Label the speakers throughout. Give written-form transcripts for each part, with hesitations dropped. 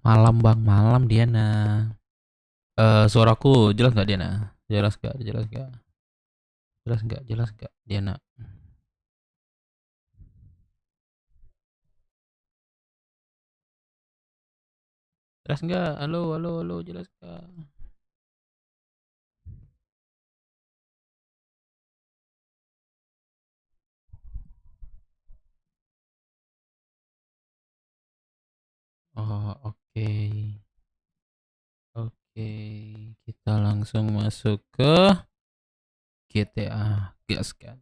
Speaker 1: Malam bang, malam Diana. Suaraku jelas nggak Diana? Jelas nggak? Jelas nggak? Jelas nggak? Jelas nggak Diana? Jelas nggak? Halo, halo, halo, jelas nggak? Oh, oke. Oke, kita langsung masuk ke GTA. Gas kan?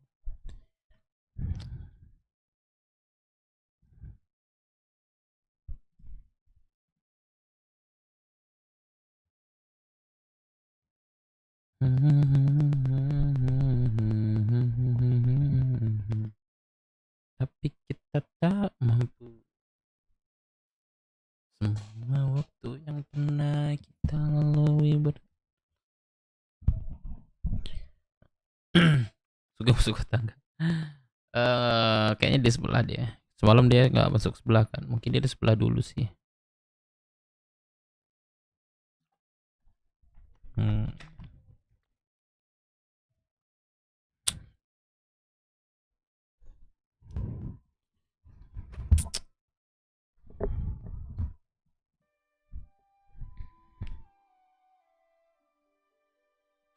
Speaker 1: Tapi kita tak mampu semua waktu yang pernah kita lalui suka-suka tangga. Kayaknya di sebelah dia. Semalam dia nggak masuk sebelah kan? Mungkin dia di sebelah dulu sih. Hmm.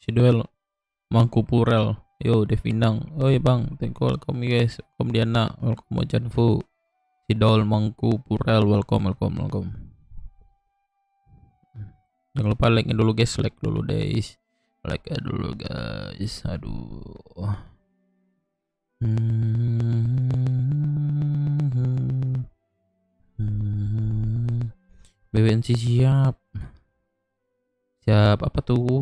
Speaker 1: Si duel Mangkupurel. Yo, Devinang. Oh ya bang, thank you welcome guys. Welcome Diana, welcome Mojanfu. Si Dol Mangkupurel, welcome, welcome, welcome. Jangan lupa like-nya dulu guys, like dulu guys. Like dulu guys. Aduh. BWNC siap. Siap apa tuh?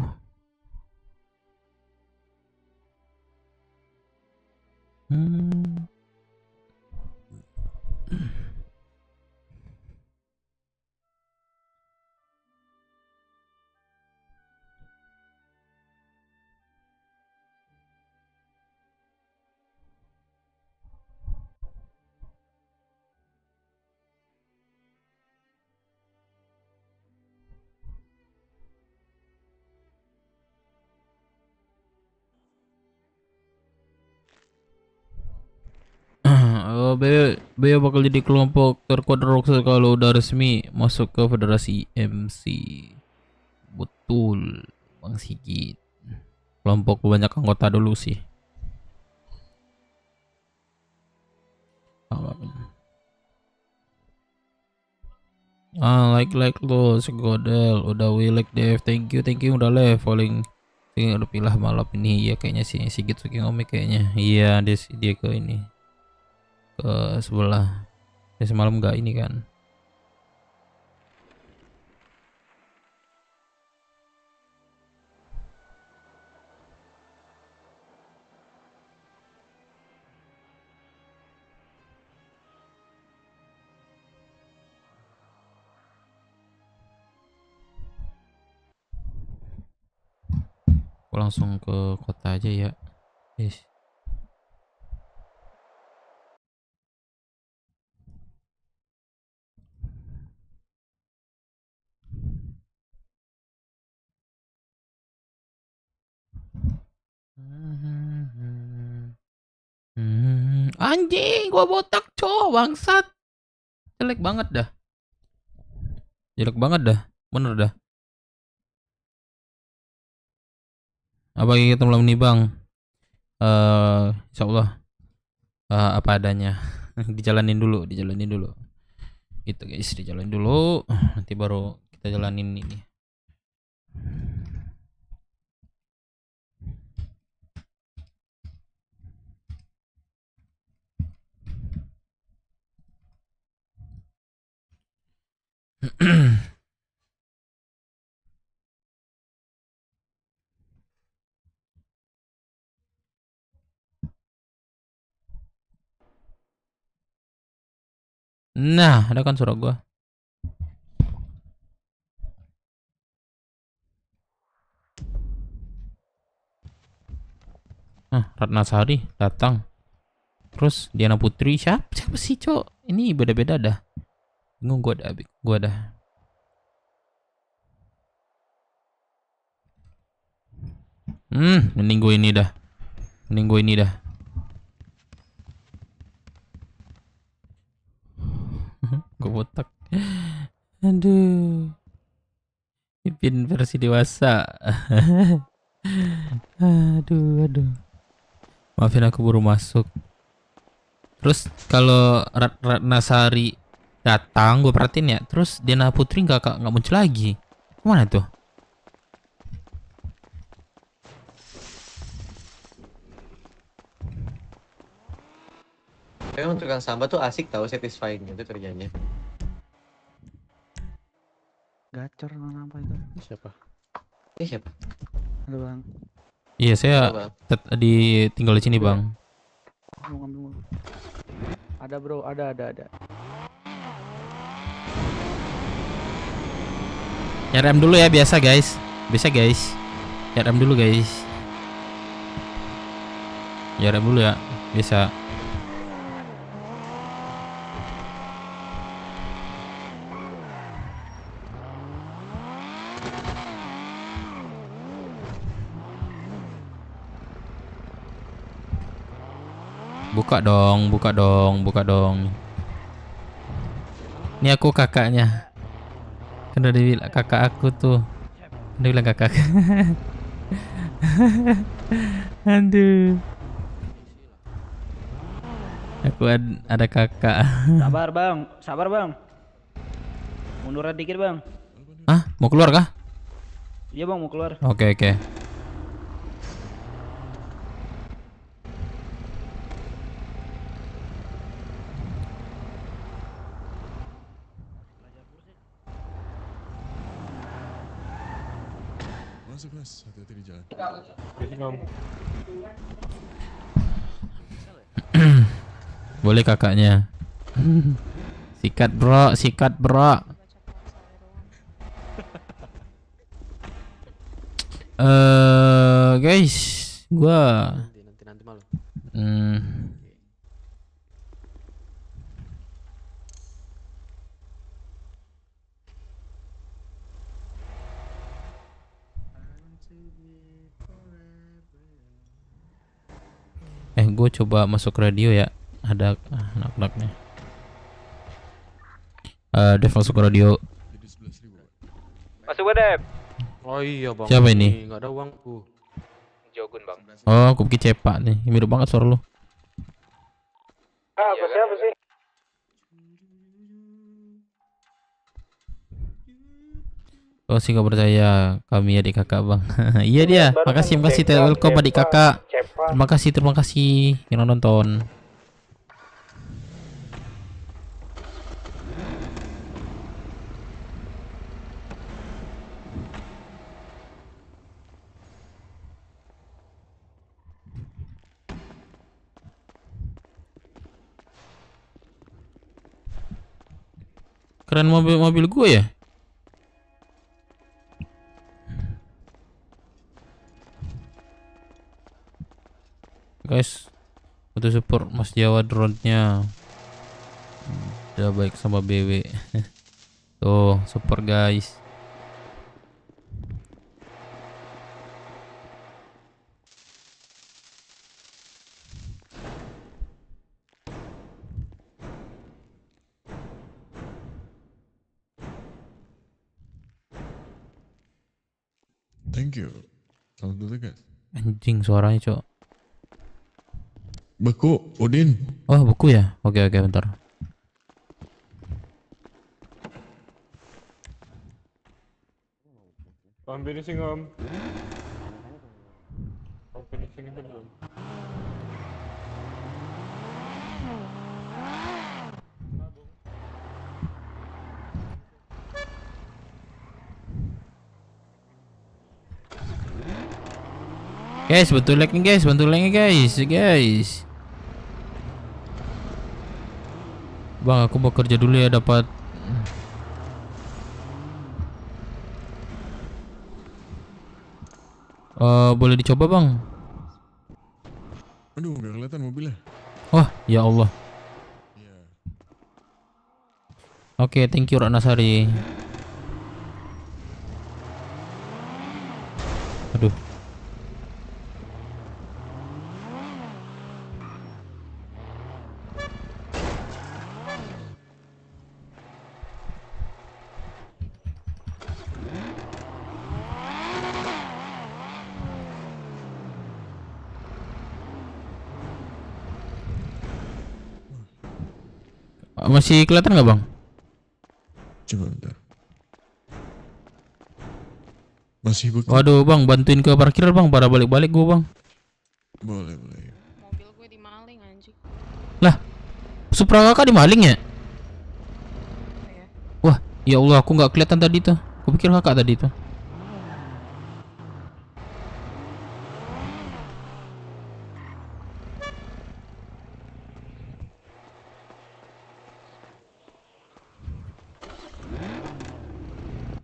Speaker 1: BW bakal jadi kelompok terkoneksi kalau udah resmi masuk ke Federasi MC. Betul, Bang Sigit. Kelompok banyak anggota dulu sih. Like lo segodel udah like Dev, thank you udah paling udah pilih malam ini ya kayaknya sih Sigit Sukingome kayaknya iya dia ke ini ke sebelah dia semalam nggak ini kan. Aku langsung ke kota aja ya guys. Anjing gua botak cowok bangsat, jelek banget dah, jelek banget dah, bener dah. Apa kita malam ini bang? Insya Allah apa adanya. Dijalanin dulu gitu guys, dijalanin dulu nanti baru kita jalanin ini. Nah ada kan suara gua. Ratna Sari datang. Terus Diana Putri siapa sih cok? Ini beda-beda dah. Bingung gua dah. Mending gue ini dah. Mending gue ini dah. Gue botak. Aduh. Ipin versi dewasa. Aduh. Maafin aku baru masuk. Terus kalau Ratnasari datang, gue perhatiin ya. Terus Dena Putri nggak muncul lagi. Kemana tuh?
Speaker 2: Emang tukang sampah tuh asik tau, satisfying itu kerjanya.
Speaker 3: Gacor apa itu?
Speaker 2: Siapa? Siapa?
Speaker 3: Halo bang.
Speaker 1: Iya saya
Speaker 2: Halo,
Speaker 1: tinggal di sini bang.
Speaker 3: Ngomong. Ada bro, ada.
Speaker 1: Ya rem dulu ya biasa guys. Ya rem dulu guys. Ya rem dulu ya. Biasa. Buka dong. Ini aku kakaknya. Kan udah dibilang kakak aku tuh. Udah bilang kakak. Aduh. Aku ada kakak.
Speaker 3: Sabar bang. Munduran dikit bang.
Speaker 1: Hah? Mau keluar kah?
Speaker 3: Iya bang mau keluar.
Speaker 1: Oke.
Speaker 4: Mas, hati-hati di jalan.
Speaker 1: Boleh kakaknya. Sikat bro. Guys, gua
Speaker 2: nanti malam.
Speaker 1: gue coba masuk radio ya. Ada anak-anaknya. Dev masuk radio.
Speaker 4: Jadi 11.000, Pak.
Speaker 3: Masuk Dep.
Speaker 2: Oh iya bang.
Speaker 1: Siapa ini?
Speaker 2: Nggak ada uangku.
Speaker 3: Jogun bang.
Speaker 1: Oh, aku pikir cepak nih. Mirip banget suara lu.
Speaker 3: Siapa sih?
Speaker 1: Oh sih gak percaya kami adik kakak bang. Iya dia. Makasih welcome adik kakak. Terima kasih yang nonton. Keren mobil gue ya. Guys, butuh support Mas Jawa drone-nya. Udah baik sama BW. Tuh, support guys.
Speaker 4: Thank you. Selamat dulu guys.
Speaker 1: Anjing suaranya, Cok.
Speaker 4: Beku, Udin.
Speaker 1: Oh, buku ya? Oke, bentar.
Speaker 5: I'm finishing I'm finishing it belum.
Speaker 1: Guys, bantu like nih guys. Bang, aku mau kerja dulu ya dapat. Boleh dicoba bang?
Speaker 4: Aduh, nggak kelihatan mobilnya.
Speaker 1: Wah, ya Allah.
Speaker 4: Iya.
Speaker 1: Oke, thank you Ratnasari. Aduh. Masih kelihatan nggak bang?
Speaker 4: Coba bentar. Masih bukti?
Speaker 1: Waduh bang, bantuin ke parkir bang, pada balik-balik gua bang.
Speaker 4: Boleh, boleh.
Speaker 6: Mobil gue dimaling anjing.
Speaker 1: Lah, Supra kakak dimaling ya?
Speaker 6: Ya.
Speaker 1: Wah, ya Allah, aku nggak kelihatan tadi tuh. Aku pikir kakak tadi tuh.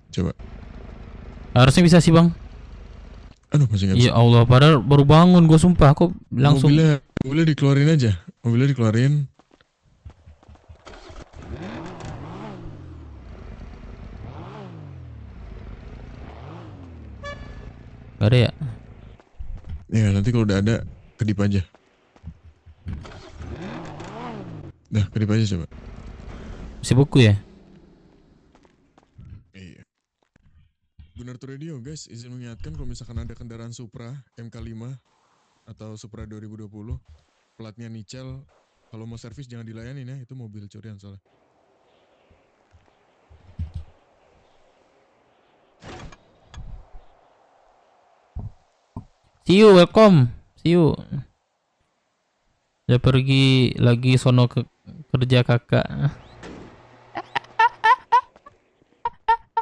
Speaker 4: Coba.
Speaker 1: Harusnya bisa sih bang.
Speaker 4: Aduh, masih nggak bisa.
Speaker 1: Ya Allah, padahal baru bangun gue sumpah. Aku langsung.
Speaker 4: Mobilnya dikeluarin aja. Mobilnya dikeluarin.
Speaker 1: Gak ada ya?
Speaker 4: Ya, nanti kalau udah ada, kedip aja. Dah, kedip aja coba.
Speaker 1: Masih buku ya?
Speaker 4: Iya. Benar tuh radio guys, izin mengingatkan kalau misalkan ada kendaraan Supra MK5 atau Supra 2020 platnya nickel, kalau mau servis jangan dilayanin ya, itu mobil curian soalnya.
Speaker 1: See you, welcome. See you. Udah pergi lagi sono ke kerja kakak.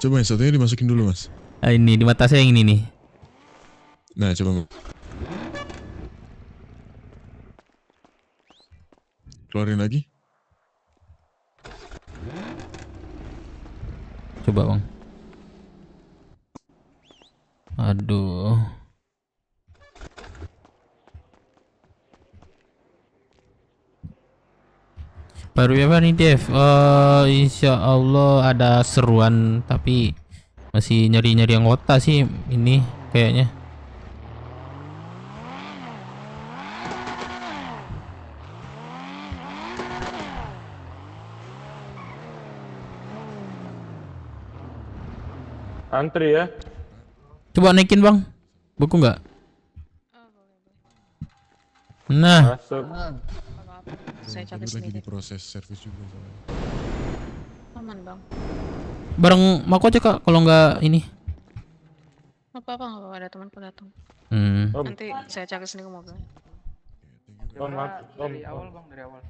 Speaker 4: Coba yang satunya dimasukin dulu mas.
Speaker 1: Ah, ini di mata saya yang ini nih.
Speaker 4: Nah coba keluarin lagi.
Speaker 1: Coba bang. Aduh. Baru apa nih Dev? Insya Allah ada seruan, tapi masih nyari-nyari anggota sih ini kayaknya.
Speaker 5: Antri ya.
Speaker 1: Coba naikin bang, buku nggak?
Speaker 6: Oh, boleh.
Speaker 1: Nah,
Speaker 5: Masuk.
Speaker 6: Saya cari
Speaker 4: Tadi lagi
Speaker 6: sendiri.
Speaker 4: diproses servis juga soalnya.
Speaker 6: Aman bang.
Speaker 1: bareng Mako aja kak, kalau nggak ini.
Speaker 6: Apa ada temanku datang.
Speaker 5: Om,
Speaker 6: Nanti saya cari sendiri mobil.
Speaker 5: om,
Speaker 3: Dari awal bang, dari awal.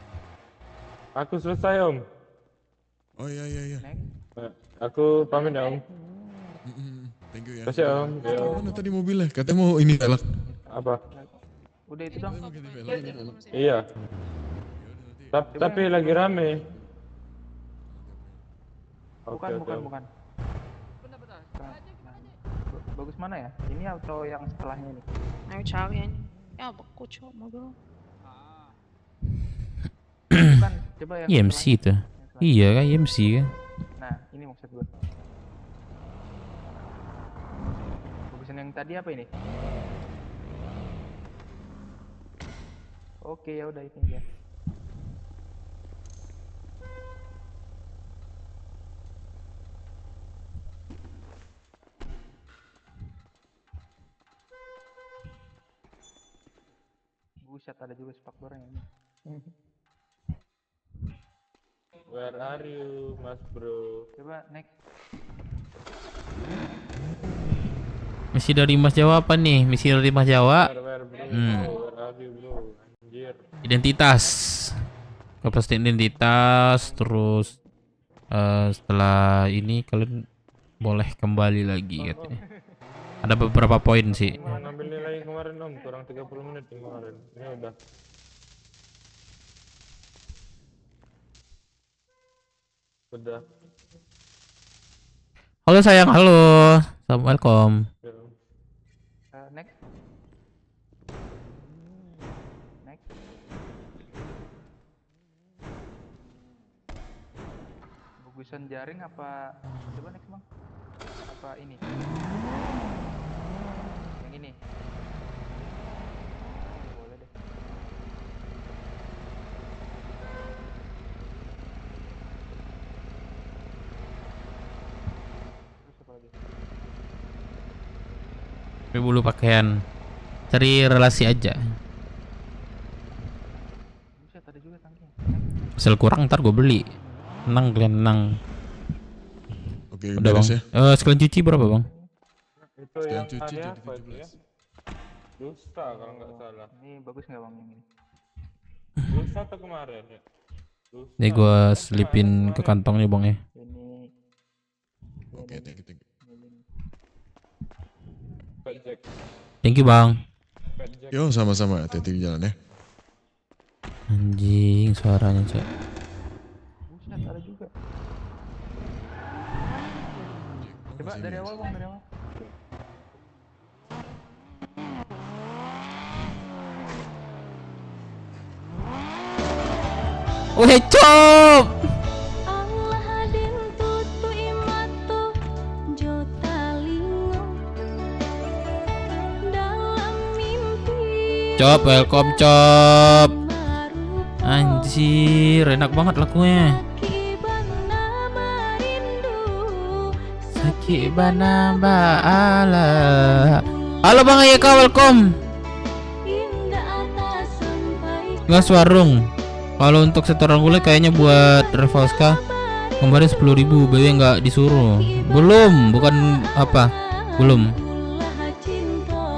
Speaker 5: aku selesai om.
Speaker 4: Oh iya iya iya.
Speaker 5: Nah, aku pamit ya om.
Speaker 4: Thank you ya.
Speaker 5: Kasih ya om. Ya.
Speaker 4: Mana tadi mobilnya? Katanya mau ini velg.
Speaker 5: Apa?
Speaker 3: Udah itu dong.
Speaker 4: Mau ganti velg.
Speaker 5: Iya. Tapi lagi rame.
Speaker 3: Bukan,
Speaker 5: Oke,
Speaker 3: bukan,
Speaker 5: Om.
Speaker 3: bukan. Bagus mana ya? Ini atau yang setelahnya ini?
Speaker 6: Ayo cari aja. Ya beku cok mobil.
Speaker 3: Bukan, coba yang
Speaker 1: IMC
Speaker 3: setelahnya.
Speaker 1: tuh.
Speaker 3: Yang setelahnya.
Speaker 1: Iya kan IMC kan.
Speaker 3: Nah, ini maksud gue. Bagusan yang tadi apa ini? Oke, ya udah itu aja. Buset, ada juga sepak bola ini.
Speaker 5: Where are you, Mas Bro?
Speaker 3: Coba next.
Speaker 1: Misi dari Mas Jawa apa nih? Misi dari Mas Jawa.
Speaker 5: Where bro?
Speaker 1: Hmm.
Speaker 5: Where are you bro? Anjir.
Speaker 1: Identitas. Kepastian identitas. Terus setelah ini kalian boleh kembali lagi katanya. Ada beberapa poin sih.
Speaker 5: Mau ngambil nilai kemarin om, kurang 30 menit kemarin. Ini udah. Udah.
Speaker 1: Halo sayang, halo. Assalamualaikum.
Speaker 5: Ya.
Speaker 3: Next. Next. Bagusan jaring apa? Coba next bang. Apa ini? Yang ini. Boleh deh. Terus apa lagi?
Speaker 1: Tapi bulu pakaian. Cari relasi aja.
Speaker 3: Buset, ada juga tangkinya.
Speaker 1: Misal kurang ntar gue beli. Tenang kalian tenang.
Speaker 4: Oke,
Speaker 1: Udah bang.
Speaker 4: beres ya.
Speaker 1: Sekalian cuci berapa bang?
Speaker 5: Itu
Speaker 4: Sekalian
Speaker 5: yang
Speaker 4: cuci
Speaker 5: hari
Speaker 4: jadi
Speaker 5: apa itu ya?
Speaker 4: 17.
Speaker 5: Lusa kalau nggak salah.
Speaker 3: Ini bagus nggak bang ini?
Speaker 5: Lusa atau kemarin ya? Lusa.
Speaker 1: Nih gue
Speaker 5: Kemarin,
Speaker 1: selipin ke
Speaker 5: kemarin.
Speaker 1: kantong nih bang ya.
Speaker 3: Ini.
Speaker 4: Oke, thank you, thank you.
Speaker 5: Fat Jack.
Speaker 1: Thank you bang.
Speaker 5: Fat Jack.
Speaker 4: Yo, sama-sama. Hati-hati di jalan ya.
Speaker 1: Anjing suaranya cok.
Speaker 3: Buset ada juga.
Speaker 4: Oh,
Speaker 3: Coba
Speaker 4: masih
Speaker 3: dari
Speaker 4: ini,
Speaker 3: awal
Speaker 4: guys.
Speaker 3: bang, dari awal.
Speaker 1: Weh cop.
Speaker 7: Allah hadir tutu imatu jotalingo dalam mimpi
Speaker 1: Cop welcome cop.
Speaker 7: marupa
Speaker 1: Anjir enak banget lagunya.
Speaker 7: kibana merindu
Speaker 1: Sakibana baala. Halo bang Ayeka welcome.
Speaker 7: indah atas sampai
Speaker 1: Gas warung. Kalau untuk setoran gulai kayaknya buat Revalska kemarin 10.000 BW nggak disuruh. Belum, bukan apa? Belum.
Speaker 7: ulah cinta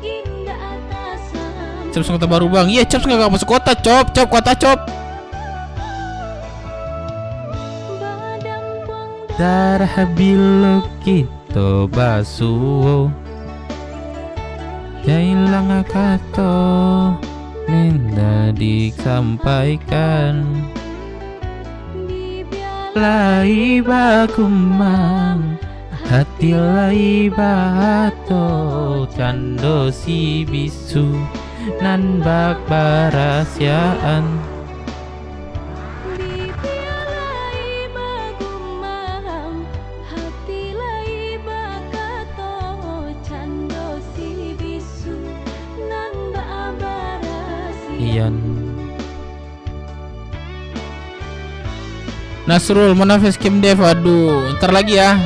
Speaker 7: indah atas sampai
Speaker 1: Chops kota baru bang. Iya Chops nggak masuk kota. Cop kota cop.
Speaker 7: badam buang
Speaker 1: Darah bilu kita basuh. Jailang akato minta disampaikan.
Speaker 7: di biar
Speaker 1: Lai bakumang hati lai bahato cando si bisu nan bak barasiaan.
Speaker 7: di pialai bagumam hati lai bakato cando si bisu nan babarasi
Speaker 1: Ian Nasrul mana facecam dev. Aduh ntar lagi ya.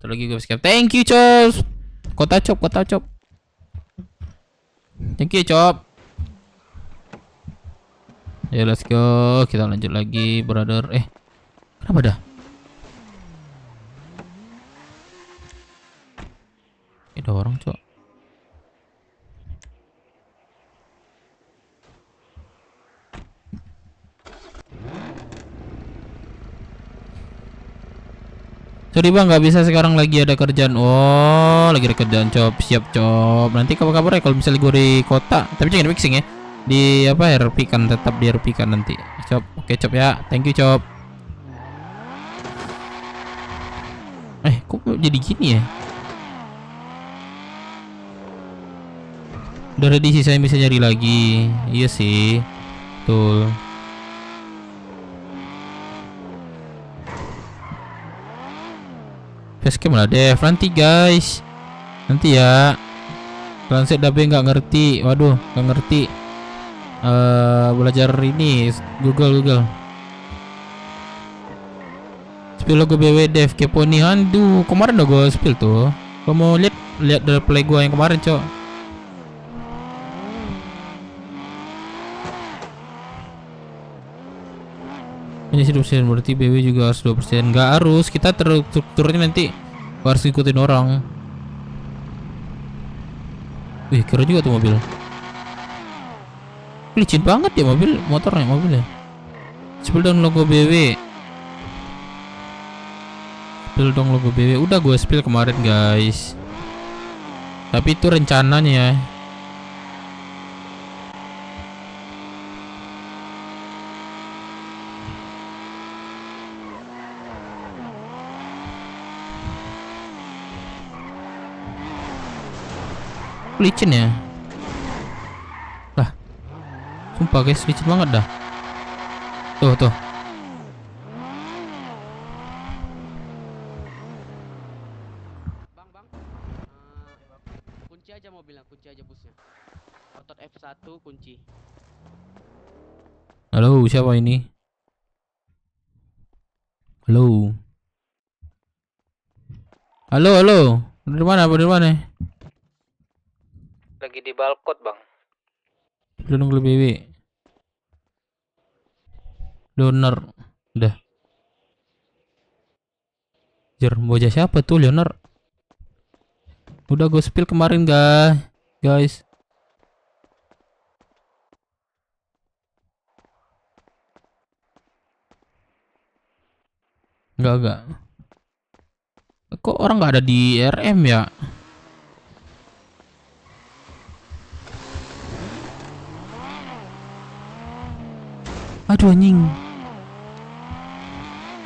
Speaker 1: Ntar lagi gue facecam. Thank you Cos. Kota cop. Thank you Cop. Ya let's go. Kita lanjut lagi brother. Kenapa dah? Ada orang cok. Sorry bang nggak bisa sekarang lagi ada kerjaan. Oh lagi ada kerjaan cop. Siap cop. Nanti kabar-kabar ya kalau misalnya gue di kota. Tapi jangan fixing ya. Di apa RP kan tetap di RP kan nanti. Cop. Oke cop ya. Thank you cop. Kok jadi gini ya? Udah ready sih saya bisa nyari lagi. Iya sih. Betul. Facecam lah deh nanti guys. Nanti ya. Transit dabe nggak ngerti. Waduh nggak ngerti. Belajar ini Google. Spill logo BW Dev kepo nih. Aduh kemarin udah gue spill tuh. Kalau mau lihat dari play gue yang kemarin cok. Ini 1% berarti BW juga harus 2%. Nggak harus, kita strukturnya nanti harus ngikutin orang. Wih keren juga tuh mobil. Licin banget ya motornya. Spill dong logo BW. Udah gue spill kemarin guys. Tapi itu rencananya. Licin ya. Lah. Sumpah guys licin banget dah. Tuh.
Speaker 8: Bang, kunci aja mobilnya, kunci aja busnya. Otot F1 kunci.
Speaker 1: Halo, siapa ini? Halo. Dari mana?
Speaker 9: Lagi di balkot bang.
Speaker 1: Belum BW. Leonard. Udah. Jer, bocah siapa tuh Leonard? Udah gue spill kemarin guys. Enggak. Kok orang nggak ada di RM ya? Aduh anjing.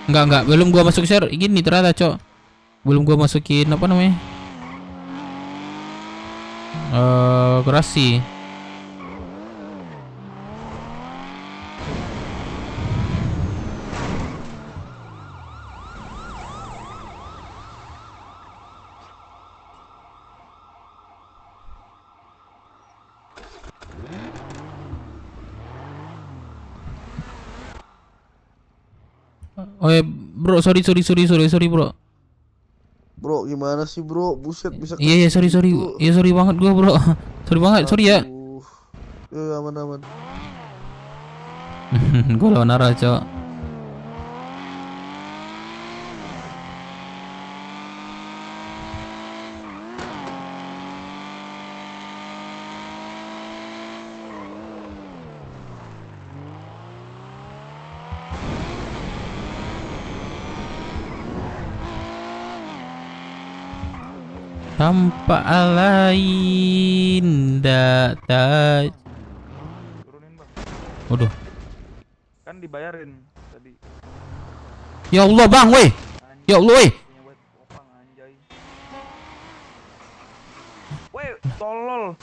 Speaker 1: Enggak, belum gua masuk share gini ternyata, Cok. Belum gua masukin apa namanya? Kurasi. Oh ya, bro, sorry bro.
Speaker 9: Bro, gimana sih bro? Buset bisa.
Speaker 1: Iya, sorry. Iya, sorry banget gua, bro. Sorry banget, sorry ya.
Speaker 9: Aman.
Speaker 1: Gua lawan arah, Cok. Tanpa lain data.
Speaker 3: Turunin bang.
Speaker 1: Waduh.
Speaker 3: Kan dibayarin tadi.
Speaker 1: Ya Allah, Bang, weh. Ya Allah, weh.
Speaker 3: Punya buat opang anjay. Weh, tolol.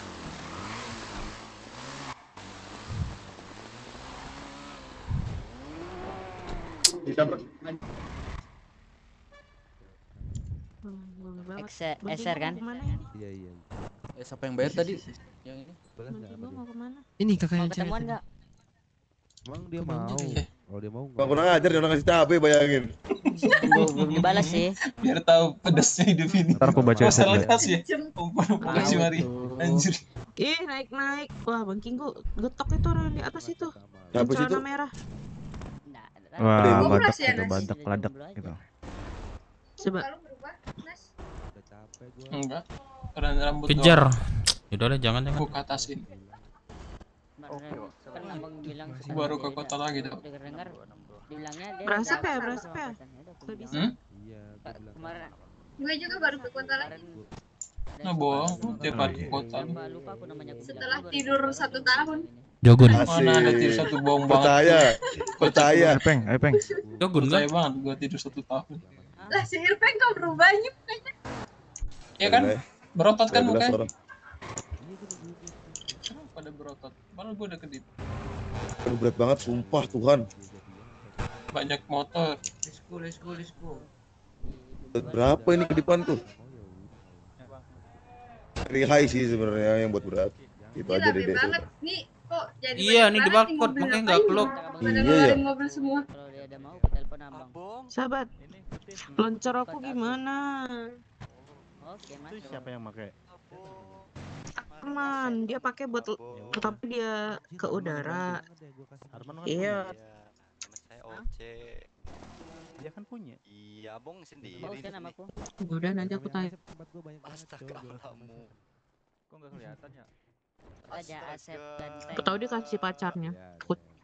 Speaker 10: SR kan?
Speaker 2: Iya. Siapa yang bayar tadi? Yang ini?
Speaker 10: Ini kakaknya
Speaker 8: Ketemuan nggak?
Speaker 2: Emang dia mau? Kalau dia mau
Speaker 9: Bang kurang ajar dia orang kasih cabe bayangin.
Speaker 10: belum dibalas sih.
Speaker 11: Biar tahu pedasnya hidup ini.
Speaker 2: Ntar aku baca
Speaker 11: Masalah kasih ya. Umpan si Mari. Anjir.
Speaker 12: Ih, naik. Wah, Bang King getok itu orang di atas itu.
Speaker 9: Siapa sih itu?
Speaker 12: Celana merah.
Speaker 2: Wah, badak gitu, badak ladak gitu.
Speaker 12: Coba.
Speaker 11: Enggak. Rambut
Speaker 1: Kejar. Udah deh, jangan.
Speaker 11: Aku ke atasin.
Speaker 8: Kan abang bilang
Speaker 11: Baru ke kota lagi tuh.
Speaker 8: dengar bilangnya dia
Speaker 12: Berasap ya?
Speaker 8: kemarin
Speaker 6: Gue juga baru ke kota lagi.
Speaker 11: Nah, bohong. Tiap hari ke kota.
Speaker 8: lupa aku namanya
Speaker 6: Setelah tidur 1 tahun.
Speaker 1: Jogun.
Speaker 11: Mana ada tidur 1 bohong banget.
Speaker 9: Percaya.
Speaker 2: Ayo peng.
Speaker 1: Jogun
Speaker 11: Percaya
Speaker 1: kan?
Speaker 11: banget gua tidur 1 tahun.
Speaker 6: Lah si Irfan kok berubahnya kayaknya.
Speaker 11: Iya kan? Berotot kan
Speaker 9: 13
Speaker 11: mukanya?
Speaker 9: orang.
Speaker 11: Kenapa pada berotot? Malah gua udah kedip.
Speaker 9: Aduh, berat banget sumpah Tuhan.
Speaker 11: Banyak motor.
Speaker 8: let's go.
Speaker 9: Berapa ini kedipan tuh? Very high sih sebenarnya yang buat berat. Itu
Speaker 6: Ini
Speaker 9: aja
Speaker 6: rame
Speaker 9: deh.
Speaker 6: banget. Nih kok jadi
Speaker 1: Iya,
Speaker 6: banyak
Speaker 1: nih di
Speaker 6: banget
Speaker 1: barcode,
Speaker 6: mobil
Speaker 1: makanya
Speaker 6: ngapain
Speaker 1: nggak
Speaker 6: nih?
Speaker 1: kelok.
Speaker 6: Pada
Speaker 9: Iya,
Speaker 6: ngeluarin
Speaker 9: ya.
Speaker 6: mobil semua.
Speaker 8: Kalau dia ada mau telepon abang.
Speaker 12: Sahabat, loncar aku gimana?
Speaker 8: Oke, Mas.
Speaker 2: Siapa yang pakai?
Speaker 12: Aman, dia pakai buat tapi dia ke udara. Iya.
Speaker 2: Dia kan punya.
Speaker 13: Iya, Bong sendiri.
Speaker 8: Bagus kan namaku?
Speaker 12: Udah nanti aku tanya.
Speaker 13: Astaga, kamu.
Speaker 2: Kok enggak kelihatan ya?
Speaker 8: Ada Asep dan
Speaker 12: Aku tahu dia kasih pacarnya.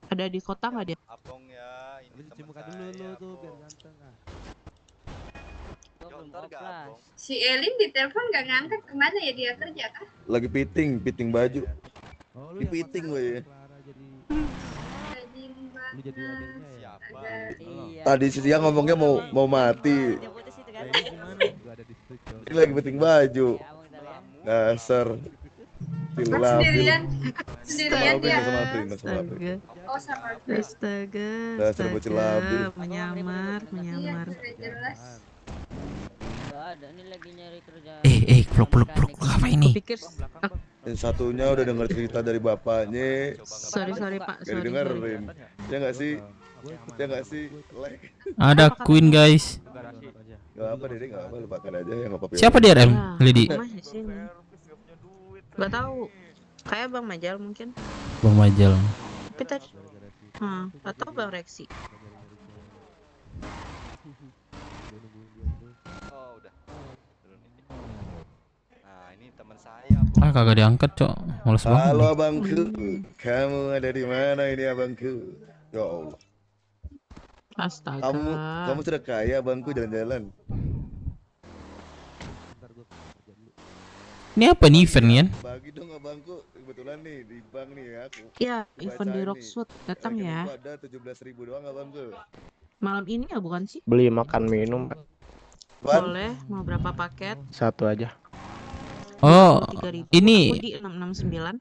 Speaker 12: Ada di kota nggak dia?
Speaker 13: Abang ya, ini
Speaker 2: Cuci
Speaker 13: teman
Speaker 2: muka dulu
Speaker 13: saya,
Speaker 2: lu tuh
Speaker 13: Bong.
Speaker 2: biar ganteng ah.
Speaker 8: gua belum
Speaker 13: Jontor gak,
Speaker 8: oplas.
Speaker 13: Bong?
Speaker 6: Si Elin ditelepon gak ngangkat, kemana ya dia kerja kah?
Speaker 9: Lagi fitting baju.
Speaker 2: Oh,
Speaker 9: Di fitting gue ya.
Speaker 6: Rajin
Speaker 2: Lu jadi
Speaker 6: banget.
Speaker 2: adeknya ya?
Speaker 13: Siapa?
Speaker 8: Iya.
Speaker 9: Tadi siang ngomongnya mau mati.
Speaker 8: Dia putus itu kan.
Speaker 2: Nah, ini gimana? Gua ada di situ.
Speaker 9: Ini lagi fitting baju.
Speaker 8: Ya, abang tahu ya.
Speaker 9: Dasar.
Speaker 6: Kan
Speaker 9: Tilapil.
Speaker 6: sendirian. Sendirian
Speaker 9: Sama
Speaker 6: dia.
Speaker 9: sama Aprin, sama Aprin.
Speaker 6: Oh sama.
Speaker 12: Astaga,
Speaker 9: Dasar bocil labil.
Speaker 12: menyamar.
Speaker 6: Iya, sudah jelas.
Speaker 8: Gak ada, ini lagi nyari kerja.
Speaker 1: Peluk apa ini?
Speaker 12: Pikir,
Speaker 9: Yang satunya udah denger cerita dari bapaknya.
Speaker 12: sorry Pak,
Speaker 9: Gak
Speaker 12: sorry.
Speaker 9: didengerin. Ya nggak sih? Ya nggak sih? Like.
Speaker 1: Ada Queen, guys.
Speaker 9: Gak apa deh, gak apa. Lupakan aja ya nggak apa-apa.
Speaker 1: Siapa di RM?
Speaker 12: Ya,
Speaker 1: Lidi.
Speaker 12: rumahnya sini. Gak tahu. Kayak Bang Majal mungkin.
Speaker 1: Bang Majal.
Speaker 12: Tapi tadi Atau Bang Reksi?
Speaker 13: Oh, udah. Nah, ini teman saya.
Speaker 1: Kagak diangkat, Cok. Males banget.
Speaker 9: Halo
Speaker 1: nih.
Speaker 9: abangku, kamu ada di mana ini abangku? Ya Allah.
Speaker 12: Astaga.
Speaker 9: Kamu sudah kaya abangku jalan-jalan.
Speaker 1: Ini apa nih event kan?
Speaker 9: Bagi dong abangku, kebetulan nih di bank nih ya aku.
Speaker 12: Ya, event di Rockwood datang ya.
Speaker 9: Ada 17.000 doang abangku.
Speaker 12: Malam ini ya bukan sih?
Speaker 5: Beli makan minum.
Speaker 12: Boleh, mau berapa paket?
Speaker 5: Satu aja.
Speaker 1: Oh,
Speaker 12: 3.000.
Speaker 1: ini
Speaker 12: Aku di 669.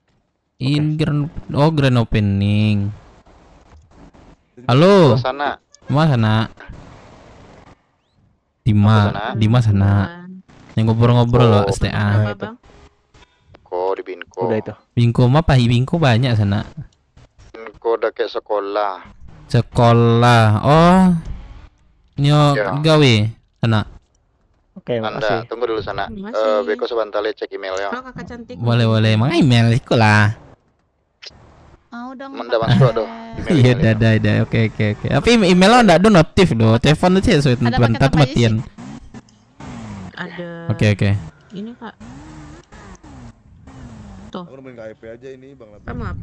Speaker 1: grand opening. Halo.
Speaker 14: Sana.
Speaker 1: Sana. Dima sana. Yang ngobrol-ngobrol loh STA.
Speaker 14: Di Binko.
Speaker 5: Udah itu.
Speaker 1: Binko mah Binko banyak sana.
Speaker 14: Binko udah kayak sekolah.
Speaker 1: Oh. Nyo
Speaker 14: Ya.
Speaker 1: gawe sana.
Speaker 5: Oke,
Speaker 14: Anda
Speaker 5: makasih.
Speaker 14: tunggu dulu sana.
Speaker 12: Makasih.
Speaker 14: Beko sebentar cek emailnya.
Speaker 12: Halo kakak cantik.
Speaker 1: Boleh mang email iku lah.
Speaker 7: Mau dong.
Speaker 14: Menda masuk aduh.
Speaker 1: Iya, dah. Oke. Tapi emailnya ndak ada notif doh. Telepon tuh sih
Speaker 7: Ada paket apa aja
Speaker 1: matian.
Speaker 12: Ada.
Speaker 1: Oke.
Speaker 12: Ini kak. Tuh.
Speaker 9: Aku nemuin KIP aja ini Bang Lapin.
Speaker 12: Kamu apa?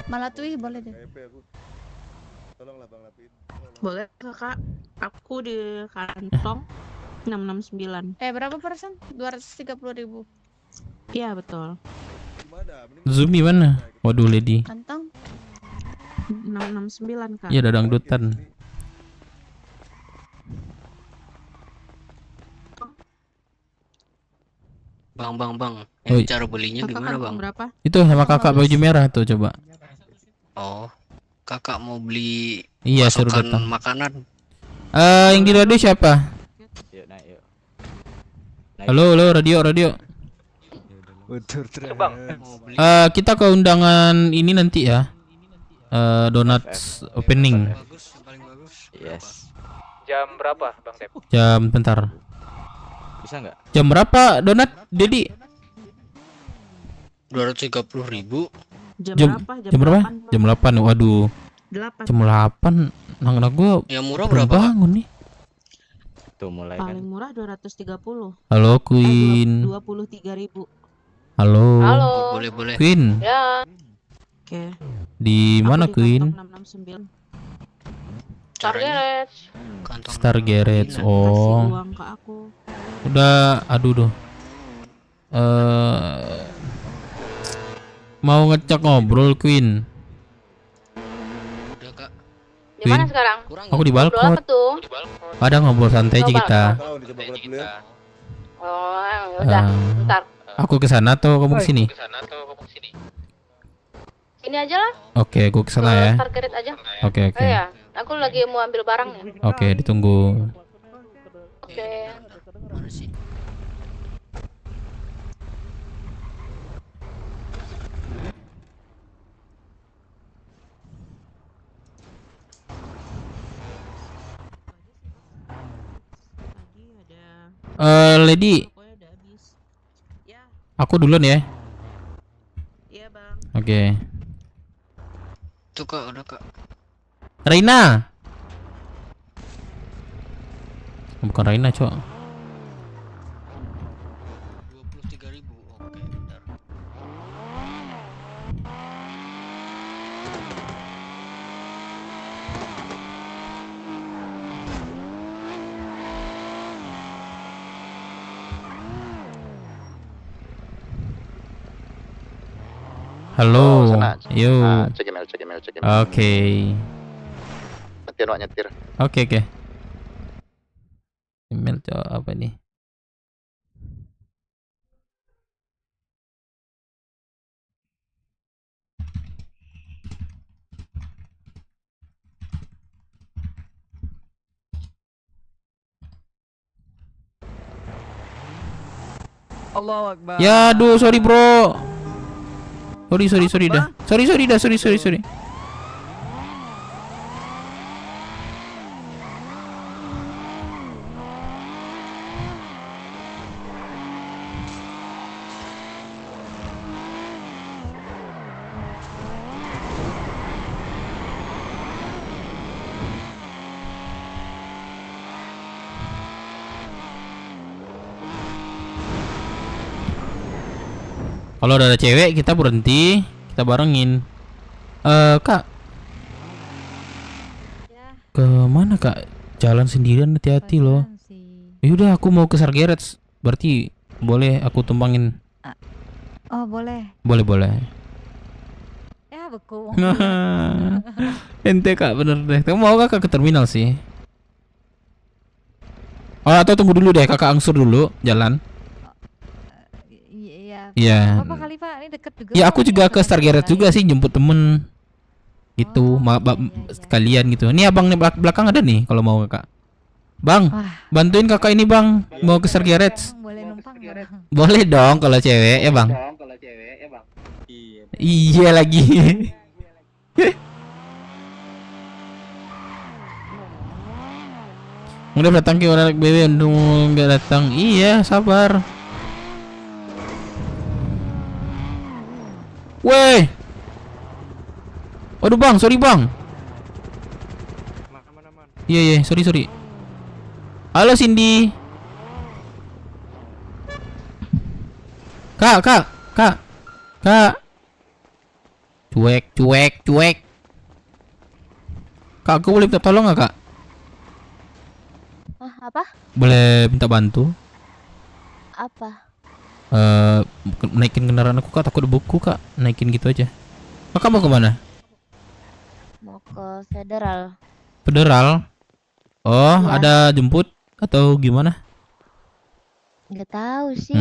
Speaker 7: Malatui boleh deh.
Speaker 9: KIP aku. Tolonglah Bang Lapin.
Speaker 12: Boleh kakak. Aku di kantong 669.
Speaker 7: Berapa persen? 230.000.
Speaker 12: Iya betul.
Speaker 1: Zumi mana? Waduh, Lady.
Speaker 7: Kantong.
Speaker 12: 669 kak.
Speaker 1: Iya, dadang dutan.
Speaker 8: Bang.
Speaker 1: Oi.
Speaker 8: Cara belinya
Speaker 12: Kakak
Speaker 8: gimana,
Speaker 12: kantong
Speaker 8: Bang?
Speaker 12: berapa?
Speaker 1: Itu sama kakak baju merah tuh coba.
Speaker 8: Oh, kakak mau beli
Speaker 1: Iya, suruh
Speaker 8: pasokan
Speaker 1: datang.
Speaker 8: makanan.
Speaker 1: Yang di radio siapa?
Speaker 5: Yuk, naik yuk.
Speaker 1: Halo, radio.
Speaker 5: Bang.
Speaker 1: Kita ke undangan ini nanti ya. Donuts opening.
Speaker 5: Yes.
Speaker 3: Jam berapa, Bang Dep?
Speaker 1: Jam bentar.
Speaker 5: Bisa nggak?
Speaker 1: Jam berapa donat, Dedi?
Speaker 8: 230.000.
Speaker 12: Jam
Speaker 1: berapa? Jam 8. Waduh.
Speaker 12: 8.
Speaker 1: Jam 8. Nang gua
Speaker 8: Yang murah
Speaker 1: belum
Speaker 8: berapa?
Speaker 1: bangun nih.
Speaker 5: Tuh mulai
Speaker 12: Paling
Speaker 5: kan.
Speaker 12: murah 230.
Speaker 1: Halo, Queen.
Speaker 12: 23.000.
Speaker 1: Halo.
Speaker 8: Boleh.
Speaker 1: Queen.
Speaker 7: Ya.
Speaker 12: Oke.
Speaker 1: Di mana,
Speaker 12: Aku di
Speaker 1: Queen?
Speaker 12: kantong 669.
Speaker 7: Target.
Speaker 1: Star Garage.
Speaker 12: Kasih
Speaker 1: Oh.
Speaker 12: uang ke aku.
Speaker 1: Udah, aduh. Mau ngecek ngobrol, Queen.
Speaker 8: Udah, Kak.
Speaker 7: Di mana sekarang?
Speaker 1: Aku di
Speaker 7: Ngobrol
Speaker 1: balkon.
Speaker 7: apa tuh?
Speaker 1: Ada ngobrol santai aja
Speaker 7: Ngobrol.
Speaker 1: kita.
Speaker 9: Tahu dicoba kulit dulu ya.
Speaker 7: Oh, ya udah. Bentar.
Speaker 1: Aku ke sana atau kamu ke sini?
Speaker 7: Ini aja lah.
Speaker 1: Oke, aku ke sana ya.
Speaker 7: Target aja.
Speaker 1: Oke.
Speaker 7: Oh ya, aku lagi mau ambil barang nih.
Speaker 1: Oke, ditunggu.
Speaker 7: Oke.
Speaker 1: Lady. Aku duluan ya.
Speaker 12: Iya, Bang.
Speaker 1: Oke.
Speaker 8: Tuh, Kak, udah, Kak.
Speaker 1: Reina. Bukan Reina, Cok.
Speaker 8: 23.000. Oke, bentar.
Speaker 1: Halo.
Speaker 14: Sana.
Speaker 1: Yo.
Speaker 14: Cek email.
Speaker 1: Oke.
Speaker 14: Nyetir.
Speaker 1: Oke. Email Cok apa nih?
Speaker 5: Allahu Akbar.
Speaker 1: Ya, aduh, sorry bro. Sorry dah. Sorry. Kalau udah ada cewek kita berhenti, kita barengin. Kak. Ke mana Kak? Jalan sendirian, hati-hati loh. Yaudah aku mau ke Sargerets. Berarti boleh aku tumpangin.
Speaker 15: Oh boleh.
Speaker 1: Boleh.
Speaker 15: Ya beku.
Speaker 1: Ente Kak, bener deh. Kamu mau Kak ke terminal sih? Oh, atau tunggu dulu deh, Kakak angsur dulu jalan. Iya.
Speaker 15: Apa kali Pak? Ini deket juga.
Speaker 1: Ya aku juga ke Stargate juga sih, jemput temen. Gitu, sekalian gitu. Ini abang belakang ada nih kalau mau Kakak. Bang, bantuin Kakak ini Bang, mau ke Stargate.
Speaker 15: Boleh numpang nggak?
Speaker 1: Boleh dong kalau cewek ya Bang. Iya lagi. Udah datang ke orang BB nggak datang. Iya, sabar. Weh. Waduh Bang, sorry Bang. Iya, sorry. Halo Cindy. Kak. Cuek. Kak, aku boleh minta tolong nggak Kak?
Speaker 7: Apa?
Speaker 1: Boleh minta bantu?
Speaker 7: Apa?
Speaker 1: Naikin kendaraan aku Kak, takut buku Kak. Naikin gitu aja. Kakak mau kemana?
Speaker 7: Mau ke Federal.
Speaker 1: Federal? Oh,
Speaker 7: Ya.
Speaker 1: ada jemput atau gimana?
Speaker 7: Nggak tahu sih.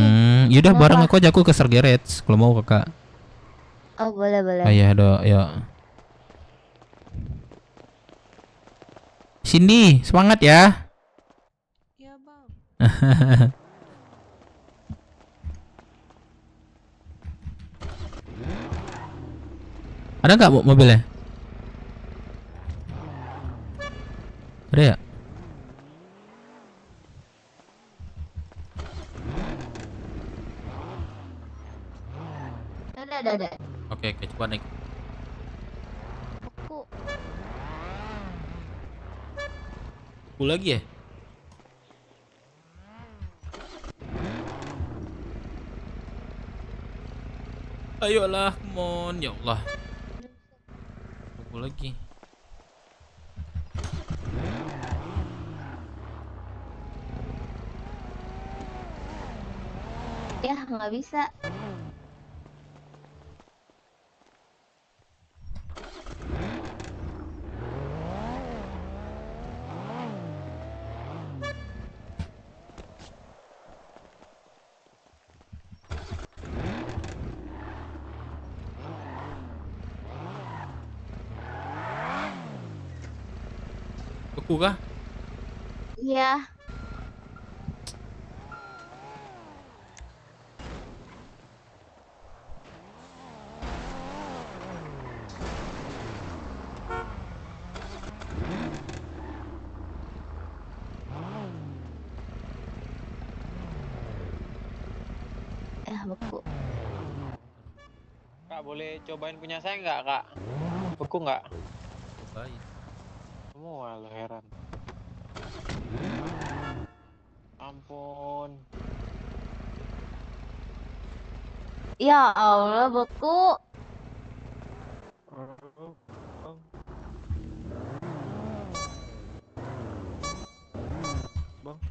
Speaker 1: Yaudah
Speaker 7: Kenapa?
Speaker 1: bareng aku aja, aku ke Sargerets kalau mau Kakak.
Speaker 7: Oh boleh.
Speaker 1: Iya dong, ya. Cindy, semangat ya.
Speaker 15: Iya Bang.
Speaker 1: Ada nggak mobilnya? Ada ya?
Speaker 7: Ada.
Speaker 1: Oke, coba naik. Aku lagi ya? Ayolah, mon, ya Allah. Aku lagi.
Speaker 7: Ya nggak bisa.
Speaker 1: Aku kah?
Speaker 7: Iya. Beku.
Speaker 5: Kak, boleh cobain punya saya nggak Kak? Beku nggak?
Speaker 1: Cobain.
Speaker 5: Semua lo heran. Ampun.
Speaker 7: Ya Allah beku.
Speaker 5: Bang.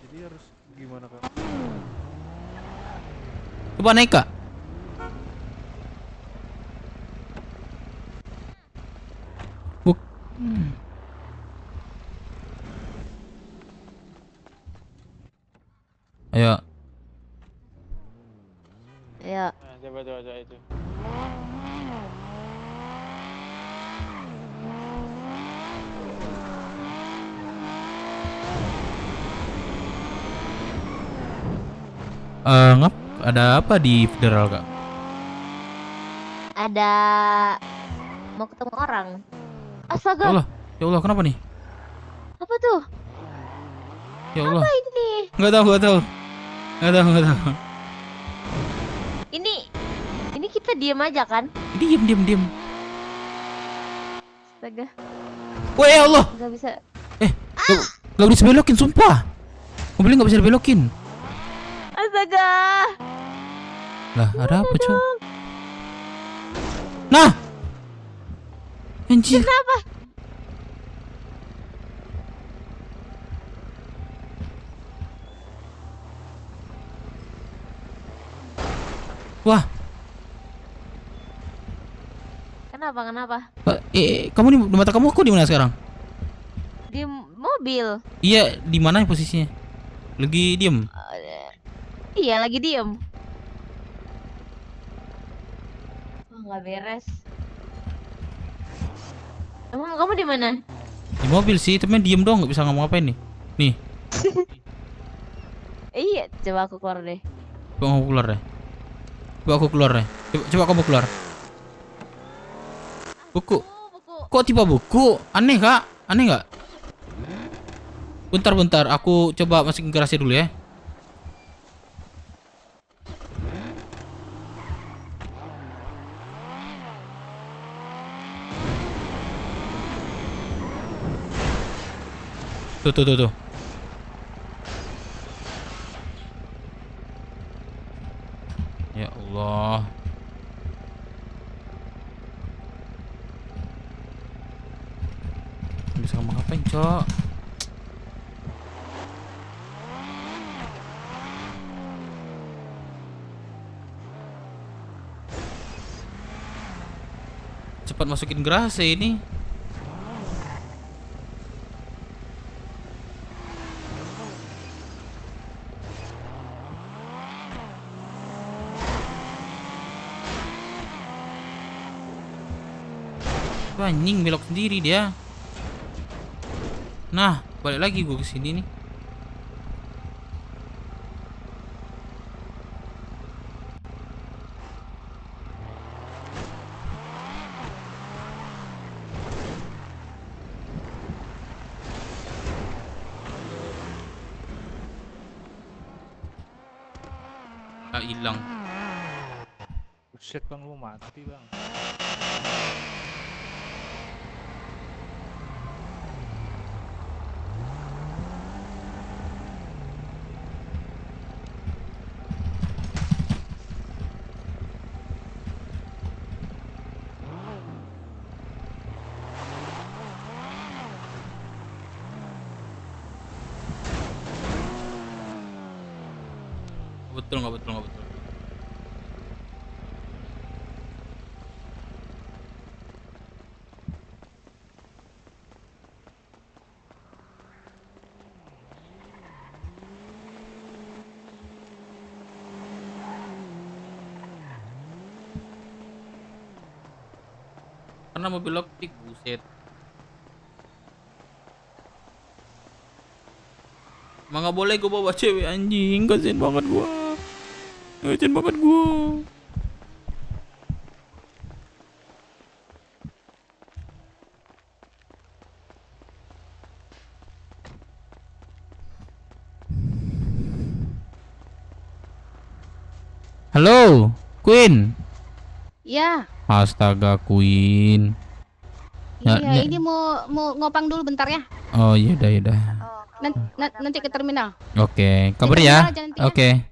Speaker 5: Jadi harus gimana Kak?
Speaker 1: Coba naik Kak. Buk. Ayo.
Speaker 7: Ya.
Speaker 5: Nah, coba itu.
Speaker 1: Ngap, ada apa di Federal Kak?
Speaker 7: Ada mau ketemu orang.
Speaker 1: Ya
Speaker 7: Astaga,
Speaker 1: Allah, ya Allah, kenapa nih?
Speaker 7: apa tuh?
Speaker 1: Ya Allah.
Speaker 7: Apa ini?
Speaker 1: Nggak tahu. Nggak tahu.
Speaker 7: Ini kita diem aja kan?
Speaker 1: Diam.
Speaker 7: Astaga,
Speaker 1: Wah, ya Allah.
Speaker 7: nggak bisa.
Speaker 1: Nggak bisa belokin, sumpah. Mobilnya nggak bisa dibelokin.
Speaker 7: Astaga.
Speaker 1: Lah, ada apa, Cok? Nah. Anjir.
Speaker 7: Kenapa?
Speaker 1: Wah,
Speaker 7: Kenapa?
Speaker 1: kamu di mata kamu, aku di mana sekarang?
Speaker 7: Di mobil.
Speaker 1: Iya, di mana posisinya? Lagi diem.
Speaker 7: Iya, lagi diem. Oh, nggak beres. Emang kamu di mana?
Speaker 1: Di mobil sih, tapi diem dong, nggak bisa ngomong-ngapain nih. Nih,
Speaker 7: Iya, coba aku keluar deh.
Speaker 1: coba aku keluar deh. Coba kamu keluar. Buku. Kok tiba buku? Aneh kak? Aneh nggak? Bentar, aku coba masukin ke garasi dulu ya. Tuh. Ya Allah. Bisa ngomong ngapain, Cok? Cepat masukin gerase ini. Anjing, belok sendiri dia. Nah, balik lagi gue ke sini nih. Ah, hilang.
Speaker 5: Buset bang, lu mati bang.
Speaker 1: Betul nggak betul. Karena mobil loktik, buset. Emang nggak boleh gue bawa cewek, anjing. Kasian banget gua. Halo, Queen.
Speaker 16: Ya,
Speaker 1: Astaga, Queen. Ya,
Speaker 16: iya, ini mau ngopang dulu bentar ya.
Speaker 1: Oh, iya dah.
Speaker 16: Nanti ke terminal.
Speaker 1: Oke, kabar ya. Oke.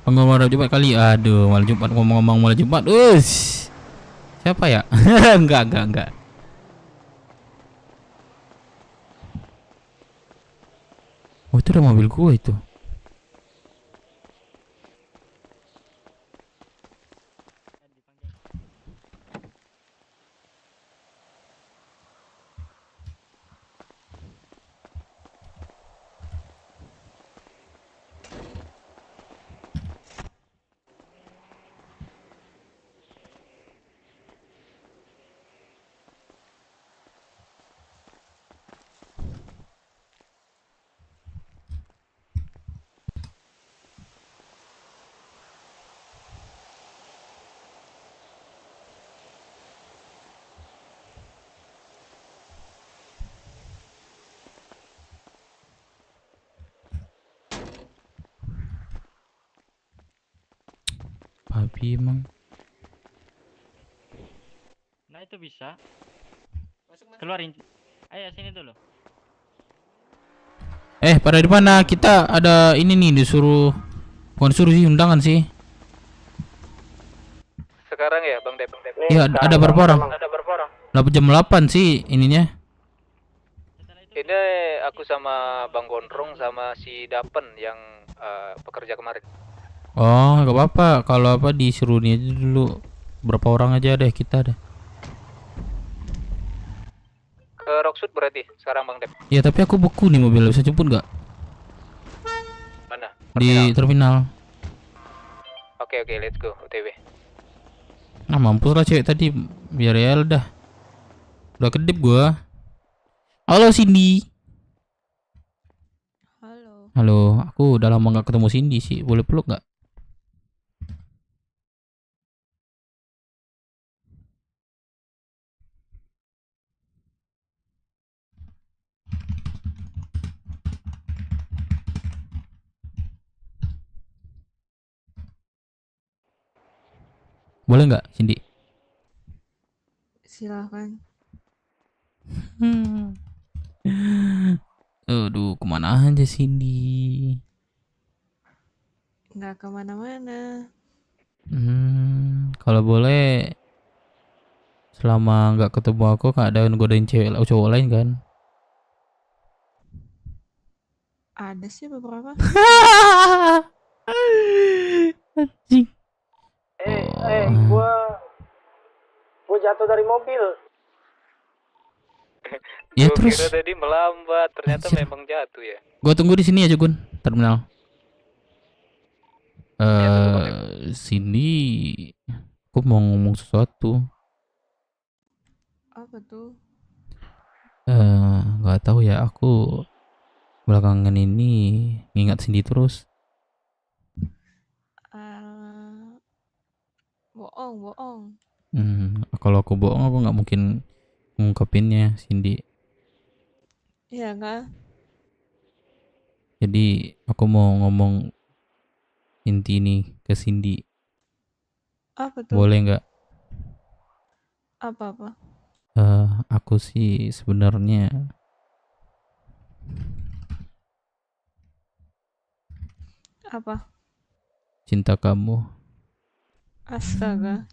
Speaker 1: Ngomong Jumat kali. Aduh, malam Jumat, ngomong-ngomong malam Jumat. Siapa ya? Enggak. Oh, itu ada mobil gua itu. VIP emang.
Speaker 10: Nah itu bisa. Keluarin. Ayo sini dulu.
Speaker 1: Pada di mana? Kita ada ini nih disuruh, bukan suruh sih, undangan sih.
Speaker 3: Sekarang ya Bang Dep.
Speaker 1: Iya, ada berapa orang? Jam 8 sih ininya.
Speaker 3: Ini aku sama Bang Gondrong sama si Dapen yang pekerja kemarin.
Speaker 1: Oh, nggak apa-apa. Kalau apa disuruh nih aja dulu. Berapa orang aja deh kita deh.
Speaker 3: Ke Rocksuit berarti sekarang Bang Dep.
Speaker 1: Ya tapi aku beku nih mobil, bisa jemput nggak?
Speaker 3: Mana?
Speaker 1: Di terminal.
Speaker 3: Oke, let's go. OTW.
Speaker 1: Nah mampus lah cewek tadi. Biar ya udah. Udah kedip gua. Halo Cindy. Halo, aku udah lama nggak ketemu Cindy sih. Boleh peluk nggak? Boleh nggak, Cindy?
Speaker 12: Silahkan.
Speaker 1: Aduh, kemana aja Cindy?
Speaker 12: Nggak kemana-mana.
Speaker 1: Kalau boleh, selama nggak ketemu aku, nggak ada godain cewek atau cowok lain kan?
Speaker 12: Ada sih beberapa.
Speaker 1: Anjing.
Speaker 5: Gua jatuh dari mobil.
Speaker 1: Ya
Speaker 3: Gua
Speaker 1: terus.
Speaker 3: kira tadi melambat, ternyata memang jatuh ya.
Speaker 1: Gua tunggu di sini aja Gun, terminal. Sini, aku mau ngomong sesuatu.
Speaker 12: Apa tuh?
Speaker 1: Nggak tahu ya, aku belakangan ini ngingat Cindy terus.
Speaker 12: Bohong.
Speaker 1: Kalau aku bohong, aku nggak mungkin ngungkapinnya Cindy.
Speaker 12: Iya nggak?
Speaker 1: Jadi aku mau ngomong inti nih ke Cindy.
Speaker 12: Apa tuh?
Speaker 1: Boleh nggak?
Speaker 12: Apa?
Speaker 1: Aku sih sebenarnya
Speaker 12: Apa?
Speaker 1: cinta kamu.
Speaker 12: Astaga.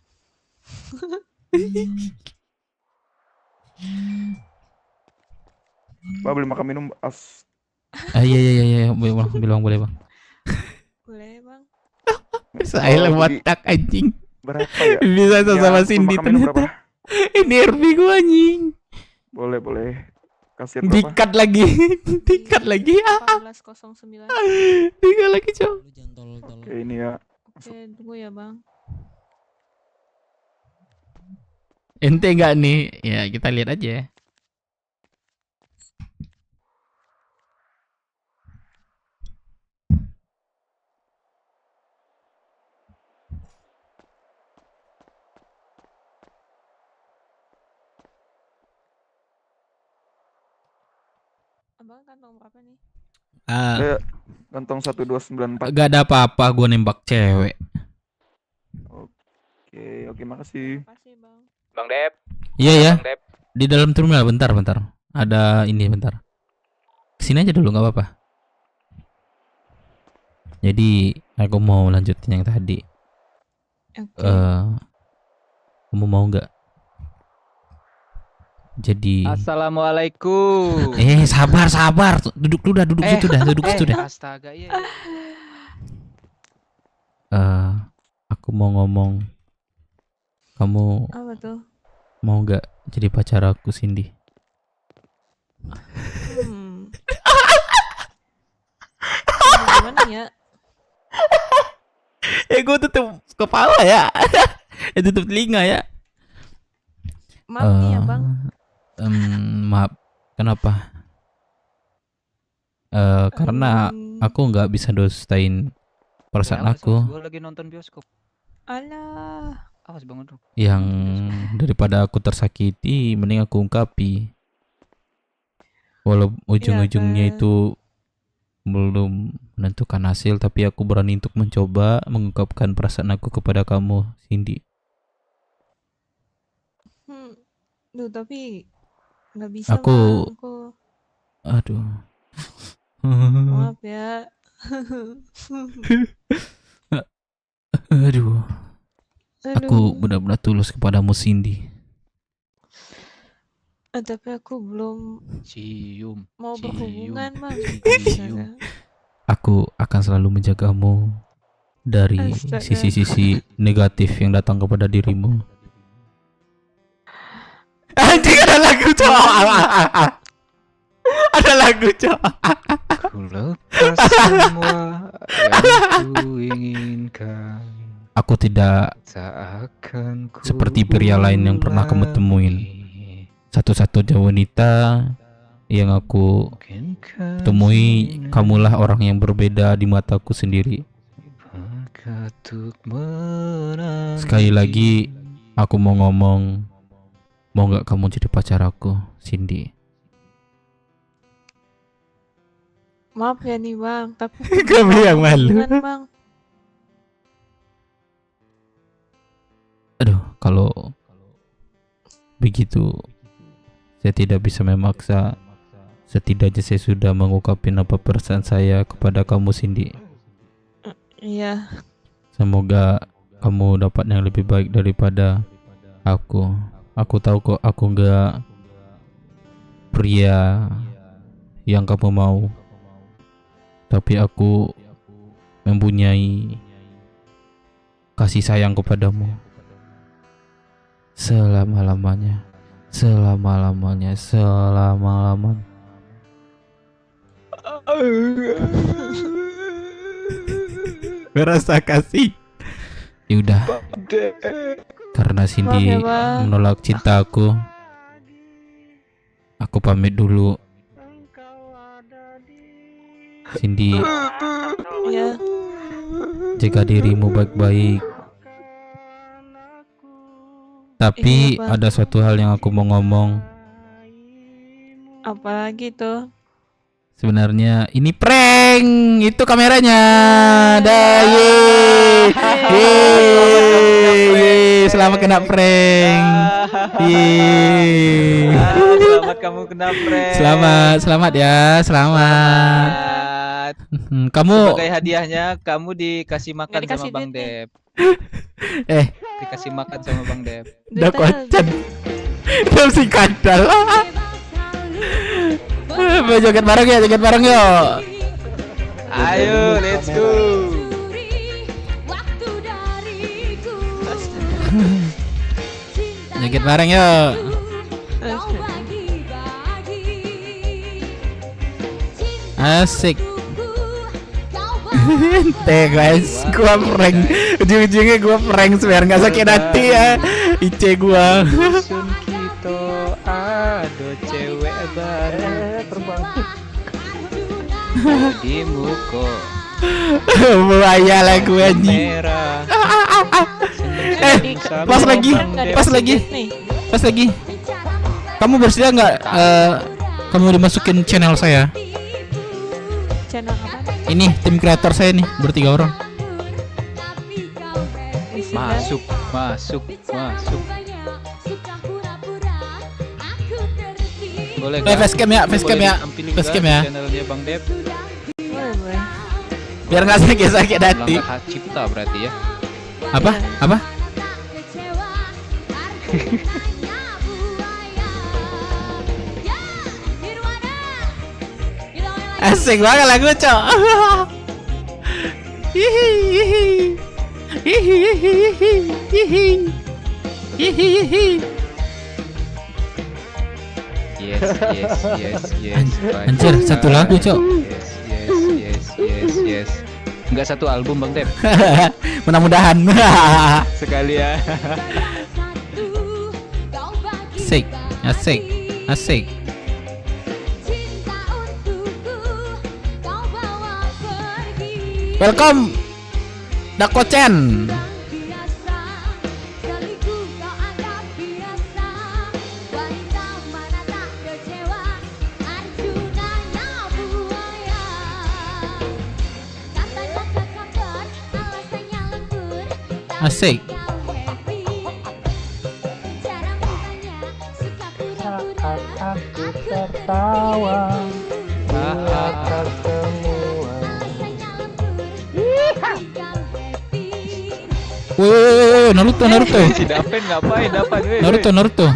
Speaker 9: Mbak beli makan minum
Speaker 1: Iya, boleh bang.
Speaker 12: Boleh bang.
Speaker 1: Saya watak anjing.
Speaker 9: Berapa ya?
Speaker 1: Bisa sama Cindy
Speaker 9: makan minum
Speaker 1: ternyata. Ini RP gua anjing.
Speaker 9: Boleh. Kasir berapa?
Speaker 1: Dikat lagi. Dikat lagi.
Speaker 12: 1409.
Speaker 1: Dikat lagi, Cok.
Speaker 9: Oke, ini ya.
Speaker 12: Oke, tunggu ya bang.
Speaker 1: Ente enggak nih? Ya, kita lihat aja.
Speaker 12: Abang kantong berapa nih?
Speaker 9: Kantong 1294.
Speaker 1: Gak ada apa-apa, gua nembak cewek.
Speaker 9: Oke, makasih.
Speaker 12: Makasih bang.
Speaker 3: Bang Dep.
Speaker 1: Iya ya.
Speaker 3: Bang Dep.
Speaker 1: Di dalam terminal, bentar. Ada ini bentar. Kesini aja dulu, nggak apa-apa. Jadi aku mau lanjutin yang tadi. Kamu mau nggak? Jadi.
Speaker 3: Assalamualaikum.
Speaker 1: Sabar. Duduk situ dah.
Speaker 3: Astaga, iya.
Speaker 1: Aku mau ngomong. Kamu
Speaker 12: Apa tuh?
Speaker 1: mau nggak jadi pacar aku, Cindy?
Speaker 12: Gimana ya?
Speaker 1: Gue tutup kepala ya. Tutup telinga ya.
Speaker 12: Maaf nih ya bang.
Speaker 1: Maaf. Kenapa? Karena aku nggak bisa dostain perasaan aku.
Speaker 3: Gue lagi nonton bioskop.
Speaker 12: Alah.
Speaker 3: Awas bangun dong.
Speaker 1: Yang daripada aku tersakiti, mending aku ungkapi. Walau ujung-ujungnya itu belum menentukan hasil, tapi aku berani untuk mencoba mengungkapkan perasaan aku kepada kamu, Cindy.
Speaker 15: Duh, tapi nggak bisa
Speaker 1: Aku-
Speaker 15: Bang. Aku
Speaker 1: Aduh.
Speaker 15: maaf ya.
Speaker 1: Aduh.
Speaker 15: Aduh.
Speaker 1: Aku benar-benar tulus kepadamu, Cindy.
Speaker 15: Tapi aku belum
Speaker 3: Cium.
Speaker 15: mau berhubungan, Bang.
Speaker 3: Cium.
Speaker 1: Aku akan selalu menjagamu dari
Speaker 15: Astaga.
Speaker 1: sisi-sisi negatif yang datang kepada dirimu. Anjing, ada lagu, Cok. Ada lagu, Cok.
Speaker 3: Ku lepas semua yang ku inginkan.
Speaker 1: Aku tidak
Speaker 3: Seakan ku
Speaker 1: seperti pria lain yang pernah kamu temuin. Satu-satunya wanita yang aku temui, kamulah orang yang berbeda di mataku sendiri. Sekali lagi aku mau ngomong, mau nggak kamu jadi pacar aku, Cindy?
Speaker 15: Maaf ya nih, Bang, tapi
Speaker 1: Kamu yang malu.
Speaker 15: berhubungan, Bang.
Speaker 1: Aduh, kalau begitu saya tidak bisa memaksa. Setidaknya saya sudah mengungkapkan apa perasaan saya kepada kamu, Cindy.
Speaker 15: Iya.
Speaker 1: Semoga kamu dapat yang lebih baik daripada aku. Aku tahu kok aku nggak pria yang kamu mau, tapi aku mempunyai kasih sayang kepadamu selama-lamanya, selama-lamanya, selama-lamanya. Berasa kasih. Yaudah, karena Cindy
Speaker 15: Maaf ya, Bang.
Speaker 1: menolak cinta aku pamit dulu. Cindy,
Speaker 15: Iya.
Speaker 1: jaga dirimu baik-baik. Tapi
Speaker 15: Iya, Bang.
Speaker 1: ada suatu hal yang aku mau ngomong.
Speaker 15: Apalagi tuh?
Speaker 1: Sebenarnya ini prank, itu kameranya. Dah, yeay. Yeay. Selamat kena prank. Yeay.
Speaker 3: Selamat kamu kena prank.
Speaker 1: Selamat ya, selamat. Kamu
Speaker 3: Sebagai hadiahnya kamu dikasih makan
Speaker 15: Nggak dikasih
Speaker 3: sama Bang
Speaker 15: duit
Speaker 3: Dep.
Speaker 1: eh
Speaker 3: Dikasih makan sama Bang Dep.
Speaker 1: udah kocan. Udah si kadal. Joget bareng ya, joget bareng yuk.
Speaker 3: Ayo, let's go.
Speaker 1: Joget bareng yuk. Asik. Teh guys, gua prank. Ujung-ujungnya gua prank biar nggak sakit hati ya. Ice gua.
Speaker 3: Dusun kita ada cewek baru di muka
Speaker 1: Buaya lah gue anjing.
Speaker 3: merah.
Speaker 1: Pas lagi. Pas lagi. Kamu bersedia nggak kamu dimasukin channel saya?
Speaker 15: Channel apa?
Speaker 1: Ini tim kreator saya nih, bertiga orang.
Speaker 3: Masuk. Boleh
Speaker 1: Facecam ya, facecam ya. Facecam ya.
Speaker 3: Channelnya Bang Dep.
Speaker 15: Boleh.
Speaker 1: Biar nggak sakit hati.
Speaker 3: Melanggar hak cipta berarti ya.
Speaker 1: Apa? Asik banget lagu, Cok.
Speaker 3: Yes.
Speaker 1: Anjir, satu lagu, Cok.
Speaker 3: Yes. Enggak satu album Bang Dep.
Speaker 1: Mudah-mudahan.
Speaker 3: Sekali ya.
Speaker 1: Asik. Welcome Dako-chan. Asik.
Speaker 5: Aku tertawa melihat semua.
Speaker 1: Woi, Naruto.
Speaker 3: Si Dapen ngapain dapat?
Speaker 1: Naruto.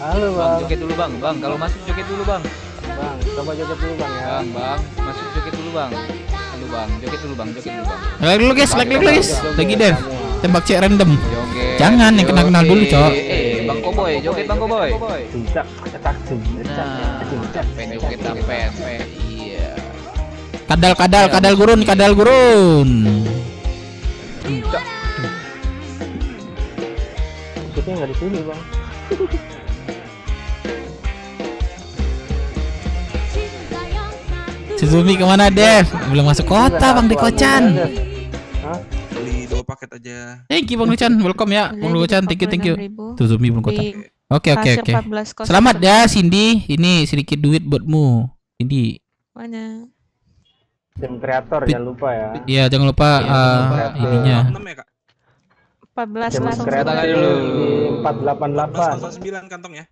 Speaker 5: Halo
Speaker 3: Bang,
Speaker 5: bang.
Speaker 3: joget dulu bang. Bang, kalau masuk joget dulu bang.
Speaker 5: Bang, coba joget dulu bang ya.
Speaker 3: Bang, masuk joget dulu bang. Dulu bang, joget dulu bang.
Speaker 1: Like dulu guys. Lagi Dev. Tembak cek random.
Speaker 3: Joget.
Speaker 1: Jangan yang kenal dulu, Cok.
Speaker 3: Bang Koboy, joget bang Koboy.
Speaker 5: Cincak, cetak, cincak, cincak.
Speaker 3: Pen joget Dapen. Iya.
Speaker 1: Kadal gurun.
Speaker 5: Maksudnya nggak di sini bang.
Speaker 1: Si Zumi kemana Dev? Belum masuk kota Bang Dekocan.
Speaker 17: Beli 2 paket aja.
Speaker 1: Thank you Bang Dekocan, welcome ya Bang Dekocan, thank you. Tuh Zumi belum kota. Oke. Selamat ya Cindy, ini sedikit duit buatmu Cindy.
Speaker 15: Mana?
Speaker 5: Tim kreator jangan lupa ya.
Speaker 1: Iya jangan lupa ininya.
Speaker 15: 14
Speaker 5: Tim
Speaker 15: langsung
Speaker 5: kreator
Speaker 3: dulu.
Speaker 5: 488.
Speaker 17: 9 kantong ya.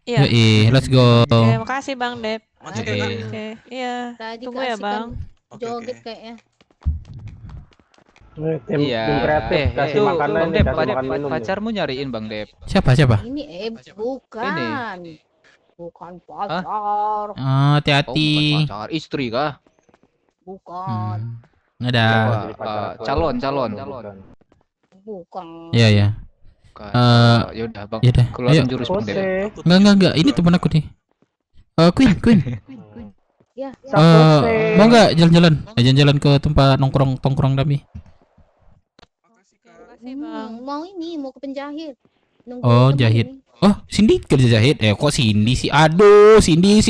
Speaker 15: Iya.
Speaker 1: Let's go.
Speaker 15: Oke, makasih Bang Dep.
Speaker 17: Masuk ya, Kak?
Speaker 15: Oke, iya.
Speaker 6: Tadi
Speaker 15: Tunggu ya Bang.
Speaker 6: Joget kayaknya.
Speaker 5: Tim kreatif kasih makanan
Speaker 3: Bang Dep,
Speaker 5: kasih makan minum.
Speaker 3: pacarmu nyariin Bang Dep.
Speaker 1: Siapa?
Speaker 6: Ini bukan. Bukan pacar.
Speaker 1: Hati-hati.
Speaker 3: Pacar, istri kah?
Speaker 6: Bukan.
Speaker 1: Ada.
Speaker 3: Calon.
Speaker 6: Bukan.
Speaker 1: Iya.
Speaker 3: Yaudah Bang.
Speaker 1: Yaudah.
Speaker 3: Keluarin jurus Bang Dep.
Speaker 1: Enggak. Ini teman aku nih. Queen.
Speaker 6: Ya.
Speaker 1: Mau nggak jalan-jalan ke tempat nongkrong dami?
Speaker 6: Mau ke penjahit.
Speaker 1: Oh, jahit. Oh, Cindy kerja jahit. Kok Cindy sih? Aduh, Cindy.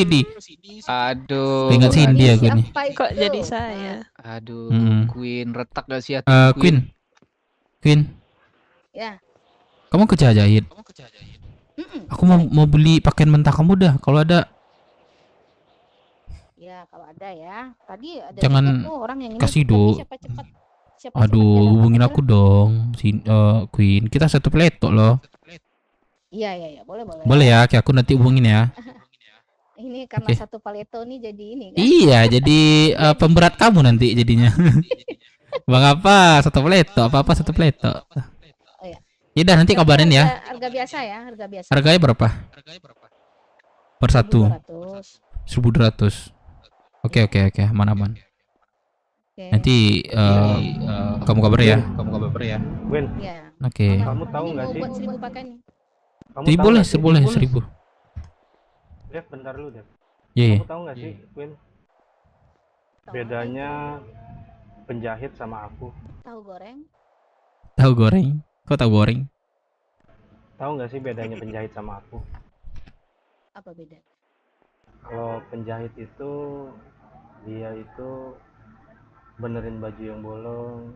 Speaker 3: Aduh.
Speaker 1: Ingat Cindy aku nih.
Speaker 15: Kok jadi saya?
Speaker 3: Aduh, Queen retak gak sih hati
Speaker 1: Queen.
Speaker 6: Ya.
Speaker 1: Kamu kerja jahit? Aku mau beli pakaian mentah kamu dah. Kalau ada.
Speaker 6: Ya, kalau ada ya. Tadi ada
Speaker 1: Jangan
Speaker 6: orang yang ini
Speaker 1: kasih do.
Speaker 6: Siapa
Speaker 1: Aduh, hubungin aku dong, Queen. Kita satu pletok loh.
Speaker 6: Iya, boleh.
Speaker 1: Boleh ya, kayak aku nanti hubungin ya.
Speaker 6: Ini karena satu paleto nih jadi ini kan.
Speaker 1: Iya, jadi pemberat kamu nanti jadinya. Bang apa? Satu pletok, apa satu pletok.
Speaker 6: Oh iya.
Speaker 1: Yaudah nanti kabarin ya.
Speaker 6: Harga biasa ya, harga biasa.
Speaker 1: Harganya berapa? Per satu. 1.200. Oke, aman. Nanti kamu kabar ya.
Speaker 5: Win.
Speaker 6: Iya.
Speaker 1: Oke.
Speaker 5: Kamu tahu nggak sih?
Speaker 6: Buat 1.000 pakai nih.
Speaker 1: Boleh 1.000.
Speaker 5: Dev, bentar dulu Dev.
Speaker 1: Iya.
Speaker 5: Kamu tahu nggak sih, Win? Bedanya penjahit sama aku.
Speaker 6: Tahu goreng?
Speaker 1: Kok tahu goreng?
Speaker 5: Tahu nggak sih bedanya penjahit sama aku?
Speaker 6: Apa beda?
Speaker 5: Kalau penjahit itu dia itu benerin baju yang bolong,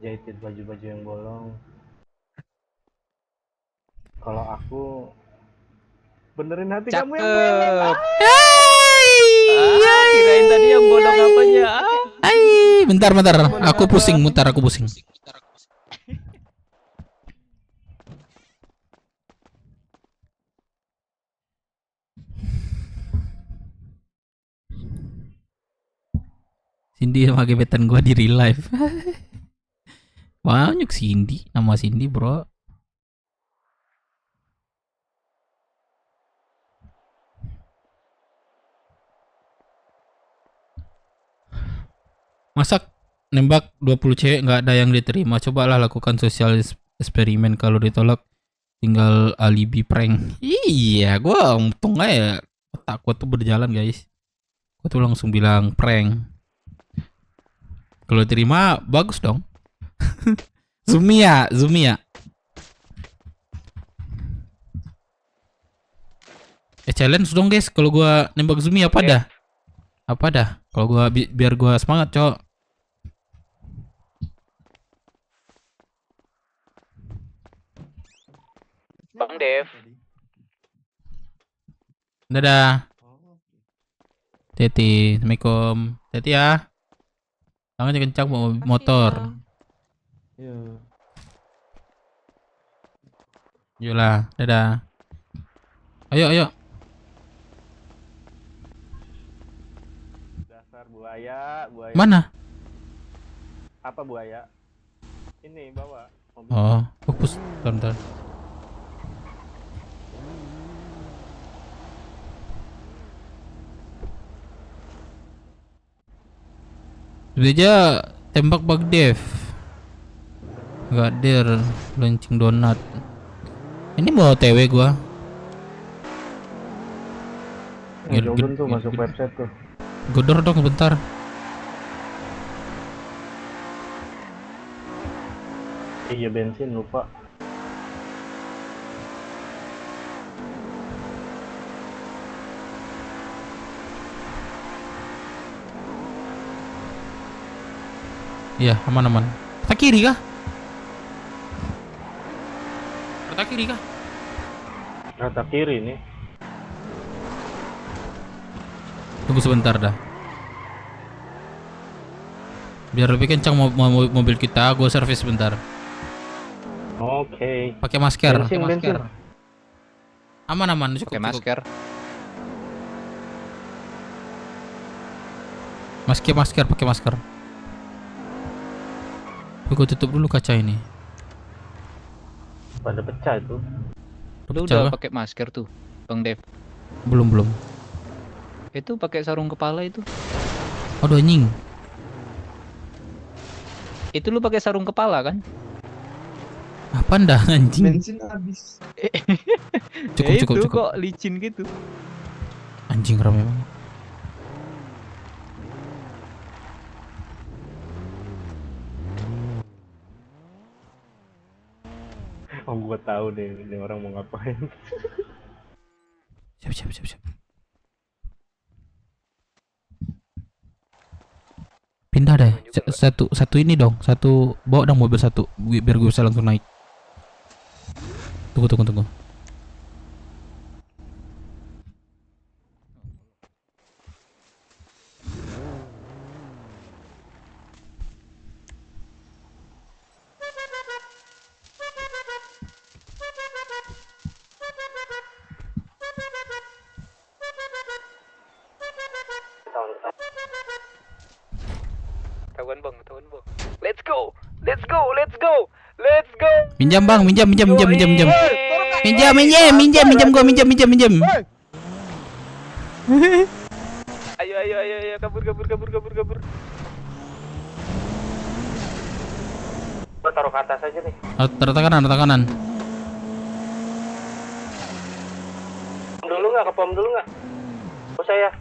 Speaker 5: jahitin baju-baju yang bolong. Kalau aku benerin hati kamu yang bolong.
Speaker 3: Kirain tadi yang bolong apanya?
Speaker 1: Bentar. Aku pusing. Cindy sama gebetan gua di real life. Banyak Cindy, nama Cindy bro. Masak nembak 20 cewek nggak ada yang diterima. Cobalah lakukan sosial eksperimen, kalau ditolak tinggal alibi prank. Iya, gua untung aja otak gua tuh berjalan guys. Gua tuh langsung bilang prank. Kalau terima bagus dong. Zumia. Challenge dong guys, kalau gua nembak Zumi apa dah? Kalau gua biar gua semangat, Cok.
Speaker 3: Bang Dev.
Speaker 1: Dadah. Teti, Assalamualaikum. Teti ya. Tangannya kencang bawa motor.
Speaker 5: Iya.
Speaker 1: Yolah, dadah. Ayo.
Speaker 5: Dasar buaya.
Speaker 1: Mana?
Speaker 5: Apa buaya? Ini bawa mobil.
Speaker 1: Oh, fokus. Bentar. Sudah aja tembak Bagdev. Gader launching donat. Ini mau OTW gua.
Speaker 5: Jogen tuh masuk website tuh.
Speaker 1: Godor dong bentar.
Speaker 5: Iya bensin lupa.
Speaker 1: Iya, aman. Rata kiri kah? Rata kiri kah?
Speaker 5: Rata kiri nih.
Speaker 1: Tunggu sebentar dah. Biar lebih kencang mobil kita, gua servis sebentar.
Speaker 5: Oke.
Speaker 1: Pakai masker.
Speaker 5: Bensin.
Speaker 1: Aman. Cukup.
Speaker 3: Pakai masker.
Speaker 1: Masker, pakai masker. Gua tutup dulu kaca ini.
Speaker 5: Pada pecah itu.
Speaker 3: Lu udah pakai masker tuh, Bang Dev?
Speaker 1: Belum.
Speaker 3: Itu pakai sarung kepala itu.
Speaker 1: Aduh anjing.
Speaker 3: Itu lu pakai sarung kepala kan?
Speaker 1: Apa dah anjing?
Speaker 11: Bensin habis.
Speaker 1: Cukup.
Speaker 3: Itu kok licin gitu.
Speaker 1: Anjing ramai banget.
Speaker 5: Oh, gua tahu deh ini orang mau ngapain.
Speaker 1: Siap. Pindah deh. Satu ini dong. Satu bawa dong mobil satu biar gue bisa langsung naik. Tunggu.
Speaker 3: Tahun bang. Let's go.
Speaker 1: Minjam bang, minjam. Minjam gua, minjam.
Speaker 3: Ayo, kabur.
Speaker 5: Gua taruh ke atas aja nih.
Speaker 1: Rata kanan.
Speaker 5: Pom dulu nggak? Usah ya.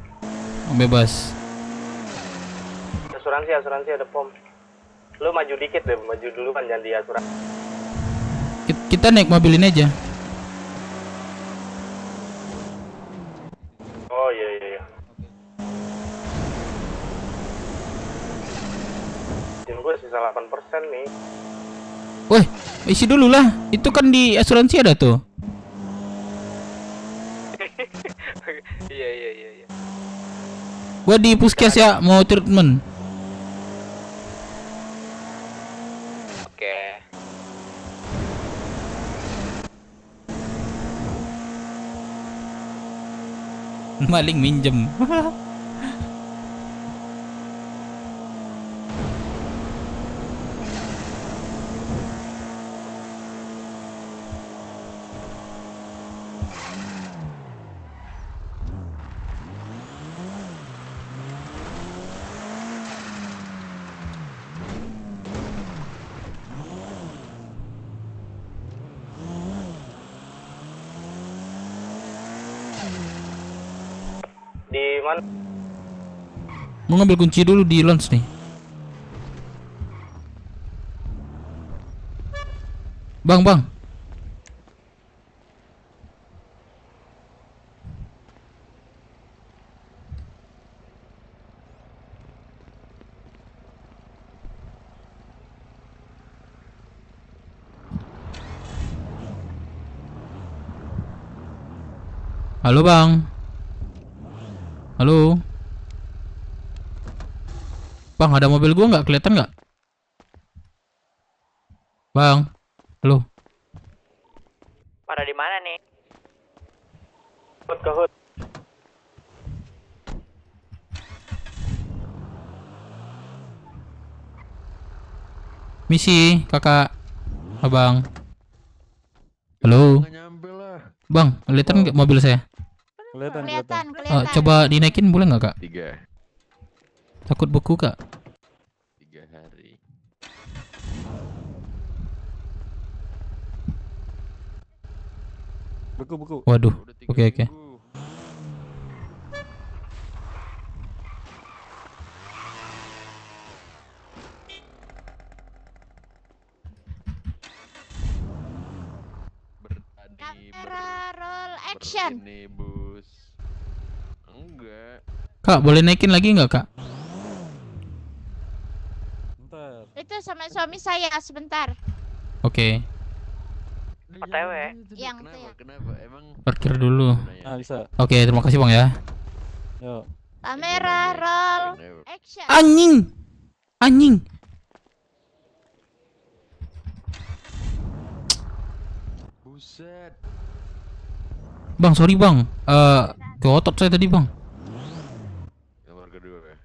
Speaker 1: Bebas.
Speaker 5: Asuransi ada pom. Lu maju dikit deh, maju dulu kan jangan di asuransi.
Speaker 1: Kita naik mobil ini aja.
Speaker 5: Oh iya. Gue sisa 8% nih.
Speaker 1: Woi, isi dulu lah. Itu kan di asuransi ada tuh.
Speaker 3: Iya.
Speaker 1: Gua di puskes ya, mau treatment.
Speaker 3: Oke.
Speaker 1: Maling minjem.
Speaker 5: Di mana?
Speaker 1: Mau ngambil kunci dulu di lounge nih. Bang. Halo bang. Halo. Bang, ada mobil gua nggak kelihatan nggak? Bang, halo.
Speaker 3: Pada di mana nih?
Speaker 5: Kahut.
Speaker 1: Misi, kakak, abang. Halo. Bang, kelihatan nggak mobil saya?
Speaker 16: Kelihatan.
Speaker 1: Coba dinaikin boleh nggak kak?
Speaker 18: 3
Speaker 1: Takut beku kak.
Speaker 18: 3 hari.
Speaker 5: Beku.
Speaker 1: Waduh, oke.
Speaker 16: Kamera roll action.
Speaker 18: Ini bus. Enggak.
Speaker 1: Kak, boleh naikin lagi nggak kak?
Speaker 16: Itu sama suami saya sebentar.
Speaker 1: Oke.
Speaker 3: OTW.
Speaker 16: Yang itu ya.
Speaker 18: Kenapa? Emang
Speaker 1: Parkir dulu.
Speaker 5: Bisa.
Speaker 1: Oke, terima kasih bang ya.
Speaker 5: Yo.
Speaker 16: Kamera roll action.
Speaker 1: Anjing.
Speaker 18: buset.
Speaker 1: Bang, sorry bang. Ke otot saya tadi bang.
Speaker 18: Nomor kedua ya.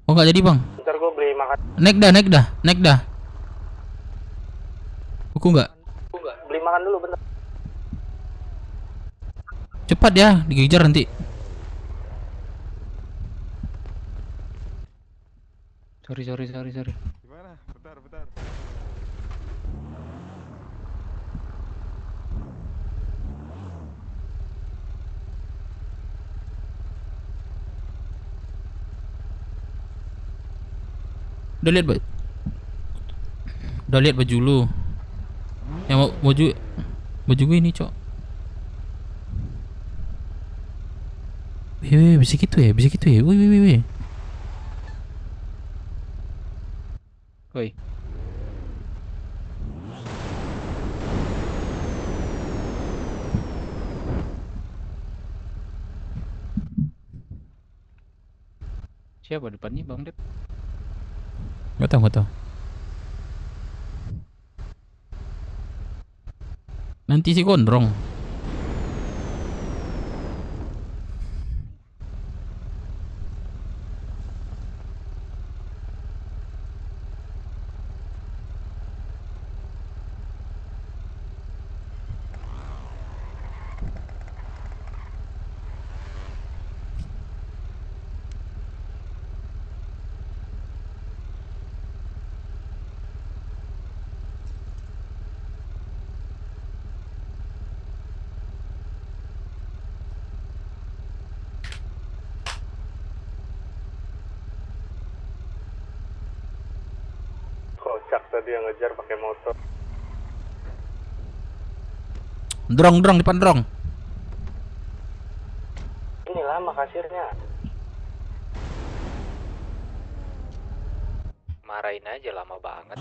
Speaker 1: Oh nggak jadi bang.
Speaker 5: Ntar gue beli makan.
Speaker 1: Naik dah. Buku nggak?
Speaker 5: Beli makan dulu bentar.
Speaker 1: Cepat ya, dikejar nanti. Sorry.
Speaker 9: Gimana? Bentar.
Speaker 1: Udah lihat baju lu. Yang baju gue ini, Cok. Bisa gitu ya. Wih. Woi. Siapa depannya, Bang Dep? Gak tahu. Nanti si gondrong.
Speaker 5: Kocak tadi yang ngejar pakai motor.
Speaker 1: Drong depan drong.
Speaker 5: Ini lama kasirnya.
Speaker 3: Marahin aja lama banget.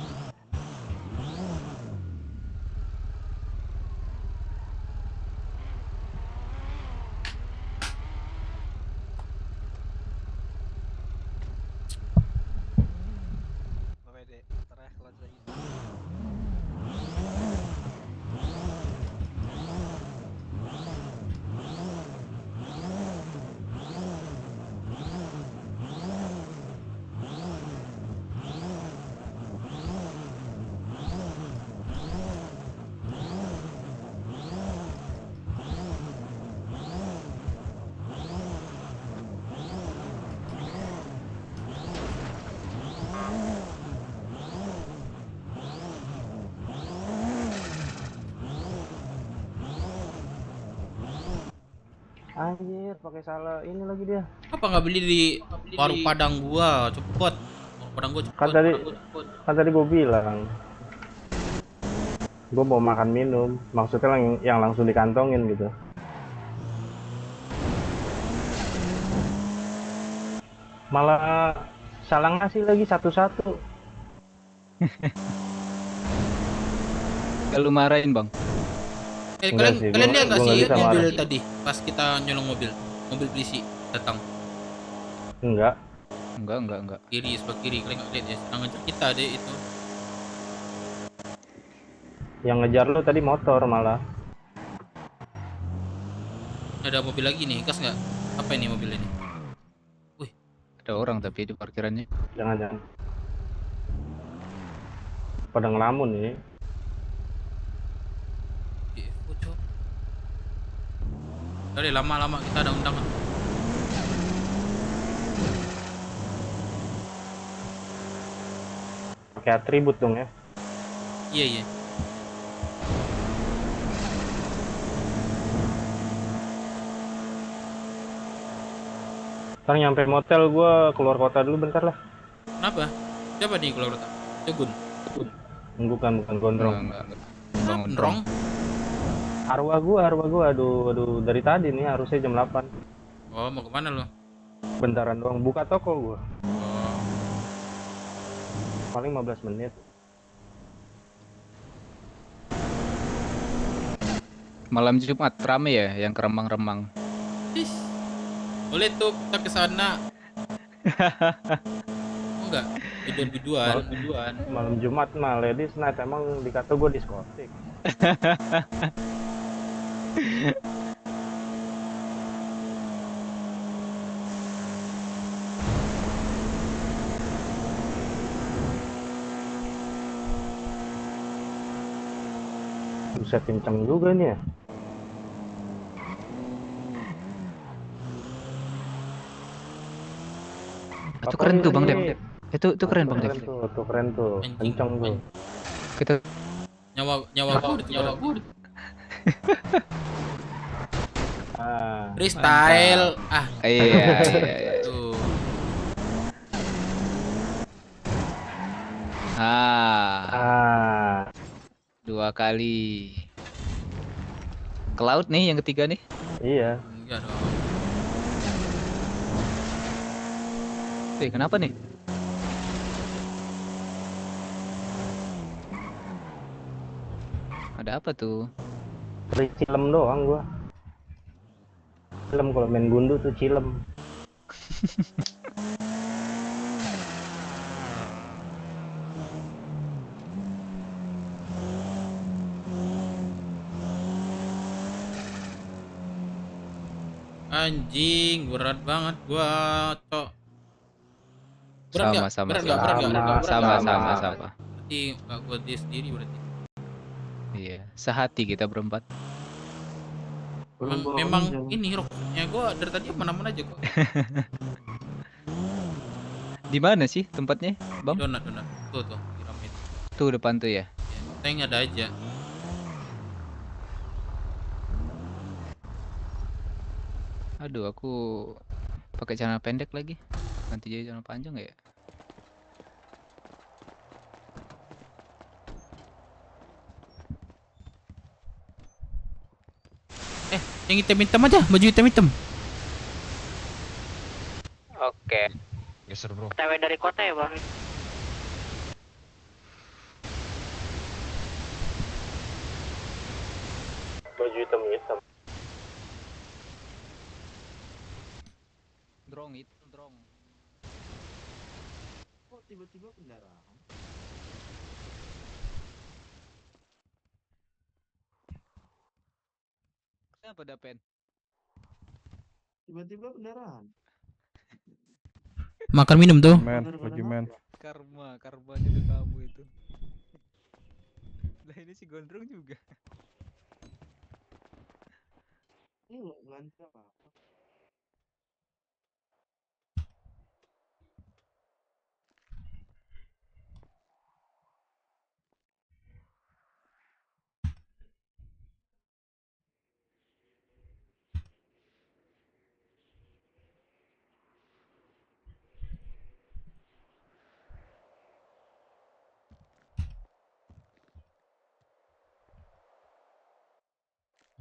Speaker 5: Anjir, pakai salah ini lagi dia.
Speaker 1: Apa nggak beli di warung Padang gua? Cepet. Warung Padang gua cepet.
Speaker 5: Kan tadi gue bilang. Gue mau makan minum, maksudnya yang langsung dikantongin gitu. Malah salah ngasih lagi satu-satu.
Speaker 19: Kalau marahin bang.
Speaker 1: Kalian lihat nggak sih mobil tadi pas kita nyolong mobil polisi datang?
Speaker 5: Enggak.
Speaker 3: Enggak.
Speaker 1: Kiri, sebelah kiri. Kalian nggak lihat ya? Sedang ngejar kita deh itu.
Speaker 5: Yang ngejar lu tadi motor malah.
Speaker 1: Ada mobil lagi nih, gas nggak? Apa ini mobil ini? Wih,
Speaker 3: Ada orang tapi di parkirannya.
Speaker 5: Jangan. Pada ngelamun ini.
Speaker 1: bocor. Udah lama-lama kita ada undangan.
Speaker 5: Pakai atribut dong ya.
Speaker 1: Iya.
Speaker 5: Ntar nyampe motel gua keluar kota dulu bentar lah.
Speaker 1: Kenapa? Siapa nih keluar kota? Jogun.
Speaker 5: Bukan gondrong.
Speaker 1: Gondrong.
Speaker 5: Arwah gua aduh dari tadi nih harusnya jam 8.
Speaker 1: Oh, mau kemana lo?
Speaker 5: Bentaran doang buka toko gua.
Speaker 1: Oh.
Speaker 5: Paling 15 menit.
Speaker 3: Malam Jumat rame ya yang keremang-remang.
Speaker 1: Boleh tuh kita ke sana. Oh enggak? Biduan.
Speaker 5: Malam Jumat mah ladies night emang dikata gua diskotik. Buset kenceng juga nih ya.
Speaker 3: Itu keren tuh Bang Dep. Itu keren Bang Dep.
Speaker 5: Itu keren tuh. Kenceng tuh.
Speaker 3: Kita
Speaker 1: nyawa gua.
Speaker 3: Freestyle. Iya.
Speaker 1: Tuh.
Speaker 3: Dua kali. Ke laut nih yang ketiga nih.
Speaker 5: Iya.
Speaker 1: Enggak dong.
Speaker 3: Kenapa nih? Ada apa tuh?
Speaker 5: Cilem doang gua. Cilem kalau main gundu tuh cilem.
Speaker 1: Anjing, berat banget gua, Cok. Berat
Speaker 3: Sama.
Speaker 1: Berarti enggak gua dia sendiri berarti.
Speaker 3: Iya, sehati kita berempat.
Speaker 1: Memang ini rokoknya gua dari tadi aman-aman aja kok.
Speaker 3: Di mana sih tempatnya, Bang?
Speaker 1: Donat. Tuh, piramid.
Speaker 3: Tuh depan tuh ya.
Speaker 1: Tank ada aja.
Speaker 3: Aduh, aku pakai celana pendek lagi. Nanti jadi celana panjang nggak ya?
Speaker 1: Yang hitam-hitam aja, baju hitam-hitam.
Speaker 3: Oke.
Speaker 11: Geser bro.
Speaker 8: TW dari kota ya Bang.
Speaker 5: Baju hitam.
Speaker 3: Drong.
Speaker 8: Kok tiba-tiba kendaraan?
Speaker 3: Kenapa Dapen?
Speaker 8: Tiba-tiba kendaraan.
Speaker 1: Makan minum tuh.
Speaker 18: Men.
Speaker 3: Karmanya tuh kamu itu. Lah ini si Gondrong juga.
Speaker 8: Ini lo ngantri apa?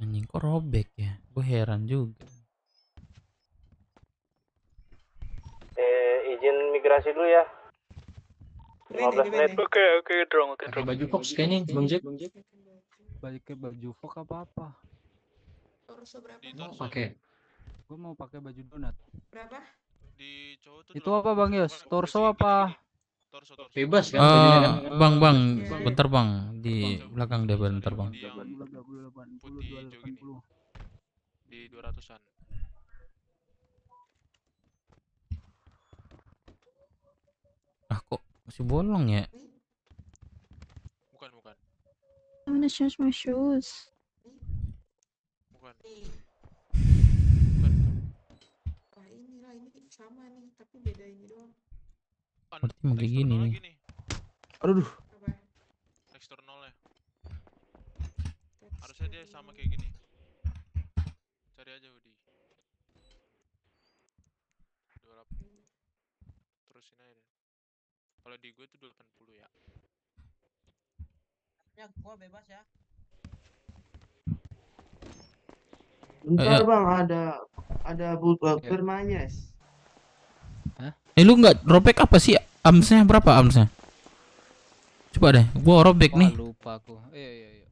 Speaker 1: Anjing kok robek ya? Gue heran juga.
Speaker 5: Izin migrasi dulu ya. 15 menit.
Speaker 3: Oke, Drong.
Speaker 11: Baju Fox kayaknya Bang Jack.
Speaker 19: Pakai baju Fox apa?
Speaker 6: Torso berapa?
Speaker 11: Pakai.
Speaker 19: Gue mau pakai baju donat.
Speaker 6: Berapa?
Speaker 19: Itu apa Bang Yos? Torso apa?
Speaker 11: Bebas kan bajunya kan?
Speaker 1: Bang, bentar bang, di belakang dia bentar bang.
Speaker 3: Putih hijau gini. Di 200-an.
Speaker 1: Ah kok masih bolong ya?
Speaker 3: Bukan.
Speaker 15: I wanna change my shoes.
Speaker 3: Bukan.
Speaker 12: Wah ini sama nih, tapi beda ini doang.
Speaker 1: Berarti mau kayak gini nih.
Speaker 19: Aduh.
Speaker 3: Eksternalnya. Harusnya dia sama kayak gini. Cari aja Udi. 200. Terusin aja deh. Kalau di gue itu 80 ya.
Speaker 8: Ya gua bebas ya.
Speaker 5: Bentar bang, ada bulldogger Mayes.
Speaker 1: Lu nggak robek apa sih? Armsnya berapa armsnya? Coba deh, gua robek nih.
Speaker 19: Lupa aku. Iya.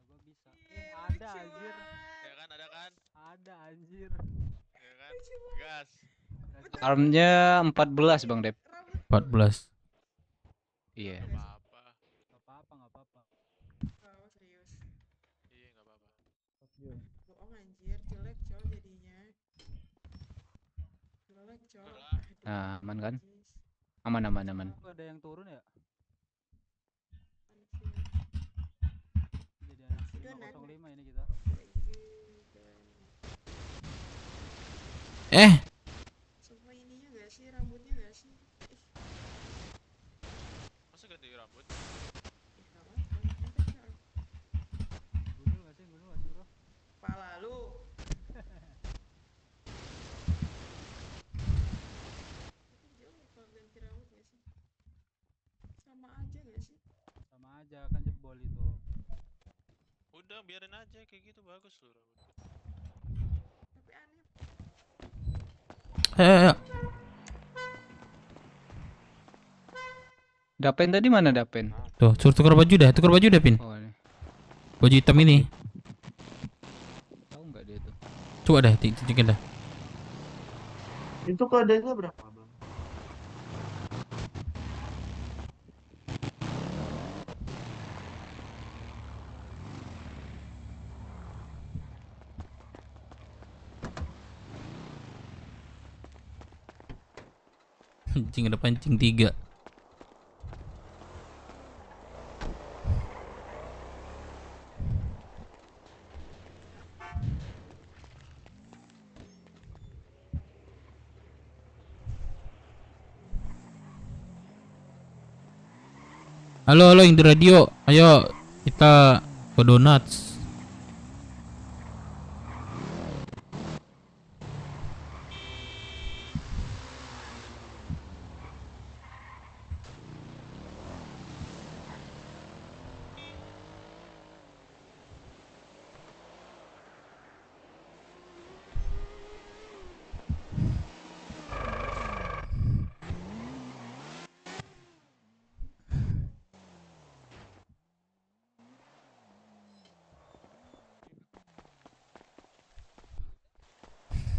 Speaker 19: Gua bisa. Ada anjir.
Speaker 3: Ya kan, ada kan?
Speaker 19: Ada anjir.
Speaker 3: Ya kan? Gas.
Speaker 19: Armnya 14 Bang Dep.
Speaker 1: 14.
Speaker 19: Iya.
Speaker 3: Nggak
Speaker 19: apa-apa.
Speaker 12: Oh serius.
Speaker 3: Iya, nggak apa-apa.
Speaker 12: Bohong anjir, jelek cow jadinya. Jelek cow.
Speaker 19: Nah, aman kan? Aman.
Speaker 5: Ada yang turun ya? Jadi anak 505 ini kita.
Speaker 12: Semua ininya gak sih, rambutnya gak sih?
Speaker 3: Masa ganti rambut?
Speaker 5: Gundul gak sih bro?
Speaker 12: Pala lu. Jauh kalau ganti rambut gak sih? Sama aja gak sih?
Speaker 5: Sama aja kan jebol itu.
Speaker 3: Udah biarin aja kayak gitu, bagus loh rambutnya.
Speaker 12: Tapi aneh.
Speaker 1: Ayo.
Speaker 19: Dapen tadi mana Dapen?
Speaker 1: Tuh, suruh tukar baju deh, Pin.
Speaker 19: Oh, ini.
Speaker 1: Baju hitam ini.
Speaker 19: Tahu nggak dia tuh?
Speaker 1: Coba dah, tunjukin dah.
Speaker 5: Itu kodenya berapa bang?
Speaker 1: Pancing ada pancing 3. Halo yang di radio, ayo kita ke Donuts.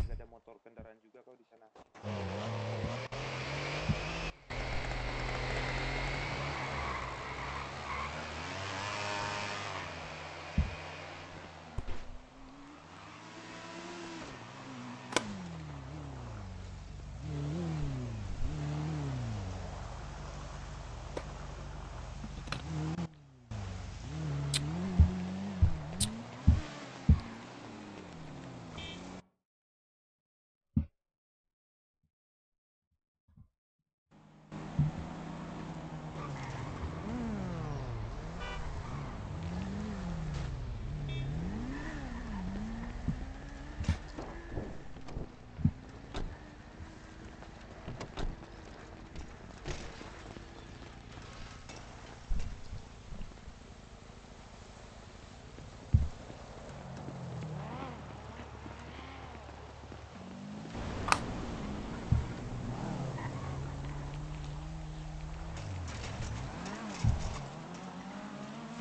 Speaker 13: Gak ada motor kendaraan juga kau di sana.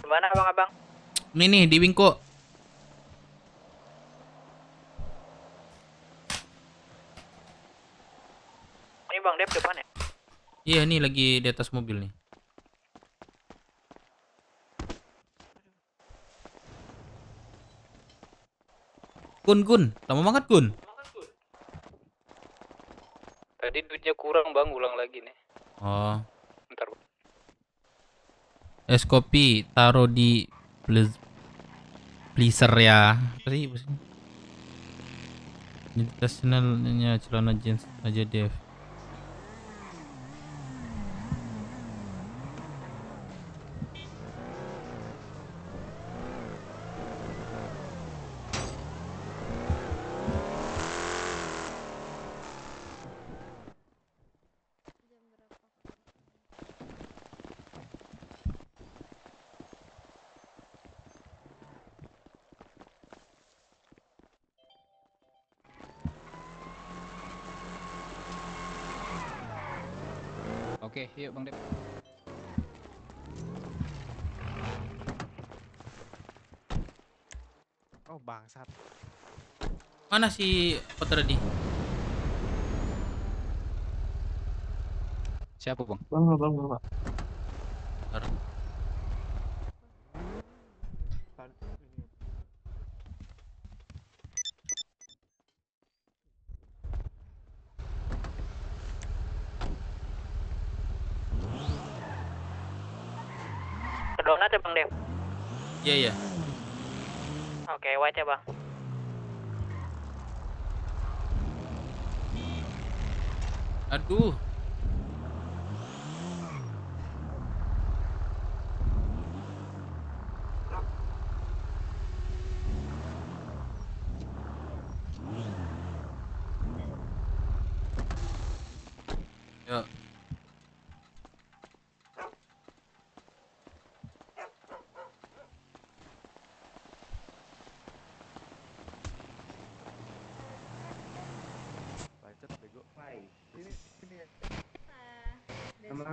Speaker 3: Gimana abang-abang?
Speaker 1: Nih di Wingko.
Speaker 3: Ini Bang Dev depan ya?
Speaker 1: Iya, nih lagi di atas mobil nih. Kun, lama banget Kun.
Speaker 3: Tadi duitnya kurang Bang, ulang lagi nih.
Speaker 1: Oh,
Speaker 3: Bentar Bang.
Speaker 1: es kopi taruh di freezer ya. Apa sih? Identitas channelnya celana jeans aja Dev.
Speaker 19: Oke, yuk Bang Dep.
Speaker 20: Oh bangsat.
Speaker 1: Mana si Potter tadi?
Speaker 19: Siapa Bang?
Speaker 5: Bang.
Speaker 1: Bentar.
Speaker 3: Donat ya Bang Dev?
Speaker 1: Iya.
Speaker 3: Oke, white ya Bang.
Speaker 1: Aduh. Yuk.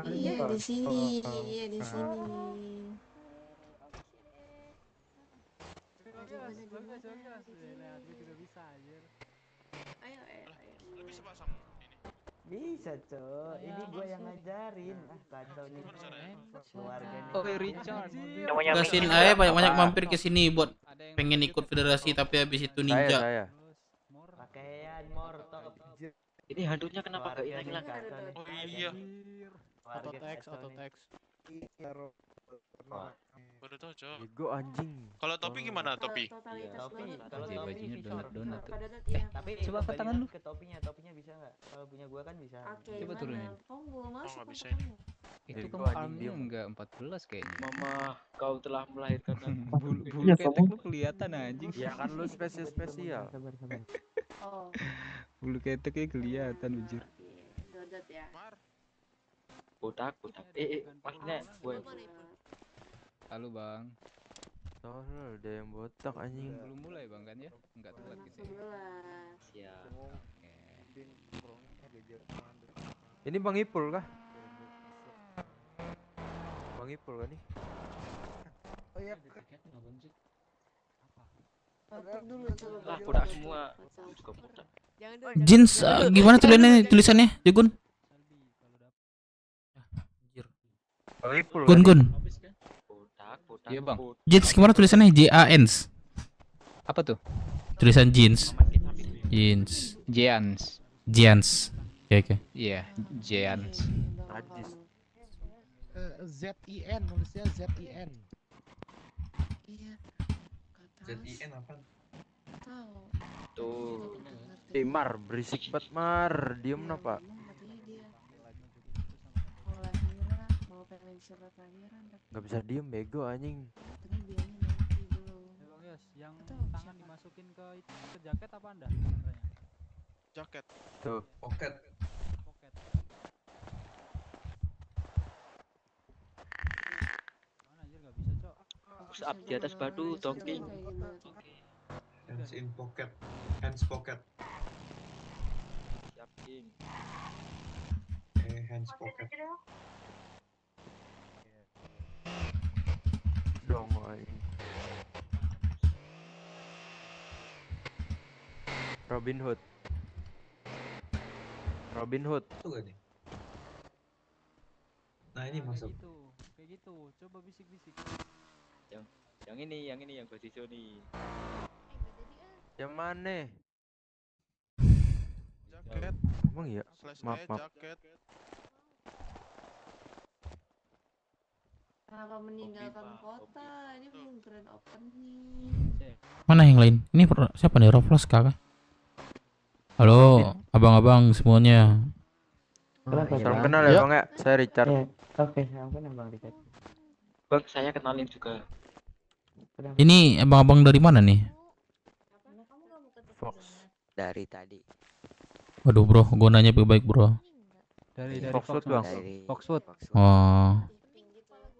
Speaker 12: Iya di sini, iya di sini. Ayo.
Speaker 11: Lu bisa pasang ini.
Speaker 20: Bisa cok, ini gue yang ngajarin. Kacau nih keluarga nih.
Speaker 19: Oh Richard.
Speaker 1: Gasin aja banyak mampir ke sini buat pengen ikut federasi tapi habis itu ninja.
Speaker 18: Saya.
Speaker 20: Pakaian mortok.
Speaker 8: Ini handuknya kenapa gak hilang?
Speaker 11: Oh iya.
Speaker 5: Autotext.
Speaker 11: Baru tau cok.
Speaker 18: Ego anjing.
Speaker 11: Kalau topi gimana topi?
Speaker 20: Topi, kalau
Speaker 19: Oke,
Speaker 20: topi
Speaker 19: bajunya
Speaker 20: bisa.
Speaker 19: donat tuh.
Speaker 20: Tapi
Speaker 19: coba angkat tangan lu.
Speaker 20: Ke topinya bisa nggak? Kalau punya gua kan bisa.
Speaker 19: Coba turunin.
Speaker 12: Kamu belum masuk.
Speaker 11: nggak bisa
Speaker 12: kamu.
Speaker 19: Itu
Speaker 18: Ego
Speaker 19: kamu
Speaker 18: anjing,
Speaker 19: armnya
Speaker 18: diam.
Speaker 19: enggak 14 kayaknya.
Speaker 8: Mama, kau telah melahirkan
Speaker 19: Bulu ketek lu kelihatan anjing.
Speaker 18: Ya kan lu spesial.
Speaker 20: Sabar.
Speaker 12: Oh.
Speaker 19: Bulu keteknya kelihatan ujur.
Speaker 12: Dodot ya.
Speaker 8: botak. Maksudnya gue.
Speaker 19: Halo Bang.
Speaker 18: Soalnya ada yang botak anjing.
Speaker 19: Belum mulai Bang kan ya? Enggak telat gitu.
Speaker 12: 11.
Speaker 8: Siap.
Speaker 18: Ini Bang Ipul kah? Bang Ipul kan nih?
Speaker 20: Oh iya.
Speaker 8: Lah botak semua. Juga botak.
Speaker 1: Jeans gimana tulisannya Jagun?
Speaker 18: Bang Ipul.
Speaker 1: Gun.
Speaker 8: Botak.
Speaker 19: Iya Bang.
Speaker 1: Jeans gimana tulisannya? JANS.
Speaker 19: Apa tuh?
Speaker 1: Tulisan jeans. Jeans. Oke.
Speaker 19: Iya, Jeans.
Speaker 20: ZIN nulisnya ZIN.
Speaker 12: Iya.
Speaker 11: ZIN apa?
Speaker 12: Tahu.
Speaker 8: Tuh.
Speaker 18: Mar, berisik banget Mar. Diem kenapa? Gak bisa diem bego anjing.
Speaker 5: Bang Yos, yang tangan dimasukin ke jaket apa Anda?
Speaker 11: Jaket.
Speaker 18: Tuh.
Speaker 11: Pocket.
Speaker 5: Mana anjir gak bisa, Cok.
Speaker 8: Push up di atas batu, talking.
Speaker 11: Hands in pocket. Hands pocket.
Speaker 8: Siap, King.
Speaker 11: Hands pocket.
Speaker 18: Dong anjing. Robin Hood. Robin Hood.
Speaker 11: Itu gak nih? Nah ini masuk.
Speaker 8: Kayak gitu. Coba bisik-bisik.
Speaker 21: Yang ini yang posisioni.
Speaker 18: Yang mana?
Speaker 11: Jaket.
Speaker 18: Emang iya? Maaf.
Speaker 11: Jaket.
Speaker 12: Kenapa meninggalkan kota? Ini belum grand opening.
Speaker 1: Mana yang lain? Ini siapa nih? Roblox kakak? Halo, abang-abang semuanya.
Speaker 18: Salam kenal ya, Bang ya. Saya Richard.
Speaker 20: Oke, salam kenal Bang Richard.
Speaker 21: Bang, saya kenalin juga.
Speaker 1: Ini abang-abang dari mana nih?
Speaker 18: Fox.
Speaker 20: Dari tadi.
Speaker 1: Waduh bro, gue nanya baik bro.
Speaker 8: Dari
Speaker 18: Foxwood, Bang.
Speaker 8: Foxwood.
Speaker 1: Oh,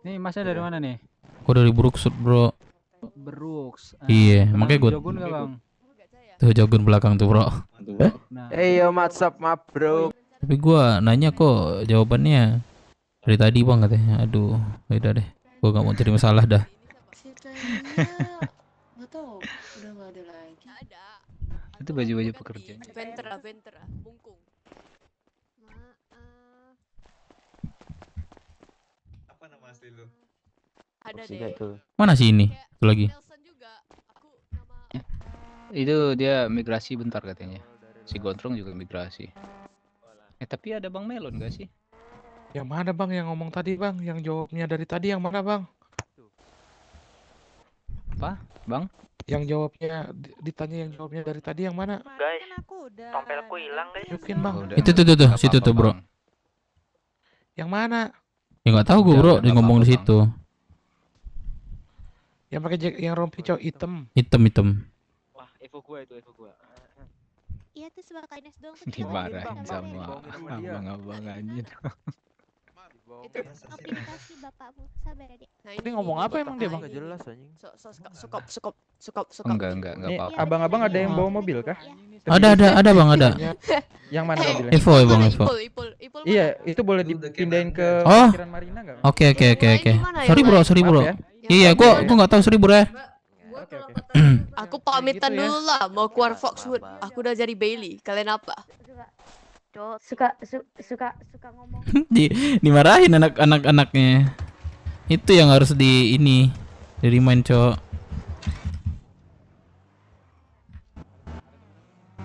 Speaker 8: Nih masnya dari mana nih?
Speaker 1: gue dari Brookswood bro.
Speaker 8: Brooks.
Speaker 1: Iya, makanya gue
Speaker 8: Jogun nggak bang?
Speaker 1: tuh jogun belakang tuh bro.
Speaker 8: Nah.
Speaker 18: Yo, what's up, ma bro?
Speaker 1: Tapi gue nanya kok jawabannya dari tadi bang katanya. Aduh, udah deh, gue gak mau cari masalah dah.
Speaker 12: Nggak tahu, udah nggak ada lagi. Ada.
Speaker 19: Itu baju-baju pekerja.
Speaker 12: Ventera, bungkung.
Speaker 11: Apa nama asli lu?
Speaker 12: Ada deh.
Speaker 1: Mana sih ini? Itu lagi.
Speaker 19: Itu dia migrasi bentar katanya. Si Gondrong juga migrasi. Tapi ada Bang Melon gak sih?
Speaker 22: Yang mana bang yang ngomong tadi bang? Yang jawabnya dari tadi yang mana bang?
Speaker 19: Apa? Bang?
Speaker 22: Yang jawabnya ditanya yang jawabnya dari tadi yang mana?
Speaker 21: Guys, tompelku hilang guys.
Speaker 22: Mungkin bang.
Speaker 1: Itu tuh situ tuh bro.
Speaker 22: Yang mana?
Speaker 1: Ya nggak tahu gue bro, dia ngomong di situ.
Speaker 22: Yang pakai yang rompi cowok hitam.
Speaker 1: Hitam.
Speaker 21: Wah, Evo gua itu, Evo gua.
Speaker 16: Iya tuh sebagai Ines doang.
Speaker 19: Dimarahin sama abang-abang anjir.
Speaker 16: Itu notifikasi bapakmu, sabar ya, Dek.
Speaker 22: Ini ngomong apa emang dia bang?
Speaker 18: Gak jelas anjing.
Speaker 12: Sukop.
Speaker 19: Enggak
Speaker 22: Nih,
Speaker 19: apa-apa.
Speaker 22: abang-abang ada yang bawa mobil kah?
Speaker 1: Ada bang, ada.
Speaker 22: Yang mana mobilnya?
Speaker 1: Evo.
Speaker 12: Ipul.
Speaker 22: Iya, itu boleh dipindahin ke
Speaker 1: Oh.
Speaker 22: parkiran Marina nggak?
Speaker 1: Oke. Sorry bro. Iya, gua nggak tahu, sorry bro ya.
Speaker 12: Aku pamitan
Speaker 22: Gitu ya.
Speaker 12: dulu lah, mau keluar Foxwood. Aku udah jadi Bailey. Kalian apa?
Speaker 7: Suka ngomong.
Speaker 1: Dimarahin anak-anaknya. Itu yang harus di remind cok.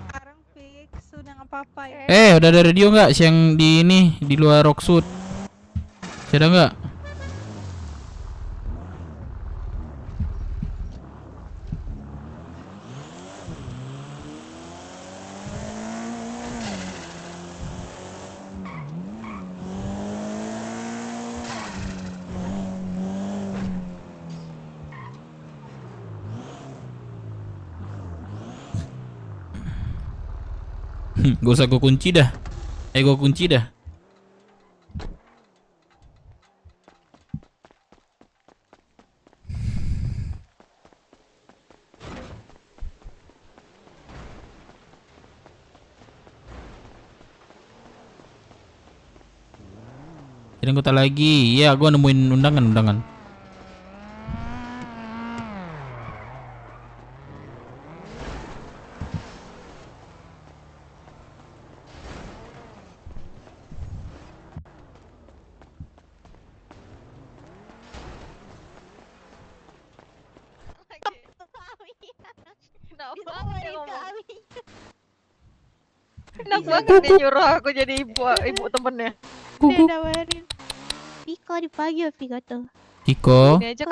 Speaker 15: Sekarang fix sudah nggak apa-apa ya.
Speaker 1: Udah ada radio nggak siang di luar Rockwood? Ada nggak? Gak usah gue kunci dah. Gue kunci dah. Jadi anggota lagi. Ya, gue nemuin undangan.
Speaker 16: Enak banget dia nyuruh aku jadi ibu temennya. Dia nawarin. Viko dipanggil Viko tuh.
Speaker 1: Kiko.
Speaker 16: Ini aja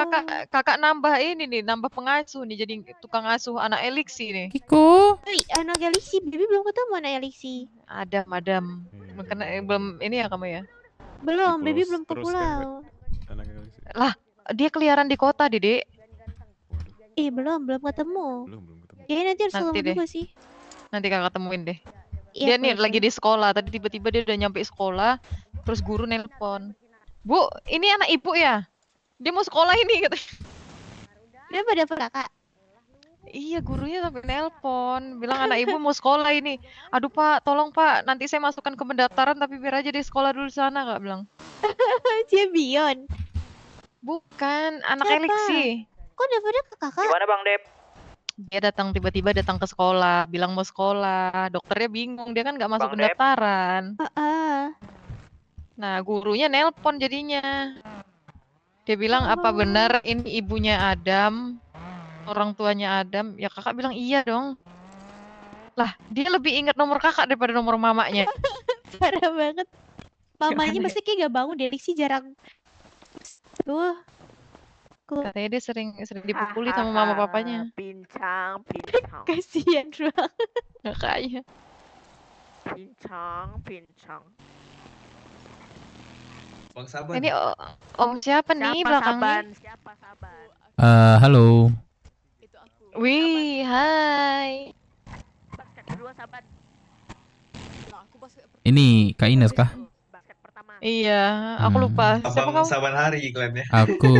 Speaker 16: kakak nambah nambah pengasuh nih jadi tukang asuh anak Elixi nih.
Speaker 1: Kiko.
Speaker 16: Anak Elixi, Bibi belum ketemu anak Elixi. Ada, madam. Belum ini ya kamu ya? Belum, Bibi belum ke pulau. Lah, dia keliaran di kota, Dede. Belum ketemu. Ya nanti harus ngomong juga sih. Nanti kakak temuin deh. Dia nih lagi di sekolah, tadi tiba-tiba dia udah nyampe sekolah, terus guru nelpon. Bu, ini anak ibu ya? Dia mau sekolah ini katanya. Dia pada kakak. Iya, gurunya sampai nelpon, bilang anak ibu mau sekolah ini. Aduh Pak, tolong Pak, nanti saya masukkan ke pendaftaran tapi biar aja dia sekolah dulu di sana, Kak bilang. Cibion. Bukan, anak Elixi. Kok daripada ke kakak?
Speaker 21: Gimana Bang Dep?
Speaker 16: Dia datang tiba-tiba datang ke sekolah, bilang mau sekolah. Dokternya bingung, dia kan nggak masuk
Speaker 3: Bang Dep.
Speaker 16: pendaftaran. Nah, gurunya nelpon jadinya. Dia bilang, apa benar ini ibunya Adam, orang tuanya Adam? Ya kakak bilang iya dong. Lah, dia lebih ingat nomor kakak daripada nomor mamanya.
Speaker 2: Parah banget. Mamanya
Speaker 16: Aneh.
Speaker 2: pasti kayak gak bangun deh, sih jarang. Tuh.
Speaker 16: Katanya dia sering dipukuli sama mama papanya.
Speaker 4: Pincang.
Speaker 2: Kasihan banget.
Speaker 16: Kakaknya.
Speaker 4: Pincang.
Speaker 11: Bang Saban.
Speaker 16: Ini om siapa nih belakangnya?
Speaker 4: Siapa Saban?
Speaker 1: Halo.
Speaker 16: Wih, hai.
Speaker 4: Kedua Saban.
Speaker 1: Ini Kak Ines kah?
Speaker 16: Iya, aku lupa. Siapa
Speaker 11: Abang
Speaker 16: kamu?
Speaker 11: Saban Hari iklannya.
Speaker 1: Aku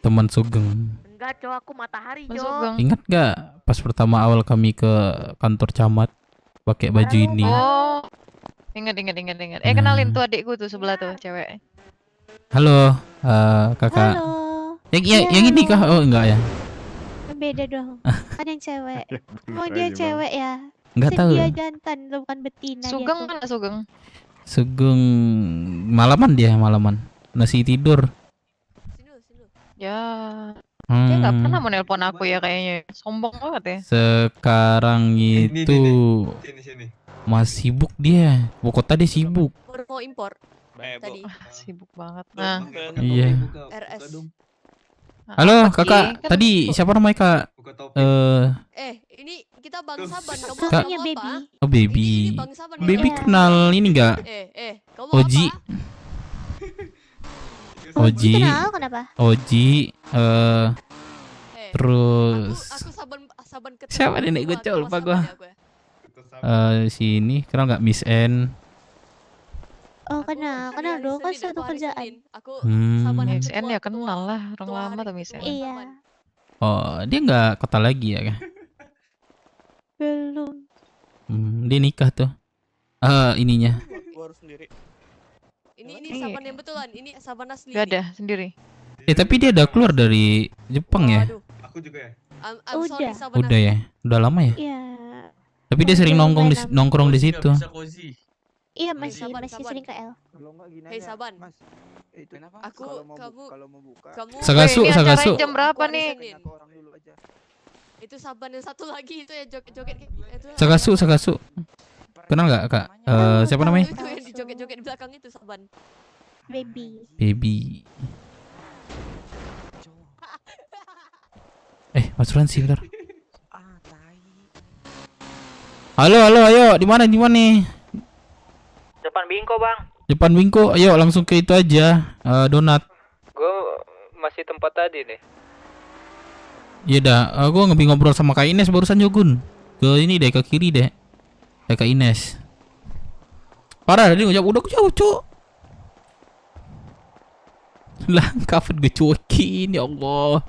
Speaker 1: teman Sugeng.
Speaker 4: Enggak, Jo, aku Matahari, Jo.
Speaker 16: Masuk,
Speaker 1: Ingat gak pas pertama awal kami ke kantor camat pakai baju ini?
Speaker 16: Oh, ingat. Kenalin tuh adikku tuh sebelah tuh, cewek.
Speaker 1: Halo, kakak.
Speaker 2: Halo.
Speaker 1: Yang ini kah? Oh enggak ya?
Speaker 2: Beda dong. Kan yang cewek. Oh dia cewek ya.
Speaker 1: Nggak tahu.
Speaker 2: Dia jantan, bukan betina.
Speaker 16: Sugeng
Speaker 2: dia tuh.
Speaker 16: mana Sugeng?
Speaker 1: Sugeng malaman dia malaman. Nasi tidur.
Speaker 16: Ya. Dia nggak pernah
Speaker 1: Hmm,
Speaker 16: mau nelpon aku ya kayaknya. Sombong banget ya.
Speaker 1: sekarang itu
Speaker 11: Sini.
Speaker 1: masih sibuk dia. Pokoknya dia sibuk.
Speaker 12: Baru mau impor tadi.
Speaker 16: Sibuk banget. Nah,
Speaker 1: Iya.
Speaker 12: RS.
Speaker 1: Halo
Speaker 16: apa
Speaker 1: kakak,
Speaker 16: sih? Kan
Speaker 1: tadi siapa namanya kak?
Speaker 12: Ini kita Bang Saban. Kamu
Speaker 1: Kak.
Speaker 12: kamu apa?
Speaker 1: Oh baby.
Speaker 12: Bang Saban.
Speaker 1: Baby
Speaker 12: Iya.
Speaker 1: kenal ini enggak?
Speaker 12: Kamu
Speaker 1: Oji. Oji.
Speaker 2: Kenal kenapa?
Speaker 1: Oji. Terus
Speaker 12: Aku Saban ketemu.
Speaker 1: siapa nenek gue
Speaker 12: Sama
Speaker 1: lupa
Speaker 12: Saban
Speaker 1: gue.
Speaker 12: ya, aku ya.
Speaker 1: Sini kenal nggak Miss N?
Speaker 2: Oh kenal dong kan satu kerjaan.
Speaker 12: Aku
Speaker 1: Hmm.
Speaker 16: Miss N ya kenal lah, orang lama tuh Miss N.
Speaker 2: Iya.
Speaker 1: Oh dia nggak kota lagi ya kak?
Speaker 2: Belum.
Speaker 1: Dia nikah tuh. Ininya.
Speaker 11: Gua harus sendiri.
Speaker 12: Ini Saban yang betulan. Ini Saban asli.
Speaker 16: Gak ada sendiri.
Speaker 1: Tapi dia udah keluar dari Jepang ya?
Speaker 11: Aku juga ya.
Speaker 12: I'm sorry,
Speaker 2: Udah.
Speaker 12: Saban
Speaker 1: Udah
Speaker 12: asli.
Speaker 1: ya? Udah lama ya?
Speaker 2: Iya.
Speaker 1: Tapi dia sering nongkrong di situ.
Speaker 2: Iya masih
Speaker 12: Saban.
Speaker 2: sering ke L.
Speaker 12: Hey Saban. Aku kamu
Speaker 1: Sagasu,
Speaker 16: Weh, ini
Speaker 1: Sagasu.
Speaker 16: acaranya jam berapa
Speaker 12: Aku
Speaker 16: nih?
Speaker 12: arisanin. Itu Saban yang satu lagi itu yang joget-joget itu.
Speaker 1: Sagasu. Kenal nggak kak? Siapa namanya?
Speaker 12: Itu yang dijoget-joget di belakang itu Saban.
Speaker 2: Baby.
Speaker 1: Baby. Mas Fransi bentar. Halo, ayo, di mana nih?
Speaker 3: Depan Bingko, Bang.
Speaker 1: Depan Wingko, ayo langsung ke itu aja. Donat.
Speaker 3: Gue masih tempat tadi nih.
Speaker 1: Iya dah, gue ngobrol sama Kak Ines barusan Jogun. Ke ini deh, ke kiri deh. Kak Ines. Parah tadi udah jauh, Cuk. Lah, cover gue cuekin, ya Allah.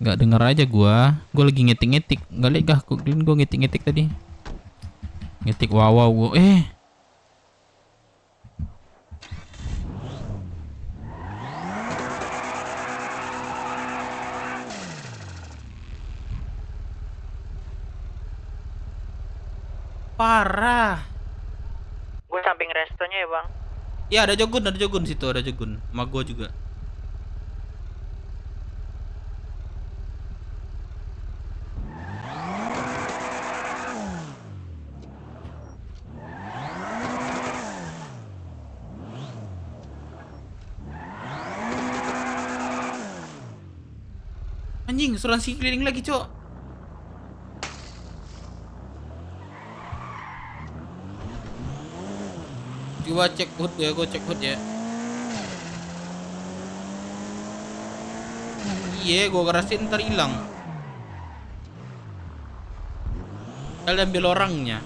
Speaker 1: Nggak denger aja gua lagi ngetik-ngetik. Nggak liat kah? Gua ngetik-ngetik tadi. Ngetik wow gua. Parah.
Speaker 3: Gue samping restonya ya, Bang.
Speaker 1: Ya ada Jogun situ, ada Jogun. Sama gua juga. Anjing, asuransi keliling lagi, Cok. Coba cek hood ya, gue cek hood ya. Iya, gue kerasin ntar hilang. Kalian ambil orangnya.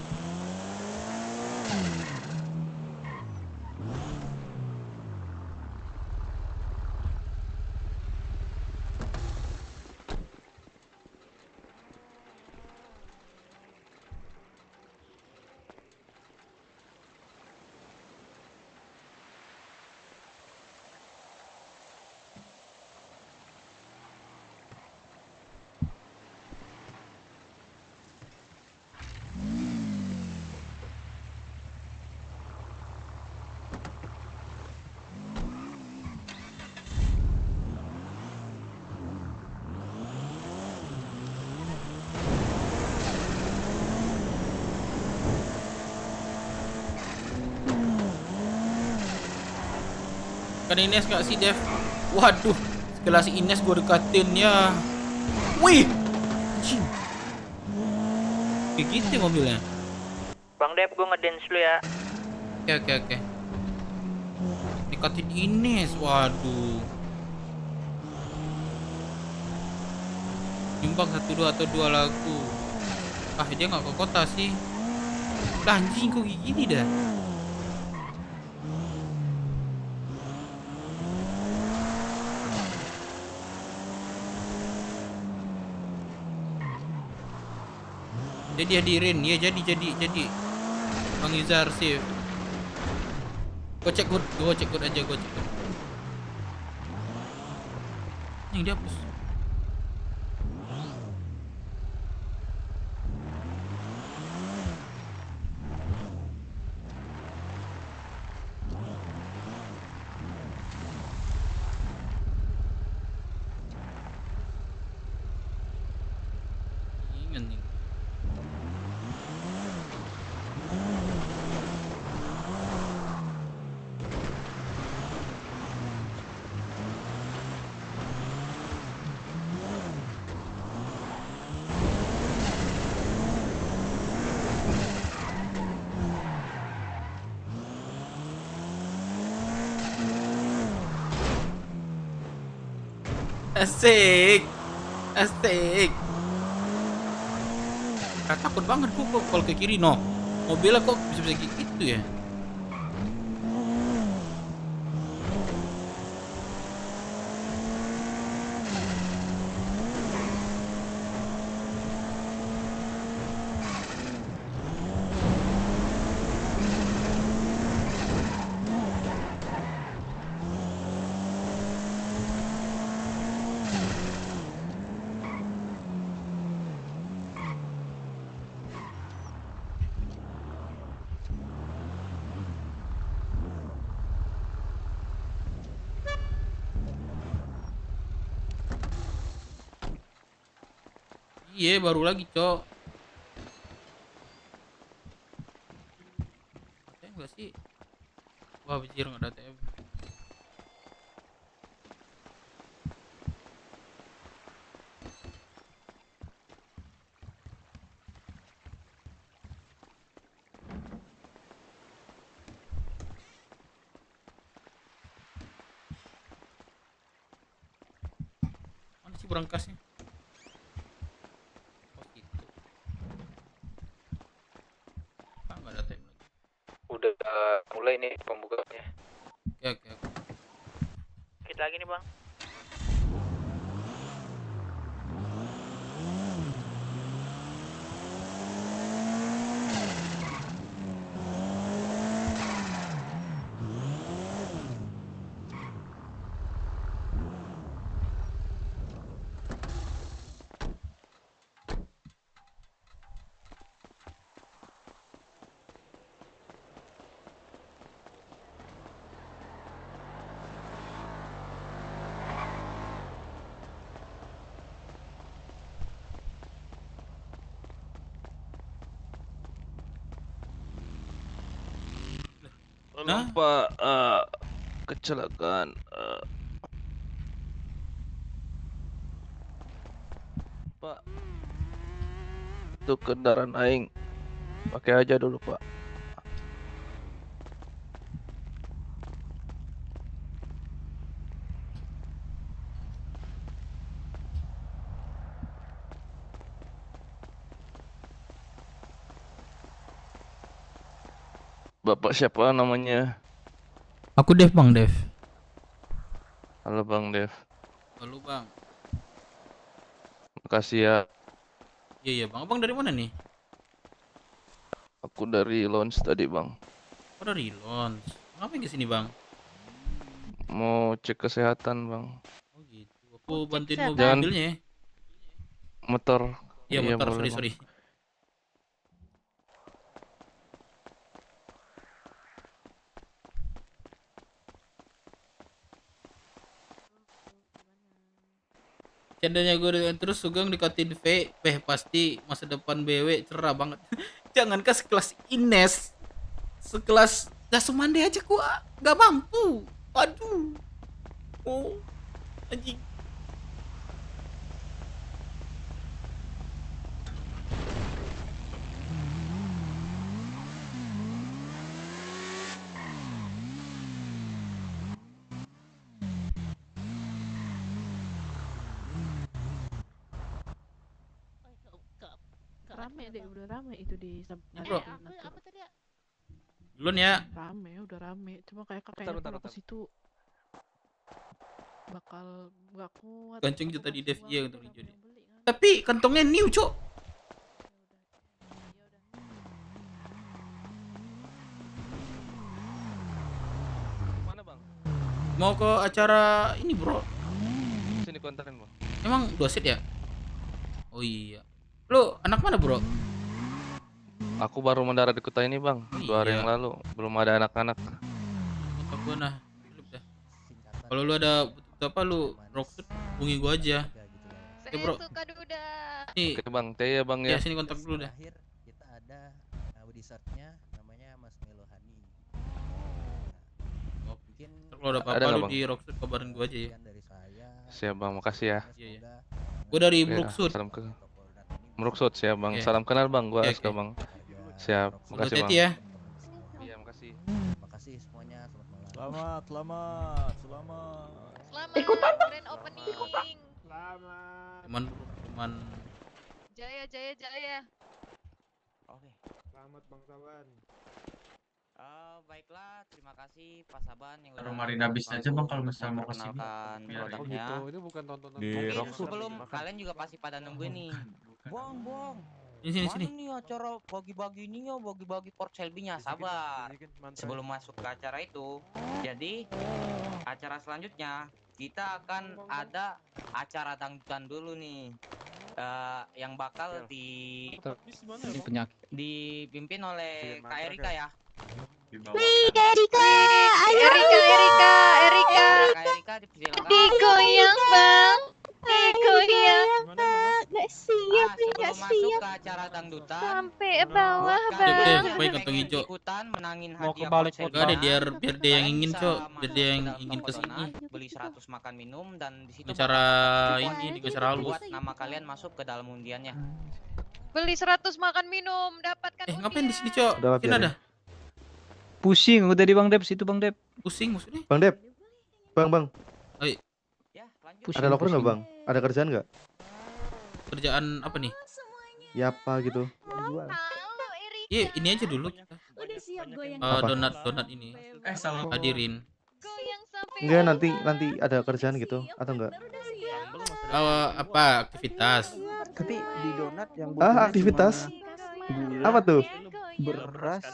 Speaker 1: Bukan Ines gak sih, Dev? Waduh, sekelas Ines gue dekatin ya. Wih, anjing. Kayak gitu mobilnya.
Speaker 3: Bang Dev, gue ngedance dulu ya.
Speaker 1: Oke. Dekatin Ines, waduh. Timbang 1, 2 atau 2 lagu. Ah, dia gak ke kota sih. Lah anjing, kok gini dah. Jadi hadirin, ya jadi Bang Izar sih. Gue cek good aja. Yang dihapus. Ini. Asik. Takut banget gua kalau ke kiri no. Mobilnya kok bisa kayak gitu ya? Iya, baru lagi, Cok. ATM enggak sih? Wah, anjir enggak ada ATM. Mana sih berangkasnya?
Speaker 3: Udah mulai nih pembukaannya.
Speaker 1: Oke.
Speaker 3: Kita lagi nih, Bang.
Speaker 10: Nampak kecelakaan. Pak, itu kendaraan aing. Pakai aja dulu, Pak. Bapak siapa namanya?
Speaker 1: Aku Dev, Bang Dev.
Speaker 10: Halo Bang Dev.
Speaker 1: Halo, Bang.
Speaker 10: Makasih ya.
Speaker 1: Iya, Bang. Abang dari mana nih?
Speaker 10: Aku dari lounge tadi, Bang.
Speaker 1: Oh, dari lounge. Ngapain ke sini, Bang?
Speaker 10: Mau cek kesehatan, Bang.
Speaker 1: Oh, gitu. Aku bantuin
Speaker 10: Jangan
Speaker 1: mobilnya ya.
Speaker 10: motor.
Speaker 1: Iya, motor.
Speaker 10: boleh,
Speaker 1: Sorry.
Speaker 10: Bang.
Speaker 1: Candanya gue terus Sugeng dikatin V, pasti masa depan BW cerah banget. Jangankan sekelas Ines, sekelas Dasumande aja gua nggak mampu. Aduh. Oh, anjing.
Speaker 12: Rame deh, udah rame itu di
Speaker 1: Bro.
Speaker 12: apa tadi ya?
Speaker 1: Duluan ya.
Speaker 12: Rame, udah rame. Cuma kayak kalau ke situ bakal nggak kuat.
Speaker 1: Kancing juta di dev iya untuk hijau dia. Tapi kantongnya new, Cok.
Speaker 10: Mana, Bang?
Speaker 1: Mau ke acara ini, Bro.
Speaker 10: Sini konterin, Bang.
Speaker 1: Emang 2 set ya? Oh iya. Lu anak mana, Bro?
Speaker 10: Aku baru mendarat di kota ini, Bang. 2 hari yang lalu. Belum ada anak-anak.
Speaker 1: Kontak gua nah. Kalau lu ada butuh apa lu Rockfoot hubungi gua aja. Oke, Bro.
Speaker 2: Suka duda.
Speaker 1: Nih.
Speaker 10: Oke, Bang. Teh ya, Bang ya.
Speaker 1: Ya, sini kontak dulu dah.
Speaker 14: Kita ada wizardnya namanya Mas Melohani.
Speaker 1: Mungkin kalau ada apa-apa lu di Rockfoot kabarin gua aja ya.
Speaker 10: Siap, Bang. Makasih ya.
Speaker 1: Iya, iya. Gua dari
Speaker 10: Ya,
Speaker 1: Brooksud.
Speaker 10: salam ke Brooksud, siap, Bang.
Speaker 1: Oke.
Speaker 10: Salam kenal, Bang. Gua
Speaker 1: Oke,
Speaker 10: Aska,
Speaker 1: oke.
Speaker 10: Bang. Siap. Makasih, Bang.
Speaker 1: Hati-hati ya.
Speaker 10: Iya, makasih.
Speaker 14: Makasih semuanya, selamat malam.
Speaker 17: Selamat, selamat, selamat.
Speaker 2: Selamat grand opening.
Speaker 17: Selamat.
Speaker 1: Cuman
Speaker 2: Jaya, jaya, jaya.
Speaker 17: Oke. Selamat Bang Saban.
Speaker 8: Baiklah, terima kasih Pak Saban yang udah
Speaker 23: Marina bis aja Bang kalau misalnya mau kesini.
Speaker 8: memperkenalkan produknya.
Speaker 17: Ini bukan tontonan
Speaker 23: Di
Speaker 8: Mungkin
Speaker 23: Rockfoot.
Speaker 8: sebelum kalian juga pasti pada nungguin nih. Bang,
Speaker 1: Sini,
Speaker 8: mana nih acara bagi-bagi ini ya, bagi-bagi Port Shelby-nya, sabar. Sebelum masuk ke acara itu, jadi acara selanjutnya kita akan ada acara dangdutan dulu nih. Yang bakal
Speaker 19: Ini penyakit.
Speaker 8: dipimpin oleh Kak Erika ya.
Speaker 2: Wih, Erika. Ayo Erika.
Speaker 8: Kak Erika dipersilakan.
Speaker 2: Digoyang, Bang. Digoyang, Bang. Nggak siap, nggak
Speaker 8: Sebelum masuk
Speaker 2: siap.
Speaker 8: ke acara dangdutan,
Speaker 2: Sampai bawah,
Speaker 1: Dep,
Speaker 2: Bang.
Speaker 1: supaya kantong hijau.
Speaker 8: ikutan menangin
Speaker 23: Mau
Speaker 8: hadiah
Speaker 23: kebalik
Speaker 8: Port
Speaker 1: Enggak ada
Speaker 8: Shelby-nya.
Speaker 1: biar dia yang ingin,
Speaker 8: Bisa
Speaker 1: Cok. Biar
Speaker 8: masuk
Speaker 1: dia
Speaker 8: ke
Speaker 1: yang
Speaker 8: dalam
Speaker 1: ingin
Speaker 8: toko
Speaker 1: kesini.
Speaker 8: donat, beli 100 makan minum dan di situ
Speaker 1: Acara
Speaker 8: bakal
Speaker 1: ini
Speaker 8: kupon
Speaker 1: di acara halus.
Speaker 8: buat nama kalian masuk ke dalam undiannya.
Speaker 2: Beli 100 makan minum, dapatkan
Speaker 1: Ngapain di sini, Cok?
Speaker 18: Udah lah,
Speaker 1: Sini
Speaker 18: biarin.
Speaker 1: ada.
Speaker 19: Pusing udah di Bang Dep situ Bang Dep.
Speaker 1: Pusing maksudnya?
Speaker 18: Bang Dep. Bang.
Speaker 1: Oi.
Speaker 18: Ada loker nggak Bang? Ada kerjaan nggak?
Speaker 1: Kerjaan apa nih?
Speaker 18: Ya apa gitu.
Speaker 1: Iya, ini aja dulu kita.
Speaker 2: Udah siap goyang.
Speaker 18: Apa?
Speaker 1: Donat ini.
Speaker 23: salah.
Speaker 1: Hadirin.
Speaker 18: Enggak, nanti ada kerjaan gitu atau enggak?
Speaker 1: Apa aktivitas?
Speaker 20: Tapi di donat yang
Speaker 18: Aktivitas. Apa tuh?
Speaker 20: beras,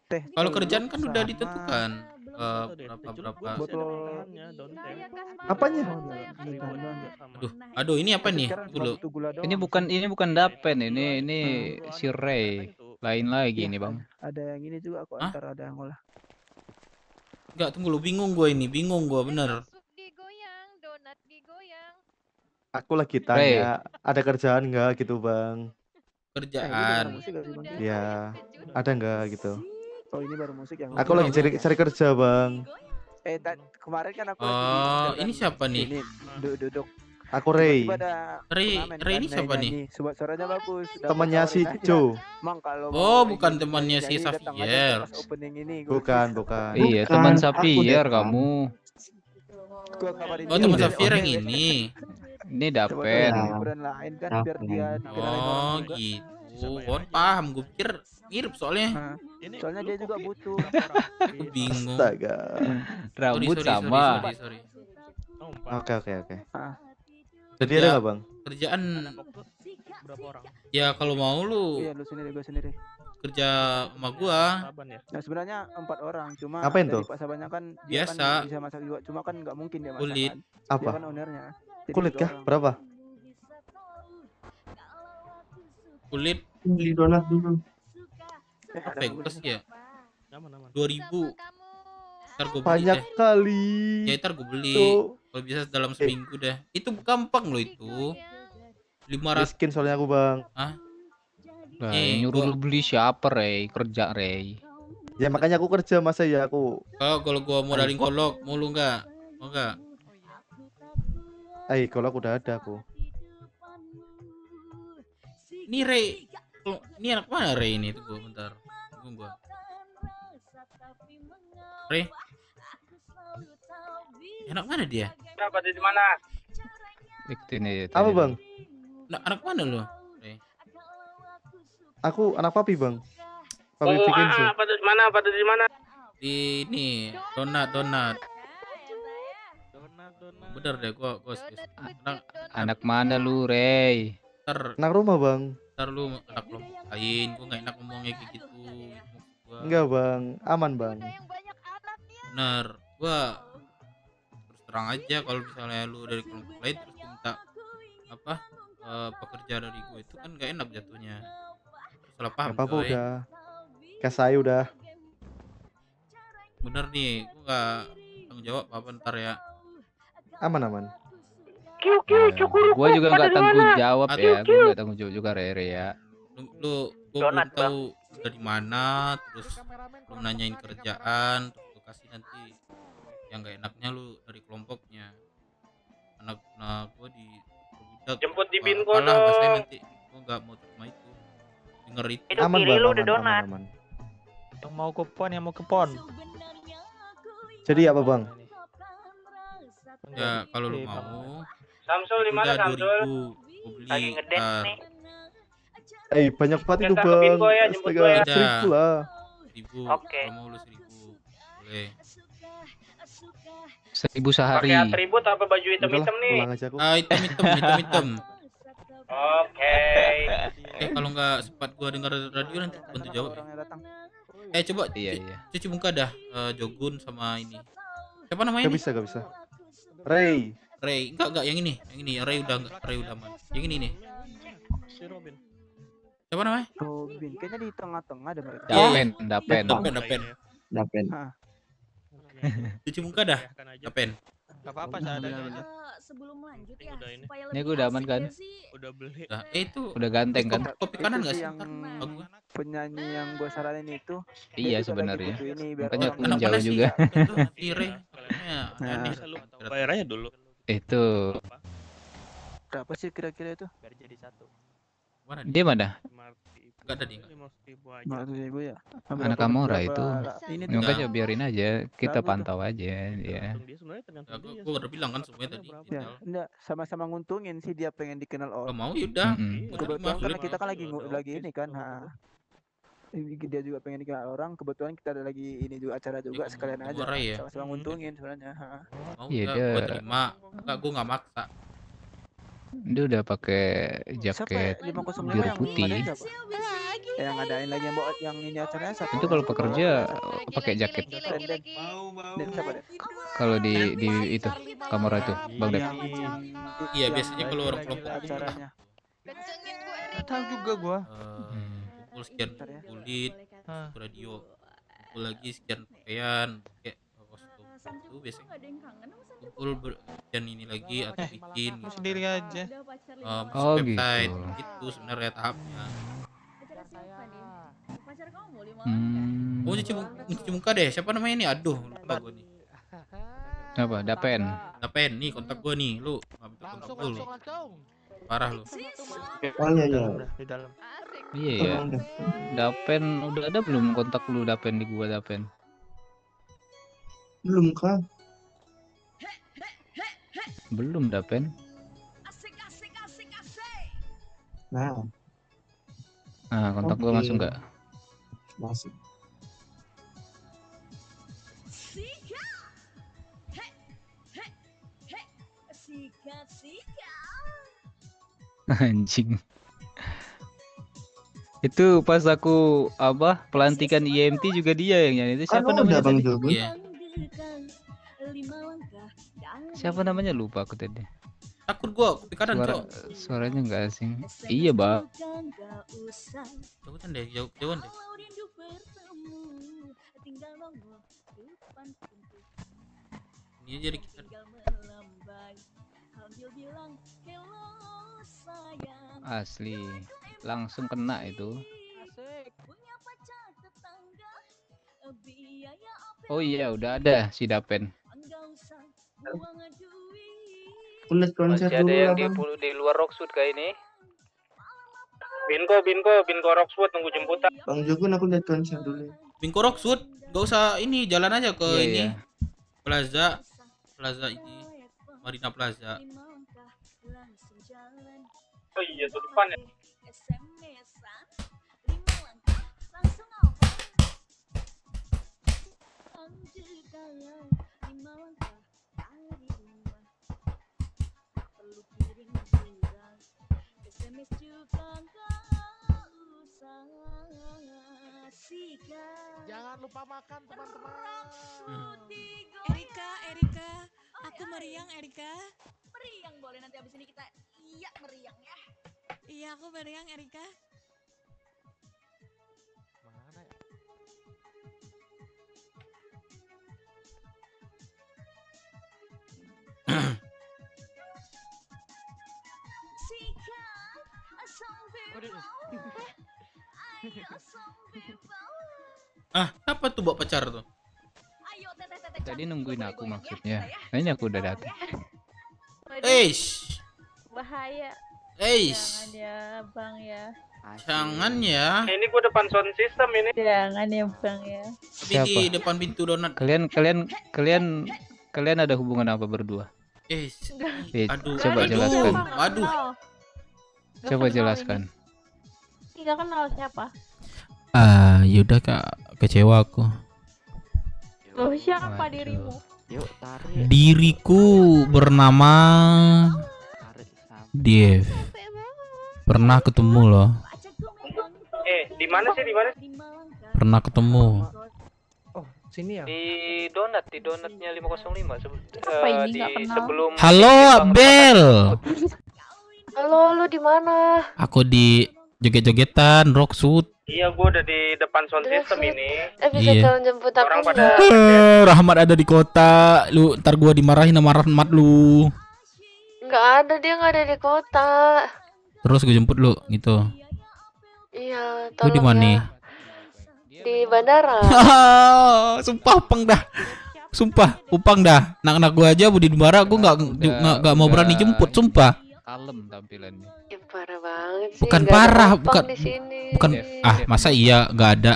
Speaker 20: teh.
Speaker 1: Kalau kerjaan kan udah ditentukan. Berapa
Speaker 20: Botol
Speaker 18: Apanya?
Speaker 1: Aduh, ini apa nih? Dulu.
Speaker 19: Ini bukan Dapen, ini si Ray. Lain lagi nih Bang.
Speaker 20: Ada yang ini juga kok,
Speaker 1: Hah?
Speaker 20: antara ada yang olah.
Speaker 1: Enggak, tunggu lu, bingung gua bener.
Speaker 18: Aku lagi tanya, ada kerjaan nggak gitu Bang?
Speaker 1: Kerjaan.
Speaker 18: Ya, ada nggak gitu?
Speaker 20: Oh ini baru musik yang.
Speaker 18: Aku lagi cari kerja Bang.
Speaker 20: Kemarin kan aku
Speaker 1: Oh, ini siapa nih?
Speaker 20: Duduk.
Speaker 18: Aku Ray.
Speaker 1: Ray ini siapa nih?
Speaker 20: Suaranya bagus.
Speaker 18: Temannya si Joe.
Speaker 1: Oh, bukan temannya si Xavier.
Speaker 18: Bukan.
Speaker 19: Iya, teman Xavier kamu.
Speaker 1: Oh, teman Xavier yang ini.
Speaker 19: Ini Dapen.
Speaker 1: Oh, gitu. Kon paham, gue pikir mirip soalnya.
Speaker 20: Soalnya dia juga butuh.
Speaker 1: Aku bingung.
Speaker 18: Astaga.
Speaker 19: Rambut
Speaker 1: Sorry.
Speaker 19: sama.
Speaker 18: Oke. Jadi ada nggak Bang?
Speaker 1: Kerjaan ya kalau mau lu.
Speaker 20: Iya, lu sendiri, gua sendiri.
Speaker 1: Kerja sama gua.
Speaker 20: Nah sebenarnya 4 orang, cuma
Speaker 18: Ngapain
Speaker 20: dari
Speaker 18: tuh?
Speaker 20: Pak Sabannya kan dia
Speaker 1: Biasa.
Speaker 20: kan bisa masak juga, cuma kan nggak mungkin dia masak.
Speaker 1: Kulit.
Speaker 20: Kan.
Speaker 18: Apa?
Speaker 20: Dia kan ownernya. Jadi
Speaker 18: Kulit
Speaker 20: 2
Speaker 18: kah?
Speaker 20: orang.
Speaker 18: Berapa?
Speaker 1: Kulit
Speaker 20: Beli donat dulu.
Speaker 1: Vegas ya. 2000. Ntar gua beli
Speaker 18: Banyak
Speaker 1: deh.
Speaker 18: kali.
Speaker 1: Ya ntar gua beli.
Speaker 18: Tuh.
Speaker 1: Kalau bisa dalam seminggu dah. Itu gampang loh itu. 500.
Speaker 18: Miskin soalnya aku Bang.
Speaker 1: Hah?
Speaker 19: Nah, nyuruh lu beli siapa Ray? Kerja Ray.
Speaker 18: Ya makanya aku kerja masa ya aku.
Speaker 1: Kalau gua modalin kolok, mau lu enggak? Mau enggak?
Speaker 18: Kalau aku udah ada aku.
Speaker 1: Ini Ray. Ini anak mana Ray ini? Tunggu bentar. Tunggu gua. Ray. Anak mana dia?
Speaker 21: Kenapa di mana?
Speaker 18: Apa bang?
Speaker 1: Anak mana lo? Ray.
Speaker 18: Aku anak papi bang. Papi bikin sih.
Speaker 21: Pada di mana? Pada di mana?
Speaker 1: Di ini donat. Bener deh gua
Speaker 19: Anak mana lu, Ray?
Speaker 18: Anak rumah bang.
Speaker 1: Ntar lu anak lo lain, gua nggak enak ngomongnya kayak gitu.
Speaker 18: Enggak bang, aman bang.
Speaker 1: Bener, gua terus terang aja kalau misalnya lu dari kelompok lain terus lu minta apa pekerja dari gue itu kan nggak enak jatuhnya. Salah paham
Speaker 18: Apa
Speaker 1: coy.
Speaker 18: udah? Kayak saya udah.
Speaker 1: Bener nih, gua nggak tanggung jawab apa ntar ya.
Speaker 18: Aman.
Speaker 19: Gua juga nggak tanggung jawab ya. Gua nggak tanggung jawab juga Rere ya.
Speaker 1: Gua belum tahu dari mana, terus lu nanyain kerjaan, terus lu kasih nanti yang nggak enaknya lu dari kelompoknya. Anak gua di budak.
Speaker 21: Jemput di Bingo
Speaker 1: apalah,
Speaker 21: dong.
Speaker 1: bahasanya nanti gua nggak mau terima itu. Denger itu.
Speaker 18: Aman bang, aman.
Speaker 17: Yang mau ke pon.
Speaker 18: Jadi apa bang?
Speaker 1: Ya kalau lu mau.
Speaker 21: Samsul di mana Samsul?
Speaker 1: 2.000 gua beli.
Speaker 21: Lagi ngedance nih.
Speaker 18: Banyak banget itu
Speaker 21: Datang ke
Speaker 18: bang.
Speaker 21: Bingo ya, jemput gua ya.
Speaker 18: Astaga, 1000 lah.
Speaker 1: 1000.
Speaker 21: Oke.
Speaker 1: Kalau mau lu 1000. Boleh.
Speaker 19: 1000 sehari.
Speaker 21: Pakai atribut apa baju hitam-hitam nih?
Speaker 18: Pulang aja aku.
Speaker 1: Hitam.
Speaker 21: Oke.
Speaker 1: Kalau nggak sempat gua dengar radio nanti bantu jawab. Coba cuci muka dah Jogun sama ini. Siapa namanya?
Speaker 18: Gak bisa. Ray.
Speaker 1: Enggak yang ini. Ray udah aman. Yang ini nih.
Speaker 17: Si Robin.
Speaker 1: Siapa namanya?
Speaker 20: Robin, kayaknya di tengah-tengah ada mereka.
Speaker 1: Dapen. Cuci muka dah. Dapen.
Speaker 17: Gak apa-apa seadanya.
Speaker 12: Sebelum lanjut ya, supaya
Speaker 19: Ini gue udah aman kan?
Speaker 17: Udah beli.
Speaker 1: Nah, itu
Speaker 19: udah ganteng kan?
Speaker 1: Kopi kanan nggak sih?
Speaker 20: Yang penyanyi yang gue saranin itu.
Speaker 19: Iya sebenarnya. Makanya aku
Speaker 1: Anak
Speaker 19: menjauh
Speaker 1: mana sih?
Speaker 19: juga.
Speaker 1: Itu Ire. Aneh.
Speaker 17: Bayar aja dulu.
Speaker 19: Itu.
Speaker 20: Berapa sih kira-kira itu?
Speaker 21: Biar jadi satu.
Speaker 19: Dia mana?
Speaker 1: Enggak ada dia.
Speaker 20: 500.000 ya.
Speaker 19: Anak Amora itu.
Speaker 20: Ini
Speaker 19: Makanya biarin aja, kita pantau aja ya.
Speaker 1: Gua udah bilang kan semuanya tadi.
Speaker 20: Ya, enggak sama-sama nguntungin sih, dia pengen dikenal orang.
Speaker 1: Mau yaudah.
Speaker 20: Kebetulan karena kita kan lagi ini kan, dia juga pengen dikenal orang. Kebetulan kita ada lagi ini juga acara juga, sekalian aja sama-sama nguntungin sebenarnya.
Speaker 1: Mau
Speaker 19: Iya,
Speaker 1: gua terima. Enggak, gua nggak maksa.
Speaker 19: Dia udah pakai jaket biru putih.
Speaker 20: Yang ngadain lagi yang ini acaranya siapa?
Speaker 19: Itu kalau pekerja pakai jaket. Kalau di itu kamera itu, Bang Dep.
Speaker 1: Iya, biasanya kalau orang kelompok
Speaker 20: acaranya.
Speaker 17: Tahu juga gua.
Speaker 1: Kumpul sekian kulit, radio. Kumpul lagi sekian pakaian, kayak kostum. Itu biasanya kumpul sekian ini lagi atau bikin gitu.
Speaker 17: Sendiri aja.
Speaker 1: Website itu sebenarnya tahapnya. Oh, cuci muka deh. Siapa namanya ini? Aduh, lupa gue nih.
Speaker 19: Apa? Dapen
Speaker 1: nih kontak gue nih. Lu nggak minta kontak gue lu. Parah lu.
Speaker 17: Di dalam.
Speaker 19: Iya ya. Dapen udah ada belum kontak lu Dapen di gua Dapen?
Speaker 6: Belum kan?
Speaker 19: Belum Dapen.
Speaker 6: Nah.
Speaker 19: Kontak gua masuk nggak?
Speaker 6: Masuk.
Speaker 19: Anjing. Itu pas aku pelantikan IMT juga dia yang nyanyi. Itu siapa namanya tadi?
Speaker 1: Iya.
Speaker 19: Siapa namanya lupa aku tadi.
Speaker 1: Takut gua kopi kanan, Cok.
Speaker 19: Suaranya enggak asing. Iya, Bang.
Speaker 1: Jauhan deh, jauhan deh. Ini jadi kita.
Speaker 19: Asli. Langsung kena itu. Oh iya, udah ada si Dapen.
Speaker 6: Aku lihat konser
Speaker 3: Masih ada
Speaker 6: dulu
Speaker 3: yang
Speaker 6: lah bang.
Speaker 3: di luar Rockwood kayak ini.
Speaker 21: Binko Roxwood tunggu jemputan.
Speaker 6: Bang Jogun aku lihat konser dulu.
Speaker 1: Binko Rockwood, gak usah ini, jalan aja ke
Speaker 19: Iya,
Speaker 1: ini.
Speaker 19: iya.
Speaker 1: Plaza ini. Marina Plaza.
Speaker 21: Oh iya tuh depan ya.
Speaker 22: Jangan lupa makan teman-teman.
Speaker 12: Erika, aku meriang Erika.
Speaker 4: Meriang boleh nanti abis ini kita meriang ya.
Speaker 12: Iya, aku meriang Erika.
Speaker 22: Mana ya?
Speaker 1: Apa tuh bawa pacar tuh?
Speaker 19: Tadi nungguin aku maksudnya. Nah ini aku udah datang.
Speaker 4: Bahaya.
Speaker 1: Jangan
Speaker 4: ya bang ya.
Speaker 1: Jangan ya.
Speaker 21: Ini gua depan sound system ini.
Speaker 4: Jangan ya bang ya.
Speaker 1: Tapi di depan pintu donat.
Speaker 19: Kalian ada hubungan apa berdua?
Speaker 1: Aduh.
Speaker 19: Coba jelaskan.
Speaker 1: Aduh.
Speaker 19: Coba jelaskan.
Speaker 4: Tidak kenal siapa?
Speaker 1: Yaudah kak, kecewa aku.
Speaker 4: Loh siapa dirimu?
Speaker 5: Yuk tarik.
Speaker 1: Diriku bernama Dev. Pernah ketemu loh.
Speaker 21: Di mana sih?
Speaker 1: Pernah ketemu.
Speaker 22: Oh, sini ya.
Speaker 3: Di donatnya 505
Speaker 4: Apa ini
Speaker 3: di
Speaker 4: nggak kenal?
Speaker 3: sebelum.
Speaker 1: Halo Abel.
Speaker 16: Halo, lu di mana?
Speaker 1: Aku di joget-jogetan Rockwood.
Speaker 21: Iya, gua udah di depan sound system ini.
Speaker 16: Bisa tolong jemput aku
Speaker 21: Orang pada
Speaker 16: nggak?
Speaker 1: Rahmat ada di kota. Lu ntar gua dimarahin sama Rahmat lu.
Speaker 16: Nggak ada, dia nggak ada di kota.
Speaker 1: Terus gue jemput lu gitu.
Speaker 16: Iya,
Speaker 1: Lu
Speaker 16: tolong
Speaker 1: di mana?
Speaker 16: ya. Di bandara.
Speaker 1: Sumpah upang dah. Sumpah upang dah. Anak-anak gua aja di bandara gua nggak mau berani jemput, sumpah.
Speaker 19: Kalem tampilannya.
Speaker 16: Ya, parah banget sih.
Speaker 1: Bukan
Speaker 16: nggak ada
Speaker 1: parah,
Speaker 16: penumpang di sini.
Speaker 1: bukan. Masa iya nggak ada?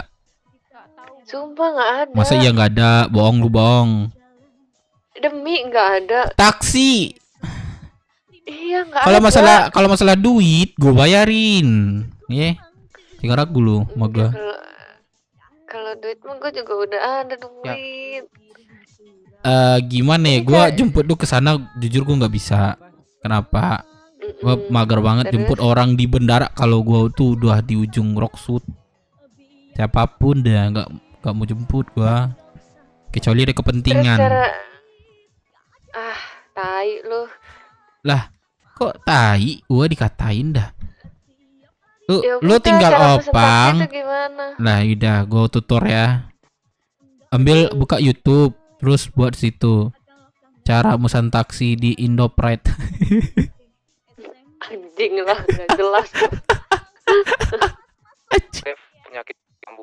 Speaker 16: Sumpah nggak ada.
Speaker 1: Masa iya nggak ada? Bohong lu bohong.
Speaker 16: Demi nggak ada.
Speaker 1: Taksi.
Speaker 16: Iya nggak ada.
Speaker 1: Kalau masalah duit, gue bayarin. Tinggal ragu lu, sama gua.
Speaker 16: Kalau duit mah gue juga udah ada duit.
Speaker 1: Gimana ya? Gua jemput lu ke sana, jujur gua nggak bisa. Kenapa? Gua mager banget jemput orang di bandara kalau gua tuh udah di ujung Rockwood. Siapapun dah nggak mau jemput gua. Kecuali ada kepentingan.
Speaker 16: Tai lu.
Speaker 1: Lah, kok tai? Gua dikatain dah.
Speaker 16: Ya
Speaker 1: Lu
Speaker 16: udah,
Speaker 1: tinggal
Speaker 16: cara pesen taksi
Speaker 1: opang.
Speaker 16: itu gimana?
Speaker 1: Nah, udah gua tutor ya. Buka YouTube, terus buat situ. Cara pesan taksi di Indopride.
Speaker 16: Anjing lah, nggak jelas.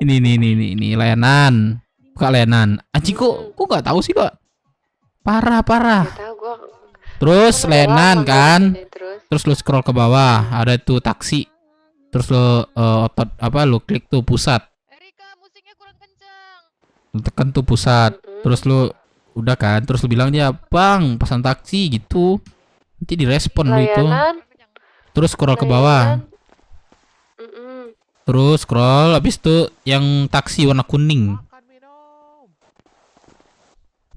Speaker 1: Ini layanan. Buka layanan. Anjing kok nggak tahu sih, Kak? Parah. Terus layanan kan. Terus lu scroll ke bawah, ada tuh taksi. Terus lu lu klik tuh pusat. Lu tekan tuh pusat. Terus lu udah kan, terus lu bilang dia, "Bang, pesan taksi" gitu. Nanti direspon lu itu. Terus scroll ke bawah. Terus scroll, habis itu yang taksi warna kuning.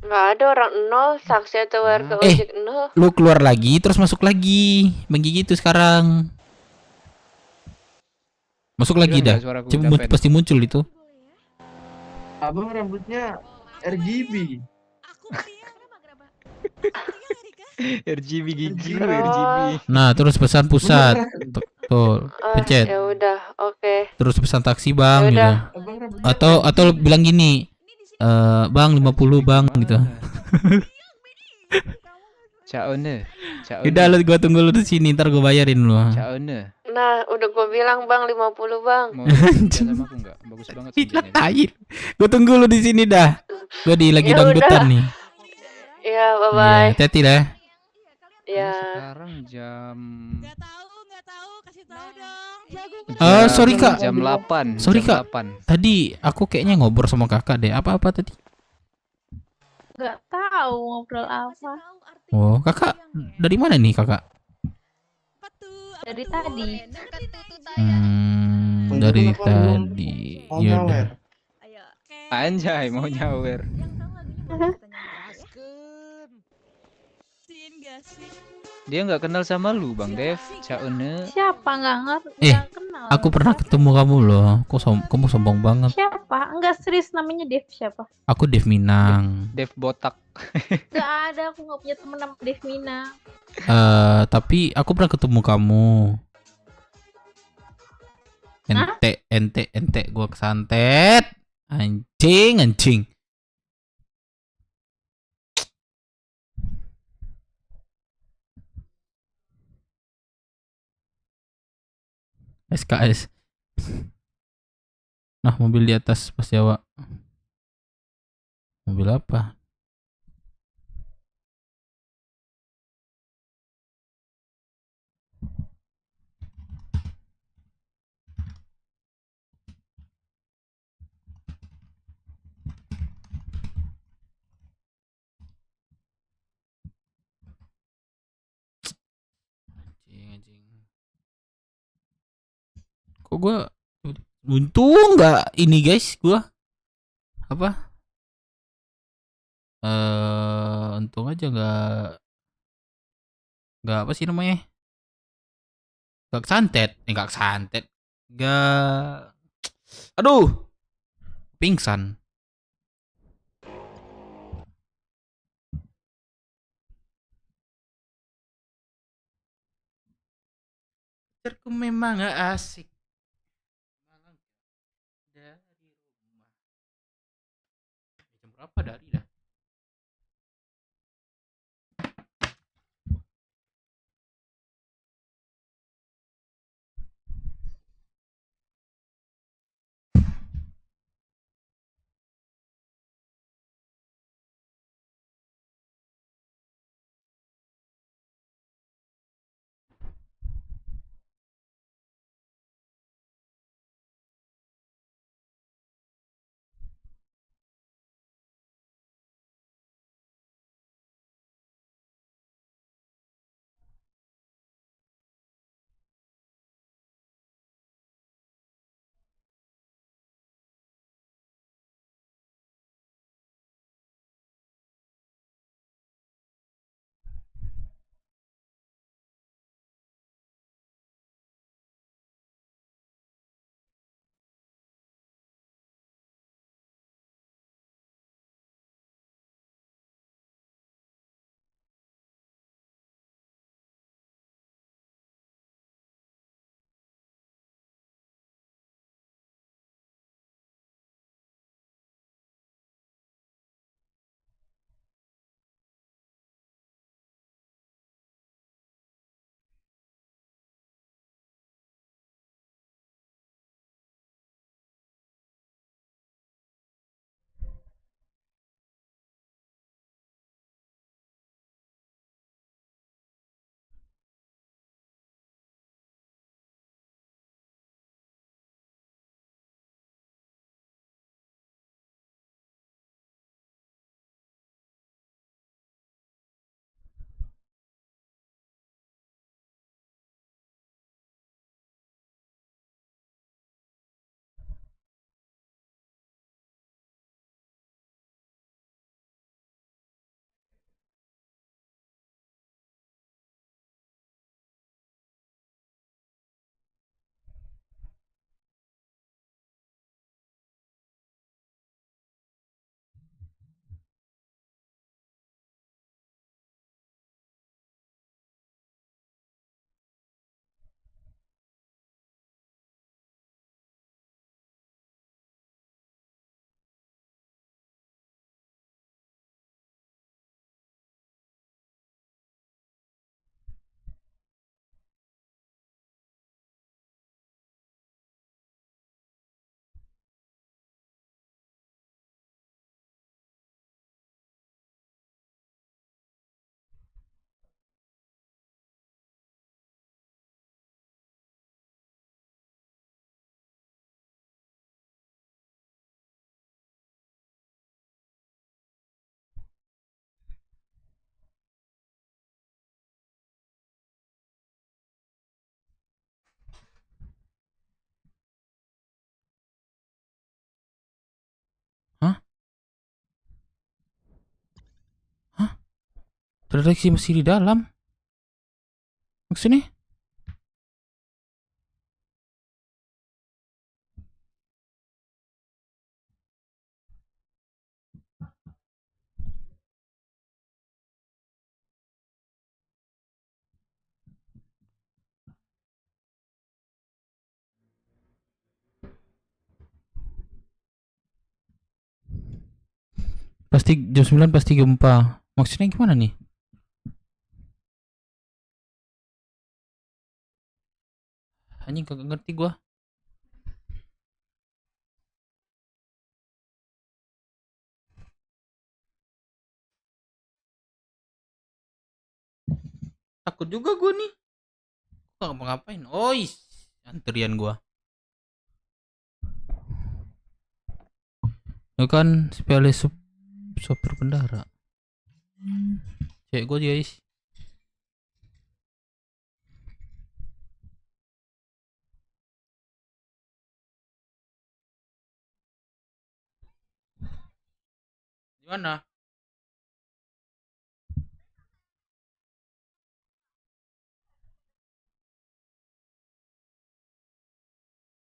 Speaker 16: Nggak ada orang nol, saksi atau warga ojek nol.
Speaker 1: Lu keluar lagi, terus masuk lagi. Bagi gitu sekarang. Masuk lagi dah. Coba pasti muncul itu.
Speaker 6: Abang rambutnya RGB.
Speaker 19: RGB gigi lu RGB.
Speaker 1: Nah, terus pesan pusat. Tuh, pencet.
Speaker 16: Ya udah, oke.
Speaker 1: Terus pesan taksi, Bang, gitu.
Speaker 16: Yaudah.
Speaker 1: Atau bilang gini, "Bang, 50 Bang," gitu.
Speaker 19: Caone.
Speaker 1: Udah lu gua tunggu lu di sini, ntar gua bayarin lu.
Speaker 19: Caone.
Speaker 16: Nah, udah gua bilang Bang 50 Bang.
Speaker 19: Mau sama aku enggak? Bagus banget
Speaker 1: Ditatain. Gua tunggu lu di sini dah. Gua lagi
Speaker 16: Ya
Speaker 1: dangdutan
Speaker 16: udah.
Speaker 1: nih.
Speaker 16: Ya, bye-bye.
Speaker 1: Hati-hati dah.
Speaker 16: Ya.
Speaker 19: Sekarang jam
Speaker 4: Nggak tahu, kasih tahu dong. Jago
Speaker 1: Sorry kak.
Speaker 19: jam 8.
Speaker 1: Sorry
Speaker 19: jam
Speaker 1: kak. Tadi aku kayaknya ngobrol sama kakak deh. Apa-apa tadi?
Speaker 7: Nggak tahu ngobrol apa.
Speaker 1: Oh, kakak dari mana nih kakak?
Speaker 7: Dari tadi.
Speaker 1: Dari tadi. Ya udah.
Speaker 19: Anjay mau nyawer.
Speaker 4: Gak sih?
Speaker 19: Dia nggak kenal sama lu Bang Dev, Caune.
Speaker 7: Siapa nggak ngerti? Kenal.
Speaker 1: Aku pernah ketemu kamu loh. Kamu sombong banget.
Speaker 7: Siapa? Enggak serius namanya Dev siapa?
Speaker 1: Aku Dev Minang.
Speaker 19: Dev botak.
Speaker 7: Gak ada, aku nggak punya temen nama Dev Mina.
Speaker 1: Tapi aku pernah ketemu kamu. Ente, gua kesantet. Anjing. SKS. Nah, mobil di atas pas Jawa. Mobil apa? Anjing. Kok gua untung nggak ini guys, gua apa? Untung aja nggak apa sih namanya? Nggak santet. Nggak. Aduh, pingsan. Aku memang nggak asik. Dari rumah. Jam berapa dari dah? Terdeteksi masih di dalam. Maksudnya? Pasti jam 9 pasti gempa. Maksudnya gimana nih? Anjing kagak ngerti gua. Takut juga gua nih. Gua nggak mau ngapain. Ois, antrian gua. Ya kan sepele sopir bendara. Cek gua guys. Di mana?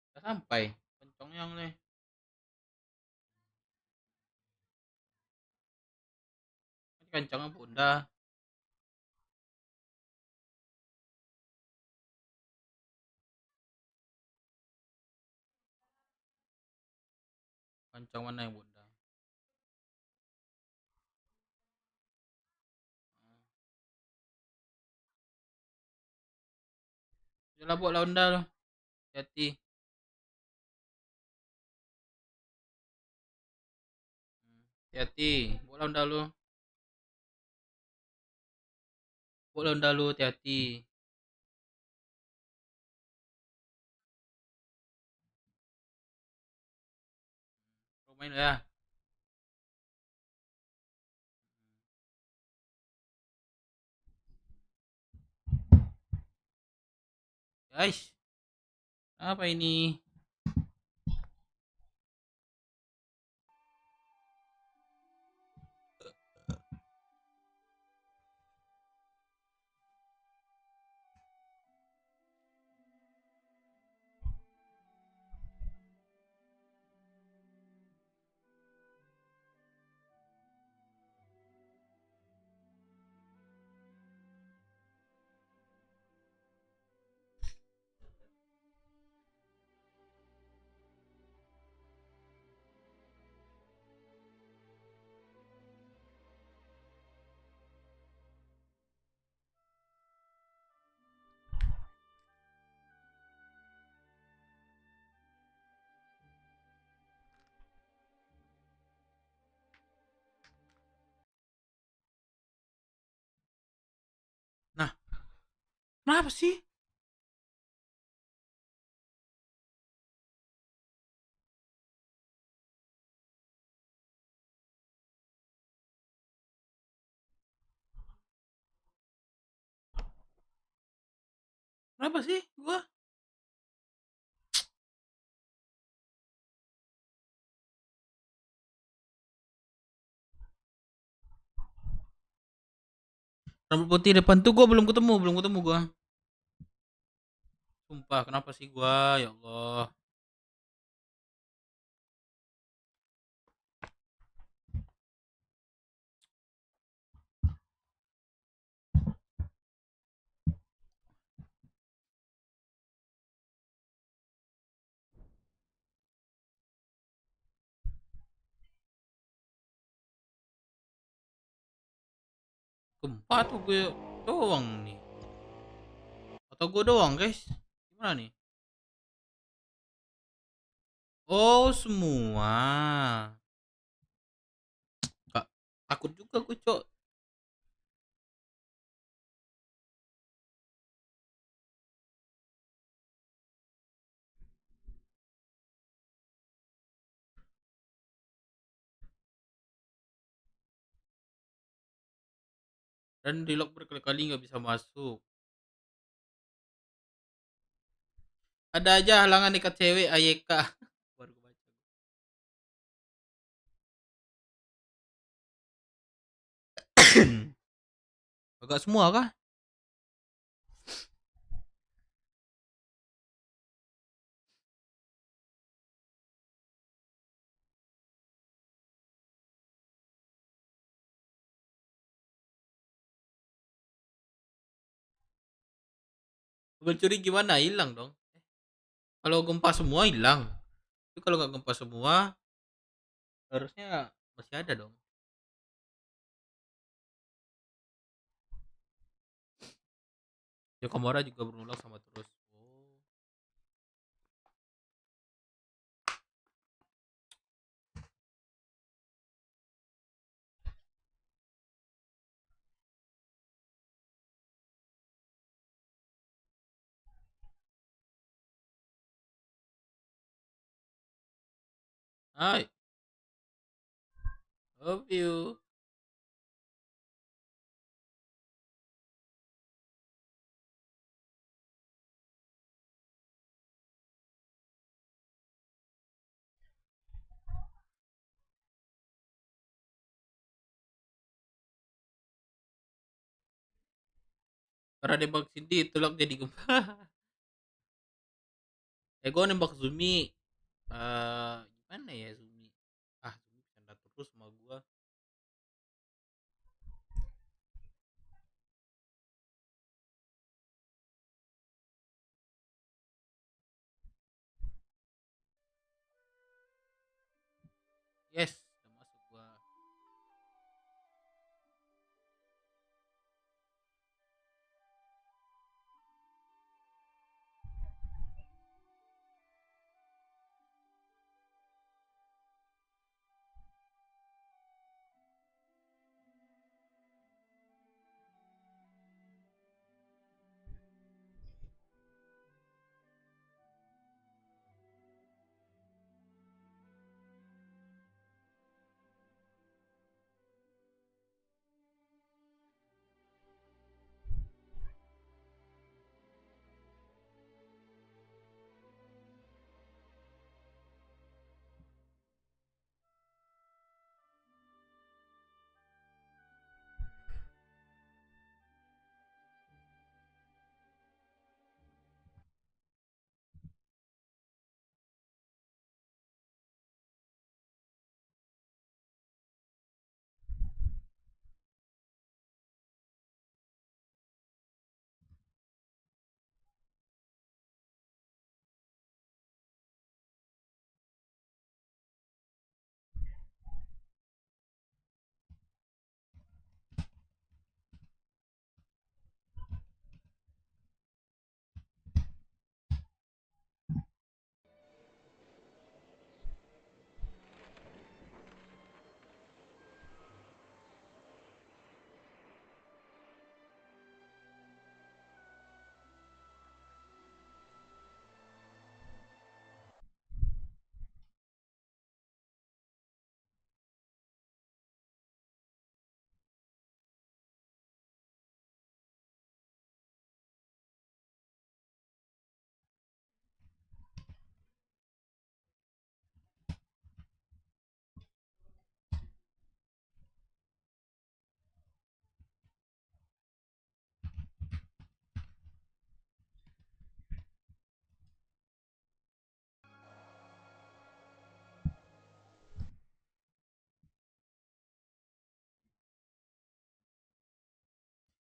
Speaker 1: Udah sampai. Kencong yang nih. Kencangnya bunda. Kencang mana yang bunda? Jalan buat launda lo. Hati. Hati. Buat launda lo. Buat launda lo hati-hati. Main ya. Guys. Apa ini? Nah, kenapa sih? Kenapa sih gua? Rambut putih depan tuh gua belum ketemu gua. Sumpah, kenapa sih gua? Ya Allah. Gempa tuh gue doang nih. Atau gue doang, guys? Gimana nih? Oh, semua. Kak, takut juga gue, Cok. Dan di lock berkali-kali nggak bisa masuk. Ada aja halangan dekat cewek AYK. Baru gue baca. Kakak semua kah? Mencuri gimana? Hilang dong. Kalau gempa semua hilang. Tapi kalau nggak gempa semua, harusnya masih ada dong. Yokomora juga berulang sama terus. Oh. Hai. Love you. Karena nembak Cindy tulak jadi gempa. Gue nembak Zumi. Gimana ya Zumi? Zumi bercanda terus sama gua. Yes, udah masuk gua.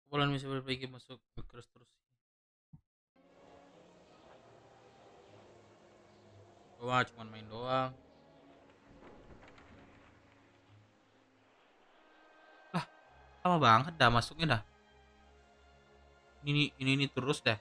Speaker 1: Bulan bisa berbaiki masuk terus terus. Gua cuma main doang. Lama banget dah masuknya dah. Ini terus dah.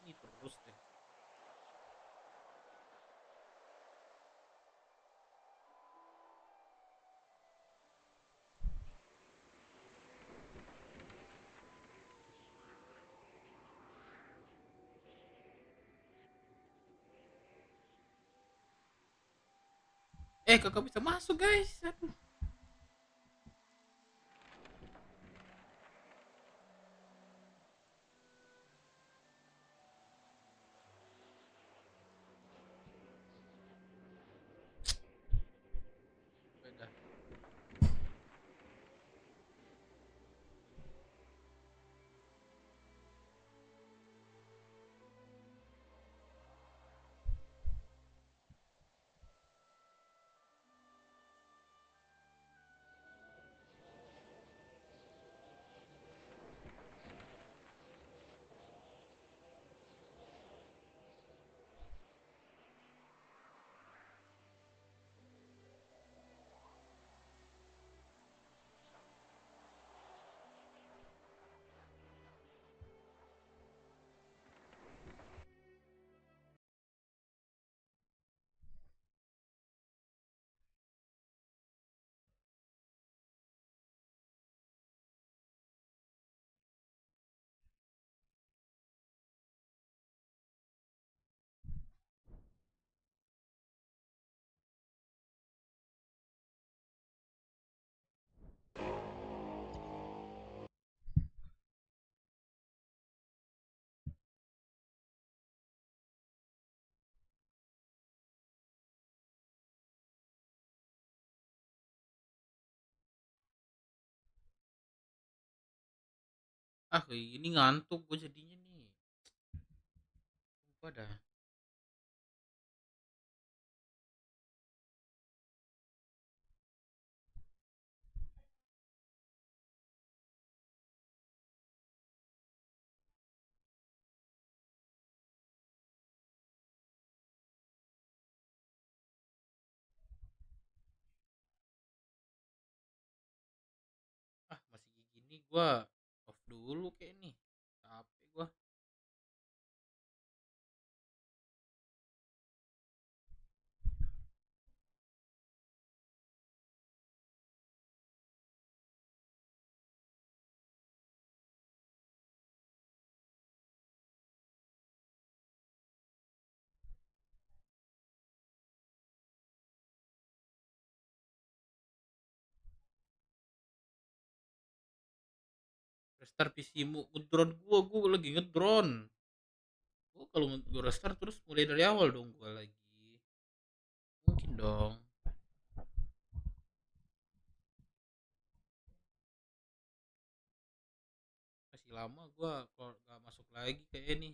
Speaker 1: Ini terus deh. Kakak bisa masuk guys. Aduh. Ini ngantuk gue jadinya nih. Lupa dah. Masih gini gua off dulu kayak nih. Capek gua. Restart PC-mu, ngedrone gua lagi ngedrone. Gua kalau gua restart terus mulai dari awal dong gua lagi. Mungkin dong. Masih lama gua kalau nggak masuk lagi kayak ini.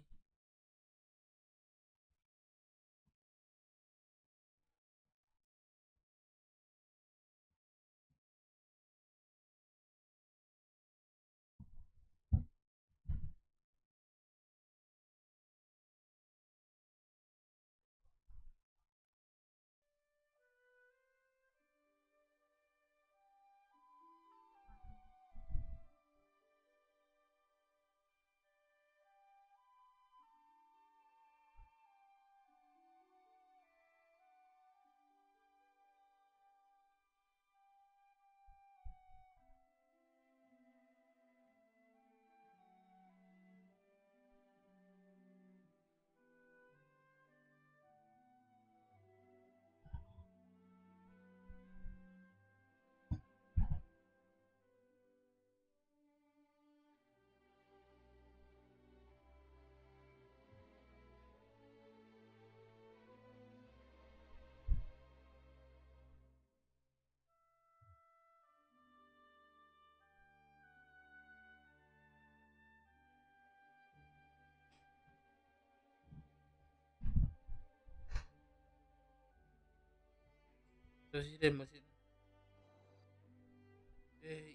Speaker 1: Presiden masih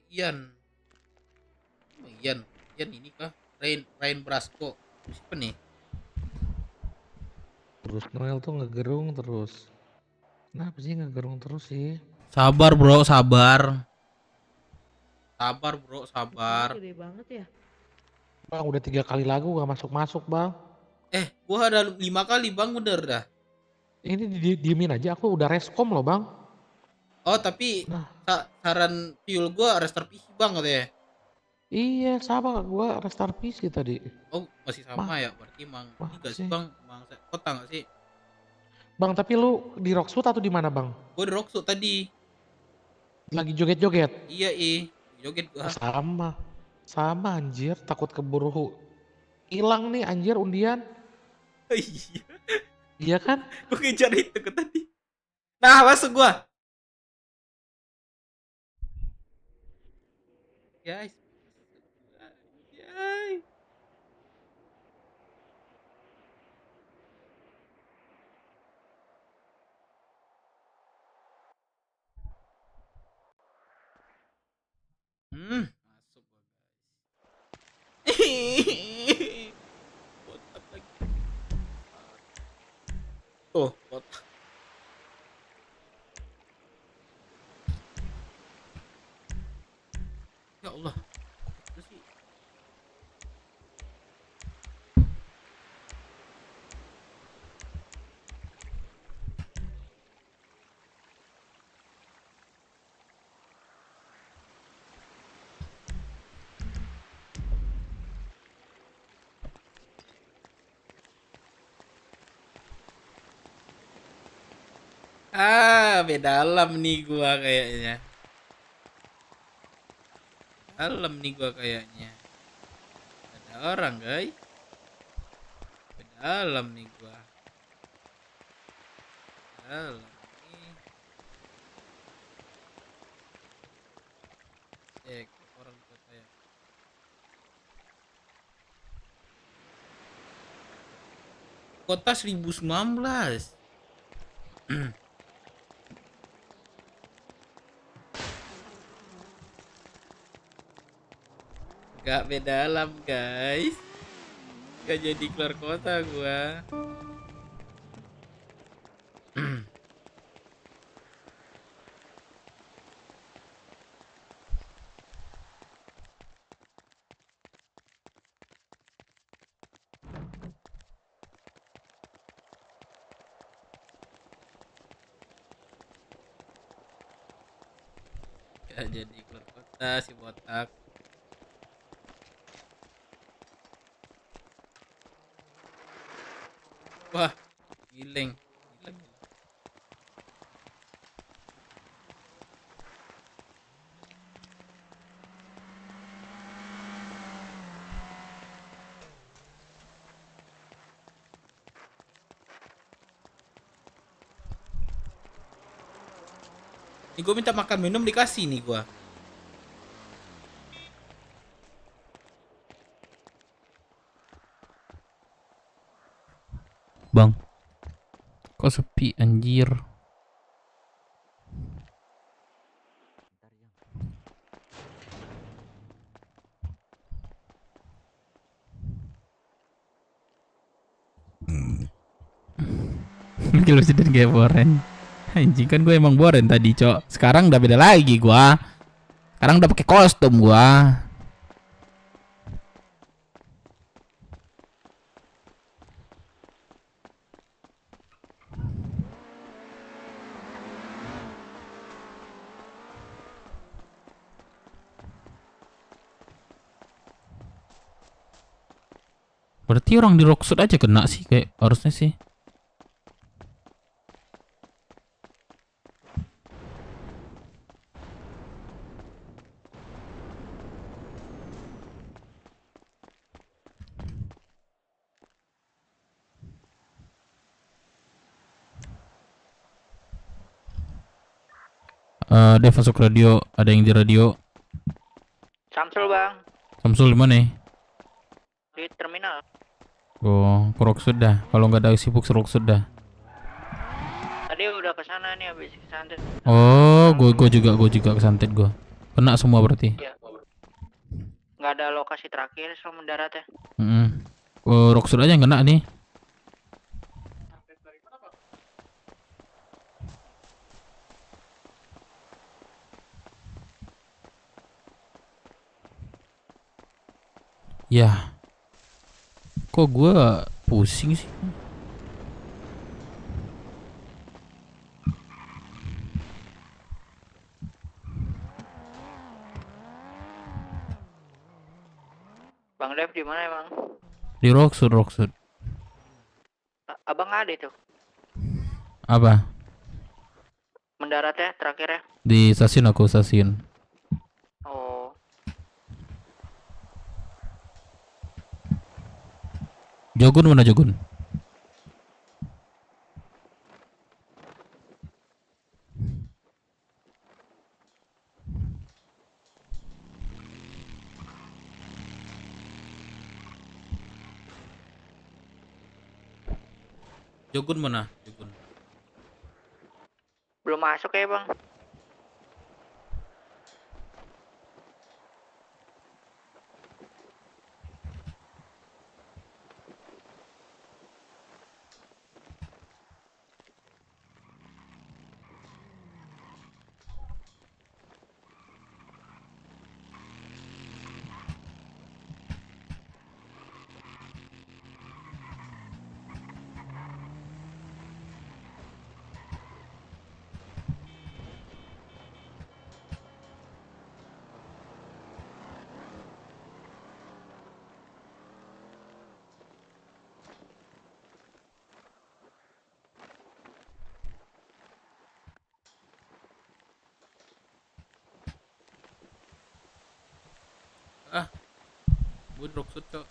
Speaker 1: Ian. Ian ini kah? Rain Brasco. Siapa nih?
Speaker 22: Terus Noel tuh ngegerung terus. Kenapa sih ngegerung terus sih?
Speaker 1: Sabar bro, sabar. Sabar bro, sabar.
Speaker 15: Gede banget ya.
Speaker 22: Bang udah 3 kali lagu gak masuk bang.
Speaker 1: Gua ada 5 kali bang, bener dah.
Speaker 22: Ini diemin aja, aku udah reskom loh bang.
Speaker 1: Oh tapi saran fuel gua restart PC bang katanya.
Speaker 22: Iya sama gua restart PC tadi.
Speaker 1: Oh masih sama ya, berarti mang ini gak sih bang, mang kota gak sih?
Speaker 22: Bang, tapi lu di Rockwood atau di mana, Bang?
Speaker 1: Gue di Rockwood tadi.
Speaker 22: Lagi joget-joget?
Speaker 1: Iya, joget gua.
Speaker 22: Sama anjir, takut keburu hilang nih anjir undian.
Speaker 1: Iya.
Speaker 22: Iya kan?
Speaker 1: Gue kejar itu ke tadi. Nah, masuk gua. Guys. Yay. Masuk gua, guys. Botak lagi. Oh, botak. Ya Allah. Itu sih. Beda alam nih gua kayaknya. Alam nih gua kayaknya. Ada orang, guys. Beda alam nih gua. Alam nih. Orang kota ya. Kota 1019. Gak beda alam, guys. Gak jadi keluar kota gua. Gak jadi keluar kota si botak. Wah, gileng. Gila. Ini gue minta makan minum dikasih nih gua. Bang, kok sepi anjir? Gila sih dan kayak boren. Anjing kan gue emang boren tadi, Cok. Sekarang udah beda lagi gua. Sekarang udah pakai kostum gua. Berarti orang di Rockwood aja kena sih, kayak harusnya sih. Dev masuk radio, ada yang di radio.
Speaker 3: Samsul, Bang.
Speaker 1: Samsul di mana?
Speaker 3: Di terminal.
Speaker 1: Oh, ke Rockwood dah. Kalau nggak ada sibuk ke Rockwood dah.
Speaker 3: Tadi udah kesana nih habis kesantet.
Speaker 1: Oh, gue juga kesantet gue. Kena semua berarti.
Speaker 3: Iya. Nggak ada lokasi terakhir soal mendarat ya.
Speaker 1: Rockwood aja yang kena nih. Ya, kok gue pusing sih?
Speaker 3: Bang Dev di mana emang?
Speaker 1: Di Rockwood.
Speaker 3: Abang ada itu.
Speaker 1: Apa?
Speaker 3: Mendarat ya terakhir ya.
Speaker 1: Di stasiun aku stasiun.
Speaker 3: Oh.
Speaker 1: Jogun mana Jogun? Jogun mana? Jogun.
Speaker 3: Belum masuk ya bang.
Speaker 1: Ah, gue drop shoot cok.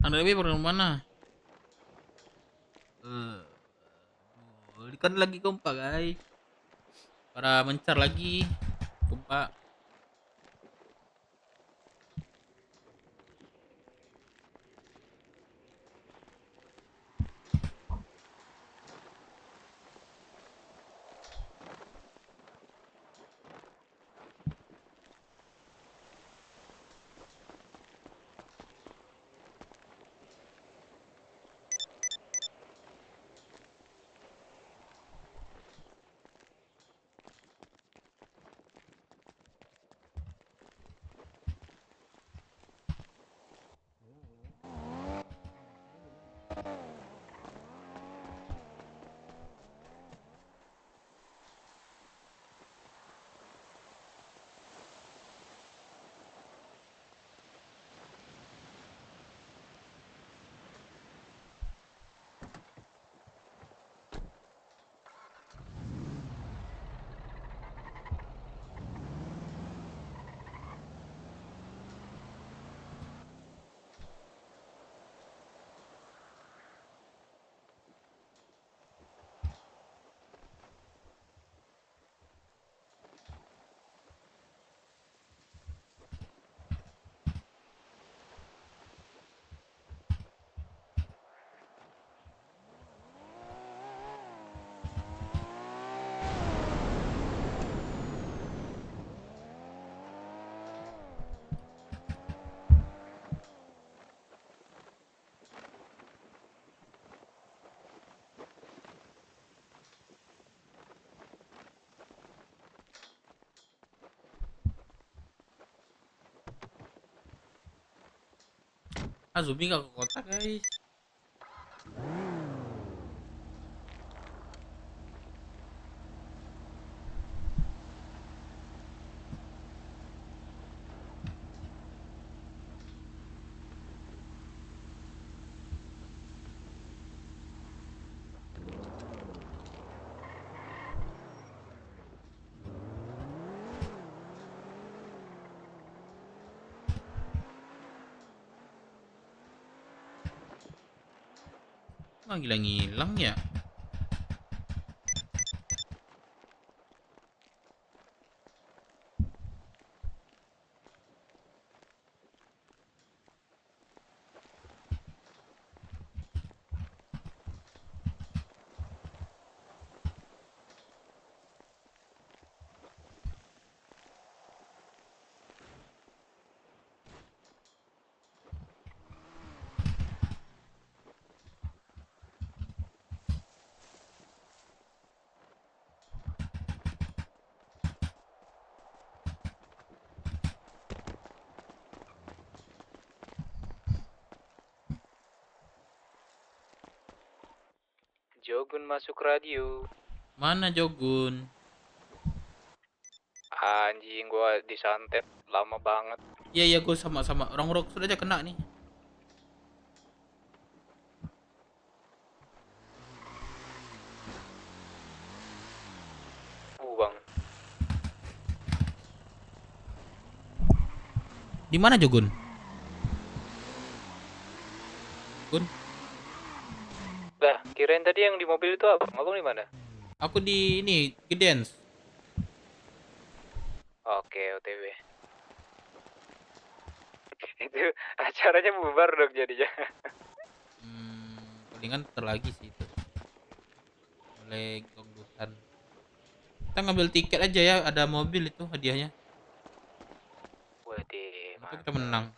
Speaker 1: Anda lebih pernah mana? Kan lagi kompak guys. Para mencar lagi kompak. Zumi gak ke kota guys. Wah, ngilang-ngilang ya.
Speaker 3: Jogun masuk radio.
Speaker 1: Mana Jogun?
Speaker 3: Anjing, gua disantet lama banget.
Speaker 1: Iya gue sama-sama. Orang rock sudah aja kena nih.
Speaker 3: Bang.
Speaker 1: Di mana Jogun? Gun?
Speaker 3: Lah, kirain tadi yang di mobil itu apa? Abang di mana?
Speaker 1: Aku di ini, Gedens.
Speaker 3: Oke, OTW. Itu acaranya bubar dong jadinya.
Speaker 1: Palingan terlagi sih itu. Oleh gonggutan. Kita ngambil tiket aja ya, ada mobil itu hadiahnya.
Speaker 3: Waduh,
Speaker 1: Itu kita menang.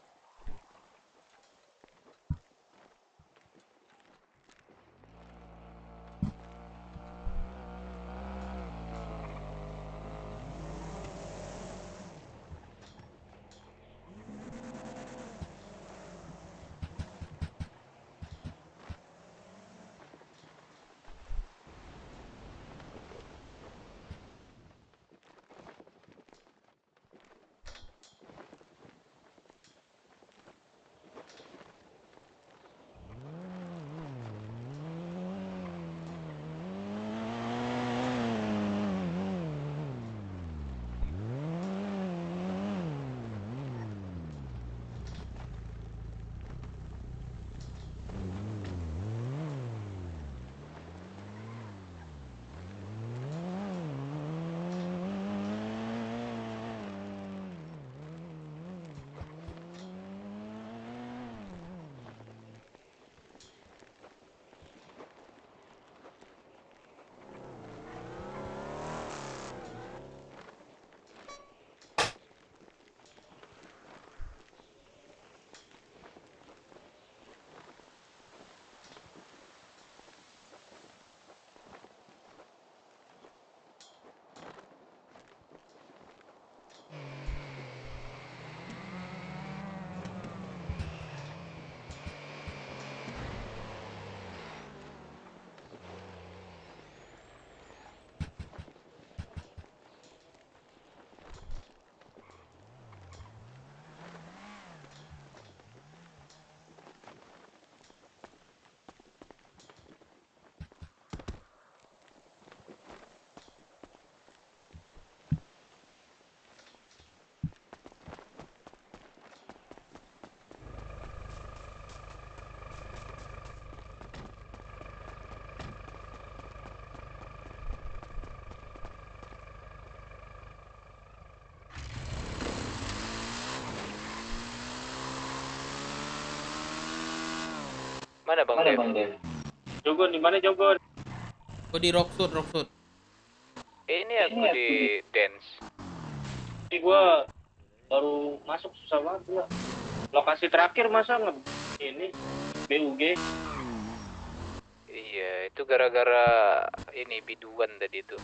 Speaker 3: Mana Bang Dev?
Speaker 21: Jogon di mana Jogon?
Speaker 1: Aku di Rocksud.
Speaker 3: Ini aku di dance.
Speaker 21: Ini gua baru masuk susah banget gua. Lokasi terakhir masa ini BUG.
Speaker 3: Iya, itu gara-gara ini biduan tadi itu.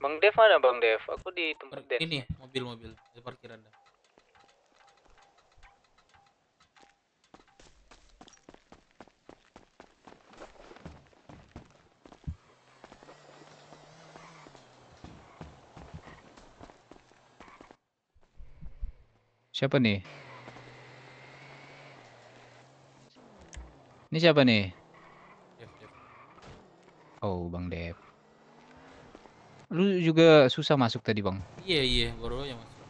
Speaker 3: Bang Dev mana Bang Dev? Aku di tempat dance.
Speaker 1: Ini mobil di parkiran dah.
Speaker 19: Siapa nih? Ini siapa nih?
Speaker 1: Dev.
Speaker 19: Oh, Bang Dev. Lu juga susah masuk tadi, Bang.
Speaker 1: Iya, baru aja masuk.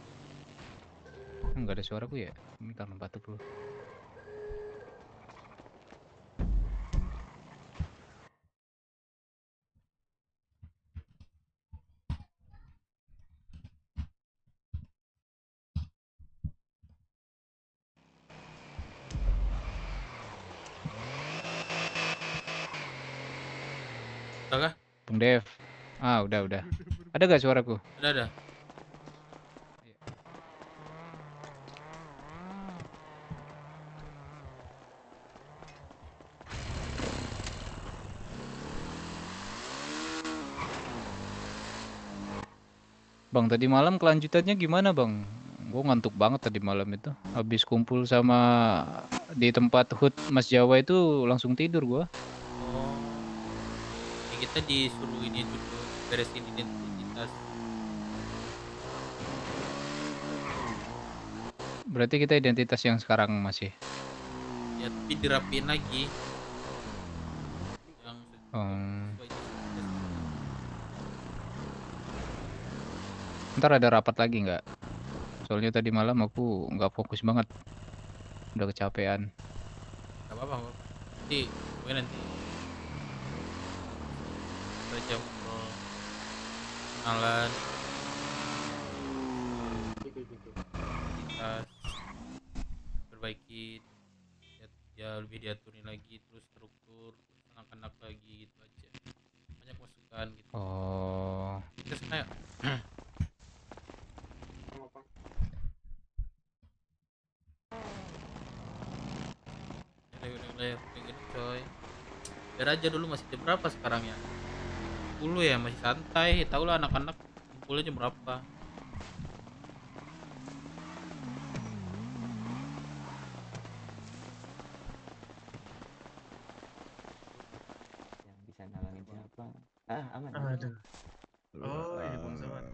Speaker 19: Enggak ada suaraku ya. Ini karena batuk lu.
Speaker 1: Udah kah?
Speaker 19: Bang Dev. Ah, udah. Ada gak suaraku?
Speaker 1: Ada.
Speaker 19: Bang, tadi malam kelanjutannya gimana, Bang? Gue ngantuk banget tadi malam itu. Habis kumpul sama di tempat HUT Mas Jawa itu langsung tidur gua.
Speaker 1: Oh. Ya, kita disuruh ini dulu beresin identitas.
Speaker 19: Berarti kita identitas yang sekarang masih.
Speaker 1: Ya, tapi dirapiin lagi. Yang
Speaker 19: Ntar ada rapat lagi nggak? Soalnya tadi malam aku nggak fokus banget. Udah kecapean.
Speaker 1: Gak apa-apa. Nanti baca ngobrol, kenalan, identitas, perbaiki, ya lebih diaturin lagi, terus struktur, anak-anak lagi gitu aja. Banyak masukan gitu.
Speaker 19: Oh.
Speaker 1: Terus kayak udah pengen coy. Biar aja dulu masih jam berapa sekarang ya? 10 ya, masih santai. Tahu lah anak-anak kumpulnya jam berapa.
Speaker 5: Yang bisa nalangin siapa? Aman.
Speaker 21: Aduh. Oh, ini Bang Zaman.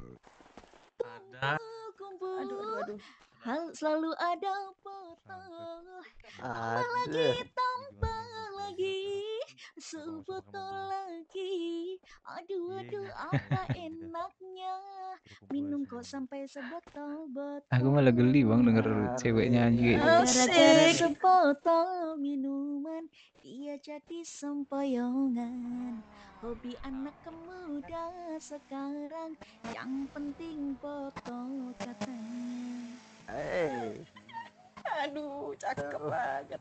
Speaker 21: Ada.
Speaker 4: Aduh. Selalu ada foto.
Speaker 5: Ada.
Speaker 4: Lagi tambah lagi. Sebotol lagi. Aduh, apa enaknya. Minum kok sampai sebotol-botol.
Speaker 19: Aku malah geli Bang denger ceweknya nyanyi kayak gitu.
Speaker 4: Gara-gara sebotol minuman dia jadi sempoyongan. Hobi anak muda sekarang yang penting foto katanya.
Speaker 15: Aduh, cakep banget.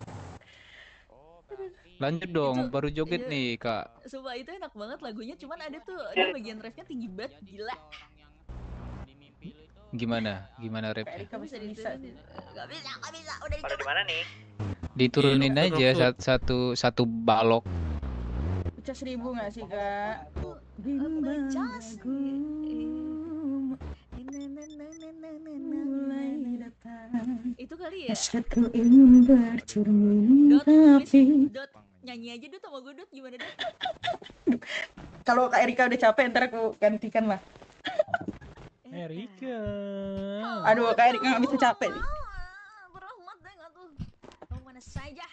Speaker 19: Lanjut dong, baru joget nih Kak.
Speaker 4: Sumpah itu enak banget lagunya, cuman ada tuh dia bagian refnya tinggi banget, gila.
Speaker 19: Gimana rapnya?
Speaker 4: Gak bisa, udah
Speaker 3: Pada di mana nih?
Speaker 19: Diturunin aja satu balok.
Speaker 15: Pecah 1000 nggak sih Kak?
Speaker 4: Itu kali ya?
Speaker 15: Satu ingin bercermin tapi
Speaker 4: Dot, nyanyi aja Dot sama gue Dot, gimana Dot?
Speaker 15: kalau Kak Erika udah capek ntar aku gantikan lah.
Speaker 21: Erika.
Speaker 15: Aduh, Kak Erika nggak bisa capek nih.
Speaker 4: Berahmat deh nggak tuh? Mau mana saja?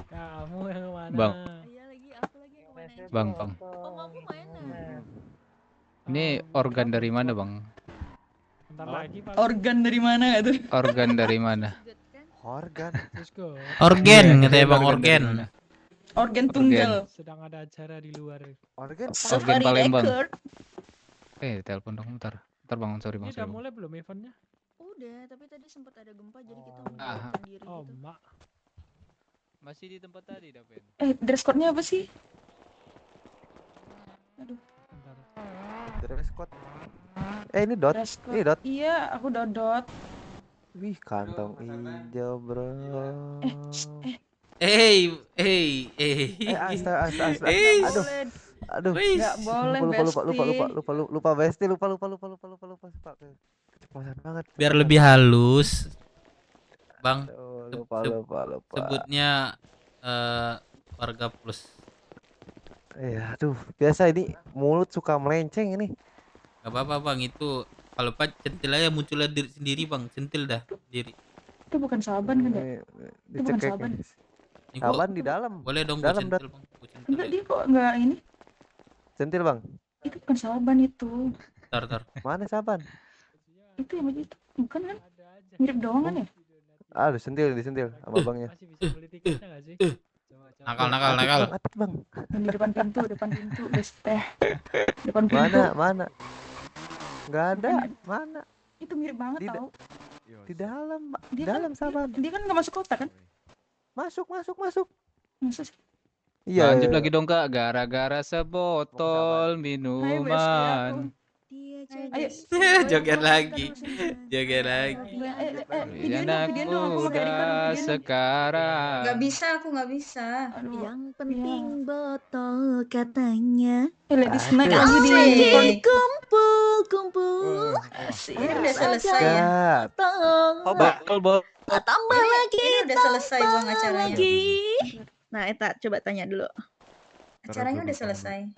Speaker 21: Kamu yang mana?
Speaker 19: Bang.
Speaker 4: Iya lagi, aku lagi yang mana?
Speaker 19: Bang.
Speaker 4: Oh, aku mana?
Speaker 19: Ini organ dari mana Bang?
Speaker 21: Bentar lagi Pak.
Speaker 15: Organ dari mana nggak tuh?
Speaker 19: Organ dari mana?
Speaker 5: Organ.
Speaker 1: Organ katanya Bang, organ.
Speaker 15: Organ tunggal.
Speaker 21: Sedang ada acara di luar.
Speaker 5: Organ
Speaker 19: Palembang. Telepon dong bentar. Bentar Bang, sorry Bang.
Speaker 21: Ini udah mulai belum eventnya?
Speaker 4: Udah, tapi tadi sempat ada gempa jadi kita menyiapkan diri gitu.
Speaker 21: Mak.
Speaker 19: Masih di tempat tadi, Dapen.
Speaker 15: Dress code-nya apa sih? Aduh.
Speaker 5: Dress code. Ini Dot. Ini Dot.
Speaker 15: Iya, aku Dodot.
Speaker 5: Wih, kantong hijau, bro. Astaga. Aduh.
Speaker 15: Nggak boleh,
Speaker 5: Lupa Besti, lupa. Keceplosan banget.
Speaker 1: Biar lebih halus, Bang.
Speaker 5: Lupa.
Speaker 1: Sebutnya warga plus.
Speaker 5: Iya, aduh, biasa ini mulut suka melenceng ini.
Speaker 1: Gak apa-apa Bang, itu kalau Pak centil aja munculnya diri sendiri Bang, centil dah diri.
Speaker 15: Itu bukan saban kan ya? Itu bukan saban.
Speaker 5: Saban di dalam.
Speaker 1: Boleh dong
Speaker 5: Dalam,
Speaker 1: gue centil, Bang.
Speaker 15: Enggak, dia kok enggak ini?
Speaker 5: Centil, Bang.
Speaker 15: Itu bukan saban itu.
Speaker 1: Tar.
Speaker 5: Mana Saban?
Speaker 15: Itu yang begitu. Bukan kan? Mirip doang kan ya?
Speaker 5: Aduh, disentil sama Bangnya.
Speaker 1: Nakal.
Speaker 5: Atik, Bang.
Speaker 15: Di depan pintu, guys. Depan pintu.
Speaker 5: Mana? Enggak ada. Mana?
Speaker 15: Itu mirip banget tau.
Speaker 5: Di dalam,
Speaker 15: Dia
Speaker 5: dalam
Speaker 15: kan,
Speaker 5: Saban.
Speaker 15: dia kan nggak masuk kota kan?
Speaker 5: Masuk.
Speaker 15: Masa sih?
Speaker 5: Iya.
Speaker 19: Lanjut lagi dong Kak, gara-gara sebotol minuman.
Speaker 15: Ayo.
Speaker 1: Joget lagi.
Speaker 19: Anak muda sekarang.
Speaker 4: Nggak bisa, aku nggak bisa. Yang penting botol katanya.
Speaker 15: Ladies night lagi di
Speaker 4: kumpul. Ini udah selesai ya.
Speaker 19: Botol.
Speaker 4: Tambah lagi. Ini udah selesai bang acaranya. Nah, Eta coba tanya dulu. Acaranya udah selesai.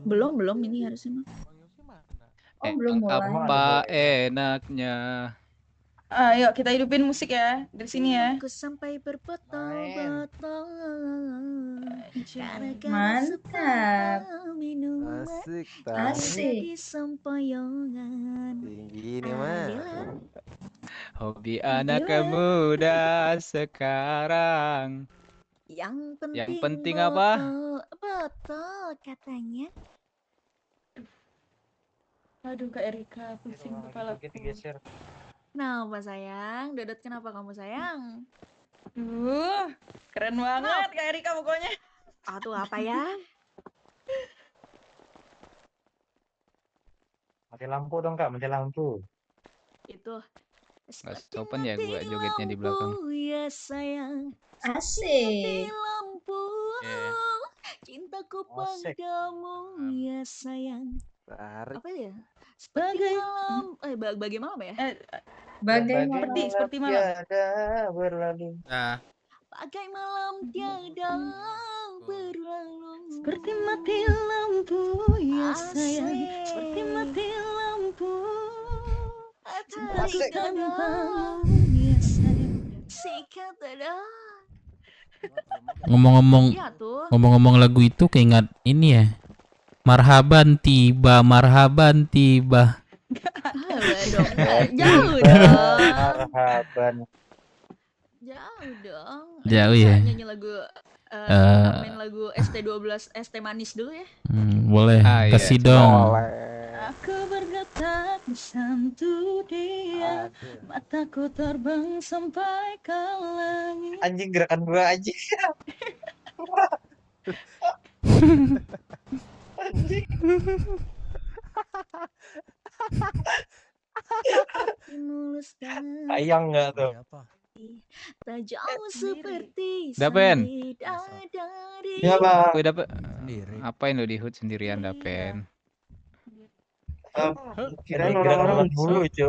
Speaker 4: Belum ini harusnya mah. Oh, belum mulai.
Speaker 19: Apa enaknya?
Speaker 15: Ayo kita hidupin musik ya dari sini ya.
Speaker 4: Aku sampai berbotol-botol.
Speaker 15: Mantap.
Speaker 4: Asik. Sempoyongan.
Speaker 5: Tinggi ini mah.
Speaker 19: Hobi anak muda sekarang.
Speaker 4: Yang
Speaker 19: penting apa?
Speaker 4: Botol katanya.
Speaker 15: Aduh Kak Erika, pusing kepala.
Speaker 4: Kenapa sayang? Dodot kenapa kamu sayang?
Speaker 15: Keren banget Kak Erika pokoknya.
Speaker 4: Aduh apa ya?
Speaker 21: Mati lampu dong Kak, mati lampu.
Speaker 4: Itu.
Speaker 19: Gak sopan ya gua jogetnya di belakang.
Speaker 4: Ya sayang. Asik. Lampu. Cintaku padamu ya sayang. Apa ya? Seperti malam. Bagai malam ya?
Speaker 15: Bagai seperti malam.
Speaker 21: Berlalu.
Speaker 1: Nah.
Speaker 4: Bagai malam tiada berlalu.
Speaker 15: Seperti mati lampu ya sayang. Seperti mati lampu.
Speaker 4: Asik.
Speaker 1: Ngomong-ngomong lagu itu keingat ini ya. Marhaban tiba.
Speaker 4: Jauh dong.
Speaker 21: Marhaban.
Speaker 4: Jauh dong.
Speaker 1: Jauh ya.
Speaker 4: Nyanyi lagu main lagu ST12 ST manis dulu ya.
Speaker 1: Boleh. Kasih dong.
Speaker 15: Aku bergetar bersatu dia, mataku terbang sampai ke langit.
Speaker 21: Anjing gerakan gua anjing. Ayang nggak tuh?
Speaker 4: Tak jauh seperti
Speaker 19: Dapen.
Speaker 21: Ya bang.
Speaker 19: Gue dapet. Apain lo di HUT sendirian Dapen?
Speaker 21: Kirain orang-orang dulu itu.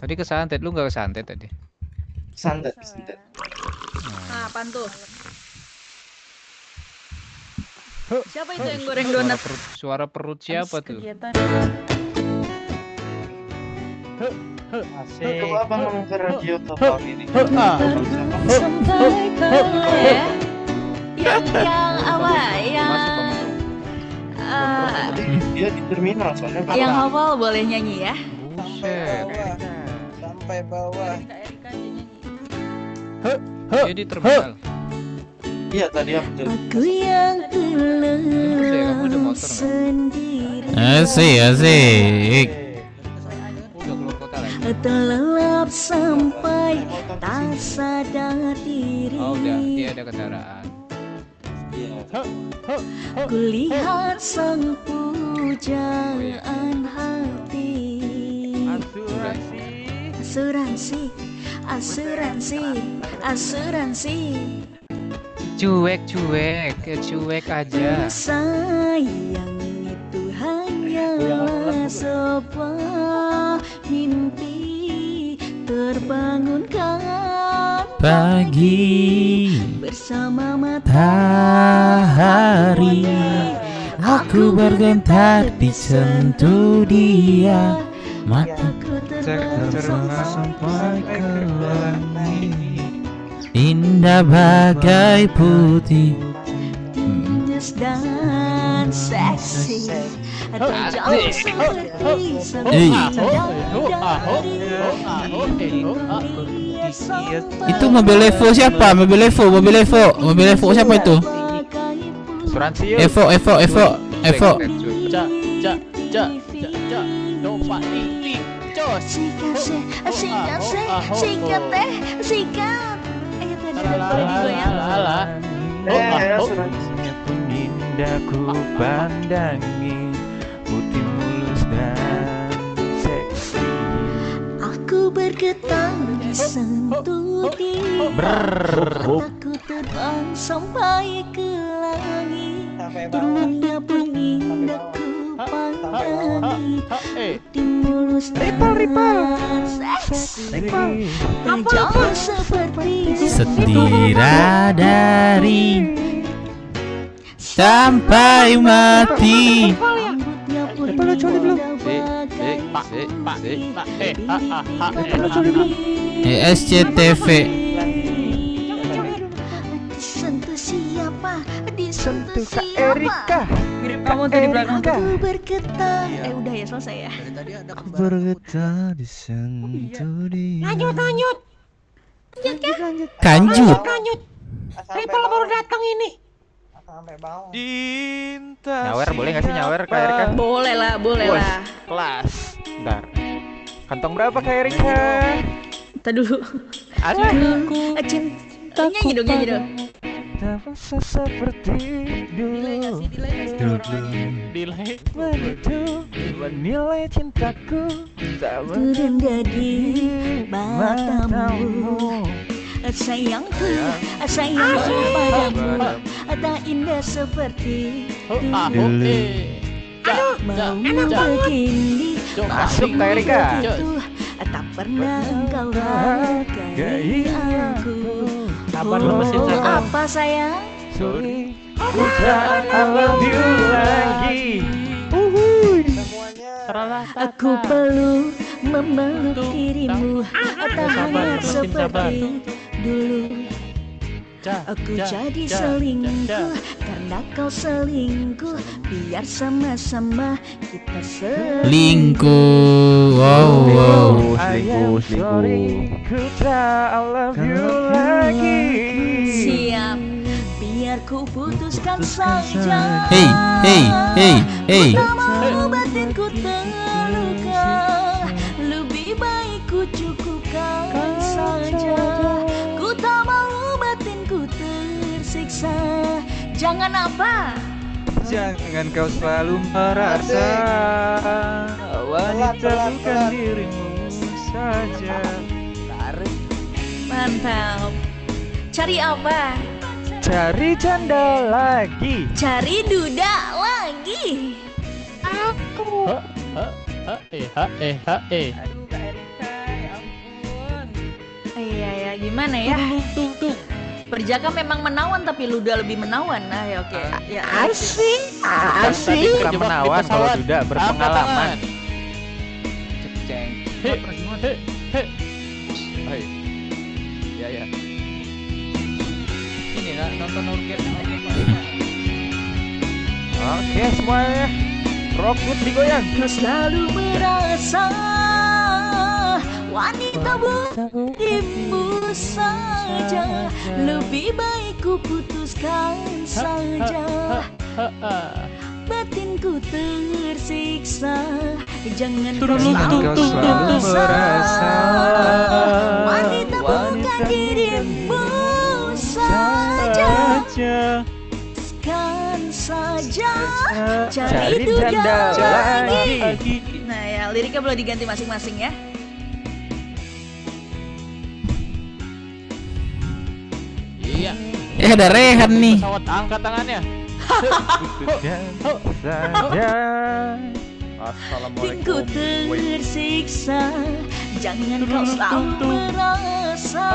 Speaker 19: Tadi ke santet, lu nggak ke santet tadi?
Speaker 21: Santet.
Speaker 4: Nah, apaan tuh? Siapa itu yang goreng donat?
Speaker 19: Suara perut siapa tuh?
Speaker 21: Asik. Coba abang ngomong ke radio total ini.
Speaker 4: Yang awal
Speaker 21: Dia di terminal soalnya.
Speaker 4: Yang awal boleh nyanyi ya.
Speaker 21: Sampai bawah.
Speaker 19: Dia di terminal.
Speaker 21: Iya tadi aku.
Speaker 4: Aku yang telah sendiri.
Speaker 1: Asik.
Speaker 4: Terlelap sampai tak sadar diri.
Speaker 19: Oh udah, dia ada kendaraan.
Speaker 4: Kulihat sang pujaan hati. Asuransi.
Speaker 19: Cuek aja.
Speaker 4: Sayang itu hanyalah sebuah mimpi terbangunkan
Speaker 1: pagi
Speaker 4: bersama
Speaker 1: matahari. Aku bergentar di sentuh dia, mataku
Speaker 4: terbang
Speaker 21: sampai ke langit.
Speaker 1: indah bagai putih.
Speaker 15: Manis dan seksi, atau jauh seperti
Speaker 1: Itu mobil Evo siapa? Mobil Evo siapa itu?
Speaker 19: Asuransi
Speaker 1: Evo.
Speaker 19: Dompak titik jos.
Speaker 15: Sikat teh, sikat. Ayo tadi boleh digoyang.
Speaker 9: Indahku pandangi, putih mulus dan seksi.
Speaker 15: Aku bergetar disentuh dia, mataku terbang sampai ke langit. Indahnya pun indahku pandangi, putih mulus dan seksi. Terjauh seperti
Speaker 1: Setia dari sampai mati. SCTV.
Speaker 15: Disentuh siapa? Disentuh
Speaker 9: Kak
Speaker 15: siapa?
Speaker 9: Erika.
Speaker 4: Mirip kamu tuh di belakang.
Speaker 15: Aku bergetar. Udah ya selesai ya.
Speaker 9: Bergetar disentuh dia.
Speaker 15: Lanjut.
Speaker 1: Kanjut.
Speaker 15: Ripple baru datang ini.
Speaker 19: Nyawer boleh nggak sih nyawer Kak Erika?
Speaker 4: Boleh lah.
Speaker 19: Kelas. Bentar. Kantong berapa Kak Erika?
Speaker 4: Kita dulu. Nyanyi dong.
Speaker 9: Rasa seperti dulu.
Speaker 19: Delay.
Speaker 9: Menilai cintaku
Speaker 15: Terendam di matamu. Sayangku padamu, tak indah seperti dulu. Mau begini,
Speaker 19: Masuk Kak Erika.
Speaker 15: tak pernah engkau hargai aku.
Speaker 19: Kapan lemesin Saka?
Speaker 15: Apa sayang?
Speaker 9: Sorry, ku tak I love you lagi.
Speaker 15: Aku peluk memeluk dirimu, tak hangat seperti dulu. Aku jadi selingkuh karena kau selingkuh. Biar sama-sama kita
Speaker 1: Lingkuh. Wow.
Speaker 9: Selingkuh. Ku tak I love you lagi.
Speaker 15: Siap. Biar ku putuskan saja.
Speaker 1: Hey.
Speaker 15: Ku tak mau batinku terluka. Lebih baik ku cukupkan saja. Ku tak mau batinku tersiksa. Jangan apa?
Speaker 9: Jangan kau selalu merasa wanita bukan dirimu saja.
Speaker 15: Mantap. Cari apa?
Speaker 9: Cari janda lagi.
Speaker 15: Cari duda lagi. Aku. Iya ya, gimana ya? Perjaka memang menawan tapi Luda lebih menawan. Nah, ya oke. Ya, asik.
Speaker 19: Bukan menawan kalau tidak berpengalaman. Ceng. Ya. Ini lah nonton organ.
Speaker 9: Oke semuanya, rockwood digoyang.
Speaker 15: Kau selalu merasa wanita budimu saja. Lebih baik ku putuskan saja. Batinku tersiksa. Jangan kau selalu merasa wanita bukan dirimu saja. Kan saja cari duda lagi. Nah ya, liriknya boleh diganti masing-masing ya.
Speaker 19: Iya.
Speaker 1: Ada Rehan nih.
Speaker 19: Pesawat angkat tangannya.
Speaker 15: Batinku tersiksa. Jangan kau selalu merasa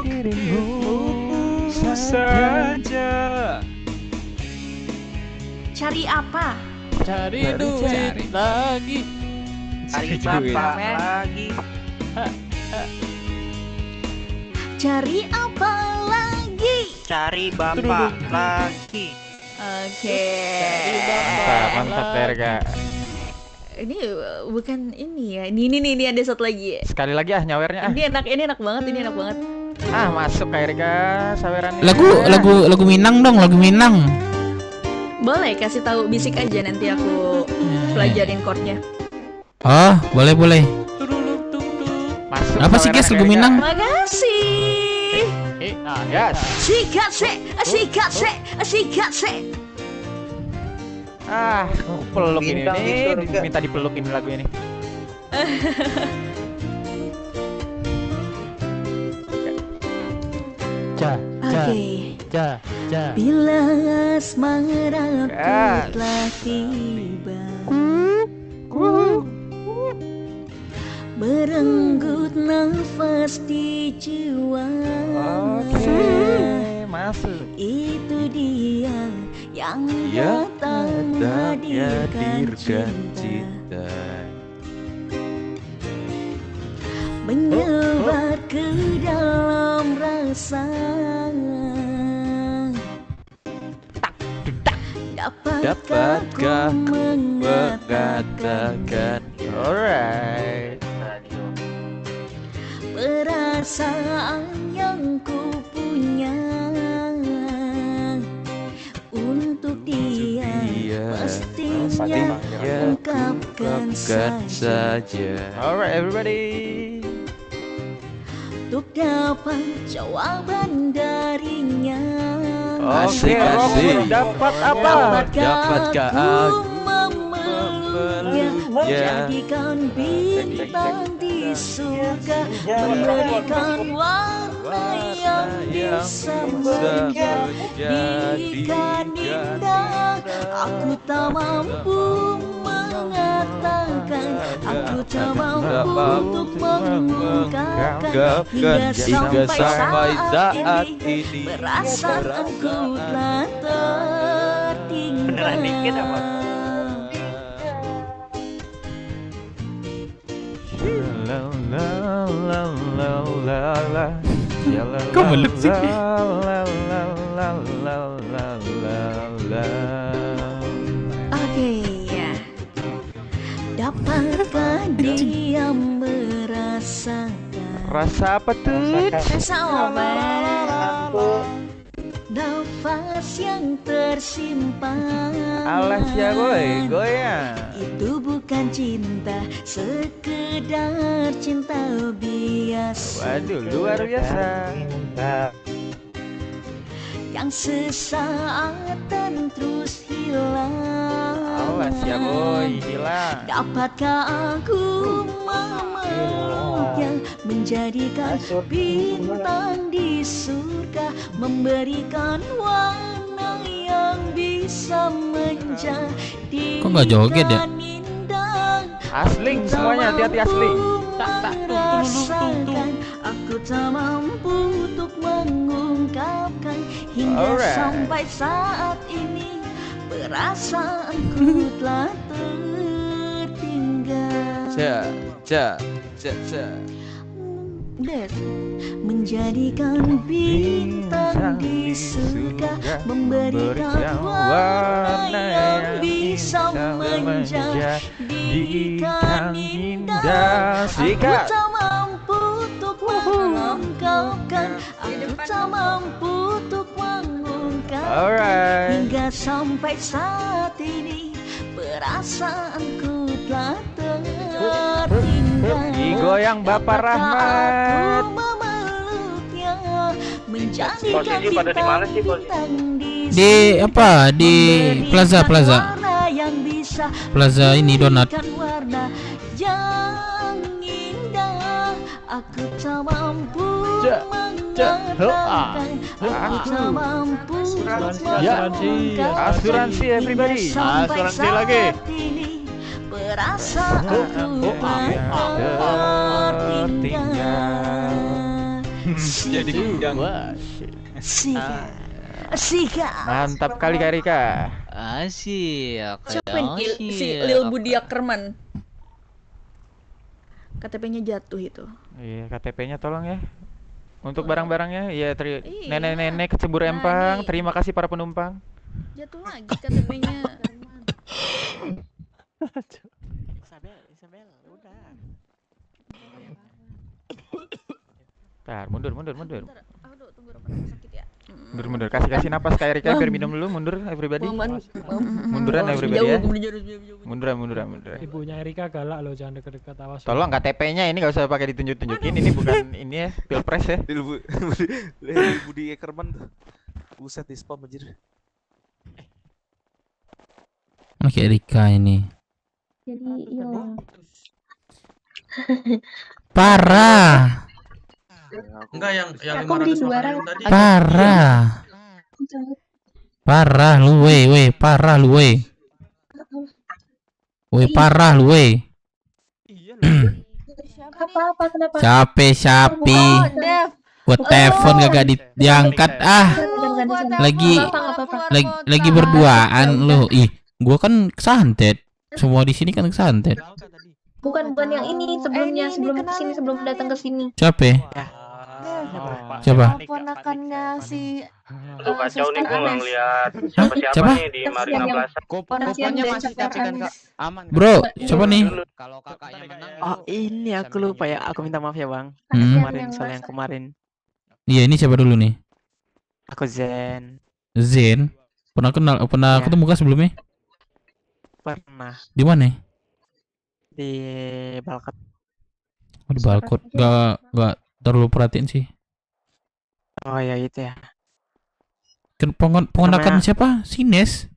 Speaker 9: dirimu saja.
Speaker 15: Cari apa?
Speaker 19: Cari duit lagi.
Speaker 8: Cari bapak lagi.
Speaker 15: cari apa lagi?
Speaker 10: Cari bapak lagi.
Speaker 15: Oke.
Speaker 19: Mantap Erga.
Speaker 15: Ini bukan ini ya. Ini ada satu lagi.
Speaker 19: Sekali lagi nyawernya.
Speaker 15: Ini enak banget, ini enak banget.
Speaker 19: Masuk Kak Erga sawerannya.
Speaker 1: Lagu Minang dong, lagu Minang.
Speaker 15: Boleh kasih tahu, bisik aja nanti aku pelajarin chordnya.
Speaker 1: Oh, boleh. Apa sih guys lagu Minang?
Speaker 15: Makasih.
Speaker 19: Yes.
Speaker 15: Sikat se.
Speaker 19: Peluk ini minta dipeluk ini lagu ini.
Speaker 15: Bila asmara telah tiba, berenggut nafas di jiwa.
Speaker 19: Masuk.
Speaker 15: Itu dia yang datang menghadirkan cinta, menyebar ke dalam rasa. Dapatkah ku mengatakan
Speaker 19: alright,
Speaker 15: perasaan yang ku punya untuk dia pastinya ungkapkan saja.
Speaker 19: Alright everybody.
Speaker 15: Untuk dapat jawaban darinya.
Speaker 19: Oke, dapat apa?
Speaker 15: Dapatkah aku memeluknya, menjadikan bintang di surga, memberikan warna yang bisa menjadikan indah. Aku tak mampu mengatakan, aku tak mampu untuk mengungkapkan, hingga sampai saat ini perasaanku telah tertinggal.
Speaker 1: Kok meluk sih?
Speaker 15: Oke ya. Dapatkah dia merasakan
Speaker 19: rasa apa tuh?
Speaker 15: rasa obat, nafas yang tersimpan.
Speaker 19: Alas ya boy, goyang.
Speaker 15: Itu bukan cinta, sekedar cinta biasa.
Speaker 19: Waduh, luar biasa.
Speaker 15: Yang sesaat dan terus hilang.
Speaker 19: Alas ya boy, hilang.
Speaker 15: Dapatkah aku memeluknya, menjadikan bintang di surga, memberikan warna yang bisa menjadikan
Speaker 1: Kok nggak joget ya?
Speaker 19: Asling semuanya, hati-hati asling.
Speaker 15: Merasakan, aku tak mampu untuk mengungkapkan, hingga sampai saat ini perasaanku telah tertinggal. Menjadikan bintang di surga, memberikan warna yang bisa menjadikan indah. Aku tak mampu untuk mengungkapkan, aku tak mampu untuk mengungkapkan, hingga sampai saat ini perasaanku telah tertinggal.
Speaker 19: Digoyang Bapak Rahmat.
Speaker 21: Posisi pada di mana sih posisi?
Speaker 1: Di apa? Di Plaza ini Donat.
Speaker 15: Warna yang indah, aku tak mampu mengatakan, aku tak mampu
Speaker 19: asuransi everybody.
Speaker 15: Asuransi lagi. Perasaanku tertinggal.
Speaker 19: Jadi gudang.
Speaker 15: Sika.
Speaker 19: Mantap kali Kak Rika.
Speaker 1: Asyik.
Speaker 15: Siapa si Lil Budi Ackerman? KTP-nya jatuh itu.
Speaker 19: Iya, KTP-nya tolong ya.
Speaker 9: Untuk barang-barangnya, ya
Speaker 4: Iya.
Speaker 9: nenek-nenek kecebur
Speaker 4: Nah,
Speaker 9: empang.
Speaker 4: nih.
Speaker 9: Terima kasih para penumpang.
Speaker 4: Jatuh lagi KTP-nya.
Speaker 20: Isabel, udah.
Speaker 9: Bentar, mundur.
Speaker 4: Aduh, tunggu rokoknya sakit ya.
Speaker 9: Mundur. Kasih napas kayak Rika biar minum dulu. Mundur everybody. Munduran everybody ya. Munduran.
Speaker 11: Ibunya Erika galak loh, jangan deket-deket, awas.
Speaker 9: Tolong KTP-nya ini nggak usah pakai ditunjuk-tunjukin. Ini bukan ini ya pilpres ya.
Speaker 5: Budi Ekerman tuh. Buset di spam anjir.
Speaker 1: Oke Erika ini.
Speaker 2: Jadi yo.
Speaker 1: Parah.
Speaker 23: Enggak yang
Speaker 2: Aku beli
Speaker 23: 500
Speaker 2: 2
Speaker 23: makanan
Speaker 2: rata.
Speaker 23: tadi.
Speaker 1: Parah lu weh, parah lu weh. Weh parah lu weh.
Speaker 2: Apa kenapa?
Speaker 1: Capek.
Speaker 2: Oh, Dev.
Speaker 1: Gua telepon kagak diangkat lagi berduaan lu. Ih, gua kan kesantet. Semua di sini kan kesantet.
Speaker 2: Bukan yang ini sebelumnya, sebelum kesini, sebelum datang ke sini.
Speaker 1: Siapa? Siapa?
Speaker 2: Ponakannya si
Speaker 21: Tuh kacau nih, gue nggak ngeliat siapa nih di Marina Plaza.
Speaker 8: Kopannya masih tapi kan Kak aman.
Speaker 1: Bro, siapa nih?
Speaker 8: Kalau kakaknya menang.
Speaker 20: Oh, ini aku lupa ya. Aku minta maaf ya, Bang. Yang kemarin.
Speaker 1: Iya, ini siapa dulu nih?
Speaker 20: Aku Zen.
Speaker 1: Pernah ketemu kah sebelumnya?
Speaker 20: Pernah.
Speaker 1: Di mana?
Speaker 20: Di Balkot.
Speaker 1: Oh, di Balkot. Gak terlalu perhatiin sih.
Speaker 20: Oh ya itu ya.
Speaker 1: Ponakan siapa? Sines?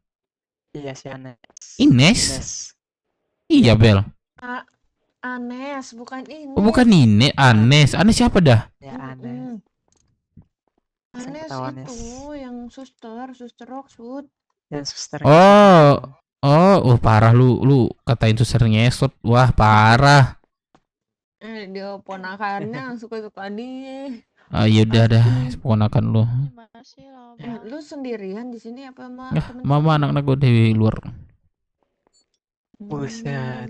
Speaker 20: Iya si
Speaker 1: Ines? Iya Bel.
Speaker 2: Anes, bukan ini.
Speaker 1: Oh bukan ini, Anes. Anes siapa dah?
Speaker 20: Ya Anes.
Speaker 2: Anes itu yang suster Rocksud.
Speaker 20: Yang suster.
Speaker 1: Oh, parah lu katain suster ngesot. Wah, parah.
Speaker 2: Dia ponakannya suka-suka dia.
Speaker 1: Ah, yaudah dah, ponakan lu.
Speaker 2: Lu sendirian di sini apa sama
Speaker 1: Mama anak-anak gue di luar.
Speaker 20: Buset.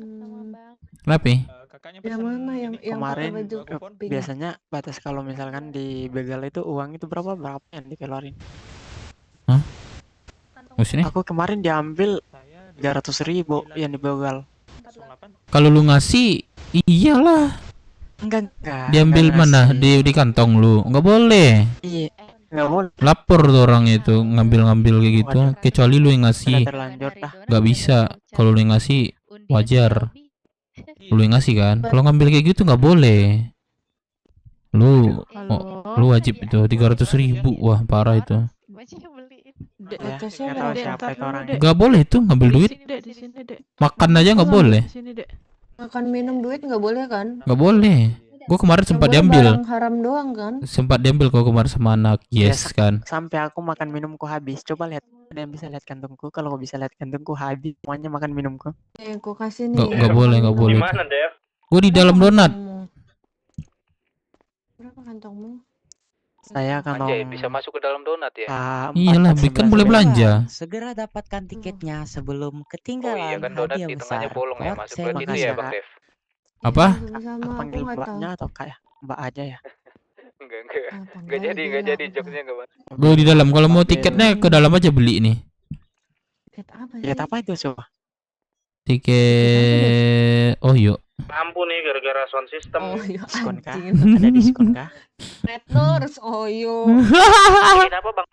Speaker 1: Kenapa?
Speaker 2: Yang mana yang
Speaker 20: kemarin
Speaker 2: pakai baju pink?
Speaker 20: biasanya batas kalau misalkan di begal itu uang itu berapa yang dikeluarin?
Speaker 1: Hah? Maksudnya?
Speaker 20: Aku kemarin diambil 300.000 yang di begal.
Speaker 1: Kalau lu ngasih, iyalah.
Speaker 20: Enggak.
Speaker 1: Diambil mana? Di kantong lu. Enggak boleh.
Speaker 20: Iya. Enggak boleh.
Speaker 1: Lapor tuh orang itu ngambil kayak gitu. Kecuali lu yang ngasih. Enggak bisa. Kalau lu yang ngasih wajar. Lu yang ngasih kan. Kalau ngambil kayak gitu enggak boleh. Lu wajib itu 300.000. Wah, parah itu. Enggak boleh itu ngambil duit. Makan aja enggak boleh.
Speaker 2: Makan minum duit nggak boleh kan?
Speaker 1: Nggak boleh. Gue kemarin sempat diambil.
Speaker 2: Haram doang kan?
Speaker 1: Sempat diambil kok kemarin sama anak. Yes kan.
Speaker 20: Sampai aku makan minumku habis. Coba lihat. Ada yang bisa lihat kantongku? Kalau kau bisa lihat kantongku habis. Semuanya makan minumku.
Speaker 2: Aku kasih nih.
Speaker 1: Nggak boleh.
Speaker 21: Di mana, Dev?
Speaker 1: Gue di dalam donat.
Speaker 2: Berapa kantongmu?
Speaker 20: Saya kantong.
Speaker 3: Anjay, bisa masuk ke dalam donat ya?
Speaker 1: Iyalah, kan boleh belanja.
Speaker 8: Segera dapatkan tiketnya sebelum ketinggalan.
Speaker 3: Oh iya kan donat di tengahnya bolong ya, masuk ke itu ya Bang Dev.
Speaker 1: Apa?
Speaker 20: Aku panggil mbaknya atau kayak mbak aja ya?
Speaker 3: Enggak jadi jokesnya enggak Bang.
Speaker 1: Gue di dalam. Kalau mau tiketnya ke dalam aja beli nih.
Speaker 20: Tiket apa itu coba?
Speaker 1: Tiket yuk.
Speaker 21: Mampu nih gara-gara sound system.
Speaker 20: Diskon kah? Ada diskon kah?
Speaker 2: Reddoors, yo.
Speaker 21: Tiket apa Bang?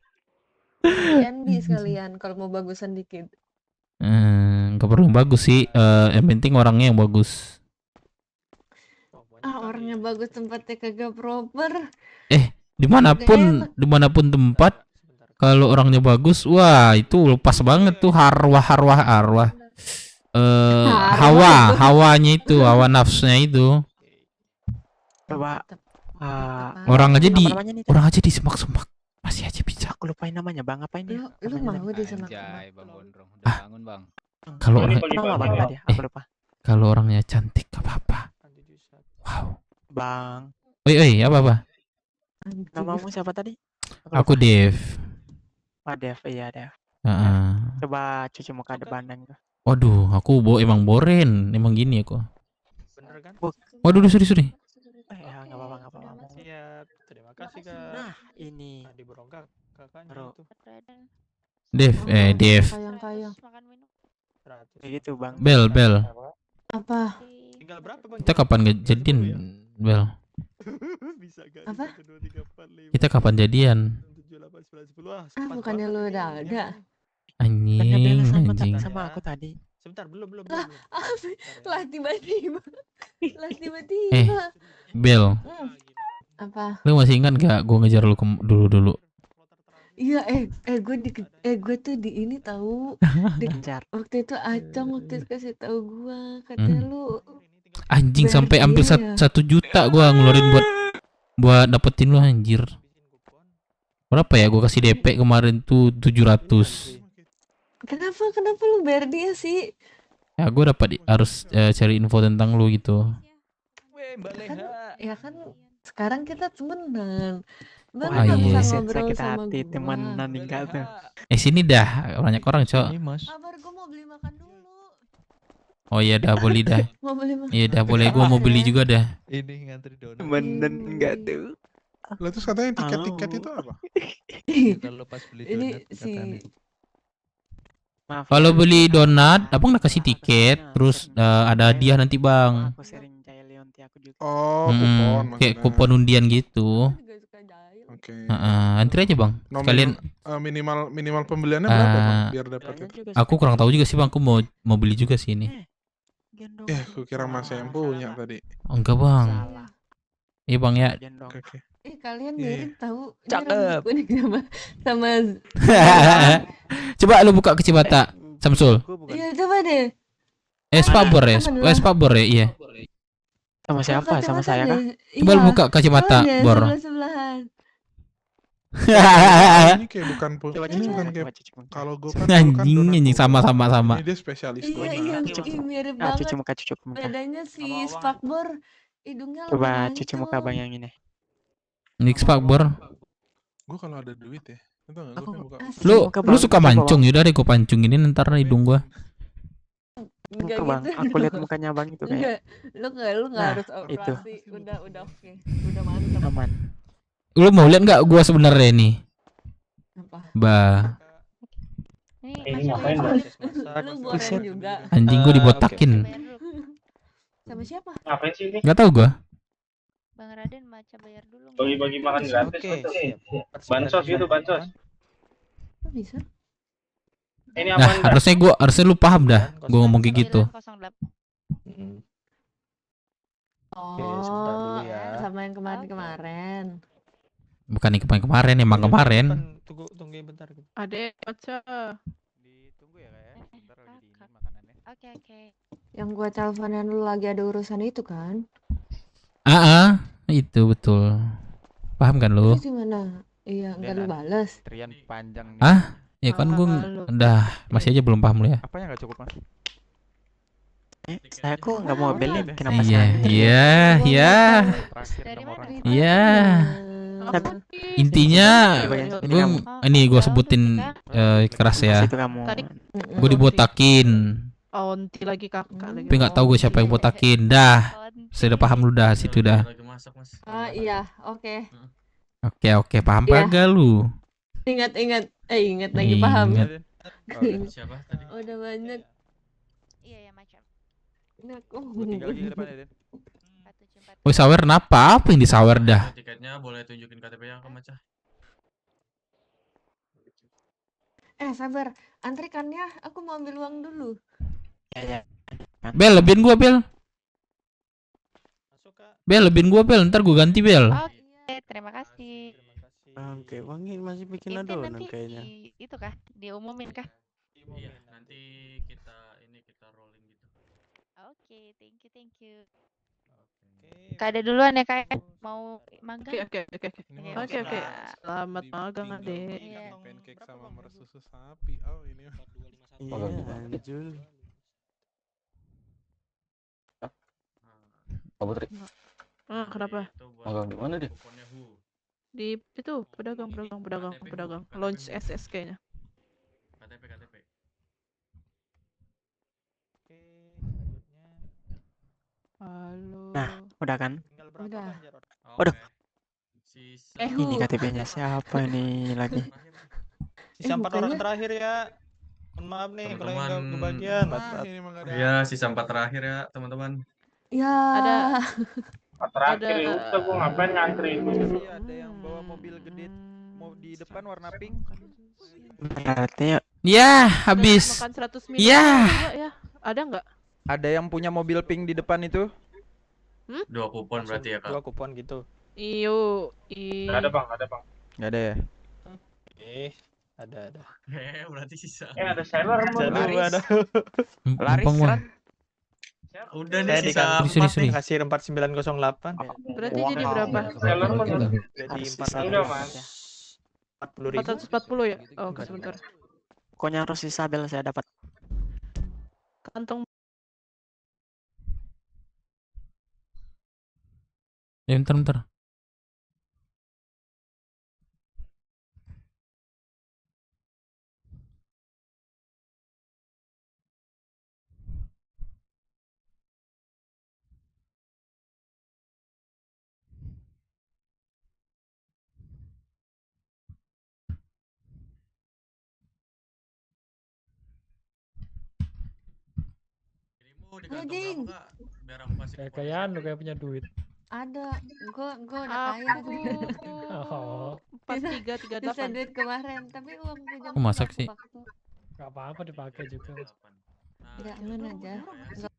Speaker 2: Sekalian kalau mau bagusan dikit.
Speaker 1: Gak perlu bagus sih. Yang penting orangnya yang bagus.
Speaker 2: Orangnya bagus, tempatnya kagak proper.
Speaker 1: Dimanapun tempat, kalau orangnya bagus, wah itu lepas banget tuh arwah. Hawanya itu, hawa nafsunya itu.
Speaker 20: Coba
Speaker 1: orang aja di semak-semak masih aja bisa.
Speaker 20: Aku lupain namanya Bang, apa ini?
Speaker 2: Lu mau di semak.
Speaker 19: Bang Gondrong, udah bangun Bang.
Speaker 1: Kalau orangnya cantik gak apa-apa. Wow.
Speaker 20: Bang.
Speaker 1: Oi, apa?
Speaker 20: Namamu siapa tadi?
Speaker 1: Aku Dev.
Speaker 20: Dev, iya Dev. Coba cuci muka depan dan
Speaker 1: Waduh, aku emang boren, emang gini aku.
Speaker 20: Bener kan?
Speaker 1: Waduh, sorry.
Speaker 20: Enggak apa-apa.
Speaker 22: Niat. Terima kasih Kak.
Speaker 13: Nah, ini.
Speaker 22: Tadi berongkak kakaknya
Speaker 13: Bro.
Speaker 22: itu.
Speaker 1: Dev.
Speaker 2: Kayang.
Speaker 13: Kayak gitu Bang.
Speaker 1: Bel.
Speaker 15: Apa?
Speaker 22: Tinggal berapa Bang?
Speaker 1: Kita kapan jadian, Bel?
Speaker 22: Bisa gak?
Speaker 15: Apa?
Speaker 22: 1, 2, 3, 4, 5,
Speaker 1: Kita kapan jadian?
Speaker 22: 7, 8, 9, 10. Ah,
Speaker 15: Bukannya lu udah ada?
Speaker 1: Anjing.
Speaker 13: Sama aku tadi.
Speaker 22: Sebentar, belum.
Speaker 15: Lah tiba-tiba.
Speaker 1: Bel.
Speaker 15: Apa?
Speaker 1: Lu masih ingat gak gue ngejar lu dulu?
Speaker 15: Iya, gue tuh di ini tahu. Waktu itu Acong waktu itu kasih tahu gua katanya lu
Speaker 1: Anjing
Speaker 15: bayar
Speaker 1: sampai hampir
Speaker 15: dia ya?
Speaker 1: 1 juta gua ngeluarin buat dapetin lu anjir. Berapa ya gua kasih DP kemarin tuh 700.
Speaker 15: Kenapa lu bayar dia sih?
Speaker 1: Ya gua harus cari info tentang lu gitu.
Speaker 15: Ya kan sekarang kita temenan. Bang
Speaker 1: Ah,
Speaker 15: nggak bisa
Speaker 1: iya.
Speaker 15: ngobrol
Speaker 13: Sakit
Speaker 15: sama
Speaker 13: hati
Speaker 15: gua.
Speaker 13: temenan enggak tuh.
Speaker 1: Sini dah banyak orang, Cok.
Speaker 15: Kabar gua mau beli makan dulu.
Speaker 1: Oh iya dah boleh dah.
Speaker 15: Mau beli makan.
Speaker 1: Iya dah boleh, gua mau beli juga dah.
Speaker 17: Ini ngantri donat.
Speaker 13: Temenan enggak tuh.
Speaker 12: Lah terus katanya tiket itu apa?
Speaker 17: Kalau pas beli
Speaker 15: Ini
Speaker 17: donat
Speaker 15: si
Speaker 13: Maaf.
Speaker 1: Kalau beli donat, abang udah kasih tiket, terus ada hadiah nanti bang.
Speaker 13: Aku sering Jaya Leonti aku juga.
Speaker 12: Oh, kupon
Speaker 1: Kayak
Speaker 12: maksudnya.
Speaker 1: kupon undian gitu.
Speaker 12: Oke.
Speaker 1: Antri aja bang. Sekalian.
Speaker 12: Minimal pembeliannya berapa bang? Biar dapat itu.
Speaker 1: Aku kurang tahu juga sih bang. Aku mau beli juga sih ini.
Speaker 12: Aku kira masih yang punya tadi.
Speaker 1: Enggak bang. Iya bang ya.
Speaker 12: Oke.
Speaker 15: kalian
Speaker 12: Iya,
Speaker 15: mirip tahu. Ini
Speaker 1: Cakep.
Speaker 15: rambut kuning sama
Speaker 1: Coba lu buka kacamata, Samsul.
Speaker 15: Iya coba deh.
Speaker 1: Spakbor ya, iya.
Speaker 13: Sama siapa? Sama saya kah?
Speaker 1: Coba lu buka kacamata, Bor.
Speaker 15: Sebelahan.
Speaker 12: Ini kayak bukan kayak kalau gue kan
Speaker 1: Anjing sama.
Speaker 12: ini dia spesialis donat.
Speaker 15: Iya, mirip banget.
Speaker 13: Cuci muka.
Speaker 15: Bedanya si Spakbor hidungnya
Speaker 13: Coba
Speaker 15: lebih
Speaker 13: cuci muka Bang yang ini.
Speaker 1: Nick Spakbor.
Speaker 12: Gue kalau ada duit ya, itu nggak gue buka.
Speaker 1: Lu suka mancung, yaudah deh gue pancungin ntar hidung gua.
Speaker 15: Enggak
Speaker 13: Bang,
Speaker 15: gitu.
Speaker 13: aku lihat mukanya Bang itu kayak.
Speaker 15: Enggak, lu enggak harus
Speaker 13: itu.
Speaker 15: operasi. Udah oke. Udah mantap.
Speaker 13: Aman.
Speaker 1: Lu mau lihat nggak gua sebenarnya ini? Bah.
Speaker 21: Ini ngapain Bang?
Speaker 15: Lu buatin juga.
Speaker 1: Anjing gua dibotakin.
Speaker 2: Sama siapa?
Speaker 21: Ngapain sih ini?
Speaker 1: Nggak tahu gua.
Speaker 2: Bang Raden baca bayar dulu.
Speaker 21: Bagi-bagi makan gratis. Bansos gitu, bansos.
Speaker 15: Kok bisa?
Speaker 21: Ini
Speaker 1: Nah,
Speaker 21: apaan?
Speaker 1: harusnya lu paham dah gua ngomong kayak gitu.
Speaker 15: Oh, sama yang kemarin-kemarin.
Speaker 1: Bukan yang kemarin, emang kemarin.
Speaker 22: Tunggu bentar.
Speaker 12: Adek, baca.
Speaker 9: Ditunggu ya kayak. Bentar lagi diinin makanannya.
Speaker 2: Oke.
Speaker 15: Yang gua teleponin lu lagi ada urusan itu kan?
Speaker 1: Itu betul. Paham kan lu?
Speaker 15: Terus gimana? Iya, enggak lu balas.
Speaker 9: Trian panjang nih.
Speaker 1: Ya kan gua udah masih aja belum paham lu ya.
Speaker 9: Apanya nggak cukup Mas?
Speaker 13: Saya kok nggak mau beli, kenapa
Speaker 1: Iya. Intinya gua sebutin keras ya. Gua dibotakin.
Speaker 12: Onti lagi kakak lagi.
Speaker 1: Tapi nggak tahu gue siapa yang botakin. Dah. Sudah paham lu dah situ dah.
Speaker 15: Iya, oke.
Speaker 1: Oke, paham
Speaker 15: Iya.
Speaker 1: kagak lu?
Speaker 15: Ingat lagi paham.
Speaker 1: Ingat.
Speaker 21: Siapa tadi?
Speaker 15: Udah banyak.
Speaker 2: Iya ya macam.
Speaker 9: Tinggal lagi di depan ya, Den.
Speaker 1: Oh, sawer kenapa? Apa yang disawer dah?
Speaker 21: Tiketnya boleh tunjukin KTP-nya ke Macah.
Speaker 15: Sabar, antrikannya aku mau ambil uang dulu.
Speaker 13: Ya.
Speaker 1: Bel, lebihin gua, Bel. Ntar gua ganti, Bel.
Speaker 2: Oke, terima kasih.
Speaker 14: Oke, Bang ini masih bikin
Speaker 2: Itu
Speaker 14: adonan
Speaker 2: nanti
Speaker 14: kayaknya.
Speaker 2: itu kah? Diumumin kah?
Speaker 21: Iya, nanti kita rolling gitu.
Speaker 2: Oke, thank you. Kak ada duluan ya kak, mau magang?
Speaker 12: Oke. Selamat magang adek. Pancake sama mersusu sapi. Oh ini.
Speaker 14: Iya, Jul.
Speaker 18: Pak Putri.
Speaker 12: Kenapa?
Speaker 18: Magang di mana deh?
Speaker 12: Di itu pedagang. Launch SS kayaknya.
Speaker 21: KTP.
Speaker 12: Halo.
Speaker 13: Nah, udah kan?
Speaker 15: Udah.
Speaker 13: Waduh. Ini KTP-nya siapa ini lagi?
Speaker 6: Sisa 4 orang
Speaker 15: bukannya-
Speaker 6: terakhir ya. Mohon maaf nih kalau yang nggak
Speaker 21: Teman-teman.
Speaker 6: kebagian.
Speaker 21: Iya, sisa 4 terakhir ya, teman-teman.
Speaker 15: Ya.
Speaker 7: Ada
Speaker 21: Terakhir ya udah gua ngapain ngantri.
Speaker 9: Iya, ada yang bawa mobil gede mau di depan warna pink.
Speaker 13: Berarti
Speaker 1: Ya, habis.
Speaker 12: Makan 100 miliar
Speaker 1: Ya.
Speaker 12: juga ya. Ada nggak?
Speaker 9: Ada yang punya mobil pink di depan itu?
Speaker 21: 2 kupon berarti ya, Kak.
Speaker 6: 2 kupon gitu.
Speaker 12: Iyo.
Speaker 21: Ada, Bang, ada, Bang.
Speaker 9: Nggak ada ya?
Speaker 6: Ada.
Speaker 21: Berarti sisa. Ada seller
Speaker 6: Ada.
Speaker 1: Laris kan?
Speaker 21: Udah
Speaker 6: Saya
Speaker 21: nih sisa
Speaker 6: dikasih
Speaker 1: Sini, sini.
Speaker 6: kasih 4908.
Speaker 12: Berarti jadi berapa?
Speaker 21: seller kan
Speaker 6: Jadi
Speaker 21: udah, Mas.
Speaker 6: 440.000.
Speaker 12: 440 ya? Oh, sebentar.
Speaker 13: pokoknya harus Isabel saya dapat.
Speaker 12: Kantong
Speaker 1: Ya, bentar.
Speaker 15: Anjing.
Speaker 21: Biar aku kasih.
Speaker 11: Kayak lu kayak punya duit.
Speaker 15: Ada, gua udah kaya.
Speaker 11: Oh.
Speaker 12: 4338.
Speaker 15: Bisa duit kemarin, tapi uang pinjam.
Speaker 1: Kok masak sih?
Speaker 11: Gak apa-apa dipakai juga.
Speaker 15: Ya aman aja. Nggak-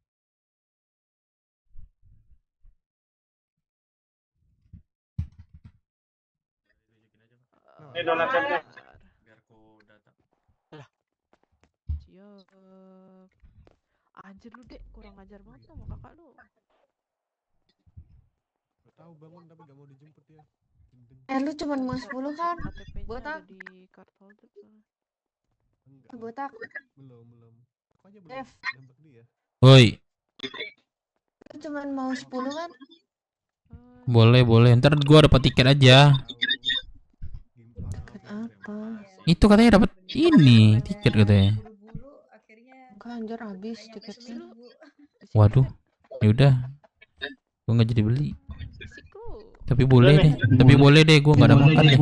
Speaker 21: Ini donat setnya. Biar ku data.
Speaker 12: Siap. Anjir lu, Dek, kurang ajar banget sama kakak lu.
Speaker 17: Tahu bangun tapi gak mau dijemput ya.
Speaker 15: Lu cuman mau 10 kan?
Speaker 12: KTP-nya
Speaker 15: Botak.
Speaker 12: ada di card holder soalnya.
Speaker 15: Botak.
Speaker 17: Belum. Aku aja belum
Speaker 15: Dev.
Speaker 17: nembak dia.
Speaker 1: Woi,
Speaker 15: Lu cuman mau 10 kan?
Speaker 1: boleh. Ntar gua dapat tiket aja.
Speaker 15: Apa?
Speaker 1: Itu katanya dapat ini tiket katanya.
Speaker 15: Enggak anjir habis tiketnya.
Speaker 1: Waduh, ya udah, gua nggak jadi beli. Tapi boleh deh, gua nggak ada makan deh.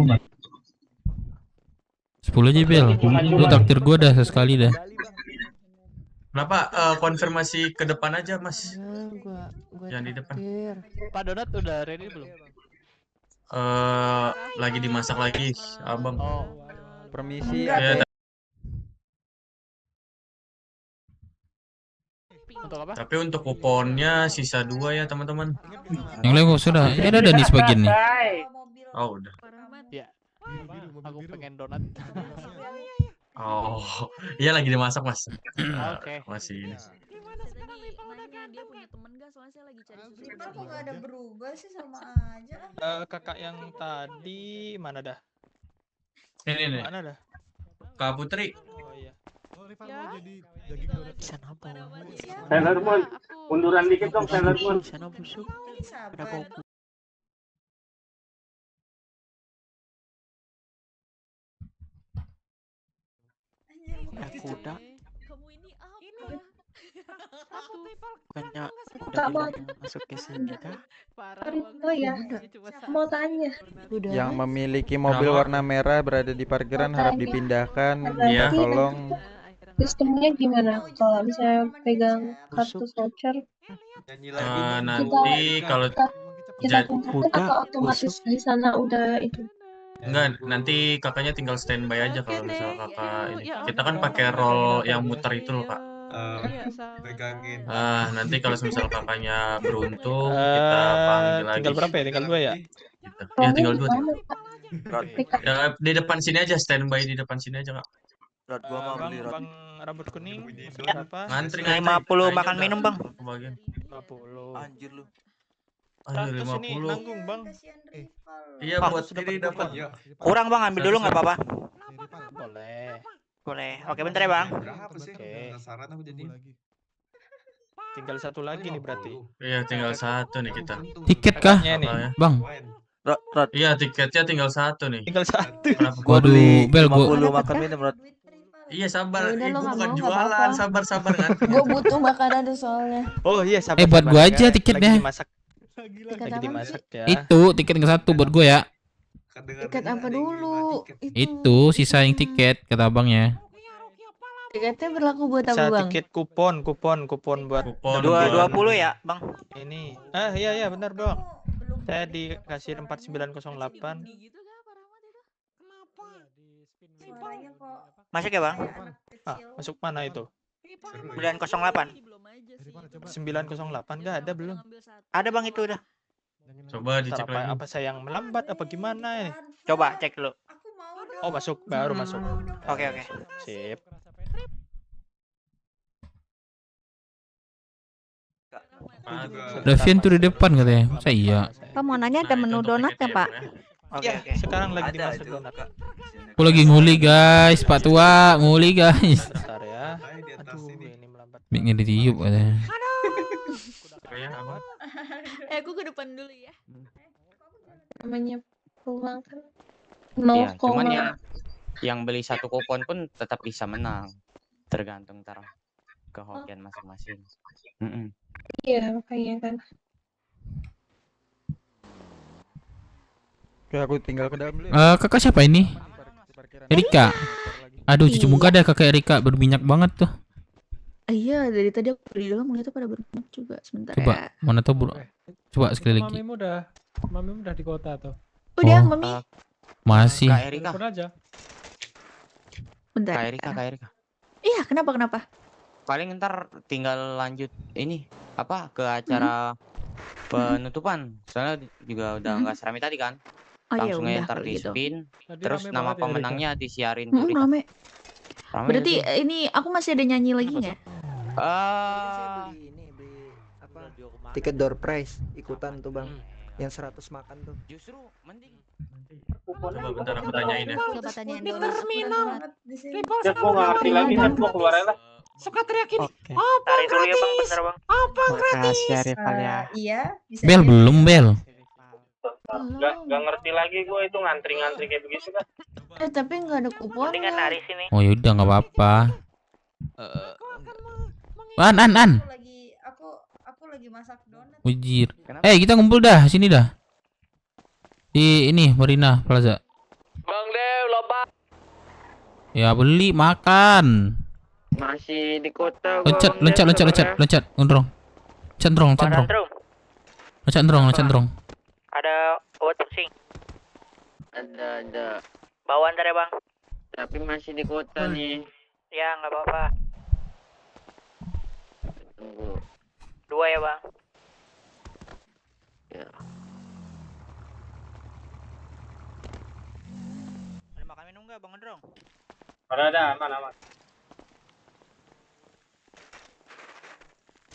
Speaker 1: 10 aja Bel, lu traktir gua dah sesekali dah.
Speaker 21: Kenapa konfirmasi ke depan aja, Mas?
Speaker 15: Gua
Speaker 21: Jangan di depan.
Speaker 6: Pak Donat udah ready belum?
Speaker 21: Lagi dimasak lagi, Abang.
Speaker 9: Permisi.
Speaker 21: Ya,
Speaker 12: Untuk apa?
Speaker 21: tapi untuk kuponnya sisa 2 ya, teman-teman.
Speaker 1: Yang lain gua sudah, ya ada nih sebagian nih.
Speaker 21: Oh, udah.
Speaker 6: Ya. Aku pengen donat.
Speaker 21: Oh, iya lagi dimasak, Mas.
Speaker 6: Oke.
Speaker 21: Masih ini.
Speaker 15: Dia punya temen gak? Soalnya saya lagi cari susu.
Speaker 4: Ripper kok gak ada berubah sih, sama aja.
Speaker 6: Kakak yang tadi mana dah?
Speaker 21: Ini nih.
Speaker 6: Mana dah?
Speaker 21: Kak Putri.
Speaker 6: Oh iya.
Speaker 17: Oh, Rifan mau jadi daging donat.
Speaker 13: Sana bau.
Speaker 21: Sailor Moon. Munduran dikit dong, Sailor Moon.
Speaker 13: Sana busuk. Ada
Speaker 4: Sabar.
Speaker 13: bau. Ya kuda.
Speaker 15: Kamu ini apa?
Speaker 13: Bukannya udah bilang masuk ke sini kah?
Speaker 12: Parah
Speaker 15: Oh ya, mau tanya.
Speaker 9: Yang memiliki mobil warna merah berada di parkiran harap dipindahkan.
Speaker 21: Iya.
Speaker 9: Tolong.
Speaker 7: Sistemnya gimana? Kalau misalnya pegang kartu voucher,
Speaker 21: Nanti kalau
Speaker 7: kita kumpulkan atau otomatis di sana udah itu.
Speaker 21: enggak, nanti kakaknya tinggal standby aja kalau misal kakak ini. Kita kan pakai roll yang muter itu loh, Kak.
Speaker 17: Pegangin.
Speaker 21: Nanti kalau misal kakaknya beruntung kita panggil lagi.
Speaker 6: Tinggal berapa ya? Tinggal 2 ya?
Speaker 21: Gitu. Ya tinggal 2. Ya, di depan sini aja, standby di depan sini aja, Kak.
Speaker 14: Rod, gua mau beli Rod.
Speaker 6: Bang rambut kuning. Berapa?
Speaker 21: Ngantri
Speaker 10: 50 makan minum, Bang.
Speaker 21: Kebagian.
Speaker 6: 50.
Speaker 14: Anjir lu.
Speaker 21: Ayo
Speaker 6: 100 ini
Speaker 21: 50.
Speaker 6: nanggung, Bang.
Speaker 21: Iya, buat ini dapat.
Speaker 10: Kurang, Bang, ambil dulu nggak apa-apa.
Speaker 6: Boleh.
Speaker 10: Boleh. Oke, bentar ya, Bang.
Speaker 17: Berapa sih? Penasaran aku jadi.
Speaker 6: Tinggal 1 lagi nih berarti.
Speaker 21: Iya, tinggal 1 nih kita.
Speaker 1: Tiket kah,
Speaker 6: Kakaknya nih.
Speaker 1: Bang?
Speaker 14: Rod,
Speaker 21: Iya, tiketnya tinggal 1 nih.
Speaker 6: Tinggal 1.
Speaker 21: Kenapa?
Speaker 1: Waduh, Bel, gua
Speaker 14: 50 makan minum Rod.
Speaker 21: Iya, sabar.
Speaker 15: Yaudah, lo
Speaker 21: Ibu
Speaker 15: nggak
Speaker 21: bukan
Speaker 15: mau, nggak
Speaker 21: jualan,
Speaker 15: apa-apa.
Speaker 21: sabar kan.
Speaker 15: Gue butuh makanan tuh soalnya.
Speaker 6: Oh iya, sabar.
Speaker 1: buat
Speaker 6: sabar.
Speaker 1: gua aja
Speaker 6: Lagi
Speaker 1: tiketnya.
Speaker 6: dimasak.
Speaker 15: Tiket
Speaker 6: Lagi
Speaker 15: apa
Speaker 6: dimasak ya.
Speaker 1: Itu tiket ke 1 buat gue ya.
Speaker 4: Tiket apa dulu?
Speaker 1: Itu sisa yang tiket kata abangnya.
Speaker 15: Tiketnya berlaku buat apa,
Speaker 6: Saya
Speaker 15: Bang?
Speaker 6: tiket kupon buat
Speaker 10: 20 ya, Bang.
Speaker 6: ini. Iya benar Bang. Saya dikasih 4908.
Speaker 10: Masuk ya, Bang?
Speaker 6: Masuk mana itu?
Speaker 10: 908.
Speaker 6: 908 nggak ada belum?
Speaker 10: Ada, Bang, itu udah.
Speaker 23: Coba dicek lagi.
Speaker 6: Apa saya yang melambat apa gimana ini?
Speaker 10: Coba cek dulu.
Speaker 6: Oh baru masuk.
Speaker 10: Oke.
Speaker 6: Sip.
Speaker 1: Davian tuh di depan katanya. Masa iya?
Speaker 15: Pak mau nanya ada menu donatnya, Pak?
Speaker 10: Oke.
Speaker 6: Sekarang lagi dimasak donat.
Speaker 1: Aku lagi nguli guys, Pak Tua nguli guys.
Speaker 6: Bentar ya. Aduh, ini melambat.
Speaker 1: Mic-nya ditiup katanya.
Speaker 15: Aku ke depan dulu ya.
Speaker 7: Namanya peluang kan.
Speaker 8: Iya, cuman yang beli satu kupon pun tetap bisa menang. Tergantung ntar kehokian masing-masing.
Speaker 7: Iya, makanya kan.
Speaker 9: Oke, aku tinggal ke dalam dulu.
Speaker 1: Kakak siapa ini? Erika. Aduh, cucu muka ada kakak Erika berminyak banget tuh.
Speaker 15: Iya, dari tadi aku di dalam ngeliatnya pada berminyak juga. Sebentar
Speaker 1: Coba,
Speaker 15: ya.
Speaker 1: mana tahu bro. Coba sekali lagi.
Speaker 11: Mamimu udah di kota tuh.
Speaker 15: Udah,
Speaker 1: Oh.
Speaker 15: Mami.
Speaker 1: Masih.
Speaker 8: Kak Erika.
Speaker 11: Telepon aja.
Speaker 15: Bentar.
Speaker 8: Kak Erika.
Speaker 15: Iya, kenapa?
Speaker 8: Paling ntar tinggal lanjut ini apa ke acara penutupan. Soalnya juga udah nggak seramai tadi kan.
Speaker 15: Oh iya,
Speaker 8: Langsung
Speaker 15: udah
Speaker 8: aja ntar
Speaker 15: kalau
Speaker 8: di
Speaker 15: gitu.
Speaker 8: spin.
Speaker 11: Tadi
Speaker 8: Terus
Speaker 11: rame
Speaker 8: nama
Speaker 11: banget ya,
Speaker 8: pemenangnya disiarin.
Speaker 15: Rame.
Speaker 8: Rame
Speaker 15: Berarti
Speaker 8: itu.
Speaker 15: ini aku masih ada nyanyi lagi nggak?
Speaker 20: Tiket door prize ikutan tuh Bang. Yang 100 makan tuh.
Speaker 8: Justru mending.
Speaker 23: Coba bentar aku tanyain ya.
Speaker 15: Coba tanyain donat.
Speaker 21: Ya, gua nggak ngerti lagi, kan gua keluar aja lah.
Speaker 7: Suka teriak ini.
Speaker 10: Tarik dulu ya, Bang, bentar, Bang.
Speaker 7: Apa gratis?
Speaker 13: Makasih ya Rival ya.
Speaker 4: Iya, bisa.
Speaker 1: Bel belum Bel.
Speaker 21: Nggak ngerti lagi gua itu ngantri kayak begitu kan.
Speaker 15: Tapi nggak ada kupon.
Speaker 10: Mendingan nari sini.
Speaker 1: Oh yaudah nggak apa-apa. An.
Speaker 4: Aku lagi masak donat.
Speaker 1: Ujir. Kita ngumpul dah sini dah. Di ini Marina Plaza.
Speaker 21: Bang Dev, loba.
Speaker 1: Ya beli makan.
Speaker 10: Masih di kota.
Speaker 1: Loncat. Ngendrong. Loncat.
Speaker 10: Ada obat pusing. Ada. Bawa ntar ya, Bang. Tapi masih di kota nih. Ya, nggak apa-apa. Tunggu. 2 ya, Bang. Ya. Ada makan minum nggak, Bang Gendrong?
Speaker 21: Ada, aman.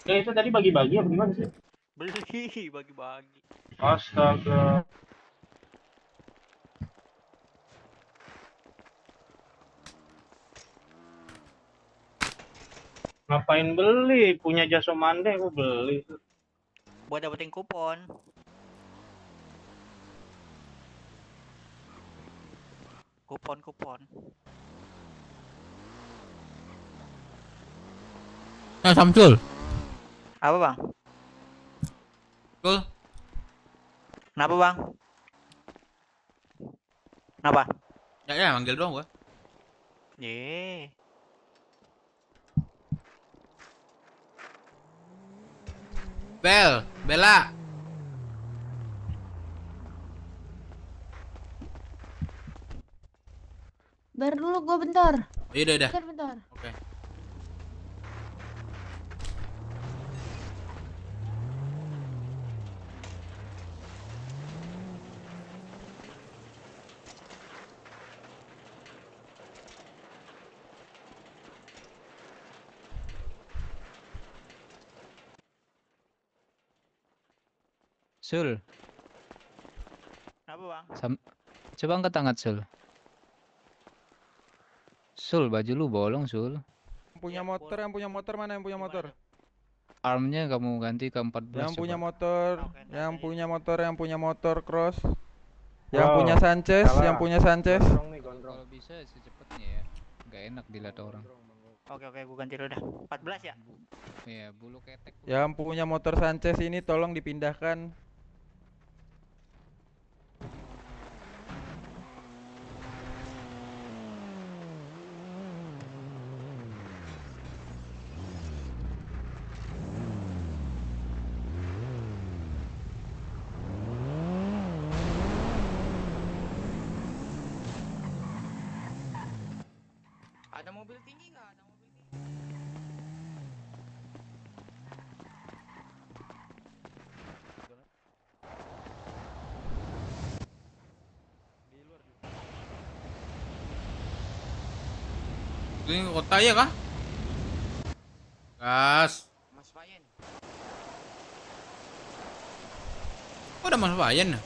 Speaker 21: Ya itu tadi bagi-bagi apa gimana sih?
Speaker 10: Beli, bagi-bagi.
Speaker 21: Astaga. Ngapain beli? Punya jasa mande aku beli.
Speaker 10: Buat dapetin kupon. Kupon.
Speaker 1: Samsul.
Speaker 10: Apa, Bang?
Speaker 1: Betul.
Speaker 10: Kenapa, Bang? Kenapa?
Speaker 1: Ya manggil doang gua.
Speaker 10: Ye.
Speaker 1: Bella.
Speaker 15: Bar dulu gua bentar.
Speaker 1: Udah.
Speaker 15: Bentar.
Speaker 1: Oke.
Speaker 19: Sul,
Speaker 10: Kenapa, Bang?
Speaker 19: coba angkat tangan Sul. Sul, baju lu bolong Sul.
Speaker 9: Yang punya motor mana yang punya motor?
Speaker 19: Armnya kamu ganti ke 14.
Speaker 9: Yang
Speaker 19: coba.
Speaker 9: punya motor cross. Yang punya Sanchez.
Speaker 19: Kalau bisa secepatnya ya. Gak enak dilihat orang.
Speaker 10: Oke, gua ganti dulu dah. 14 ya?
Speaker 19: Iya, bulu ketek.
Speaker 9: Yang punya motor Sanchez ini tolong dipindahkan.
Speaker 8: mobil tinggi nggak? Ada mobil tinggi.
Speaker 1: Ini ke kota ya kah? Gas.
Speaker 8: Mas Fayen.
Speaker 1: Kok ada Mas Fayen?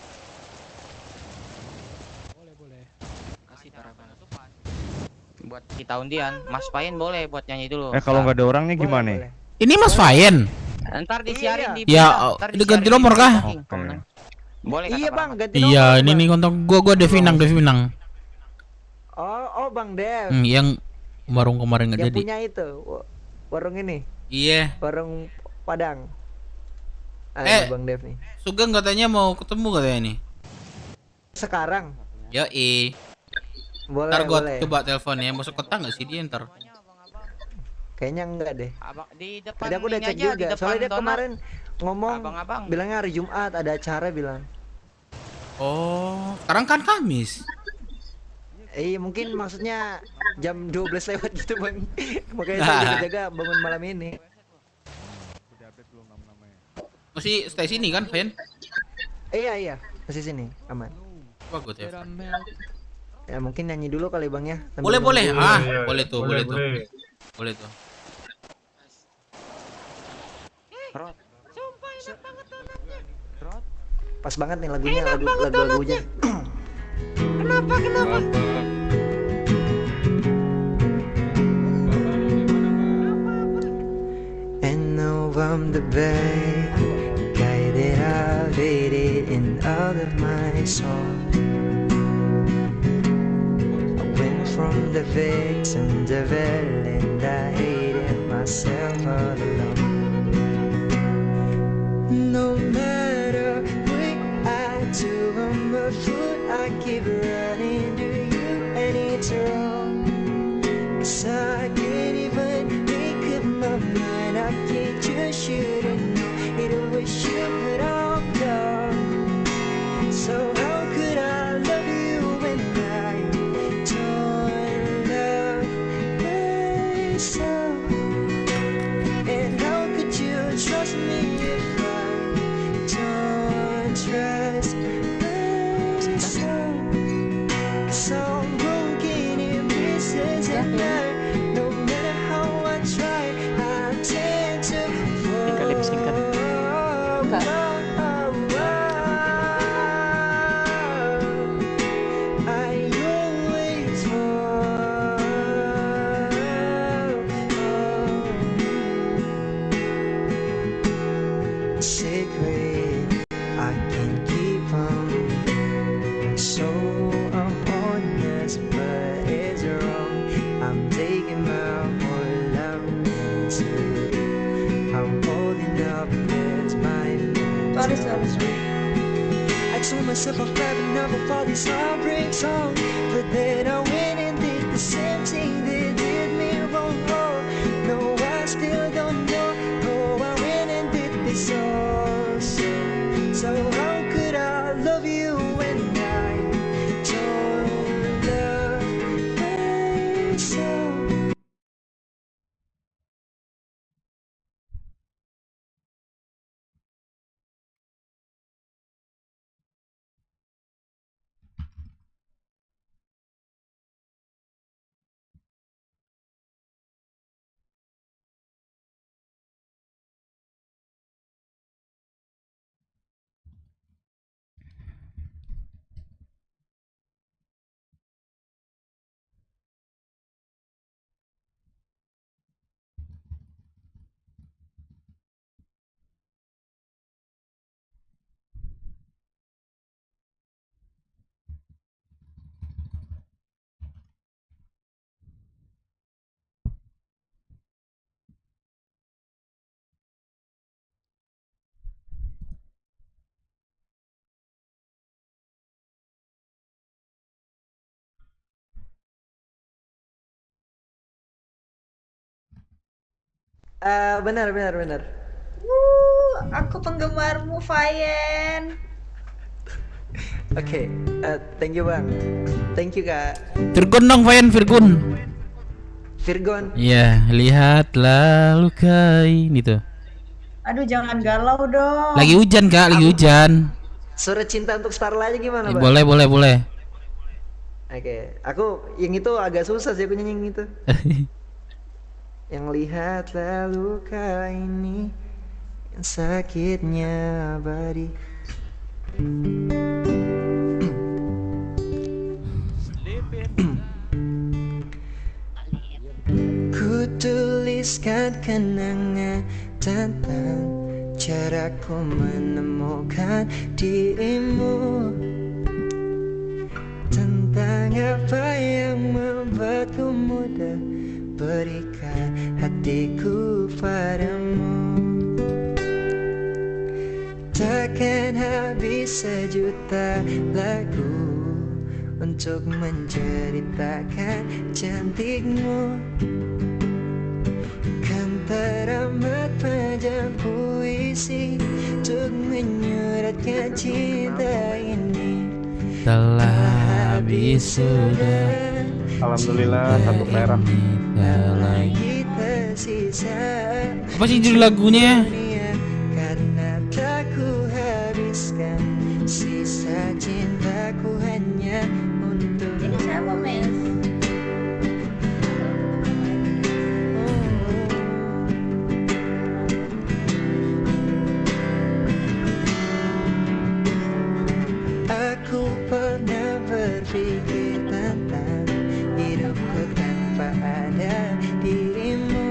Speaker 11: Boleh.
Speaker 8: Kasih para buat kita undian. Mas Fayen boleh buat nyanyi dulu.
Speaker 9: Kalau nggak ada orangnya gimana?
Speaker 1: Ini Mas Fayen.
Speaker 8: Ntar disiarin di
Speaker 1: Ya, diganti nomor kah?
Speaker 8: Boleh
Speaker 20: Iya
Speaker 8: kata
Speaker 20: bang,
Speaker 8: Bang.
Speaker 20: ganti nomor.
Speaker 1: Iya, ini nih kontak gua Devi Minang.
Speaker 20: Oh bang Dev.
Speaker 1: Yang warung kemarin nggak
Speaker 20: Yang
Speaker 1: jadi.
Speaker 20: punya itu warung ini.
Speaker 1: Iya.
Speaker 20: Warung Padang.
Speaker 1: Eh,
Speaker 20: bang Dev nih.
Speaker 1: Sugeng katanya mau ketemu katanya nih.
Speaker 20: Sekarang.
Speaker 1: Yoi.
Speaker 20: Boleh.
Speaker 1: Ntar gua
Speaker 20: boleh.
Speaker 1: coba telepon ya, masuk kota nggak sih dia ntar?
Speaker 20: Kayaknya enggak deh.
Speaker 8: Abang di depan.
Speaker 20: Tadi aku udah
Speaker 8: ini
Speaker 20: cek
Speaker 8: aja, di
Speaker 20: juga.
Speaker 8: depan
Speaker 20: Soalnya dia
Speaker 8: donat.
Speaker 20: kemarin ngomong,
Speaker 8: Abang-abang.
Speaker 20: bilangnya hari Jumat ada acara bilang.
Speaker 1: Oh, sekarang kan Kamis.
Speaker 20: Mungkin maksudnya jam 12 lewat gitu bang. Makanya saya jaga bangun malam ini.
Speaker 1: Masih stay sini kan, Fen?
Speaker 20: Iya, masih sini, aman.
Speaker 1: Wah, gue telepon.
Speaker 20: Ya mungkin nyanyi dulu kali bang ya.
Speaker 1: Boleh.
Speaker 20: Sambil
Speaker 1: Boleh tuh. Boleh tuh.
Speaker 8: Rod. Sumpah enak banget donatnya. Rod.
Speaker 20: Pas banget nih lagunya, lagu-lagunya.
Speaker 8: Kenapa?
Speaker 20: And now I'm the bad guy that I've hated in all of my songs. I went from the victim to villain, I hated myself all along. No matter what I do, I'm a fool, I keep running to you and it's wrong. 'Cause I can't even make up my mind, I can't just shoot it, it was you put all gone. So how could I love you when I don't love myself? And how could you trust me if I don't trust myself? 'Cause I'm broken in pieces and no matter how I try, I tend to fall. I always fall. Secret I can keep from, so I'm honest, but it's wrong. I'm taking my whole love into it. I'm holding up as my mental. I told myself I've had enough of all these heartbreak songs, but then I went and did the same thing that did me wrong. Oh, no, I still don't know. Oh, I went and did this all. So how could I love you when I don't love myself? Benar.
Speaker 4: Aku penggemarmu, Fayen.
Speaker 20: Oke, thank you bang. Thank you kak.
Speaker 1: Virgun dong, Fayen, Virgun.
Speaker 20: Virgon.
Speaker 1: Iya, lihatlah luka ini tuh.
Speaker 4: Aduh, jangan galau dong.
Speaker 1: Lagi hujan Kak, lagi hujan.
Speaker 20: Surat cinta untuk Starla aja gimana, Bang?
Speaker 1: Boleh.
Speaker 20: Oke, aku yang itu agak susah sih aku nyanyi yang itu. Yang lihatlah luka ini, yang sakitnya abadi. Ku tuliskan kenangan tentang caraku menemukan dirimu, tentang apa yang membuatku mudah berikan hatiku padamu. Takkan habis sejuta lagu untuk menceritakan cantikmu, kan teramat panjang puisi untuk menyuratkan cinta ini.
Speaker 1: Telah habis sudah.
Speaker 22: Alhamdulillah satu merah.
Speaker 20: Lagi tersisa.
Speaker 1: Apa sih judul lagunya?
Speaker 20: Karena tak ku habiskan sisa cintaku hanya untuk.
Speaker 4: Ini siapa, Mes?
Speaker 20: Aku pernah berpikir tentang hidupku tanpa ada dirimu.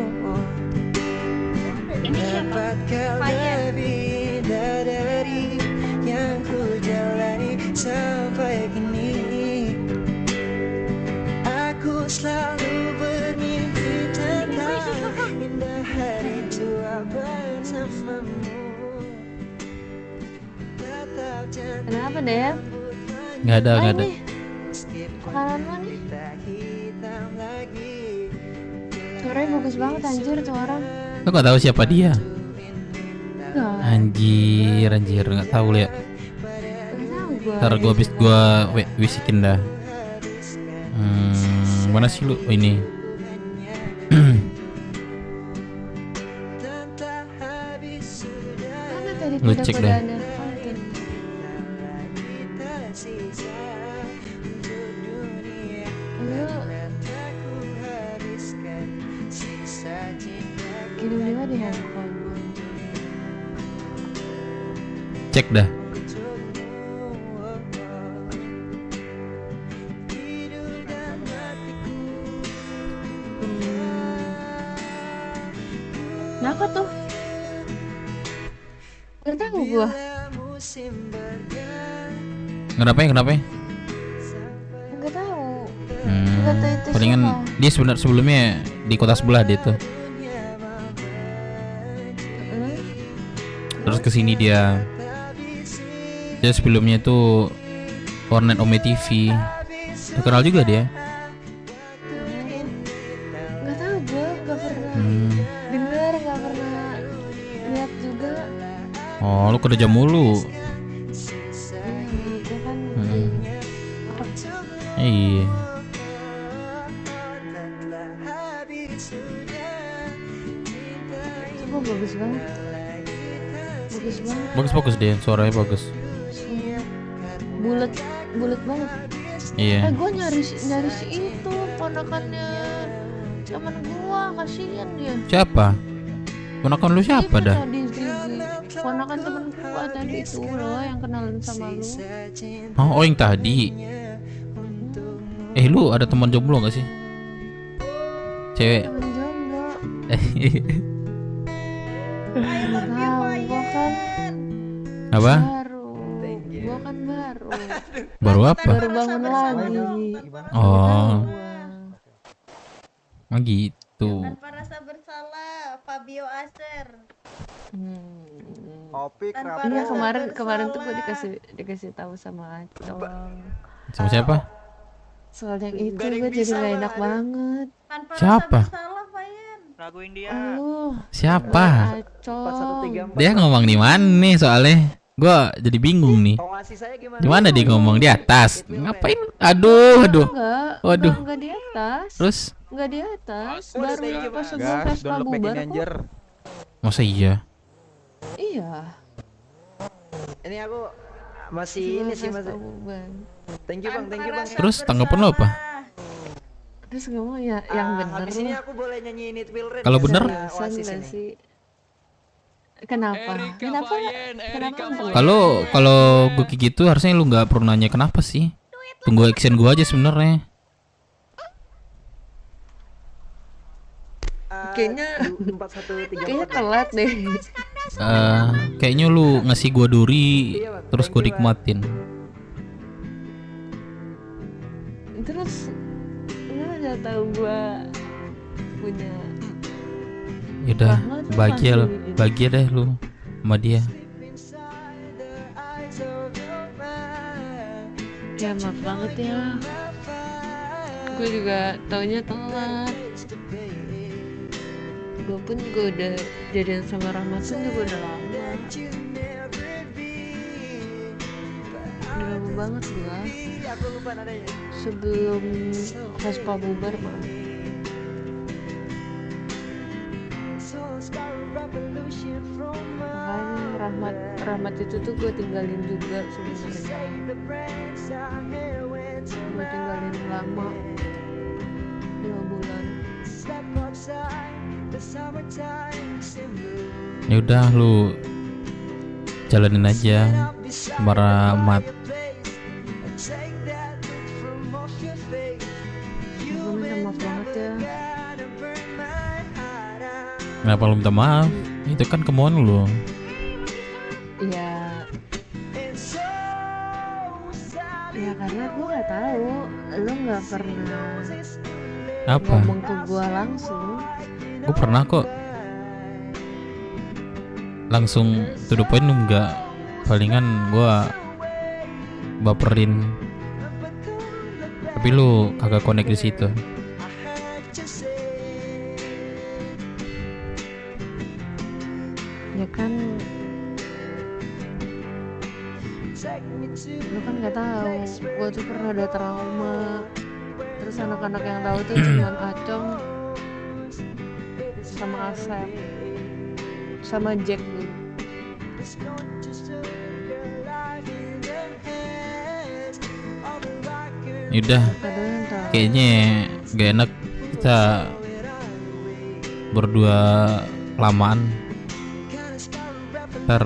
Speaker 20: Dapatkah lebih indah dari yang ku jalani sampai kini? Aku selalu bermimpi tentang indah hari tua bersamamu.
Speaker 7: Kenapa deh?
Speaker 1: Nggak ada.
Speaker 7: Makanan lo nih. Suaranya bagus banget anjir tuh orang.
Speaker 1: Lo nggak tahu siapa dia?
Speaker 7: Nggak.
Speaker 1: Anjir nggak tahu liat. Ntar gue habis wisikin dah. Mana sih lu? Oh, ini. Lu cek deh.
Speaker 7: Kirim di handphone.
Speaker 1: Cek dah.
Speaker 7: Kenapa tuh? Gak tahu gua.
Speaker 1: Kenapa?
Speaker 7: Gak tahu. Gak tahu itu
Speaker 1: Palingan
Speaker 7: siapa.
Speaker 1: dia sebelumnya di kota sebelah dia tuh. Terus kesini dia sebelumnya tuh Warnet Ome TV. Terkenal juga dia.
Speaker 7: Gak tahu gua, gak pernah dengar, gak pernah lihat juga.
Speaker 1: Oh, lu kerja mulu.
Speaker 7: Gua kan
Speaker 1: Iya.
Speaker 7: Coba bagus banget.
Speaker 1: Bagus dia, suaranya bagus.
Speaker 7: Bulat banget.
Speaker 1: Iya.
Speaker 7: Gua nyari si itu ponakannya temen gua, kasihan dia.
Speaker 1: Siapa? Ponakan lu siapa
Speaker 7: Itu
Speaker 1: dah?
Speaker 7: tadi ponakan temen gua tadi itu loh yang kenalan sama lu.
Speaker 1: Oh, yang tadi. Lu ada teman jomblo gak sih? Cewek.
Speaker 7: Temen jomblo. Gua kan
Speaker 1: Apa?
Speaker 7: Gua kan baru.
Speaker 1: Baru apa?
Speaker 7: Baru bangun lagi.
Speaker 1: Oh. Gitu.
Speaker 4: Tanpa rasa bersalah, Fabio Acer.
Speaker 14: Opik
Speaker 7: Iya kemarin tuh gue dikasih tahu sama Acong.
Speaker 1: Sama siapa?
Speaker 7: Soal yang itu gue jadi gak enak banget.
Speaker 1: Siapa?
Speaker 10: Lagu India.
Speaker 1: Siapa?
Speaker 7: Acong.
Speaker 1: Dia ngomong di mana nih soalnya? Gua jadi bingung nih. Di mana dia ngomong? Di atas. Ngapain? Aduh.
Speaker 7: Enggak di atas.
Speaker 1: Terus
Speaker 7: Nggak di atas, baru pas sebelum
Speaker 9: Gas,
Speaker 7: Vespa
Speaker 9: download back
Speaker 7: bubar
Speaker 9: ini
Speaker 7: kok.
Speaker 9: anjir.
Speaker 1: Masa iya?
Speaker 7: Iya.
Speaker 10: Ini aku masih ini sih mas. Thank you bang, thank you bang.
Speaker 1: Terus tanggapan lo apa?
Speaker 7: Terus ngomong ya yang bener.
Speaker 10: Habis ini aku boleh nyanyiin It Will Rain.
Speaker 1: Kalau bener?
Speaker 10: Oasis ini.
Speaker 7: Sih. Kenapa? Kenapa? Kenapa?
Speaker 1: Kalau gue kayak gitu harusnya lu nggak perlu nanya kenapa sih. Tunggu action gue aja sebenarnya.
Speaker 7: Kayaknya telat deh.
Speaker 1: Kayaknya lu ngasih gua duri terus gua nikmatin.
Speaker 7: Terus lu udah tahu gua punya.
Speaker 1: Yaudah, bahagia deh lu sama dia.
Speaker 7: Ya maaf banget ya. Gue juga taunya telat. Gue pun udah jadian sama Rahmat pun juga udah lama. Udah lama banget gua. Sebelum Vespa bubar mah. Makanya Rahmat itu tuh gue tinggalin juga sebenarnya. Gue tinggalin lama 2 bulan.
Speaker 1: Ya udah lu jalanin aja sama Rahmat.
Speaker 7: Gue minta maaf banget ya.
Speaker 1: Kenapa lu minta maaf? Itu kan kemauan lu.
Speaker 7: Ya karena gue nggak tahu, lu nggak pernah
Speaker 1: Apa?
Speaker 7: ngomong ke gue langsung.
Speaker 1: Gue pernah kok. Langsung to the point enggak. Palingan gua baperin. Tapi lu kagak connect di situ.
Speaker 7: Ya kan lu kan nggak tahu gue tuh pernah ada trauma. Terus anak-anak yang tahu tuh cuma Acong sama Asep sama Jack dulu.
Speaker 1: Yaudah, kayaknya gak enak kita berdua lamaan. Ntar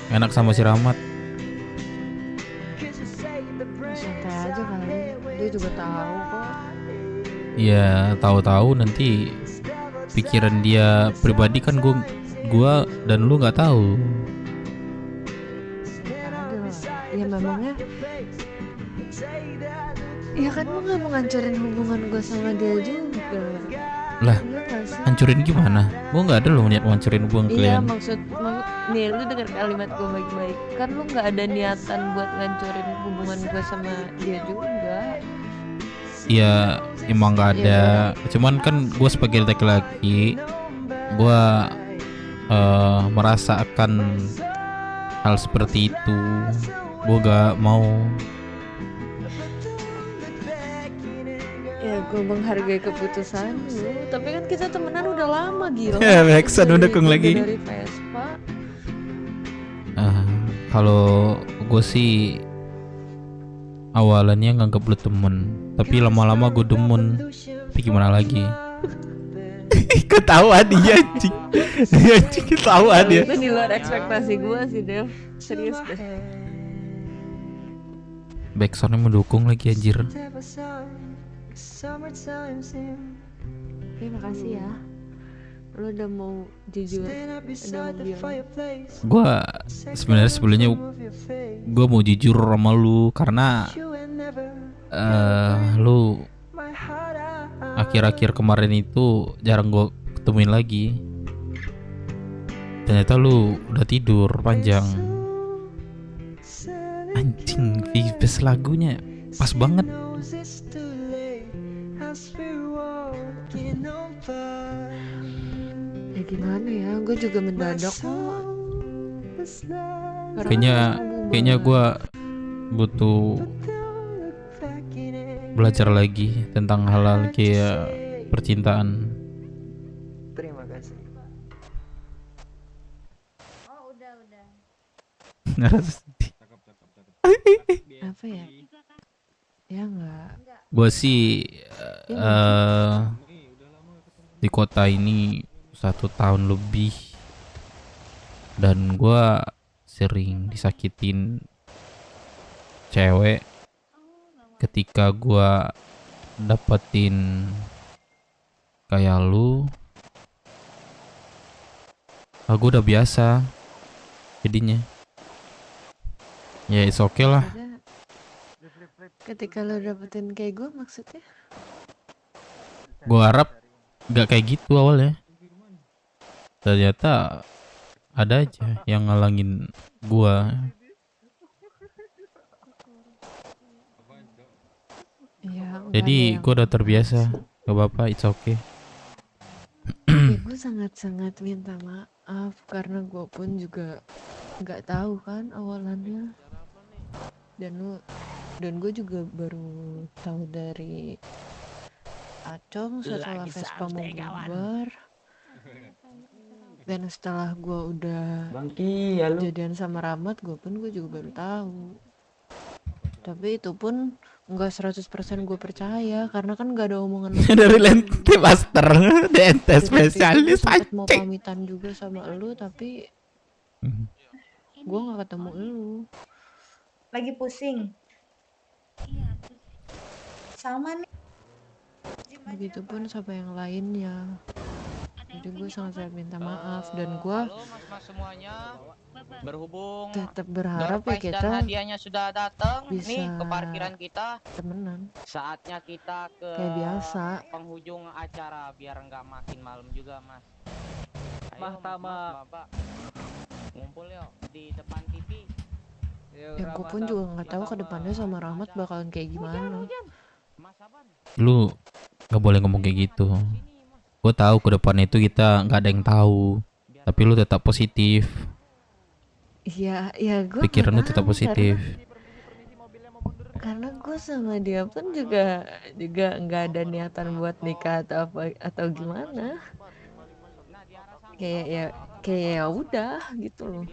Speaker 1: enak sama si Rahmat.
Speaker 7: Santai aja kali, dia juga tahu kok.
Speaker 1: Ya tahu-tahu nanti pikiran dia pribadi kan gua dan lu nggak tahu.
Speaker 7: Ya memangnya ya kan lu nggak mau ngancurin hubungan gue sama dia juga.
Speaker 1: Lah, hancurin gimana? Gua nggak ada lo niat ngancurin hubungan
Speaker 7: Iya
Speaker 1: kalian.
Speaker 7: maksud nih lu denger kalimat gue baik-baik. Kan lu nggak ada niatan buat ngancurin hubungan gue sama dia juga.
Speaker 1: Ya emang nggak ada. Cuman kan gue sebagai laki-laki, gue merasakan hal seperti itu. Gue gak mau.
Speaker 7: Ya gue menghargai keputusan lu. Tapi kan kita temenan udah lama gila.
Speaker 1: Ya, Maxan udah kong lagi.
Speaker 7: Dari Vespa.
Speaker 1: Kalau gue sih awalannya nganggap lu temen, tapi lama-lama gue demen. Tapi gimana lagi? Ketawa dia anjing. Anjing ketawa dia.
Speaker 7: Itu di luar ekspektasi gue sih Dev. Serius deh.
Speaker 1: Backsoundnya mendukung lagi anjir.
Speaker 7: Terima kasih ya. Lu udah mau jujur, udah mau bilang.
Speaker 1: Gua sebenarnya sebelumnya gua mau jujur sama lu karena lu akhir-akhir kemarin itu jarang gua ketemuin lagi. Ternyata lu udah tidur panjang. Anjing, vibes lagunya pas banget.
Speaker 7: Ya gimana ya, gue juga mendadak kok.
Speaker 1: Kayaknya gue butuh belajar lagi tentang hal-hal kayak percintaan.
Speaker 10: Terima kasih.
Speaker 15: Oh, udah.
Speaker 1: Ngerasa sedih.
Speaker 7: Apa ya? Ya enggak.
Speaker 1: Gue sih di kota ini 1 tahun lebih, dan gue sering disakitin cewek. Ketika gue dapetin kayak lu, gue udah biasa jadinya. Ya it's okay lah.
Speaker 7: Ketika lo dapetin kayak gue maksudnya?
Speaker 1: Gue harap gak kayak gitu awalnya. Ternyata ada aja yang ngalangin gua.
Speaker 7: Ya,
Speaker 1: Jadi gua udah terbiasa. Gak apa-apa, it's okay.
Speaker 7: Ya, gue sangat-sangat minta maaf karena gue pun juga nggak tahu kan awalannya, dan gue juga baru tahu dari Acong setelah Vespa mau bubar, dan setelah gue udah jadian sama Rahmat, gue juga baru tahu. Tapi itu pun nggak 100% gue percaya karena kan nggak ada omongan
Speaker 1: dari lente master DNT spesialis
Speaker 7: mau pamitan juga sama elu, tapi gue nggak ketemu elu.
Speaker 4: Lagi pusing. Sama nih.
Speaker 7: Begitupun sama yang lainnya. Jadi gue sangat minta maaf, dan gue
Speaker 8: semuanya, berhubung
Speaker 7: tetap berharap
Speaker 8: door
Speaker 7: ya
Speaker 8: prize dan
Speaker 7: kita
Speaker 8: hadiahnya sudah datang
Speaker 7: bisa
Speaker 8: nih ke parkiran kita.
Speaker 7: temenan
Speaker 8: Saatnya kita ke
Speaker 7: kayak biasa.
Speaker 8: penghujung acara biar nggak makin malam juga, Mas. Ayo, Bapak, ngumpul yuk di depan TV.
Speaker 7: Ya gue pun juga nggak tahu ke depannya sama Rahmat bakalan kayak gimana.
Speaker 1: Lu gak boleh ngomong kayak gitu. Gue tahu ke depan itu kita nggak ada yang tahu, tapi lu tetap positif.
Speaker 7: Ya gue
Speaker 1: Pikiran lu tetap positif.
Speaker 7: Karena gue sama dia pun juga nggak ada niatan buat nikah atau apa atau gimana. Kayak ya udah gitu loh.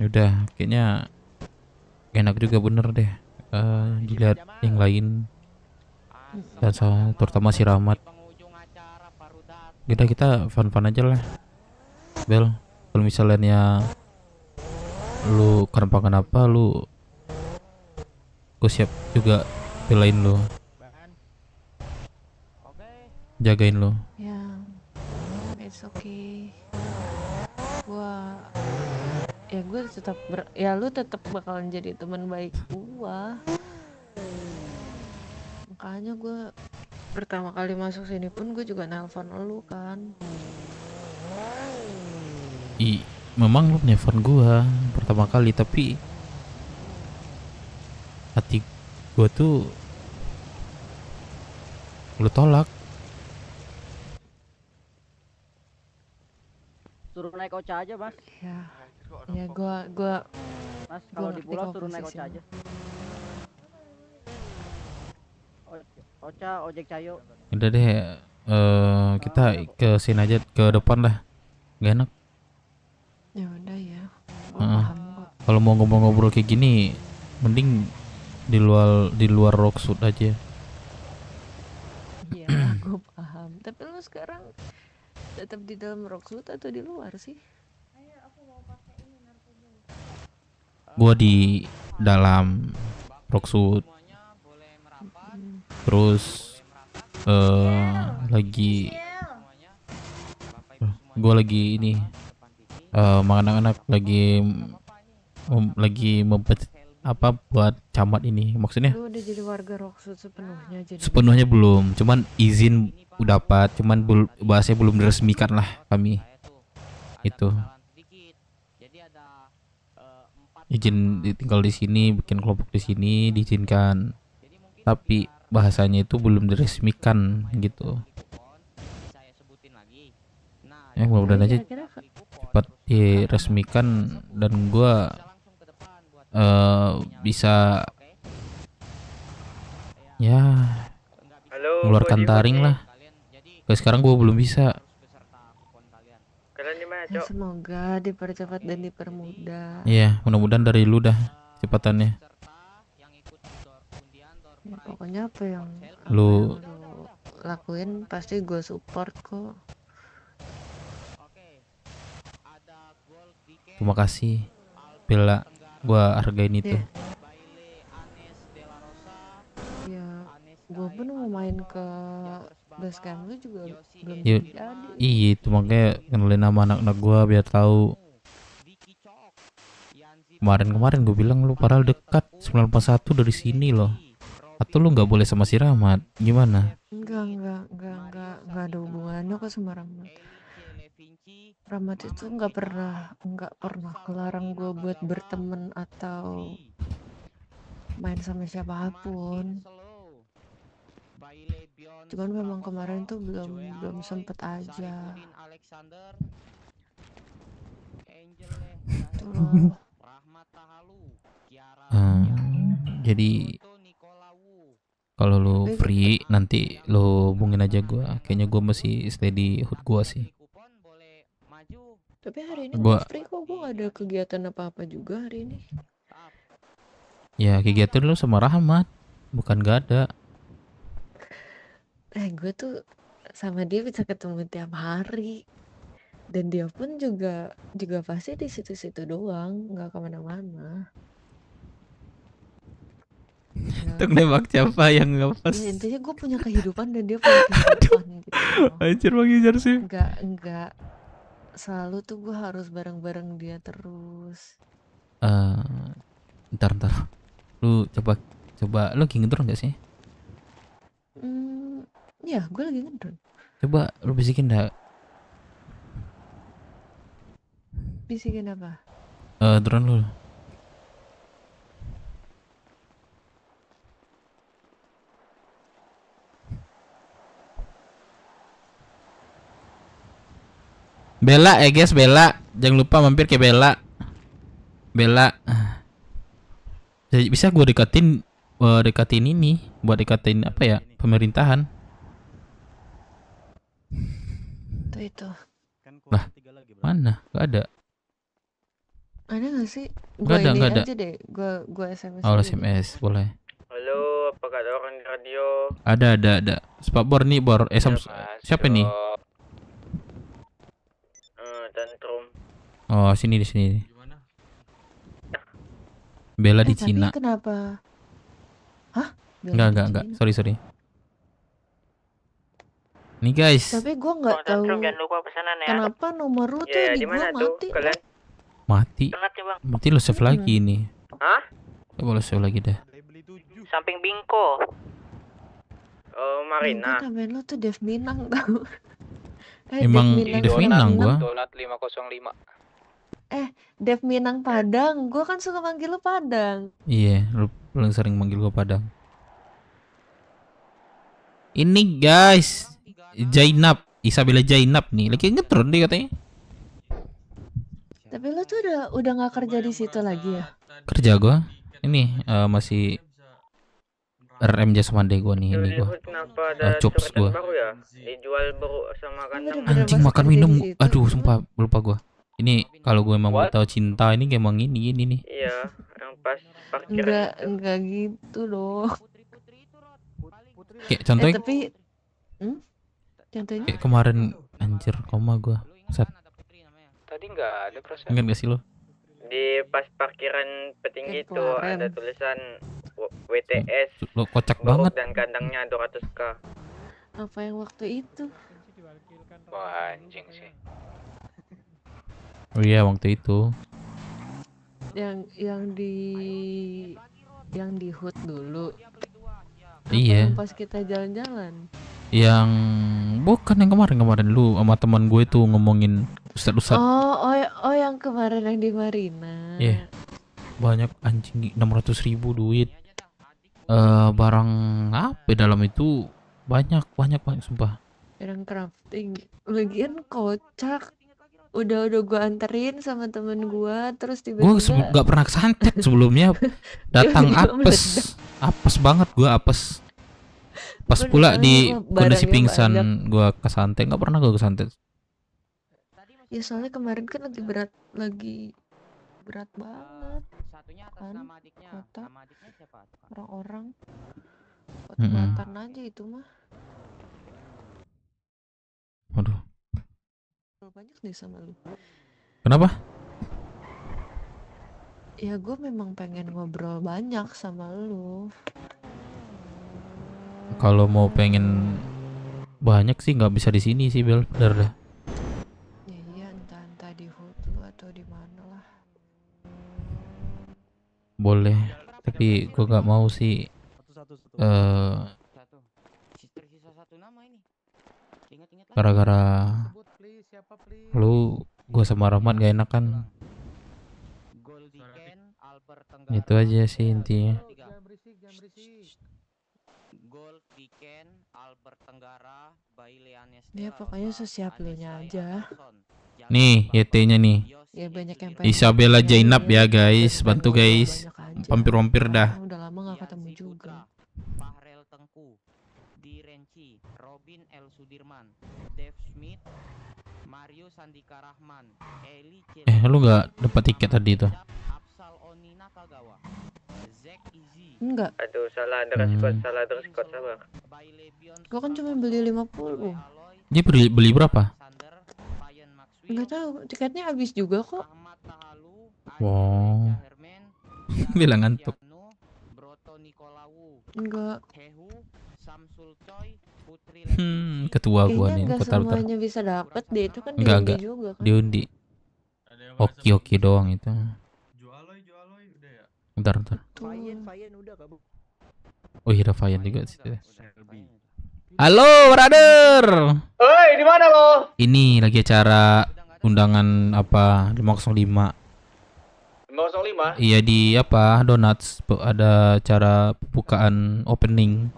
Speaker 1: Udah, kayaknya enak juga bener deh dilihat yang lain, dan terutama si Rahmat. Kita fun-fun aja lah, Bel. Kalau misalnya lu kenapa lu, gue siap juga belain lu, jagain lu.
Speaker 7: Ya, it's okay. Gue tetap lu tetap bakalan jadi teman baik gua. Makanya gue pertama kali masuk sini pun gue juga nelpon lu kan.
Speaker 1: Memang lu nelpon gua pertama kali, tapi hati gua tuh lu tolak.
Speaker 5: Suruh naik Ocha aja, Mas.
Speaker 7: Ya gua
Speaker 5: Mas, kalau di pulau suruh naik Ocha aja. Ocha, ojek cayo.
Speaker 1: Udah deh, kita ke sini aja, ke depan lah. Gak enak.
Speaker 7: Ya udah ya.
Speaker 1: Kalau mau ngobrol-ngobrol kayak gini, mending di luar Rocksuit aja.
Speaker 7: Iya, gue paham. Tapi lu sekarang tetap di dalam Rocksuit atau di luar sih?
Speaker 1: Gua di dalam Rocksuit. Terus gua lagi ini anak-anak lagi apa buat camat ini, maksudnya
Speaker 7: Lu udah jadi warga Rocksuit sepenuhnya jadi.
Speaker 1: sepenuhnya belum, cuman izin udah dapat, cuman bahasanya belum diresmikan lah kami. Itu izin tinggal di sini, bikin kelompok di sini diizinkan, tapi bahasanya itu belum diresmikan gitu. Mudah-mudahan aja cepat diresmikan, dan gua bisa ya
Speaker 10: Halo,
Speaker 1: mengeluarkan
Speaker 10: gua di
Speaker 1: taring
Speaker 10: mana?
Speaker 1: lah. Kayak sekarang gue belum bisa.
Speaker 10: Kalian di mana,
Speaker 7: Ya,
Speaker 10: Cok?
Speaker 7: semoga dipercepat dan dipermudah.
Speaker 1: Iya, mudah-mudahan dari lu dah cepatannya.
Speaker 7: Ya, pokoknya apa yang
Speaker 1: Lu
Speaker 7: lu lakuin pasti gue support kok.
Speaker 1: terima kasih Bella, gua hargain itu.
Speaker 7: Ya, gue pun mau main ke base camp lu juga belum
Speaker 1: Ya,
Speaker 7: jadi.
Speaker 1: iya itu makanya kenalin nama anak-anak gua biar tahu. Kemarin gue bilang lu padahal dekat 941 dari sini loh. Atau lu nggak boleh sama si Rahmat? Gimana?
Speaker 7: Enggak ada hubungannya kok sama Rahmat. Rahmat itu nggak pernah ngelarang gue buat berteman atau main sama siapapun. Cuman memang kemarin tuh belum sempet aja. Tuh loh.
Speaker 1: Jadi kalau lu free nanti lu hubungin aja gua. Kayaknya gua masih stay di hood gua sih.
Speaker 7: Tapi hari ini
Speaker 1: Gua-
Speaker 7: gue free kok, gue gak ada kegiatan apa-apa juga hari ini.
Speaker 1: Ya kegiatan lu sama Rahmat, bukan gak ada.
Speaker 7: Gue tuh sama dia bisa ketemu tiap hari. Dan dia pun juga pasti di situ-situ doang, nggak kemana-mana.
Speaker 1: Untuk nembak siapa yang nggak pas?
Speaker 7: Ya, intinya gue punya kehidupan dan dia punya kehidupan gitu.
Speaker 1: Anjir mangijar sih.
Speaker 7: Enggak selalu tuh gue harus bareng-bareng dia terus.
Speaker 1: Ntar. Lu coba lu lagi ngedrone gak sih?
Speaker 7: Ya gue lagi ngedrone.
Speaker 1: Coba lu bisikin dah.
Speaker 7: Bisikin apa?
Speaker 1: Drone lu. Bella, guys, Bella. Jangan lupa mampir ke Bella. Jadi bisa gue dekatin ini, buat dekatin apa ya? Pemerintahan.
Speaker 7: Itu.
Speaker 1: Lah, mana? Gak ada.
Speaker 7: Ada gak sih?
Speaker 1: Gak ada,
Speaker 7: Ini
Speaker 1: gak ada.
Speaker 7: aja deh. Gue SMS.
Speaker 1: Oh,
Speaker 7: aja deh.
Speaker 1: SMS boleh.
Speaker 10: Halo, apa kabar orang di radio?
Speaker 1: Ada. Spot Bor nih, Bor. Siapa nih?
Speaker 10: Tantrum.
Speaker 1: Oh, sini di sini. Bella di
Speaker 7: Tapi
Speaker 1: Cina.
Speaker 7: kenapa? Hah? Bella di
Speaker 1: Enggak.
Speaker 7: Cina?
Speaker 1: Sorry. Nih guys,
Speaker 7: Tapi gue nggak tahu
Speaker 10: Jangan lupa pesanan ya.
Speaker 7: kenapa nomor lu tuh
Speaker 10: Ya,
Speaker 7: di
Speaker 10: di
Speaker 7: gue
Speaker 10: mana tuh
Speaker 7: mati.
Speaker 10: kalian?
Speaker 1: mati.
Speaker 10: Telat ya, Bang.
Speaker 1: Berarti lu save lagi ini.
Speaker 10: Hah?
Speaker 1: Coba lu save lagi dah.
Speaker 10: Samping Bingko. Oh, Marina.
Speaker 7: Enggak, namanya lu tuh Dev Minang tau.
Speaker 1: Emang Dev Minang gua.
Speaker 19: Donat 505.
Speaker 7: Dev Minang Padang. Gue kan suka manggil lu Padang.
Speaker 1: Iya, lu paling sering manggil gua Padang. Ini guys, Jainab, Isabella Jainab nih, lagi ngetron dia katanya.
Speaker 7: Tapi lu tuh udah nggak kerja di situ lagi ya?
Speaker 1: Kerja gua. Ini masih RM Jasa Mandai gua nih, ini gua.
Speaker 10: Kenapa ada
Speaker 1: Chops
Speaker 10: suretan
Speaker 1: gua.
Speaker 10: baru ya? Dijual baru sama kandang.
Speaker 1: Anjing makan minum. Aduh, sumpah lupa gua. Ini kalau gue emang mau tahu cinta ini emang ini nih.
Speaker 10: Iya, yang pas parkiran.
Speaker 7: Enggak gitu loh.
Speaker 1: Kayak contohnya
Speaker 7: Tapi contohnya
Speaker 1: kayak kemarin anjir koma gua. Set.
Speaker 19: Tadi nggak ada perasaan.
Speaker 1: Ingat gak sih lo?
Speaker 10: Di pas parkiran petinggi itu
Speaker 7: kemarin.
Speaker 10: ada tulisan WTS.
Speaker 1: Lo kocak
Speaker 10: Borok
Speaker 1: banget.
Speaker 10: dan kandangnya 200k.
Speaker 7: apa yang waktu itu?
Speaker 19: Wah, anjing sih.
Speaker 1: Oh iya waktu itu.
Speaker 7: Yang di HUT dulu.
Speaker 1: Iya.
Speaker 7: Yang pas kita jalan-jalan.
Speaker 1: Yang bukan yang kemarin lu sama teman gue tuh ngomongin ustad-ustad.
Speaker 7: Oh yang kemarin yang di Marina.
Speaker 1: Iya. Banyak anjing 600.000 duit. Barang apa dalam itu banyak sumpah.
Speaker 7: Yang crafting. Lagian kocak. udah gua anterin sama temen gua, terus
Speaker 1: Gue
Speaker 7: tiba-tiba
Speaker 1: nggak pernah kesantet sebelumnya. Datang
Speaker 7: tiba-tiba meledak.
Speaker 1: apes banget gue, apes. Pas
Speaker 7: Gua
Speaker 1: pula
Speaker 7: udah
Speaker 1: di
Speaker 7: tahu
Speaker 1: kondisi
Speaker 7: barangnya
Speaker 1: pingsan
Speaker 7: banyak.
Speaker 1: gue kesantet, nggak pernah gue kesantet.
Speaker 7: Ya soalnya kemarin kan lagi berat banget
Speaker 8: Satunya atas
Speaker 7: kan,
Speaker 8: nama adiknya.
Speaker 7: kota
Speaker 8: Nama adiknya siapa?
Speaker 7: orang-orang
Speaker 1: Mm-mm.
Speaker 7: otot-ototan aja itu mah.
Speaker 1: Waduh,
Speaker 7: Banyak deh sama lu.
Speaker 1: kenapa?
Speaker 7: Ya gue memang pengen ngobrol banyak sama lu.
Speaker 1: Kalau mau pengen banyak sih nggak bisa di sini sih, Bel. Bener dah.
Speaker 7: Ya iya, entah di hood lu atau di mana lah.
Speaker 1: Boleh, tapi gue nggak mau sih.
Speaker 8: Tersisa satu nama ini. Ingat-ingat lagi.
Speaker 1: Gara-gara lu, gue sama Rahmat gak enak kan. Itu aja sih intinya.
Speaker 8: Gold Weekend, Albert Tenggara, Bailiannya
Speaker 7: Ya pokoknya sesiap lu nya aja.
Speaker 1: Nih YT-nya nih,
Speaker 7: Ya banyak yang pengen
Speaker 1: Isabella
Speaker 7: ngobrol,
Speaker 1: Jainab ya guys,
Speaker 7: pengen
Speaker 1: bantu
Speaker 7: ngobrol
Speaker 1: guys.
Speaker 7: banyak aja.
Speaker 1: Vampir-vampir dah.
Speaker 7: Karena udah lama gak ketemu juga.
Speaker 8: Fahrel Tengku, Direnci, Robin L. Sudirman, Dave Smith, Mario Sandika Rahman, Eli
Speaker 1: Lu nggak dapat tiket tadi tuh?
Speaker 8: Absal Oni Nakagawa, Zack Easy.
Speaker 7: Enggak,
Speaker 10: Aduh, salah dress code sabar.
Speaker 7: gua kan cuma beli 50.
Speaker 1: Dia beli berapa?
Speaker 7: Enggak tahu, tiketnya habis juga kok.
Speaker 1: Wow. Bilang ngantuk.
Speaker 7: Enggak.
Speaker 1: Ketua gua
Speaker 7: Kayaknya
Speaker 1: nih,
Speaker 7: enggak
Speaker 1: bentar.
Speaker 7: semuanya bisa dapet deh, itu kan
Speaker 1: Enggak,
Speaker 7: diundi
Speaker 1: enggak.
Speaker 7: juga kan.
Speaker 1: Diundi. Oke doang itu. Bentar.
Speaker 10: Fayen udah kabur.
Speaker 1: Oh iya, Fayan juga sih. Halo, brother.
Speaker 10: Oi, di mana lo?
Speaker 1: Ini lagi acara undangan apa 505.
Speaker 10: 505.
Speaker 1: Iya di apa Donuts ada acara pembukaan opening.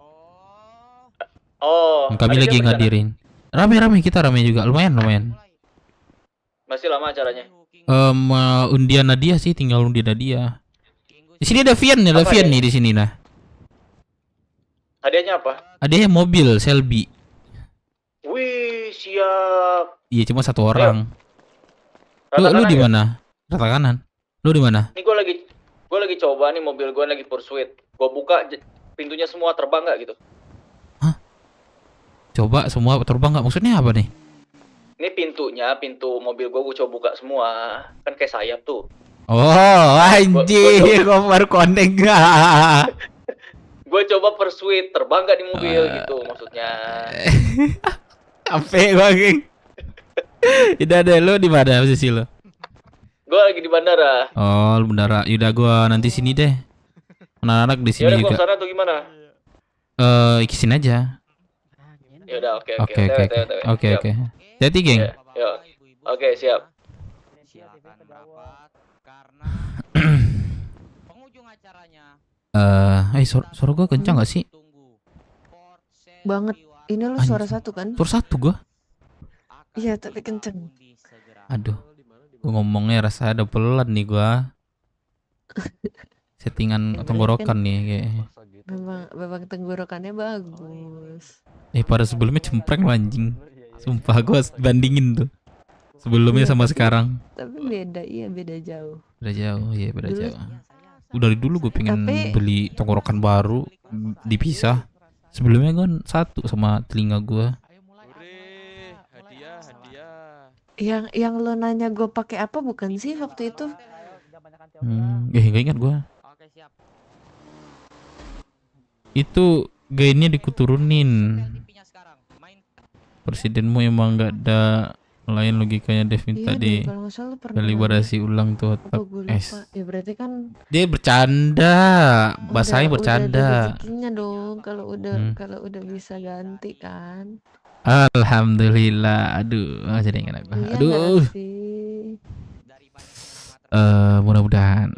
Speaker 10: Oh.
Speaker 1: Kami
Speaker 10: ada
Speaker 1: lagi
Speaker 10: siapa di sana?
Speaker 1: ngadirin. Rame kita rame juga, lumayan.
Speaker 10: Masih lama acaranya.
Speaker 1: Undian Nadia sih, tinggal undian Nadia. Di sini ada Vian nih, nih di sini nah.
Speaker 10: Hadiahnya apa?
Speaker 1: Ada mobil Shelby.
Speaker 10: Wih, siap.
Speaker 1: Iya cuma satu orang. Lu di mana? Rata kanan. Lu di mana?
Speaker 10: Ini gue lagi coba nih, mobil gue lagi pursuit. Gue buka pintunya semua terbang nggak gitu?
Speaker 1: Coba semua terbang nggak? Maksudnya apa nih?
Speaker 10: Ini pintu mobil gue coba buka semua. Kan kayak sayap tuh.
Speaker 1: Oh anjir, gue baru connect gak?
Speaker 10: Gue coba pursuit, terbang nggak di mobil gitu maksudnya.
Speaker 1: Capek gue geng. Udah deh, lu di mana posisi lu?
Speaker 10: Gue lagi di bandara.
Speaker 1: Oh, lu bandara. Yaudah gua nanti sini deh. Anak-anak di sini
Speaker 10: Yaudah,
Speaker 1: juga.
Speaker 10: gue kesana tuh gimana?
Speaker 1: Ikisin aja.
Speaker 10: Yaudah, oke.
Speaker 1: Oke. Jadi geng.
Speaker 10: Yuk. Oke, siap.
Speaker 1: Suara gua kencang gak sih?
Speaker 7: Banget. Ini lu suara satu kan?
Speaker 1: Suara satu gua.
Speaker 7: Iya, tapi kenceng.
Speaker 1: Aduh. Gua ngomongnya rasa ada pelan nih gua. Settingan tenggorokan nih kayaknya.
Speaker 7: Memang tenggorokannya bagus.
Speaker 1: Pada sebelumnya cempreng lo anjing. Sumpah gua bandingin tuh. Sebelumnya sama sekarang.
Speaker 7: Tapi beda, iya beda jauh.
Speaker 1: Beda jauh. Dari dulu gue pengen beli tenggorokan baru dipisah. Sebelumnya kan satu sama telinga gue.
Speaker 7: Yang lo nanya gue pakai apa bukan sih waktu itu?
Speaker 1: Gak ingat gue. Itu gainnya dikuturunin. Presidenmu emang gak ada lain logikanya. Dev minta di kalibrasi ulang tuh otak es.
Speaker 7: Ya berarti kan
Speaker 1: dia bercanda, bahasanya bercanda.
Speaker 7: Udah ada rezekinya dong kalau udah bisa ganti kan.
Speaker 1: Alhamdulillah. Aduh, jadi ingat aku. Aduh. Mudah-mudahan.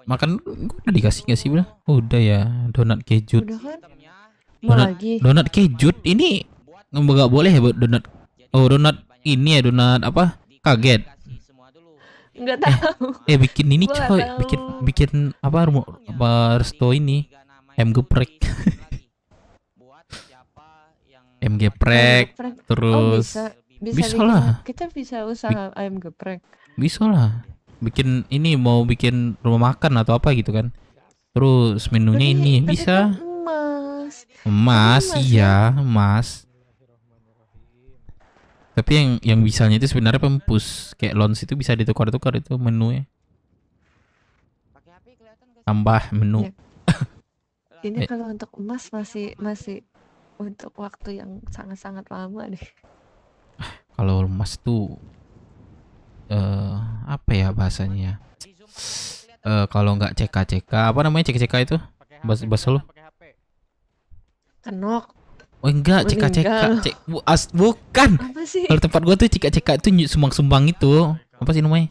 Speaker 1: Makan udah dikasih gak sih bilang? Udah ya, donat kejut.
Speaker 7: Udah kan? Mau lagi?
Speaker 1: Donat kejut ini nggak boleh ya donat. Oh donat ini ya donat apa? Kaget.
Speaker 7: Nggak tahu.
Speaker 1: Bikin ini
Speaker 7: Gua nggak
Speaker 1: coy,
Speaker 7: tahu.
Speaker 1: bikin apa resto ini M geprek. M geprek
Speaker 7: Geprek.
Speaker 1: terus
Speaker 7: bisa
Speaker 1: bisa
Speaker 7: bikin-
Speaker 1: lah.
Speaker 7: Kita bisa usaha ayam geprek.
Speaker 1: Bisa lah. Bikin ini mau bikin rumah makan atau apa gitu kan. Terus menunya ini
Speaker 7: Tapi
Speaker 1: bisa.
Speaker 7: kan emas.
Speaker 1: Emas,
Speaker 7: Tapi
Speaker 1: iya, emas. Tapi yang bisanya itu sebenarnya pempus. Kayak Lons itu bisa ditukar-tukar itu menunya. Tambah menu.
Speaker 7: Ini
Speaker 1: Eh.
Speaker 7: kalau untuk emas masih untuk waktu yang sangat-sangat lama deh.
Speaker 1: Kalau emas tuh apa ya bahasanya? Kalau nggak CK, apa namanya CK itu? Bahasa lu?
Speaker 7: Kenok.
Speaker 1: Oh enggak,
Speaker 7: Meninggal.
Speaker 1: bukan.
Speaker 7: Apa sih?
Speaker 1: Kalau tempat gua tuh CK itu sumbang-sumbang itu. Apa sih namanya?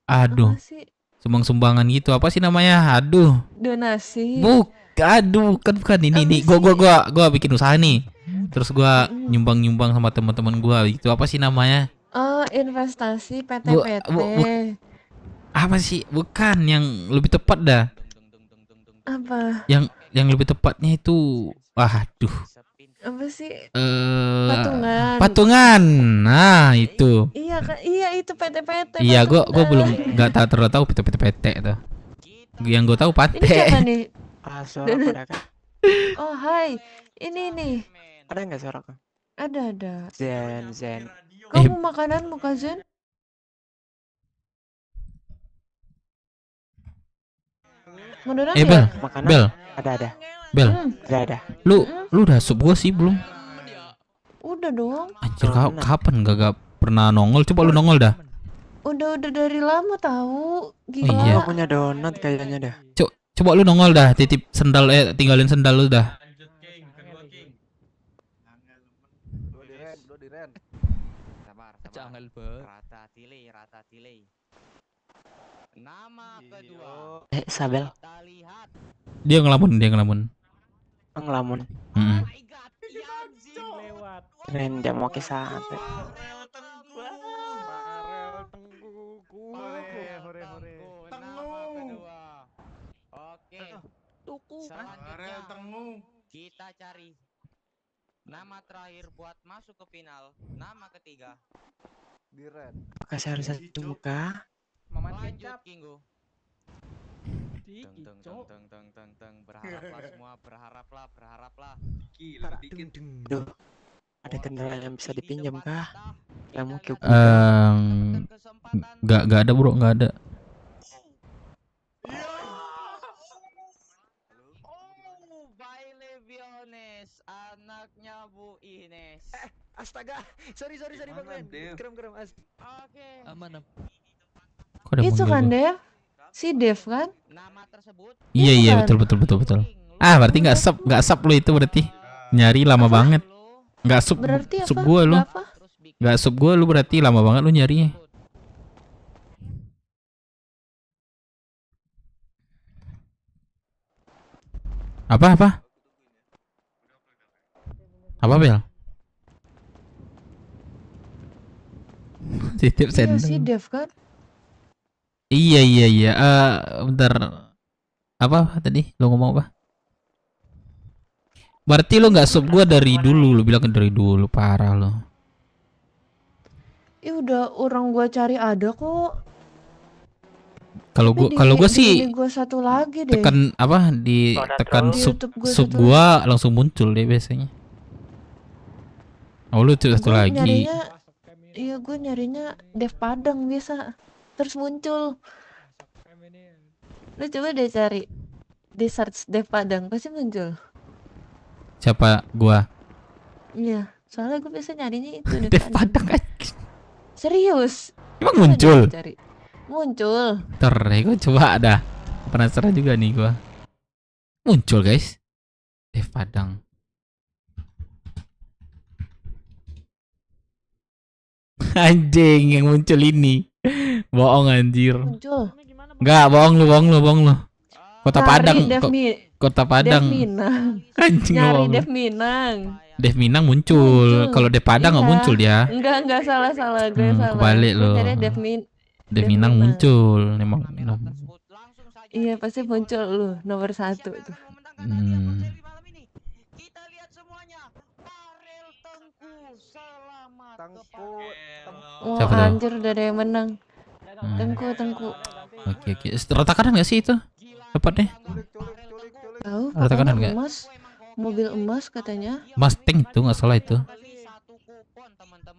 Speaker 1: Aduh.
Speaker 7: Apa sih?
Speaker 1: Sumbang-sumbangan gitu. Apa sih namanya? Aduh.
Speaker 7: Donasi.
Speaker 1: Aduh, bukan ini. Gua bikin usaha nih. Terus gua nyumbang-nyumbang sama teman-teman gua gitu. Apa sih namanya?
Speaker 7: Oh, investasi PT-PT.
Speaker 1: Apa sih? Bukan, yang lebih tepat dah.
Speaker 7: Apa?
Speaker 1: Yang lebih tepatnya itu aduh.
Speaker 7: Apa sih?
Speaker 1: Patungan.
Speaker 7: Patungan.
Speaker 1: Nah, itu.
Speaker 7: Iya kan? Iya itu PT-PT.
Speaker 1: Iya, gua
Speaker 7: patungan.
Speaker 1: belum nggak terlalu tahu PT tuh. Yang gua tahu
Speaker 7: Ini
Speaker 1: Pate.
Speaker 7: siapa nih?
Speaker 13: Suara aku ada kak.
Speaker 7: Oh, hai. Ini nih.
Speaker 13: Ada nggak suara aku?
Speaker 7: Ada.
Speaker 13: Zen.
Speaker 7: Kamu makanan muka Zen? Beneran ya?
Speaker 1: Bel.
Speaker 13: Makanan?
Speaker 1: Bel.
Speaker 13: Ada.
Speaker 1: Bel.
Speaker 13: Ada.
Speaker 1: Lu udah sub gua sih belum?
Speaker 7: Udah dong.
Speaker 1: Anjir, kapan gak pernah nongol? Coba lu nongol dah.
Speaker 7: Udah dari lama tahu. Gila.
Speaker 1: Oh, iya.
Speaker 13: Aku punya donat kayaknya dah.
Speaker 1: Coba lu nongol dah, titip sendal tinggalin sendal lu dah.
Speaker 8: Jangan rata tile. Nama kedua.
Speaker 13: Sabel.
Speaker 1: Dia ngelamun.
Speaker 13: Ngelamun. Keren dia mau ke santai.
Speaker 8: Oke. Selanjutnya kita cari nama terakhir buat masuk ke final. Nama ketiga.
Speaker 13: Apakah saya harus satu muka?
Speaker 8: Lanjut Kinggo. Berharaplah.
Speaker 13: Aduh. Ada kendala yang bisa dipinjam kah? Yang mau ke
Speaker 1: Nggak ada bro, nggak ada.
Speaker 8: Anaknya Bu Ines.
Speaker 10: Astaga, sorry Bang Ben. Keren as.
Speaker 8: Oke.
Speaker 10: Aman.
Speaker 1: Kok ada
Speaker 7: Itu
Speaker 1: manggil
Speaker 7: kan
Speaker 1: gua?
Speaker 7: Dev? Si Dev kan?
Speaker 1: Iya,
Speaker 7: bukan?
Speaker 1: betul. Berarti nggak sub lu itu berarti. Nyari lama banget. Nggak sub
Speaker 7: Berarti
Speaker 1: sub
Speaker 7: apa?
Speaker 1: gua lu.
Speaker 7: Nggak apa?
Speaker 1: Nggak sub gua lu berarti lama banget lu nyarinya. Apa? Apa Bel? Titip
Speaker 7: Iya
Speaker 1: sendal.
Speaker 7: si Dev kan?
Speaker 1: Iya. Bentar. Apa tadi? Lo ngomong apa? Berarti lo nggak sub gua dari dulu. Lo bilang dari dulu, parah lo.
Speaker 7: Ya udah orang gua cari ada kok.
Speaker 1: Kalau
Speaker 7: Tapi
Speaker 1: gua
Speaker 7: di
Speaker 1: sih
Speaker 7: ini gua satu lagi deh.
Speaker 1: tekan apa tekan
Speaker 7: Di
Speaker 1: sub
Speaker 7: YouTube gua
Speaker 1: sub
Speaker 7: satu
Speaker 1: gua langsung muncul deh biasanya. Oh lu tuh satu
Speaker 7: Gua
Speaker 1: lagi.
Speaker 7: nyarinya, iya gue nyarinya Dev Padang biasa. Terus muncul. Lu coba deh cari di search Dev Padang pasti muncul.
Speaker 1: Siapa gua?
Speaker 7: Iya, soalnya gue biasa nyarinya itu
Speaker 1: Dev Padang
Speaker 7: Serius.
Speaker 1: Emang
Speaker 7: Coba deh
Speaker 1: muncul?
Speaker 7: cari. Muncul.
Speaker 1: Ntar deh gua coba ada. Penasaran juga nih gua. Muncul guys. Dev Padang. Anjing yang muncul ini. Bohong anjir.
Speaker 7: Muncul.
Speaker 1: Enggak, bohong lu. Kota
Speaker 7: Nyari
Speaker 1: Padang.
Speaker 7: Dev
Speaker 1: Kota Padang.
Speaker 7: Dev Minang.
Speaker 1: Anjing
Speaker 7: Nyari
Speaker 1: bohong.
Speaker 7: Dev Minang.
Speaker 1: Dev Minang muncul. Kalau Dev Padang nggak
Speaker 7: Iya.
Speaker 1: muncul dia.
Speaker 7: Enggak salah gue salah.
Speaker 1: Kebalik
Speaker 7: Gue
Speaker 1: lo.
Speaker 7: kira
Speaker 1: Dev
Speaker 7: Dev
Speaker 1: Minang
Speaker 7: Minang.
Speaker 1: muncul. Emang.
Speaker 7: Iya pasti muncul lu nomor 1 tuh. Wah
Speaker 1: Siapa tuh?
Speaker 7: anjir udah ada yang menang. Tengku.
Speaker 1: Oke. Rata kanan nggak sih itu? Tepatnya?
Speaker 7: Tahu
Speaker 1: Rata kanan
Speaker 7: katanya
Speaker 1: nggak?
Speaker 7: emas, mobil emas katanya.
Speaker 1: Mustang itu nggak salah itu.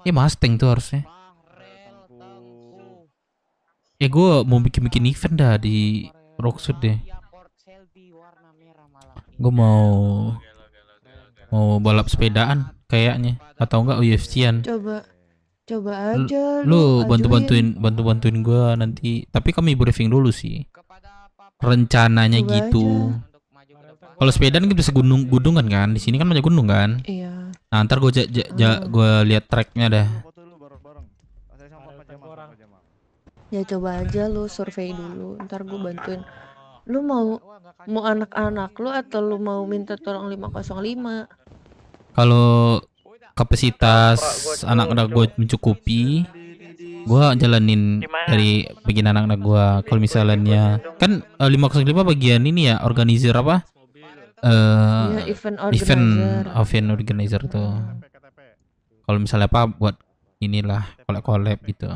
Speaker 1: Ya Mustang tuh harusnya. Ya gue mau bikin event dah di Rocksuit deh. Gue mau balap sepedaan kayaknya atau enggak UFC-an.
Speaker 7: Coba aja
Speaker 1: Lu
Speaker 7: ajuin.
Speaker 1: bantuin gue nanti. Tapi kami briefing dulu sih. Rencananya
Speaker 7: Coba
Speaker 1: gitu. Kalau sepedaan kan bisa gunungan kan? Di sini kan banyak gunung kan?
Speaker 7: Iya.
Speaker 1: Nah, ntar gue lihat tracknya dah.
Speaker 7: Ya coba aja lu survei dulu, ntar gue bantuin. Lu mau anak-anak lu atau lu mau minta tolong 505?
Speaker 1: Kalau kapasitas anak-anak gue mencukupi, gue jalanin dari bagian anak-anak gue. Kalau misalnya kan 505 bagian ini ya, organizer apa?
Speaker 7: Ya, event
Speaker 1: organizer tuh. Kalau misalnya apa buat inilah collab gitu.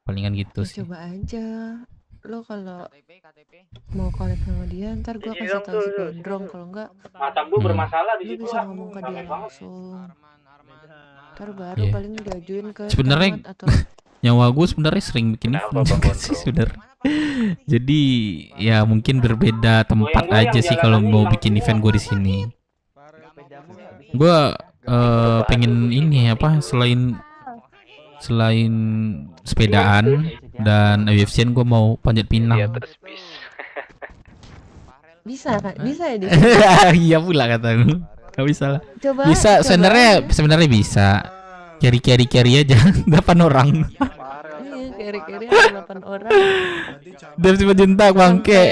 Speaker 1: Palingan gitu sih.
Speaker 7: Coba aja. Lo kalau mau collab sama dia, ntar gue kasih tahu si Gondrong. Kalau enggak,
Speaker 21: Mata gue bermasalah di
Speaker 7: lu
Speaker 21: situ.
Speaker 7: bisa ngomong ke dia langsung. Ntar baru
Speaker 1: Iya.
Speaker 7: paling diajuin ke
Speaker 1: Sebenarnya
Speaker 7: camat atau
Speaker 1: nyawa gue sebenarnya sering bikin event juga sih sebenarnya. Jadi ya mungkin berbeda tempat aja sih kalau mau bikin event gue di sini. Gue pengen ini apa selain sepedaan dan UFC-an gue mau panjat pinang.
Speaker 7: bisa ya dia.
Speaker 1: Iya pula kata lu. Gak bisa lah.
Speaker 7: Coba,
Speaker 1: Bisa
Speaker 7: coba
Speaker 1: sebenarnya bisa. Carry aja 8 orang.
Speaker 7: Iya, kiri ada 8 orang.
Speaker 1: Dia cuma cinta bangke.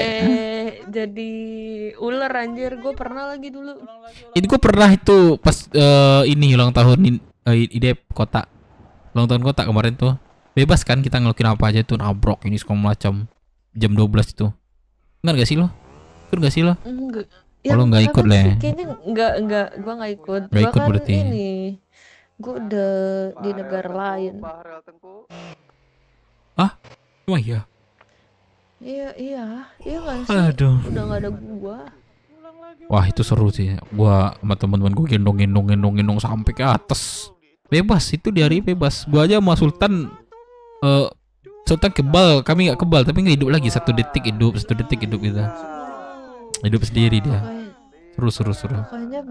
Speaker 7: Jadi ular anjir, gue pernah lagi dulu.
Speaker 1: Ini gue pernah itu pas ini ulang tahun ide kota. Ulang tahun kota kemarin tuh. Bebas kan kita ngelakuin apa aja tuh, nabrok ini segala macam. Jam 12 itu. Enggak gak sih lo? Ikut gak sih lo?
Speaker 7: Enggak.
Speaker 1: Kalau nggak ikut lah.
Speaker 7: Kayaknya enggak, gua nggak ikut.
Speaker 1: Nggak
Speaker 7: Gua
Speaker 1: ikut
Speaker 7: kan
Speaker 1: berarti.
Speaker 7: ini, gua udah di negara lain.
Speaker 1: Wah iya.
Speaker 7: Iya nggak sih.
Speaker 1: Aduh.
Speaker 7: Udah nggak ada gua.
Speaker 1: Wah itu seru sih. Gua sama teman-teman gue gendong sampai ke atas. Bebas itu di hari bebas. Gua aja sama Sultan Sultan kebal, kami nggak kebal tapi nggak hidup lagi. 1 detik hidup gitu. Hidup sendiri dia. Seru.
Speaker 7: Pokoknya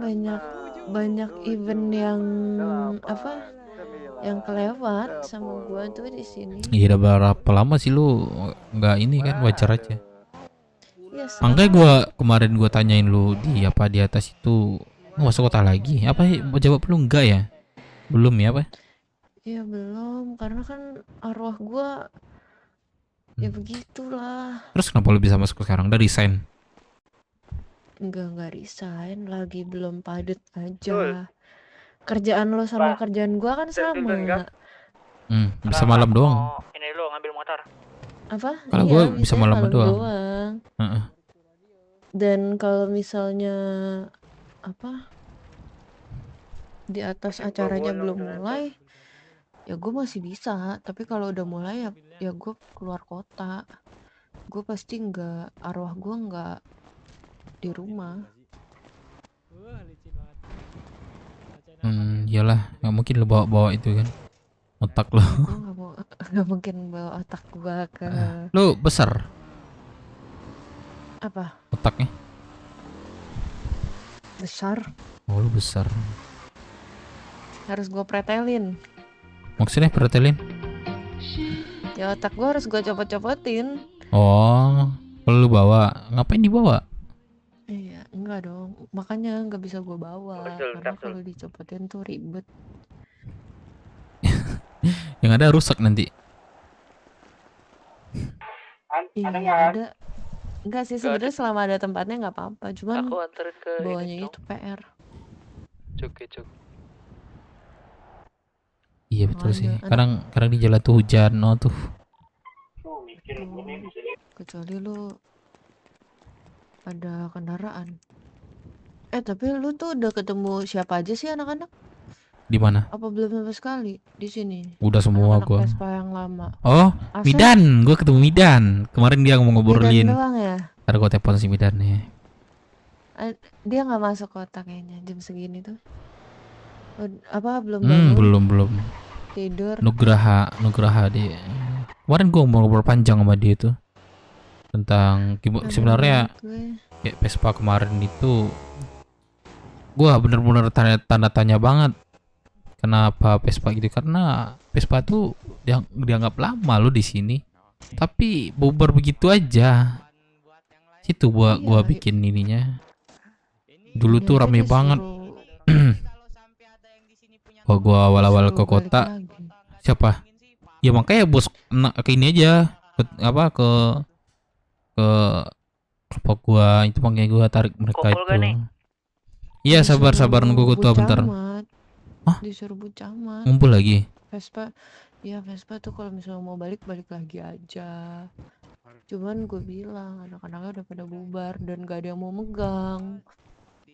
Speaker 7: banyak event yang apa? Yang kelewat sama gua tuh di sini.
Speaker 1: Iya udah berapa lama sih lu nggak ini kan, wajar aja.
Speaker 7: Ya,
Speaker 1: Makanya gua kemarin gua tanyain lu di atas itu mau masuk kota lagi. Apa jawab lu enggak ya? Belum ya apa?
Speaker 7: Ya belum, karena kan arwah gua ya begitulah.
Speaker 1: Terus kenapa lu bisa masuk sekarang? Udah resign?
Speaker 7: Enggak resign, lagi belum padat aja. Kerjaan lo sama kerjaan gua kan sama.
Speaker 1: Bisa malam doang.
Speaker 21: Ini lu ngambil motor.
Speaker 7: Apa?
Speaker 1: Kalau
Speaker 7: Iya,
Speaker 1: gua bisa
Speaker 7: biasanya
Speaker 1: malam
Speaker 7: malam
Speaker 1: doang.
Speaker 7: doang. Dan kalau misalnya apa di atas acaranya belum mulai, ya gue masih bisa. Tapi kalau udah mulai ya gue keluar kota. Gue pasti arwah gue nggak di rumah.
Speaker 1: Iyalah, nggak mungkin lo bawa itu kan, otak lo.
Speaker 7: Gue nggak mungkin bawa otak gue ke.
Speaker 1: Lo besar
Speaker 7: Apa?
Speaker 1: otaknya?
Speaker 7: Besar.
Speaker 1: Oh lo besar.
Speaker 7: Harus gue pretelin.
Speaker 1: Maksudnya pretelin?
Speaker 7: Ya otak gue harus gue copot-copotin.
Speaker 1: Oh, kalau lu bawa, ngapain dibawa?
Speaker 7: Iya, enggak dong. Makanya nggak bisa gue bawa. Karena kalau dicopotin tuh ribet.
Speaker 1: Yang ada rusak nanti.
Speaker 7: Iya ada. Enggak sih sebenarnya selama ada tempatnya nggak apa-apa. Cuman bawanya itu PR.
Speaker 13: Kecuk.
Speaker 1: Iya betul sih.
Speaker 7: Makanya
Speaker 1: Kadang di jalan tuh hujan, tuh.
Speaker 7: kecuali lu ada kendaraan. Tapi lu tuh udah ketemu siapa aja sih anak-anak?
Speaker 1: Di mana?
Speaker 7: Apa belum sama sekali di sini?
Speaker 1: Udah semua
Speaker 7: Anak-anak
Speaker 1: gua.
Speaker 7: Vespa yang lama.
Speaker 1: Oh,
Speaker 7: Asal
Speaker 1: Midan, gua ketemu Midan. Kemarin dia mau
Speaker 7: Midan
Speaker 1: ngobrolin.
Speaker 7: doang ya?
Speaker 1: Ntar gua telepon si Midan nih.
Speaker 7: Dia nggak masuk kota kayaknya jam segini tuh. Apa belum bangun?
Speaker 1: Belum.
Speaker 7: Tidur.
Speaker 1: Nugraha dia. Kemarin gua ngobrol panjang sama dia tuh tentang sebenarnya kayak Vespa kemarin itu gua bener-bener tanda tanya banget kenapa Vespa gitu, karena Vespa tuh dianggap lama lo di sini tapi bubar begitu aja. Situ gua bikin ininya dulu tuh rame banget. Gua awal-awal ke kota siapa ya, makanya bos ke ini aja ke kelompok gua itu, makanya gua tarik mereka itu. Iya sabar nunggu gua tuh bentar.
Speaker 7: Disuruh Bu Camat
Speaker 1: Ngumpul lagi
Speaker 7: Vespa. Ya Vespa tuh kalau misalnya mau balik lagi aja. Cuman gue bilang anak-anaknya udah pada bubar dan gak ada yang mau megang.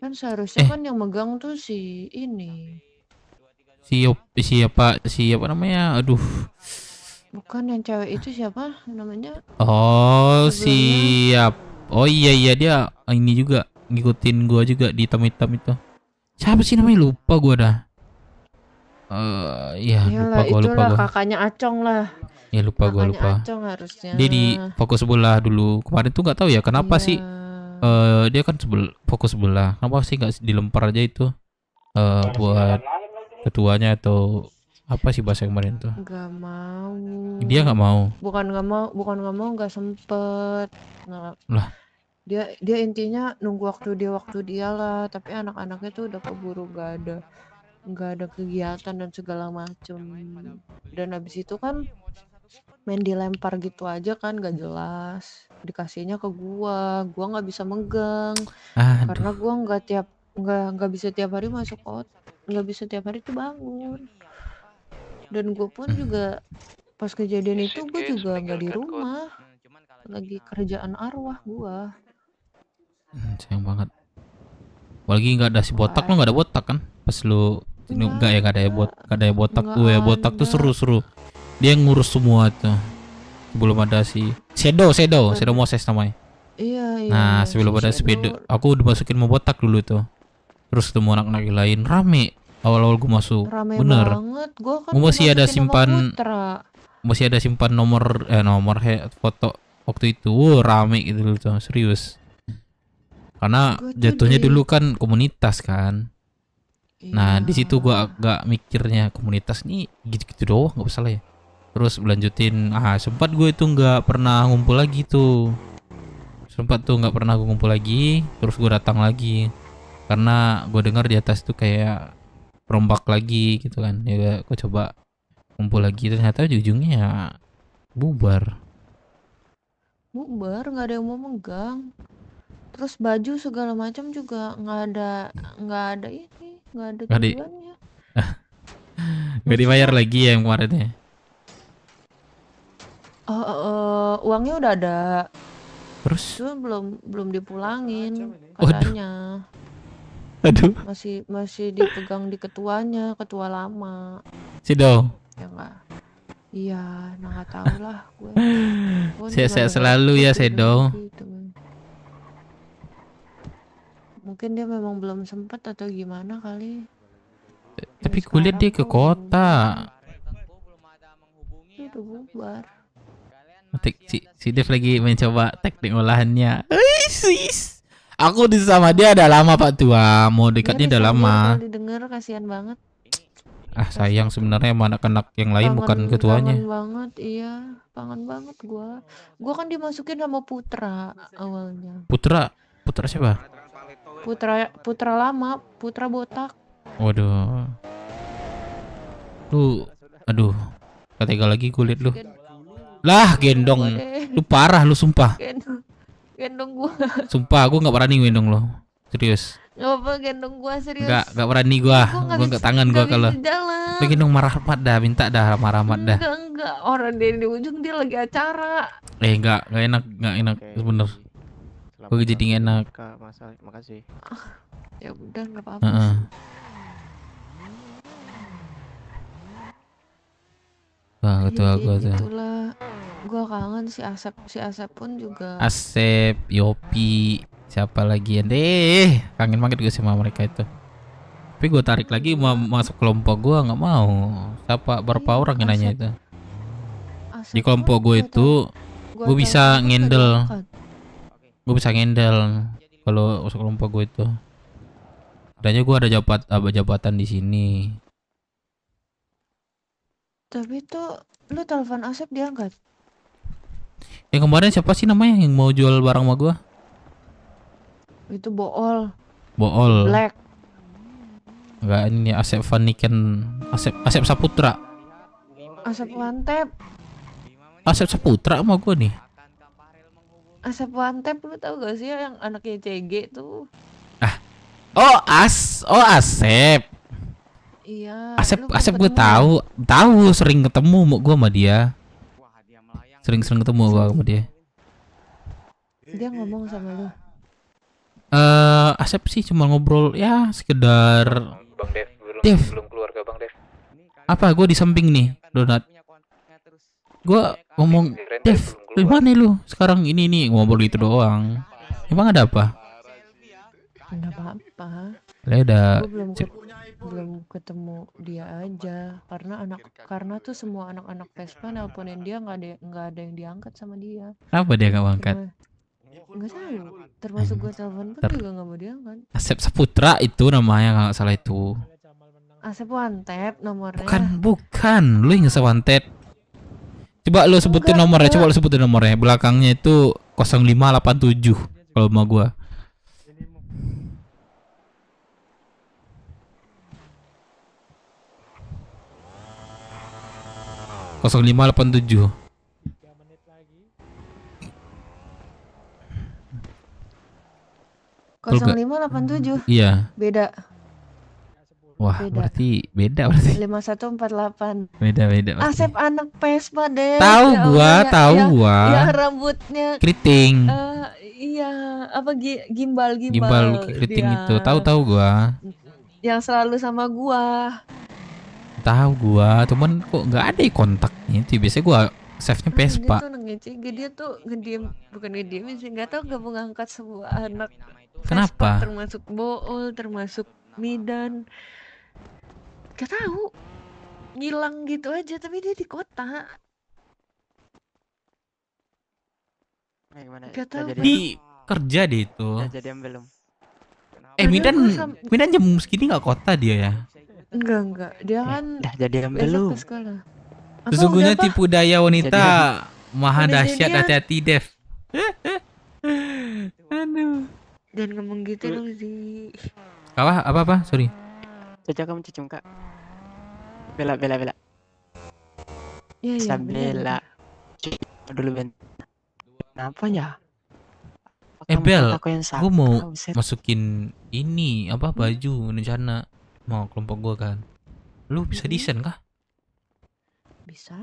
Speaker 7: Kan seharusnya kan yang megang tuh si ini. Siapa namanya? Aduh. Bukan yang cewek itu siapa namanya?
Speaker 1: Oh,
Speaker 7: Sebelumnya.
Speaker 1: siap. Oh iya dia ini juga ngikutin gua juga di hitam-hitam itu. Siapa sih namanya? Lupa gua dah. Iya
Speaker 7: Iyalah,
Speaker 1: lupa
Speaker 7: itulah
Speaker 1: gua.
Speaker 7: kakaknya Acong lah.
Speaker 1: Ya lupa gua.
Speaker 7: Kakaknya Acong harusnya.
Speaker 1: Dia di fokus sebelah dulu. Kemarin tuh nggak tahu ya kenapa sih. Dia kan fokus sebelah. Kenapa sih nggak dilempar aja itu buat ketuanya atau apa sih bahasa kemarin tuh?
Speaker 7: Gak mau.
Speaker 1: Dia nggak mau.
Speaker 7: Bukan nggak mau, nggak sempet.
Speaker 1: Lah.
Speaker 7: Dia intinya nunggu waktu dia lah. Tapi anak-anaknya tuh udah keburu nggak ada kegiatan dan segala macem. Dan habis itu kan main dilempar gitu aja kan gak jelas. Dikasihnya ke gua nggak bisa megang. Karena gua nggak bisa tiap hari masuk kota, nggak bisa tiap hari tuh bangun. Dan gue pun juga pas kejadian itu gue juga nggak di rumah, lagi kerjaan arwah gua.
Speaker 1: Sayang banget. Apalagi nggak ada si botak. Lo nggak ada botak kan? Pas lu nggak ada botak. Gue ya botak tuh seru. Dia ngurus semua tuh. Sebelum ada si Shadow Moses namanya.
Speaker 7: Iya.
Speaker 1: Nah sebelum ada sepeda, aku dimasukin mau botak dulu tuh. Terus ketemu anak-anak yang lain rame. Awal-awal gue masuk.
Speaker 7: Rame
Speaker 1: bener.
Speaker 7: Banget. Gua kan
Speaker 1: masih ada simpan nomor foto waktu itu. Rame gitu loh tuh, serius. Karena jatuhnya dulu kan komunitas kan. Nah di situ gua agak mikirnya komunitas nih gitu-gitu doang nggak salah ya. Terus lanjutin sempat gue itu nggak pernah ngumpul lagi tuh. Terus gue datang lagi karena gue dengar di atas tuh kayak perombak lagi gitu kan. Ya gue coba ngumpul lagi, ternyata ujungnya ya bubar,
Speaker 7: nggak ada yang mau megang. Terus baju segala macam juga nggak ada tujuannya.
Speaker 1: Nggak dibayar lagi ya yang kemarin ya.
Speaker 7: Uangnya udah ada.
Speaker 1: Terus?
Speaker 7: Cuma belum dipulangin katanya.
Speaker 1: Aduh.
Speaker 7: Masih dipegang di ketua lama.
Speaker 1: Sido.
Speaker 7: Ya enggak. Iya, nggak tahu lah gue.
Speaker 1: Sehat selalu ya Sedo.
Speaker 7: Mungkin dia memang belum sempat atau gimana kali.
Speaker 1: Tapi kuliah dia ke kota.
Speaker 7: Udah bubar.
Speaker 1: Si Dev lagi mencoba teknik olahannya. Aku di sama dia udah lama Pak Tua. Mau dekatnya udah lama.
Speaker 7: Didengar kasihan banget.
Speaker 1: Sayang sebenarnya sama anak-anak yang lain bukan ketuanya.
Speaker 7: Kangen banget, iya. Kangen banget gua. Gua kan dimasukin sama Putra awalnya.
Speaker 1: Putra siapa?
Speaker 7: Putra lama, Putra botak.
Speaker 1: Waduh. Aduh. Ketiga lagi kulit lu. Lah, gendong. Lu parah lu sumpah.
Speaker 7: Gendong gua.
Speaker 1: Sumpah, aku nggak berani gendong lo. Serius.
Speaker 7: Gak apa gendong gua serius.
Speaker 1: Enggak berani gua. Gua enggak tangan gua kalau.
Speaker 7: bisa jalan.
Speaker 1: Lu gendong Marah Rahmat dah, minta dah Marah Rahmat dah.
Speaker 7: Enggak. Orang dia di ujung dia lagi acara.
Speaker 1: Enggak enak bener. Gua jadi nggak enak.
Speaker 13: Kak, makasih.
Speaker 7: Ya udah nggak apa-apa.
Speaker 1: Wah, ketua gua tuh.
Speaker 7: Itulah. Gua kangen si Asep pun juga.
Speaker 1: Asep, Yopi, siapa lagi ya deh. Kangen banget gue sama mereka itu. Tapi gue tarik lagi mau masuk kelompok gue nggak mau. Siapa berapa orang yang nanya itu? Di kelompok gue itu gue bisa ngendel. Gue bisa ngendel kalau masuk kelompok gue itu. Adanya gue ada jabatan di sini.
Speaker 7: Tapi tuh lu telepon Asep dia angkat.
Speaker 1: Yang kemarin siapa sih namanya yang mau jual barang sama gue?
Speaker 7: Itu Bool.
Speaker 1: Black. Enggak, ini Asep Vaniken, Asep Saputra.
Speaker 7: Asep Wantep.
Speaker 1: Asep Saputra sama gue nih.
Speaker 7: Asep Wantep lu tau gak sih yang anaknya CG tuh?
Speaker 1: Asep.
Speaker 7: Iya.
Speaker 1: Asep gue tahu sering ketemu gue sama dia. Sering ketemu gue sama dia.
Speaker 7: Dia ngomong sama lu.
Speaker 1: Asep sih cuma ngobrol ya sekedar.
Speaker 9: Bang
Speaker 1: Dev.
Speaker 9: belum keluar ke Bang Dev.
Speaker 1: Apa gue di samping nih Donat. Gue ngomong Dev, di mana lu sekarang ini ngobrol gitu doang. Emang ada apa?
Speaker 7: Enggak apa-apa.
Speaker 1: Udah.
Speaker 7: Belum ketemu dia aja karena tuh semua anak-anak Vespa nelponin dia nggak ada yang diangkat sama dia.
Speaker 1: Kenapa dia nggak angkat?
Speaker 7: Nggak tahu. Termasuk gue telepon pun juga nggak mau diangkat.
Speaker 1: Asep Saputra itu namanya kalau nggak salah itu.
Speaker 7: Asep Wantep nomornya.
Speaker 1: Bukan. Lu yang Wanted. Coba lu sebutin nomornya. Coba lu sebutin nomornya. Belakangnya itu 0587 kalau sama gua. Kosong 0587.
Speaker 7: Kosong 0587.
Speaker 1: Iya.
Speaker 7: Beda.
Speaker 1: Wah, berarti beda.
Speaker 7: 5148.
Speaker 1: Beda.
Speaker 7: Asep anak Vespa deh.
Speaker 1: Tahu gua.
Speaker 7: Ya rambutnya
Speaker 1: keriting.
Speaker 7: Iya, apa gimbal
Speaker 1: Keriting itu. Tahu gua.
Speaker 7: Yang selalu sama gua.
Speaker 1: Tahu gua, cuman kok nggak ada kontaknya. Itu biasanya gua save-nya Vespa.
Speaker 7: Dia tuh ngecek, dia tuh bukan ngediem sih, nggak tahu gak mengangkat sebuah anak.
Speaker 1: Kenapa?
Speaker 7: Vespa, termasuk Bool, termasuk Midan. Gak tahu, ngilang gitu aja. Tapi dia di kota. Gak tahu.
Speaker 1: Di kerja deh itu.
Speaker 13: Jadian belum.
Speaker 1: Midan jam segini nggak kota dia ya?
Speaker 7: Enggak. Dia kan
Speaker 13: jadian belum.
Speaker 7: ke sekolah.
Speaker 1: Sesungguhnya tipu daya wanita maha dahsyat, hati-hati Dev. Aduh.
Speaker 7: Jangan ngomong gitu dong sih.
Speaker 1: Apa? Sorry.
Speaker 13: Coba kamu cium Kak. Bela.
Speaker 7: Iya.
Speaker 13: Bela. Dulu Ben. Kenapa ya?
Speaker 1: Bel, gue mau masukin ini baju rencana mau kelompok gue kan. Lu bisa desain kah?
Speaker 7: Bisa.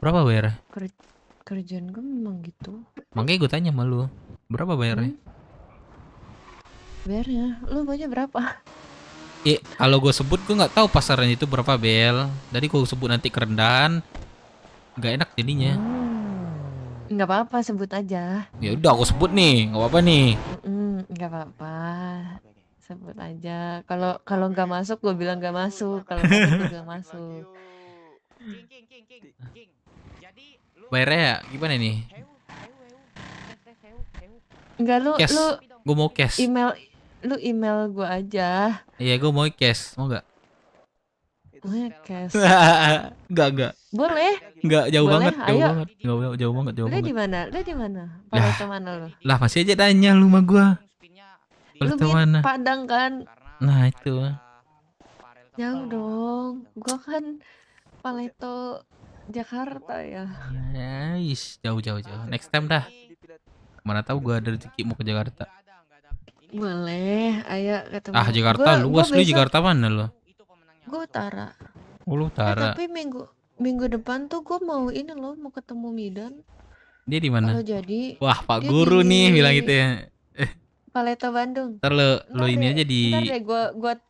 Speaker 1: Berapa bayarnya?
Speaker 7: Kerjaan gue memang gitu.
Speaker 1: Makanya gue tanya sama lu, berapa bayarnya?
Speaker 7: Bayarnya, lu maunya berapa?
Speaker 1: Kalau gue sebut gue nggak tahu pasarannya itu berapa Bel. Jadi gue sebut nanti kerendahan, nggak enak jadinya.
Speaker 7: Nggak apa-apa, sebut aja.
Speaker 1: Ya udah aku sebut nih, nggak apa-apa nih.
Speaker 7: Nggak apa-apa, sebut aja. Kalau nggak masuk gue bilang nggak masuk. Kalau masuk gue bilang masuk.
Speaker 1: Bayarnya ya gimana nih?
Speaker 7: Enggak, lu
Speaker 1: gue mau cash.
Speaker 7: Email gue aja.
Speaker 1: Iya, gue mau cash, mau nggak?
Speaker 7: Mau cash?
Speaker 1: Enggak.
Speaker 7: Boleh.
Speaker 1: Enggak, jauh banget.
Speaker 7: Jauh banget. Lu di mana? Paleto mana lu?
Speaker 1: Lah masih aja tanya lu sama gua. Paleto mana?
Speaker 7: Padang kan?
Speaker 1: Nah itu.
Speaker 7: Jauh dong. Gua kan Paleto Jakarta ya.
Speaker 1: Jauh. Next time dah. Mana tahu gua ada rezeki mau ke Jakarta.
Speaker 7: Boleh, ayo ketemu.
Speaker 1: Ah, Jakarta luas lu, Jakarta mana lu?
Speaker 7: Gue Utara.
Speaker 1: Oh, lu Utara.
Speaker 7: Tapi minggu depan tuh gue mau ini loh, mau ketemu Midan.
Speaker 1: Dia di mana?
Speaker 7: Kalau jadi
Speaker 1: Wah, Pak Guru nih bilang gitu ya.
Speaker 7: Paleta Bandung.
Speaker 1: Ntar lo ini aja di.
Speaker 7: Ntar deh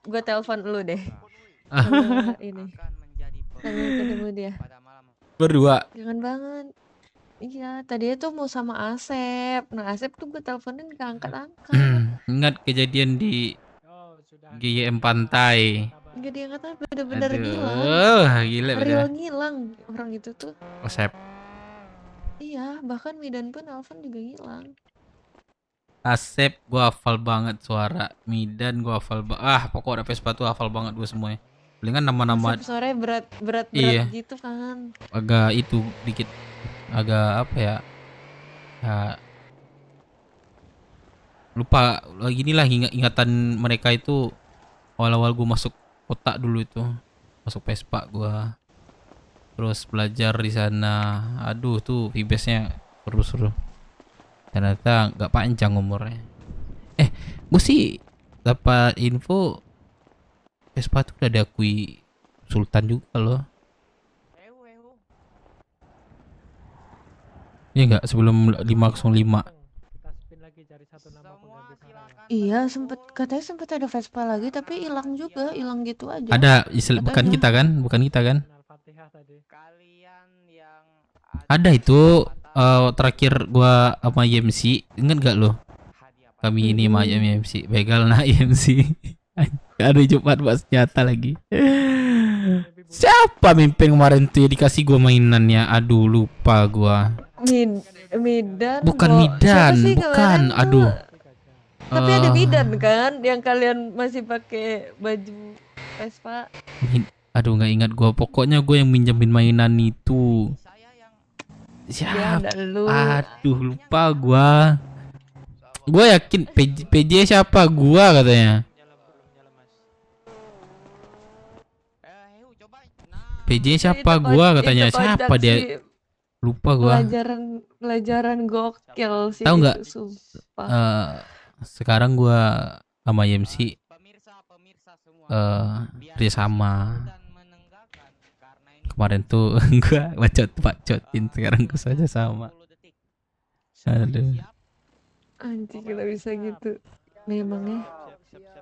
Speaker 7: gue telepon lu deh. Ini. Sambil ketemu dia.
Speaker 1: Berdua.
Speaker 7: Jangan banget. Iya, tadinya tuh mau sama Asep. Nah, Asep tuh gue teleponin gak angkat-angkat.
Speaker 1: Ingat kejadian di GYM Pantai.
Speaker 7: Gak diangkat, bener-bener ngilang.
Speaker 1: Gila bener.
Speaker 7: Real ngilang orang itu tuh.
Speaker 1: Asep.
Speaker 7: Iya, bahkan Midan pun Alvan juga ngilang.
Speaker 1: Asep gua hafal banget suara. Midan gua hafal pokok ada Vespa tuh hafal banget gua semuanya. Palingan nama-nama
Speaker 7: Asep suaranya berat
Speaker 1: iya.
Speaker 7: gitu kan.
Speaker 1: Agak itu dikit. Agak apa ya? Ya lupa lagi inilah ingatan mereka itu awal-awal gua masuk kota dulu itu. Masuk Vespa gua. Terus belajar di sana. Aduh tuh Vibesnya seru-seru. Ternyata nggak panjang umurnya. Gue sih dapat info Vespa tuh udah diakui Sultan juga loh. Iya nggak sebelum 505.
Speaker 7: Iya, katanya sempet ada Vespa lagi tapi hilang juga, hilang gitu aja.
Speaker 1: Ada bukan kita kan? Ada itu terakhir gua sama IMC, inget gak lo? Kami ini sama IMC, begal nah IMC. Hari Jumat buat senjata lagi. Siapa mimpin kemarin tuh ya dikasih gua mainannya? Aduh lupa gua.
Speaker 7: Midan.
Speaker 1: Bukan Midan, bukan. Aduh.
Speaker 7: Tapi ada Midan kan yang kalian masih pakai baju Vespa.
Speaker 1: Aduh nggak ingat gua. Pokoknya gua yang minjemin mainan itu. Siapa? Aduh lupa gua. Gua yakin PJ siapa gua katanya. PJ siapa gua katanya. Siapa dia? Lupa gua.
Speaker 7: Pelajaran gokil sih.
Speaker 1: Tahu nggak?
Speaker 7: Sekarang
Speaker 1: gua sama IMC bersama. Kemarin tuh gua bacotin, sekarang gua saja sama. Aduh.
Speaker 7: Anjing kita bisa gitu. Memangnya.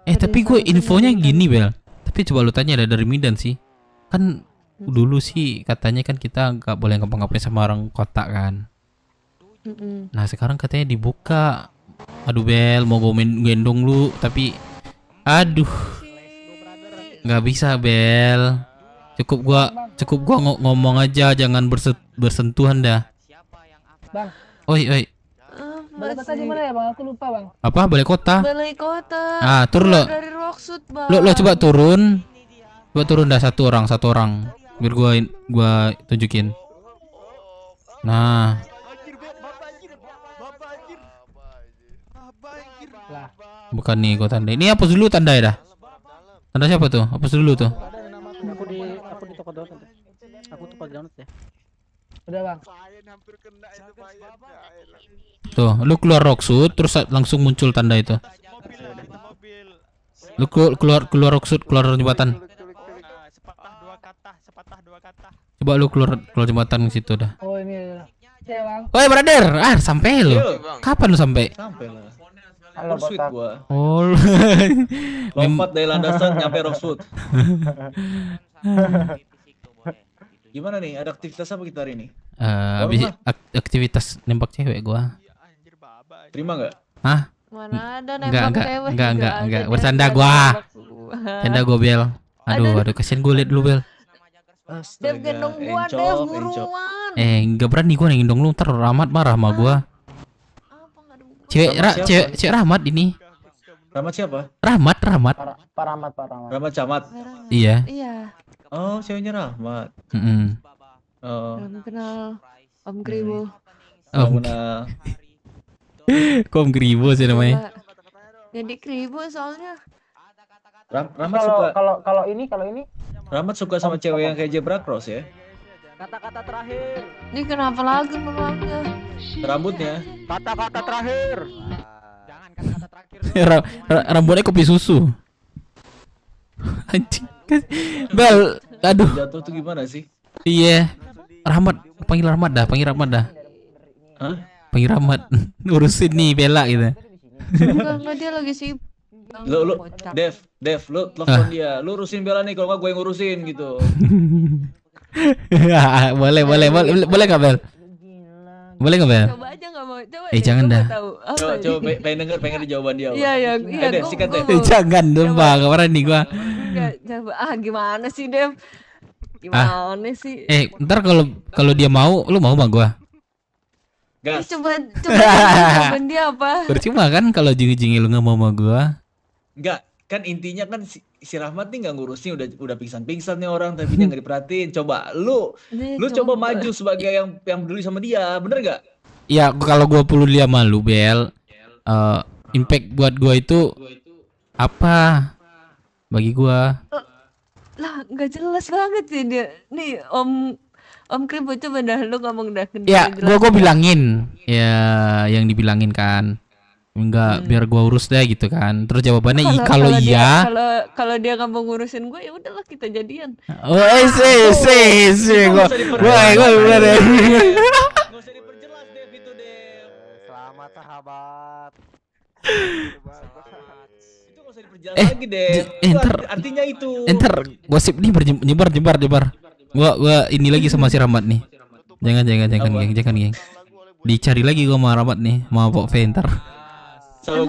Speaker 1: Tapi gue infonya gini Bel. Tapi coba lu tanya dari Midan sih. Kan dulu sih katanya kan kita nggak boleh ngapa-ngapain sama orang kota kan. Nah sekarang katanya dibuka. Aduh Bel, mau gue gendong lu tapi aduh nggak bisa Bel. Cukup gua ngomong aja, jangan bersentuhan dah.
Speaker 3: Bang.
Speaker 1: Oi.
Speaker 3: Balai kota di mana ya bang? Aku lupa bang.
Speaker 1: Apa balai kota?
Speaker 7: Balai kota.
Speaker 1: Ah turun lo.
Speaker 7: Dari Rocksud bang.
Speaker 1: Lo coba turun. Coba turun dah satu orang. Biar gua tunjukin. Nah. Bukan nih gua tandai. Ini hapus dulu tandai dah. Tanda siapa tuh? Hapus dulu tuh.
Speaker 5: Aku di toko download. Aku toko download ya.
Speaker 3: Udah bang.
Speaker 1: Tuh, lu keluar Rocksud terus langsung muncul tanda itu. Lu keluar Rocksud, keluar jembatan. Coba lu keluar jembatan ke situ dah.
Speaker 3: Oh ini ya bang.
Speaker 1: Woi brother, sampai lu. Kapan lu sampai?
Speaker 16: Sampai lah.
Speaker 3: Halo
Speaker 16: Rocksud gua.
Speaker 1: Oh.
Speaker 16: Lompat dari landasan nyampe Rocksud. Gimana nih? Ada aktivitas apa kita hari ini?
Speaker 1: Habis aktivitas nembak cewek gua.
Speaker 16: Terima nggak?
Speaker 1: Hah?
Speaker 7: Mana ada nembak cewek?
Speaker 1: Enggak. Bercanda gua. Bercanda gua Bel. Aduh, kasihan gua liat dulu Bel.
Speaker 7: Dev gendong gua Dev buruan.
Speaker 1: Enggak berani gua gendong lu, ntar Rahmat marah sama gua. Cewek Rahmat ini.
Speaker 16: Rahmat siapa?
Speaker 1: Rahmat.
Speaker 3: Pak Rahmat.
Speaker 16: Rahmat Camat.
Speaker 1: Iya.
Speaker 16: Oh, ceweknya Rahmat. Oh.
Speaker 7: Belum kenal Om Kribo.
Speaker 16: Kenal.
Speaker 1: Kok Om Kribo sih namanya?
Speaker 7: Jadi Kribo soalnya.
Speaker 16: Rahmat suka.
Speaker 3: Kalau ini.
Speaker 16: Rahmat suka sama cewek yang kayak zebra cross ya.
Speaker 5: Kata-kata terakhir.
Speaker 7: Ini kenapa lagi memangnya?
Speaker 16: Rambutnya.
Speaker 5: Kata-kata terakhir. Jangan kata-kata terakhir.
Speaker 1: Rambutnya kopi susu. Anjing. Bel, aduh.
Speaker 16: Jatuh tuh gimana sih?
Speaker 1: Iya. Rahmat, panggil Rahmat dah.
Speaker 16: Hah?
Speaker 1: Panggil Rahmat. Urusin nih Bella gitu.
Speaker 7: Enggak dia lagi sibuk.
Speaker 16: Lu Dev, lu telepon dia. Lu urusin Bella nih, kalau nggak gue yang ngurusin gitu.
Speaker 1: boleh nggak Bel? Boleh nggak Bel?
Speaker 7: Coba aja nggak mau. Coba.
Speaker 1: Jangan dah.
Speaker 16: Coba pengen jawaban dia.
Speaker 7: Iya.
Speaker 16: Deh, sikat deh.
Speaker 1: Jangan dong, Bang. Kemarin nih gua.
Speaker 7: Enggak, coba. Gimana sih, Dev? Gimana sih?
Speaker 1: Ntar kalau dia mau, lu mau sama gua?
Speaker 16: Gas.
Speaker 7: Coba jawaban dia apa?
Speaker 1: Percuma kan kalau jingi-jingi lu nggak mau sama gua?
Speaker 16: Enggak, kan intinya kan si Rahmat nih nggak ngurusin, udah pingsan nih orang, tapi dia nggak diperhatiin. Coba lu coba maju sebagai yang peduli sama dia, bener nggak?
Speaker 1: Ya kalau gua peduli sama lu Bel, impact buat gua itu apa? Bagi gua.
Speaker 7: Lah nggak jelas banget sih dia. Nih Om Kribo coba dah lu ngomong dah.
Speaker 1: Ya gua bilangin ya yang dibilangin kan. Enggak, biar gua urus deh gitu kan. Terus jawabannya kalau iya.
Speaker 7: Kalau dia nggak mau ngurusin gue ya udahlah kita jadian.
Speaker 1: Oh, sih gua bener deh.
Speaker 16: Nggak usah diperjelas Dev itu Dev.
Speaker 10: Selamat sahabat.
Speaker 16: Itu nggak usah diperjelas lagi Dev. Artinya itu.
Speaker 1: Enter gosip nih nyebar. Gua ini lagi sama si Rahmat nih. Jangan geng. Dicari lagi gua sama Rahmat nih, sama Pok Venter.
Speaker 16: Sama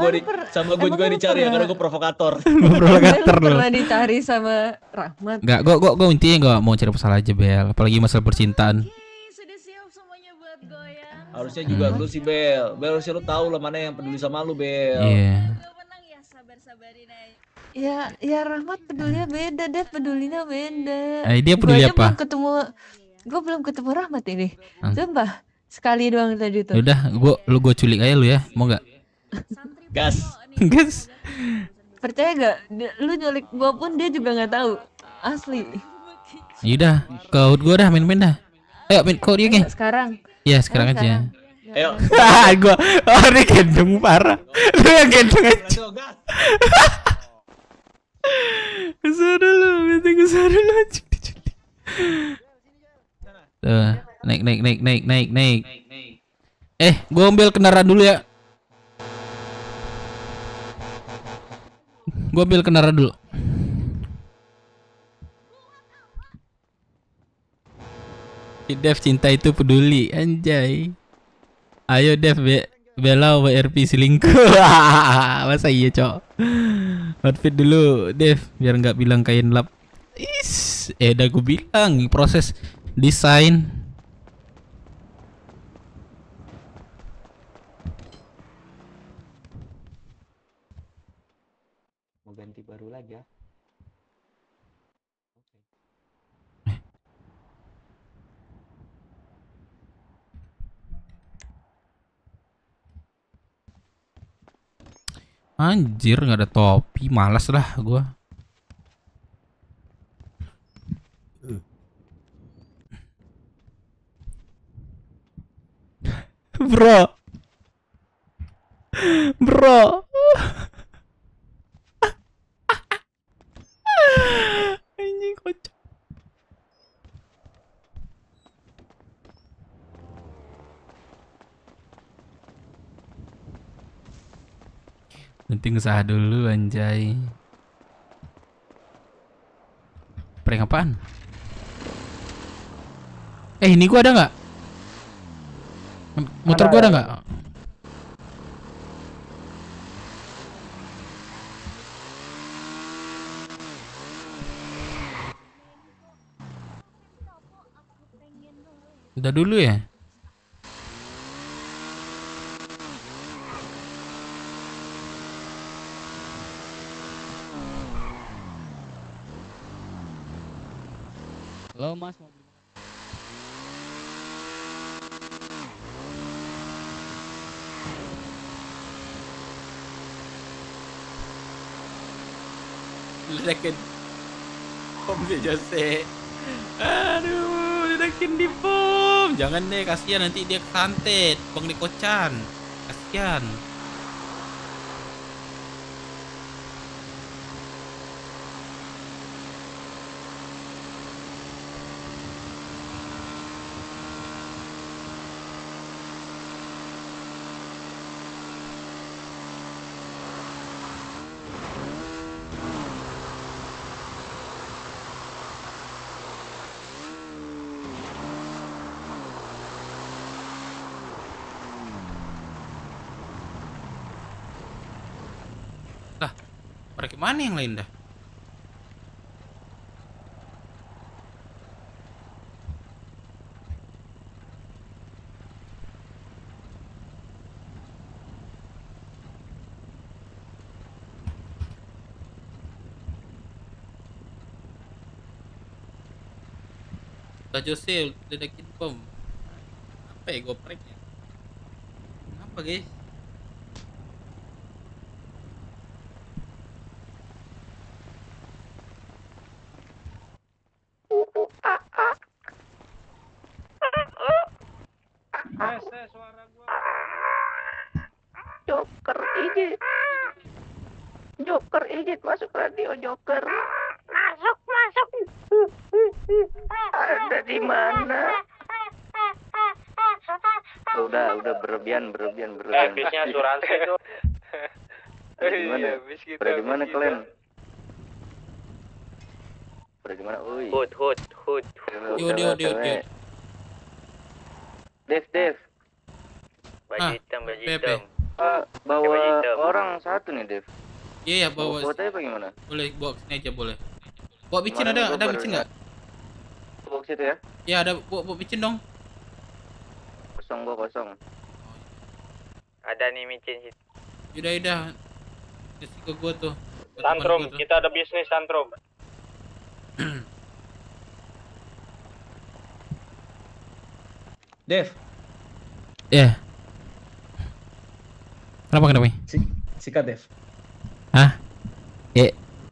Speaker 16: gue juga dicari ya, karena gue provokator.
Speaker 1: Provokator lu.
Speaker 7: Pernah dicari sama Rahmat.
Speaker 1: Enggak, gua intinya gak mau cari masalah aja Bel, apalagi masalah percintaan.
Speaker 15: Sudah siap semuanya buat goyang.
Speaker 16: Harusnya juga lu sih Bel harusnya lu tahu lah mana yang peduli sama lu Bel.
Speaker 1: Iya.
Speaker 7: Ya Rahmat pedulinya beda deh, pedulinya beda.
Speaker 1: Dia peduli apa?
Speaker 7: Gue belum ketemu Rahmat ini. Sumpah, sekali doang tadi tuh.
Speaker 1: Udah, gua culik aja lu ya, mau nggak?
Speaker 16: Gas.
Speaker 7: Percaya gak? Lu nyulik gua pun dia juga nggak tahu. Asli.
Speaker 1: Yaudah, ke hut gua dah main-main dah. Ayo main kau dia geng.
Speaker 7: Sekarang.
Speaker 1: Iya sekarang aja.
Speaker 16: Ayo.
Speaker 1: Gua ini gendong parah. Lu yang gendong aja. Kesana dulu aja. Tuh, naik. Gua ambil kendaraan dulu ya. Si Dev cinta itu peduli, anjay. Ayo Dev, Bella WRP selingkuh. Masa iya cok. Outfit dulu Dev, biar nggak bilang kain lap. Udah gue bilang proses desain.
Speaker 10: Mau ganti baru lagi ya.
Speaker 1: Anjir nggak ada topi, malas lah gua. Bro. Anjing kocak. Nanti ngesah dulu anjay. Prank apaan? Ini gua ada nggak? Motor gua ada nggak? Udah dulu ya?
Speaker 2: Halo Mas, mau beli
Speaker 1: Ledakin bom si Jose. Aduh, ledakin di bom. Jangan deh, kasihan nanti dia kesantet. Bang Dikocan. Kasihan. Pada kemana yang lain dah? Pak Jose ledakin bom. Apa ya gopreknya? Apa guys?
Speaker 21: Suara gua.
Speaker 7: Joker Igit. Joker Igit masuk radio Joker. Masuk. Ada di mana?
Speaker 9: Udah berlebihan.
Speaker 21: Bisnya asuransi tuh.
Speaker 9: Berada di mana kalian? Berada di mana? Hood.
Speaker 1: Yo.
Speaker 9: Dev.
Speaker 1: Baju hitam.
Speaker 9: Bawa orang satu nih, Dev.
Speaker 1: Iya, bawa.
Speaker 9: Bawa saya bagaimana?
Speaker 1: Boleh bawa sini aja boleh. Bawa micin ada micin enggak?
Speaker 9: Bawa situ ya?
Speaker 1: Ya ada bawa micin dong.
Speaker 9: Kosong.
Speaker 21: Ada nih micin situ.
Speaker 1: Udah. Kasih ke gua tuh.
Speaker 21: Tantrum, kita ada bisnis tantrum.
Speaker 16: Dev.
Speaker 1: Ya. Kenapa?
Speaker 16: Sikat Dev.
Speaker 1: Hah?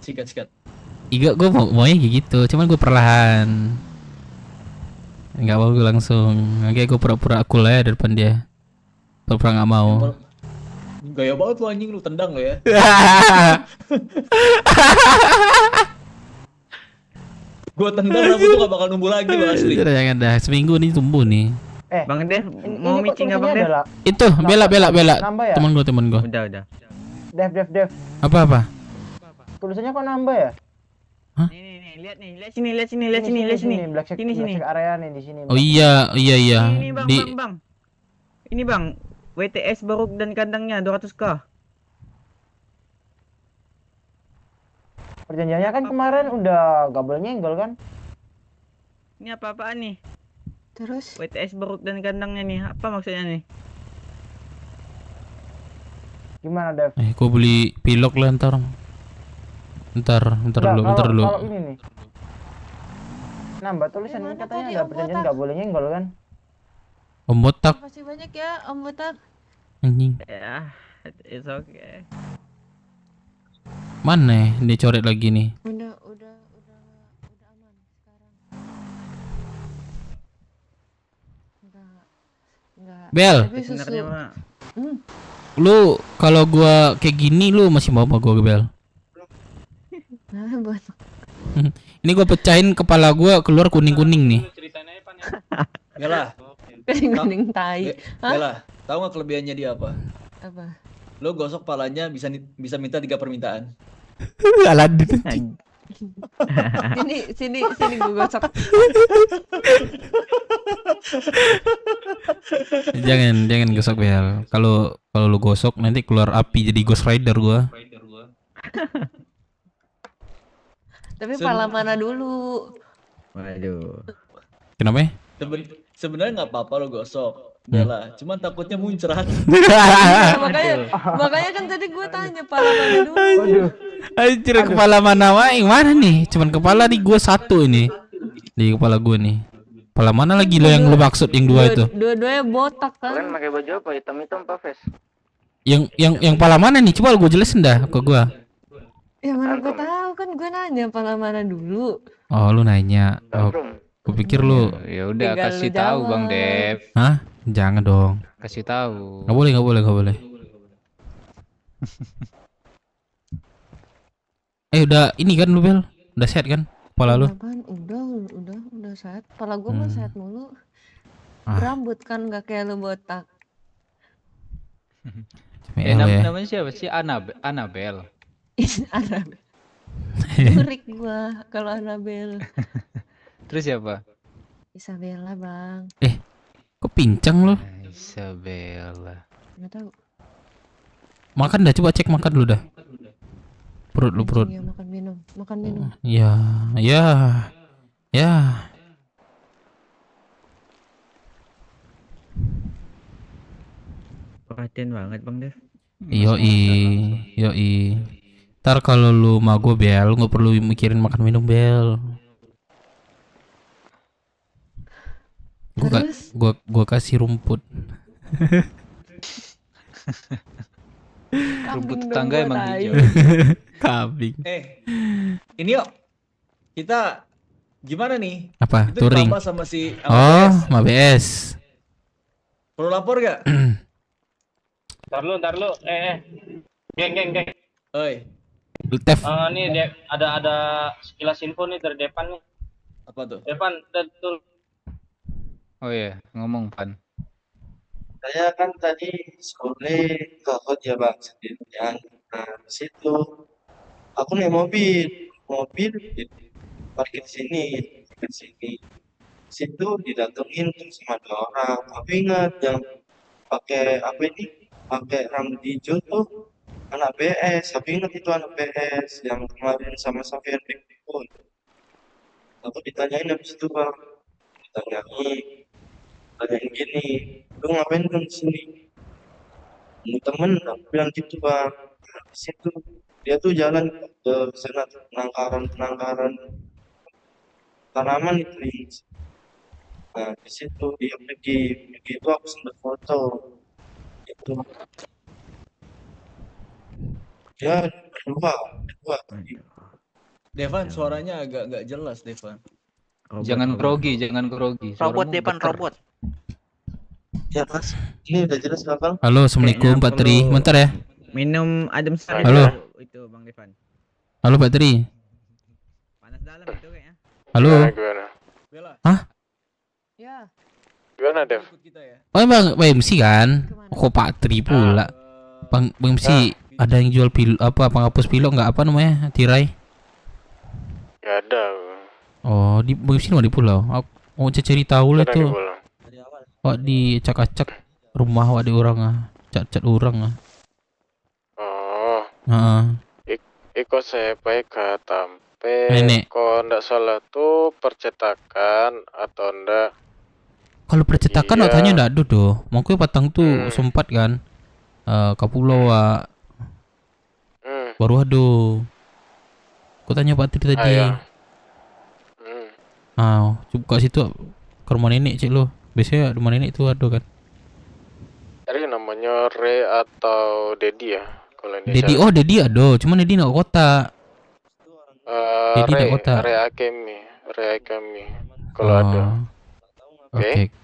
Speaker 16: Sikat.
Speaker 1: Iya, gue maunya kayak gitu, cuman gue perlahan. Nggak mau gue langsung. Kayak gue pura-pura cool ya di depan dia. Pura-pura nggak mau.
Speaker 16: Gaya banget lu anjing, lu tendang lo ya. Gue tendang rambut tuh gak bakal numbuh lagi lo asli.
Speaker 1: Jangan dah, seminggu nih tumbuh nih.
Speaker 10: Bang Dev, mau micin nggak Bang Dev?
Speaker 1: Itu bela.
Speaker 3: Nambah ya?
Speaker 1: Temen gue.
Speaker 10: Udah.
Speaker 3: Dev.
Speaker 1: Apa?
Speaker 3: Tulisannya kok nambah ya?
Speaker 10: Nih, lihat sini.
Speaker 3: Black check area nih di sini.
Speaker 1: Oh iya.
Speaker 10: Ini Bang. Ini Bang, WTS Baruk dan kandangnya 200k.
Speaker 3: Perjanjiannya kan kemarin udah gak boleh nyenggol kan?
Speaker 10: Ini apa-apaan nih?
Speaker 7: Terus?
Speaker 10: WTS Baruk dan kandangnya nih, apa maksudnya nih?
Speaker 3: Gimana Dev?
Speaker 1: Gue beli pilok lah ntar dulu.
Speaker 3: Kalau ini nih. Nambah tulisan ini katanya ada perjanjian gak boleh nyenggol kan?
Speaker 1: Om Botak.
Speaker 7: Makasih banyak ya Om Botak.
Speaker 1: Anjing.
Speaker 10: Ya, it's okay.
Speaker 1: Mana dia coret lagi nih?
Speaker 7: Udah aman sekarang. Enggak.
Speaker 1: Bel.
Speaker 7: Tapi susu.
Speaker 1: Lu kalau gua kayak gini lu masih mau sama gua, Bel?
Speaker 7: Nah, buat.
Speaker 1: Ini gua pecahin kepala gua keluar kuning-kuning nih.
Speaker 16: Bella.
Speaker 7: Kuning tai.
Speaker 16: Bella, tahu nggak kelebihannya dia apa?
Speaker 7: Apa?
Speaker 16: Lo gosok palanya bisa minta 3 permintaan.
Speaker 1: Aladin.
Speaker 7: Sini gue gosok.
Speaker 1: Jangan gosok Bel. Kalau lu gosok nanti keluar api jadi Ghost Rider gua.
Speaker 7: Tapi pala mana dulu?
Speaker 10: Waduh.
Speaker 1: Kenapa?
Speaker 16: Sebenarnya nggak apa-apa lo gosok, Bella. Cuman takutnya muncrat.
Speaker 7: makanya kan tadi gue tanya pala mana dulu.
Speaker 1: Anjir, kepala mana yang mana nih? Cuman kepala di gua satu ini. Di kepala gua nih. Kepala mana lagi lo yang lu maksud yang dua itu?
Speaker 7: Dua-duanya botak kan?
Speaker 9: Kalian pakai baju apa? Hitam apa vest?
Speaker 1: Yang pala mana nih? Coba lu gua jelasin dah ke gua.
Speaker 7: Ya mana gue tahu kan gue nanya pala mana dulu.
Speaker 1: Oh, lu nanya. Oh, gua pikir lu.
Speaker 19: Ya udah kasih tahu Bang Dev.
Speaker 1: Hah? Jangan dong.
Speaker 19: Kasih tahu.
Speaker 1: Nggak boleh. Udah ini kan lu Bel? Udah set kan kepala lu?
Speaker 7: Udah set. Kepala gue mah set mulu. Berambut kan nggak kayak lu botak.
Speaker 19: Namanya siapa sih? Anabel.
Speaker 7: Anabel. Jurik gua kalau Anabel.
Speaker 19: Terus siapa?
Speaker 7: Isabella Bang.
Speaker 1: Kok pincang lu?
Speaker 19: Isabella.
Speaker 7: Nggak tahu.
Speaker 1: Makan dah, coba cek makan dulu dah. Perut lu perut.
Speaker 7: Ya, makan minum, makan minum.
Speaker 1: Ya, ya, ya.
Speaker 2: Perhatian banget Bang Dev.
Speaker 1: Yoi, yoi. Ntar kalau lu mau gue bel, nggak perlu mikirin makan minum bel. Gua kasih rumput.
Speaker 19: Rumput tetangga emang hijau.
Speaker 1: Kambing.
Speaker 16: Ini yuk. Kita gimana nih?
Speaker 1: Apa?
Speaker 16: Itu
Speaker 1: Touring.
Speaker 16: ditambah sama si
Speaker 1: Oh,
Speaker 16: LPS.
Speaker 1: MABS.
Speaker 16: Perlu lapor gak?
Speaker 21: Ntar lu. Geng.
Speaker 16: Oi.
Speaker 1: Tef.
Speaker 21: Nih ada sekilas info nih dari Depan nih.
Speaker 16: Apa tuh?
Speaker 21: Depan, betul.
Speaker 19: Oh iya, ngomong Pan.
Speaker 12: Saya kan tadi sore ke Hot ya Bang sendirian. Nah, di situ aku naik mobil parkir sini. Situ didatengin tuh sama 2 orang. Aku ingat yang pakai apa ini? Pakai rambut hijau tuh anak BS. Aku ingat itu anak BS yang kemarin sama Safir pun. Aku ditanyain habis itu Bang. Ditanyain gini, lu ngapain Bang di sini? Mau temen, aku bilang gitu Bang. Di situ dia tuh jalan ke sana penangkaran tanaman itu. Nah di situ dia pergi itu aku sempat foto itu. Ya berdua.
Speaker 16: Devan suaranya agak nggak jelas Devan.
Speaker 19: Jangan grogi.
Speaker 10: Robot Depan robot.
Speaker 12: Ya Mas, ini udah jelas nggak Bang?
Speaker 1: Halo, assalamualaikum Pak Tri. Bentar ya.
Speaker 2: Minum adem sekali.
Speaker 1: Halo.
Speaker 2: Itu Bang Devan.
Speaker 1: Halo Pak Tri.
Speaker 2: Panas dalam itu kayaknya.
Speaker 1: Halo.
Speaker 23: Gimana?
Speaker 1: Hah?
Speaker 7: Ya.
Speaker 23: Gimana Dev?
Speaker 1: Oh Bang MC kan? Kok Pak Tri pula? Bang MC ada yang jual penghapus pilok nggak apa namanya? Tirai?
Speaker 23: Gak ada.
Speaker 1: Oh di Bang MC di pulau. Aku mau cari tahu lah itu. Wak di acak-acak rumah wak di orang cat orang
Speaker 23: Oh. Iko saya baik tampe.
Speaker 1: Nenek.
Speaker 23: Kok ndak salah tuh percetakan atau ndak?
Speaker 1: Kalau percetakan
Speaker 23: Iya.
Speaker 1: tanya ndak ada doh. Mungkin patang tuh sempat kan. Kapulau wak. Baru ada. Aku tanya Pak Tri tadi. Coba situ ke rumah nenek cik lo. Biasanya rumah nenek itu ada kan.
Speaker 23: Tadi namanya Re atau Dedi ya? Kalau ini
Speaker 1: Dedi, oh Dedi ada, cuman Dedi nak kota. Dedi nak kota.
Speaker 23: Re Akemi. Kalau ada.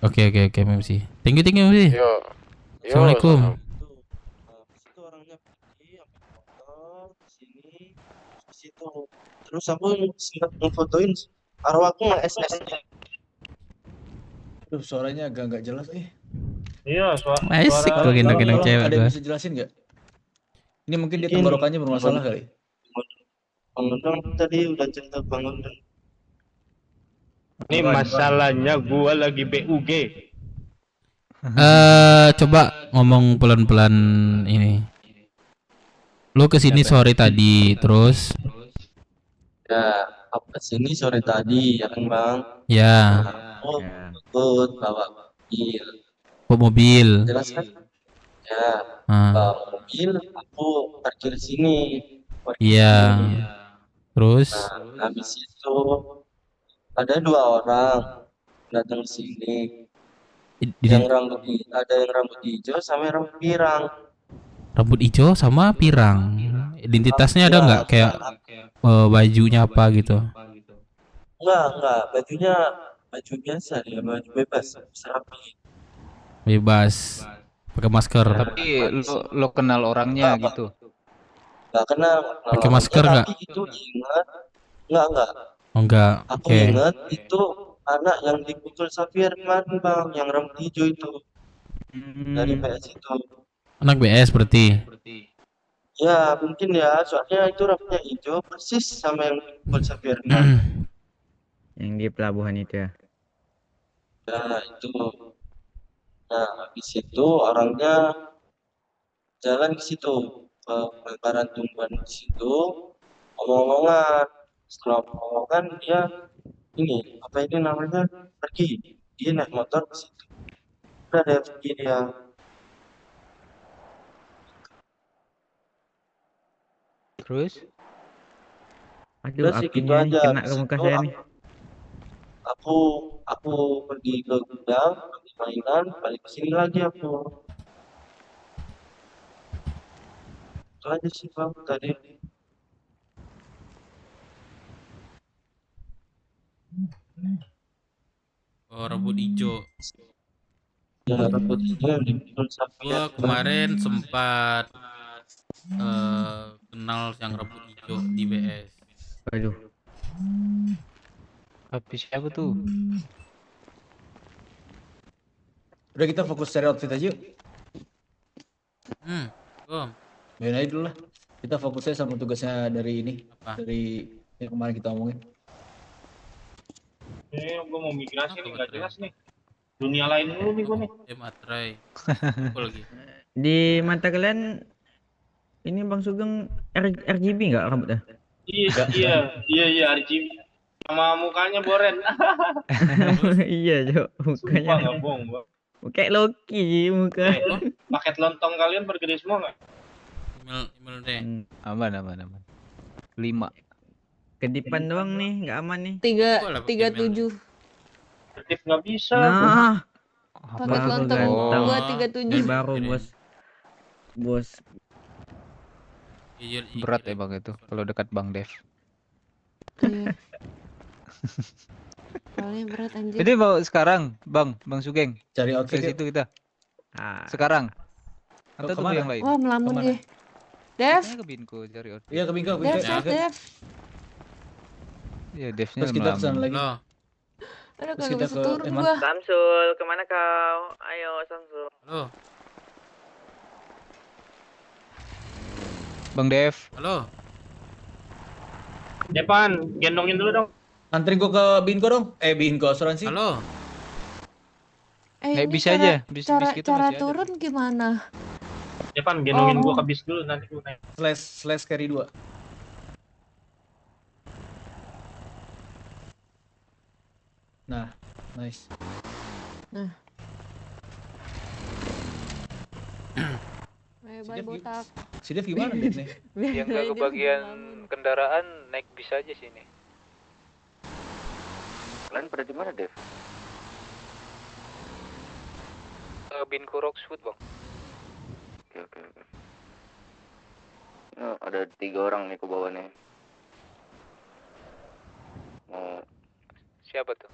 Speaker 1: Oke, MC. Thank you MC.
Speaker 23: Yo.
Speaker 1: Assalamualaikum.
Speaker 12: Terus aku sempat ngefotoin arwahku nggak SS-nya.
Speaker 16: Duh, suaranya agak nggak jelas
Speaker 21: Iya,
Speaker 1: Asik gua gendong-gendong cewek
Speaker 16: Ada yang
Speaker 1: gua.
Speaker 16: bisa jelasin nggak? Ini mungkin dia tenggorokannya bermasalah kali.
Speaker 12: Bang tadi udah cerita bangun dan
Speaker 23: Ini masalahnya gua lagi BUG.
Speaker 1: Coba ngomong pelan-pelan ini. Lu kesini sore tadi, terus?
Speaker 12: ya apa sini sore tadi ya kan Bang?
Speaker 1: Ya.
Speaker 12: Oh, ikut bawa mobil.
Speaker 1: Bawa mobil.
Speaker 12: Jelas kan? Ya,
Speaker 1: Ah.
Speaker 12: bawa mobil, aku parkir sini.
Speaker 1: Iya. Terus?
Speaker 12: Nah, habis itu ada 2 orang datang ke sini. Ada yang rambut hijau sama yang rambut pirang.
Speaker 1: Rambut hijau sama pirang. Identitasnya ada nggak kayak bajunya apa gitu?
Speaker 12: Enggak, bajunya baju biasa dia, baju bebas, serapi.
Speaker 1: Bebas. Pakai masker.
Speaker 19: Tapi lo kenal orangnya gitu.
Speaker 12: Enggak kenal.
Speaker 1: Pakai masker nggak?
Speaker 12: Tapi itu ingat. Enggak.
Speaker 1: Oh enggak.
Speaker 12: Aku
Speaker 1: Oke.
Speaker 12: ingat itu anak yang dipukul Safir kemarin Bang, yang rambut hijau itu. Dari PS itu.
Speaker 1: Anak BS berarti.
Speaker 12: Ya mungkin ya, soalnya itu rambutnya hijau persis sama yang dipukul Safir.
Speaker 2: Yang di pelabuhan itu ya.
Speaker 12: Nah itu. Nah habis itu orangnya jalan ke situ, ke pelataran tumbuhan di situ. omong-omongan. Setelah omong-omongan dia ini apa ini namanya pergi. Dia naik motor ke situ. Udah dia pergi dia.
Speaker 9: Terus?
Speaker 2: Aduh,
Speaker 12: Udah sih gitu
Speaker 2: apinya
Speaker 12: aja.
Speaker 2: kena
Speaker 12: Habis
Speaker 2: ke muka
Speaker 12: itu
Speaker 2: saya nih.
Speaker 12: aku pergi ke gudang, beli mainan, balik ke sini lagi aku. Itu aja sih bang tadi.
Speaker 1: Oh, rambut hijau.
Speaker 12: Ya rambut hijau yang dipikul sapi.
Speaker 1: Gua kemarin sempat kenal yang rambut hijau di BS.
Speaker 2: Aduh.
Speaker 19: Habis siapa tuh?
Speaker 16: Udah kita fokus cari outfit aja yuk. Biarin aja dulu lah. Kita fokusnya sama tugasnya dari ini. Dari yang kemarin kita omongin.
Speaker 21: Ini gue mau migrasi nih, nggak jelas nih. Dunia lain dulu nih gue nih.
Speaker 1: Matrai. Apa lagi?
Speaker 2: Di mata kalian ini Bang Sugeng RGB nggak rambutnya?
Speaker 21: Iya RGB. Sama mukanya boren.
Speaker 2: Iya, Cok. Mukanya.
Speaker 21: Sumpah nggak bohong, Bang.
Speaker 2: Kayak Loki muka.
Speaker 21: Paket lontong kalian bergede semua nggak?
Speaker 1: Email deh.
Speaker 19: Aman. 5.
Speaker 2: Kedipan doang nih, nggak aman nih.
Speaker 7: 37.
Speaker 21: Aktif nggak bisa.
Speaker 2: Nah.
Speaker 7: Paket lontong gua 37.
Speaker 2: Ini baru bos.
Speaker 19: Berat ya bang itu kalau dekat Bang Dev.
Speaker 7: Iya. Soalnya berat anjir.
Speaker 19: Jadi mau sekarang Bang Sugeng
Speaker 16: cari outfit
Speaker 19: ke situ kita. Sekarang. Atau tunggu yang lain?
Speaker 7: Wah, melamun dia. Dev.
Speaker 19: Katanya ke Binko cari outfit.
Speaker 16: Iya ke Binko.
Speaker 7: Dev.
Speaker 19: Iya, Devnya
Speaker 16: Terus kita kesana lagi.
Speaker 7: Aduh, kagak bisa turun gua.
Speaker 2: Samsul, kemana kau? Ayo Samsul.
Speaker 1: Halo.
Speaker 19: Bang Dev.
Speaker 1: Halo.
Speaker 21: Depan, gendongin dulu dong.
Speaker 16: Anterin gua ke Binko dong. Binko asuransi.
Speaker 1: Halo.
Speaker 7: Ini
Speaker 19: bisa aja. Bis kita
Speaker 7: cara
Speaker 19: masih
Speaker 7: turun gimana?
Speaker 21: Depan, gendongin gua ke bis dulu nanti gua naik.
Speaker 16: Slash carry 2. Nah, nice.
Speaker 7: Nah. Bye botak.
Speaker 16: Si Dev gimana Dev nih?
Speaker 19: Yang nggak kebagian kendaraan naik bis aja sini.
Speaker 6: Kalian pada di mana, Dev?
Speaker 19: Binko Roxwood, Bang.
Speaker 6: Oke. Nah, ada 3 orang nih ke bawah nih. Mau
Speaker 19: siapa tuh?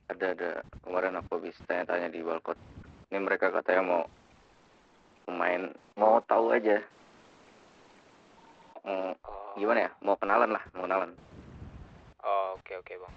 Speaker 6: Ada kemarin aku habis tanya-tanya di balkon. Ini mereka katanya mau main, mau tahu aja. Gimana ya? Mau kenalan.
Speaker 19: Oh, oke Bang.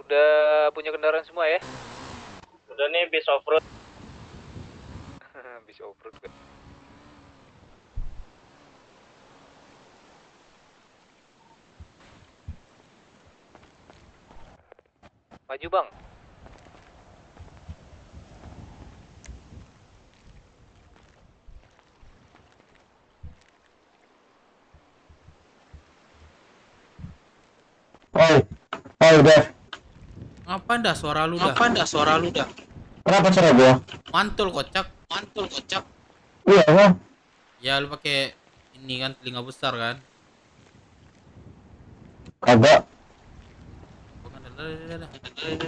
Speaker 19: Udah punya kendaraan semua ya?
Speaker 21: Udah nih bis off-road.
Speaker 19: Bis off-road kan. Maju Bang.
Speaker 3: Oh, Dev.
Speaker 1: Apa dah suara lu dah?
Speaker 3: Kenapa suara gua?
Speaker 1: Mantul kocak.
Speaker 3: Iya, Bang.
Speaker 1: Ya lu pakai ini kan telinga besar kan?
Speaker 3: Kagak.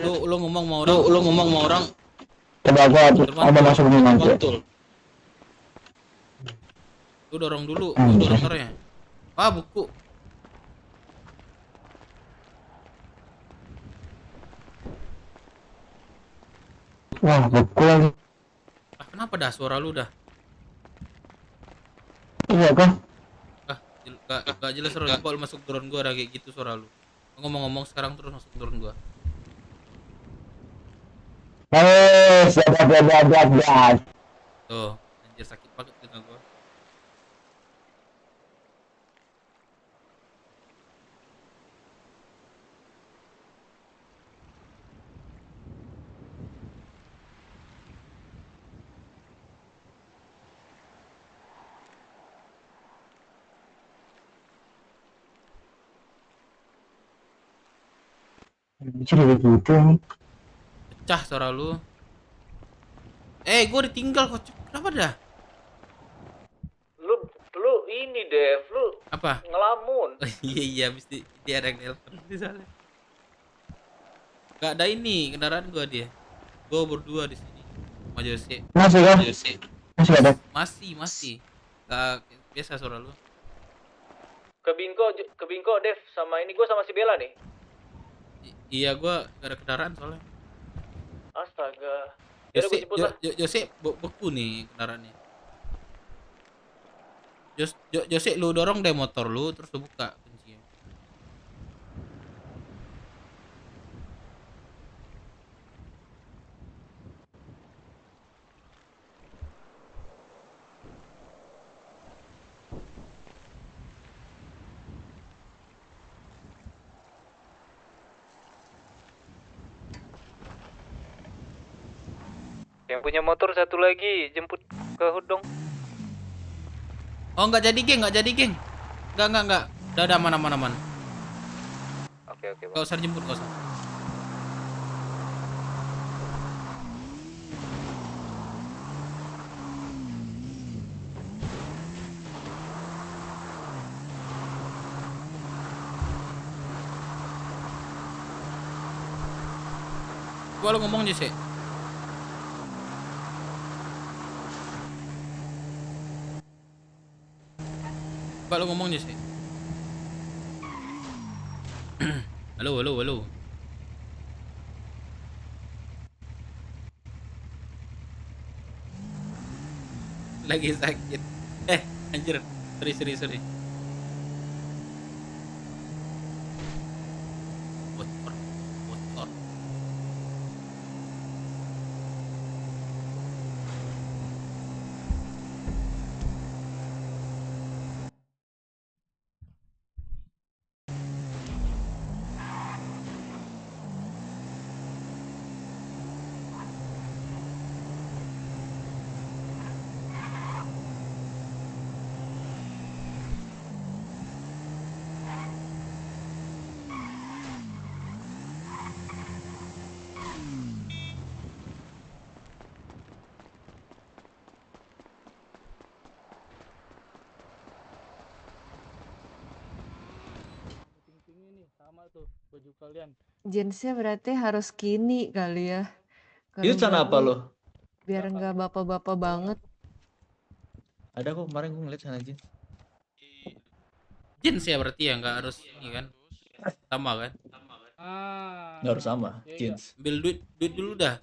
Speaker 1: Lu ngomong sama orang.
Speaker 3: Coba gua masuk dulu nanti.
Speaker 1: Lu dorong dulu motornya. Buku.
Speaker 3: Wah, buku lagi.
Speaker 1: Kenapa dah suara lu dah?
Speaker 3: Iya, Kak.
Speaker 1: Gak jelas suara lu. Kalau masuk drone gua ada kayak gitu suara lu. Ngomong-ngomong sekarang terus langsung turun gua. Tuh, anjir sakit banget telinga gua. Pecah suara lu. Gua ditinggal kok. Kenapa dah?
Speaker 16: Lu ini Dev, lu
Speaker 1: Apa?
Speaker 16: ngelamun.
Speaker 1: Iya, habis dia ada yang nelpon di sana. Gak ada ini kendaraan gua dia. Gua berdua di sini. Sama Jose.
Speaker 3: Masih kan?
Speaker 1: Jose.
Speaker 3: Masih ada.
Speaker 1: Masih. Gak biasa suara lu.
Speaker 16: Ke Bingko Dev sama ini gua sama si Bella nih.
Speaker 1: Iya, gua gak ada kendaraan soalnya.
Speaker 16: Astaga. Yaudah gua jemput lah.
Speaker 1: Jose beku nih kendaraannya. Jose lu dorong deh motor lu terus lu buka kuncinya.
Speaker 19: Yang punya motor satu lagi jemput ke Hudong.
Speaker 1: Oh, nggak jadi geng. Nggak. Udah aman.
Speaker 19: Oke, Bang.
Speaker 1: Gak usah jemput, gak usah. Gua lu ngomong Jose. Coba lu ngomong Jose. Halo. Lagi sakit. Anjir. Sorry. Bocor.
Speaker 5: Sama tuh baju kalian.
Speaker 7: Jeansnya berarti harus skinny kali ya.
Speaker 16: Itu celana apa lo?
Speaker 7: Biar nggak bapak-bapak banget.
Speaker 16: Ada kok kemarin gue ngeliat celana jeans.
Speaker 1: Jeans ya berarti ya, nggak harus ini kan? Sama kan?
Speaker 16: Nggak harus sama, jeans.
Speaker 1: Ambil duit dulu dah.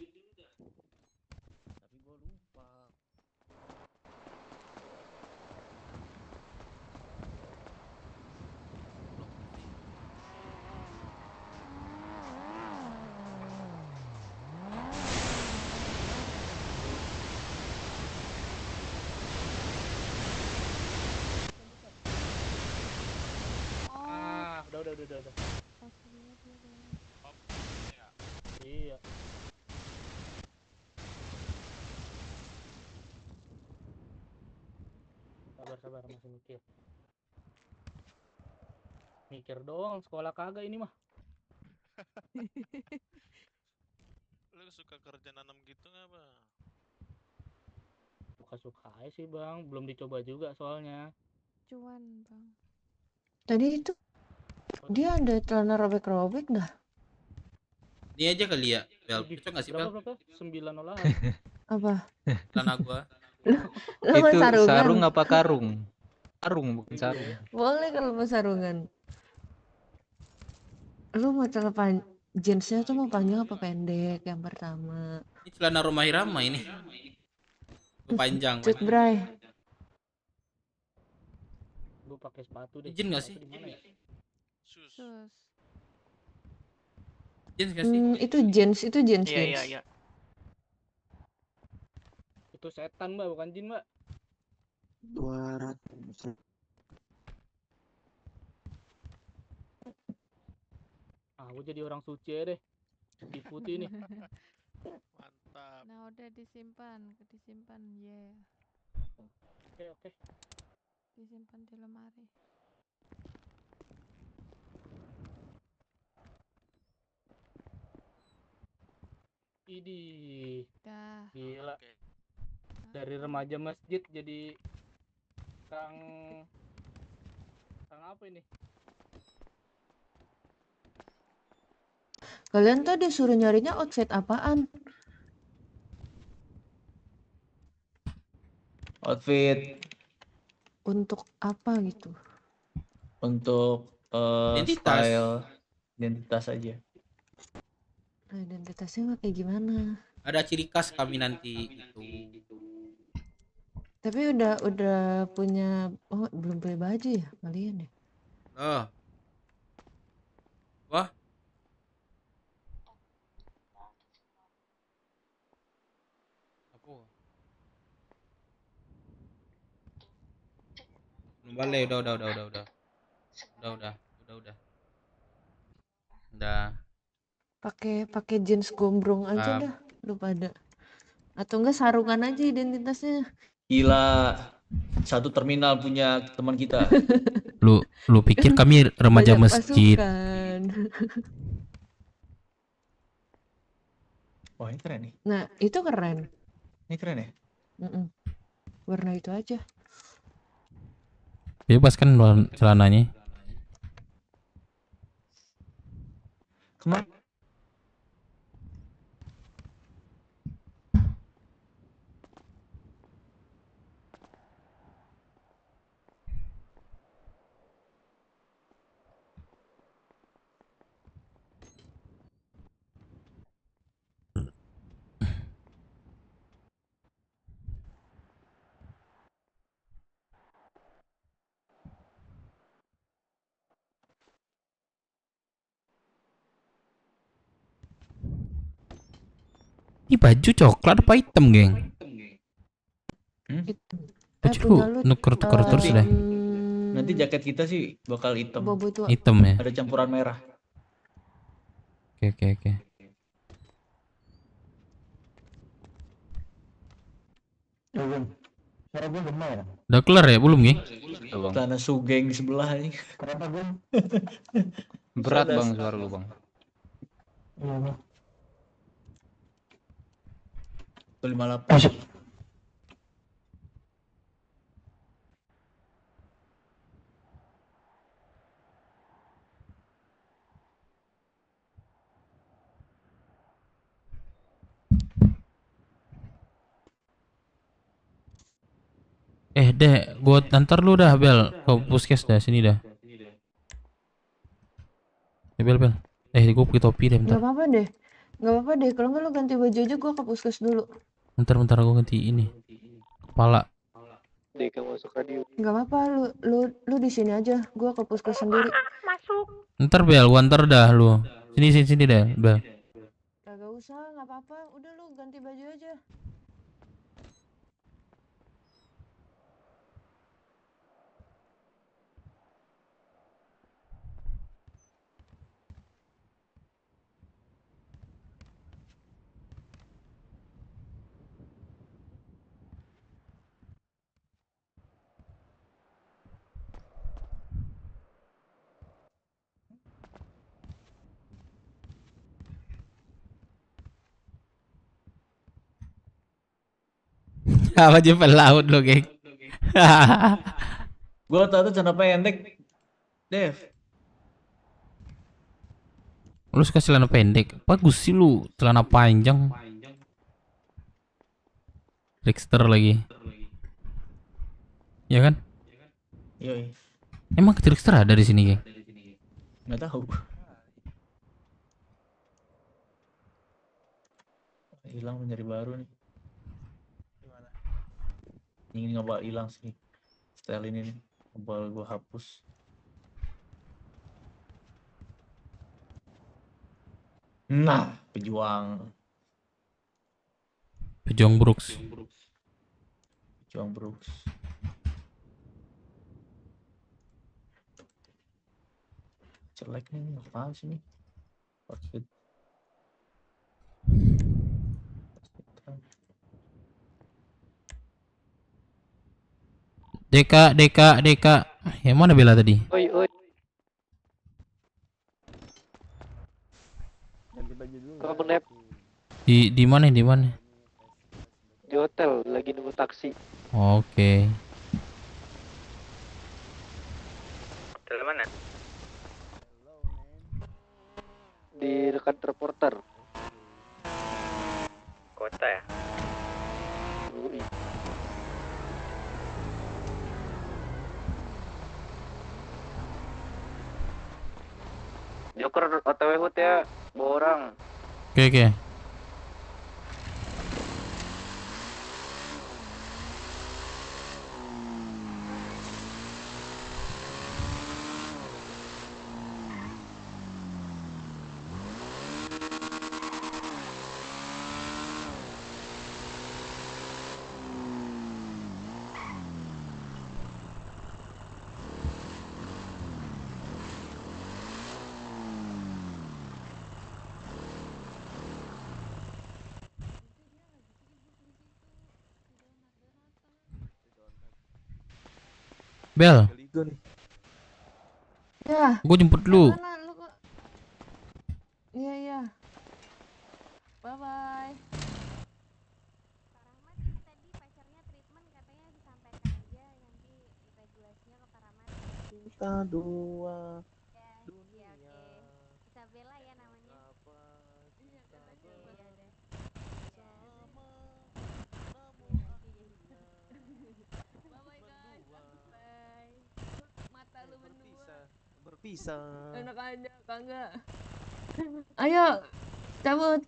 Speaker 5: Udah. Iya. Sabar masih mikir. Mikir doang, sekolah kagak ini mah.
Speaker 22: Lu suka kerja nanam gitu nggak, Bang?
Speaker 5: Suka-suka aja sih, Bang. Belum dicoba juga soalnya.
Speaker 7: Cuan, Bang. Tadi itu dia ada celana robek-robek dah.
Speaker 1: Ini aja kali ya, Bel. Cocok nggak sih, Bel?
Speaker 5: Berapa? 9 olahan.
Speaker 7: Apa?
Speaker 1: Celana gua.
Speaker 7: Lu mau
Speaker 19: Itu
Speaker 7: sarungan?
Speaker 19: sarung apa karung? Karung bukan sarung.
Speaker 7: Boleh kalau mau sarungan. Lu mau celana jeansnya tuh mau panjang apa pendek yang pertama?
Speaker 1: Ini celana Roma Irama ini. Panjang.
Speaker 7: Cut bray.
Speaker 5: Lu pakai sepatu deh.
Speaker 1: Izin nggak sih?
Speaker 5: Sepatu di mana ya?
Speaker 22: Sus.
Speaker 1: Jeans gak sih?
Speaker 7: Itu jeans,
Speaker 5: Iya, iya,
Speaker 7: jeans.
Speaker 5: iya. Itu setan, Mbak, bukan jin, Mbak.
Speaker 10: 200.
Speaker 5: Ah, gue jadi orang suci aja deh. Diikuti nih.
Speaker 22: Mantap.
Speaker 11: Nah, udah disimpan, ya.
Speaker 5: Oke, oke.
Speaker 11: Disimpan di lemari.
Speaker 5: Idih.
Speaker 11: Dah.
Speaker 5: Gila. Dari remaja masjid jadi kang apa ini?
Speaker 7: Kalian tuh disuruh nyarinya outfit apaan?
Speaker 16: Outfit
Speaker 7: Untuk apa gitu?
Speaker 16: untuk
Speaker 1: Identitas.
Speaker 16: style identitas aja.
Speaker 7: Nah, identitasnya mah kayak gimana?
Speaker 1: Ada ciri khas kami nanti gitu.
Speaker 7: Tapi udah punya, oh belum beli baju ya kalian ya?
Speaker 1: Oh. Wah. Apa? Balik, udah. Udah.
Speaker 7: Pakai jeans gombrong aja dah, lu pada. Atau enggak sarungan aja identitasnya.
Speaker 16: Gila, satu terminal punya teman kita.
Speaker 1: Lu pikir kami remaja
Speaker 7: Banyak
Speaker 1: masjid?
Speaker 7: pasukan.
Speaker 16: Wah, ini keren nih.
Speaker 7: Nah, itu keren.
Speaker 16: Ini keren ya?
Speaker 7: Warna itu aja.
Speaker 1: Bebas kan celananya?
Speaker 16: Kemarin
Speaker 1: Ini baju coklat apa hitam, geng? Baju lu nuker-tuker terus deh.
Speaker 16: nanti jaket kita sih bakal hitam.
Speaker 1: Hitam ya?
Speaker 16: Ada campuran merah.
Speaker 1: Oke.
Speaker 3: Suara gue gema ya?
Speaker 1: Udah kelar ya? Belum, geng?
Speaker 16: Tanah Sugeng sebelah ini.
Speaker 3: Kenapa gue?
Speaker 19: Berat bang suara lu bang.
Speaker 3: Iya bang.
Speaker 16: 58.
Speaker 1: Deh, gua antar lu dah, Bel. Ke puskes dah, sini dah. Bel. Gua pakai topi deh, bentar.
Speaker 7: Gak apa-apa deh. Kalau nggak lu ganti baju aja, gua ke puskes dulu.
Speaker 1: Bentar, gua ganti ini. Kepala.
Speaker 7: Gak apa-apa, lu di sini aja. Gua ke puskes sendiri.
Speaker 11: Masuk.
Speaker 1: Ntar Bel, gua antar dah lu. Sini deh, Bel.
Speaker 7: Gak usah, nggak apa-apa. Udah lu ganti baju aja.
Speaker 1: Apa aja pelaut lo, geng?
Speaker 16: Gua tahu celana pendek, Dev.
Speaker 1: Lu suka celana pendek? Bagus sih lu, celana panjang. Trickster lagi. Ya kan?
Speaker 16: Yoi.
Speaker 1: Emang Trickster ada di sini, geng?
Speaker 16: Nggak tahu. Hilang mencari baru nih. Ini nggak bakal hilang sih. Style ini nih. Nggak bakal gue hapus. Nah, pejuang.
Speaker 1: Pejuang Brooks.
Speaker 16: Pejuang Brooks. Jelek nih, apa sih nih? Outfit.
Speaker 1: Deka. Yang mana Bella tadi?
Speaker 13: Oi. Kamu nep
Speaker 1: Di mana?
Speaker 13: di hotel lagi nunggu taksi.
Speaker 1: Oke.
Speaker 6: Hotel mana?
Speaker 13: Di dekat reporter.
Speaker 6: Kota ya?
Speaker 13: Ui.
Speaker 6: Joker OTW HUT ya, bawa orang.
Speaker 1: Oke. Bel,
Speaker 7: Ya.
Speaker 1: gue jemput dulu.
Speaker 7: Mana lu kok? Iya. Bye bye.
Speaker 14: Kita dua.
Speaker 11: Isabella ya namanya. Mata lu
Speaker 14: Berpisah.
Speaker 7: Enak aja, kagak. Ayo, cabut.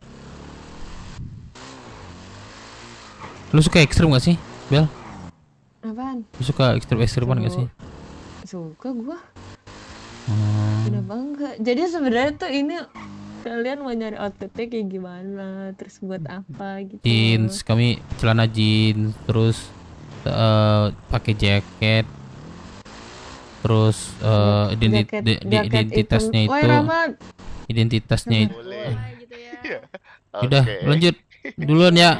Speaker 1: Lu suka ekstrim gak sih, Bel?
Speaker 7: Apaan?
Speaker 1: Lu suka ekstrim-ekstriman gak sih?
Speaker 7: Suka gua. Kenapa enggak? Jadi sebenarnya tuh ini kalian mau nyari outfitnya kayak gimana, terus buat apa gitu.
Speaker 1: Jeans, kami celana jeans, terus pakai jaket, terus identitasnya itu, identitasnya itu. Udah, lanjut duluan ya.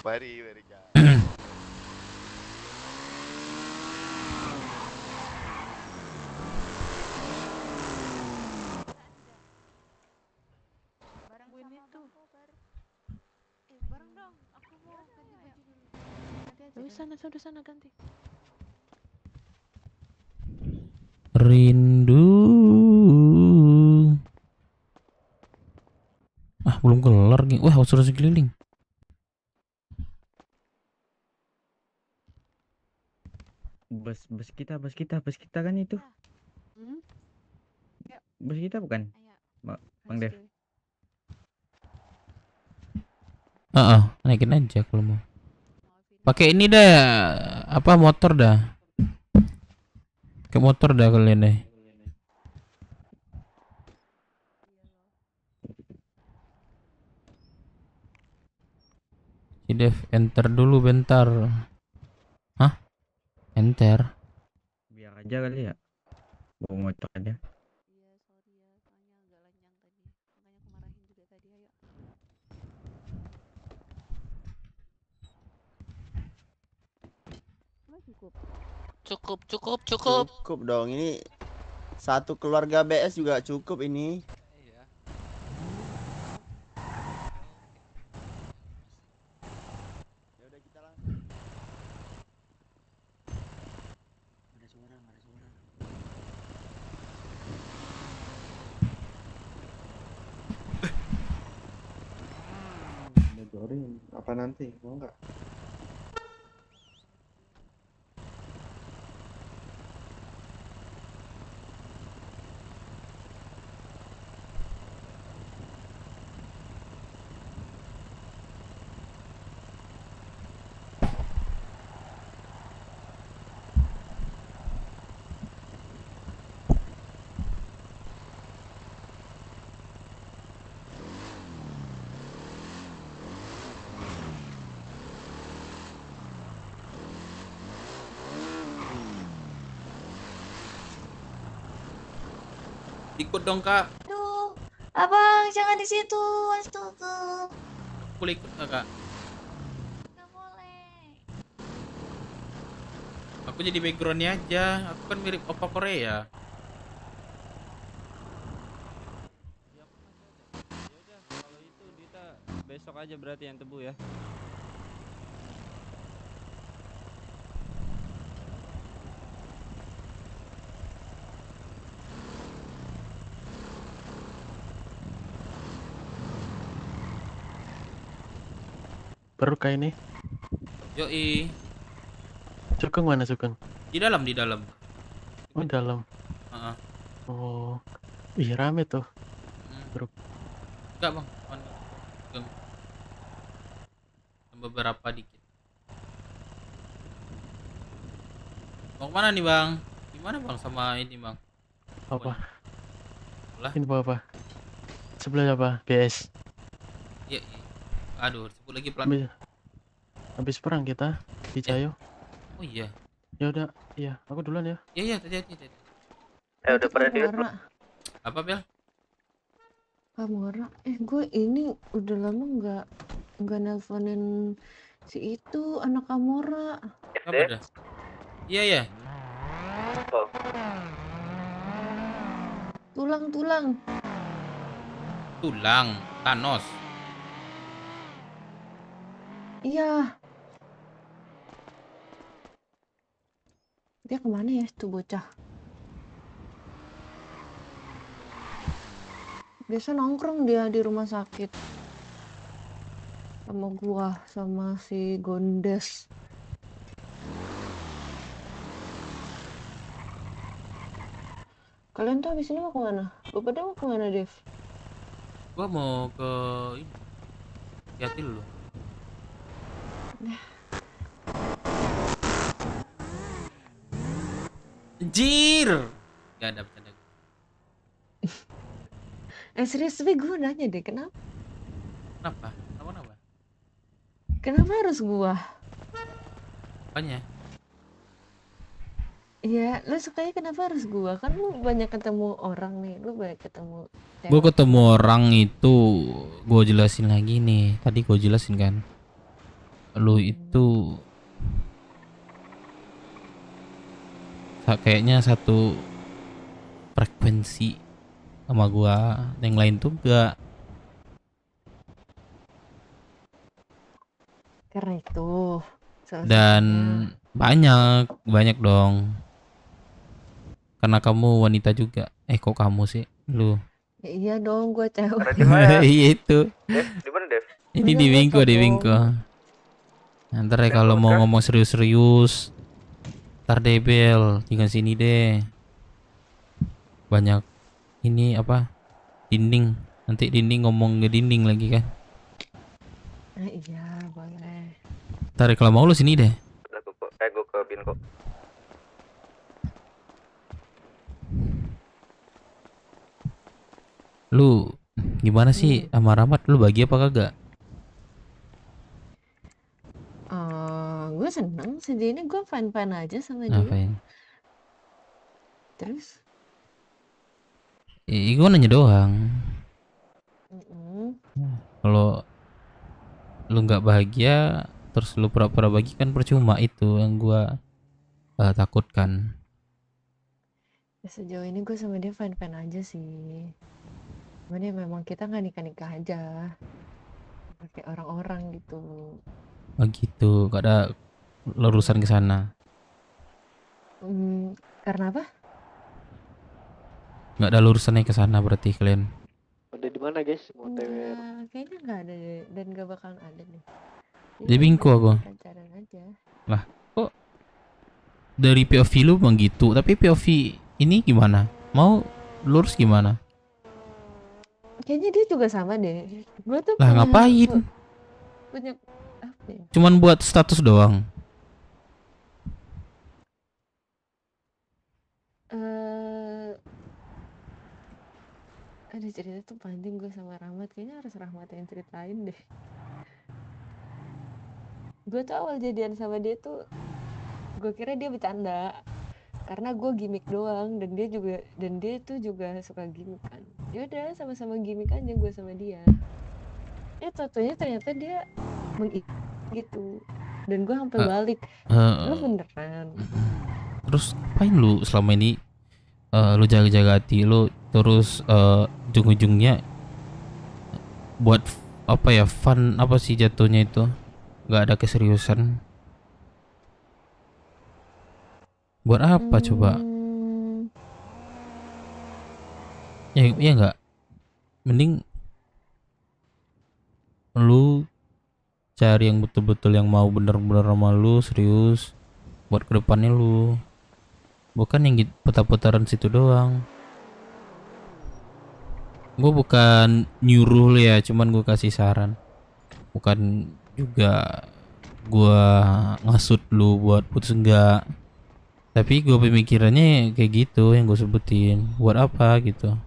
Speaker 14: Mari Kak.
Speaker 7: Sana ganti.
Speaker 1: Rindu. Belum kelar nih. Wah, suruh sekeliling.
Speaker 2: Bus kita kan itu. Bus kita bukan? Bang Dev.
Speaker 1: Naikin aja kalau mau. Pakai ini dah, apa motor dah. Ke motor dah kalian deh. Si Dev enter dulu bentar. Hah? Enter.
Speaker 2: Biar aja kali ya. Bawa motor aja.
Speaker 14: Cukup dong, ini satu keluarga BS juga cukup ini. Bodorin apa nanti mau nggak?
Speaker 1: Ikut dong kak.
Speaker 15: Aduh, abang jangan di situ. Astaga.
Speaker 1: Boleh ikut nggak kak?
Speaker 15: Nggak boleh.
Speaker 1: Aku jadi backgroundnya aja. Aku kan mirip Oppa Korea.
Speaker 17: Kalau itu Dita besok aja berarti yang tebu ya.
Speaker 13: Baru kayak ini.
Speaker 1: Yoi.
Speaker 13: Sugeng mana Sugeng?
Speaker 1: Di dalam, di dalam.
Speaker 13: Oh dalam.
Speaker 1: Heeh.
Speaker 13: Oh, iya rame tuh. Grup.
Speaker 1: Enggak bang, Bang. Beberapa dikit. Mau kemana nih bang? Gimana bang sama ini bang?
Speaker 13: Apa?
Speaker 1: Lah.
Speaker 13: Info apa? Sebelah apa? BS.
Speaker 1: Iya. Aduh, sebut lagi plat.
Speaker 13: Habis perang kita di Cayo.
Speaker 1: Oh iya.
Speaker 13: Ya udah, iya, aku duluan ya.
Speaker 1: Iya, hati-hati.
Speaker 7: Udah pada diet.
Speaker 1: Apa Bel?
Speaker 7: Kamora. Gue ini udah lama nggak nelponin si itu anak Kamora.
Speaker 1: Apa dah? Iya ya.
Speaker 7: Tulang.
Speaker 1: Thanos.
Speaker 7: Iya. Dia kemana ya tuh bocah? Biasa nongkrong dia di rumah sakit. Sama gua, sama si Gondes. Kalian tuh habis ini mau kemana? Lu pada mau kemana, Dev?
Speaker 1: Gua mau ke ini. Hati lu. Anjir. Gak ada bercanda.
Speaker 7: Serius, tapi gue nanya deh, kenapa?
Speaker 1: Kenapa?
Speaker 7: Kenapa harus gua?
Speaker 1: Apanya?
Speaker 7: Iya, lu sukanya kenapa harus gua? Kan lu banyak ketemu orang nih, lu banyak ketemu
Speaker 1: Gue ketemu orang itu, gue jelasin lagi nih. Tadi gue jelasin kan, lu itu kayaknya satu frekuensi sama gua, yang lain tuh enggak.
Speaker 7: Karena itu.
Speaker 1: Dan banyak dong. Karena kamu wanita juga. Kok kamu sih? Lu.
Speaker 7: Ya, iya dong, gue cewek.
Speaker 1: Iya itu.
Speaker 14: Di mana, Dev?
Speaker 1: Ini di Wingko. Ntar ya kalau mau ngomong serius-serius, ntar debel, tinggal sini deh. Banyak ini apa? Dinding. Nanti dinding ngomong ke dinding lagi kan?
Speaker 7: Iya, boleh.
Speaker 1: Ntar ya kalau mau lu sini deh.
Speaker 14: Gue ke Binko.
Speaker 1: Lu gimana sih sama Rahmat? Lu bahagia apa kagak?
Speaker 7: Gue seneng, sejauh ini gue fine-fine aja sama dia.
Speaker 1: Ngapain?
Speaker 7: Terus?
Speaker 1: Gue nanya doang. Kalau lu nggak bahagia, terus lu pura-pura bahagia kan percuma, itu yang gue takutkan.
Speaker 7: Ya, sejauh ini gue sama dia fine-fine aja sih. Cuman ya memang kita nggak nikah-nikah aja. Kayak orang-orang gitu.
Speaker 1: Oh gitu, gak ada lurusan ke sana.
Speaker 7: Karena apa?
Speaker 1: Nggak ada lurusannya ke sana berarti kalian.
Speaker 13: Udah di mana guys? Mau TWR.
Speaker 7: Kayaknya nggak ada deh, dan nggak bakalan ada nih.
Speaker 1: Di Bingko aku.
Speaker 7: Pacaran aja.
Speaker 1: Lah, kok dari POV lu bang gitu, tapi POV ini gimana? Mau lurus gimana?
Speaker 7: Kayaknya dia juga sama deh. Gue tuh
Speaker 1: Lah ngapain?
Speaker 7: Punya apa ya?
Speaker 1: Cuman buat status doang.
Speaker 7: Ada cerita tuh panjang gue sama Rahmat, kayaknya harus Rahmat yang ceritain deh. Gue tuh awal jadian sama dia tuh, gue kira dia bercanda karena gue gimmick doang dan dia tuh juga suka gimmick kan. Ya udah sama-sama gimmick aja gue sama dia. Tentunya ternyata dia gitu dan gue sampai balik. Lu beneran?
Speaker 1: Terus ngapain lu selama ini lu jaga-jaga hati lu terus ujung-ujungnya buat apa ya, fun apa sih jatuhnya itu, nggak ada keseriusan. Buat apa coba? Ya nggak, mending lu cari yang betul-betul yang mau bener-bener sama lu, serius buat kedepannya lu, bukan yang putar-putaran situ doang. Gue bukan nyuruh lu ya, cuman gue kasih saran, bukan juga gue ngasut lu buat putus, enggak. Tapi gue pemikirannya kayak gitu yang gue sebutin. Buat apa gitu?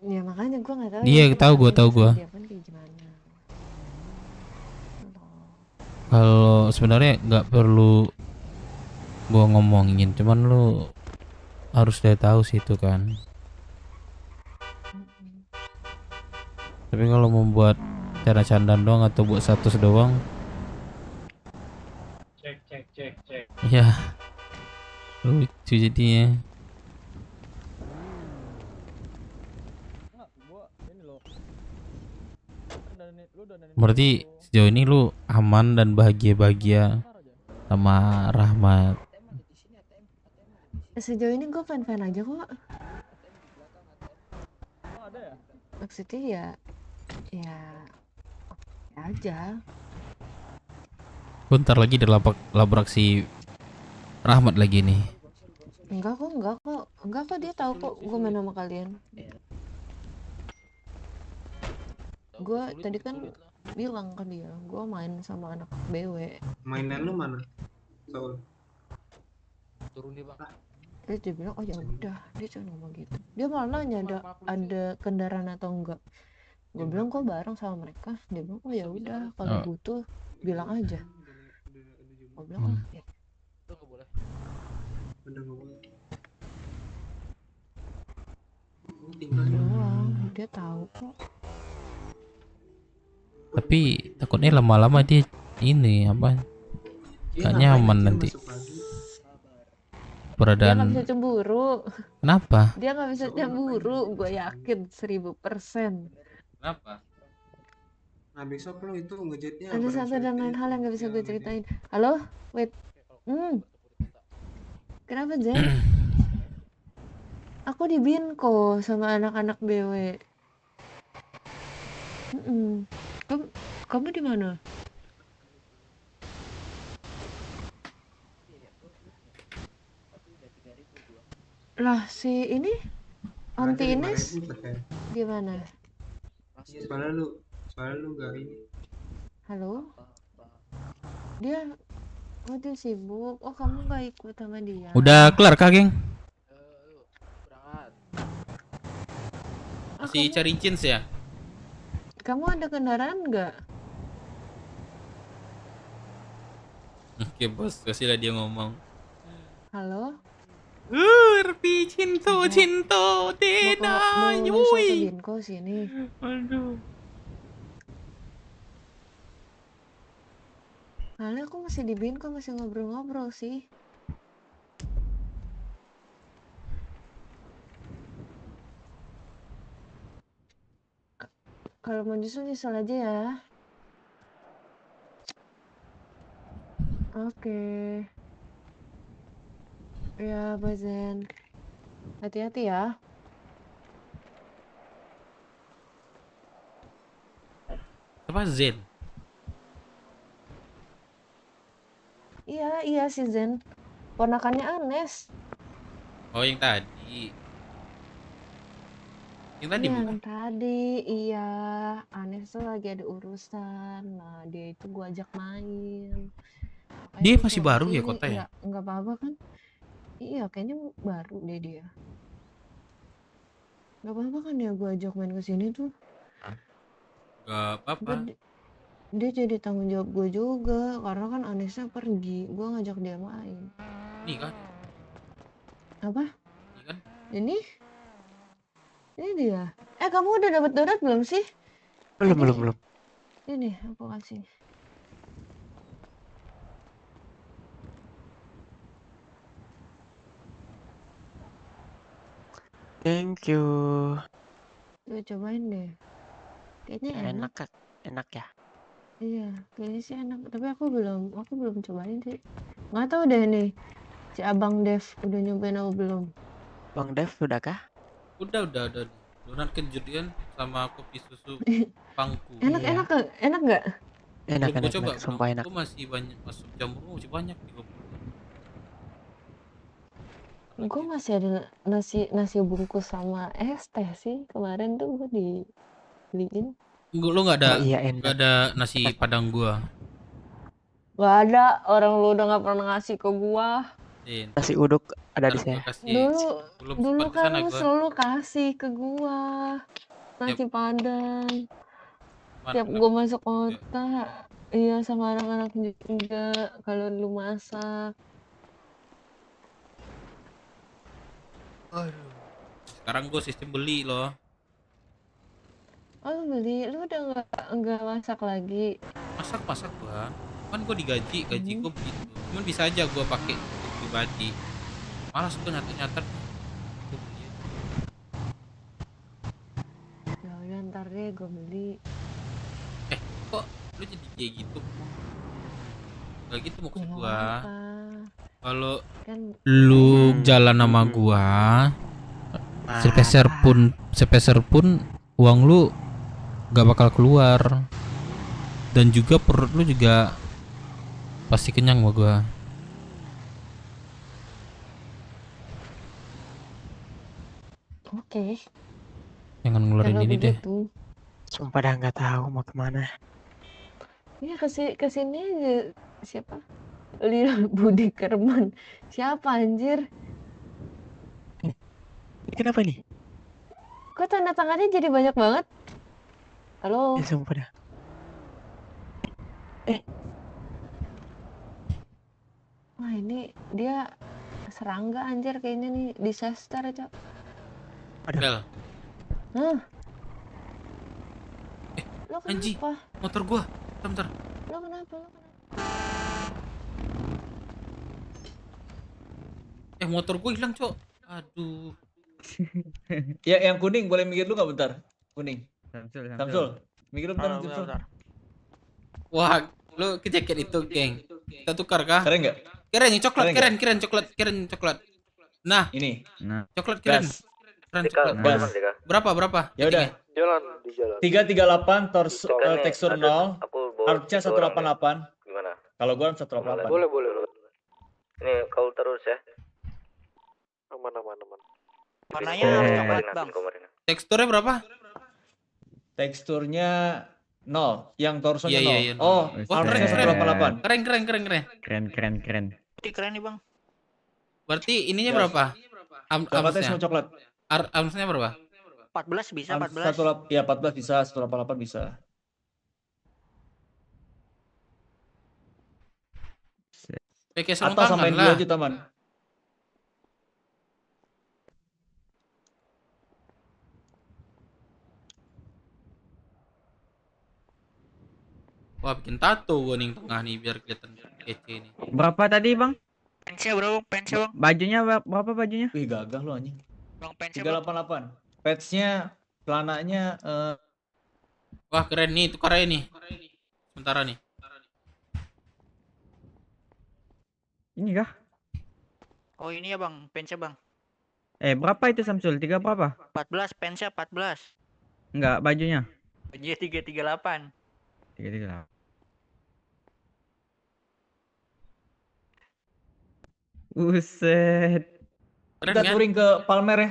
Speaker 7: Ya makanya gue nggak tahu.
Speaker 1: Iya, tahu gue. Kalau sebenarnya nggak perlu gue ngomongin, cuman lu harus udah tahu sih itu kan. Tapi kalau membuat cara candaan doang atau buat status doang,
Speaker 21: Cek.
Speaker 1: ya lucu jadinya. Berarti sejauh ini lu aman dan bahagia sama Rahmat?
Speaker 7: Sejauh ini gue fan-fan aja kok. Maksudnya ya aja.
Speaker 1: Bentar lagi ada labrak si Rahmat lagi nih.
Speaker 7: Enggak kok dia tahu kok gue main sama kalian. Gue tadi kan bilang kan dia, gue main sama anak BW.
Speaker 4: Mainan lu mana? Soal
Speaker 22: Turun dia bang.
Speaker 7: Terus dia bilang, oh ya udah, dia cuma ngomong gitu. Dia malah nanya ada kendaraan atau enggak. Gue bilang kok bareng sama mereka. Dia bilang oh ya udah, kalau butuh bilang aja. Gue bilang oh ya.
Speaker 22: Itu nggak boleh.
Speaker 4: Udah nggak boleh.
Speaker 7: Doang, dia tahu kok.
Speaker 1: Tapi takutnya lama-lama dia ini apa? Gak nyaman nanti.
Speaker 7: Dia nggak
Speaker 1: Peradaan.
Speaker 7: bisa cemburu.
Speaker 1: Kenapa?
Speaker 7: Dia nggak bisa cemburu, gue yakin 1000%.
Speaker 1: Kenapa?
Speaker 4: Nah besok lo itu ngejetnya
Speaker 7: Ada satu dan lain hal yang nggak bisa gue ceritain. Halo, wait. Kenapa Jen? Aku di Binko sama anak-anak BW. Kamu di mana? Lah si ini Auntie Ines gimana?
Speaker 4: Soalnya lu gak ini.
Speaker 7: Halo? Dia sibuk. Oh kamu gak ikut sama dia?
Speaker 1: Udah kelar kah, geng? Masih cari jeans ya?
Speaker 7: Kamu ada kendaraan nggak?
Speaker 1: Oke bos, kasihlah dia ngomong.
Speaker 7: Halo?
Speaker 1: Rupi cinto
Speaker 7: Mau nyusul ke Binko sini.
Speaker 1: Aduh.
Speaker 7: Soalnya aku masih di Binko, masih ngobrol-ngobrol sih. Kalau mau nyusul aja ya. Oke. Ya, Bazen. Hati-hati ya.
Speaker 1: Apa Zen?
Speaker 7: Iya si Zen. Ponakannya Anes.
Speaker 1: Oh yang tadi. Yang tadi bukan?
Speaker 7: Yang tadi, iya. Anes tuh lagi ada urusan. Nah, dia itu gua ajak main.
Speaker 1: Dia masih baru ya kota ya?
Speaker 7: Enggak apa-apa kan? Iya, kayaknya baru deh dia. Enggak apa-apa kan ya gua ajak main ke sini tuh?
Speaker 1: Gak apa-apa.
Speaker 7: dia jadi tanggung jawab gue juga karena kan Anesnya pergi, gue ngajak dia main.
Speaker 1: Nih kan?
Speaker 7: Apa?
Speaker 1: Ini kan?
Speaker 7: Ini dia. Kamu udah dapat donat belum sih?
Speaker 13: Belum.
Speaker 7: Ini aku kasih.
Speaker 13: Thank you.
Speaker 7: Tuh cobain deh. Kayaknya enak.
Speaker 13: Enak ya.
Speaker 7: Iya, kayaknya sih enak. Tapi aku belum cobain sih. Nggak tahu deh nih. Si Abang Dev udah nyobain apa belum?
Speaker 13: Bang Dev udah kah?
Speaker 1: Udah. Donat kejut kan sama kopi susu pangku.
Speaker 7: Enak nggak?
Speaker 13: Enak,
Speaker 1: Belum gua coba,
Speaker 13: sumpah enak.
Speaker 1: Gua masih banyak masuk jamur, masih banyak di gua.
Speaker 7: Gue masih ada nasi bungkus sama es teh sih. Kemarin tuh gue dibeliin.
Speaker 1: Lu nggak ada,
Speaker 13: iya,
Speaker 1: nggak ada nasi padang gua.
Speaker 7: Gak ada, orang lu udah gak pernah ngasih ke gua.
Speaker 13: Nasi uduk ada di saya.
Speaker 7: Dulu kan lu selalu kasih ke gua nasi padang. Tiap gua masuk kota, iya sama anak-anak juga kalau lu masak.
Speaker 1: Aduh. Sekarang gua sistem beli loh.
Speaker 7: Oh lu beli, lu udah nggak masak lagi?
Speaker 1: Masak gua. Kan gua gaji gua begitu. Cuman bisa aja gua pakai pribadi. Malas gua nyatet.
Speaker 7: Ya udah ntar deh gua beli.
Speaker 1: Kok lu jadi kayak gitu? Gak gitu maksud gua. Kalau
Speaker 7: kan
Speaker 1: lu jalan sama gua, sepeser pun uang lu gak bakal keluar. Dan juga perut lu juga pasti kenyang sama gua.
Speaker 7: Oke.
Speaker 1: Jangan ngeluarin ini deh.
Speaker 13: Sumpah dah nggak tahu mau kemana.
Speaker 7: Iya kesini aja. Siapa? Lil Budi Kerman. Siapa anjir?
Speaker 13: Kenapa nih?
Speaker 7: Kok tanda tangannya jadi banyak banget? Halo?
Speaker 13: Ya sumpah dah.
Speaker 7: Wah ini dia serangga anjir kayaknya nih, disaster Cok.
Speaker 1: Bel.
Speaker 7: Hah? Lo
Speaker 1: Anji,
Speaker 7: kenapa?
Speaker 1: motor gua. Bentar.
Speaker 7: Lo kenapa?
Speaker 1: Motor gua hilang, Cok. Aduh.
Speaker 16: Ya yang kuning boleh mikir lu nggak bentar? Kuning. Samsul. Mikir lu bentar, Samsul.
Speaker 1: Wah, lu ke jaket itu, geng. Kita tukar kah?
Speaker 16: Keren nggak?
Speaker 1: Keren yang coklat, keren coklat. Nah,
Speaker 16: ini.
Speaker 2: Nah.
Speaker 1: Coklat keren. Keren coklat. Berapa?
Speaker 16: Ya udah.
Speaker 6: Jalan.
Speaker 16: 338 tekstur 0. Harusnya 188.
Speaker 6: Gimana?
Speaker 16: Kalau gua 188.
Speaker 6: Boleh. Ini kau terus ya. Aman.
Speaker 10: Warnanya harus coklat, Bang.
Speaker 1: Teksturnya berapa?
Speaker 16: Teksturnya 0, yang torsonya 0.
Speaker 1: Iya.
Speaker 16: Oh, harusnya 188.
Speaker 1: Keren.
Speaker 2: Keren.
Speaker 10: Keren nih, Bang.
Speaker 1: Berarti ininya berapa?
Speaker 16: Coklatnya semua coklat.
Speaker 1: Armsnya berapa?
Speaker 10: 14 bisa, 14.
Speaker 16: 14 bisa, 188 bisa.
Speaker 1: Pakai sarung
Speaker 16: Atas
Speaker 1: tangan
Speaker 16: sampai
Speaker 1: lah.
Speaker 16: 2 aja, Taman.
Speaker 1: Wah, bikin tato gua nih tengah nih biar kelihatan kece nih.
Speaker 2: Berapa tadi, Bang?
Speaker 10: Pensnya berapa, Bang? Bang.
Speaker 2: Bajunya berapa bajunya?
Speaker 16: Wih, gagah lu anjing.
Speaker 10: Bang, pensnya
Speaker 16: 388. Patch-nya, celananya
Speaker 1: Wah, keren nih, tukar aja nih. Sementara nih.
Speaker 2: Ini kah?
Speaker 10: Oh, ini ya, Bang. Pensnya, Bang.
Speaker 2: Berapa itu Samsul? 3 berapa?
Speaker 10: 14, pensnya 14.
Speaker 2: Enggak, bajunya.
Speaker 10: Bajunya 338.
Speaker 2: 338. Buset.
Speaker 1: Keren
Speaker 16: kita
Speaker 1: kan?
Speaker 16: touring ke Palmer ya.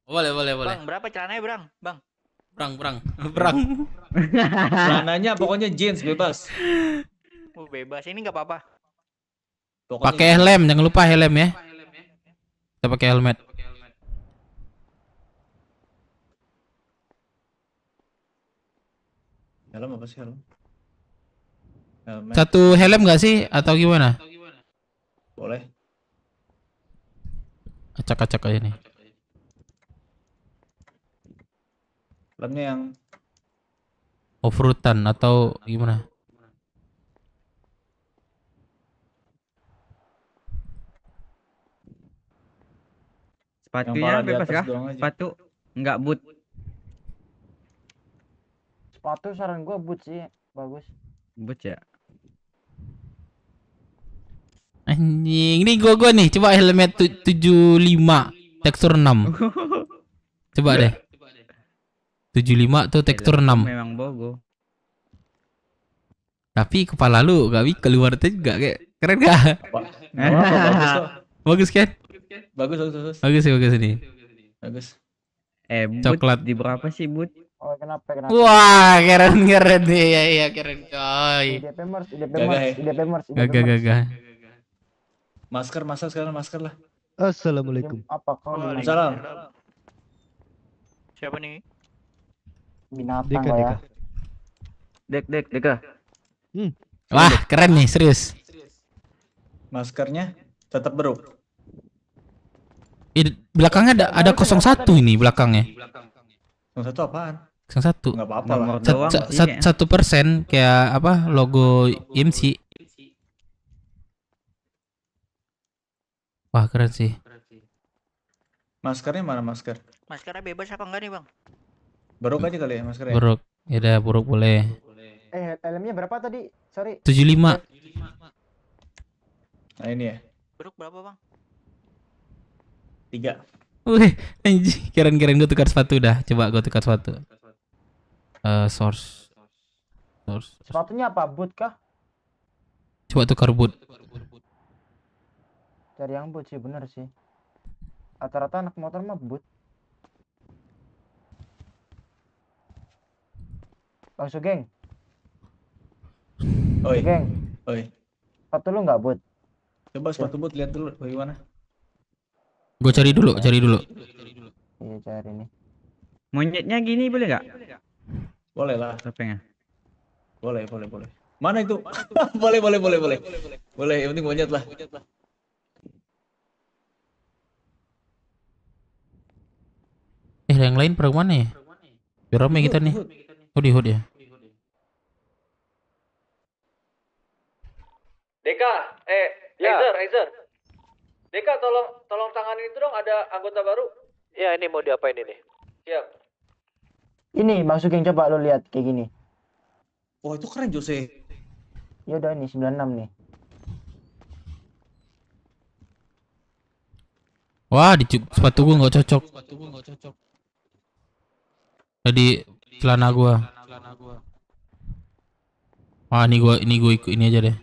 Speaker 1: Boleh.
Speaker 10: Bang, berapa celananya, Bang?
Speaker 1: Berang.
Speaker 16: Celananya pokoknya jeans bebas.
Speaker 10: Bebas. Ini nggak apa-apa.
Speaker 1: Pakai helm, jangan lupa helm ya. Kita pakai helmet.
Speaker 16: Helm apa sih helm? Helmet.
Speaker 1: Satu helm nggak sih atau gimana?
Speaker 16: Boleh.
Speaker 1: Acak-acak aja nih.
Speaker 16: Helmnya yang
Speaker 1: Off-roadan atau gimana?
Speaker 2: Sepatunya
Speaker 16: parah di
Speaker 2: bebas
Speaker 16: atas
Speaker 2: kah?
Speaker 16: doang aja.
Speaker 2: Sepatu nggak boot.
Speaker 3: Sepatu saran gua boot sih bagus.
Speaker 2: Boot ya.
Speaker 1: Anjing, ini gua nih, coba helmet 75 tekstur 6. Coba deh. 75 tuh tekstur 6.
Speaker 2: Memang bogo.
Speaker 1: Tapi kepala lu gak keluar tuh juga kayak keren gak?
Speaker 16: bagus kok.
Speaker 1: Bagus kan?
Speaker 16: Bagus, bagus, bagus.
Speaker 1: Bagus nih.
Speaker 16: Bagus.
Speaker 2: Boot
Speaker 1: Coklat.
Speaker 2: di berapa sih boot?
Speaker 3: Oh, kenapa?
Speaker 1: Wah, keren nih. Iya, keren coy.
Speaker 3: IDP Mers,
Speaker 1: Gagah.
Speaker 16: Masker sekarang masker lah.
Speaker 22: Assalamualaikum.
Speaker 3: Apa kau
Speaker 16: Waalaikumsalam.
Speaker 9: Siapa nih?
Speaker 3: binatang lah ya?
Speaker 2: Deka.
Speaker 1: Wah, keren nih, serius.
Speaker 16: Maskernya tetap beruk.
Speaker 1: Belakangnya ada 01 ini belakangnya.
Speaker 16: 01 apaan?
Speaker 1: 01.
Speaker 16: Enggak apa-apa lah.
Speaker 1: 1% kayak apa logo IMC. Wah, keren sih.
Speaker 16: Maskernya mana masker?
Speaker 9: Maskernya bebas apa enggak nih, Bang?
Speaker 16: Beruk aja kali ya maskernya.
Speaker 1: Buruk. Ya udah, buruk boleh.
Speaker 3: Helmnya berapa tadi? Sorry.
Speaker 1: 75.
Speaker 16: Nah ini ya.
Speaker 9: Beruk berapa, Bang?
Speaker 16: 3.
Speaker 1: Wih, anjing, keren gue tukar sepatu dah. Coba gue tukar sepatu. Source.
Speaker 3: Sepatunya apa? Boot kah?
Speaker 1: Coba tukar boot.
Speaker 3: Cari yang boot sih, bener sih. Rata-rata anak motor mah boot. Bang Sugeng.
Speaker 16: Oi.
Speaker 3: Sugeng.
Speaker 16: Oi.
Speaker 3: Sepatu lu nggak boot?
Speaker 16: Coba sepatu boot lihat dulu bagaimana.
Speaker 1: Gue cari dulu.
Speaker 3: Iya, cari nih.
Speaker 2: Monyetnya gini boleh nggak?
Speaker 16: Boleh lah.
Speaker 2: Topengnya.
Speaker 16: Boleh. Mana itu? boleh. Boleh, yang penting monyet lah.
Speaker 1: Yang lain pada mana ya? Biar rame kita nih. Oh, di hood ya.
Speaker 8: Deka, Aizer. Deka, tolong tanganin itu dong, ada anggota baru. Ya, ini mau diapain ini? Siap.
Speaker 3: Ini Bang Sugeng, coba lu lihat kayak gini.
Speaker 16: Oh, itu keren Jose.
Speaker 3: Ya udah, ini 96 nih.
Speaker 1: Wah, sepatu gua nggak cocok. Jadi celana gua. Wah, ini gua ikut ini aja deh.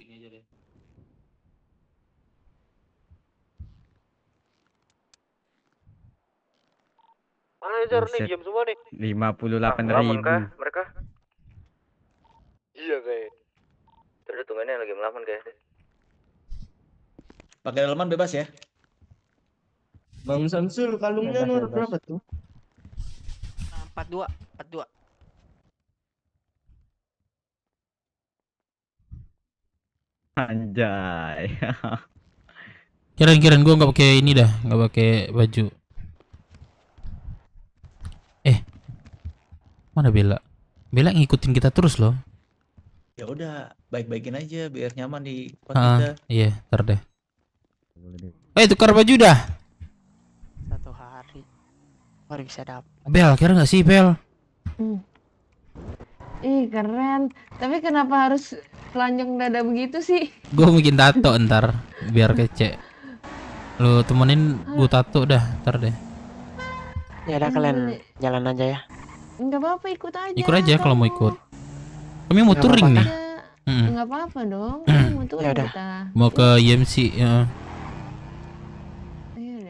Speaker 8: Mana Aizer nih, diam semua nih.
Speaker 2: 58.000.
Speaker 6: Mereka?
Speaker 8: Iya kayak.
Speaker 6: Terus tungguinnya lagi melawan guys.
Speaker 16: Pakai dalaman bebas ya.
Speaker 12: Bang Samsul, kalungnya nomor berapa tuh?
Speaker 9: 42.
Speaker 2: Anjay.
Speaker 1: Kirain gua nggak pakai ini dah, nggak pakai baju. Mana Bella? Bella ngikutin kita terus loh.
Speaker 16: Ya udah, baik-baikin aja biar nyaman di tempat kita.
Speaker 1: Iya, ntar deh. Tukar baju dah.
Speaker 9: Satu hari baru bisa dapat.
Speaker 1: Bel, kira nggak sih Bel?
Speaker 7: Ih, keren. Tapi kenapa harus telanjang dada begitu sih?
Speaker 1: Gue bikin tato ntar biar kece. Lu temenin gue tato dah, ntar deh.
Speaker 13: Ya udah, kalian jalan aja ya.
Speaker 7: Enggak apa-apa, ikut aja.
Speaker 1: Ikut aja kalau mau ikut. Kami mau touring nih.
Speaker 7: Enggak apa-apa dong. Kami mau touring
Speaker 13: Yaudah.
Speaker 7: kita.
Speaker 1: Mau ke IMC ya.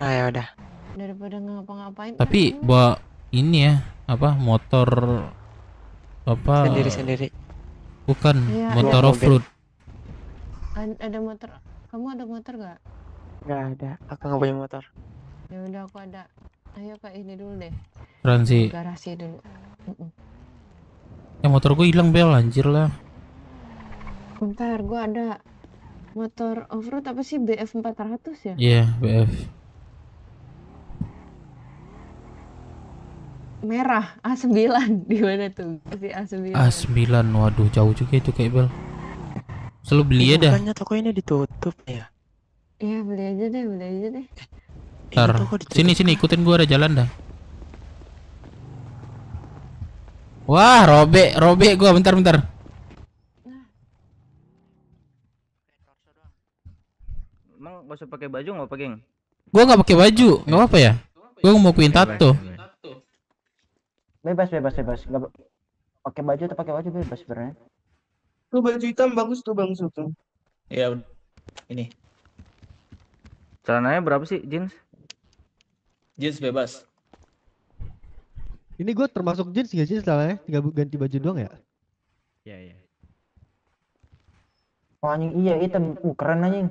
Speaker 13: Ya udah.
Speaker 7: Daripada ngapa-ngapain.
Speaker 1: Tapi bawa ini ya, apa motor apa?
Speaker 13: Sendiri.
Speaker 1: Bukan,
Speaker 7: Iya,
Speaker 1: motor
Speaker 13: iya.
Speaker 1: off-road.
Speaker 7: Ada motor. Kamu ada motor gak?
Speaker 13: Nggak ada. Aku nggak punya motor.
Speaker 7: Ya udah, aku ada. Ayo ke ini dulu deh.
Speaker 1: Transi.
Speaker 7: Garasi dulu.
Speaker 1: Ya motor gue hilang Bel, anjir lah.
Speaker 7: Bentar, gua ada motor off-road apa sih BF 400 ya?
Speaker 1: Iya, BF.
Speaker 7: Merah A9 di mana tuh? Si A9.
Speaker 1: A9, waduh jauh juga itu kayak Bel. Selalu beli ya dah.
Speaker 13: Bukannya toko ini ditutup ya?
Speaker 7: Iya, beli aja deh.
Speaker 1: Ntar, sini ikutin gua, ada jalan dah. Wah, robek gua, bentar.
Speaker 3: Emang gak usah pakai baju nggak apa, geng?
Speaker 1: Gua nggak pakai baju, nggak apa ya? Gua mau kuin tato.
Speaker 3: Bebas. Nggak pakai baju atau pakai baju bebas sebenarnya.
Speaker 12: Tuh baju hitam bagus tuh Bang Su tuh.
Speaker 16: Iya, ini.
Speaker 3: Celananya berapa sih jeans?
Speaker 16: Jeans bebas.
Speaker 18: Ini gue termasuk jeans gak sih setelahnya? Tinggal ganti baju doang ya?
Speaker 2: Iya.
Speaker 3: Oh anjing, iya hitam. Keren anjing.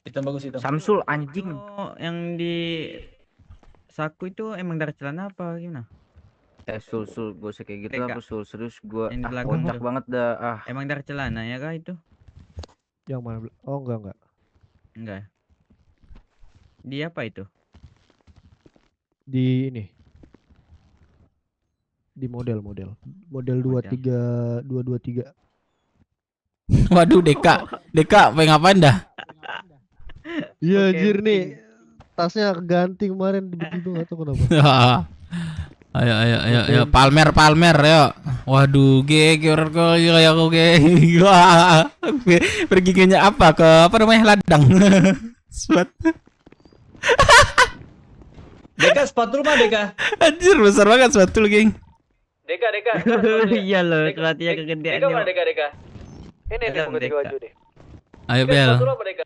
Speaker 16: Hitam bagus hitam.
Speaker 3: Samsul anjing.
Speaker 2: Oh, yang di saku itu emang dari celana apa gimana?
Speaker 3: Sul gue kayak gitu
Speaker 2: Tega.
Speaker 3: apa sul serius gue
Speaker 2: Yang di belakang
Speaker 3: kocak
Speaker 2: tuh.
Speaker 3: banget dah.
Speaker 2: Emang dari celana ya kah itu?
Speaker 18: Yang mana? Oh enggak.
Speaker 2: Enggak. Di apa itu?
Speaker 18: Di ini. Di model 223.
Speaker 1: Waduh, Deka, pengen ngapain dah?
Speaker 18: Iya anjir nih. Tasnya keganti kemarin tiba-tiba gak tau kenapa.
Speaker 1: Ayo, Palmer, yuk. Waduh, orang kau kayak aku Wah, pergi kayaknya apa namanya ladang. Spot.
Speaker 16: Deka, sepatu lu mah Deka.
Speaker 1: Anjir, besar banget sepatu lu, geng.
Speaker 16: Deka.
Speaker 2: Iya loh, sepatunya kegedean.
Speaker 16: Deka mana Deka? Ini
Speaker 2: Ada
Speaker 16: mau ganti
Speaker 2: Deka.
Speaker 16: baju deh.
Speaker 1: Ayo,
Speaker 16: Deka,
Speaker 1: Bel.
Speaker 16: sepatu lu apa Deka?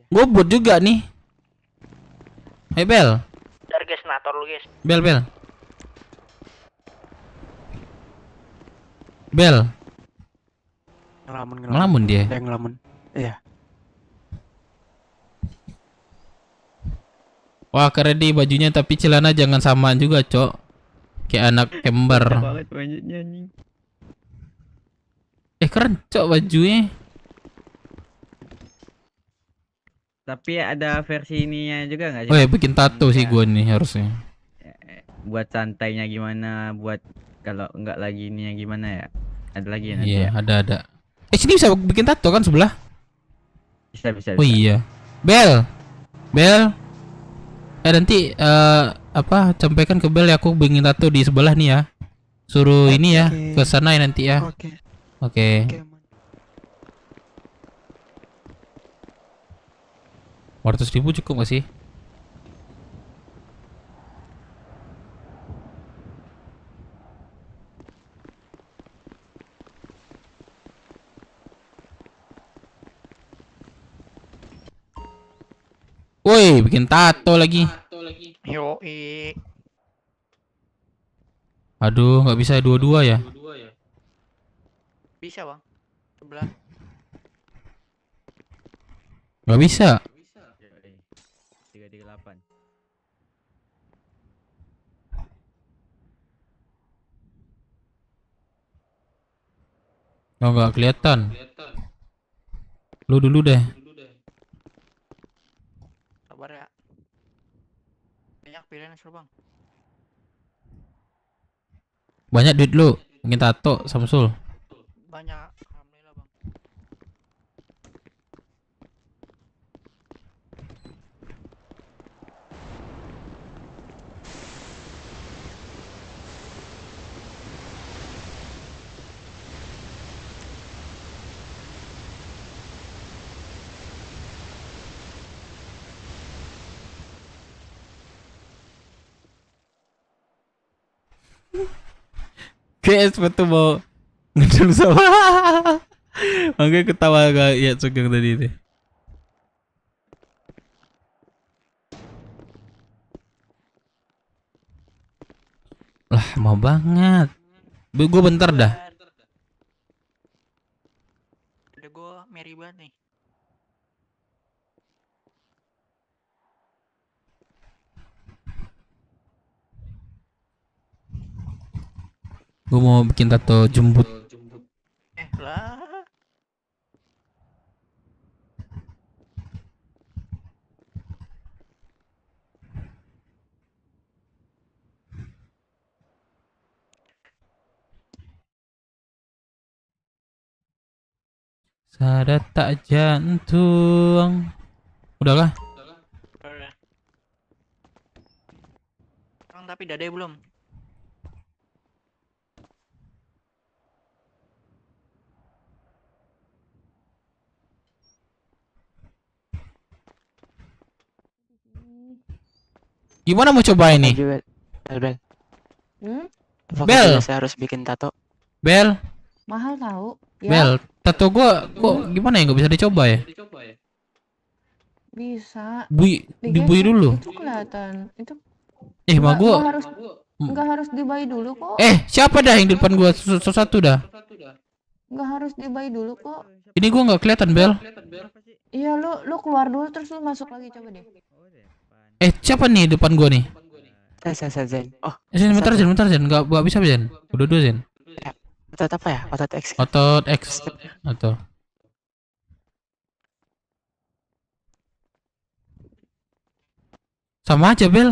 Speaker 1: Bobot juga nih. Ayo, Bel.
Speaker 10: Dari guys, nator lu guys.
Speaker 1: Bel. Ngelamun dia.
Speaker 13: Ngelamun. Iya.
Speaker 1: Wah, keren di bajunya, tapi celana jangan samaan juga, Cok. Kayak anak kembar.
Speaker 2: Banget bajunya nih.
Speaker 1: Keren, Cok, bajunya.
Speaker 2: Tapi ada versi ininya juga nggak sih?
Speaker 1: Oh ya, bikin tato sih gua nih harusnya.
Speaker 2: Buat santainya gimana, buat kalau nggak lagi ini yang gimana ya? Ada lagi ya nanti
Speaker 1: Iya,
Speaker 2: ya?
Speaker 1: ada. Sini bisa bikin tato kan sebelah?
Speaker 2: Bisa.
Speaker 1: Oh iya. Bel. Nanti sampaikan ke Bel ya, aku bikin tato di sebelah nih ya. Suruh ini ya ke sana ya nanti ya. Oke. 400.000 cukup gak sih? Woi, bikin tato lagi.
Speaker 13: Yoi.
Speaker 1: Aduh, nggak bisa dua-dua ya?
Speaker 13: Bisa bang. Sebelah.
Speaker 1: Nggak bisa.
Speaker 2: 338.
Speaker 1: Oh, nggak kelihatan. Lu dulu deh.
Speaker 13: Sabar ya. Banyak pilihan suruh bang.
Speaker 1: Banyak duit lu bikin tato, Samsul.
Speaker 13: Banyak. Alhamdulillah bang.
Speaker 1: Kayak sepatu mau ngedul sama. Makanya ketawa gak ya Sugeng tadi itu. Lah, mau banget. Gue bentar dah.
Speaker 13: Udah gue merry banget nih.
Speaker 1: Gue mau bikin tato jembut.
Speaker 13: Lah.
Speaker 1: Sada tak jantung. Udahlah.
Speaker 13: Udah. Bang, tapi dadanya belum.
Speaker 1: Gimana mau coba ini?
Speaker 13: Bel.
Speaker 7: Hmm?
Speaker 1: Bel.
Speaker 13: Saya harus bikin tato.
Speaker 1: Bel.
Speaker 7: Mahal tahu. Ya.
Speaker 1: Bel, tato gua kok gimana ya, nggak bisa dicoba ya?
Speaker 7: Bisa.
Speaker 1: Dibui dulu.
Speaker 7: Itu kelihatan. Itu
Speaker 1: Mah gua.
Speaker 7: Nggak harus dibuy dulu kok.
Speaker 1: Siapa dah yang di depan gua? Satu dah.
Speaker 7: Nggak harus dibuy dulu kok.
Speaker 1: Ini gua nggak kelihatan, Bel.
Speaker 7: Iya, lu keluar dulu terus lu masuk lagi, coba deh.
Speaker 1: Siapa nih depan gua nih?
Speaker 13: Saya Zen. Oh.
Speaker 1: Bentar Zen. Nggak bisa Zen. Udah Zen.
Speaker 13: Otot apa ya? Otot X.
Speaker 1: Otot X. Atau. Sama aja, Bel.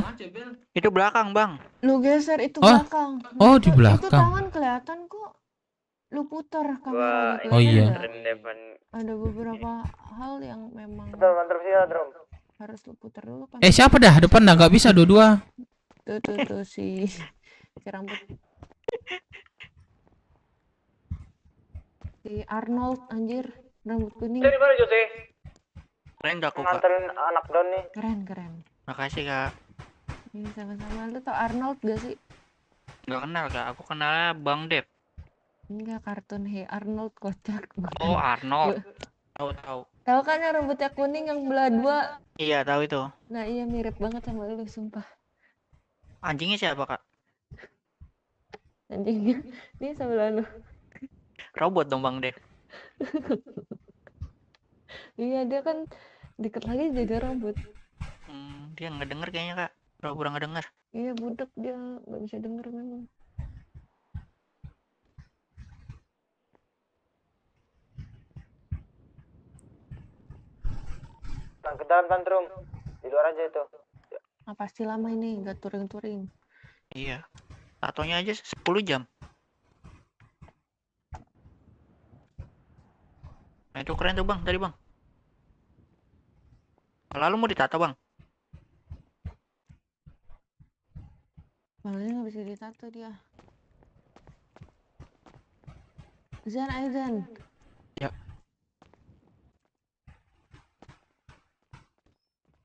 Speaker 13: Itu belakang, Bang.
Speaker 7: Lu geser itu belakang.
Speaker 1: Oh, di belakang.
Speaker 7: Itu tangan kelihatan kok. Lu putar kameranya.
Speaker 1: Oh iya.
Speaker 7: Ada beberapa hal yang memang
Speaker 3: Mantap sih ya, Drom.
Speaker 7: harus lu putar dulu kan.
Speaker 1: Siapa dah depan dah, nggak bisa dua-dua.
Speaker 7: Tuh si rambut. Si Arnold anjir, rambut kuning.
Speaker 8: Dari mana Jose?
Speaker 13: Keren gak aku, Kak?
Speaker 3: Nganterin anak Don nih.
Speaker 7: Keren.
Speaker 13: Makasih, Kak.
Speaker 7: Ini sama-sama. Lu tau Arnold gak sih?
Speaker 13: Gak kenal, Kak. Aku kenalnya Bang Dev.
Speaker 7: Enggak, kartun Hey Arnold kocak.
Speaker 13: Oh, Arnold. Tahu.
Speaker 7: Tahu kan yang rambutnya kuning yang belah dua?
Speaker 13: Iya, tahu itu.
Speaker 7: Nah, iya mirip banget sama lu, sumpah.
Speaker 13: Anjingnya siapa, Kak?
Speaker 7: Anjingnya ini sebelah lu.
Speaker 13: Robot dong, Bang Dev.
Speaker 7: Iya, dia kan deket lagi jadi rambut.
Speaker 13: Dia nggak denger kayaknya, Kak. Pura-pura nggak denger.
Speaker 7: Iya, budak dia nggak bisa denger memang.
Speaker 3: Ke dalam tantrum. Di luar aja itu.
Speaker 7: Ah, pasti lama ini, nggak touring.
Speaker 13: Iya. Tatonya aja 10 jam. Nah, itu keren tuh, Bang. Tadi, Bang. Lalu mau ditato, Bang?
Speaker 7: Bangnya nggak bisa ditato dia. Zan Aizan.
Speaker 13: Ya.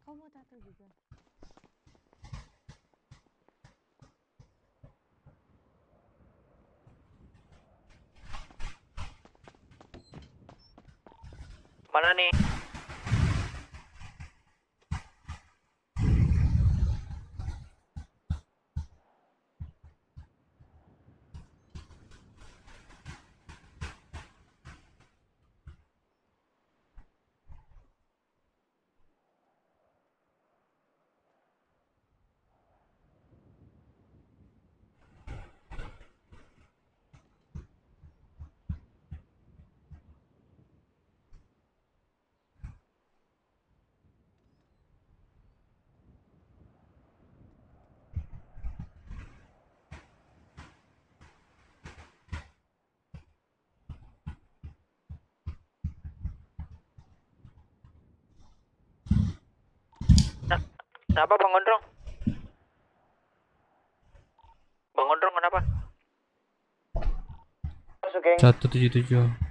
Speaker 7: Kau mau tato juga?
Speaker 13: Mana nih? Kenapa Bang Gondrong? Bang Gondrong kenapa?
Speaker 1: 177.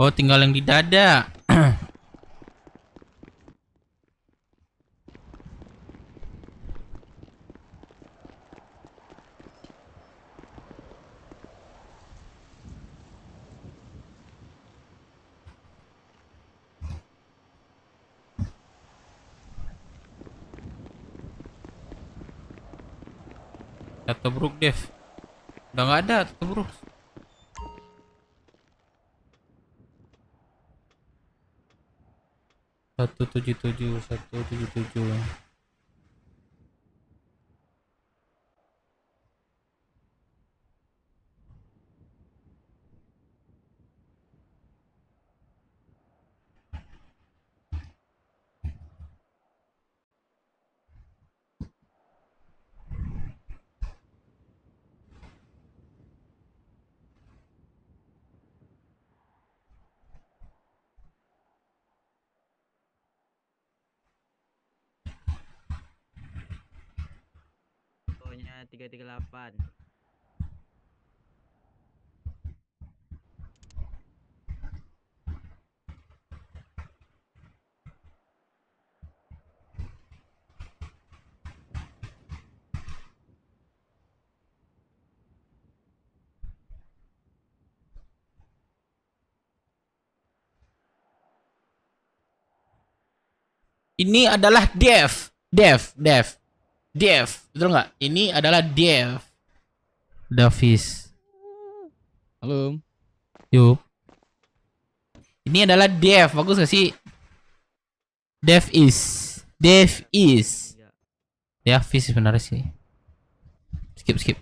Speaker 1: Oh, tinggal yang di dada. Tato Brook Dev. Udah nggak ada Tato Brook. Satu tujuh tujuh.
Speaker 2: Pokoknya 338.
Speaker 1: Ini adalah Dev, betul nggak? Ini adalah Dev. Davis.
Speaker 5: Halo.
Speaker 1: Yuk. Ini adalah Dev, bagus gak sih? Dev is. Ya, Fis sebenarnya sih. Skip.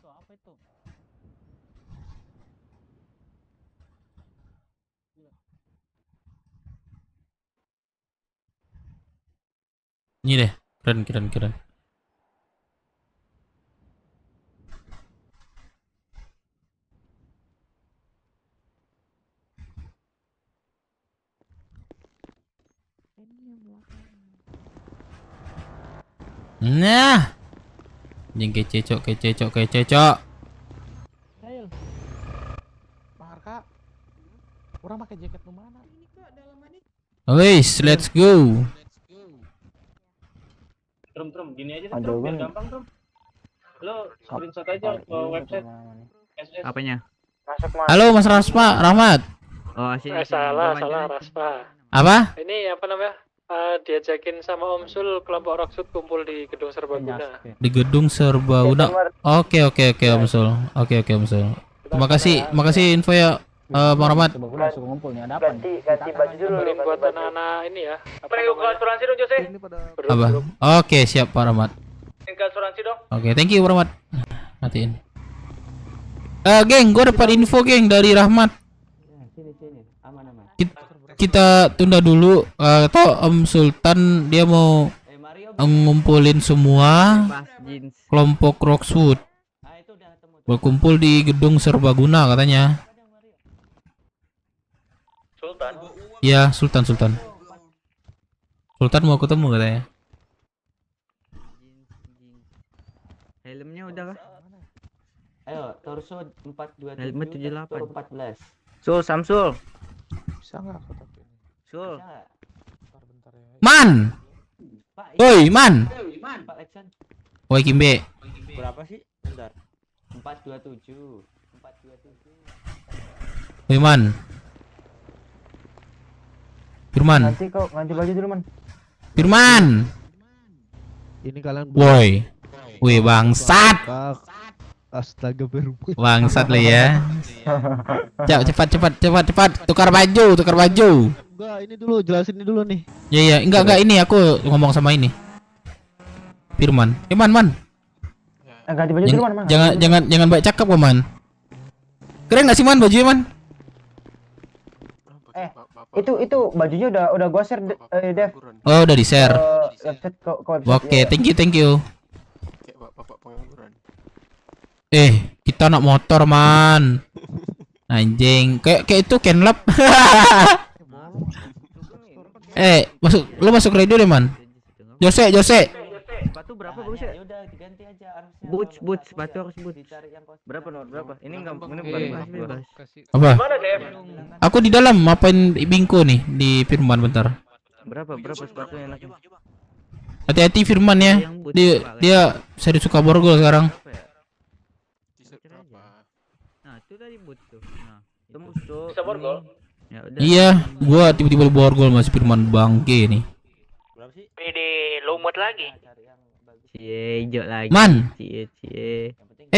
Speaker 17: Apa itu?
Speaker 1: Ini deh, keren. Nah, yang kece cok.
Speaker 22: Hei, Marka, orang pakai jaket lu mana?
Speaker 1: Wes, let's go.
Speaker 21: Trum, gini aja deh, Trum, biar gampang, Trum. Lo screenshot aja ke website.
Speaker 2: Apanya?
Speaker 1: Halo Mas Rahmat.
Speaker 2: Oh, sini.
Speaker 8: Salah Raspa.
Speaker 1: Apa?
Speaker 8: Ini apa namanya? Diajakin sama Om Sul kelompok Rocksud kumpul di gedung Serbaguna.
Speaker 1: Di gedung Serbaguna. Oke Om Sul. Oke Om Sul. Makasih info ya, Bang Rahmat.
Speaker 3: Ganti baju dulu.
Speaker 8: Beliin buat anak-anak ini ya. Pergi ke asuransi dong, Jose.
Speaker 1: Apa? Oke, siap Pak Rahmat.
Speaker 8: Ke asuransi dong.
Speaker 1: Oke, thank you Bang Rahmat. Matiin. Geng, gue dapat info geng dari Rahmat.
Speaker 3: Sini. Aman.
Speaker 1: Kita tunda dulu, atau Om Sultan dia mau ngumpulin semua kelompok Rockswood berkumpul di gedung Serbaguna katanya.
Speaker 8: Sultan.
Speaker 1: Ya, Sultan mau ketemu katanya.
Speaker 2: Helmnya udah kah?
Speaker 3: Ayo, torso 427.
Speaker 2: Helmet 78.
Speaker 3: 14.
Speaker 2: Samsul.
Speaker 22: Bisa nggak aku tapi ini?
Speaker 2: Sul.
Speaker 22: Bentar ya.
Speaker 1: Man. Woi, Man.
Speaker 3: Pak Leksan.
Speaker 1: Woi Kimbe.
Speaker 3: Berapa sih? Bentar. 427.
Speaker 1: Woi Man. Firman.
Speaker 3: Ganti baju dulu, Man.
Speaker 1: Firman.
Speaker 18: Ini kalian
Speaker 1: Woi. Woi bangsat.
Speaker 18: Astaga berubah.
Speaker 1: Bangsat lo ya. Cepat. Tukar baju.
Speaker 18: Enggak, ini dulu jelasin ini dulu nih.
Speaker 1: Ya, enggak ini aku ngomong sama ini. Firman. Man.
Speaker 3: Ganti baju dulu, Man.
Speaker 1: Jangan baik cakep kok, Man. Keren enggak sih, Man, bajunya, Man?
Speaker 3: Itu bajunya udah gua share, Dev.
Speaker 1: Oh, udah di-share.
Speaker 3: Website ke website.
Speaker 1: Oke, thank you. Kita anak motor, Man. Anjing, kayak itu Kenlap. Lo masuk radio deh, Man. Jose.
Speaker 2: Sepatu berapa bos ya?
Speaker 3: Udah diganti aja harusnya.
Speaker 2: Boots, sepatu harus boots. Berapa Nor? Berapa? Ini enggak bebas.
Speaker 1: Apa?
Speaker 8: Mana Dev?
Speaker 1: Aku di dalam mapain Bingko nih di Firman bentar.
Speaker 2: Berapa sepatu enaknya?
Speaker 1: Hati-hati Firman ya. Dia seri suka borgol sekarang.
Speaker 2: Nah, itu tadi boots tuh. Nah, tembus tuh.
Speaker 8: Bisa borgol?
Speaker 2: Ya udah.
Speaker 1: Iya, gua tiba-tiba borgol masih Firman bangke nih.
Speaker 13: Ini lumut lagi.
Speaker 2: Cie, hijau lagi.
Speaker 1: Man.
Speaker 2: Cie.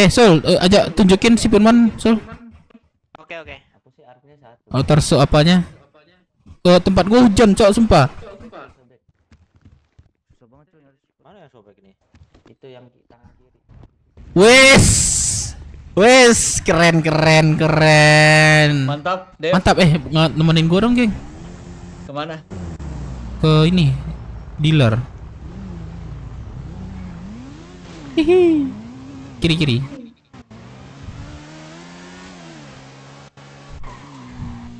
Speaker 1: Sol, ajak tunjukin si Firman, Sol.
Speaker 13: Oke.
Speaker 1: Outer so apanya? Tempat gua hujan, Cok, sumpah.
Speaker 3: Mana yang sobek nih? Itu yang tangan kiri.
Speaker 1: Wes, keren.
Speaker 8: Mantap, Dev.
Speaker 1: Mantap, nemenin gua dong, geng.
Speaker 8: Kemana?
Speaker 1: Ke ini, dealer. Hihi. Kiri.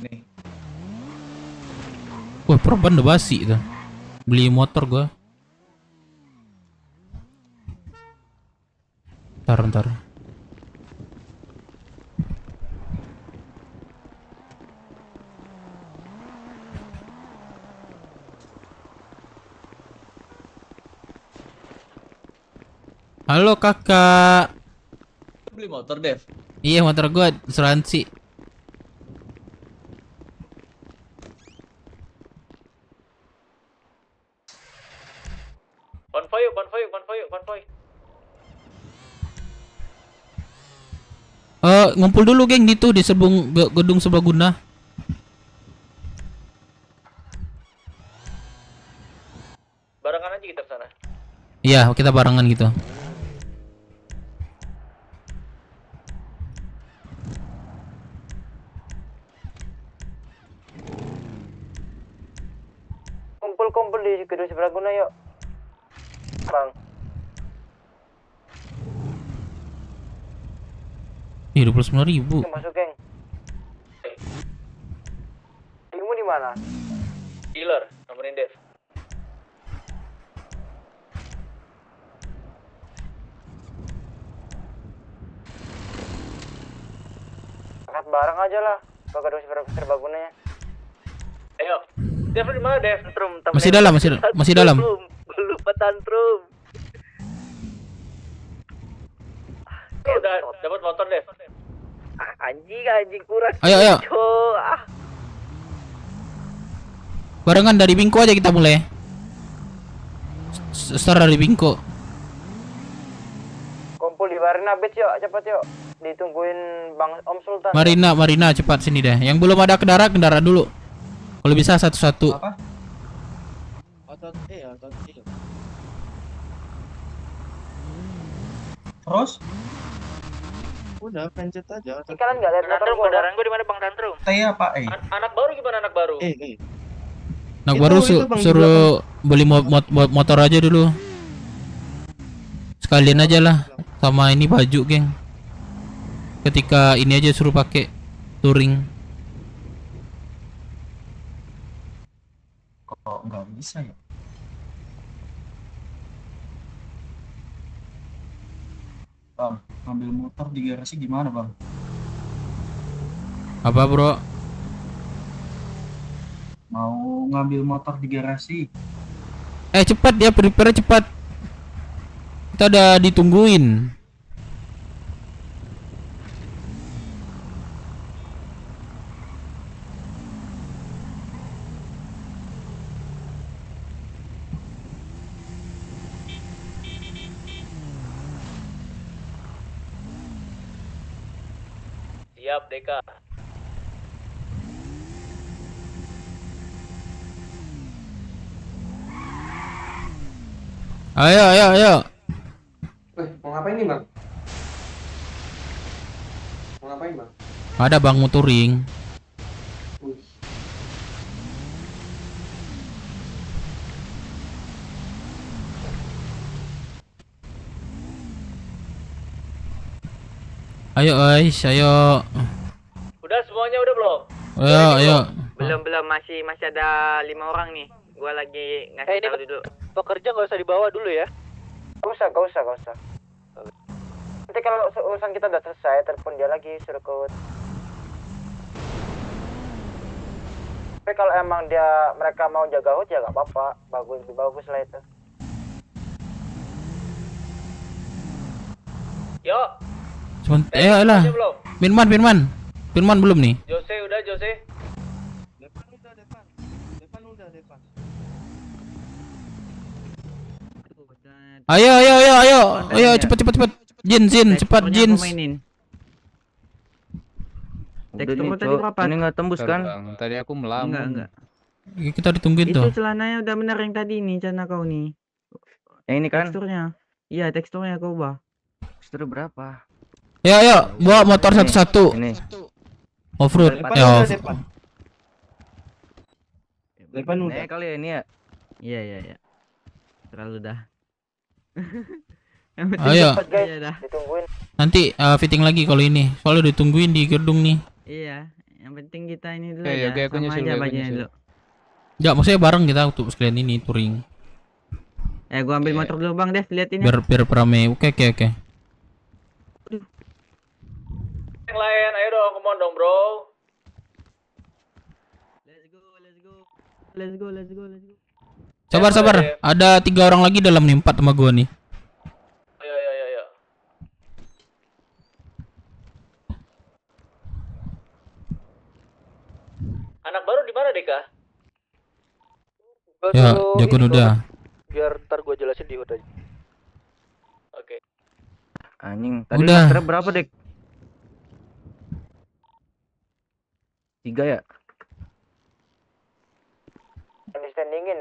Speaker 8: Nih.
Speaker 1: Wah, perban udah basi tuh. Beli motor gua. Ntar. Halo kakak.
Speaker 8: Beli motor, Dev.
Speaker 1: Iya, motor gua asuransi.
Speaker 8: Konvoy.
Speaker 1: Ngumpul dulu geng di gedung Serbaguna.
Speaker 8: Barengan aja kita kesana.
Speaker 1: Iya, kita barengan gitu.
Speaker 3: Kumpul di gedung Serbaguna yuk. Bang.
Speaker 1: 29.000.
Speaker 3: Masuk geng. Kamu di mana?
Speaker 8: Dealer, nemenin Dev.
Speaker 3: Angkat bareng aja lah. Ke gedung Serbaguna ya.
Speaker 8: Ayo. Dev di mana, Dev?
Speaker 1: Masih dalam.
Speaker 13: Lupa tantrum.
Speaker 8: Udah dapat motor, Dev.
Speaker 13: Anjing kurang.
Speaker 1: Ayo.
Speaker 13: Cok.
Speaker 1: Barengan dari Bingko aja kita mulai. Start dari Bingko.
Speaker 3: Kumpul di Marina Beach yuk, cepet yuk. Ditungguin Bang Om Sultan.
Speaker 1: Marina cepat sini deh. Yang belum ada kendaraan dulu. Kalau bisa satu-satu.
Speaker 12: Apa? Otot. Terus? Udah pencet aja.
Speaker 3: Kalian nggak lihat motor gua?
Speaker 13: Kendaraan gua di mana Bang Tantrum?
Speaker 12: Tanya apa?
Speaker 8: Anak baru gimana anak baru?
Speaker 1: Anak baru suruh beli motor aja dulu. Sekalian aja lah sama ini baju, geng. Ketika ini aja suruh pakai touring.
Speaker 12: Kok nggak bisa ya? Bang, ngambil motor di garasi gimana, Bang?
Speaker 1: Apa, bro?
Speaker 12: Mau ngambil motor di garasi.
Speaker 1: Cepat ya, prepare cepat. Kita udah ditungguin.
Speaker 8: Siap, Deka.
Speaker 1: Ayo.
Speaker 4: Mau ngapain nih, Bang? Bang?
Speaker 1: Ada Bang mau touring. Ayo.
Speaker 8: Udah semuanya udah belum?
Speaker 1: Ayo.
Speaker 13: Belum masih ada 5 orang nih.
Speaker 10: Gua lagi ngasih
Speaker 8: ini
Speaker 10: tahu dulu.
Speaker 8: pekerja nggak usah dibawa dulu ya.
Speaker 3: Gak usah. Nanti kalau urusan kita udah selesai, telepon dia lagi, suruh ke. Tapi kalau emang mereka mau jaga hut ya gak apa-apa, lebih bagus lah itu.
Speaker 8: Yo.
Speaker 1: Sebentar, lah. Firman belum nih?
Speaker 8: Jose udah Jose.
Speaker 1: Ayo, cepet. Jin, cepat Jin.
Speaker 2: Teksturnya tadi berapa? Ini nggak tembus kan?
Speaker 9: Tadi aku melamun.
Speaker 2: Enggak.
Speaker 1: Kita ditungguin tuh.
Speaker 2: Itu celananya udah bener yang tadi nih, celana kau nih.
Speaker 6: Yang ini kan?
Speaker 2: Teksturnya. Iya, teksturnya kau ubah.
Speaker 6: Tekstur berapa?
Speaker 1: Ayo, bawa motor satu-satu.
Speaker 6: Ini.
Speaker 1: Off-road.
Speaker 6: Depan udah. Kali ya ini ya.
Speaker 2: Iya. Terlalu dah.
Speaker 1: Ayo.
Speaker 2: Guys,
Speaker 3: ditungguin.
Speaker 1: Nanti fitting lagi kalau ini. Soalnya ditungguin di gedung nih.
Speaker 2: Iya, yang penting kita ini dulu
Speaker 9: ya.
Speaker 2: ya. Sama aja bajunya dulu.
Speaker 1: Ya, maksudnya bareng kita untuk sekalian ini touring.
Speaker 2: Gua ambil motor dulu Bang, lihat ini.
Speaker 1: Biar rame. Oke.
Speaker 8: Yang lain, ayo dong, come on dong, bro.
Speaker 2: Let's go.
Speaker 1: Sabar. Ada 3 orang lagi dalam nih, 4 sama gua nih.
Speaker 8: Ayo. Anak baru di mana, Deka?
Speaker 1: Ya, jagoan udah.
Speaker 8: Biar ntar gua jelasin di HUD aja. Oke.
Speaker 6: Anjing, tadi
Speaker 1: Udah.
Speaker 6: masternya berapa, Dek? 3 ya?
Speaker 3: Yang di standingin,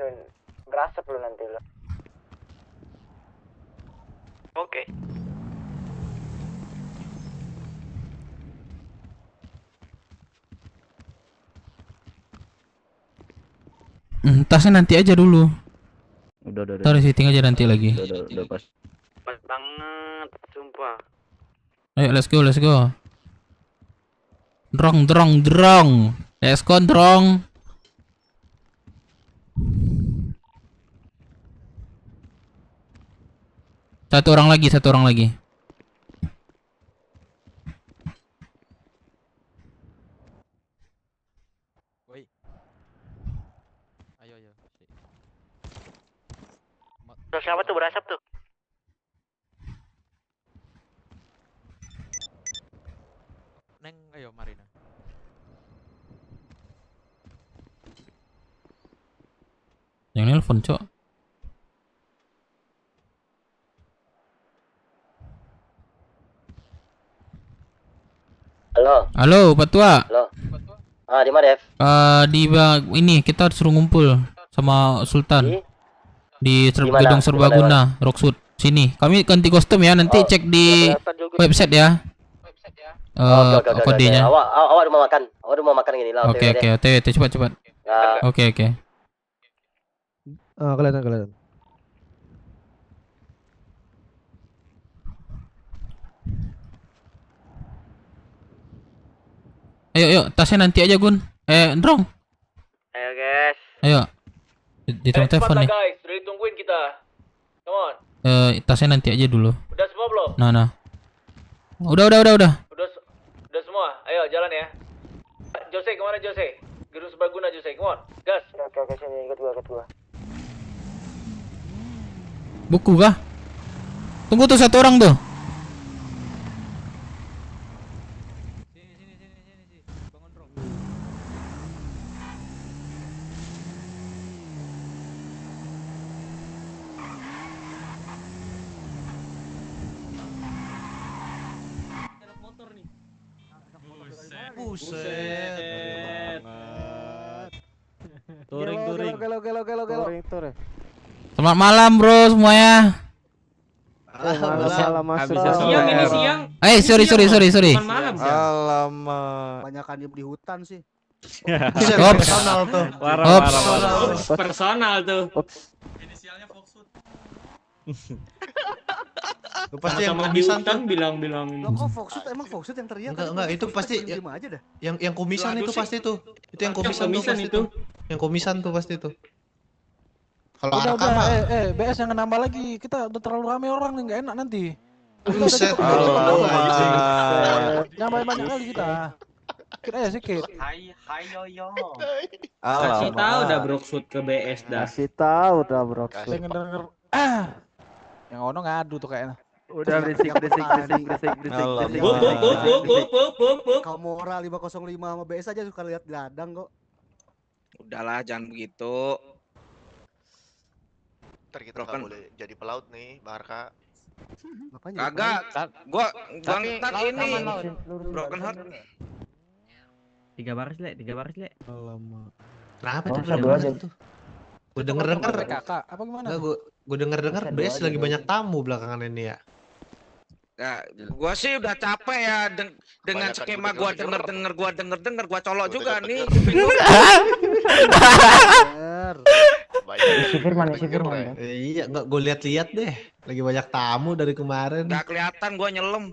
Speaker 3: berasap lu nanti lo.
Speaker 8: Oke.
Speaker 1: Tasnya nanti aja dulu.
Speaker 6: Udah.
Speaker 1: Taruh setting aja nanti lagi.
Speaker 6: Udah pas.
Speaker 10: Pas banget, sumpah.
Speaker 1: Ayo, let's go. Drong. Let's go, drong. Satu orang lagi.
Speaker 9: Woi. Ayo.
Speaker 10: Terus siapa tuh berasap tuh?
Speaker 9: Neng, ayo Marina.
Speaker 1: Yang nelpon, Cok. Halo, Pak Tua.
Speaker 19: Halo. Di mana, Dev?
Speaker 1: Ini kita suruh ngumpul sama Sultan. Di gedung Serbaguna, Rocksuit. Sini. Kami ganti kostum ya, nanti cek di website ya. Kodenya.
Speaker 19: Awak udah mau makan gini lah.
Speaker 1: Oke, cepat. Oke.
Speaker 18: Kelihatan.
Speaker 1: Ayo, tasnya nanti aja, Gun. Ndrong.
Speaker 10: Ayo, guys.
Speaker 1: Ayo. Di telepon nih.
Speaker 8: Guys, udah ditungguin kita. Come on.
Speaker 1: Tasnya nanti aja dulu.
Speaker 8: Udah semua belum?
Speaker 1: Nah. Udah.
Speaker 8: Udah semua. Ayo, jalan ya. Jose, kemana Jose? Gedung Serbaguna, Jose. Come on. Gas.
Speaker 3: Oke, sini ikut gua.
Speaker 1: Buku kah? Tunggu tuh, satu orang tuh.
Speaker 18: Buset.
Speaker 22: Touring.
Speaker 18: Gelo.
Speaker 1: Selamat malam, bro, semuanya.
Speaker 18: Malam masuk.
Speaker 21: Siang ini siang.
Speaker 1: Sorry.
Speaker 21: Malam.
Speaker 18: Alamak.
Speaker 20: Banyakan di hutan sih.
Speaker 22: Personal tuh.
Speaker 21: Personal tuh.
Speaker 20: Inisialnya Foxwood.
Speaker 22: Lu pasti yang
Speaker 21: Sama-sama di
Speaker 22: komisan
Speaker 21: hutan
Speaker 22: tuh.
Speaker 21: bilang.
Speaker 20: Loh kok Foxwood emang Foxwood yang teriak?
Speaker 22: Enggak, itu pasti
Speaker 20: Diem aja dah.
Speaker 22: yang komisan
Speaker 21: Waduh
Speaker 22: itu
Speaker 21: sih.
Speaker 22: pasti tuh. Itu yang komisan tuh
Speaker 21: komisan
Speaker 22: pasti
Speaker 21: itu.
Speaker 22: tuh. Yang komisan tuh pasti tuh.
Speaker 11: Kalau
Speaker 22: Udah,
Speaker 11: Arka mah
Speaker 22: BS jangan nambah lagi. Kita udah terlalu rame orang nih, nggak enak nanti.
Speaker 11: buset.
Speaker 22: Nambah banyak kali kita. Sikit aja sikit.
Speaker 10: Hai yoyo.
Speaker 8: Kasih tahu dah Brookfoot ke BS dah.
Speaker 3: Kasih tahu dah bro.
Speaker 22: Pengen denger. Yang ono ngadu tuh kayaknya.
Speaker 3: Udah berisik.
Speaker 20: Kau moral 505 sama BS aja suka lihat gadang kok.
Speaker 15: Udahlah, jangan begitu.
Speaker 23: Ntar kita nggak boleh jadi pelaut nih, Barca.
Speaker 15: Kagak, gua ntar ini broken heart.
Speaker 2: 3 baris le.
Speaker 11: Alamak. Kenapa
Speaker 3: Oh,
Speaker 11: tuh?
Speaker 3: satu aja.
Speaker 11: Gue denger
Speaker 22: Kakak, apa gimana?
Speaker 11: gue denger BS lagi banyak tamu belakangan ini ya.
Speaker 15: Ya, gua sih udah capek ya dengan
Speaker 23: Kebanyakan
Speaker 15: skema
Speaker 23: gua
Speaker 15: gua denger, gua colok juga nih.
Speaker 3: Si Firman.
Speaker 11: Iya, nggak gue lihat deh. Lagi banyak tamu dari kemarin.
Speaker 15: Nggak kelihatan gua nyelem.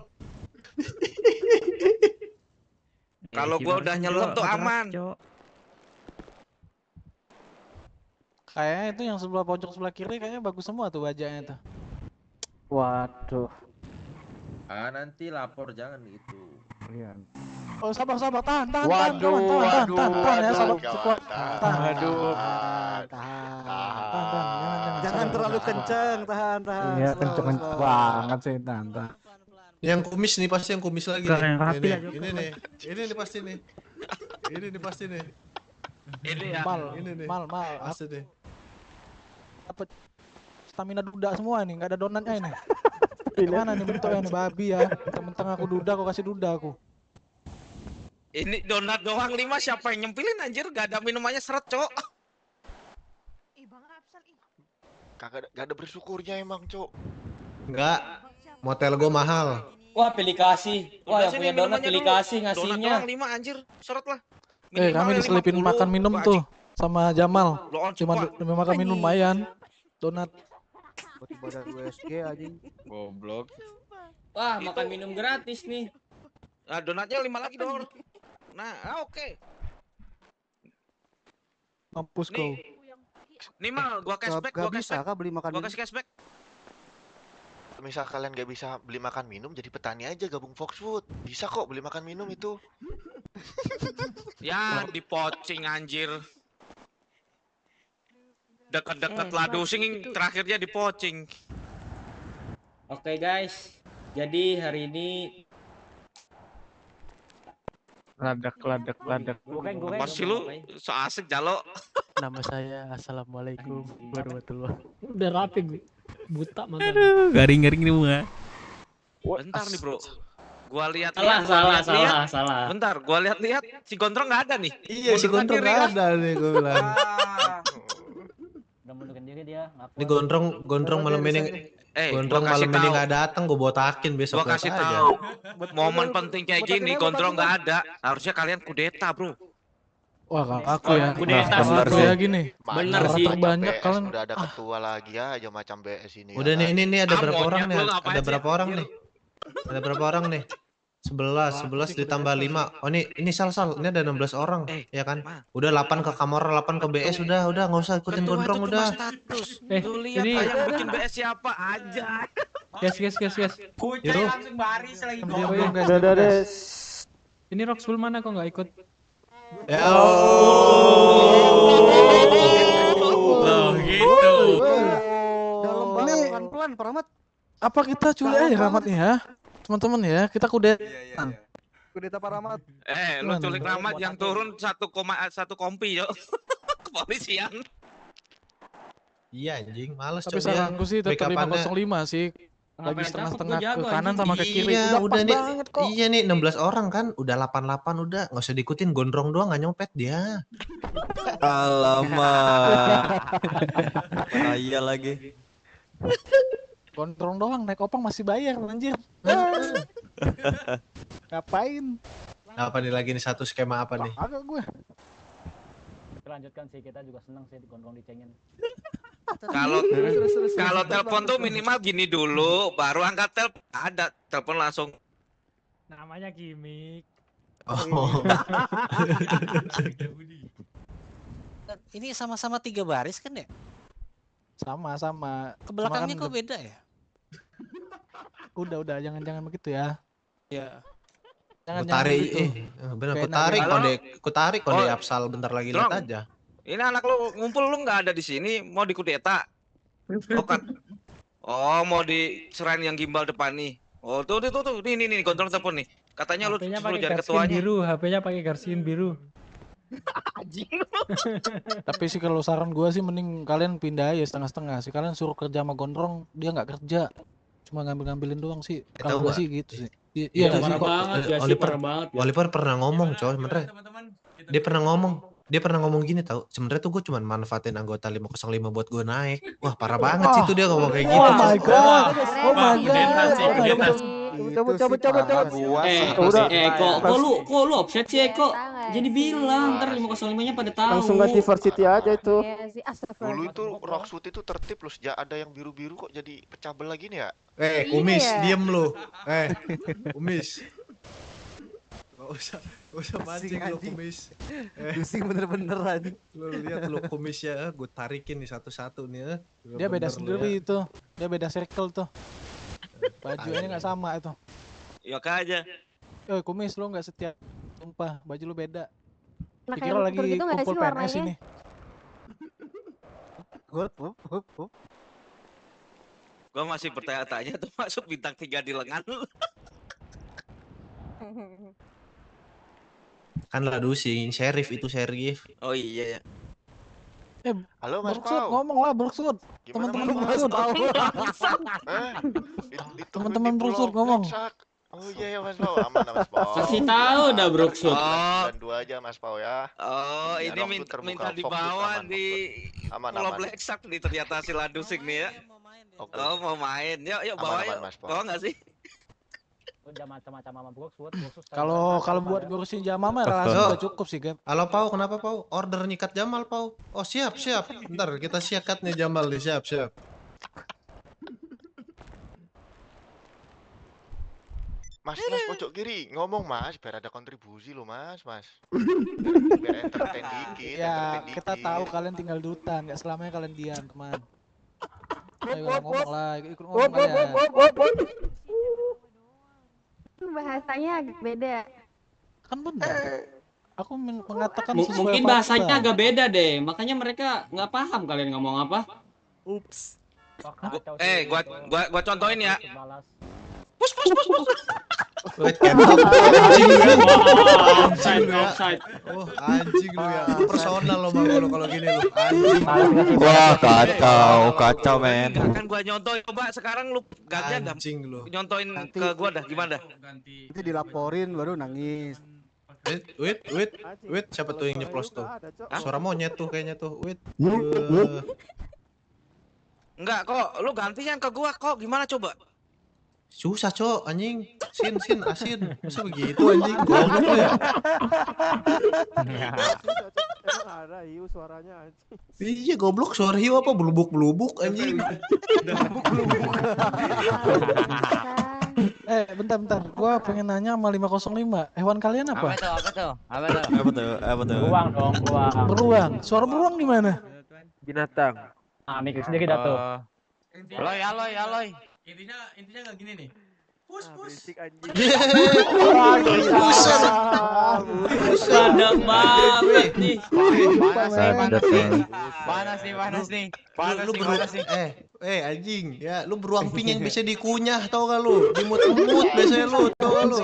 Speaker 15: Kalau gua udah nyelem tuh aman.
Speaker 22: Kayaknya itu yang sebelah pojok sebelah kiri kayaknya bagus semua tuh wajahnya tuh.
Speaker 3: Waduh.
Speaker 8: Nanti lapor jangan gitu.
Speaker 3: Iya.
Speaker 22: Oh sabar tahan ya sabar sekuat.
Speaker 20: Jangan terlalu kenceng, tahan.
Speaker 3: Iya kenceng banget sih tante.
Speaker 11: Yang kumis nih pasti yang kumis lagi
Speaker 2: Gak yang rapi
Speaker 11: nih.
Speaker 2: aja.
Speaker 11: Ini nih pasti nih. Ini pasti nih.
Speaker 15: Ini ya.
Speaker 22: Mal.
Speaker 11: Pasti deh.
Speaker 22: Apa stamina duda semua nih, nggak ada donatnya ini. Gimana nih bentuknya nih babi ya? Mentang aku duda, aku kasih duda aku.
Speaker 15: Ini donat doang 5, siapa yang nyempilin anjir? Gak ada minumannya seret, Cok.
Speaker 23: Kagak ada bersyukurnya emang, Cok.
Speaker 11: Enggak. Motel gue mahal.
Speaker 8: Wah, pilih kasih. Wah, yang punya donat pilih kasih
Speaker 15: Donat
Speaker 8: ngasihnya.
Speaker 15: doang 5 anjir, seret lah.
Speaker 22: Kami diselipin makan minum tuh sama Jamal. Cuma demi makan minum lumayan. Donat.
Speaker 20: Tiba-tiba dari USG aja.
Speaker 15: Goblok.
Speaker 8: Wah, makan minum gratis nih.
Speaker 15: Nah, donatnya 5 lagi dong. Nah, oke.
Speaker 22: Mampus kau.
Speaker 15: Nih mal, gua cashback,
Speaker 20: Gak bisa kah beli makan
Speaker 15: Gua
Speaker 20: minum?
Speaker 15: kasih cashback.
Speaker 23: Misal kalian gak bisa beli makan minum, jadi petani aja gabung Foxfood. Bisa kok beli makan minum itu.
Speaker 15: Ya, dipocing anjir. Deket-deket ladu sing terakhirnya dipocing.
Speaker 8: Oke guys, jadi hari ini
Speaker 18: Ladak.
Speaker 15: Masih lu so asik jalo.
Speaker 18: Nama saya Assalamualaikum warahmatullahi.
Speaker 24: Udah rapi buta mata.
Speaker 1: Aduh, garing-garing nih bunga.
Speaker 15: Bentar nih, Bro. Gua lihat
Speaker 8: salah.
Speaker 15: Bentar, gua lihat si Gondrong nggak ada nih.
Speaker 11: Iya, si Gondrong nggak ada nih gue bilang.
Speaker 10: Udah mundurkan diri dia.
Speaker 11: Ini Gondrong malam ini Gondrong malam ini nggak datang, gue botakin besok.
Speaker 15: Gua kasih tahu. Momen penting kayak gini, Gondrong nggak ada. Harusnya kalian kudeta, Bro.
Speaker 22: Wah, aku ya.
Speaker 8: Kudeta
Speaker 22: Aku ya gini.
Speaker 8: Bener sih.
Speaker 22: Banyak kalian.
Speaker 23: Udah ada ketua lagi aja macam BS ini.
Speaker 11: Udah nih, ini ada berapa
Speaker 15: monyet
Speaker 11: orang nih?
Speaker 15: lu ngapain
Speaker 11: Ada
Speaker 15: sih,
Speaker 11: berapa orang
Speaker 15: anjir?
Speaker 11: nih? Ada berapa orang nih? 11 ditambah 5. Oh ini sal. Ini ada 16 orang, ya kan? Udah 8 ke Kamora, 8 ke BS, udah nggak usah ikutin Gondrong udah.
Speaker 15: Status. Lu lihat
Speaker 24: ini-
Speaker 15: yang bikin BS siapa aja.
Speaker 24: Guys.
Speaker 10: Kucai
Speaker 11: Yuk.
Speaker 10: langsung baris lagi.
Speaker 22: Diam, guys.
Speaker 3: Udah.
Speaker 24: Ini Roxbull mana kok nggak ikut?
Speaker 11: Ya
Speaker 15: Loh, gitu.
Speaker 20: Dalam banget pelan-pelan Pak Rahmat.
Speaker 22: Apa kita culik aja Rahmat nih ya? Teman-teman ya, kita kudet.
Speaker 20: Kudeta Pak Rahmat.
Speaker 15: Lu culik Rahmat yang turun 1 kompi, yo. Kepolisian.
Speaker 11: Iya anjing, males
Speaker 22: Tapi
Speaker 11: coba ya.
Speaker 22: saranku sih tetap 505 sih. Lagi setengah-setengah ke kanan sama ke kiri.
Speaker 11: Iya, udah
Speaker 22: pas
Speaker 11: nih.
Speaker 22: banget kok.
Speaker 11: Iya nih 16 orang kan, udah 88 udah, nggak usah diikutin Gondrong doang nggak nyopet dia.
Speaker 14: Alamak. Kaya lagi.
Speaker 22: Gondrong doang, naik opang masih bayar anjir. Ngapain?
Speaker 11: Apa nih lagi nih satu skema apa nih?
Speaker 22: Agak gue.
Speaker 10: Lanjutkan sih, kita juga seneng sih digondrong dicengin.
Speaker 15: Kalau telepon tuh minimal gini dulu, baru angkat telepon. Ada telepon langsung.
Speaker 24: Namanya gimmick.
Speaker 11: Oh.
Speaker 10: Ini sama-sama 3 baris kan ya?
Speaker 22: Sama.
Speaker 15: Ke belakangnya kok beda ya?
Speaker 22: Udah, jangan begitu ya.
Speaker 15: Ya.
Speaker 11: Ku tarik bener ku tarik kode Apsal bentar lagi lihat
Speaker 15: Drong.
Speaker 11: aja.
Speaker 15: Ini anak lu ngumpul lu nggak ada di sini, mau dikudeta. Oh kan. Oh, mau diserahin yang gimbal depan nih. Oh, tuh. Nih, gondrong telepon nih. Katanya lu
Speaker 24: HP-nya
Speaker 15: suruh
Speaker 24: pakai
Speaker 15: jadi
Speaker 24: garskin
Speaker 15: ketuanya.
Speaker 24: biru, HP-nya pakai garskin biru.
Speaker 22: Tapi sih kalau saran gua sih mending kalian pindah aja setengah-setengah sih. Kalian suruh kerja sama gondrong, dia nggak kerja. Cuma ngambil-ngambilin doang sih. Kalau gua sih gitu sih. Iya sih kok.
Speaker 11: Oliver pernah ngomong coy, sebenarnya. Dia pernah ngomong gini tau. Sebenarnya tuh gue cuma manfaatin anggota 505 buat gue naik. Wah parah banget sih tuh dia ngomong kayak gitu.
Speaker 22: Oh my god.
Speaker 5: Kok lu offset sih Eko? Jadi bilang ntar 505-nya pada tahu.
Speaker 3: Langsung ganti varsity aja itu.
Speaker 23: Dulu itu Rocksuit itu tertib loh, sejak ada yang biru-biru kok jadi pecah belah gini ya?
Speaker 11: Kumis, diem lu. Kumis. Gak usah mancing lu Kumis.
Speaker 20: Pusing bener-beneran.
Speaker 11: Lu lihat lu kumisnya, gue tarikin nih satu-satu nih ya.
Speaker 22: Dia beda sendiri itu. Dia beda circle tuh. Bajunya nggak sama itu.
Speaker 15: Ya aja.
Speaker 22: Kumis lu nggak setia. Sumpah, baju lu beda.
Speaker 7: Nah,
Speaker 22: Dikira lagi
Speaker 7: gitu
Speaker 22: kumpul PNS ini.
Speaker 15: Gua masih bertanya-tanya tuh masuk bintang 3 di lengan lu.
Speaker 11: Kan lah dusing, sheriff itu sheriff.
Speaker 15: Oh iya ya.
Speaker 23: Halo Mas
Speaker 22: Broksud,
Speaker 23: Pau.
Speaker 22: ngomong lah Broksud. Teman-teman Broksud. Teman-teman Broksud ngomong.
Speaker 23: Oh iya ya Mas Pau, aman Mas Pau.
Speaker 5: Kasih tahu dah Broksud.
Speaker 23: Dan 2 aja Mas Pau ya.
Speaker 15: Oh, ini minta dibawa di Pulau Black Shark nih ternyata si Ladusing nih ya. Oh, mau main. Yuk bawa yuk. Bawa enggak sih?
Speaker 24: Udah macam-macam sama Broksud.
Speaker 22: Kalau buat ngurusin Jamal mah langsung udah cukup sih, Gap.
Speaker 11: Halo Pau, kenapa Pau? Order nyikat Jamal Pau. Oh siap. Bentar kita sikat nih Jamal nih, siap.
Speaker 23: Mas pojok kiri ngomong Mas, biar ada kontribusi lo Mas. Biar entertain dikit.
Speaker 22: Ya, kita tahu kalian tinggal di hutan, nggak selamanya kalian diam, teman. Ayo ngomong lah, ikut ngomong kalian.
Speaker 7: Bahasanya agak beda.
Speaker 22: Kan benar. Aku mengatakan
Speaker 5: mungkin bahasanya agak beda deh, makanya mereka nggak paham kalian ngomong apa.
Speaker 22: Ups.
Speaker 15: Gua contohin ya. Pus.
Speaker 11: Anjing lu ya. Personal lo bang kalau gini lu. Anjing.
Speaker 9: Wah kacau men.
Speaker 15: Kan gua nyontohin, coba sekarang lu gantian dah.
Speaker 11: Anjing lu.
Speaker 15: Nyontohin ke gua dah, gimana dah?
Speaker 20: Nanti dilaporin baru nangis.
Speaker 11: Wait, siapa tuh yang nyeplos tuh? Suara monyet tuh kayaknya tuh. Wait.
Speaker 15: Enggak kok, lu gantian ke gua kok, gimana coba?
Speaker 11: Susah cok, anjing. Sin, asin. Masa begitu anjing? Goblok lu ya.
Speaker 3: Emang ada hiu suaranya anjing.
Speaker 11: Iya goblok, suara hiu apa belubuk anjing.
Speaker 22: Bentar. Gua pengen nanya sama 505. Hewan kalian apa?
Speaker 2: Apa tuh?
Speaker 24: Beruang dong, beruang.
Speaker 22: Beruang. Suara beruang di mana?
Speaker 24: Binatang. Ah, mikir sendiri dah tuh.
Speaker 15: Aloy.
Speaker 1: Intinya nggak gini nih. Pus.
Speaker 3: Berisik anjing.
Speaker 5: Sadap banget nih.
Speaker 15: Panas nih.
Speaker 11: Anjing, ya lu beruang pink yang bisa dikunyah tau gak lu? Dimut-mut biasanya lu, tau gak lu?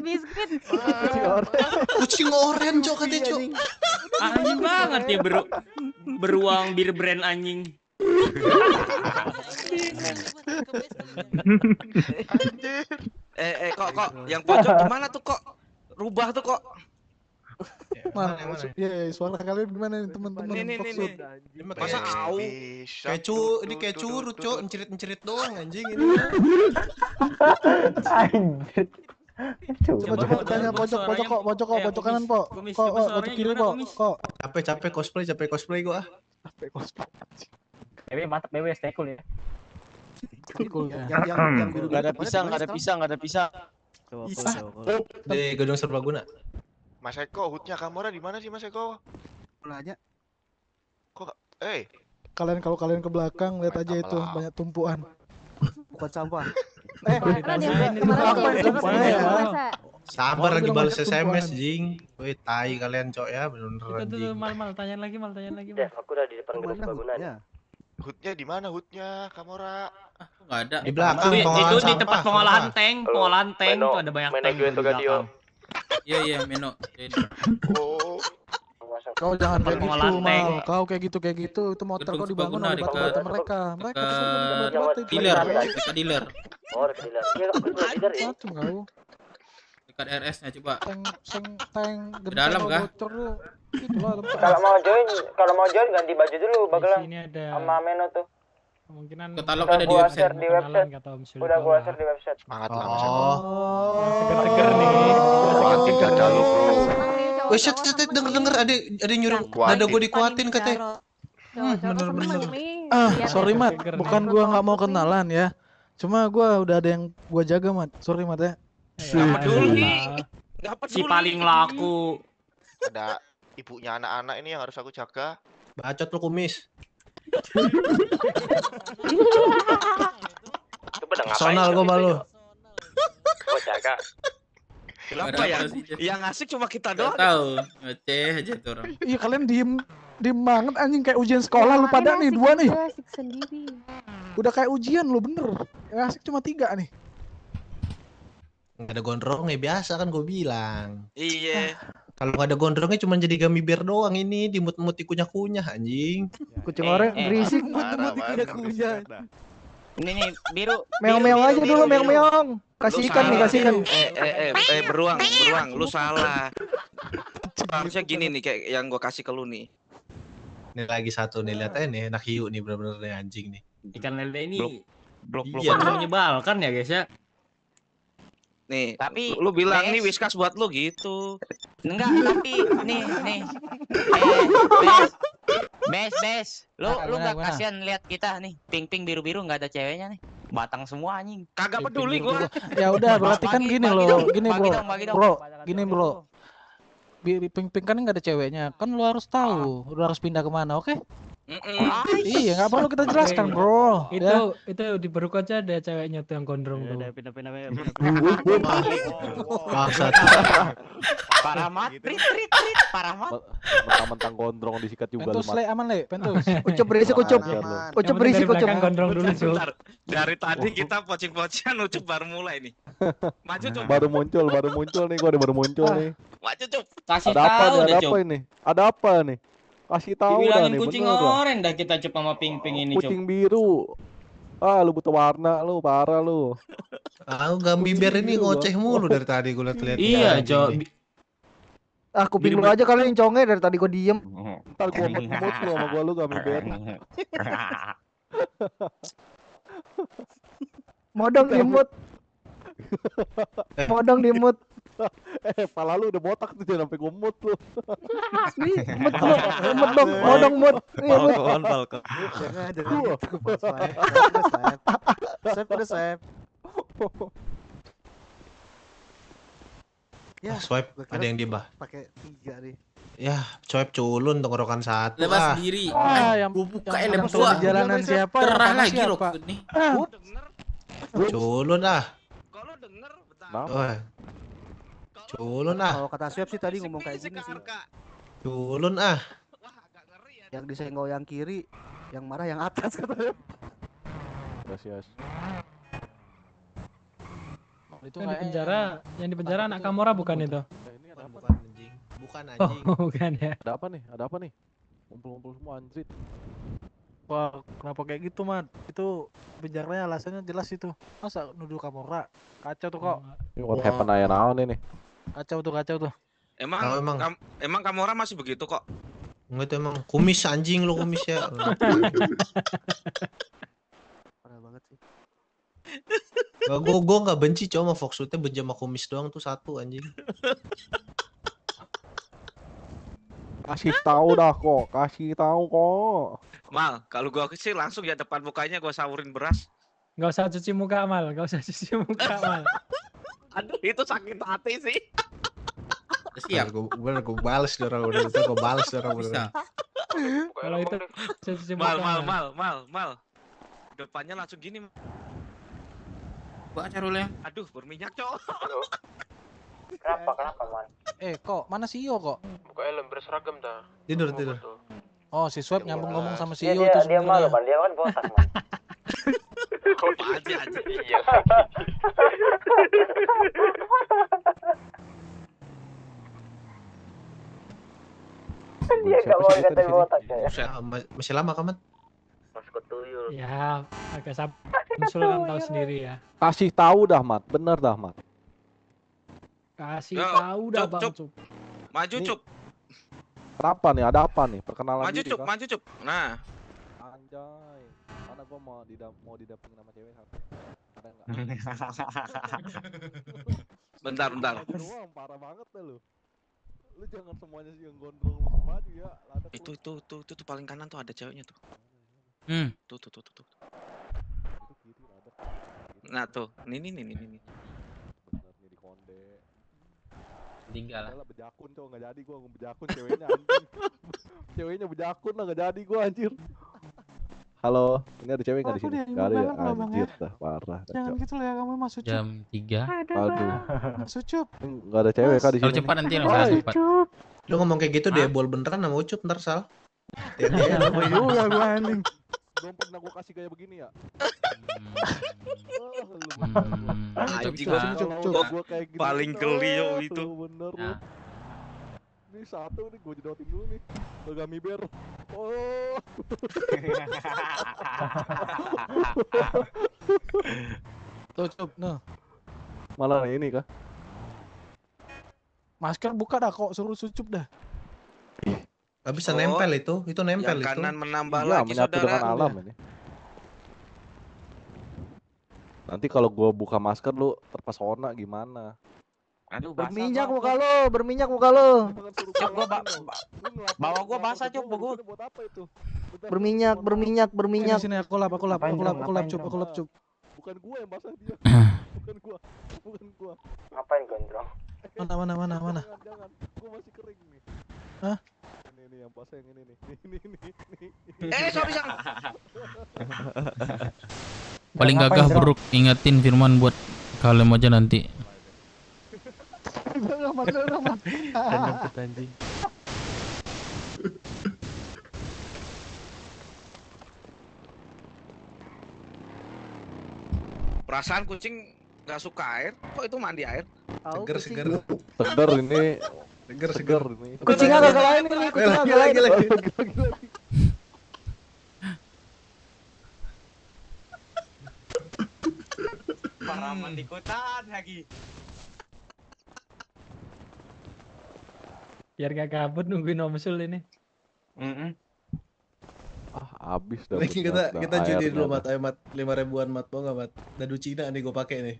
Speaker 7: Biskuit.
Speaker 11: Kucing oren cok katanya cok.
Speaker 5: Anjing banget ya beruang bir brand anjing.
Speaker 15: Kok yang pojok gimana tuh kok? Rubah tuh kok.
Speaker 22: Mana? Iya, suara kalian gimana nih teman-teman?
Speaker 15: Nih.
Speaker 11: Masa au? Kayak curut cok, encerit doang anjing ini.
Speaker 3: Anjir.
Speaker 22: Coba tanya pojok kanan po. Pojok kiri po.
Speaker 11: Capek cosplay gua.
Speaker 22: Capek cosplay.
Speaker 24: Bewe mantap, Bewe stay cool ya.
Speaker 22: Cool ya.
Speaker 14: Yang biru nggak ada pisang.
Speaker 11: Di gedung serbaguna.
Speaker 23: Mas Eko, hoodnya Kamora di mana sih Mas Eko?
Speaker 20: Nanya.
Speaker 23: Kok
Speaker 20: Kalian kalau kalian ke belakang lihat aja itu banyak tumpuan. Bukan sampah.
Speaker 11: Sabar lagi balas SMS jing. Woi tai kalian cok ya beneran jing.
Speaker 8: Mal tanyain lagi.
Speaker 19: Dev, aku udah di depan gedung bangunan.
Speaker 23: Hutnya di mana hutnya, Kamora?
Speaker 1: Nggak ada.
Speaker 11: Di belakang
Speaker 8: Itu di
Speaker 11: sampah,
Speaker 8: tempat pengolahan tank, itu ada banyak tank di belakang.
Speaker 1: Iya Meno.
Speaker 23: Oh.
Speaker 20: Kau jangan kayak gitu,
Speaker 8: Pengolahan tank.
Speaker 20: Mal. Kau kayak gitu. Itu motor kau dibangun oleh batu mereka. Mereka
Speaker 1: Dekat dealer.
Speaker 19: Oh, dekat dealer. Iya, aku juga dealer ya.
Speaker 20: Macam kau.
Speaker 1: Dekat RS-nya coba.
Speaker 20: Tank
Speaker 1: Ke dalam kah?
Speaker 20: bocor lu. Itulah tempat.
Speaker 3: Kalau mau join ganti baju dulu Bagelang.
Speaker 8: Ini ada
Speaker 3: Sama Meno tuh.
Speaker 8: kemungkinan
Speaker 1: Katalog ada di website.
Speaker 3: Di website. Udah gua share di website.
Speaker 23: Semangat lah.
Speaker 8: seger-seger nih.
Speaker 23: Kuatin dada lu, bro.
Speaker 11: Woi set denger ada nyuruh dada gue dikuatin katanya. Bener.
Speaker 20: Sorry Mat, bukan gua nggak mau kenalan ya. Cuma gua udah ada yang gua jaga Mat. Sorry Mat ya.
Speaker 15: Gak peduli.
Speaker 8: Si paling laku.
Speaker 23: Ada ibunya anak-anak ini yang harus aku jaga.
Speaker 11: Bacot lu kumis. Personal gue malu.
Speaker 19: Gua jaga.
Speaker 15: Kenapa ya? Yang asik cuma kita doang.
Speaker 1: Tahu. Ngeceh aja tuh orang.
Speaker 20: Iya kalian diem banget anjing kayak ujian sekolah lu pada nih dua nih. Udah kayak ujian lu bener. Yang asik cuma 3 nih.
Speaker 11: Nggak ada gondrongnya biasa kan gue bilang.
Speaker 15: Iya.
Speaker 11: Kalau nggak ada gondrongnya cuma jadi gummy bear doang ini dimut-mut kunyah-kunyah anjing.
Speaker 20: Kucing oranye berisik mut-mut kunyah-kunyah.
Speaker 4: Ini nih biru.
Speaker 20: Meong-meong aja dulu meong-meong. Kasih ikan nih, kasih ikan.
Speaker 15: Beruang, lu salah. Harusnya gini nih kayak yang gua kasih ke lu nih.
Speaker 11: Ini lagi satu nih, lihat aja nih, enak hiu nih bener-bener nih anjing nih.
Speaker 8: Ikan lele ini
Speaker 15: Blok.
Speaker 11: Iya.
Speaker 8: menyebalkan ya guys ya.
Speaker 15: Nih,
Speaker 4: Tapi
Speaker 15: lu bilang
Speaker 4: Bes.
Speaker 15: nih Whiskas buat lu gitu.
Speaker 4: Enggak, tapi nih. Bes. Lu
Speaker 20: Gimana?
Speaker 4: enggak kasihan lihat kita nih, pink biru-biru enggak ada ceweknya nih. Batang semua anjing.
Speaker 15: Kagak peduli gua.
Speaker 20: Ya udah berarti kan gini loh, gini
Speaker 4: bagi
Speaker 20: bro.
Speaker 4: dong, bagi dong.
Speaker 20: Bro, gini bro. Pink kan nggak ada ceweknya, kan lu harus tahu, lu harus pindah kemana, oke? Iya, nggak perlu kita jelaskan, bro.
Speaker 8: Itu di peruk aja ada ceweknya tuh yang gondrong tuh.
Speaker 4: Pindah.
Speaker 11: Bangsat.
Speaker 4: Parah mat, trit. Parah mat.
Speaker 18: Mentang-mentang gondrong disikat juga lu.
Speaker 20: Pentus le aman le, pentus.
Speaker 18: Ucup berisik, ucup.
Speaker 20: Ucup berisik, ucup.
Speaker 8: Gondrong dulu, Cuk.
Speaker 15: Bentar. Dari tadi kita pocing-pocingan Ucup baru mulai nih. Maju Cup.
Speaker 18: Baru muncul nih, gua baru muncul nih.
Speaker 15: Maju Cup.
Speaker 21: Kasih
Speaker 18: Ada apa
Speaker 21: tahu
Speaker 18: nih?
Speaker 21: dah,
Speaker 18: Ada
Speaker 21: Cuk.
Speaker 18: apa ini? Ada apa nih? Kasih tahu dah
Speaker 21: Dibilangin
Speaker 18: nih,
Speaker 21: kucing
Speaker 18: bener dah.
Speaker 21: oranye dah kita Cuk sama ping-ping ini, Cuk.
Speaker 18: Kucing biru. Ah, lu butuh warna lu, parah lu.
Speaker 11: Aku gummy bear ini ngoceh mulu dari tadi gue lihat-lihat.
Speaker 21: Iya, Cok.
Speaker 20: Ah, kuping lu aja kali yang conge dari tadi gua diem.
Speaker 18: Ntar gua mut lu sama gua lu gak miber.
Speaker 20: Modong dimut. Modong dimut.
Speaker 18: Pala lu udah botak tuh jangan sampai gua mut lu.
Speaker 20: Mut dong, modong mut.
Speaker 18: Balkon.
Speaker 20: Save.
Speaker 11: Ya, swipe ada yang di bawah.
Speaker 20: Pakai 3 nih.
Speaker 11: Ya, swipe culun tenggorokan satu.
Speaker 1: Lepas sendiri.
Speaker 20: Yang
Speaker 1: buka
Speaker 20: yang
Speaker 1: LM gua.
Speaker 20: jalanan siapa?
Speaker 1: Terah
Speaker 20: Yang
Speaker 1: lagi
Speaker 20: siapa?
Speaker 1: rok nih.
Speaker 11: Culun ah.
Speaker 15: Kalau denger
Speaker 11: Wah. Culun ah.
Speaker 20: Kalau kata Swep sih tadi ngomong kayak gini sih.
Speaker 11: Culun ah.
Speaker 20: Yang disenggol yang kiri, yang marah yang atas katanya.
Speaker 18: Gracias.
Speaker 20: Itu
Speaker 8: Yang di penjara anak Kamora bukan itu?
Speaker 11: Bukan anjing. Bukan anjing.
Speaker 8: Oh, bukan ya.
Speaker 18: Ada apa nih? Ngumpul-ngumpul semua anjrit.
Speaker 22: Wah, kenapa kayak gitu, Mat? Itu penjaranya alasannya jelas itu. Masa nuduh Kamora? Kacau tuh kok.
Speaker 18: What happened aya naon ini?
Speaker 22: Kacau tuh.
Speaker 15: Emang Kamora masih begitu kok.
Speaker 11: Enggak tuh emang kumis anjing lu kumis ya.
Speaker 20: Parah banget sih.
Speaker 11: Gue nggak benci cuma Foxwoodnya benci sama kumis doang tuh satu anjing.
Speaker 18: Kasih tahu dah kok, kasih tahu kok.
Speaker 15: Mal, kalau gua sih langsung ya depan mukanya gua saurin beras.
Speaker 8: Enggak usah cuci muka, Mal.
Speaker 15: Aduh, itu sakit hati sih.
Speaker 11: Siap, gue balas orang udah itu gue balas orang udah.
Speaker 24: Kalau itu
Speaker 15: Mal. Depannya langsung gini.
Speaker 1: Buka carulnya.
Speaker 15: Aduh, berminyak, Cok.
Speaker 3: Kenapa, Man?
Speaker 22: Kok mana CEO kok?
Speaker 21: Buka helm berseragam dah.
Speaker 11: Tidur.
Speaker 22: Oh, si Swab nyambung ngomong sama
Speaker 3: Dia,
Speaker 22: CEO itu
Speaker 3: dia malu,
Speaker 22: sebenarnya.
Speaker 3: Man. Dia kan botak, Man.
Speaker 15: Aja.
Speaker 21: Iya.
Speaker 3: Dia gak mau dikatain botak ya.
Speaker 11: Masih lama kan, Mat?
Speaker 3: Masuk tuyul.
Speaker 24: Ya, agak sabar. Musul kan tahu sendiri ya.
Speaker 18: Kasih tahu dah, Mat. Bener dah, Mat.
Speaker 24: Kasih
Speaker 15: Yo,
Speaker 24: tahu dah,
Speaker 15: Cup,
Speaker 24: Bang
Speaker 15: Cup.
Speaker 24: Cup.
Speaker 15: Maju,
Speaker 18: Nih.
Speaker 15: Cup.
Speaker 18: Apa nih? Ada apa nih? Perkenalan
Speaker 15: Maju,
Speaker 18: diri
Speaker 15: Cup.
Speaker 18: kah?
Speaker 15: Maju, Cup. Nah.
Speaker 18: Anjay. Mana gua mau didampingin sama cewek satu. Ada enggak?
Speaker 15: Bentar.
Speaker 18: Maju doang, parah banget dah lu. Lu jangan semuanya sih yang gondrong lu maju ya. Ada
Speaker 15: Itu paling kanan tuh ada ceweknya tuh. Tuh. Nah, tuh. Nih.
Speaker 18: bener nih di konde.
Speaker 1: Tinggal lah.
Speaker 18: Lah bejakun cowok enggak jadi gua bejakun ceweknya anjing. Ceweknya bejakun lah enggak jadi gua anjir. Halo, ini ada cewek enggak di sini? Enggak ada ya, anjir dah parah.
Speaker 22: Jangan gitu lah ya kamu masuk
Speaker 1: Jam 3.
Speaker 18: Aduh.
Speaker 22: Masuk Cup.
Speaker 18: Enggak ada cewek kah di sini?
Speaker 1: Kalau cepat nanti langsung cepat.
Speaker 11: Lu ngomong kayak gitu deh, bol beneran sama Ucup ntar Sal.
Speaker 18: Apa juga gua anjing. Belum pernah gua kasih kayak begini ya.
Speaker 15: Anjing gua paling geli yo itu.
Speaker 18: Bener lu. Ini satu nih gua jedotin dulu nih. Gami bear. Oh.
Speaker 22: Tuh Cup, nah.
Speaker 18: Malah ini kah?
Speaker 22: Masker buka dah kok, suruh Cup dah.
Speaker 11: Gak bisa nempel itu nempel
Speaker 15: yang
Speaker 11: itu.
Speaker 15: kanan menambah
Speaker 18: Iya,
Speaker 15: lagi
Speaker 18: menyatu dengan
Speaker 15: saudara.
Speaker 18: alam ini. Nanti kalau gua buka masker lu terpesona gimana?
Speaker 4: Aduh,
Speaker 10: Berminyak muka lo.
Speaker 4: Cok, bawa gua basah, Cok, gua.
Speaker 10: Berminyak.
Speaker 22: Di sini aku lap Cup.
Speaker 18: Bukan gua yang basah dia. Bukan gua.
Speaker 3: Ngapain gondrong?
Speaker 22: Mana?
Speaker 18: Jangan. Gua masih kering nih.
Speaker 22: Hah?
Speaker 18: Ini yang basah yang ini nih.
Speaker 15: Sorry.
Speaker 1: Paling gagah Bruk, ingetin Firman buat kalian aja nanti.
Speaker 22: Udah mat.
Speaker 18: Anjing.
Speaker 15: Perasaan kucing nggak suka air, kok itu mandi air?
Speaker 11: Seger.
Speaker 18: Seger ini. Seger ini.
Speaker 10: Kucingnya agak lain ini, kucingnya agak lain.
Speaker 11: Lagi.
Speaker 4: Para mendikutan lagi.
Speaker 24: Biar gak kabut nungguin Omsul ini.
Speaker 18: Habis dah.
Speaker 11: Lagi kita judi dulu Mat, ayo Mat, 5.000-an Mat, mau enggak Mat? Dadu Cina nih gua pakai nih.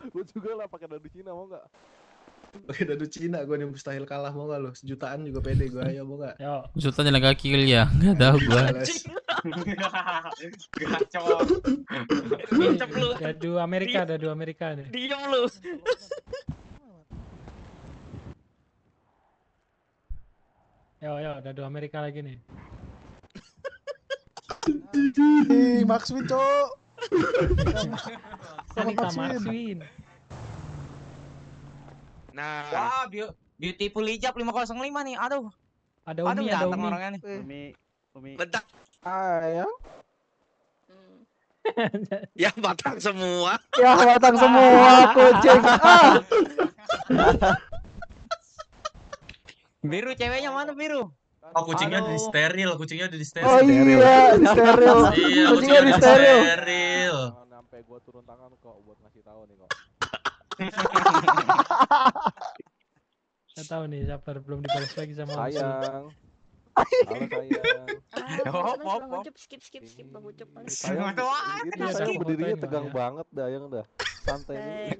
Speaker 18: Gua juga lah pakai dadu Cina mau enggak?
Speaker 11: Pakai dadu Cina gua nih mustahil kalah, mau enggak lu? Sejutaan juga pede gua, ayo mau enggak?
Speaker 24: Yo.
Speaker 1: Sultan jalan kaki kali ya, nggak tahu gua.
Speaker 4: Gacor.
Speaker 24: Dadu Amerika nih.
Speaker 15: Diam lu.
Speaker 24: Yo, dadu Amerika lagi nih.
Speaker 22: Maxwin, Cok.
Speaker 24: Anita Maxwin.
Speaker 15: Nah.
Speaker 4: Wah, beautiful hijab 505 nih. Aduh.
Speaker 24: Ada Umi.
Speaker 4: orangnya nih.
Speaker 15: Umi. Bentar.
Speaker 18: Ayang.
Speaker 15: Ya batang semua.
Speaker 10: Kucing.
Speaker 4: Biru ceweknya mana biru?
Speaker 11: Oh, kucingnya di steril, kucingnya di steril.
Speaker 10: Oh iya, di steril.
Speaker 11: Iya,
Speaker 10: Kucingnya di steril.
Speaker 18: Sampai gua turun tangan kok buat ngasih tahu nih kok.
Speaker 24: Saya tahu nih, sabar belum dibalas lagi sama Omsul.
Speaker 18: Sayang. Halo sayang.
Speaker 7: Skip Bang Ucup.
Speaker 18: Sayang, sayang berdirinya tegang banget dah, yang dah. Santai nih.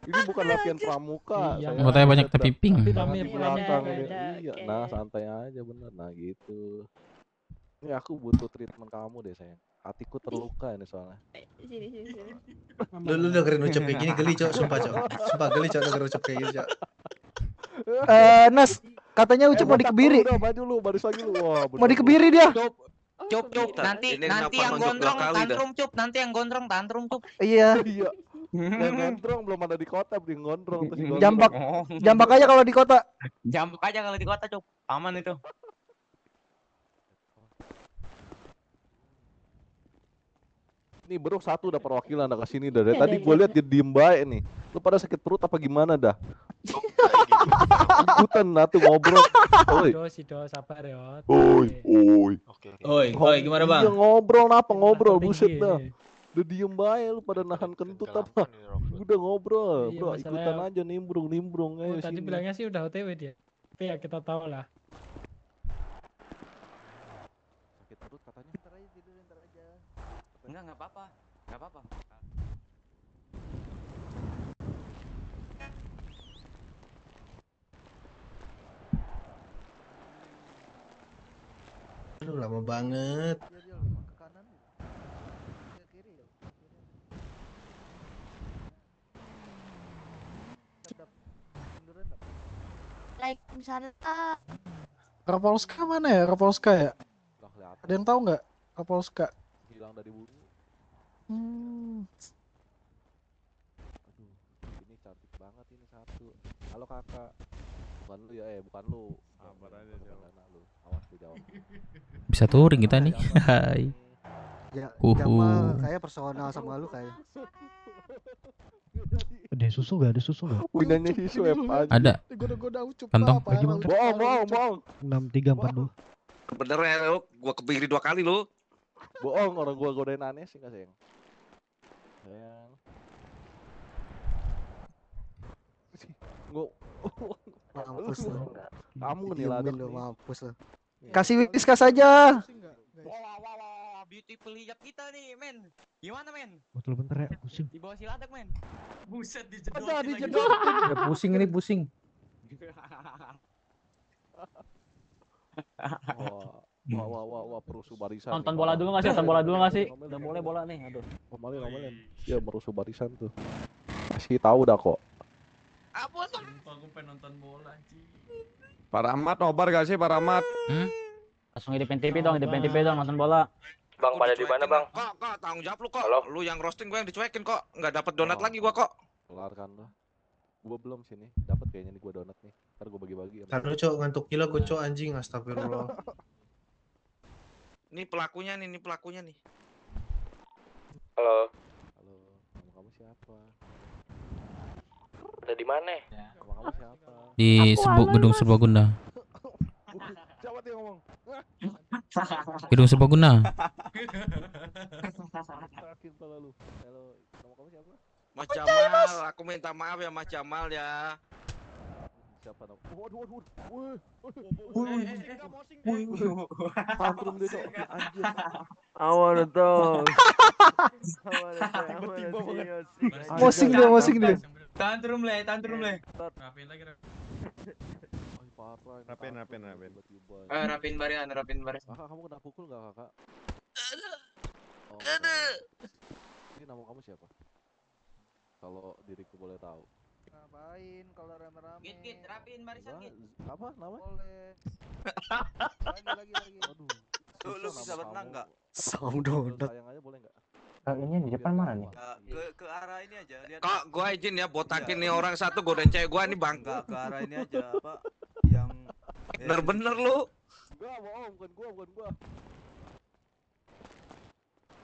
Speaker 18: Ini bukan latihan pramuka.
Speaker 24: Iya.
Speaker 1: Fotonya banyak tapi pink.
Speaker 18: Iya, nah santai aja bener. Nah gitu. Ini aku butuh treatment kamu deh sayang. Hatiku terluka ini soalnya.
Speaker 7: Sini.
Speaker 11: Lu dengerin Ucup kayak gini geli, Cok. Sumpah, Cok. Sumpah geli, Cok, dengerin Ucup kayak gini, Cok.
Speaker 10: Nas,
Speaker 12: Katanya Ucup mau dikebiri.
Speaker 18: Udah maju lu, baris lagi lu. Wah,
Speaker 12: Mau dikebiri dia.
Speaker 4: Cup, nanti yang gondrong tantrum, Cup. Nanti yang gondrong tantrum, Cup.
Speaker 12: Iya.
Speaker 18: Iya. Yang gondrong belum ada di kota, beli gondrong terus gondrong.
Speaker 12: Jambak aja kalau di kota.
Speaker 4: Jambak aja kalau di kota, Cup. Aman itu.
Speaker 18: Nih bro, satu udah perwakilan dah kesini dah. Dari tadi gue lihat dia diem baik nih. Lu pada sakit perut apa gimana dah? Ikutan lah tuh ngobrol. Oi.
Speaker 24: Sabar ya.
Speaker 18: Oi, gimana bang? Iya ngobrol apa ngobrol, buset dah. Udah diem baik lu pada nahan kentut apa? Udah ngobrol, bro. Ikutan aja nimbrung. Ayo
Speaker 24: tadi
Speaker 18: sini.
Speaker 24: bilangnya sih udah OTW dia. Tapi ya kita tahu lah.
Speaker 18: Sakit perut katanya.
Speaker 4: Enggak apa-apa. Enggak apa-apa.
Speaker 11: Aduh, lama banget.
Speaker 7: Waalaikumsalam.
Speaker 22: Rapolska mana ya? Rapolska ya? Ada yang tahu nggak? Rapolska.
Speaker 18: Hilang dari bumi. Aduh, ini cantik banget ini satu. Halo kakak. Bukan lu ya, bukan lu. Sabar aja lu. Awas dijawab.
Speaker 1: Bisa touring kita nih. Hai.
Speaker 10: Ya, Jamal kayak personal sama lu kayak.
Speaker 24: Ada susu gak? Ada susu gak?
Speaker 18: Punyanya si Swep aja.
Speaker 1: Ada. Kantong.
Speaker 18: Bohong.
Speaker 24: 6342.
Speaker 15: Bener ya lu, gua kebiri 2 kali lu.
Speaker 18: Bohong, orang gua godain aneh sih enggak sayang. Sayang. Gua
Speaker 10: mampus lu.
Speaker 18: Kamu nih lah
Speaker 10: lu mampus lu.
Speaker 12: Kasih whiskas saja.
Speaker 4: Wah, beautiful hijab kita nih, men. Gimana, men?
Speaker 24: Betul bentar ya, pusing.
Speaker 4: Di bawah siladak, men. Buset
Speaker 12: dijedotin.
Speaker 13: Ya pusing ini pusing.
Speaker 18: Wah, perusuh barisan.
Speaker 13: Nonton bola dulu nggak sih? Nonton bola dulu nggak sih? Udah mulai bola nih, aduh.
Speaker 18: Ngomelin. Ya merusuh barisan tuh. Kasih tahu dah kok.
Speaker 4: Apa tuh?
Speaker 13: Aku pengen nonton bola, anjing.
Speaker 16: Pak Rahmat nobar gak sih Pak Rahmat?
Speaker 13: Langsung hidupin TV dong, nonton bola.
Speaker 19: Bang, pada di mana, Bang?
Speaker 15: Kok, tanggung jawab lu kok. Lu yang roasting, gua yang dicuekin kok. Nggak dapat donat lagi gua kok.
Speaker 18: Kelar kan lah. Gua belum sini. Dapat kayaknya nih gua donat nih. Ntar gua bagi-bagi.
Speaker 11: Taruh cok, ngantuk gila gua cok anjing, astagfirullah.
Speaker 15: Ini pelakunya nih,
Speaker 19: Halo.
Speaker 18: Nama kamu siapa?
Speaker 19: Ada di mana?
Speaker 18: Nama kamu siapa?
Speaker 1: Di gedung Serbaguna.
Speaker 18: Siapa tuh yang ngomong?
Speaker 1: Gedung Serbaguna.
Speaker 18: Halo, nama kamu siapa?
Speaker 15: Mas Jamal, aku minta maaf ya Mas Jamal ya.
Speaker 18: Siapa nama? Waduh. Tantrum dia cok. Anjir.
Speaker 3: Awan dong.
Speaker 12: Mosing dia.
Speaker 4: Tantrum le.
Speaker 13: Rapiin lagi,
Speaker 16: Rapin barisan.
Speaker 4: Rapin baris.
Speaker 18: Kakak, kamu kena pukul nggak kakak? Ini nama kamu siapa? Kalau diriku boleh tahu.
Speaker 10: Ngapain kalau rame-rame?
Speaker 4: Git, rapiin barisan git.
Speaker 18: Apa nama?
Speaker 10: Boleh. Lagi.
Speaker 18: Aduh.
Speaker 15: Lu bisa berenang nggak?
Speaker 10: Sound donat.
Speaker 18: Sayang aja boleh nggak?
Speaker 3: Kakaknya di depan mana nih?
Speaker 15: Ke arah ini aja. Lihat. Kok gua izin ya botakin nih orang satu godain cewek gua nih bang.
Speaker 17: Ke arah ini aja apa? Yang
Speaker 15: bener lu.
Speaker 18: Enggak bohong, bukan gua.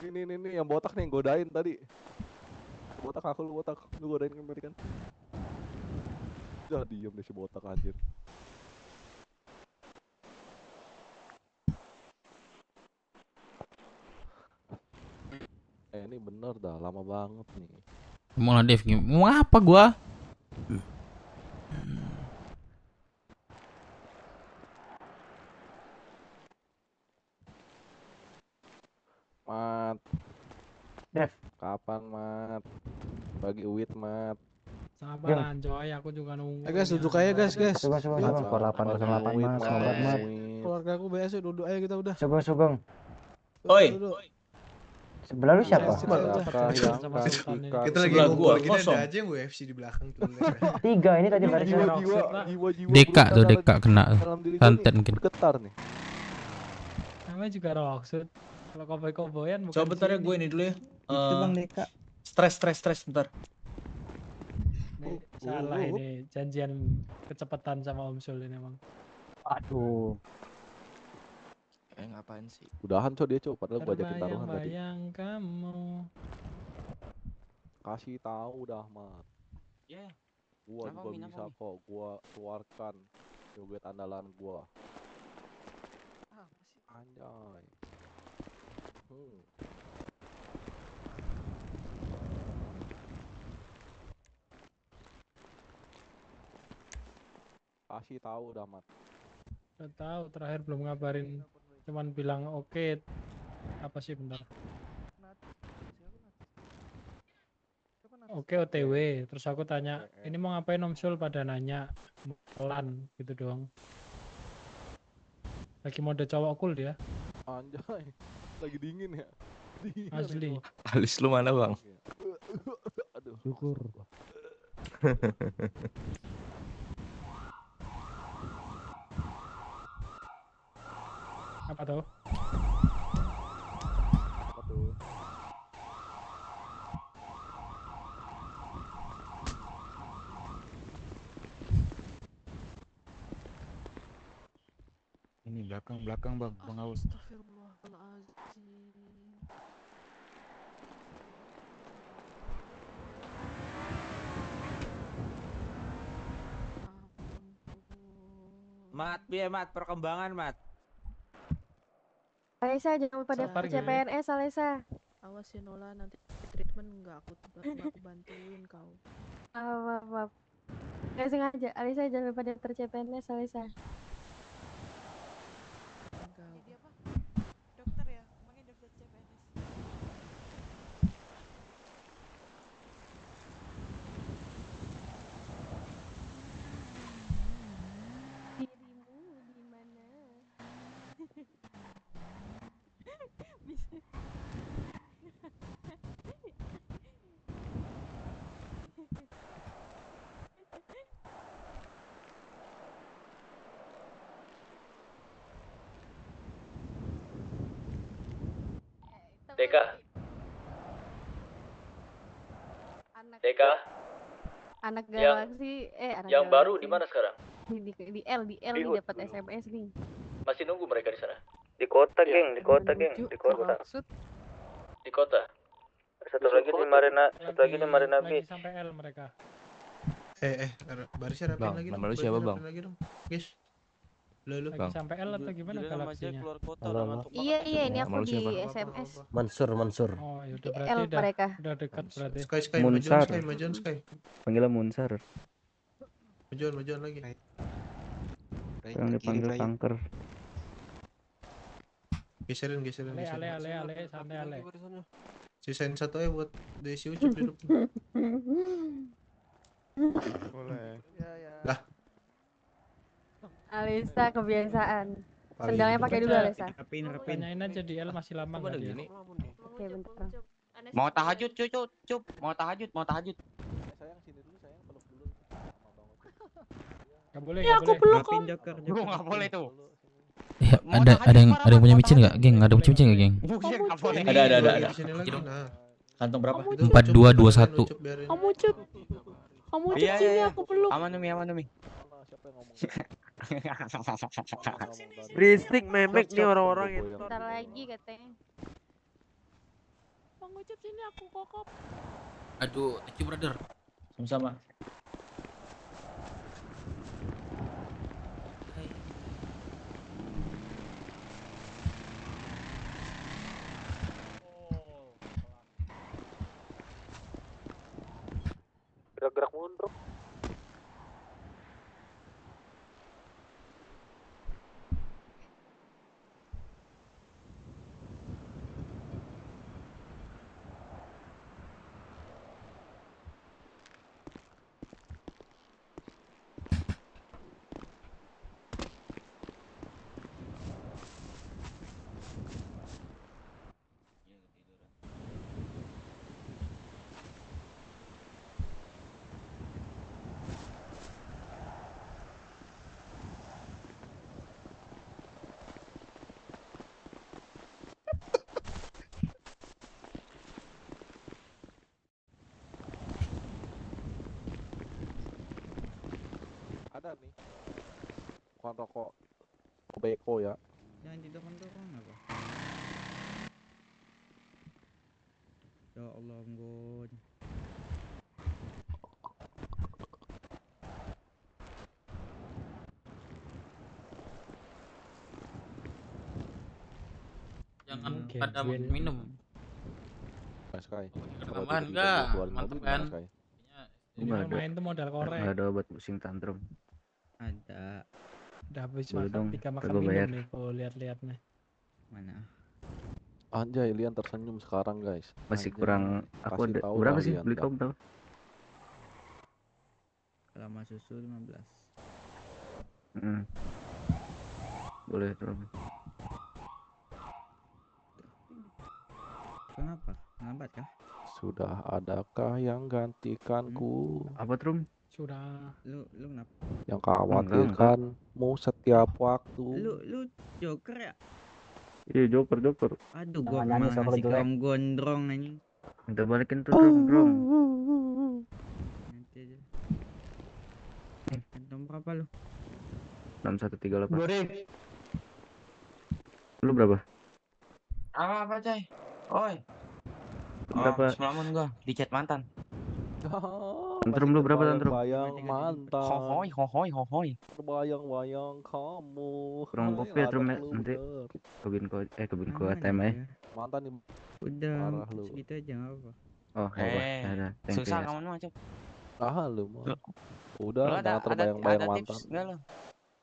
Speaker 18: Ini yang botak nih yang godain tadi. Botak aku lu botak. Lu godain kembali kan. Udah diem deh si botak anjir. Ini bener dah, lama banget nih.
Speaker 1: Mau lah Dev, mau apa gua?
Speaker 18: Mat.
Speaker 3: Dev.
Speaker 18: Kapan Mat? Bagi uit Mat.
Speaker 24: Sabar Anjoy, aku juga nunggu.
Speaker 22: Guys, duduk aja guys.
Speaker 3: Coba. Skor 808 Mas, ngobat Mat.
Speaker 22: Keluarga aku BS duduk aja kita udah.
Speaker 3: Coba.
Speaker 24: Oi.
Speaker 3: Sebelah lu siapa?
Speaker 18: Siapakah yang kasih
Speaker 11: Kita lagi
Speaker 18: kartu?
Speaker 11: ngumpul gini ada aja yang UFC di belakang tuh.
Speaker 3: 3 ini tadi barisnya.
Speaker 18: Jiwa-jiwa
Speaker 1: Deka tuh
Speaker 18: bergetar
Speaker 1: Deka kena
Speaker 18: dalam diri gua
Speaker 1: santet
Speaker 18: nih,
Speaker 1: mungkin.
Speaker 18: bergetar nih.
Speaker 24: Namanya juga Roxut. Kalau cowboy-cowboyan bukan
Speaker 2: Coba bentar ya
Speaker 24: sini.
Speaker 2: gue ini dulu ya.
Speaker 10: Itu Bang Deka.
Speaker 2: Stres bentar.
Speaker 24: Nih, salah ini janjian kecepatan sama Om Sul ini emang.
Speaker 10: Aduh. Ngapain sih?
Speaker 18: Udahan cok dia cok, padahal gua ajakin taruhan tadi.
Speaker 24: Bayang-bayang kamu.
Speaker 18: Kasih tahu dah, Mat.
Speaker 4: Ya.
Speaker 18: Gua juga bisa kok, gua keluarkan joget andalan gua. Anjay. Kasih tahu dah, Mat.
Speaker 24: Udah tahu terakhir belum ngabarin. Cuman bilang oke. Apa sih bentar. Oke OTW. Terus aku tanya, ini mau ngapain Om Sul? Pada nanya. Pelan gitu doang. Lagi mode cowok cool dia.
Speaker 18: Anjay. Lagi dingin ya. Dingin
Speaker 24: Asli.
Speaker 5: Alis lu mana, Bang?
Speaker 18: Aduh.
Speaker 5: Syukur.
Speaker 24: Apa tuh?
Speaker 18: Apa tuh?
Speaker 5: Ini belakang Bang, Bang Aus.
Speaker 10: Mat, biar Mat perkembangan Mat.
Speaker 7: Alesa jangan lupa daftar
Speaker 24: Sabar, Ge.
Speaker 7: CPNS Alesa.
Speaker 6: Awas ya Nola, nanti treatment nggak aku bantuin kau.
Speaker 7: Maaf. Gak sengaja. Alesa jangan lupa daftar CPNS Alesa.
Speaker 6: Jadi apa? Dokter ya, makanya daftar CPNS.
Speaker 7: Dirimu di mana?
Speaker 8: Deka. Deka.
Speaker 7: Anak
Speaker 8: Yang-
Speaker 7: galaksi anak
Speaker 8: Yang baru
Speaker 7: galaksi.
Speaker 8: di mana sekarang?
Speaker 7: Di L
Speaker 8: Di
Speaker 7: nih
Speaker 8: Hood.
Speaker 7: dapat SMS nih.
Speaker 8: Masih nunggu mereka di sana.
Speaker 19: Di kota,
Speaker 8: Iya.
Speaker 19: geng, di kota, geng, di kota.
Speaker 8: Di kota.
Speaker 19: Satu lagi di Marina, satu lagi di Marina
Speaker 24: Lagi
Speaker 19: Beach.
Speaker 24: sampai L mereka.
Speaker 11: Barisnya rapiin
Speaker 5: Bang,
Speaker 11: lagi
Speaker 5: nama
Speaker 11: dong.
Speaker 5: lu siapa,
Speaker 11: barisnya
Speaker 5: Bang?
Speaker 11: rapiin lagi dong. Guys. Lu.
Speaker 24: Lagi sampai L atau gimana galaksinya?
Speaker 7: Iya ini
Speaker 5: Nama
Speaker 7: aku
Speaker 5: lu
Speaker 7: di
Speaker 5: siapa?
Speaker 7: SMS.
Speaker 14: Mansur.
Speaker 24: Oh ya udah
Speaker 7: Di
Speaker 24: berarti
Speaker 7: L mereka.
Speaker 24: udah dekat berarti.
Speaker 11: Sky,
Speaker 19: Munsar.
Speaker 11: majuan Sky.
Speaker 19: Panggilnya Munsar.
Speaker 11: Majuan lagi.
Speaker 19: Yang dipanggil kanker.
Speaker 11: Geserin.
Speaker 24: Ale, santai ale.
Speaker 11: Sisain satu aja buat Desi Ucup di depan.
Speaker 23: Boleh.
Speaker 11: Lah,
Speaker 7: Alisa kebiasaan. Sendalnya pakai dulu Alisa.
Speaker 24: Tanyain aja di L masih lama nggak dia?
Speaker 7: Oke bentar.
Speaker 4: Mau tahajud, cup. Mau tahajud.
Speaker 18: Sayang sini dulu, sayang peluk dulu.
Speaker 24: Nggak boleh,
Speaker 7: Ya,
Speaker 24: nggak
Speaker 7: aku
Speaker 24: boleh.
Speaker 7: peluk.
Speaker 4: Nggak boleh tuh.
Speaker 1: Ya, ada yang punya micin nggak, geng? Ada micin nggak, geng?
Speaker 4: Nggak boleh.
Speaker 2: Ada.
Speaker 11: Di sini lagi. Nah.
Speaker 2: Kantong berapa?
Speaker 1: 4221.
Speaker 7: Kamu cup. Kamu cup
Speaker 4: Iya,
Speaker 7: sini
Speaker 4: iya.
Speaker 7: aku peluk.
Speaker 4: Aman Umi.
Speaker 18: Siapa yang ngomong?
Speaker 19: Berisik memek nih orang-orang itu.
Speaker 7: Bentar lagi katanya. Bang Ucup sini aku kokop.
Speaker 1: Aduh, thank you brother.
Speaker 2: Sama-sama.
Speaker 19: Gerak-gerak mundur.
Speaker 18: ada nih. Bukan rokok Beko ya.
Speaker 10: Jangan didorong-dorong apa? Ya Allah, Nggon.
Speaker 1: Jangan
Speaker 10: Oke,
Speaker 1: pada
Speaker 10: Gwen.
Speaker 1: minum.
Speaker 18: Mas Kai. Kalau
Speaker 1: Tambahan
Speaker 18: tiba-tiba
Speaker 1: enggak?
Speaker 18: gua keluarin
Speaker 1: Mantep
Speaker 18: mobil
Speaker 1: kan?
Speaker 18: gimana, Kai?
Speaker 24: Ini
Speaker 19: Nggak
Speaker 24: kalau
Speaker 19: ada.
Speaker 24: main tuh modal korek.
Speaker 19: Nggak ada obat pusing tantrum.
Speaker 10: Ada.
Speaker 24: Udah habis
Speaker 19: Boleh
Speaker 24: makan,
Speaker 19: dong,
Speaker 24: 3 makan
Speaker 19: ntar gua
Speaker 24: minum
Speaker 19: bayar.
Speaker 24: nih, kalau lihat-lihat nih.
Speaker 10: Mana?
Speaker 18: Anjay, Lian tersenyum sekarang, guys.
Speaker 19: Masih
Speaker 18: Anjay,
Speaker 19: kurang, aku
Speaker 18: kasih
Speaker 19: ada
Speaker 18: tahu
Speaker 19: berapa
Speaker 18: dah,
Speaker 19: sih
Speaker 18: Lian,
Speaker 19: beli
Speaker 18: dah.
Speaker 19: kamu berapa?
Speaker 10: Kalau sama susu 15.
Speaker 19: Boleh tuh.
Speaker 10: Kenapa? Lambat kah?
Speaker 18: Sudah adakah yang gantikanku?
Speaker 19: Apa Trum?
Speaker 24: Sudah.
Speaker 10: Lu kenapa?
Speaker 18: Yang khawatirkanmu setiap waktu.
Speaker 10: Lu Joker ya?
Speaker 19: Iya Joker.
Speaker 10: Aduh, gua
Speaker 22: Jangan nyanyi
Speaker 10: malah
Speaker 22: soal
Speaker 10: ngasih
Speaker 22: jelek.
Speaker 10: ke Om Gondrong anjing.
Speaker 19: Minta balikin tuh Trum.
Speaker 10: Nanti aja. Kantong berapa lu?
Speaker 19: 6138.
Speaker 24: Goreng.
Speaker 19: Lu berapa?
Speaker 4: Apa coy? Oi.
Speaker 19: Berapa?
Speaker 4: Semamun gua di chat mantan.
Speaker 19: Tantrum lu berapa Tantrum?
Speaker 18: Bayang mantan.
Speaker 4: Hohoi.
Speaker 18: Terbayang-bayang kamu.
Speaker 19: Kurang
Speaker 18: Hai,
Speaker 19: kopi ya Trum ya.
Speaker 18: anak lu
Speaker 19: Nanti
Speaker 18: bener.
Speaker 19: kebin ko
Speaker 10: Aman
Speaker 19: ATM
Speaker 10: aja.
Speaker 19: ya.
Speaker 18: Mantan nih
Speaker 10: Udah
Speaker 18: parah lu.
Speaker 10: segitu aja nggak apa.
Speaker 19: Oh ya udah. Thank you
Speaker 4: Susah
Speaker 19: ya.
Speaker 4: kamu mah, Cok.
Speaker 18: Ah lu mah.
Speaker 4: Lu
Speaker 18: Udah
Speaker 4: ada
Speaker 18: jangan terbayang-bayang
Speaker 4: ada
Speaker 18: mantan.
Speaker 4: tips enggak lu?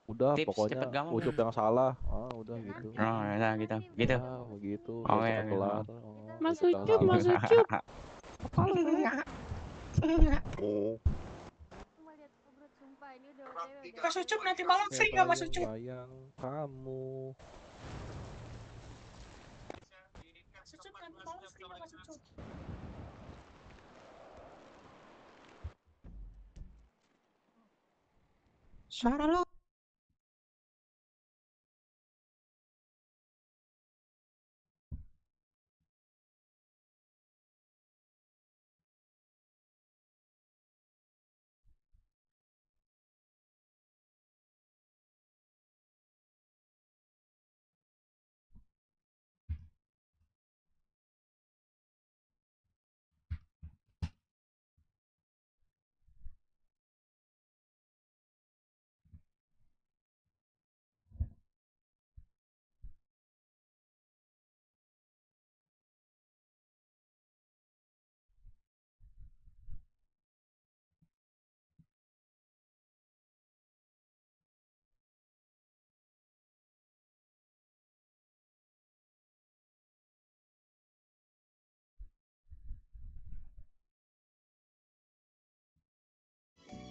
Speaker 18: Udah
Speaker 4: Tips
Speaker 18: pokoknya
Speaker 4: cepet gampang
Speaker 18: ucup
Speaker 4: nih.
Speaker 18: yang salah. Ah udah gitu.
Speaker 4: Oh, ya gitu. Gitu.
Speaker 18: Ya begitu.
Speaker 4: Oh,
Speaker 18: Udah
Speaker 4: ya,
Speaker 18: cepet kelar.
Speaker 4: gitu.
Speaker 18: Oh,
Speaker 6: Mas
Speaker 18: ucup yang
Speaker 6: Ucup,
Speaker 18: salah.
Speaker 6: Mas Ucup.
Speaker 18: Oh.
Speaker 7: Cuma lihat Brut, sumpah ini udah OTW.
Speaker 24: Mas Ucup nanti malam free nggak Mas Ucup?
Speaker 18: Bayang kamu.
Speaker 24: Mas Ucup nanti malam free nggak Mas Ucup? Suara lo.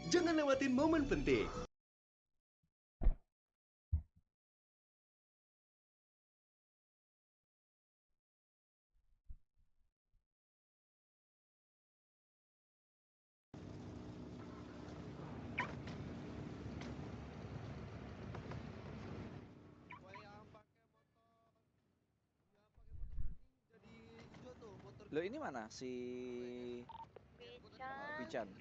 Speaker 9: Jangan lewatin momen penting.
Speaker 17: Lo ini mana si Pican?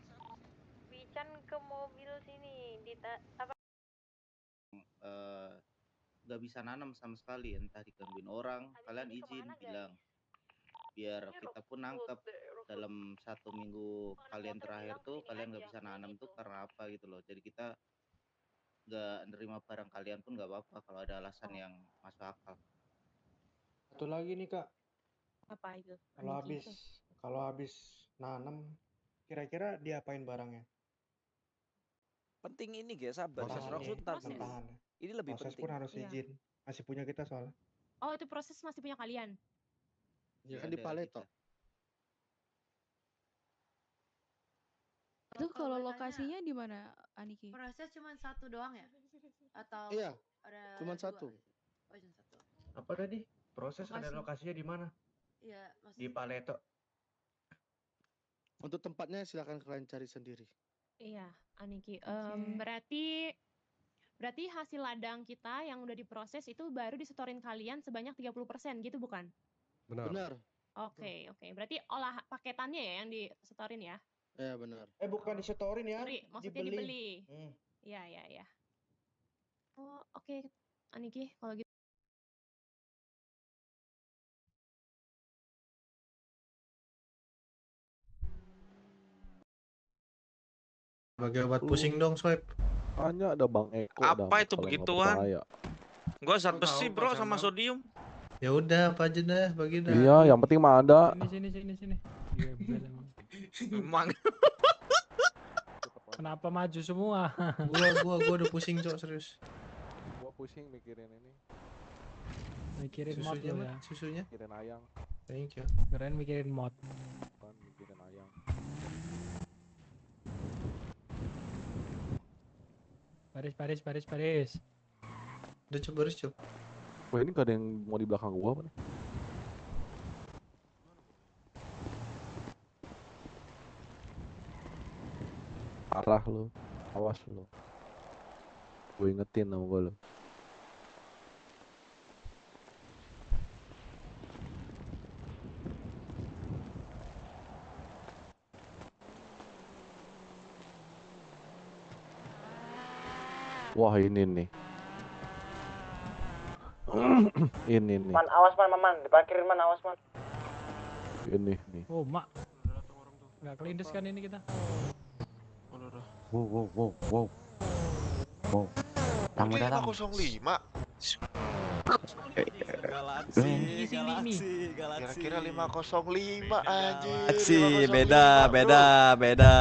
Speaker 7: Pican ke mobil sini apa?
Speaker 12: Gak bisa nanam sama sekali, entah digangguin orang. Kalian izin bilang biar kita pun nangkep dalam 1 minggu kalian terakhir tuh kalian gak bisa nanam tuh karena apa gitu loh. Jadi kita gak nerima barang kalian pun gak apa-apa kalau ada alasan yang masuk akal.
Speaker 20: Satu lagi nih Kak,
Speaker 6: Apa itu?
Speaker 20: kalau habis nanam, kira-kira diapain barangnya?
Speaker 17: Penting ini guys, sabar.
Speaker 20: Proses
Speaker 17: Rock Sultan nih.
Speaker 20: bertahan.
Speaker 17: Ini lebih
Speaker 20: Proses
Speaker 17: penting.
Speaker 20: pun harus
Speaker 6: Iya.
Speaker 20: izin. Masih punya kita soalnya.
Speaker 6: Oh, itu proses masih punya kalian.
Speaker 20: Iya
Speaker 12: kan di Paleto.
Speaker 6: Itu kalau lokasinya di mana, Aniki?
Speaker 21: Proses cuma satu doang ya? Atau
Speaker 20: Iya,
Speaker 21: ada
Speaker 20: cuma
Speaker 21: dua?
Speaker 20: satu.
Speaker 21: Oh, cuma satu.
Speaker 20: Apa tadi? Proses ada
Speaker 21: Lokasi.
Speaker 20: lokasinya di mana?
Speaker 21: Iya, maksud
Speaker 20: Di Paleto. Untuk tempatnya silakan kalian cari sendiri.
Speaker 6: Iya, Aniki. Berarti hasil ladang kita yang udah diproses itu baru disetorin kalian sebanyak 30% gitu bukan?
Speaker 20: Benar.
Speaker 6: Oke. Berarti olah paketannya ya yang disetorin ya?
Speaker 20: Ya benar. Bukan disetorin ya.
Speaker 6: Sorry, maksudnya dibeli. Iya. Oh, oke. Aniki, kalau gitu.
Speaker 11: Bagi obat pusing dong, Swipe.
Speaker 18: Hanya ada Bang Eko.
Speaker 3: Apa itu
Speaker 18: kalau nggak
Speaker 3: begituan?
Speaker 18: percaya.
Speaker 3: Gua zat besi bro sama sodium.
Speaker 11: Ya udah, apa aja dah, bagi dah.
Speaker 18: Iya, yang penting mah ada.
Speaker 24: Sini.
Speaker 3: Emang.
Speaker 24: Kenapa maju semua?
Speaker 11: Gua udah pusing, Cok, serius.
Speaker 18: Gua pusing mikirin ini.
Speaker 24: Mikirin mod
Speaker 11: Susunya,
Speaker 24: lo
Speaker 11: Mat,
Speaker 24: ya.
Speaker 11: susunya.
Speaker 18: Mikirin ayang.
Speaker 11: Thank you.
Speaker 24: Keren mikirin mod.
Speaker 18: Bukan mikirin ayang.
Speaker 24: Baris.
Speaker 11: Udah coba baris, Cok.
Speaker 18: Wah, ini gak ada yang mau di belakang gua apa nih? Parah lu. Awas lu. Gue ingetin sama gua lu. Wah, ini nih. Ini nih.
Speaker 10: Man, awas man, diparkirin man, awas man.
Speaker 18: Ini nih.
Speaker 24: Oh, mak. Nggak kelindes kan ini kita?
Speaker 19: Wow. Tamu
Speaker 23: Ini
Speaker 19: datang.
Speaker 23: 505.
Speaker 24: Galaksi.
Speaker 23: Kira-kira 505 anjir.
Speaker 14: Galaksi,
Speaker 23: 505,
Speaker 14: beda.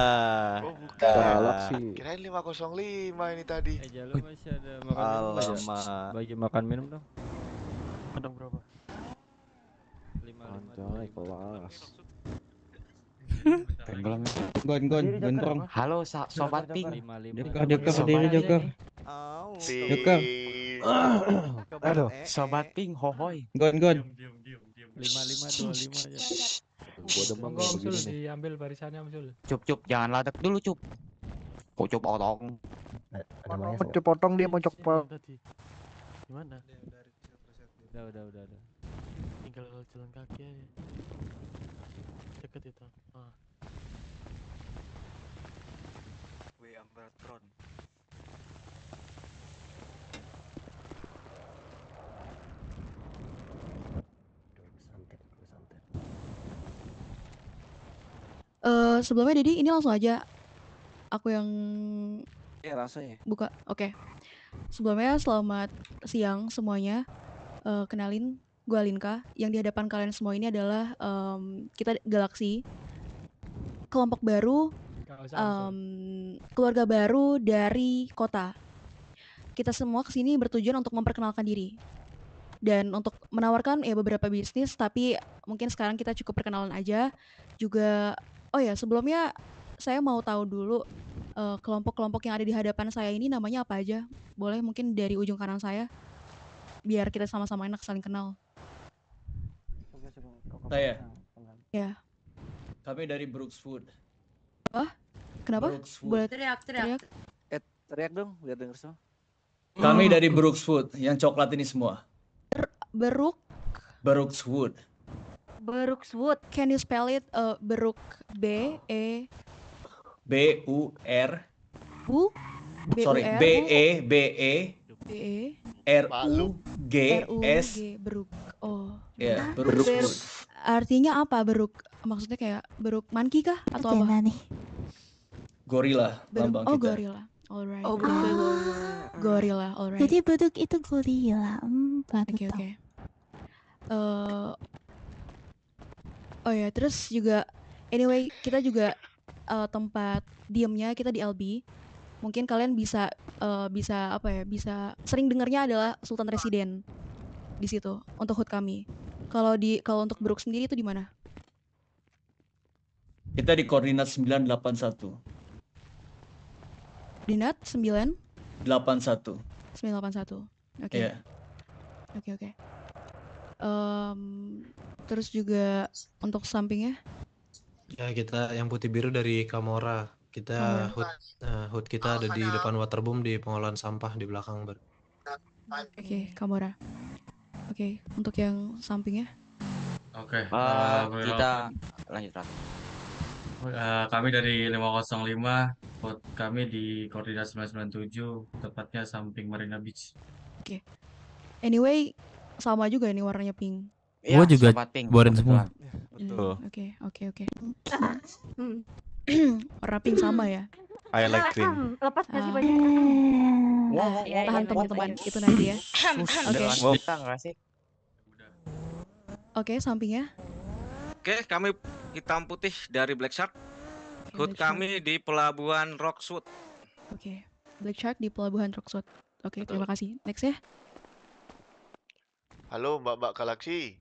Speaker 23: Oh, bukan.
Speaker 18: Galaksi.
Speaker 23: Kirain 505 ini tadi.
Speaker 19: Lu masih ada makan
Speaker 14: Alamak.
Speaker 19: bagi makan minum dong. Ada berapa? 5
Speaker 18: Anjay, kelas.
Speaker 19: Tenggelam.
Speaker 4: Gondrong. Halo, sobat pink.
Speaker 19: Joker berdiri Joker.
Speaker 23: Joker.
Speaker 19: Aduh.
Speaker 4: Sobat pink, hohoi.
Speaker 19: Gon.
Speaker 24: 5525 aja.
Speaker 18: Gua demam
Speaker 24: Monggo
Speaker 18: nih
Speaker 24: Om Sul,
Speaker 18: begini nih.
Speaker 24: diambil barisannya Om Sul.
Speaker 4: Cup, jangan ladek dulu, Cup. Kok Cup otong.
Speaker 10: Potong dia pojok pak.
Speaker 19: Gimana? Udah. Tinggal jalan kaki aja. Deket itu.
Speaker 5: Ambatron.
Speaker 13: Sebelumnya Dedi, ini langsung aja aku yang
Speaker 17: Ya rasanya.
Speaker 13: buka. Oke. Sebelumnya selamat siang semuanya. Kenalin, gue Alinka. Yang di hadapan kalian semua ini adalah kita Galaksi, kelompok baru, keluarga baru dari kota. Kita semua kesini bertujuan untuk memperkenalkan diri dan untuk menawarkan ya beberapa bisnis. Tapi mungkin sekarang kita cukup perkenalan aja. Juga, oh ya sebelumnya saya mau tahu dulu kelompok-kelompok yang ada di hadapan saya ini namanya apa aja? Boleh mungkin dari ujung kanan saya, biar kita sama-sama enak saling kenal.
Speaker 2: Saya.
Speaker 13: Ya.
Speaker 2: Kami dari Brookswood.
Speaker 13: Apa? Kenapa?
Speaker 2: Brookswood.
Speaker 13: Boleh
Speaker 21: Teriak.
Speaker 17: Teriak dong biar denger semua.
Speaker 2: Kami dari Brookswood, yang coklat ini semua. Brookswood.
Speaker 13: Brookswood. Can you spell it? Brook B-E
Speaker 2: B-U-R.
Speaker 13: Bu.
Speaker 2: Sorry, B-E R-U-G-S.
Speaker 13: Brook. Oh.
Speaker 2: Ya,
Speaker 13: Brook. Artinya apa Brook? Maksudnya kayak Brook monkey kah atau apa?
Speaker 2: Gorila, lambang
Speaker 13: Oh,
Speaker 2: kita.
Speaker 13: gorila. Alright.
Speaker 21: Oh,
Speaker 13: Gorila, alright.
Speaker 15: Jadi beduk itu gorila.
Speaker 13: Oke. Oh ya, terus juga anyway, kita juga tempat diemnya kita di LB. Mungkin kalian bisa apa ya? Bisa sering dengarnya adalah Sultan Residen di situ untuk HUT kami. Kalau untuk Brook sendiri itu di mana?
Speaker 2: Kita di koordinat 981.
Speaker 13: Koordinat
Speaker 2: 81.
Speaker 13: 981. Oke.
Speaker 2: Iya.
Speaker 13: Oke. Terus juga untuk sampingnya?
Speaker 11: Ya, kita yang putih biru dari Kamora. Kita HUT kita ada di depan Waterboom di pengolahan sampah di belakang.
Speaker 13: Oke, Kamora. Oke, untuk yang sampingnya?
Speaker 16: Oke,
Speaker 4: Kita lanjut.
Speaker 16: kami dari 505
Speaker 1: spot kami di koordinat 997, tepatnya samping Marina Beach.
Speaker 13: Oke. Anyway, sama juga ini warnanya pink.
Speaker 4: Iya,
Speaker 5: Gua juga
Speaker 4: sobat pink,
Speaker 5: boring
Speaker 4: kebetulan.
Speaker 5: semua.
Speaker 13: Oke. Warna pink sama ya.
Speaker 5: I like green.
Speaker 7: Lepas gak sih
Speaker 13: Ah.
Speaker 7: bajunya?
Speaker 13: Tahan teman-teman, itu nanti ya. Oke.
Speaker 4: Bisa nggak sih?
Speaker 13: Oke, sampingnya.
Speaker 3: Oke, kami hitam putih dari Black Shark. Hood
Speaker 13: Black Shark.
Speaker 3: kami di Pelabuhan Rockwood.
Speaker 13: Oke. Black Shark di Pelabuhan Rockwood. Oke, terima kasih. Next ya.
Speaker 23: Halo Mbak Galaxy.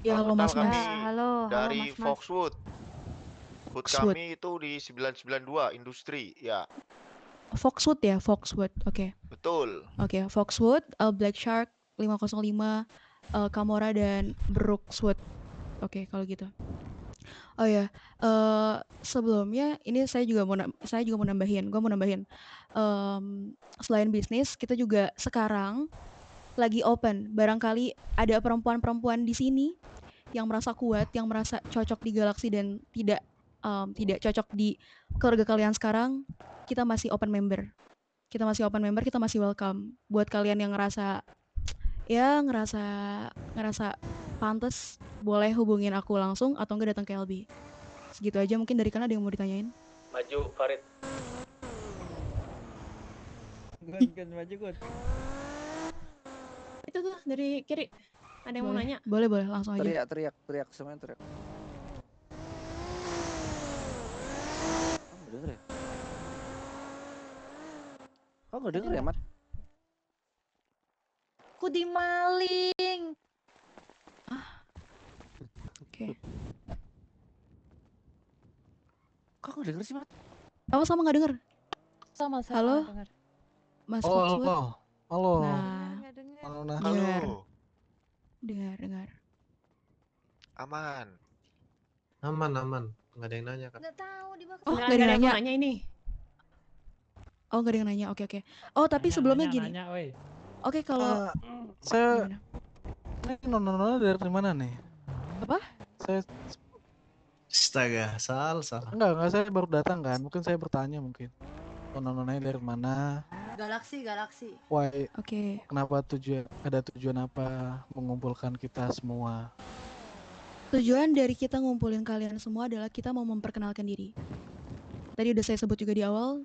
Speaker 13: Ya, halo Mas
Speaker 23: Kami
Speaker 13: Mas.
Speaker 7: Halo
Speaker 23: dari
Speaker 7: Mas.
Speaker 23: Foxwood. Hood
Speaker 13: Foxwood.
Speaker 23: kami itu di 992 Industri, ya.
Speaker 13: Foxwood ya, Foxwood. Oke.
Speaker 23: Betul.
Speaker 13: Oke, Foxwood, Black Shark 505, Kamora dan Brookswood. Oke, kalau gitu. Oh ya, sebelumnya ini saya juga mau nambahin. Gue mau nambahin. Selain bisnis, kita juga sekarang lagi open. Barangkali ada perempuan-perempuan di sini yang merasa kuat, yang merasa cocok di Galaxy dan tidak cocok di keluarga kalian sekarang. Kita masih open member. Kita masih welcome. Buat kalian yang ngerasa pantes, boleh hubungin aku langsung atau enggak datang ke LB. Segitu aja, mungkin dari kalian ada yang mau ditanyain?
Speaker 2: Maju, Farid.
Speaker 10: Gun maju Gun.
Speaker 6: Itu tuh dari kiri. Ada yang mau nanya?
Speaker 13: Boleh, langsung aja.
Speaker 17: Teriak semuanya teriak. Kamu denger ya? Kau nggak denger ya, Mat?
Speaker 15: Aku dimaling.
Speaker 13: Oke.
Speaker 17: Kau nggak denger sih, Mat?
Speaker 13: Apa sama nggak denger?
Speaker 15: Sama
Speaker 13: Halo?
Speaker 15: nggak denger.
Speaker 13: Mas
Speaker 18: Halo,
Speaker 13: Foxwood?
Speaker 18: halo.
Speaker 13: Nah,
Speaker 23: Halo.
Speaker 13: dengar.
Speaker 23: Aman.
Speaker 11: Aman. Nggak ada yang nanya kan?
Speaker 15: Nggak tahu dibakar.
Speaker 13: Oh,
Speaker 6: Nggak
Speaker 13: nggak ada yang
Speaker 6: yang mau
Speaker 13: nanya.
Speaker 6: nanya ini.
Speaker 13: Oh, nggak ada yang nanya. Oke. Oh, tapi sebelumnya gini.
Speaker 24: Nanya, woi.
Speaker 13: Oke, kalau
Speaker 19: Saya
Speaker 13: gimana?
Speaker 19: ini nona dari mana nih?
Speaker 13: Apa?
Speaker 19: Saya
Speaker 11: Astaga, salah.
Speaker 19: enggak saya baru datang kan. Mungkin saya bertanya mungkin. Nona-nonanya dari mana?
Speaker 21: Galaxy.
Speaker 19: Why?
Speaker 13: Oke.
Speaker 19: Kenapa ada tujuan apa mengumpulkan kita semua?
Speaker 13: Tujuan dari kita ngumpulin kalian semua adalah kita mau memperkenalkan diri. Tadi udah saya sebut juga di awal.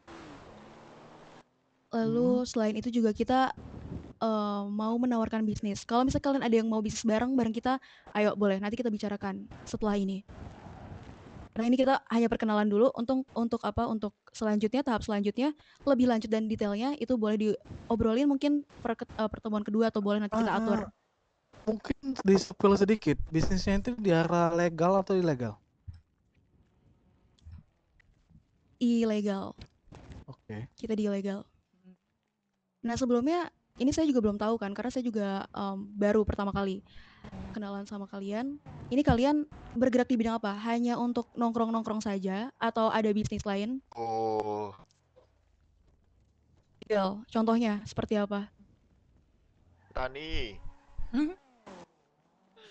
Speaker 13: Lalu selain itu juga kita mau menawarkan bisnis. Kalau misalnya kalian ada yang mau bisnis bareng kita, ayo boleh. Nanti kita bicarakan setelah ini. Karena ini kita hanya perkenalan dulu. Untuk selanjutnya, tahap selanjutnya, lebih lanjut dan detailnya itu boleh diobrolin mungkin pertemuan kedua atau boleh nanti kita atur.
Speaker 19: Mungkin di-spill sedikit. Bisnisnya itu di arah legal atau ilegal?
Speaker 13: Ilegal.
Speaker 19: Oke.
Speaker 13: Kita di ilegal. Nah sebelumnya ini saya juga belum tahu kan karena saya juga baru pertama kali kenalan sama kalian. Ini kalian bergerak di bidang apa? Hanya untuk nongkrong-nongkrong saja atau ada bisnis lain?
Speaker 23: Oh,
Speaker 13: Iya, contohnya seperti apa?
Speaker 23: Tani.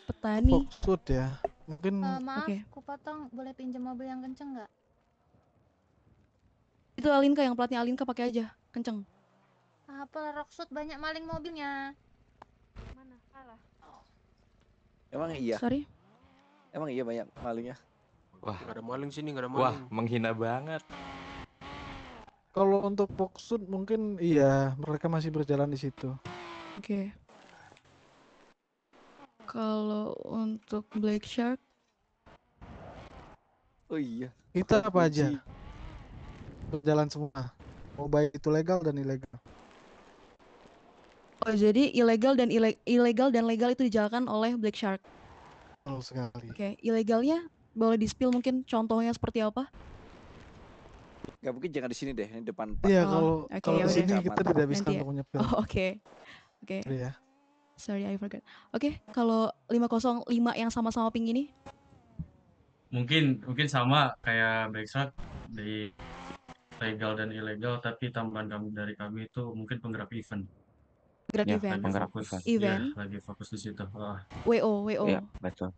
Speaker 13: Petani.
Speaker 19: Foxwood ya. Mungkin
Speaker 15: Maaf,
Speaker 13: Oke.
Speaker 15: aku potong. Boleh pinjam mobil yang kenceng nggak?
Speaker 13: Itu Alinka, yang platnya Alinka pakai aja, kenceng.
Speaker 15: Apa Rockwood banyak maling mobilnya?
Speaker 7: Mana? Salah.
Speaker 17: Emang iya?
Speaker 13: Sorry.
Speaker 17: Emang iya banyak malingnya?
Speaker 5: Wah,
Speaker 20: Nggak ada maling sini, nggak ada
Speaker 5: wah,
Speaker 20: maling.
Speaker 5: menghina banget.
Speaker 19: kalau untuk Foxwood mungkin iya mereka masih berjalan di situ.
Speaker 13: Oke. Kalau untuk Black Shark,
Speaker 17: Oh iya.
Speaker 19: Kita apa aja?
Speaker 17: Kunci.
Speaker 19: Berjalan semua. Mau baik itu legal dan ilegal.
Speaker 13: oh jadi ilegal dan legal itu dijalankan oleh Black Shark.
Speaker 19: Betul sekali.
Speaker 13: Oke, ilegalnya boleh di-spill mungkin contohnya seperti apa?
Speaker 17: Gak mungkin jangan di sini deh, ini depan.
Speaker 19: Iya,
Speaker 13: Oh,
Speaker 19: kalau
Speaker 13: oke,
Speaker 19: kalau
Speaker 13: ya
Speaker 19: di
Speaker 13: udah.
Speaker 19: sini kita tidak bisa
Speaker 13: Nanti ya.
Speaker 19: untuk menyepil.
Speaker 13: Oh, oke. Oke.
Speaker 19: Iya.
Speaker 13: Sorry, I forgot. Oke, kalau 505 yang sama-sama pink ini?
Speaker 1: Mungkin sama kayak Black Shark di legal dan ilegal, tapi tambahan dari kami itu mungkin penggerak event.
Speaker 13: Gerak
Speaker 4: Ya,
Speaker 13: event.
Speaker 4: penggerak
Speaker 1: Fokus,
Speaker 13: Event.
Speaker 1: ya, lagi fokus di situ. Wah,
Speaker 13: WO.
Speaker 4: Iya, betul.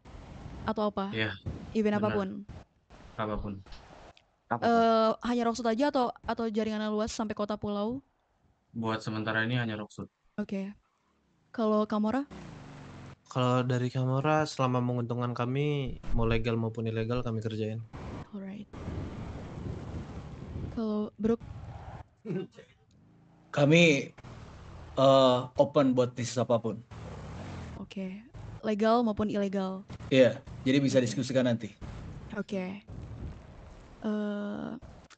Speaker 13: Atau apa?
Speaker 1: iya,
Speaker 13: Event
Speaker 1: benar.
Speaker 13: apapun.
Speaker 1: Apapun.
Speaker 13: Hanya Rocksud aja atau jaringannya luas sampai kota pulau?
Speaker 1: Buat sementara ini hanya Rocksud.
Speaker 13: Oke. Kalau Kamora?
Speaker 11: Kalau dari Kamora selama menguntungkan kami mau legal maupun ilegal kami kerjain.
Speaker 13: Alright. Kalau Brook?
Speaker 2: Kami open buat bisnis apapun.
Speaker 13: Oke. Legal maupun ilegal?
Speaker 2: Iya, jadi bisa diskusikan nanti.
Speaker 13: Oke.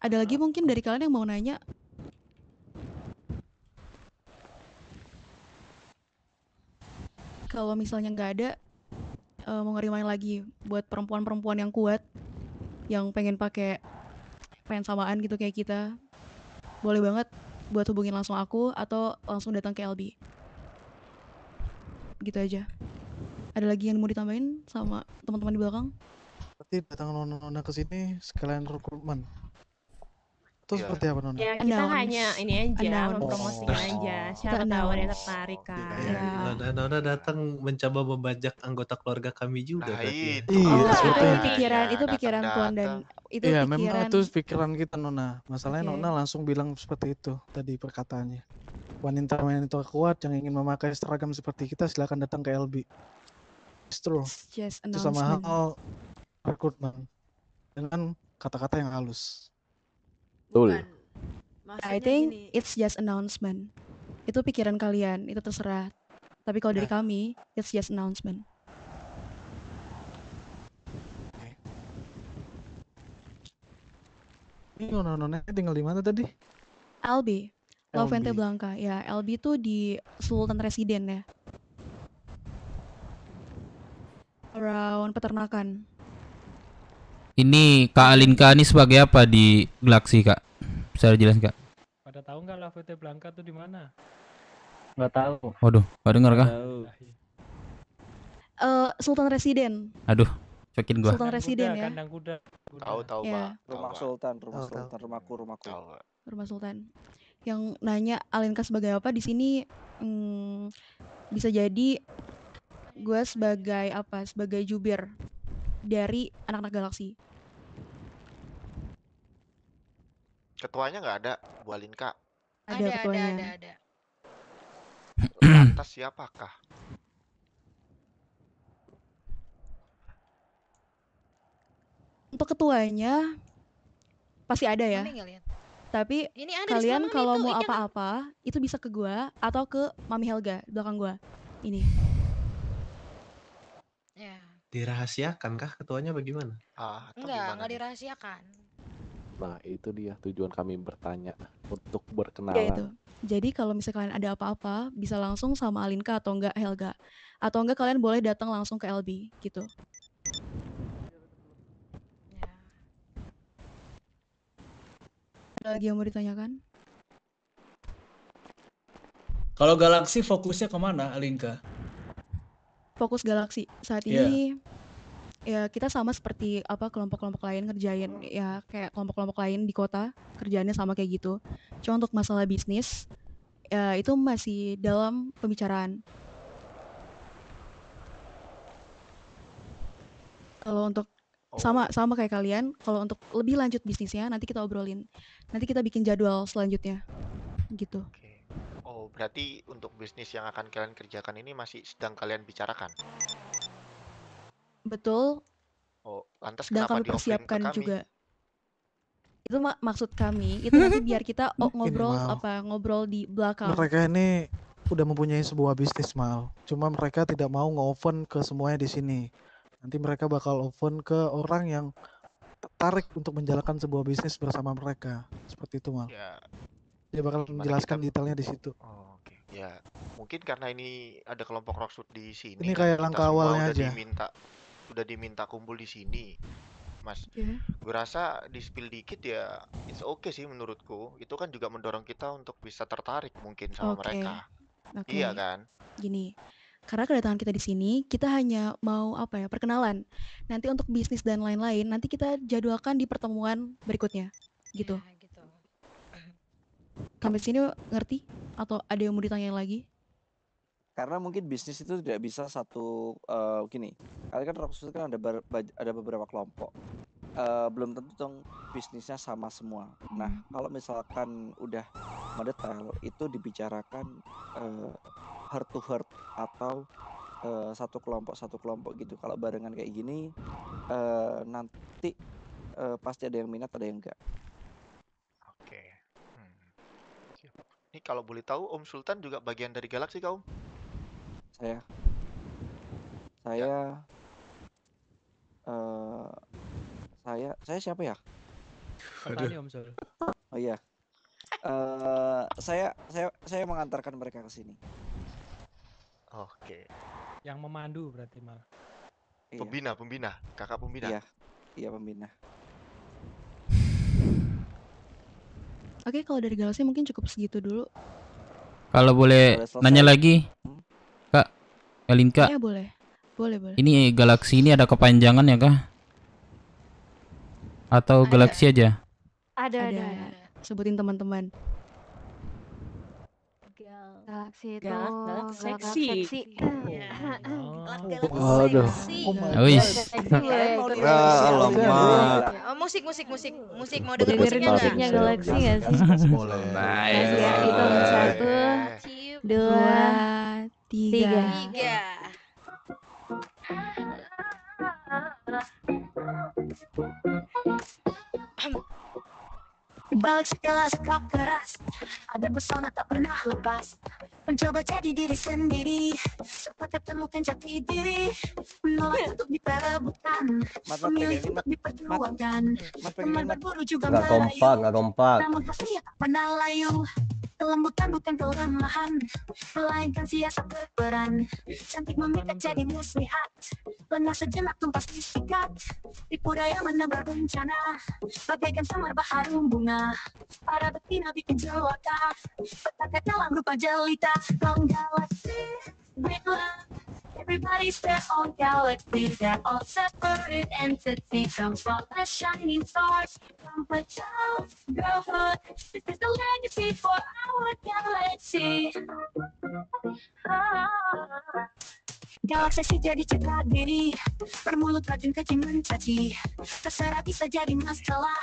Speaker 13: Ada lagi mungkin dari kalian yang mau nanya? Kalau misalnya nggak ada, mau ngerimain lagi buat perempuan-perempuan yang kuat, yang pengen samaan gitu kayak kita, boleh banget buat hubungin langsung aku atau langsung datang ke LB. Gitu aja. Ada lagi yang mau ditambahin sama teman-teman di belakang?
Speaker 19: Berarti datang nona-nona ke sini sekalian rekrutmen. Itu seperti apa Nona?
Speaker 6: Ya kita hanya ini aja
Speaker 19: Announce.
Speaker 6: mempromosikan aja. Siapa tahu ada yang tertarik kan.
Speaker 11: Nona datang mencoba membajak anggota keluarga kami juga berarti.
Speaker 19: Iya,
Speaker 13: Itu pikiran Tuan dan itu
Speaker 19: Iya,
Speaker 13: pikiran.
Speaker 19: memang itu pikiran kita Nona. Masalahnya
Speaker 13: Oke.
Speaker 19: Nona langsung bilang seperti itu tadi perkataannya. Wanita-wanita kuat yang ingin memakai seragam seperti kita silakan datang ke LB. It's true.
Speaker 13: Just
Speaker 19: Itu sama
Speaker 13: announcement.
Speaker 19: hal rekrutmen dengan kata-kata yang halus.
Speaker 21: Bukan.
Speaker 13: I
Speaker 21: Maksudnya
Speaker 13: think
Speaker 21: gini.
Speaker 13: it's just announcement. Itu pikiran kalian, itu terserah. Tapi kalau dari kami, it's just announcement.
Speaker 19: Ini nona-nonanya tinggal di mana tadi?
Speaker 13: LB, La Fuente
Speaker 19: LB.
Speaker 13: Blanca. Ya, LB tuh di Sultan Residen ya. Around peternakan.
Speaker 8: Ini Kak Alinka ini sebagai apa di Galaxy, Kak? Bisa dijelasin, Kak?
Speaker 24: Pada tahu nggak La Fuente Blanca tuh di mana?
Speaker 9: Nggak tahu.
Speaker 8: Waduh, nggak dengar kah?
Speaker 13: Sultan Residen.
Speaker 8: Aduh, cokin gua.
Speaker 13: Sultan Residen ya.
Speaker 24: Kandang kuda.
Speaker 23: Tahu
Speaker 13: Ya.
Speaker 23: Pak.
Speaker 17: Rumah Sultan, rumahku.
Speaker 13: Rumah Sultan. Yang nanya Alinka sebagai apa di sini, bisa jadi gue sebagai apa? Sebagai jubir dari anak-anak Galaksi.
Speaker 23: Ketuanya nggak ada, Bu Alinka.
Speaker 13: Ada ketuanya.
Speaker 21: Ada.
Speaker 23: Lantas siapakah?
Speaker 13: Untuk ketuanya pasti ada ya.
Speaker 21: Mami nggak lihat?
Speaker 13: Tapi
Speaker 21: Ini ada di
Speaker 13: kalian
Speaker 21: sebelah Mami
Speaker 13: kalau
Speaker 21: tuh,
Speaker 13: mau
Speaker 21: ikan.
Speaker 13: apa-apa itu bisa ke gua atau ke Mami Helga di belakang gua. Ini.
Speaker 21: Ya.
Speaker 11: Dirahasiakan kah ketuanya bagaimana?
Speaker 21: Enggak dirahasiakan.
Speaker 18: Nah, itu dia tujuan kami bertanya untuk
Speaker 13: Ya itu.
Speaker 18: berkenalan.
Speaker 13: Jadi kalau misalnya kalian ada apa-apa bisa langsung sama Alinka atau enggak Helga. Atau enggak kalian boleh datang langsung ke LB gitu. Ada lagi yang mau ditanyakan?
Speaker 2: Kalau Galaxy fokusnya kemana, Alinka?
Speaker 13: Fokus Galaksi saat
Speaker 2: Iya.
Speaker 13: ini ya kita sama seperti apa kelompok-kelompok lain ngerjain ya kayak kelompok-kelompok lain di kota kerjaannya sama kayak gitu. Cuma untuk masalah bisnis ya itu masih dalam pembicaraan. Kalau untuk sama kayak kalian, kalau untuk lebih lanjut bisnisnya nanti kita obrolin. Nanti kita bikin jadwal selanjutnya. Gitu.
Speaker 23: Oh, berarti untuk bisnis yang akan kalian kerjakan ini masih sedang kalian bicarakan.
Speaker 13: Betul.
Speaker 23: Oh, lantas
Speaker 13: Sedang
Speaker 23: kenapa
Speaker 13: kami
Speaker 23: di-offering ke
Speaker 13: persiapkan
Speaker 23: kami?
Speaker 13: juga. Itu maksud kami itu nanti biar kita ngobrol
Speaker 19: Mal.
Speaker 13: ngobrol di belakang.
Speaker 19: Mereka ini udah mempunyai sebuah bisnis Mal. Cuma mereka tidak mau nge-open ke semuanya di sini. Nanti mereka bakal open ke orang yang tertarik untuk menjalankan sebuah bisnis bersama mereka. Seperti itu Mal.
Speaker 23: Ya,
Speaker 19: Dia bakal
Speaker 23: gimana
Speaker 19: menjelaskan
Speaker 23: kita-
Speaker 19: detailnya di situ.
Speaker 23: ya mungkin karena ini ada kelompok Rocksud di sini.
Speaker 19: Ini
Speaker 23: dan
Speaker 19: kayak
Speaker 23: kita
Speaker 19: langkah
Speaker 23: semua
Speaker 19: awalnya
Speaker 23: udah
Speaker 19: aja.
Speaker 23: udah diminta kumpul di sini, Mas.
Speaker 13: Iya.
Speaker 23: Gue rasa di spill dikit ya, it's okay sih menurutku. Itu kan juga mendorong kita untuk bisa tertarik mungkin sama
Speaker 13: Oke.
Speaker 23: mereka.
Speaker 13: Oke.
Speaker 23: Iya kan?
Speaker 13: Gini. Karena kedatangan kita di sini, kita hanya mau apa ya, perkenalan. Nanti untuk bisnis dan lain-lain, nanti kita jadwalkan di pertemuan berikutnya. Gitu. Sampai sini ngerti? Atau ada yang mau ditanyain lagi?
Speaker 17: Karena mungkin bisnis itu tidak bisa satu gini. Kalian kan Rocksud kan ada beberapa kelompok. belum tentu dong bisnisnya sama semua. Nah, kalau misalkan udah mendetail itu dibicarakan heart to heart atau satu kelompok gitu. Kalau barengan kayak gini nanti pasti ada yang minat, ada yang enggak.
Speaker 23: Oke. Ini kalau boleh tahu Om Sultan juga bagian dari Galaxy kah, Om?
Speaker 17: Saya siapa ya?
Speaker 24: Petani Om Sul.
Speaker 17: Oh iya. Saya mengantarkan mereka ke sini.
Speaker 23: Oke.
Speaker 24: Yang memandu berarti malah.
Speaker 17: Iya.
Speaker 23: Pembina, kakak pembina.
Speaker 17: Iya pembina.
Speaker 13: Oke, kalau dari Galaxy mungkin cukup segitu dulu.
Speaker 8: Kalau boleh
Speaker 17: Boleh selesai.
Speaker 8: nanya lagi, Kak, Alinka.
Speaker 13: Ya boleh. Boleh.
Speaker 8: Ini Galaxy ini ada kepanjangan ya kah? Atau Galaxy aja?
Speaker 7: Ada.
Speaker 13: Sebutin teman-teman.
Speaker 7: Galaxy itu
Speaker 6: seksi.
Speaker 11: Waduh.
Speaker 8: Wis.
Speaker 5: Alamak.
Speaker 21: Oh, musik mau denger musiknya
Speaker 7: musiknya
Speaker 21: nggak?
Speaker 7: Galaxy nggak sih?
Speaker 11: Boleh.
Speaker 7: Mas ya, itu 1, 2, 3.
Speaker 12: Balik segala sikap keras, ada pesona tak pernah lepas. Mencoba jadi diri sendiri, sempat ketemukan jati diri. Menolak untuk diperebutkan, memilih untuk diperjuangkan. Teman berburu juga melayu,
Speaker 5: Nggak kompak.
Speaker 12: namun pasti tak pernah layu. Kelembutan bukan kelemahan, melainkan siasat berperan. Cantik memikat jadi muslihat, lengah sejenak tumpas disikat. Tipu daya menebar bencana, bagaikan samar baharum bunga. Para betina bikin jelata, petaka dalam rupa jelita. Long galaxy, great love. Everybody's their own galaxy, they're all separate entities. From spotless shining stars, from a child, girlhood. This is the legacy for our galaxy. Galaxy jadi citra diri, bermulut rajin keji mencaci. Terserah bisa jadi masalah,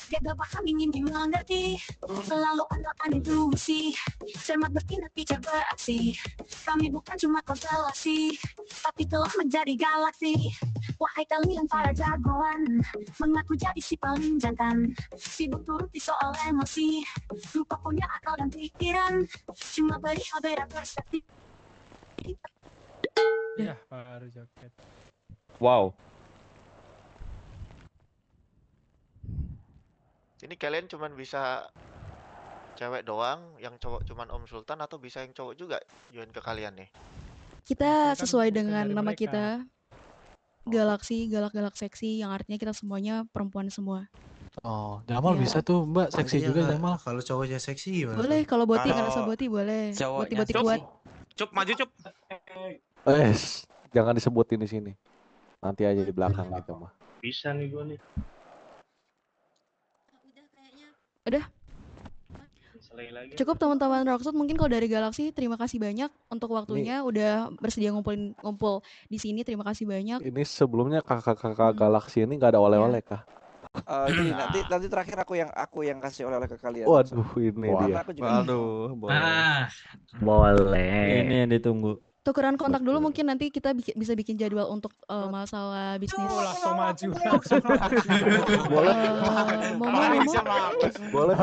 Speaker 12: gagal paham ingin dimengerti. Selalu andalkan intuisi, cermat bertindak bijak beraksi. Kami bukan cuma konstelasi, tapi telah menjadi galaksi. Wahai kalian para jagoan, mengaku jadi si paling jantan. Sibuk turuti soal emosi, lupa punya akal dan pikiran. Cuma perihal beda perspektif.
Speaker 24: Ya, baru joget.
Speaker 5: Wow.
Speaker 23: Ini kalian cuman bisa cewek doang, yang cowok cuman Om Sultan, atau bisa yang cowok juga join ke kalian nih?
Speaker 13: Kita
Speaker 24: Kan
Speaker 13: sesuai
Speaker 24: bukan
Speaker 13: dengan
Speaker 24: dari
Speaker 13: nama
Speaker 24: mereka.
Speaker 13: kita. Galaxy, galak seksi, yang artinya kita semuanya perempuan semua.
Speaker 19: Oh, Jamal
Speaker 13: Iya.
Speaker 19: bisa tuh Mbak, seksi
Speaker 11: Iya,
Speaker 19: juga
Speaker 11: Kak.
Speaker 19: Jamal.
Speaker 11: Kalau cowoknya seksi gimana?
Speaker 13: Boleh, kalau Boti
Speaker 3: Kalau
Speaker 13: ngerasa Boti boleh.
Speaker 4: Cowoknya
Speaker 13: Boti
Speaker 3: Cup,
Speaker 13: kuat.
Speaker 3: Cup, maju Cup.
Speaker 18: Jangan disebutin di sini. Nanti aja di belakang gitu mah.
Speaker 20: Bisa nih gue nih.
Speaker 13: Udah. Cukup teman-teman Rockstone, mungkin kalau dari Galaxy terima kasih banyak untuk waktunya udah bersedia ngumpul di sini. Terima kasih banyak.
Speaker 18: Ini sebelumnya kakak-kakak Galaxy ini nggak ada oleh-oleh kah?
Speaker 17: Gini, nanti terakhir aku yang kasih oleh-oleh ke kalian.
Speaker 18: Waduh, ini dia.
Speaker 17: Aku juga
Speaker 5: Waduh, boleh.
Speaker 9: Boleh.
Speaker 5: Ini yang ditunggu.
Speaker 13: Tukeran kontak dulu, mungkin nanti kita bisa bikin jadwal untuk masalah bisnis.
Speaker 24: Langsung maju.
Speaker 18: Boleh. Boleh.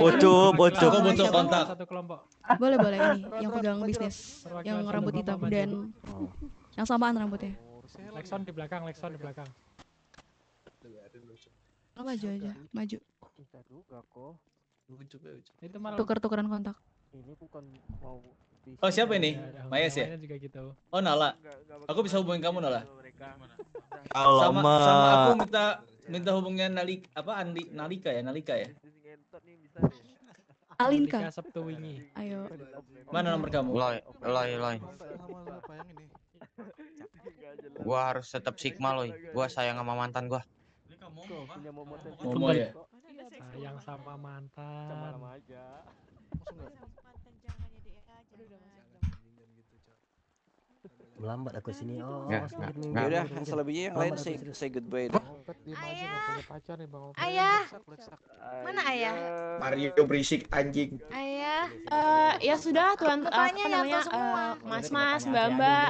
Speaker 5: Ucup.
Speaker 2: Aku butuh kontak.
Speaker 24: Satu kelompok.
Speaker 13: Boleh ini yang pegang bisnis, yang rambut hitam dan yang samaan rambutnya.
Speaker 24: Lexon di belakang.
Speaker 13: Lo maju aja, maju.
Speaker 20: Bisa juga kok.
Speaker 24: Itu malah
Speaker 13: Tuker-tukeran kontak.
Speaker 20: Ini bukan mau
Speaker 2: Oh, siapa ini? Mayas ya?
Speaker 24: namanya juga gitu.
Speaker 2: Oh, Nala. Aku bisa hubungin kamu, Nala. Sama
Speaker 5: Alamak.
Speaker 2: aku minta hubungin Nalika ya?
Speaker 13: Alinka.
Speaker 24: Ketika Sabtu wingi.
Speaker 13: Ayo.
Speaker 2: Mana nomor kamu?
Speaker 4: Loy. Gua harus tetap Sigma loy. Gua sayang sama mantan gua.
Speaker 2: Momo ya?
Speaker 24: Sayang sama mantan.
Speaker 15: Mantan jangan ya, Dek, aja.
Speaker 9: Melambat aku sini. Oh,
Speaker 17: Ya udah, selebihnya yang lain say goodbye deh.
Speaker 15: Ayah. Mana ayah?
Speaker 10: Mario berisik anjing.
Speaker 15: Ayah.
Speaker 6: Ya sudah tuan apa
Speaker 15: Rupanya
Speaker 6: namanya
Speaker 15: nyatu semua.
Speaker 6: mas-mas mbak-mbak.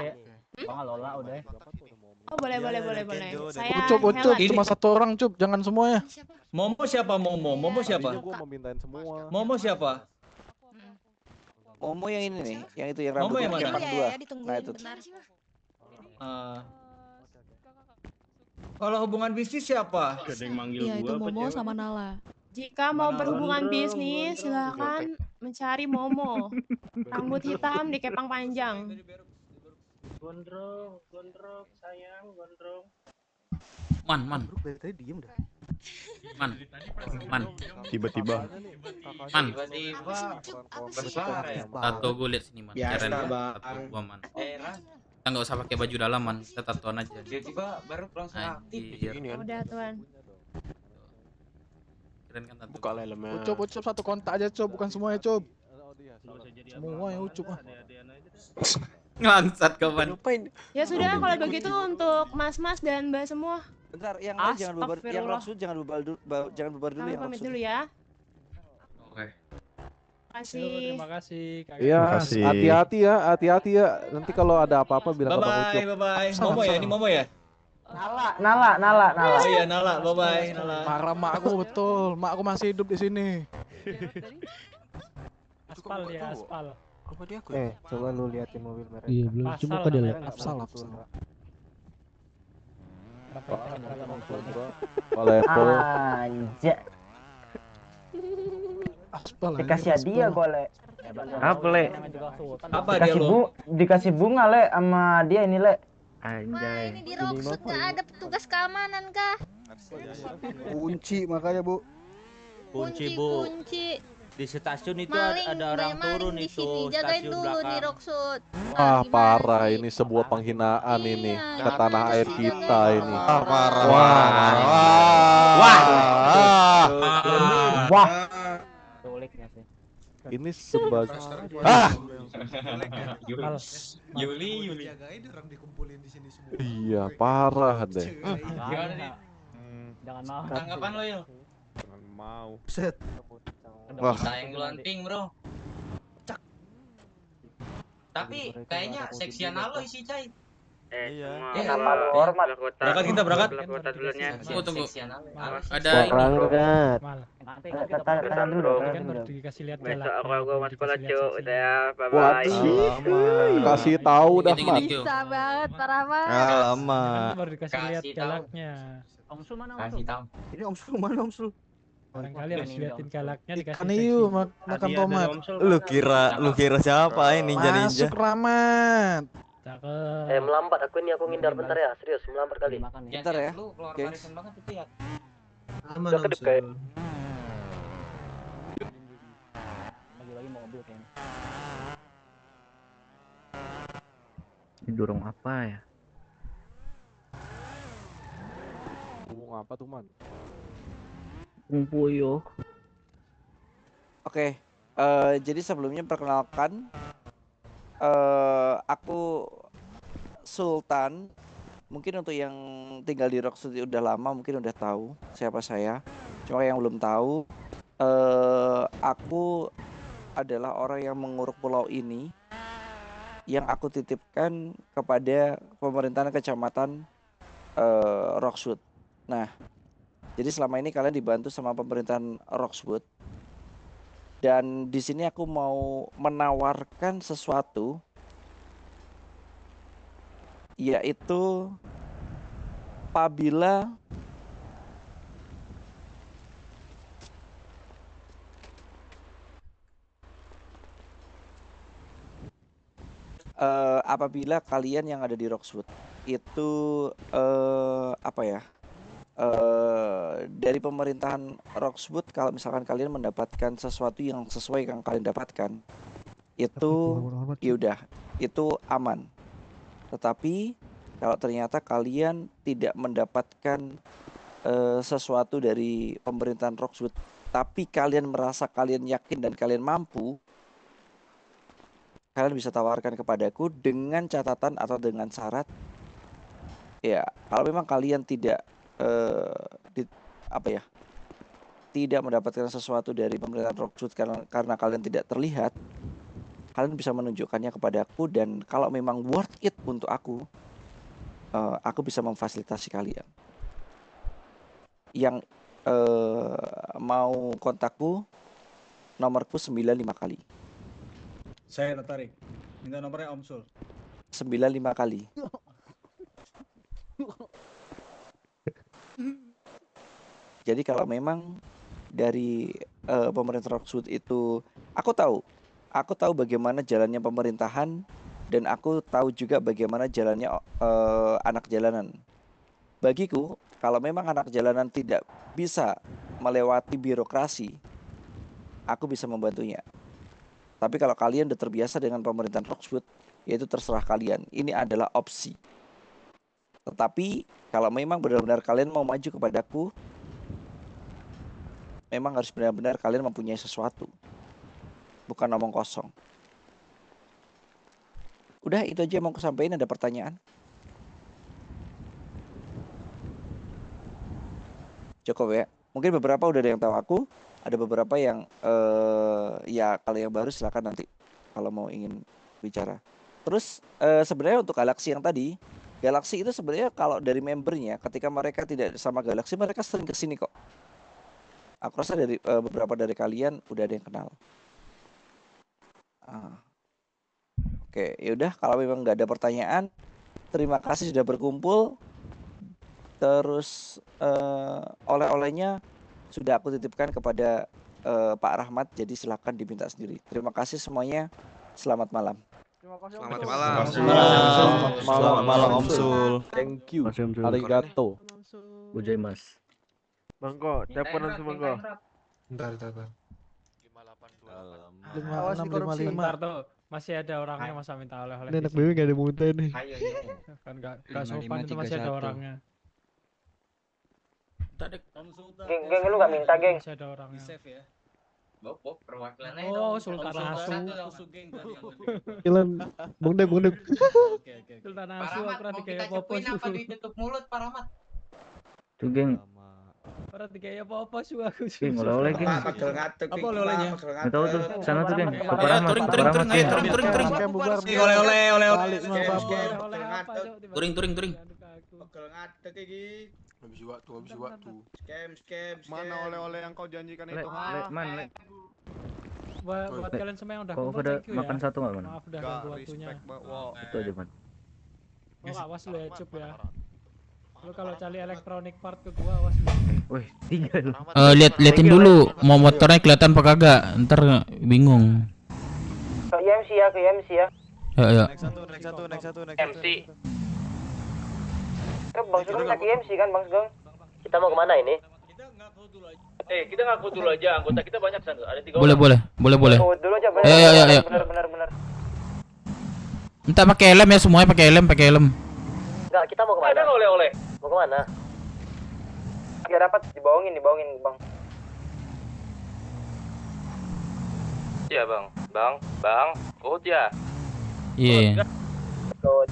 Speaker 20: Lola udah.
Speaker 6: Oh boleh. Saya
Speaker 19: Ucup,
Speaker 6: Helen.
Speaker 19: cuma satu orang, Cup, jangan semuanya.
Speaker 2: Momo siapa Momo? Momo siapa?
Speaker 18: Gua mau mintain semua.
Speaker 2: Momo siapa?
Speaker 17: Momo yang ini nih, yang itu yang
Speaker 2: Momo yang
Speaker 17: rambutnya
Speaker 2: mana?
Speaker 17: kepang dua.
Speaker 15: Ya, ditungguin
Speaker 17: Nah itu.
Speaker 15: bentar.
Speaker 2: Kalau hubungan bisnis siapa?
Speaker 13: Iya, itu Momo sama Nala.
Speaker 6: Jika mau berhubungan bisnis, silakan mencari Momo. Rambut hitam dikepang panjang.
Speaker 20: Gondrong, sayang, gondrong.
Speaker 8: Man.
Speaker 19: Tadi diem dah.
Speaker 8: Man.
Speaker 5: Tiba-tiba.
Speaker 8: Man.
Speaker 3: Bersuara ya.
Speaker 8: Tato gue liat sini man.
Speaker 10: Biasa,
Speaker 8: Keren
Speaker 10: Bang.
Speaker 8: tato gua man. Kita nggak usah pakai baju dalam man. Kita tatoan aja.
Speaker 3: Tiba-tiba baru langsung aktif.
Speaker 8: Anjir.
Speaker 6: Udah tuan.
Speaker 8: Keren kan tato.
Speaker 10: Buka lemnya.
Speaker 19: Ucup, satu kontak aja, Cup, bukan semuanya, Cup. Semua yang Ucup ah.
Speaker 8: Ngangsat kawan.
Speaker 6: Ya sudah kalau begitu untuk mas-mas dan mbak semua.
Speaker 17: Bentar, yang lain jangan bubar, yang
Speaker 6: Astagfirullah.
Speaker 17: Rocksuit jangan bubar dulu
Speaker 6: Kami
Speaker 17: yang
Speaker 6: pamit
Speaker 17: Rocksuit.
Speaker 6: dulu ya.
Speaker 1: Oke.
Speaker 6: Kasih.
Speaker 24: Terima kasih. Kak.
Speaker 18: Iya,
Speaker 5: Makasih.
Speaker 18: hati-hati ya. Nanti kalau ada apa-apa bilang ke Bang Ucup.
Speaker 2: Bye. Momo ya, ini Momo ya?
Speaker 20: Nala.
Speaker 2: Oh iya, Nala. Bye, Nala.
Speaker 19: Marah mak aku betul, mak aku masih hidup di sini.
Speaker 24: Aspal dia, aspal.
Speaker 20: Apa dia aku?
Speaker 9: Coba lu liatin mobil mereka.
Speaker 20: Iya, belum.
Speaker 24: Pasal
Speaker 20: Coba kok dia
Speaker 24: namanya,
Speaker 20: lihat.
Speaker 19: Afsal.
Speaker 18: Level.
Speaker 20: Anjir.
Speaker 19: Aspal.
Speaker 20: Dikasih hadiah gua, Le.
Speaker 9: Apa, Le?
Speaker 2: Apa dia lo?
Speaker 20: Dikasih bunga, Le, sama dia ini, Le.
Speaker 15: Wah,
Speaker 9: Anjay.
Speaker 15: ini di Rocksuit nggak ada petugas keamanan kah?
Speaker 9: Kunci makanya, Bu.
Speaker 15: Kunci.
Speaker 20: Di stasiun
Speaker 15: Maling, banyak maling di sini. Jagain dulu di Rocksuit.
Speaker 18: Ah,
Speaker 15: gimana
Speaker 18: parah
Speaker 15: sih?
Speaker 18: ini sebuah penghinaan ini
Speaker 15: Iya,
Speaker 18: ke tanah
Speaker 15: makanya
Speaker 18: air
Speaker 15: sih,
Speaker 18: kita
Speaker 15: jagain
Speaker 18: ini.
Speaker 15: dulu.
Speaker 20: Wah.
Speaker 18: Ini sebagai
Speaker 1: Yuli.
Speaker 18: iya parah deh.
Speaker 1: Gimana nih?
Speaker 20: Jangan mau.
Speaker 1: Tanggapan lo Yul?
Speaker 18: Jangan mau.
Speaker 1: Wah. Kita yang duluan ping bro. Tapi kayaknya seksian lo isi cai.
Speaker 20: Kenapa lu hormat?
Speaker 2: Berangkat kita berangkat.
Speaker 8: Tunggu. Ada
Speaker 9: Berangkat.
Speaker 20: Tangan dulu.
Speaker 24: Kan baru dikasih lihat galak.
Speaker 20: Gua masuk sekolah, Cuk. Udah ya,
Speaker 18: Waduh, kasih tahu dah Mas.
Speaker 7: Bisa banget, parah banget.
Speaker 24: Kan
Speaker 5: Alamak.
Speaker 24: baru dikasih lihat
Speaker 1: Kasih tahu.
Speaker 24: galaknya.
Speaker 20: Omsul mana
Speaker 1: Kasih tahu.
Speaker 9: Ini Om Sul mana Om Sul?
Speaker 24: Barangkali harus liatin galaknya dikasih
Speaker 19: Kan
Speaker 24: seksi.
Speaker 19: yuk makan tomat.
Speaker 5: Lu kira siapa ini ninja?
Speaker 19: Masuk Ramat.
Speaker 24: Cakep.
Speaker 20: Melambat aku ngindar bentar ya, serius melambat kali.
Speaker 17: Bentar ya,
Speaker 1: Lu keluar
Speaker 17: gengs.
Speaker 1: barisan banget itu ya.
Speaker 11: Aman
Speaker 20: Udah kedip, kayak.
Speaker 9: Lagi mobil kayaknya. Dorong apa ya?
Speaker 18: Ngomong apa tuh, Man?
Speaker 9: Kumpuyo.
Speaker 17: Oke, jadi sebelumnya perkenalkan, aku Sultan. Mungkin untuk yang tinggal di Rocksuit udah lama mungkin udah tahu siapa saya. Cuma yang belum tahu, aku adalah orang yang menguruk pulau ini, yang aku titipkan kepada pemerintahan kecamatan Rocksuit. Nah, jadi selama ini kalian dibantu sama pemerintahan Rocksuit. Dan di sini aku mau menawarkan sesuatu, yaitu apabila kalian yang ada di Rocksuit itu apa ya? Dari pemerintahan Rocksuit, kalau misalkan kalian mendapatkan sesuatu yang sesuai yang kalian dapatkan, itu yaudah, itu aman. Tetapi kalau ternyata kalian tidak mendapatkan sesuatu dari pemerintahan Rocksuit, tapi kalian merasa kalian yakin dan kalian mampu, kalian bisa tawarkan kepadaku dengan catatan atau dengan syarat ya kalau memang kalian tidak tidak mendapatkan sesuatu dari pemerintahan Rockwood karena kalian tidak terlihat, kalian bisa menunjukkannya kepadaku dan kalau memang worth it untuk aku bisa memfasilitasi kalian. Yang mau kontakku, nomorku 95 kali.
Speaker 2: Saya tertarik. Minta nomornya Om Sul.
Speaker 17: 95 kali. Jadi kalau memang dari pemerintah Rockwood itu aku tahu bagaimana jalannya pemerintahan dan aku tahu juga bagaimana jalannya anak jalanan. Bagiku, kalau memang anak jalanan tidak bisa melewati birokrasi, aku bisa membantunya. Tapi kalau kalian udah terbiasa dengan pemerintahan Rockwood, yaitu terserah kalian. Ini adalah opsi. Tetapi kalau memang benar-benar kalian mau maju kepadaku, memang harus benar-benar kalian mempunyai sesuatu. Bukan omong kosong. Udah itu aja yang mau aku sampaikan. Ada pertanyaan? Cukup ya. Mungkin beberapa udah ada yang tahu aku. Ada beberapa yang ya kalau yang baru silakan nanti kalau mau ingin bicara. Terus sebenarnya untuk Galaxy yang tadi, Galaxy itu sebenarnya kalau dari membernya ketika mereka tidak sama Galaxy mereka sering kesini kok. Aku rasa dari beberapa dari kalian udah ada yang kenal. Oke, yaudah kalau memang nggak ada pertanyaan, terima kasih sudah berkumpul. Terus oleh-olehnya sudah aku titipkan kepada Pak Rahmat, jadi silakan diminta sendiri. Terima kasih semuanya. Selamat malam.
Speaker 3: Selamat malam.
Speaker 5: Selamat malam Om Sul.
Speaker 18: Thank you. Arigato.
Speaker 9: Gozaimasu.
Speaker 18: Bangko, teleponan semua Bangko.
Speaker 11: Bentar.
Speaker 19: 5655.
Speaker 24: Bentar tuh, masih ada orangnya masa minta oleh-oleh.
Speaker 19: Ini anak bebek gak ada muntah nih.
Speaker 24: Kan gak sopan itu masih ada orangnya.
Speaker 20: Geng, lu gak minta, geng.
Speaker 24: Masih ada orangnya.
Speaker 2: Save ya.
Speaker 4: Bob, perwakilannya
Speaker 24: Oh, Sultan Asu.
Speaker 19: Kilan, Bang Dek.
Speaker 24: Sultan Asu aku nanti kayak popos.
Speaker 4: Apa ditutup mulut Pak Rahmat?
Speaker 9: Tuh geng.
Speaker 24: Orang kayak popos aku.
Speaker 9: Geng oleh-oleh geng.
Speaker 24: Apa oleh-olehnya?
Speaker 9: Nggak tahu tuh. Sana tuh geng.
Speaker 8: Turing. Turing.
Speaker 23: Habis waktu.
Speaker 18: Scam. Mana oleh-oleh yang kau janjikan itu?
Speaker 9: Man.
Speaker 24: Buat kalian semua yang udah
Speaker 9: Kau
Speaker 24: kumpul,
Speaker 9: udah
Speaker 24: thank you ya.
Speaker 9: makan satu nggak man?
Speaker 24: Maaf udah ganggu waktunya.
Speaker 9: Itu aja man.
Speaker 24: Oh, awas lu ya, Cup ya. Lu kalau cari elektronik part ke gua, awas lu.
Speaker 9: Wih, 3 lu.
Speaker 8: Liatin dulu mau motornya kelihatan apa kagak, ntar bingung.
Speaker 20: Ke IMC ya.
Speaker 8: Ya.
Speaker 5: Naik satu.
Speaker 4: MC.
Speaker 20: Bang Sugeng naik IMC kan, Bang Sugeng? Kita mau kemana ini?
Speaker 2: Kita ngaku dulu aja, anggota kita banyak San. Ada 3
Speaker 8: Boleh.
Speaker 20: Oh, dulu aja,
Speaker 8: Ya.
Speaker 20: benar.
Speaker 8: Minta pakai helm ya, semuanya pakai helm.
Speaker 20: Enggak, kita mau kemana?
Speaker 2: Ada oleh-oleh.
Speaker 20: Mau kemana? Gak dapat, dibohongin, Bang.
Speaker 4: Ya, Bang. Oh, ya.
Speaker 8: Iya.
Speaker 20: Good.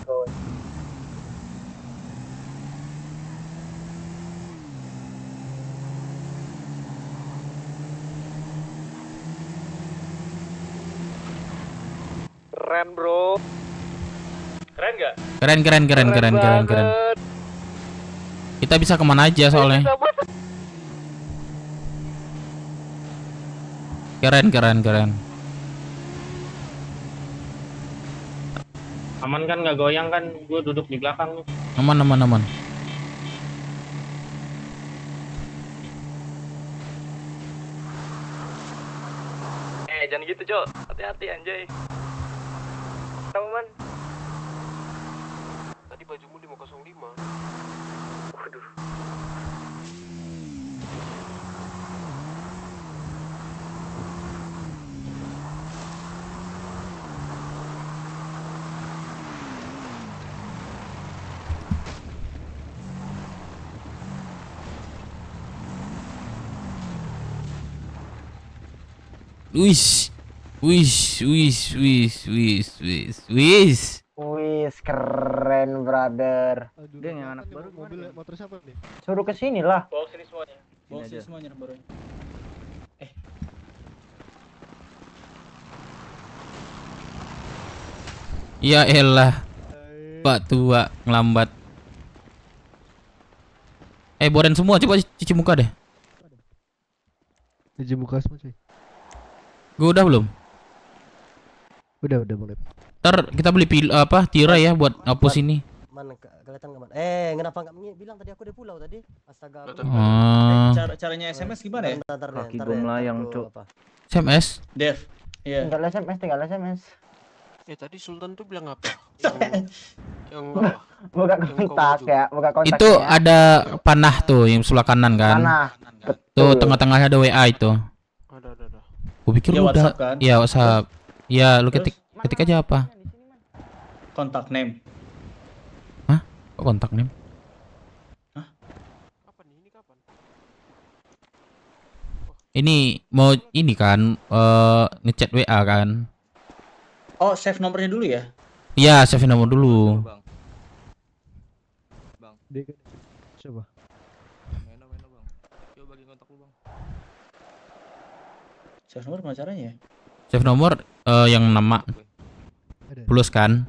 Speaker 18: Keren bro.
Speaker 2: Keren gak?
Speaker 8: Keren. Kita bisa kemana aja soalnya. Keren.
Speaker 4: Aman kan, nggak goyang kan? Gue duduk di belakang nih.
Speaker 8: Aman.
Speaker 4: Jangan gitu, Cok. Hati-hati anjay.
Speaker 20: Teman.
Speaker 23: Tadi bajumu 505.
Speaker 20: Waduh.
Speaker 8: Wih, Wis, wis, wis, wis, wis, wis.
Speaker 20: Wis, keren brother.
Speaker 9: Geng, yang anak baru
Speaker 18: mobil motor siapa nih?
Speaker 20: Suruh ke sini lah.
Speaker 2: Bawa sini semuanya. Bawa
Speaker 9: Sini
Speaker 2: sini
Speaker 9: aja.
Speaker 2: semuanya baru.
Speaker 8: Ya elah. Pak tua ngelambat. Boren semua, coba cuci muka deh.
Speaker 18: Cuci muka semua cuy.
Speaker 8: Gue udah belum?
Speaker 18: Udah boleh.
Speaker 8: Ntar kita beli tirai ya buat hapus ini.
Speaker 20: Mana kelihatan nggak man? Kenapa nggak bilang tadi aku di pulau tadi? Astaga.
Speaker 2: Caranya SMS gimana ya?
Speaker 9: Kaki gue melayang, Cuk.
Speaker 8: SMS?
Speaker 2: Dev. Iya.
Speaker 20: Tinggal SMS.
Speaker 5: Tadi Sultan tuh bilang apa? Yang
Speaker 20: Buka kontak ya, buka kontak.
Speaker 8: Itu ada panah tuh yang sebelah kanan kan?
Speaker 20: Panah.
Speaker 8: Tuh tengah-tengahnya ada WA itu.
Speaker 5: Ada.
Speaker 8: Gue pikir
Speaker 2: Ya,
Speaker 8: lu udah.
Speaker 2: WhatsApp kan?
Speaker 8: Iya, WhatsApp. Iya, lu ketik aja apa?
Speaker 2: Kontak name.
Speaker 8: Kok kontak nih? Ini mau ini kan ngechat WA kan?
Speaker 2: Oh, save nomornya dulu ya?
Speaker 8: Iya, save nomor dulu.
Speaker 18: Coba.
Speaker 2: Save nomor gimana caranya ya?
Speaker 8: Save nomor yang nama plus kan?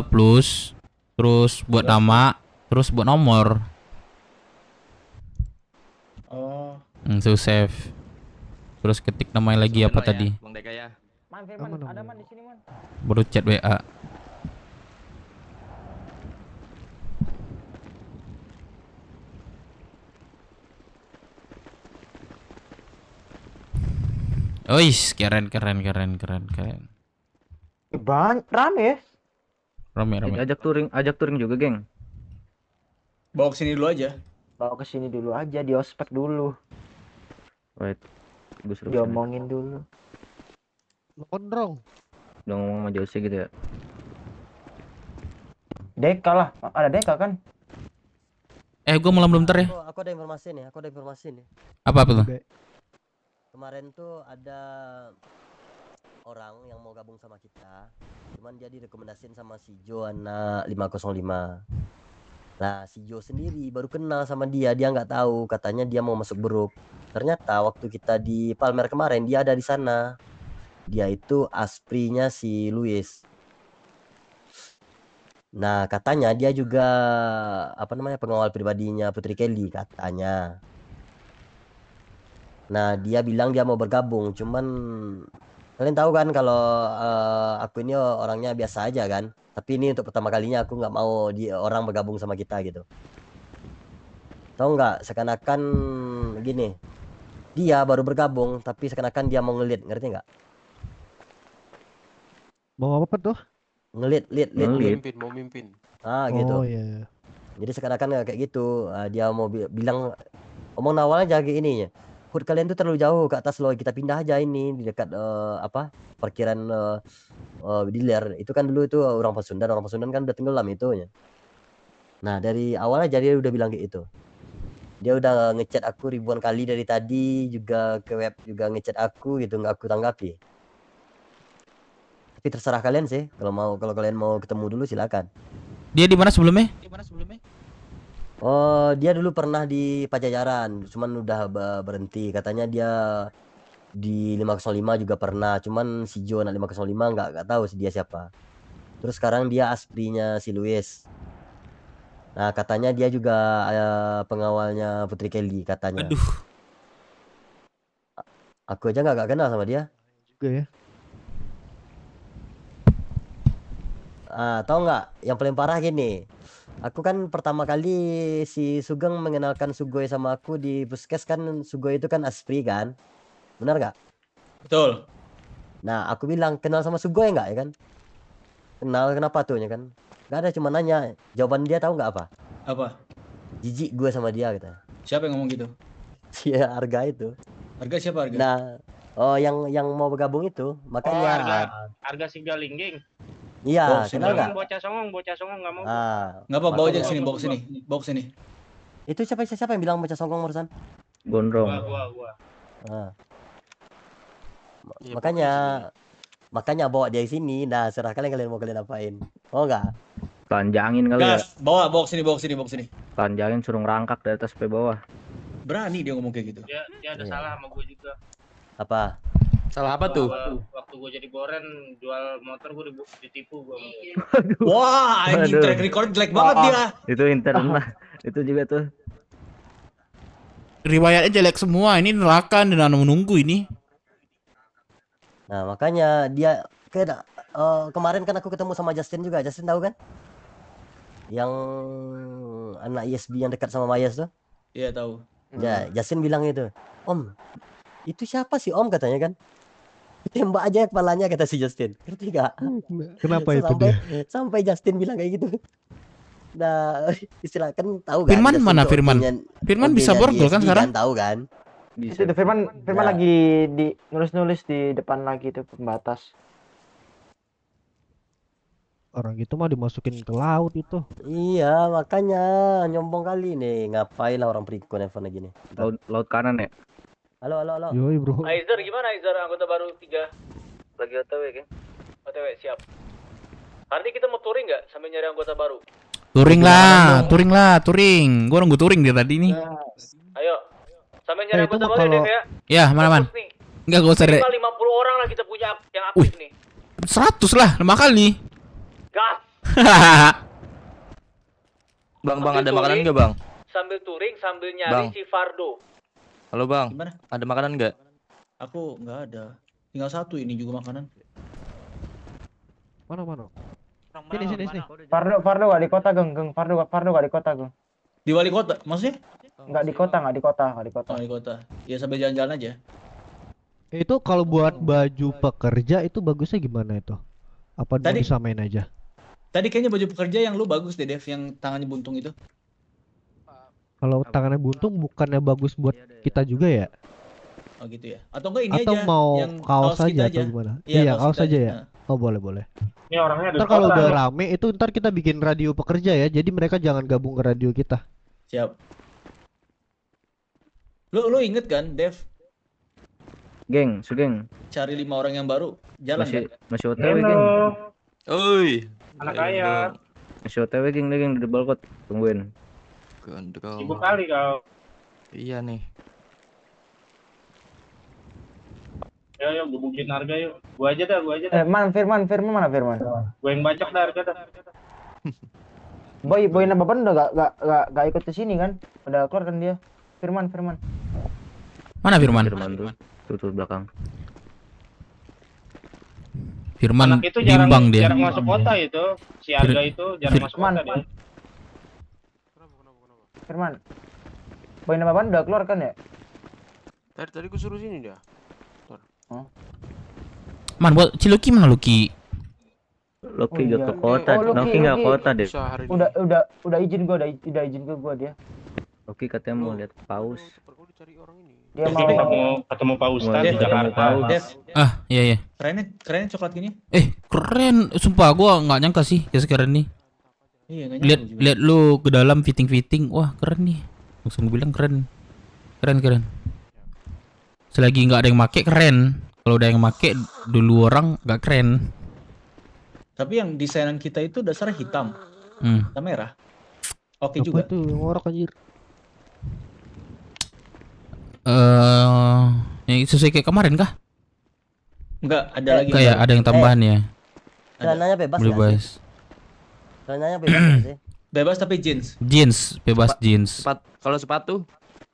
Speaker 8: Plus terus buat nama, terus buat nomor.
Speaker 2: Oh.
Speaker 8: Terus save. Terus ketik namanya lagi apa tadi?
Speaker 3: Bang Deka ya.
Speaker 20: Man, Firman, ada man di sini man.
Speaker 8: Baru chat WA. Ois, keren.
Speaker 20: Rame ya?
Speaker 8: Rame.
Speaker 9: Ajak touring juga, geng.
Speaker 2: Bawa ke sini dulu aja.
Speaker 20: Bawa ke sini dulu aja, di ospek dulu.
Speaker 9: Wait. Gue suruh
Speaker 20: Diomongin dulu.
Speaker 18: Gondrong.
Speaker 9: Udah ngomong sama Jose gitu ya.
Speaker 20: Deka lah, ada Deka kan?
Speaker 8: Gue malam belum ya.
Speaker 20: Aku ada informasi nih,
Speaker 8: Apa tuh?
Speaker 20: Kemarin tuh ada orang yang mau gabung sama kita, cuman dia direkomendasiin sama si Jo anak 505. Nah, si Jo sendiri baru kenal sama dia nggak tahu, katanya dia mau masuk grup. Ternyata waktu kita di Palmer kemarin dia ada di sana. Dia itu asprinya si Luis. Nah, katanya dia juga pengawal pribadinya Putri Kelly katanya. Nah, dia bilang dia mau bergabung, cuman kalian tahu kan kalau aku ini orangnya biasa aja kan. Tapi ini untuk pertama kalinya aku nggak mau orang bergabung sama kita gitu. Tahu nggak? Seakan-akan gini, dia baru bergabung, tapi seakan-akan dia mau ngelit, ngerti nggak?
Speaker 18: Mau apa tuh?
Speaker 20: Ngelit.
Speaker 5: Mau mimpin.
Speaker 20: Gitu.
Speaker 18: Oh iya.
Speaker 20: Jadi seakan-akan kayak gitu. Dia mau bilang omong awalnya aja kayak ininya. Hud, kalian tuh terlalu jauh ke atas loh, kita pindah aja ini di dekat parkiran dealer. Itu kan dulu itu orang Pasundan kan udah tenggelam itu ya. Nah, dari awalnya jadi dia udah bilang kayak itu. Dia udah ngechat aku ribuan kali dari tadi, juga ke web juga ngechat aku gitu, nggak aku tanggapi. Tapi terserah kalian sih, kalau kalian mau ketemu dulu silakan.
Speaker 8: Dia di mana sebelumnya?
Speaker 20: Oh, dia dulu pernah di Pajajaran, cuman udah berhenti. Katanya dia di 505 juga pernah, cuman si Jo anak 505 nggak tahu dia siapa. Terus sekarang dia asprinya si Luis. Nah, katanya dia juga pengawalnya Putri Kelly katanya.
Speaker 8: Aduh.
Speaker 20: Aku aja nggak kenal sama dia.
Speaker 18: Juga ya.
Speaker 20: Tahu nggak? Yang paling parah gini. Aku kan pertama kali si Sugeng mengenalkan Sugoi sama aku di puskes kan, Sugoi itu kan aspri kan, benar nggak?
Speaker 2: Betul.
Speaker 20: Nah, aku bilang kenal sama Sugoi nggak ya kan? Kenal, kenapa tuh ya kan? Gak ada, cuma nanya. Jawaban dia tahu nggak apa?
Speaker 2: Apa?
Speaker 20: Jijik gue sama dia gitu.
Speaker 2: Siapa yang ngomong gitu?
Speaker 20: Si Arga itu.
Speaker 2: Arga siapa Arga?
Speaker 20: Nah, yang mau bergabung itu, makanya.
Speaker 14: Arga Sigalingging.
Speaker 20: Iya, kenal nggak?
Speaker 14: Bocah songong nggak mau.
Speaker 2: Nggak apa, bawa aja sini, bawa ke sini.
Speaker 20: Itu siapa yang bilang bocah songong barusan?
Speaker 9: Gondrong.
Speaker 14: Gua.
Speaker 5: Iya,
Speaker 20: Makanya bawa dia sini. Nah, serah kalian mau kalian apain. Mau nggak?
Speaker 9: Telanjangin kali ya.
Speaker 2: Gas, bawa sini.
Speaker 9: Telanjangin suruh ngerangkak dari atas sampai bawah.
Speaker 2: Berani dia ngomong kayak gitu.
Speaker 14: Dia ada salah sama gue juga.
Speaker 20: Apa?
Speaker 2: Salah apa tuh?
Speaker 14: Waktu gue jadi boren jual motor gue ditipu gue.
Speaker 2: Wah, anjing
Speaker 9: Aduh.
Speaker 2: track record jelek banget dia.
Speaker 9: Itu intern lah. Itu juga tuh.
Speaker 8: Riwayatnya jelek semua. Ini neraka dan menunggu ini.
Speaker 20: Nah, makanya dia kemarin kan aku ketemu sama Justin juga. Justin tahu kan? Yang anak ISB yang dekat sama Mayas tuh.
Speaker 2: Iya, tahu.
Speaker 20: Ya, Justin bilang itu, "Om, itu siapa sih Om?" katanya kan. "Tembak aja kepalanya," kata si Justin. Ngerti gak?
Speaker 19: Kenapa itu dia?
Speaker 20: Sampai Justin bilang kayak gitu. Nah, istilah kan tahu kan.
Speaker 8: Firman
Speaker 20: Justin
Speaker 8: mana
Speaker 20: tuh
Speaker 8: Firman?
Speaker 20: OG-nya
Speaker 8: Firman bisa borgol kan
Speaker 20: ISB
Speaker 8: sekarang?
Speaker 20: Tahu kan?
Speaker 12: Itu Firman
Speaker 20: Nah.
Speaker 12: lagi di nulis di depan lagi itu pembatas.
Speaker 19: Orang itu mah dimasukin ke laut itu.
Speaker 20: Iya, makanya nyombong kali nih. Ngapain lah orang pergi nelfon lagi nih.
Speaker 9: Laut kanan ya.
Speaker 20: Halo.
Speaker 19: Yoi bro.
Speaker 2: Aizer gimana Aizer anggota baru 3?
Speaker 9: Lagi OTW kan.
Speaker 2: OTW siap. Nanti kita mau touring nggak sambil nyari anggota baru?
Speaker 8: Touring lah. Gua nunggu touring dia tadi nih.
Speaker 2: Ayo. Sambil nyari anggota baru
Speaker 19: kalau-
Speaker 2: Dev ya.
Speaker 8: Ya, mana? Enggak, gak usah deh.
Speaker 2: 50 orang lah kita punya yang aktif nih.
Speaker 8: 100 lah, 5 kali.
Speaker 2: Gas.
Speaker 4: Bang, ada makanan nggak bang?
Speaker 2: Sambil touring sambil nyari
Speaker 4: Bang.
Speaker 2: si Fardo.
Speaker 4: Halo bang,
Speaker 2: Gimana?
Speaker 4: ada makanan nggak?
Speaker 2: Aku nggak ada. Tinggal satu ini juga makanan.
Speaker 19: Mana? Sini.
Speaker 12: Fardo gak di kota, Geng. Fardo gak di kota, Geng.
Speaker 2: Di wali kota, maksudnya?
Speaker 12: Nggak di kota.
Speaker 2: Oh, di kota. Ya sambil jalan-jalan aja.
Speaker 19: Itu kalau buat baju pekerja itu bagusnya gimana itu? Apa mau
Speaker 2: Tadi-
Speaker 19: disamain aja?
Speaker 2: Tadi kayaknya baju pekerja yang lu bagus deh, Dev, yang tangannya buntung itu.
Speaker 19: Kalau tangannya buntung bukannya bagus buat kita juga ya?
Speaker 2: Oh gitu ya. Atau enggak ini
Speaker 19: Atau
Speaker 2: aja
Speaker 19: mau
Speaker 2: yang
Speaker 19: kaos
Speaker 2: kita
Speaker 19: aja atau gimana?
Speaker 2: Iya,
Speaker 19: Iya, kaos
Speaker 2: kita
Speaker 19: aja ya.
Speaker 2: Nah.
Speaker 19: Oh, boleh.
Speaker 14: Ini orangnya ada
Speaker 19: Ntar kalau udah rame itu ntar kita bikin radio pekerja ya. Jadi mereka jangan gabung ke radio kita.
Speaker 2: Siap. Lu inget kan, Dev,
Speaker 9: Geng, Sugeng.
Speaker 2: cari 5 orang yang baru, jalan kan?
Speaker 9: Masih OTW, Geng.
Speaker 4: Oi,
Speaker 14: anak kaya.
Speaker 9: Masih OTW, Geng, di balkot. Tungguin.
Speaker 4: Gondrong.
Speaker 14: Sibuk kali kau.
Speaker 4: Iya nih.
Speaker 14: Yo, gebukin harga yuk. Gua aja dah.
Speaker 12: Firman mana Firman?
Speaker 14: Gua yang bacok dah harga dah.
Speaker 12: Boy Nababan udah gak ikut ke sini kan? Udah keluar kan dia. Firman.
Speaker 8: Mana Firman?
Speaker 9: Tuh belakang.
Speaker 8: Firman
Speaker 14: Anak itu jarang
Speaker 8: bimbang dia.
Speaker 14: masuk kota itu. Si harga itu jarang masuk kota dia.
Speaker 12: Firman. Boy Nababan udah keluar kan ya?
Speaker 5: Tadi gue suruh sini dia.
Speaker 8: Man, buat Ciluki mana Luki?
Speaker 9: Loki
Speaker 12: Oh, iya.
Speaker 9: ke kota.
Speaker 12: Oh,
Speaker 9: Loki nggak
Speaker 12: Loki.
Speaker 9: kota deh.
Speaker 12: Udah izin gua dia.
Speaker 9: Loki katanya mau lihat paus.
Speaker 12: Dia
Speaker 14: ketemu Pak Ustadz
Speaker 9: Mau
Speaker 14: di
Speaker 9: ketemu
Speaker 14: Jakarta.
Speaker 9: paus.
Speaker 2: Dev,
Speaker 8: Iya.
Speaker 2: keren coklat gini.
Speaker 8: Keren. Sumpah gua nggak nyangka sih ya sekarang nih.
Speaker 2: Iya, nggak nyangka juga.
Speaker 8: Lihat lu ke dalam fitting. Wah, keren nih. Langsung gua bilang keren. Keren. Selagi nggak ada yang make keren. Kalau udah yang make dulu orang nggak keren.
Speaker 2: Tapi yang desainan kita itu dasarnya hitam, hitam merah. Oke
Speaker 19: Apa
Speaker 2: juga.
Speaker 19: tuh yang ngorok anjir?
Speaker 8: Yang sesuai kayak kemarin kah?
Speaker 2: Enggak, ada lagi.
Speaker 8: Kayak ada yang tambahan ya.
Speaker 20: Celananya bebas nggak sih?
Speaker 8: Bebas.
Speaker 20: Celananya bebas nggak sih?
Speaker 2: Bebas tapi jeans.
Speaker 8: Bebas jeans.
Speaker 4: Kalau sepatu?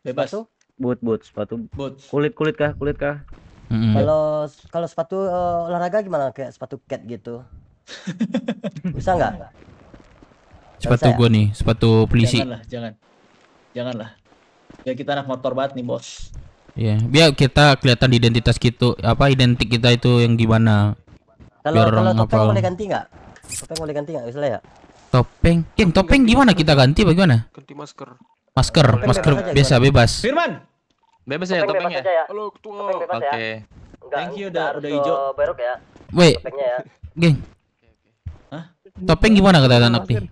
Speaker 2: Bebas.
Speaker 20: Sepatu?
Speaker 9: Sepatu.
Speaker 2: Boot.
Speaker 9: Kulit kah?
Speaker 20: Kalau sepatu olahraga gimana? Kayak sepatu cat gitu. Bisa nggak?
Speaker 8: Sepatu gua nih, sepatu polisi.
Speaker 2: Janganlah. Ya kita anak motor banget nih, Bos.
Speaker 8: Iya, biar kita kelihatan identitas kita, identik kita itu yang gimana.
Speaker 20: Kalau topeng boleh ganti nggak? Topeng boleh ganti nggak misalnya ya?
Speaker 8: Topeng gimana kita ganti bagaimana?
Speaker 5: Ganti masker.
Speaker 8: Masker biasa bebas.
Speaker 2: Firman.
Speaker 4: Bebas ya topengnya.
Speaker 5: Halo ketua.
Speaker 4: Oke.
Speaker 2: Thank you udah hijau.
Speaker 20: Berok ya.
Speaker 8: Wait,
Speaker 20: Topengnya ya.
Speaker 8: geng. Topeng gimana kata anak nih?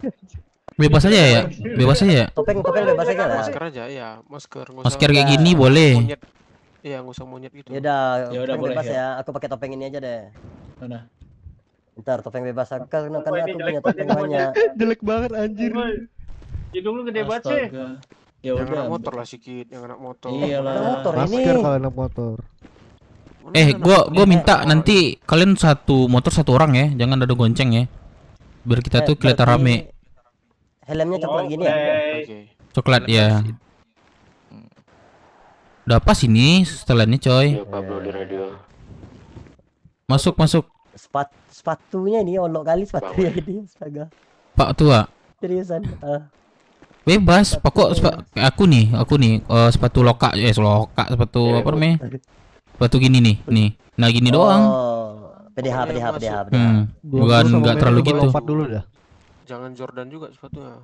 Speaker 8: Bebas aja ya? Bebas aja ya?
Speaker 20: Topeng bebas aja lah.
Speaker 5: Masker aja ya, masker.
Speaker 8: Masker kayak gini boleh.
Speaker 5: Monyet. Iya, nggak usah monyet gitu.
Speaker 20: Ya udah,
Speaker 2: Ya udah,
Speaker 20: topeng
Speaker 2: boleh
Speaker 20: bebas
Speaker 2: ya.
Speaker 20: ya. Aku pakai topeng ini aja deh.
Speaker 2: Mana?
Speaker 20: Ntar topeng bebas aku karena
Speaker 14: Wah, ini
Speaker 20: aku
Speaker 14: jelek
Speaker 20: punya
Speaker 14: banget
Speaker 20: topeng
Speaker 14: ini
Speaker 20: banyak.
Speaker 11: Jelek banget anjir.
Speaker 14: Woi, hidung lu gede banget sih.
Speaker 2: Astaga. Ya
Speaker 5: Yang
Speaker 2: udah.
Speaker 5: anak motor lah sikit, yang anak motor.
Speaker 2: Iyalah.
Speaker 20: Ada motor ini.
Speaker 11: Masker kalau anak motor.
Speaker 8: Gua minta nanti kalian satu motor satu orang ya, jangan ada gonceng ya. Biar kita tuh kelihatan
Speaker 20: berarti
Speaker 8: rame.
Speaker 20: Helmnya coklat gini ya?
Speaker 5: Oke.
Speaker 8: Coklat ya. Udah pas ini setelannya coy.
Speaker 5: Pablo di radio.
Speaker 8: Masuk.
Speaker 20: Sepatunya ini olok kali sepatunya ini, astaga.
Speaker 8: Pak tua.
Speaker 20: Seriusan.
Speaker 8: Bebas, pokok aku nih sepatu lokak sepatu apa namanya? Sepatu gini nih. Nah gini doang.
Speaker 20: PDH.
Speaker 8: Bukan enggak terlalu gitu.
Speaker 11: Lompat dulu dah.
Speaker 5: Jangan Jordan juga sepatunya.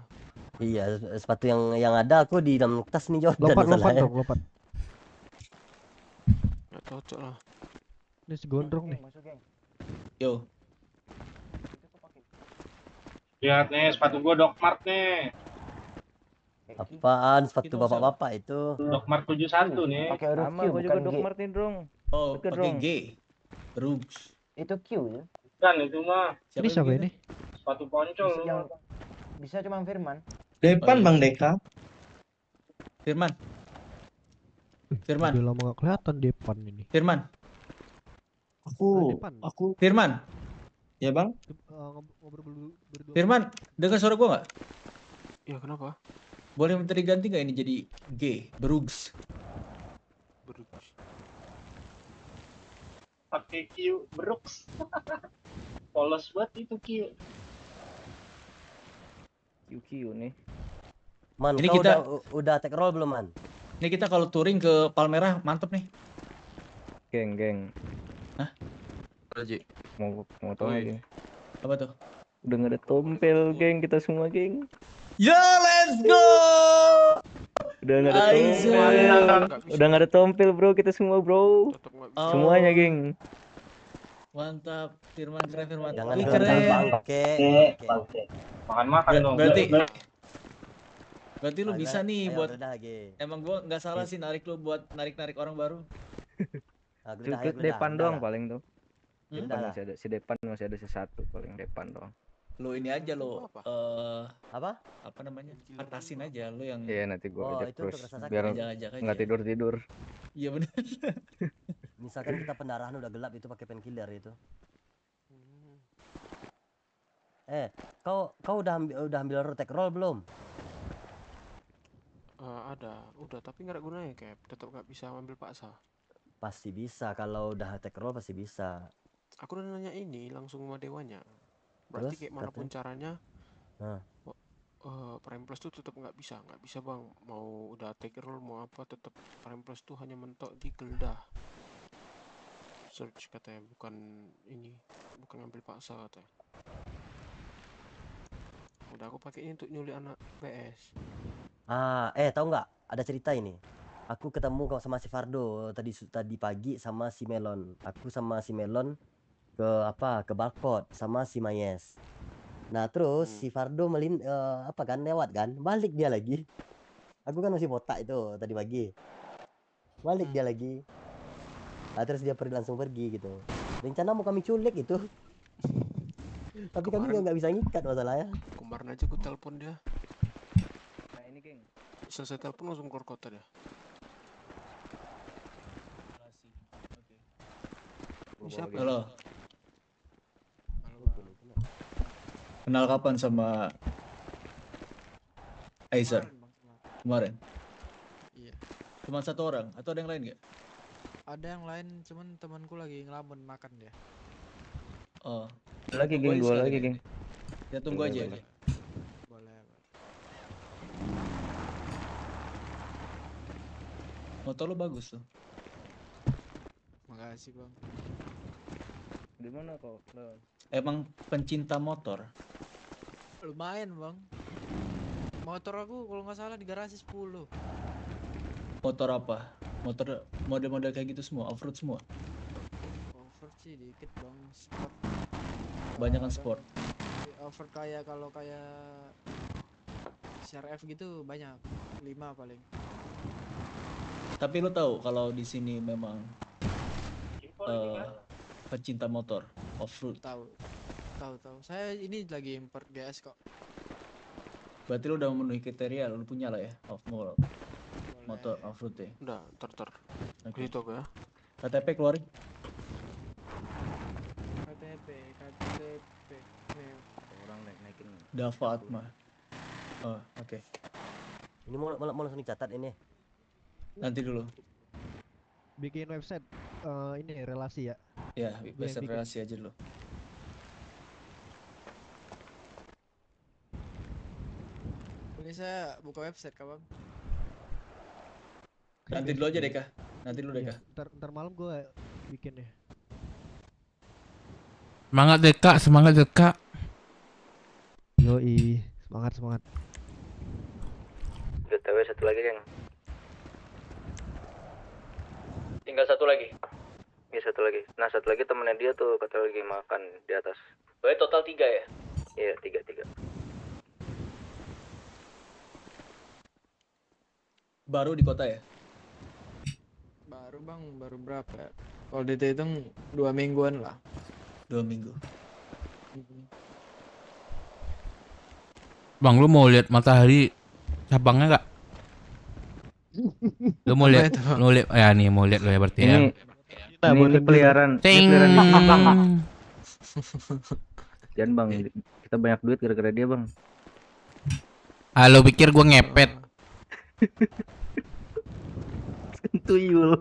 Speaker 20: Iya, sepatu yang ada aku di dalam tas nih Jordan.
Speaker 11: Lompat.
Speaker 5: Nggak cocok lah.
Speaker 11: Ini si gondrong nih.
Speaker 2: Yo.
Speaker 14: Lihat nih sepatu gua Doc Mart nih.
Speaker 20: Apaan sepatu bapak-bapak itu?
Speaker 14: Doc Mart 71 nih.
Speaker 12: Pakai huruf Q,
Speaker 9: Sama gua juga
Speaker 12: bukan
Speaker 9: Doc
Speaker 12: G.
Speaker 9: Martin dong.
Speaker 2: Oh,
Speaker 9: Betul
Speaker 2: pakai
Speaker 9: dong.
Speaker 2: G. Rugs.
Speaker 12: Itu Q ya.
Speaker 14: Kan itu mah
Speaker 11: Ini siapa ini?
Speaker 14: sepatu poncol lu.
Speaker 12: Yang bisa cuma Firman.
Speaker 2: Depan
Speaker 10: Bang Deka.
Speaker 2: Firman.
Speaker 11: Udah lama gak kelihatan depan ini.
Speaker 2: Firman.
Speaker 10: Aku
Speaker 2: Firman.
Speaker 10: ya Bang.
Speaker 11: Ngobrol berdua.
Speaker 2: Firman, dengar suara gua nggak?
Speaker 5: Ya kenapa?
Speaker 2: Boleh minta diganti nggak ini jadi G, Berugs.
Speaker 14: Pakai Q Brooks. Polos banget itu Q.
Speaker 9: QQ nih.
Speaker 20: Man,
Speaker 2: Ini
Speaker 20: kau
Speaker 2: kita-
Speaker 20: udah take roll belum, Man?
Speaker 2: Ini kita kalau touring ke Palmerah mantep nih.
Speaker 9: Geng.
Speaker 2: Hah?
Speaker 5: Raji.
Speaker 9: Mau tahu
Speaker 5: Woi.
Speaker 9: geng.
Speaker 2: Apa tuh?
Speaker 9: Udah nggak ada tompel, geng, kita semua, geng.
Speaker 2: Ya, let's go.
Speaker 9: Udah nggak ada
Speaker 2: Aizu.
Speaker 9: tompel. Udah nggak ada tompel, bro, kita semua, bro. Semuanya,
Speaker 2: Oh.
Speaker 9: geng.
Speaker 2: Mantap, Firman keren Firman.
Speaker 20: Jangan
Speaker 2: Ini
Speaker 20: gelantar
Speaker 2: keren.
Speaker 20: bangke.
Speaker 14: Makan dong.
Speaker 2: Berarti lu bisa nih
Speaker 20: Ayo,
Speaker 2: buat
Speaker 20: udah, Ge.
Speaker 2: emang gua nggak salah sih narik lu buat narik orang baru.
Speaker 20: Nah,
Speaker 9: Cukut depan doang paling tuh.
Speaker 2: Hmm?
Speaker 9: Depan masih ada si depan masih ada satu paling depan doang.
Speaker 2: Lu ini aja lo
Speaker 20: apa?
Speaker 2: Apa namanya? Atasin aja lu yang
Speaker 9: Iya nanti gua ajak
Speaker 20: itu
Speaker 9: terus
Speaker 20: untuk rasa sakit.
Speaker 9: biar
Speaker 2: Ajak-ajak aja.
Speaker 9: nggak tidur.
Speaker 2: Iya benar.
Speaker 20: Misalkan kita pendarahan udah gelap itu pakai painkiller itu. Kau udah ambil take roll belum?
Speaker 5: Ada, udah tapi nggak ada gunanya kayak tetap nggak bisa ambil paksa.
Speaker 20: Pasti bisa kalau udah take roll pasti bisa.
Speaker 5: Aku udah nanya ini langsung sama dewanya. Berarti
Speaker 20: Terus,
Speaker 5: kayak manapun caranya,
Speaker 20: Nah.
Speaker 5: Prime Plus tuh tetap nggak bisa bang. Mau udah take roll mau apa tetap Prime Plus tuh hanya mentok di geledah. Search katanya bukan ngambil paksa katanya. Udah aku pakai ini untuk nyulik anak PS.
Speaker 20: Tahu nggak? Ada cerita ini. Aku ketemu sama si Fardo tadi pagi sama si Melon. Aku sama si Melon ke Balkot sama si Mayes. Nah terus si Fardo lewat kan, balik dia lagi. Aku kan masih botak itu tadi pagi. Balik dia lagi. Nah terus dia langsung pergi gitu. Rencana mau kami culik gitu. Tapi kami nggak bisa ngikat masalahnya.
Speaker 5: Kemarin aja aku telepon dia.
Speaker 9: Nah ini geng.
Speaker 5: Selesai telepon langsung keluar kota dia. Ini siapa?
Speaker 2: Halo. Kenal kapan sama Aizer? Kemarin.
Speaker 19: Iya.
Speaker 2: Cuma satu orang atau ada yang lain nggak?
Speaker 19: Ada yang lain, cuman temanku lagi ngelamun makan dia.
Speaker 2: Oh.
Speaker 9: Lagi geng,
Speaker 2: Boleh
Speaker 9: dua
Speaker 2: sekali,
Speaker 9: lagi
Speaker 2: Geng.
Speaker 9: geng.
Speaker 2: Ya tunggu aja.
Speaker 9: Boleh.
Speaker 19: Boleh.
Speaker 2: Motor lu bagus tuh.
Speaker 19: Makasih bang.
Speaker 9: Di mana kau?
Speaker 2: Emang pencinta motor.
Speaker 19: Lumayan bang. Motor aku kalau nggak salah di garasi 10.
Speaker 2: Motor apa? Motor model-model kayak gitu semua, off-road semua.
Speaker 19: Off-road sih dikit bang. Sport.
Speaker 2: Banyakan sport.
Speaker 19: Off-road kayak CRF gitu banyak. 5 paling.
Speaker 2: Tapi lu tahu kalau di sini memang pecinta motor off-road.
Speaker 13: Tahu. Saya ini lagi import GS kok.
Speaker 2: Berarti lu udah memenuhi kriteria, lu punya lah ya motor off-road ya.
Speaker 5: Udah,
Speaker 2: Oke.
Speaker 5: Gitu ya.
Speaker 2: KTP keluarin.
Speaker 13: KTP.
Speaker 20: Orang naikin.
Speaker 2: Dava Atma. Oh, oke.
Speaker 20: Ini mau langsung dicatat ini.
Speaker 2: Nanti dulu.
Speaker 16: Bikin website ini relasi ya.
Speaker 2: Ya, website relasi aja dulu.
Speaker 13: Ini saya buka website Kak Bang.
Speaker 2: Nanti dulu aja Deka. Nanti dulu Deka.
Speaker 16: Ntar malam gue bikin ya.
Speaker 8: Semangat Deka.
Speaker 16: Yoi, semangat.
Speaker 9: BTW satu lagi, Kang.
Speaker 14: Tinggal satu lagi.
Speaker 9: Iya, satu lagi. Nah, satu lagi temennya dia tuh kata lagi makan di atas.
Speaker 14: Berarti total 3 ya?
Speaker 9: Iya, 3.
Speaker 2: Baru di kota ya?
Speaker 13: Baru Bang, baru berapa ya? Kalau dihitung 2 mingguan lah.
Speaker 2: 2 minggu.
Speaker 8: Bang, lu mau lihat matahari cabangnya nggak? Lu mau lihat? Ya nih mau lihat lo ya berarti ya.
Speaker 9: Ini peliharaan.
Speaker 8: Ting.
Speaker 9: Jangan Bang, kita banyak duit gara-gara dia Bang.
Speaker 8: Lo pikir gua ngepet?
Speaker 9: Tuyul.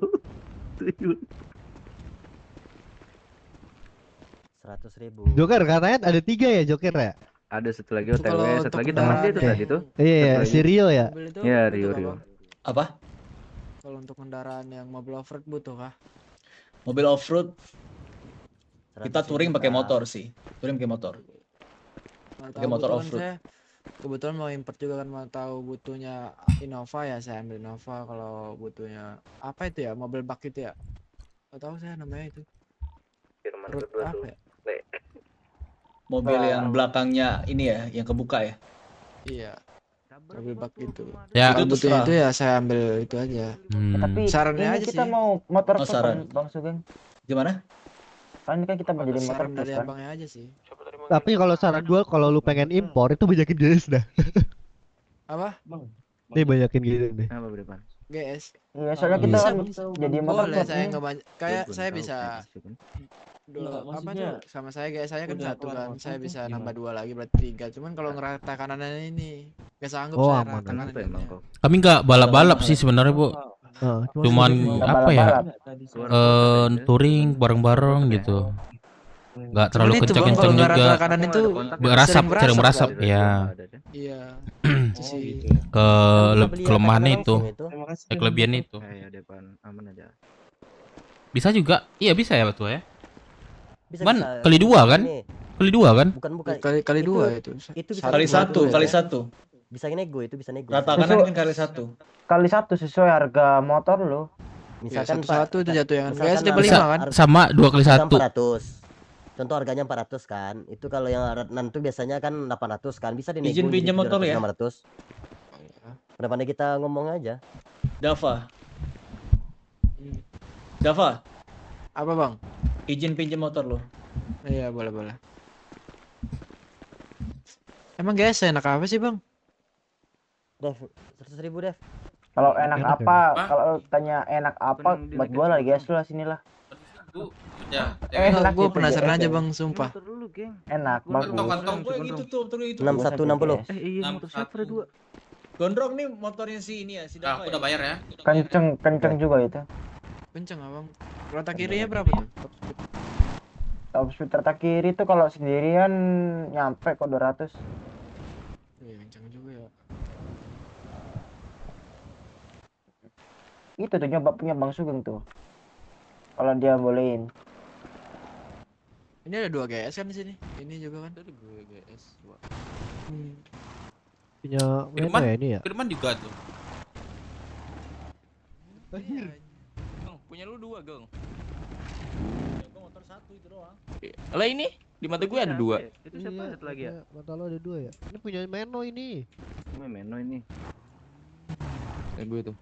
Speaker 20: 100.000.
Speaker 16: Joker katanya ada 3 ya Joker ya?
Speaker 9: Ada satu lagi OTW, satu lagi teman dia itu tadi tuh.
Speaker 16: Iya, si Rio ya.
Speaker 9: Iya, Rio.
Speaker 2: Apa?
Speaker 13: Kalau untuk kendaraan yang mobil off-road butuh kah?
Speaker 2: Mobil off-road kita touring pakai motor sih. Touring pakai motor. Pakai motor off-road.
Speaker 13: Kebetulan mau import juga kan, mau tahu butuhnya Innova ya, saya ambil Innova. Kalau butuhnya apa itu ya, mobil bak itu ya, nggak tahu saya namanya itu. Road apa ya?
Speaker 2: Mobil yang belakangnya ini ya, yang kebuka ya.
Speaker 13: Iya, mobil bak itu.
Speaker 8: Ya,
Speaker 13: kalau butuhnya itu ya saya ambil itu aja.
Speaker 12: Tapi
Speaker 13: sarannya
Speaker 12: ini
Speaker 13: aja
Speaker 12: kita
Speaker 13: sih.
Speaker 12: mau motor
Speaker 2: saran.
Speaker 12: Bang Sugeng.
Speaker 2: Gimana?
Speaker 12: Kan kita mau jadi motor
Speaker 13: Saran dari
Speaker 12: kan.
Speaker 13: abangnya aja sih.
Speaker 16: Tapi kalau saran gua kalau lu pengen impor itu banyakin GS dah.
Speaker 13: Apa?
Speaker 16: Nih banyakin gitu nih.
Speaker 9: Apa berapa?
Speaker 13: GS.
Speaker 12: Iya, soalnya kita kan jadi motor
Speaker 13: boleh,
Speaker 12: klub
Speaker 13: saya
Speaker 12: nih.
Speaker 13: nggak banyak. Kayak saya bisa apa tuh sama saya GS saya kan satu kan, saya bisa nambah 2 lagi berarti 3. Cuman kalau ngerata kanannya ini nggak sanggup saya rata kanannya.
Speaker 8: Kami nggak balap-balap sih sebenarnya Bu. Cuman apa ya? Touring bareng-bareng gitu. Nggak terlalu kenceng-kenceng juga.
Speaker 13: Kanan itu
Speaker 8: sering merasap ya.
Speaker 13: Iya.
Speaker 8: Kelemahannya itu. Kelebihannya itu.
Speaker 9: Ya depan aman aja.
Speaker 8: Bisa juga. Iya bisa ya betul ya.
Speaker 20: Bisa.
Speaker 8: Kali 2 kan? Kali 2 kan?
Speaker 20: Bukan.
Speaker 13: Kali 2 itu.
Speaker 20: Itu bisa
Speaker 2: kali 1.
Speaker 20: Bisa nego, itu bisa nego.
Speaker 2: Rata kanan kan kali 1.
Speaker 12: Kali 1 sesuai harga motor lo.
Speaker 20: Misalkan
Speaker 13: satu itu jatuh yang
Speaker 20: misalkan
Speaker 13: GS dapat 5 kan?
Speaker 8: Sama 2 kali 1.
Speaker 20: 400. Contoh harganya 400 kan. Itu kalau yang nan tuh biasanya kan 800 kan. Bisa dinego.
Speaker 2: Izin pinjam motor ya?
Speaker 20: 600. Kedepannya kita ngomong aja.
Speaker 2: Dava.
Speaker 13: Apa Bang?
Speaker 2: Izin pinjam motor lo.
Speaker 13: Iya boleh. Emang GS enak apa sih Bang?
Speaker 20: Dev, 100.000 Dev.
Speaker 12: Kalau enak apa? Kalau tanya enak apa, buat gua lah guys lu lah sini lah.
Speaker 13: Enak gue penasaran aja Bang, sumpah.
Speaker 12: Enak bagus.
Speaker 2: Itu tuh
Speaker 20: 6160.
Speaker 9: Iya, motor Supra 2.
Speaker 2: Gondrong nih motornya si ini ya, si Dava.
Speaker 8: Udah bayar ya.
Speaker 12: Kenceng juga itu.
Speaker 13: Kenceng Abang. Rata kirinya berapa tuh?
Speaker 12: Top speed rata kiri tuh kalau sendirian nyampe kok 200.
Speaker 13: Iya, kenceng juga ya.
Speaker 12: Itu tuh nyoba punya Bang Sugeng tuh. Kalau dia bolehin.
Speaker 13: Ini ada 2 GS kan di sini. Ini juga kan ada 2 GS.
Speaker 16: Punya Meno ya ini ya?
Speaker 8: Firman juga tuh.
Speaker 4: Punya lu 2, Gong.
Speaker 2: Motor 1 itu doang.
Speaker 4: Lah ini di mata gue ada 2.
Speaker 9: Itu siapa satu lagi ya?
Speaker 16: Mata lo ada 2 ya? Ini punya Meno ini.
Speaker 9: Meno ini.
Speaker 4: Gue tuh.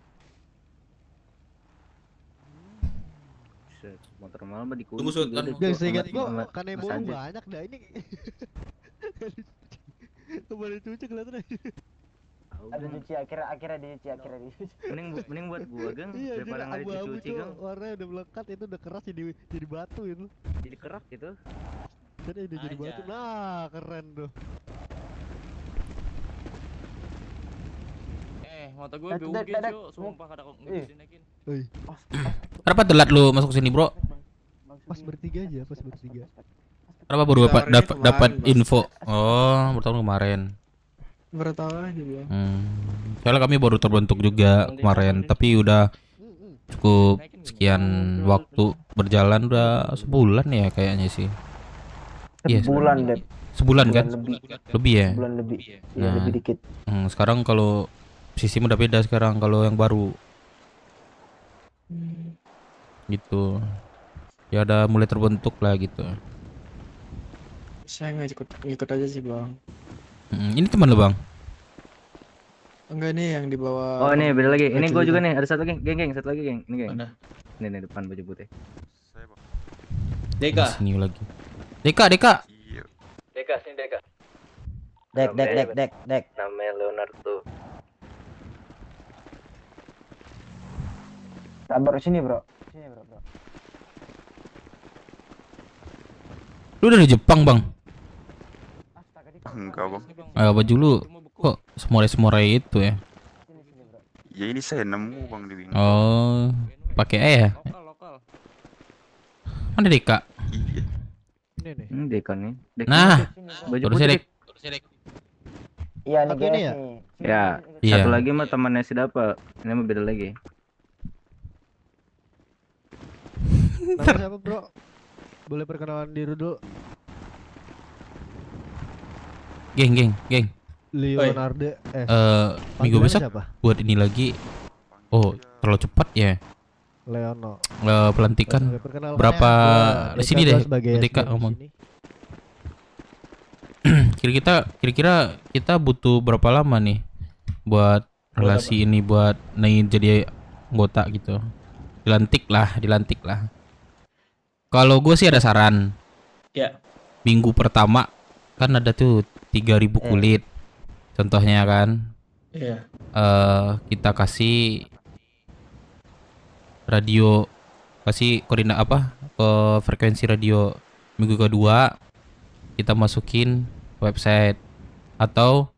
Speaker 9: Buset, motor mahal mah dikunci.
Speaker 8: Tunggu, Sud, kan.
Speaker 16: Yang seingat gua Kanebo banyak dah ini. Kembali cuci kelihatan.
Speaker 12: Ada cuci akhirnya dicuci.
Speaker 9: Mending buat gua, Gang,
Speaker 16: Iya,
Speaker 9: daripada nggak
Speaker 16: abu-abu
Speaker 9: dicuci,
Speaker 16: tuh
Speaker 9: Gang.
Speaker 16: warnanya udah melekat, itu udah keras jadi batu itu.
Speaker 9: Jadi kerak gitu.
Speaker 16: Jadi udah jadi batu. Nah, keren tuh.
Speaker 4: Motor gue BUG cuy, sumpah kada kok dinaikin.
Speaker 8: Kenapa telat lu masuk sini, Bro?
Speaker 16: Pas bertiga aja, pas bertiga.
Speaker 8: Kenapa baru dapat info? Oh, baru tahu kemarin.
Speaker 13: Baru tahu aja bro.
Speaker 8: Soalnya kami baru terbentuk juga kemarin, tapi udah cukup sekian waktu berjalan, udah sebulan ya kayaknya sih. Iya,
Speaker 12: Sebulan deh.
Speaker 8: Sebulan kan? Lebih ya?
Speaker 12: Sebulan lebih. Iya, lebih dikit.
Speaker 8: Sekarang kalau sistem udah beda sekarang kalau yang baru. Gitu. Ya udah mulai terbentuk lah gitu.
Speaker 13: Saya nggak ikut aja sih bang.
Speaker 8: Ini teman lo bang?
Speaker 13: Enggak nih yang di bawah.
Speaker 9: Oh ini beda lagi. Ini gue juga nih. Ada satu lagi, geng, satu lagi geng. Ini geng. Ini depan baju putih.
Speaker 2: Deka.
Speaker 8: Sini lagi. Deka.
Speaker 9: Deka, sini Deka.
Speaker 20: Dek.
Speaker 9: Namanya Leonardo.
Speaker 12: Sabar sini bro.
Speaker 8: Lu dari Jepang bang?
Speaker 6: Enggak bang.
Speaker 8: Baju lu kok semorai itu ya?
Speaker 6: Ya ini saya nemu bang di Wing.
Speaker 8: Oh, pakai E ya? Mana Deka?
Speaker 6: Iya.
Speaker 9: Ini Deka nih.
Speaker 8: Nah,
Speaker 9: baju
Speaker 8: terus
Speaker 9: putih.
Speaker 8: Dek.
Speaker 12: Iya nih guys
Speaker 16: ya?
Speaker 12: nih.
Speaker 9: Ya,
Speaker 8: Iya.
Speaker 9: satu lagi mah temannya si Dapa. Ini mah beda lagi.
Speaker 16: Nama siapa bro? Boleh perkenalan diri dulu.
Speaker 8: Geng.
Speaker 16: Leonardo.
Speaker 8: Minggu
Speaker 16: Panggilan
Speaker 8: besok
Speaker 16: siapa?
Speaker 8: buat ini lagi. Oh, terlalu cepat ya.
Speaker 16: Leono.
Speaker 8: Pelantikan
Speaker 16: Perkenalkan
Speaker 8: berapa
Speaker 16: ya,
Speaker 8: di sini deh?
Speaker 16: sebagai
Speaker 8: Deka
Speaker 16: SDM
Speaker 8: ngomong.
Speaker 16: di sini.
Speaker 8: Kira-kira kita butuh berapa lama nih buat relasi ini, buat naik jadi anggota gitu? Dilantik lah. Kalau gue sih ada saran.
Speaker 2: Ya.
Speaker 8: Minggu pertama kan ada tuh 3.000 kulit. Contohnya kan.
Speaker 2: Iya.
Speaker 8: Kita kasih radio, kasih koordinat apa? Frekuensi radio. Minggu kedua kita masukin website, atau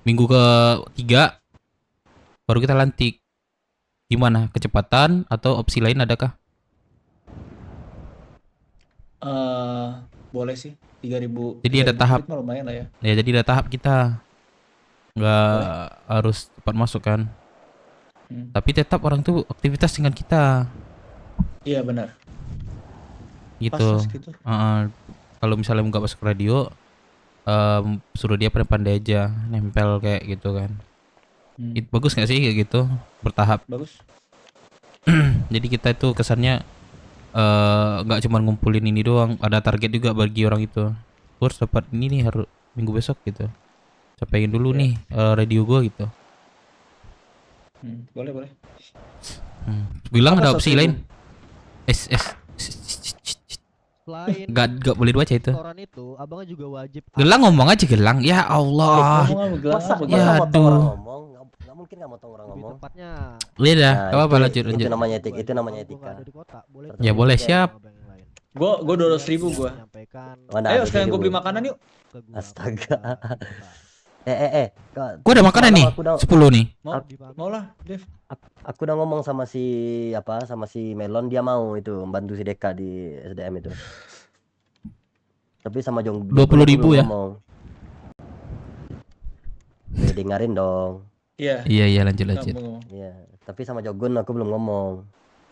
Speaker 8: minggu ketiga baru kita lantik. Gimana? Kecepatan atau opsi lain adakah?
Speaker 2: Boleh sih 3.000.
Speaker 8: Jadi ada tahap.
Speaker 2: Lumayan lah ya.
Speaker 8: Ya jadi ada tahap kita. Nggak harus cepat masuk kan. Tapi tetap orang tuh aktivitas dengan kita.
Speaker 2: Iya benar.
Speaker 8: Gitu.
Speaker 2: Pas gitu.
Speaker 8: Kalau misalnya nggak masuk radio, suruh dia pandai aja nempel kayak gitu kan. Bagus nggak sih kayak gitu, bertahap?
Speaker 2: Bagus.
Speaker 8: Jadi kita itu kesannya nggak cuma ngumpulin ini doang, ada target juga bagi orang itu. Gua harus dapat ini nih, harus minggu besok gitu. Capain dulu nih radio gua gitu.
Speaker 2: Boleh.
Speaker 8: Bilang ada
Speaker 2: Apa
Speaker 8: opsi
Speaker 2: 1.000?
Speaker 8: lain.
Speaker 16: Selain
Speaker 8: Gak boleh dibaca itu.
Speaker 16: Koran itu, abangnya juga wajib.
Speaker 8: Gelang ngomong aja Gelang. Ya Allah. Ya aduh.
Speaker 20: Nggak mungkin nggak motong orang ngomong.
Speaker 16: Tempatnya.
Speaker 8: Iya dah,
Speaker 20: Nah,
Speaker 8: apa lanjut.
Speaker 20: Itu namanya etika.
Speaker 8: Ya boleh, siap.
Speaker 2: Gua 200.000 gua.
Speaker 20: Mana
Speaker 2: Ayo
Speaker 20: ada
Speaker 2: sekalian
Speaker 20: video
Speaker 2: gua beli
Speaker 20: gua.
Speaker 2: makanan yuk.
Speaker 20: Astaga.
Speaker 8: Gua ada makanan nih, 10 nih.
Speaker 2: Mau lah, Dev.
Speaker 20: Aku udah ngomong sama si Melon, dia mau itu membantu si Deka di SDM itu. Tapi sama Jong
Speaker 8: 20.000 ya?
Speaker 20: Dengerin dong.
Speaker 8: Iya lanjut.
Speaker 20: Iya, tapi sama Jogun aku belum ngomong.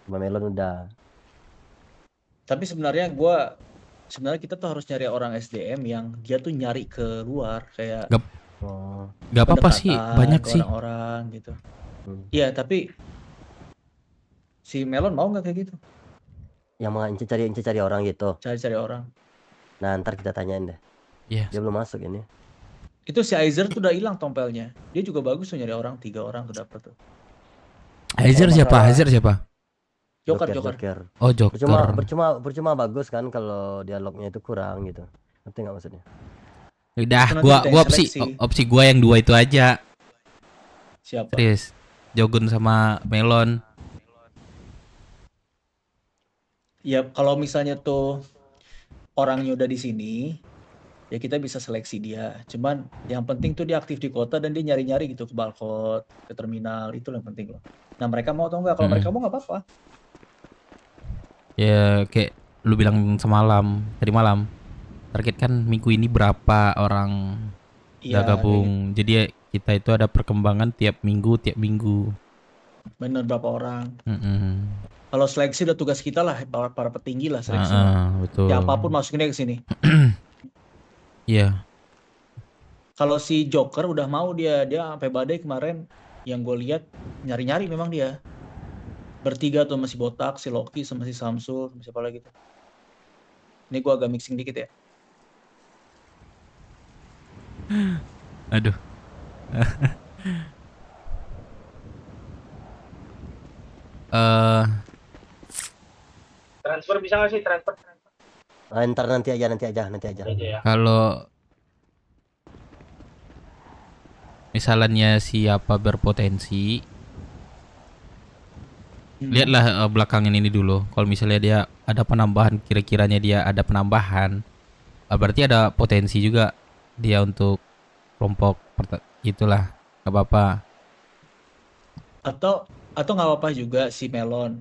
Speaker 20: Sama Melon udah.
Speaker 2: Tapi sebenarnya kita tuh harus nyari orang SDM yang dia tuh nyari ke luar kayak
Speaker 8: Gak apa-apa sih, banyak
Speaker 2: ke
Speaker 8: sih.
Speaker 2: orang-orang gitu. Iya, tapi si Melon mau nggak kayak gitu?
Speaker 20: Yang mau cari orang gitu.
Speaker 2: Cari orang.
Speaker 20: Nah, ntar kita tanyain deh.
Speaker 8: Iya.
Speaker 20: Dia belum masuk ini.
Speaker 2: Itu si Aizer tuh udah hilang tompelnya. Dia juga bagus tuh nyari orang, 3 orang tuh dapat tuh.
Speaker 8: Aizer siapa?
Speaker 2: Joker.
Speaker 8: Oh, Joker.
Speaker 20: Percuma bagus kan kalau dialognya itu kurang gitu. Ngerti nggak maksudnya?
Speaker 8: Udah,
Speaker 2: Itu nanti
Speaker 8: gua
Speaker 2: kita
Speaker 8: opsi
Speaker 2: seleksi.
Speaker 8: gua yang 2 itu aja.
Speaker 2: Siapa?
Speaker 8: Serius. Jogun sama Melon.
Speaker 2: Ya kalau misalnya tuh orangnya udah di sini, ya kita bisa seleksi dia. Cuman yang penting tuh dia aktif di kota dan dia nyari-nyari gitu ke Balkot, ke terminal, itu yang penting loh. Nah mereka mau atau enggak? Kalau mereka mau nggak apa-apa.
Speaker 8: Ya kayak lu bilang semalam, tadi malam. Target kan minggu ini berapa orang udah
Speaker 2: Iya,
Speaker 8: gabung. Jadi ya, kita itu ada perkembangan tiap minggu.
Speaker 2: Bener berapa orang.
Speaker 8: Mm-mm.
Speaker 2: Kalau seleksi udah tugas kita lah, para petinggi lah seleksi.
Speaker 8: Betul.
Speaker 2: Ya apapun masukin dia ke sini.
Speaker 8: Iya.
Speaker 2: Kalau si Joker udah mau dia sampai badai kemarin yang gue lihat nyari-nyari memang dia. Bertiga tuh masih Botak, si Loki sama si Samsul, sama siapa lagi tuh. Ini gue agak mixing dikit ya.
Speaker 8: Aduh.
Speaker 14: Transfer bisa nggak sih transfer?
Speaker 20: Ntar nanti aja.
Speaker 14: Ya.
Speaker 8: Kalau misalnya siapa berpotensi, lihatlah belakangan ini dulu. Kalau misalnya dia ada penambahan, kira-kiranya dia ada penambahan, berarti ada potensi juga dia untuk kelompok itulah, nggak apa-apa.
Speaker 2: Atau nggak apa-apa juga si Melon.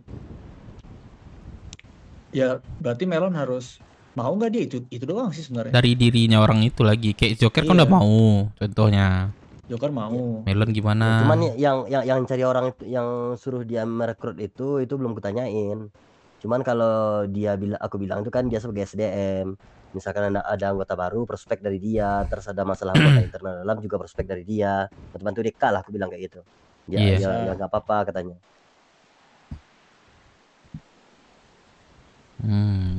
Speaker 2: Ya berarti Melon harus mau nggak dia itu doang sih sebenarnya.
Speaker 8: Dari dirinya orang itu lagi, kayak Joker kan udah mau, contohnya.
Speaker 2: Joker mau.
Speaker 8: Melon gimana?
Speaker 20: Cuman yang cari orang itu, yang suruh dia merekrut itu belum kutanyain. Cuman kalau aku bilang itu kan dia sebagai SDM. Misalkan ada anggota baru, prospek dari dia, terus ada masalah anggota internal dalam juga prospek dari dia. Bantu DK lah, aku bilang kayak gitu. Ya nggak apa-apa katanya.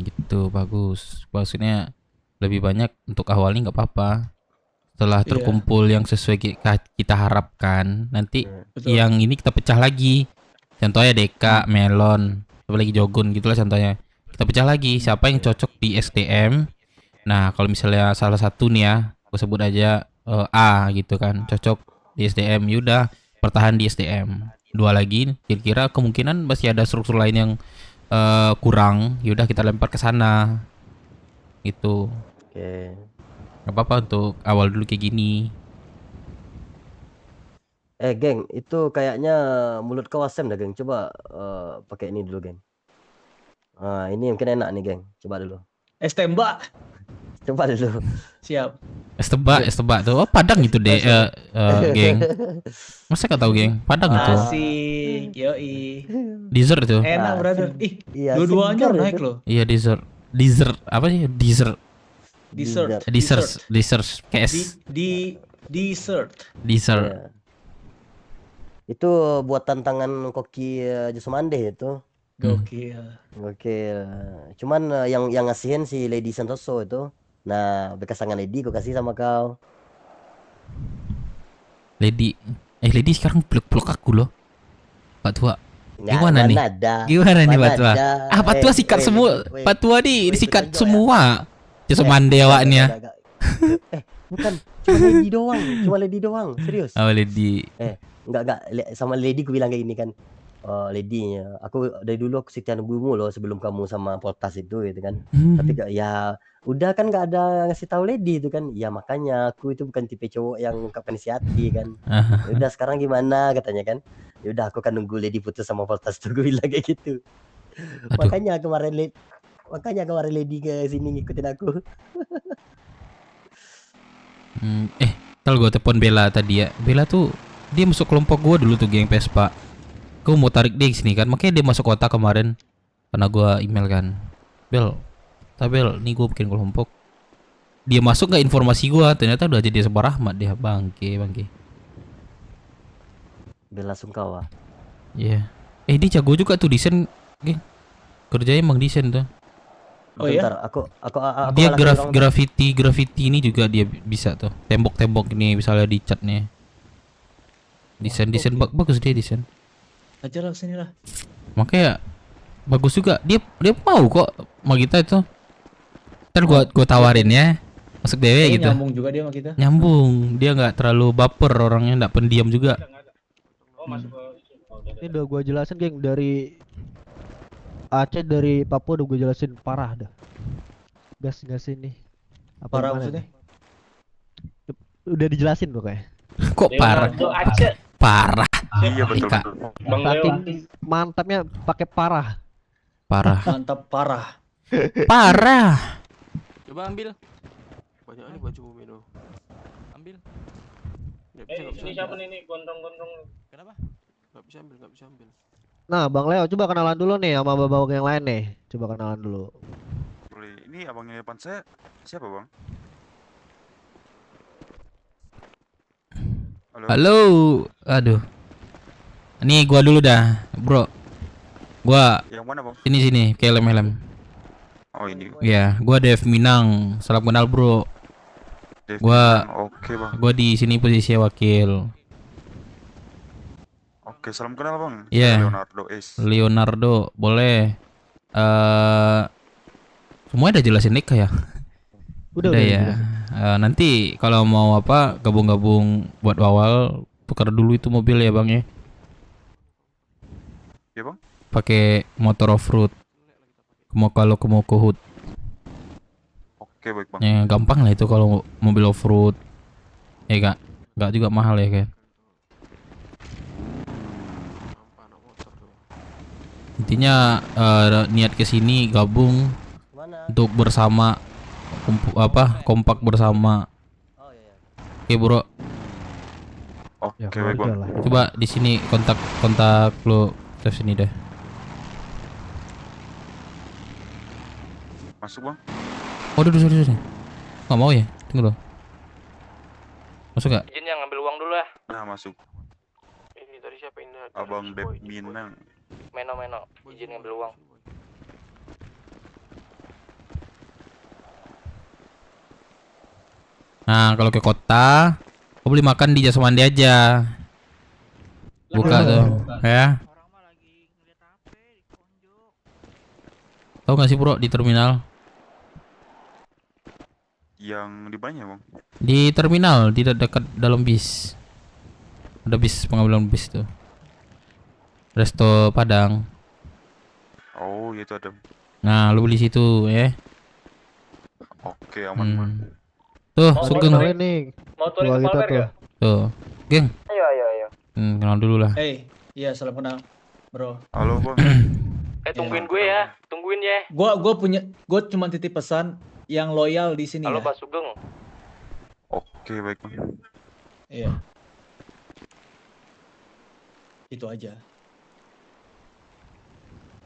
Speaker 8: Gitu bagus. Maksudnya lebih banyak untuk awalnya nggak apa-apa. Setelah terkumpul yang sesuai kita harapkan, nanti yang ini kita pecah lagi. Contohnya DK, Melon, apalagi Jogun gitulah contohnya. Kita pecah lagi siapa yang cocok di SDM. Nah, kalau misalnya salah satu nih ya, aku sebut aja A gitu kan, cocok di SDM, yaudah bertahan di SDM. 2 lagi, kira-kira kemungkinan masih ada struktur lain yang kurang, yaudah kita lempar ke sana. Gitu.
Speaker 20: Oke.
Speaker 8: Gak apa-apa untuk awal dulu kayak gini.
Speaker 20: Geng, itu kayaknya mulut kau asem dah, geng. Coba pakai ini dulu, geng. Nah, ini mungkin enak nih, geng. Coba dulu.
Speaker 2: Es tembak.
Speaker 20: Coba dulu.
Speaker 2: Siap.
Speaker 8: Es tebak tuh. Oh, Padang itu deh, geng. Masa gak tahu, geng? Padang itu.
Speaker 2: Asik, yoi.
Speaker 8: Dessert tuh.
Speaker 2: Enak, brother. Ih,
Speaker 20: Iya,
Speaker 2: dua-duanya
Speaker 20: segar
Speaker 2: naik
Speaker 20: itu.
Speaker 2: loh.
Speaker 8: Iya, dessert apa sih? Dessert. KS.
Speaker 2: Dessert.
Speaker 20: Iya. Itu buat tantangan Koki Jusumande itu. Gokil. Cuman yang ngasihin si Lady Santoso itu. Nah, bekas tangan Lady gue kasih sama kau.
Speaker 8: Lady sekarang peluk aku loh. Pak Tua. Gimana
Speaker 20: Nggak,
Speaker 8: nih?
Speaker 20: mana ada.
Speaker 8: Gimana nih Pak
Speaker 20: Mana
Speaker 8: Tua?
Speaker 20: ada.
Speaker 8: Pak Tua sikat semua. Pak Tua nih disikat semua. Jusumande awaknya.
Speaker 20: Bukan, cuma Lady doang, serius.
Speaker 8: Oh, Lady.
Speaker 20: Enggak, sama Lady gue bilang kayak gini kan. Oh, Lady, aku dari dulu aku sekian nunggumu loh sebelum kamu sama Poltas itu gitu kan. Tapi ya udah kan nggak ada ngasih tahu Lady itu kan. Ya makanya aku itu bukan tipe cowok yang ungkapkan isi hati kan. Udah sekarang gimana katanya kan. Ya udah aku kan nunggu Lady putus sama Poltas tuh, gue bilang kayak gitu. Makanya kemarin Lady ke sini ngikutin aku.
Speaker 8: Kalau gue telepon Bella tadi ya. Bella tuh dia masuk kelompok gue dulu tuh, geng Vespa. Gue mau tarik dia sini kan, makanya dia masuk kota kemarin. Karena gue email kan, Bel, nih gue bikin kelompok. Dia masuk nggak informasi gue, ternyata udah jadi sebuah rahmat dia, bangke.
Speaker 20: Bella Sungkawa.
Speaker 8: Iya. Dia jago juga tuh desain, geng. Kerjanya emang desain tuh.
Speaker 2: Oh iya.
Speaker 20: Bentar, aku
Speaker 8: Dia graffiti ini juga dia bisa tuh. Tembok-tembok ini misalnya di catnya. Desain bagus dia desain.
Speaker 2: Ajar lah sini lah.
Speaker 8: Makanya bagus juga. Dia mau kok sama kita itu. Ntar gua tawarin ya. Masuk dewe
Speaker 2: Kayaknya
Speaker 8: gitu.
Speaker 2: nyambung juga dia sama kita.
Speaker 8: Nyambung. Dia nggak terlalu baper orangnya, nggak pendiam juga.
Speaker 16: Ini udah gua jelasin geng, dari Aceh, dari Papua udah gua jelasin parah dah. Gas ini. Apa
Speaker 2: Parah
Speaker 16: gimana
Speaker 2: maksudnya?
Speaker 16: nih? Udah dijelasin pokoknya.
Speaker 8: Kok parah? Parah.
Speaker 6: Iya betul
Speaker 8: Ika.
Speaker 6: betul.
Speaker 16: Saking mantapnya pakai parah.
Speaker 8: Parah.
Speaker 2: Mantap parah.
Speaker 8: Parah.
Speaker 5: Coba ambil. Banyak nih baju Mino. Ambil.
Speaker 14: Ini siapa nih gondrong-gondrong?
Speaker 5: Kenapa? Nggak bisa ambil.
Speaker 16: Nah, Bang Leo coba kenalan dulu nih sama babak yang lain nih. Coba kenalan dulu.
Speaker 6: Boleh. Ini abangnya depan saya siapa bang?
Speaker 8: Halo. Aduh. Ini gua dulu dah, bro. Gua.
Speaker 6: Yang mana bang?
Speaker 8: Sini ke helm.
Speaker 6: Oh ini.
Speaker 8: Ya, gua Dev Minang. Salam kenal, bro.
Speaker 6: Dev
Speaker 8: Gua.
Speaker 6: Minang, oke, Bang.
Speaker 8: Gua di sini posisi wakil.
Speaker 6: Oke, salam kenal bang.
Speaker 8: Iya.
Speaker 6: Leonardo S.
Speaker 8: Leonardo, boleh. Semuanya udah jelasin Nika ya.
Speaker 16: Udah
Speaker 8: ya. Nanti kalau mau apa gabung-gabung buat awal, tukar dulu itu mobil ya bang ya.
Speaker 6: Iya bang.
Speaker 8: Pakai motor off-road. Kalau mau ke HUD.
Speaker 6: Oke baik bang.
Speaker 8: Ya gampang lah itu kalau mobil off-road. Ya nggak juga mahal ya kan. Intinya niat kesini gabung untuk bersama kompak bersama. Oke bro.
Speaker 6: Oke baik bang.
Speaker 8: Coba di sini kontak lo ke sini deh.
Speaker 6: Masuk bang.
Speaker 8: Oh duduk. Nggak mau ya? Tunggu dulu. Masuk nggak?
Speaker 9: Izin yang ngambil uang dulu ya.
Speaker 6: Nah masuk.
Speaker 5: Ini tadi siapa ini?
Speaker 6: Abang Dev Minang.
Speaker 9: Meno, izin ngambil uang.
Speaker 8: Nah kalau ke kota, kau beli makan di Jasa Mandi aja. Buka tuh, ya. Tahu nggak sih bro di terminal?
Speaker 6: Yang di mana bang?
Speaker 8: Di terminal, di dekat dalam bis. Ada bis pengambilan bis tuh. Resto Padang.
Speaker 6: Oh itu ada.
Speaker 8: Nah lu beli situ ya.
Speaker 6: Oke aman bang.
Speaker 8: Tuh
Speaker 16: Mau
Speaker 8: Sugeng.
Speaker 16: nih.
Speaker 9: Mau touring
Speaker 16: Dua
Speaker 9: ke
Speaker 16: kita
Speaker 9: Malber
Speaker 16: tuh.
Speaker 9: ya?
Speaker 8: Tuh, geng.
Speaker 9: Ayo.
Speaker 8: Kenal dulu lah.
Speaker 2: Iya salam kenal, bro.
Speaker 6: Halo bang.
Speaker 9: Tungguin gue ya, tungguin ya.
Speaker 2: Gue cuma titip pesan yang loyal di sini
Speaker 9: Halo
Speaker 2: ya.
Speaker 9: Pak Sugeng.
Speaker 6: Oke baik bang.
Speaker 2: Iya. Itu aja.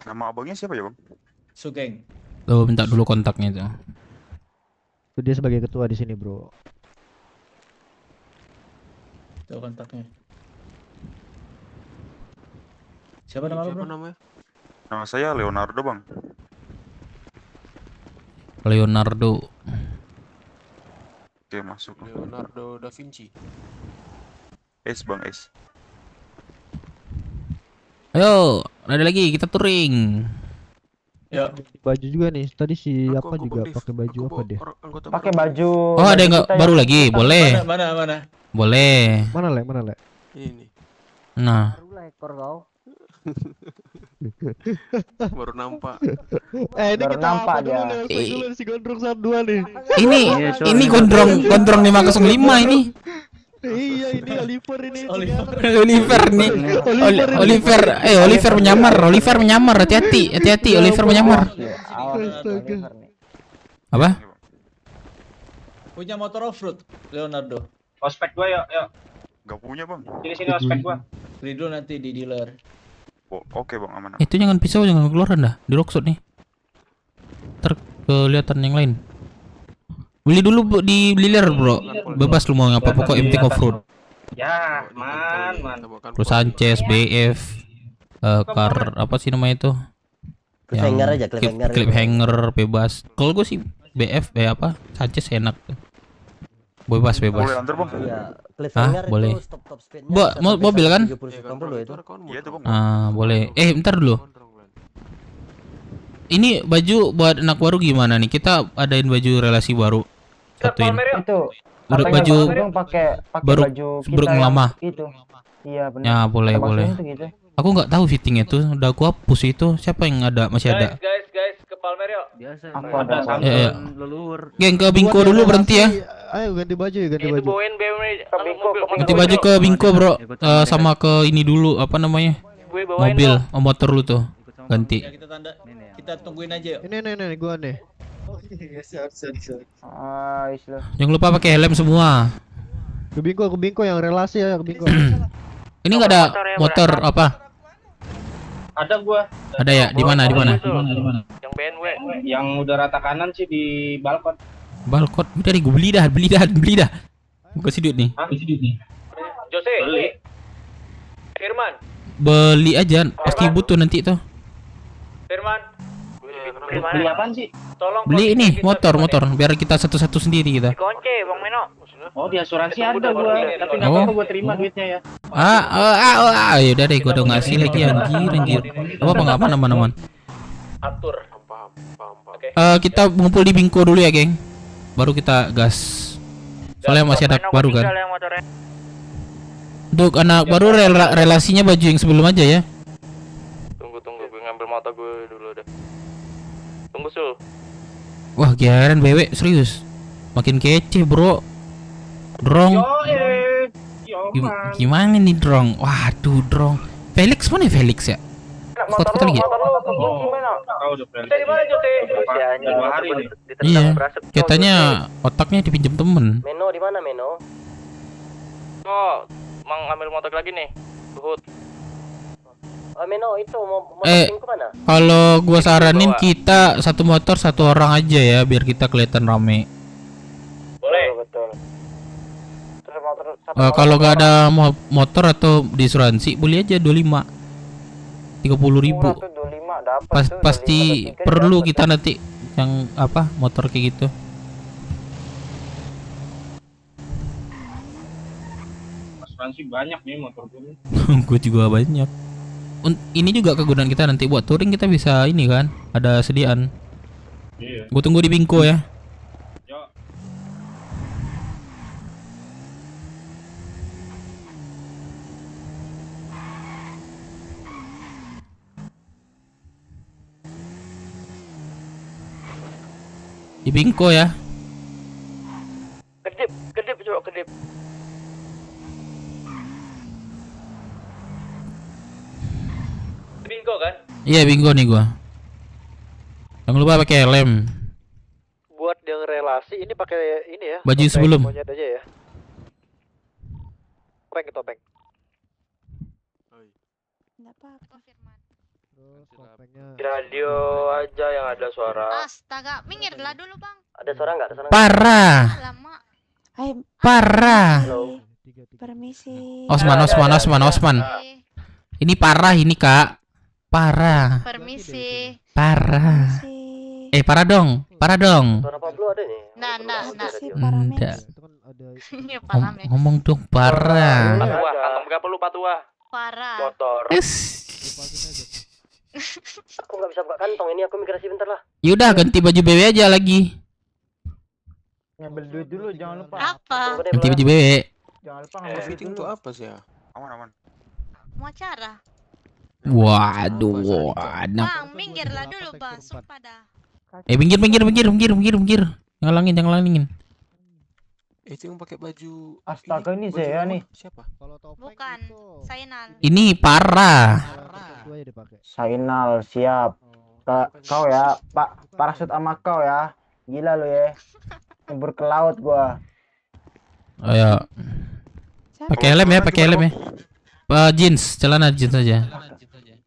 Speaker 6: Nama abangnya siapa ya bang?
Speaker 2: Sugeng.
Speaker 8: Tuh minta dulu kontaknya tuh.
Speaker 16: Itu dia sebagai ketua di sini, bro.
Speaker 2: Itu kontaknya. Siapa nama lu, bro?
Speaker 6: Nama saya Leonardo bang.
Speaker 8: Leonardo.
Speaker 6: Oke masuk.
Speaker 5: Leonardo da Vinci.
Speaker 6: S bang S.
Speaker 8: Ayo, ada lagi kita touring.
Speaker 2: Ya.
Speaker 16: Baju juga nih. Tadi si apa juga pakai baju apa dia?
Speaker 12: Pakai baju.
Speaker 8: Oh, ada yang nggak baru lagi? Boleh.
Speaker 2: Mana?
Speaker 8: Boleh.
Speaker 16: Mana le?
Speaker 5: Ini.
Speaker 8: Nah.
Speaker 20: Barulah ekor kau.
Speaker 5: Baru nampak.
Speaker 16: Ini
Speaker 12: Baru
Speaker 16: kita
Speaker 12: nampak
Speaker 16: apa dulu
Speaker 12: dia.
Speaker 16: nih? Dulu si gondrong 1-2 nih.
Speaker 8: Ini gondrong 505 ini.
Speaker 16: Iya, ini Oliver ini.
Speaker 8: Oliver nih. Oliver menyamar. Hati-hati. Oliver menyamar. Apa?
Speaker 2: Punya motor off-road, Leonardo.
Speaker 14: Ospek gua yuk.
Speaker 6: Gak punya bang.
Speaker 14: Sini ospek gua.
Speaker 2: Beli dulu nanti di dealer.
Speaker 6: Oke bang aman.
Speaker 8: Itu jangan pisau, jangan keluaran dah. Di rockshot nih. Ntar kelihatan yang lain. Beli dulu bu, di dealer bro. Bebas lu mau ngapa pokok MT off-road.
Speaker 14: Ya, man.
Speaker 8: Terus Sanchez, BF, car apa sih namanya itu?
Speaker 20: Clip hanger aja,
Speaker 8: clip hanger bebas. Kalau gue sih BF apa? Sanchez enak tuh. Bebas.
Speaker 6: Boleh antar bang?
Speaker 20: Iya, clip
Speaker 8: Hah?
Speaker 20: hanger
Speaker 8: Boleh.
Speaker 20: itu stop speednya.
Speaker 8: Mobil kan?
Speaker 20: 70 itu.
Speaker 6: Iya tuh bang.
Speaker 8: Bentar dulu. ini baju buat anak baru gimana nih? Kita adain baju relasi baru. Satuin.
Speaker 12: Itu
Speaker 8: Baru
Speaker 12: katanya
Speaker 8: baju
Speaker 12: Bang Sugeng pakai
Speaker 8: baru
Speaker 12: baju kita
Speaker 8: baru
Speaker 12: yang
Speaker 8: lama.
Speaker 12: itu. Iya benar.
Speaker 8: Ya boleh
Speaker 12: Kata Bang
Speaker 8: boleh.
Speaker 12: Sugeng tuh gitu.
Speaker 8: Aku nggak tahu fittingnya tuh. Udah aku hapus itu. Siapa yang ada? Masih ada.
Speaker 14: Guys, ke Palmer yuk.
Speaker 9: Biasa.
Speaker 12: Aku ada.
Speaker 8: Ya.
Speaker 9: Leluhur.
Speaker 8: Geng ke Bingko dulu berhenti ya.
Speaker 16: Ayo ganti baju ya, ganti
Speaker 14: Itu
Speaker 16: baju.
Speaker 14: bawain BMW
Speaker 8: Ganti baju ke Bingko bro. Sama ke ini dulu apa namanya? Mobil, motor lu tuh. Ganti.
Speaker 2: Ya, kita tungguin aja yuk.
Speaker 16: Ini gua nih.
Speaker 8: Jangan lupa pakai helm semua.
Speaker 16: Ke Bingko yang relasi ya, ke Bingko.
Speaker 8: Ini nggak ada motor apa?
Speaker 14: Ada gua.
Speaker 8: Ada ya? Di mana? Di mana?
Speaker 14: Yang BMW. Yang udah rata kanan sih di balkon.
Speaker 8: Balkon. Udah nih, gue beli dah. Gue kasih duit nih.
Speaker 14: Jose. Beli. Firman.
Speaker 8: Beli aja. Pasti butuh nanti tuh.
Speaker 14: Firman. Beli apaan sih? Tolong
Speaker 8: Beli ini motor. Biar kita satu-satu sendiri kita.
Speaker 14: Konce, Bang Meno. Oh, di asuransi ada gua, tapi enggak
Speaker 8: Oh.
Speaker 14: apa-apa gua terima duitnya ya.
Speaker 8: Yaudah deh, gue udah ngasih lagi anjir. Apa nggak aman.
Speaker 14: Atur. Oke.
Speaker 8: Kita ngumpul di Bingko dulu ya, geng. Baru kita gas. Soalnya masih ada baru kan. Untuk anak baru relasinya baju yang sebelum aja ya.
Speaker 14: Tunggu, gue ngambil motor gue dulu deh. Tunggu Sul.
Speaker 8: Wah, giaran BW serius. Makin kece, bro. Drong. Gimana nih, Drong? Waduh, Drong. Felix mana ya, Felix ya? Kota lagi.
Speaker 14: Kita di mana, Jose?
Speaker 8: Iya. Katanya otaknya dipinjam temen.
Speaker 9: Meno di mana Meno?
Speaker 14: Oh, Mang ambil motor lagi nih. Luhut.
Speaker 9: Meno itu mau ke mana?
Speaker 8: Kalau gua saranin kita satu motor satu orang aja ya, biar kita kelihatan rame.
Speaker 14: Boleh.
Speaker 12: Betul.
Speaker 8: Kalau nggak ada motor atau di asuransi, boleh aja 25. 30.000. Pasti perlu kita nanti yang apa motor kayak gitu.
Speaker 14: Asuransi banyak nih motor gue.
Speaker 8: Gue juga banyak. Ini juga kegunaan kita nanti buat touring, kita bisa ini kan, ada sediaan.
Speaker 14: Iya.
Speaker 8: Gue tunggu di Bingko ya. Di Bingko ya.
Speaker 14: Kedip coba kedip. Bingo kan?
Speaker 8: Iya Bingko nih gua. Jangan lupa pakai helm.
Speaker 18: Buat yang relasi ini pakai ini ya.
Speaker 8: Baju
Speaker 18: topeng
Speaker 8: sebelum.
Speaker 18: monyet aja ya. Topeng.
Speaker 9: Radio aja yang ada suara.
Speaker 7: Astaga, minggirlah dulu bang.
Speaker 9: Ada suara nggak? Ada suara?
Speaker 8: Parah.
Speaker 7: Lama.
Speaker 8: Parah.
Speaker 7: Permisi.
Speaker 8: Osman. Ini parah ini kak. Parah.
Speaker 7: Permisi.
Speaker 8: Parah. Parah dong.
Speaker 9: Suara Pablo ada nih.
Speaker 7: Nah.
Speaker 8: Enggak.
Speaker 7: Ini Paramex.
Speaker 8: Ngomong dong parah.
Speaker 14: Patua, kantong berapa lu Patua?
Speaker 7: Parah.
Speaker 9: Motor. Aku nggak bisa buka kantong ini, aku migrasi bentar lah.
Speaker 8: Yaudah ganti baju BW aja lagi.
Speaker 12: Ngambil duit dulu, jangan lupa.
Speaker 7: Apa?
Speaker 8: Ganti baju BW.
Speaker 12: Jangan lupa ngambil duit
Speaker 5: Fitting
Speaker 12: dulu.
Speaker 5: tuh apa sih ya?
Speaker 23: Aman.
Speaker 7: Mau acara?
Speaker 8: Waduh, anak.
Speaker 7: Bang, minggirlah dulu bang. Sumpah dah.
Speaker 8: Minggir. Ngalangin.
Speaker 5: Itu yang pakai baju.
Speaker 12: Astaga ini saya nih.
Speaker 5: Siapa?
Speaker 7: Bukan. Sainal.
Speaker 8: Ini parah.
Speaker 12: Sainal siap. Kau ya, Pak. Parasut sama kau ya. Gila lu ya. Nyebur ke laut gua.
Speaker 8: Ayo. Pakai helm ya. Jeans, celana jeans aja.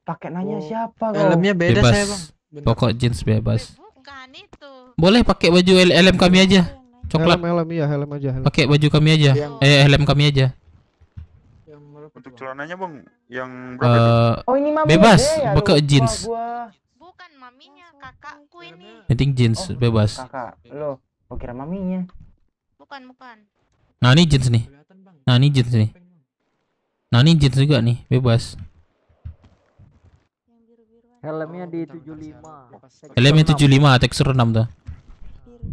Speaker 12: Pakai nanya siapa kau?
Speaker 13: Helmnya beda
Speaker 8: Bebas.
Speaker 13: saya bang.
Speaker 8: Pokok jeans bebas.
Speaker 7: Bukan itu.
Speaker 8: Boleh pakai baju helm kami aja. Coklat.
Speaker 16: Helm aja.
Speaker 8: Pakai baju kami aja. Helm kami aja.
Speaker 6: Untuk celananya bang, yang berapa itu?
Speaker 12: Oh ini mami
Speaker 8: Bebas,
Speaker 12: ya,
Speaker 8: pakai
Speaker 12: lupa
Speaker 8: jeans.
Speaker 12: gua.
Speaker 7: Bukan maminya, kakakku ini.
Speaker 8: Penting jeans bebas.
Speaker 12: Kakak, lo. Gua kira maminya.
Speaker 7: Bukan.
Speaker 8: Nah, ini jeans nih. Nah, ini jeans juga nih, bebas.
Speaker 16: Helmnya di 75.
Speaker 8: Helmnya 75, tekstur 6 tuh.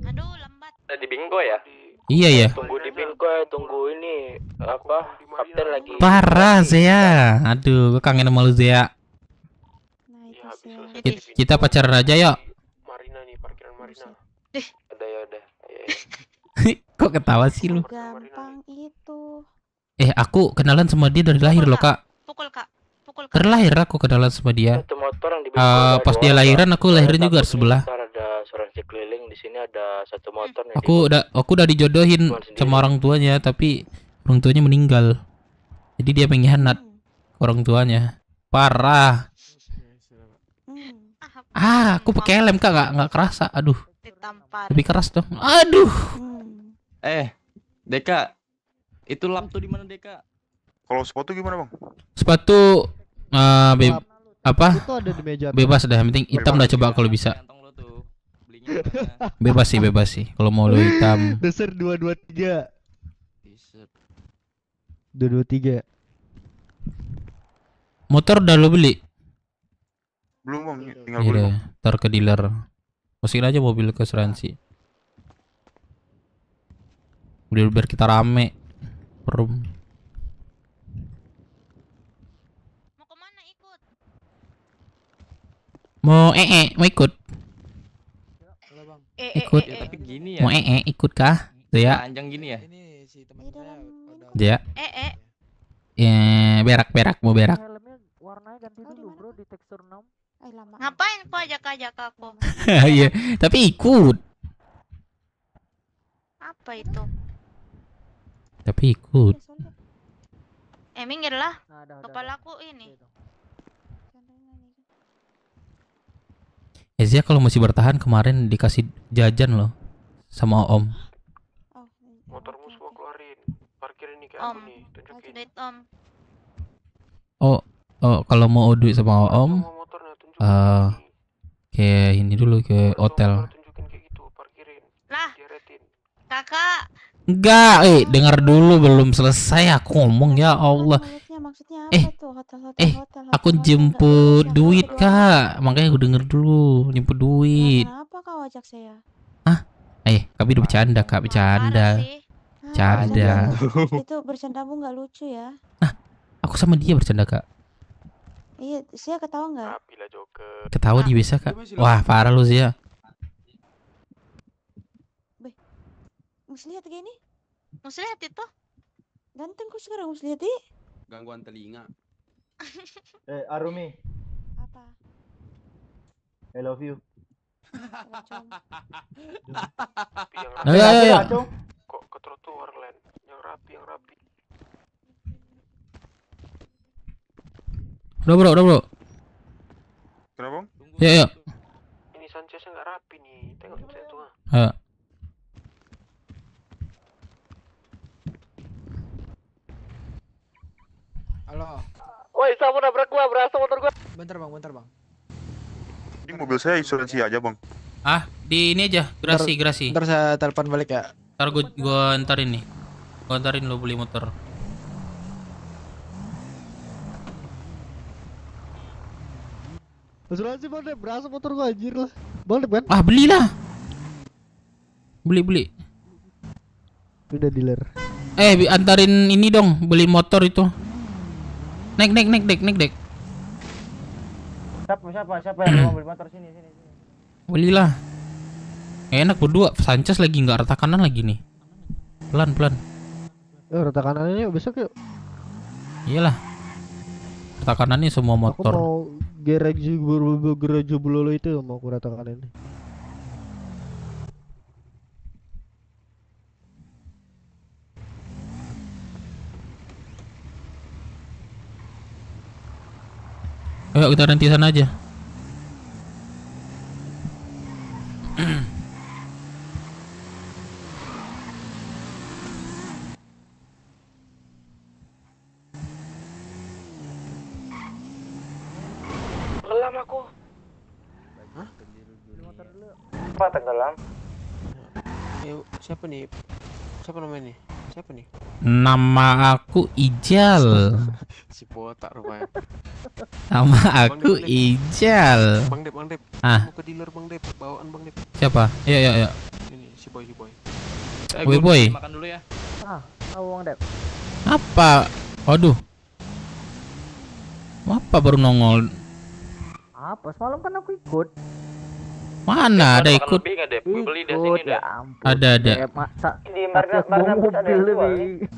Speaker 7: Aduh, lambat.
Speaker 14: Di Bingo ya?
Speaker 8: Iya ya.
Speaker 14: Tunggu di Bingo, tunggu ini apa? Kapten lagi.
Speaker 8: Parah Zea. Aduh, gue kangen sama lu Zea. Kita pacaran aja yuk.
Speaker 5: Marina nih, parkiran Marina.
Speaker 14: Udah ya udah.
Speaker 8: Kok ketawa sih lu?
Speaker 1: Gampang itu.
Speaker 8: Aku kenalan sama dia dari lahir loh kak.
Speaker 7: Pukul kak.
Speaker 8: Dari lahir aku kenalan sama dia.
Speaker 14: Satu motor yang di Bingo ada
Speaker 8: Pas
Speaker 14: dua,
Speaker 8: dia
Speaker 14: Kak.
Speaker 8: lahiran aku lahirin juga
Speaker 14: Satu
Speaker 8: sebelah.
Speaker 14: Ntar ada asuransi keliling, di sini ada satu motor nih.
Speaker 8: Aku udah dijodohin sama orang tuanya, tapi orang tuanya meninggal. Jadi dia pengkhianat orang tuanya. Parah. Aku pakai helm kak, nggak kerasa. Aduh. Lebih keras dong. Aduh.
Speaker 14: Deka, itu lap tuh di mana Deka?
Speaker 6: Kalau sepatu gimana bang?
Speaker 8: Sepatu apa?
Speaker 16: Itu ada di meja.
Speaker 8: Bebas dah, yang penting hitam dah coba kalau bisa. Bebas sih. Kalau mau lu hitam.
Speaker 16: Dasar 223. 223.
Speaker 8: Motor udah lu beli?
Speaker 6: Belum bang, tinggal
Speaker 8: Iya
Speaker 6: beli
Speaker 8: deh,
Speaker 6: bang.
Speaker 8: ntar ke dealer. Masukin aja mobil ke asuransi. Biar kita rame. Perum. Mau ikut? Ikut.
Speaker 14: Ya, tapi gini ya.
Speaker 8: Mau ikut kah? Ya.
Speaker 14: Panjang gini ya.
Speaker 8: Ya. Berak mau berak.
Speaker 16: Warnanya ganti dulu bro di tekstur 6.
Speaker 7: Ngapain kok ajak-ajak aku?
Speaker 8: Iya, tapi ikut.
Speaker 7: Apa itu?
Speaker 8: Tapi ikut.
Speaker 7: Minggir lah. Kepalaku ini.
Speaker 8: Ezia kalau masih bertahan kemarin dikasih jajan loh sama Om.
Speaker 5: Motormu semua keluarin. Parkirin nih kayak
Speaker 7: Om.
Speaker 5: aku nih, tunjukin.
Speaker 7: Duit Om.
Speaker 8: Oh, kalau mau duit sama Om, kayak ini dulu ke hotel.
Speaker 7: Lah. Kakak.
Speaker 8: Enggak, dengar dulu belum selesai aku ngomong ya Allah.
Speaker 1: Maksudnya apa tuh? Hotel.
Speaker 8: Aku jemput duit kak, makanya gue denger dulu jemput duit.
Speaker 1: Kenapa kau ajak saya?
Speaker 8: Kami udah bercanda kak, bercanda. Bercanda.
Speaker 1: Itu bercandamu nggak lucu ya?
Speaker 8: Aku sama dia bercanda kak.
Speaker 1: Iya, saya ketawa nggak?
Speaker 8: Ketawa dia bisa kak. Wah parah lu sih ya.
Speaker 1: Muslihat kayak ini?
Speaker 7: Muslihat itu?
Speaker 1: Ganteng kok sekarang Muslihat ini?
Speaker 15: Gangguan telinga.
Speaker 12: Arumi,
Speaker 1: Apa?
Speaker 12: I love you.
Speaker 8: Ayo.
Speaker 5: Kok ke trotoar Len? Yang rapi.
Speaker 8: Udah bro.
Speaker 6: Kenapa bang?
Speaker 8: Ya.
Speaker 5: Ini Sancheznya nggak rapi nih. Tengok saya tuh.
Speaker 8: Ayo.
Speaker 13: Halo.
Speaker 18: Woi, sama nabrak gua, berasa motor gua.
Speaker 13: Bentar bang.
Speaker 6: Ini mobil saya asuransi aja bang.
Speaker 8: Di ini aja, gerasi.
Speaker 13: Ntar saya telepon balik ya.
Speaker 8: Ntar gua antarin nih. Gua antarin lo beli motor.
Speaker 16: Asuransi bang, berasa motor gua anjir lah. Bang, kan?
Speaker 8: Belilah. Beli.
Speaker 16: Udah dealer.
Speaker 8: Antarin ini dong, beli motor itu. Naik.
Speaker 12: Siapa yang mau beli motor sini.
Speaker 8: Belilah. Enak berdua, Sanchez lagi nggak rata kanan lagi nih. Pelan.
Speaker 16: Rata kanannya yuk, besok yuk.
Speaker 8: Iyalah. Rata kanannya semua
Speaker 16: Aku
Speaker 8: motor.
Speaker 16: mau garage bulolo itu mau aku rata kanan.
Speaker 8: Ayo kita nanti sana aja.
Speaker 5: Tenggelam aku.
Speaker 13: Hah?
Speaker 12: Apa tenggelam?
Speaker 5: Siapa nih? Siapa namanya nih? Siapa nih?
Speaker 8: Nama aku Ijal.
Speaker 5: Si botak rupanya.
Speaker 8: Nama aku Ijal.
Speaker 5: Bang Dep.
Speaker 8: Ah.
Speaker 5: Mau ke dealer Bang Dep, bawaan Bang Dep.
Speaker 8: Siapa? Ya.
Speaker 5: Ini si boy.
Speaker 8: Boy.
Speaker 14: Makan dulu ya.
Speaker 12: Awang Dep.
Speaker 8: Apa? Waduh. Apa baru nongol?
Speaker 12: Apa? Semalam kan aku ikut.
Speaker 8: Mana ada ikut?
Speaker 14: Lebih nggak Dep? Gue beli dari sini
Speaker 12: ya
Speaker 14: deh.
Speaker 12: ampun.
Speaker 8: Ada.
Speaker 12: Di Marga mobil lebih.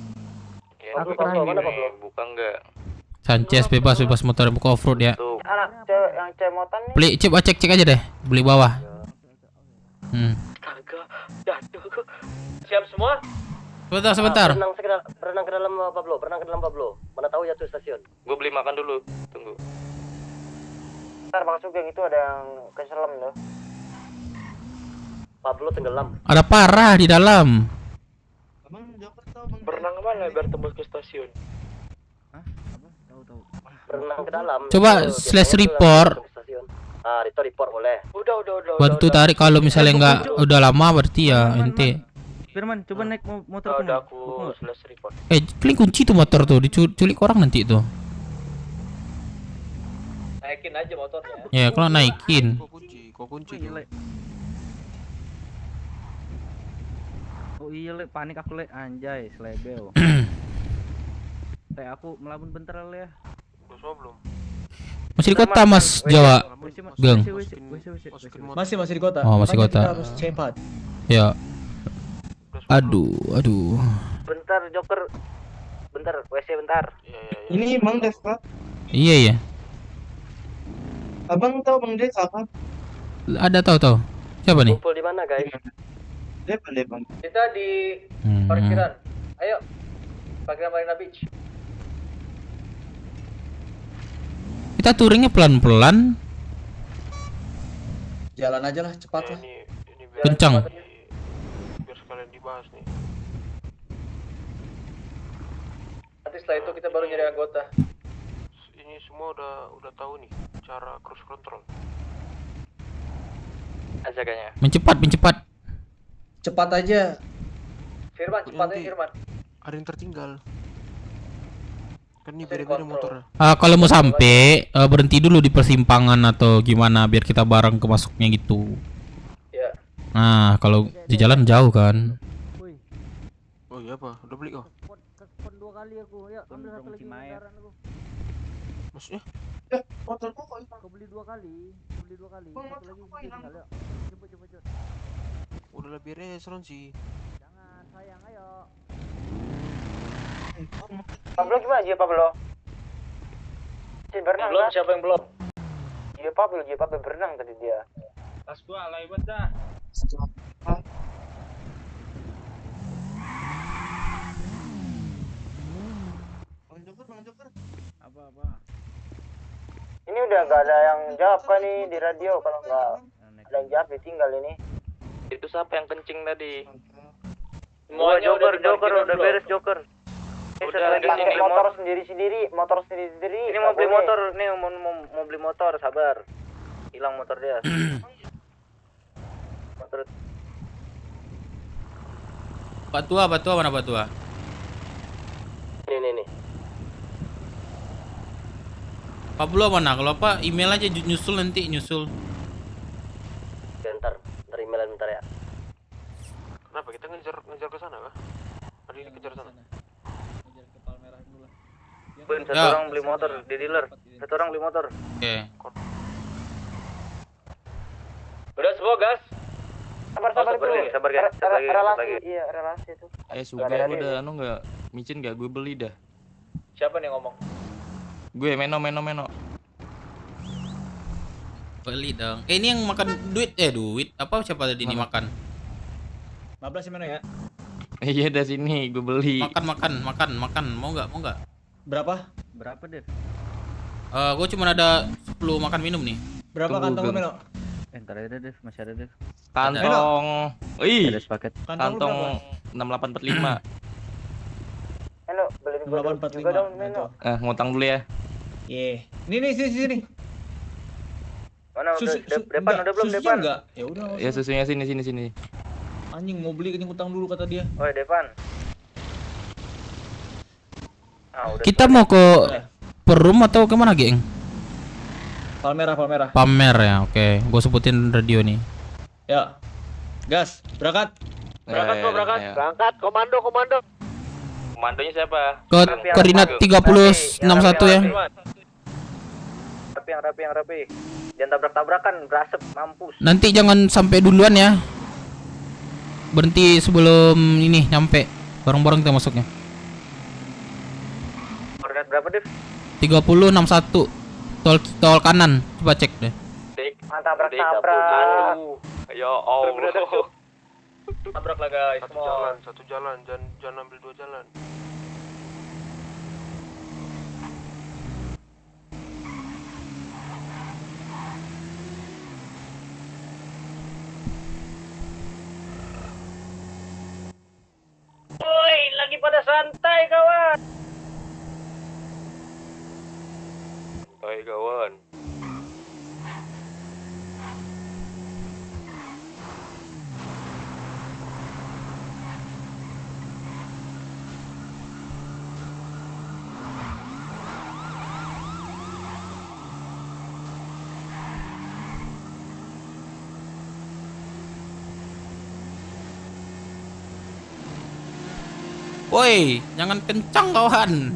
Speaker 14: Aku terakhir buka enggak?
Speaker 8: Sanchez bebas motor buka off road ya.
Speaker 12: Anak cewek yang cemotan nih.
Speaker 8: Beli cek aja deh. Beli bawah.
Speaker 14: Kagak. Jatuh. Siap semua?
Speaker 8: Sebentar.
Speaker 20: Berenang ke dalam Pablo. Mana tahu jatuh stasiun.
Speaker 14: Gue beli makan dulu. Tunggu.
Speaker 12: Ntar Bang Sugeng itu ada yang keselam loh.
Speaker 20: Pablo tenggelam.
Speaker 8: Ada parah di dalam.
Speaker 14: Berenang kemana biar tembus ke stasiun?
Speaker 20: Berenang ke dalam.
Speaker 8: Coba slash report.
Speaker 20: Itu report boleh.
Speaker 14: Udah.
Speaker 8: Bantu tarik kalau misalnya nggak udah lama berarti ya ente.
Speaker 12: Firman, coba naik motor
Speaker 14: Udah aku slash report.
Speaker 8: Klik kunci tuh motor tuh, diculik orang nanti tuh.
Speaker 14: Naikin aja motornya.
Speaker 8: Ya kalau naikin.
Speaker 5: Kok kunci.
Speaker 12: Oh iya le, panik aku le, anjay, selebel. Aku melamun bentar le ya.
Speaker 14: Belum.
Speaker 8: Masih di kota Mas Jawa, Geng.
Speaker 2: Masih di kota.
Speaker 8: Oh masih
Speaker 2: Makanya
Speaker 8: kota.
Speaker 2: kita harus cepat.
Speaker 8: Ya. Aduh.
Speaker 20: Bentar Joker. Bentar, WC bentar.
Speaker 12: Ini Bang Dev Pak.
Speaker 8: Iya.
Speaker 12: Abang tahu Bang Dev apa?
Speaker 8: Ada tahu. Siapa nih?
Speaker 20: Kumpul di mana guys?
Speaker 12: Depan.
Speaker 14: Kita di parkiran. Ayo. Parkiran Marina Beach.
Speaker 8: Kita touringnya pelan-pelan.
Speaker 2: Jalan aja lah, cepat lah.
Speaker 8: Kencang.
Speaker 5: Biar sekalian dibahas nih.
Speaker 14: Nanti setelah itu kita baru nyari anggota.
Speaker 5: Ini semua udah tahu nih cara cruise control.
Speaker 14: Ajaganya.
Speaker 8: Mencepat.
Speaker 2: Cepat aja.
Speaker 14: Firman, cepat aja Firman.
Speaker 5: Ada yang tertinggal. Kan ini beda-beda motor.
Speaker 8: Kalau mau sampai berhenti dulu di persimpangan atau gimana biar kita bareng ke masuknya gitu.
Speaker 14: Ya.
Speaker 8: Nah, kalau di jalan jauh kan.
Speaker 5: Oh iya apa? Udah beli kok?
Speaker 12: Pon 2 kali aku, ya ambil satu lagi kendaraan aku.
Speaker 5: Maksudnya?
Speaker 12: Motorku kok aku beli 2 kali. Satu lagi tinggal ya. Cepet.
Speaker 5: Udah lebih restoran sih.
Speaker 12: Jangan sayang, ayo.
Speaker 20: Pablo gimana aja Pablo? Berenang
Speaker 14: Belum, siapa yang belum?
Speaker 20: Iya Pablo berenang tadi dia.
Speaker 14: Tas gua lewat dah.
Speaker 12: Apa?
Speaker 20: Ini udah gak ada yang jawab kan nih di radio. Kalau nggak ada yang jawab ditinggal ini.
Speaker 14: Itu siapa yang kencing tadi?
Speaker 20: Semuanya Joker udah beres Joker.
Speaker 14: Udah
Speaker 20: Pakai motor sendiri-sendiri. Ini mau beli motor nih, mau beli motor, sabar. Hilang motor dia. Motor.
Speaker 8: Batua mana Batua?
Speaker 20: Nih.
Speaker 8: Pablo mana? Kalau apa email aja nyusul.
Speaker 20: Bentar emailan bentar ya.
Speaker 5: Kenapa kita ngejar ke sana kah? Ada yang dikejar sana.
Speaker 20: Satu orang beli motor di dealer. Satu orang beli motor.
Speaker 8: Oke.
Speaker 14: Udah semua gas.
Speaker 20: Sabar guys. Relasi. Iya, relasi itu.
Speaker 14: Suga udah enggak micin enggak gue beli dah. Siapa nih ngomong? Gue Meno.
Speaker 8: Beli dong. Ini yang makan duit. Apa siapa tadi ini makan?
Speaker 2: 15 Meno ya.
Speaker 14: Iya dari sini gue beli.
Speaker 8: Makan. Mau nggak?
Speaker 12: Berapa Dev?
Speaker 8: Gue cuma ada 10 makan minum nih.
Speaker 2: Berapa kantong lu Meno?
Speaker 12: Entar ada Dev, masih ada Dev.
Speaker 14: Kantong.
Speaker 12: Ada sepaket.
Speaker 14: Kantong 6845.
Speaker 20: Meno, beli gua juga dong Meno.
Speaker 14: Ngutang dulu ya.
Speaker 2: Iya. Ini sini.
Speaker 20: Mana depan udah belum depan?
Speaker 2: Enggak. Ya udah.
Speaker 14: Ya susunya sini.
Speaker 2: Anjing mau beli utang dulu kata dia.
Speaker 20: Oi, Depan.
Speaker 8: Kita mau ke perum atau kemana, geng?
Speaker 2: Palmerah.
Speaker 8: Pamer ya, oke. Gue sebutin radio nih.
Speaker 2: Ya, gas, berangkat.
Speaker 11: Berangkat, komando.
Speaker 14: Komandonya siapa?
Speaker 8: Koordinat 3061 ya.
Speaker 9: Rapi. Jangan tabrak-tabrakan, berasap, mampus.
Speaker 8: Nanti jangan sampai duluan ya. Berhenti sebelum ini nyampe. Bareng-bareng kita masuknya.
Speaker 9: Koordinat berapa, Dev?
Speaker 8: 3061. Tol kanan. Coba cek deh.
Speaker 9: Tabrak.
Speaker 14: Ya Allah.
Speaker 9: Tabrak lah guys.
Speaker 5: Satu jalan, jangan ambil 2 jalan.
Speaker 9: Woi, lagi pada santai kawan.
Speaker 14: Hai kawan.
Speaker 8: Woi, jangan kencang kawan.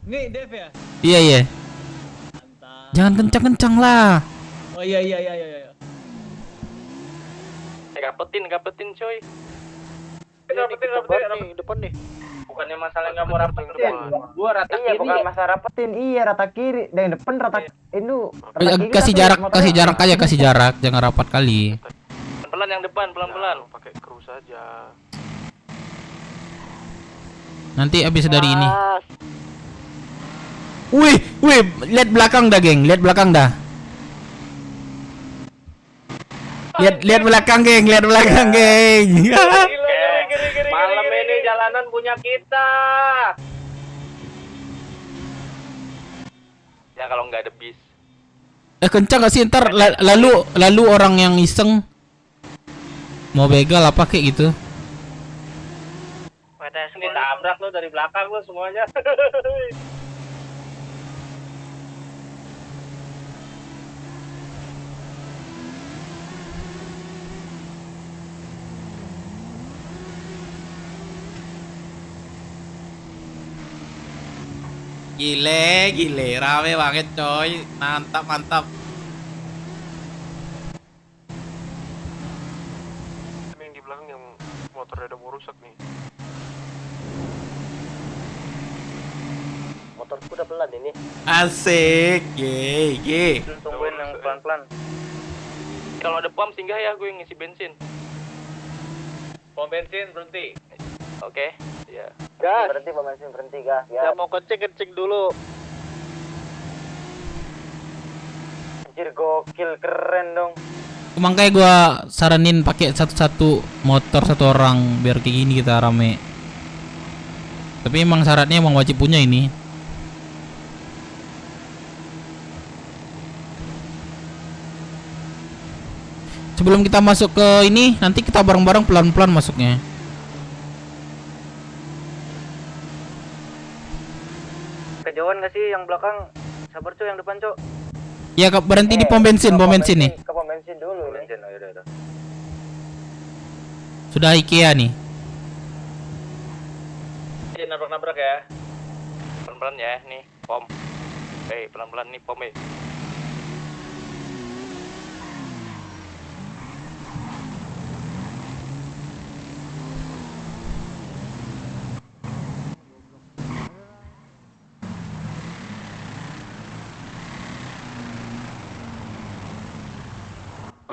Speaker 2: Nih, Dev ya?
Speaker 8: Iya. Jangan kencang-kencang lah.
Speaker 2: Oh iya.
Speaker 14: Kapetin coy.
Speaker 11: Rapetin, depan nih.
Speaker 9: Bukannya masalah nggak mau rapetin. Gua rata
Speaker 12: Iya,
Speaker 9: kiri.
Speaker 12: bukan masa rapetin. Iya, rata kiri. Dan depan rata itu.
Speaker 8: Kasih jarak aja, kasih jarak. Jangan rapat kali.
Speaker 14: Pelan yang depan, pelan-pelan.
Speaker 5: Pakai kru saja.
Speaker 8: Nanti habis dari ini. Wih, lihat belakang dah, geng. Lihat belakang, geng.
Speaker 9: Malam ini jalanan punya kita.
Speaker 14: Ya kalau nggak ada bis.
Speaker 8: Kencang gak sih ntar lalu orang yang iseng mau begal apa kayak gitu.
Speaker 9: Ini tabrak lo dari belakang lo semuanya.
Speaker 8: Gile, rame banget coy. Mantap.
Speaker 5: Yang di belakang yang motornya udah mau rusak nih.
Speaker 9: Motorku udah pelan ini.
Speaker 8: Asik, ye.
Speaker 9: Tungguin yang pelan-pelan.
Speaker 14: Kalau ada pom singgah ya, gue ngisi bensin.
Speaker 9: Pom bensin berhenti.
Speaker 14: Oke, ya.
Speaker 9: Gas.
Speaker 12: Berhenti, gas.
Speaker 11: Ya mau kencing dulu.
Speaker 12: Anjir, gokil, keren dong.
Speaker 8: Makanya gua saranin pakai satu motor satu orang biar kayak gini kita rame. Tapi emang syaratnya emang wajib punya ini. Sebelum kita masuk ke ini, nanti kita bareng-bareng pelan-pelan masuknya.
Speaker 9: Kejauhan gak sih yang belakang? Sabar cok, yang depan cok.
Speaker 8: Ya, berhenti di pom bensin nih.
Speaker 12: Ke pom bensin dulu.
Speaker 9: Udah.
Speaker 8: Sudah IKEA nih.
Speaker 9: Nabrak-nabrak ya.
Speaker 14: Pelan-pelan ya, nih pom. Pelan-pelan nih pom.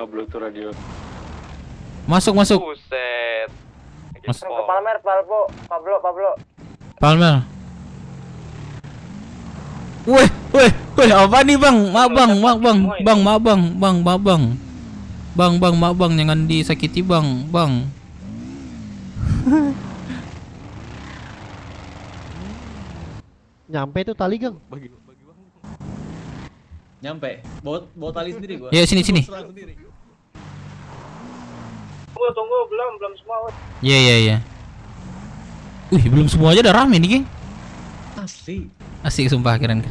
Speaker 5: Bluetooth radio.
Speaker 8: Masuk.
Speaker 14: Buset.
Speaker 12: Masuk ke Palmer, Pablo.
Speaker 8: Palmer. Wih, apa nih bang? Maaf bang, jangan disakiti bang.
Speaker 16: Nyampe tuh tali, Gang.
Speaker 2: Nyampe. Bawa tali sendiri gua.
Speaker 8: Ya, sini.
Speaker 9: Tunggu, belum semua.
Speaker 8: Iya. Wih, belum semua aja udah rame nih, geng.
Speaker 2: Asli.
Speaker 8: Asik sumpah, keren.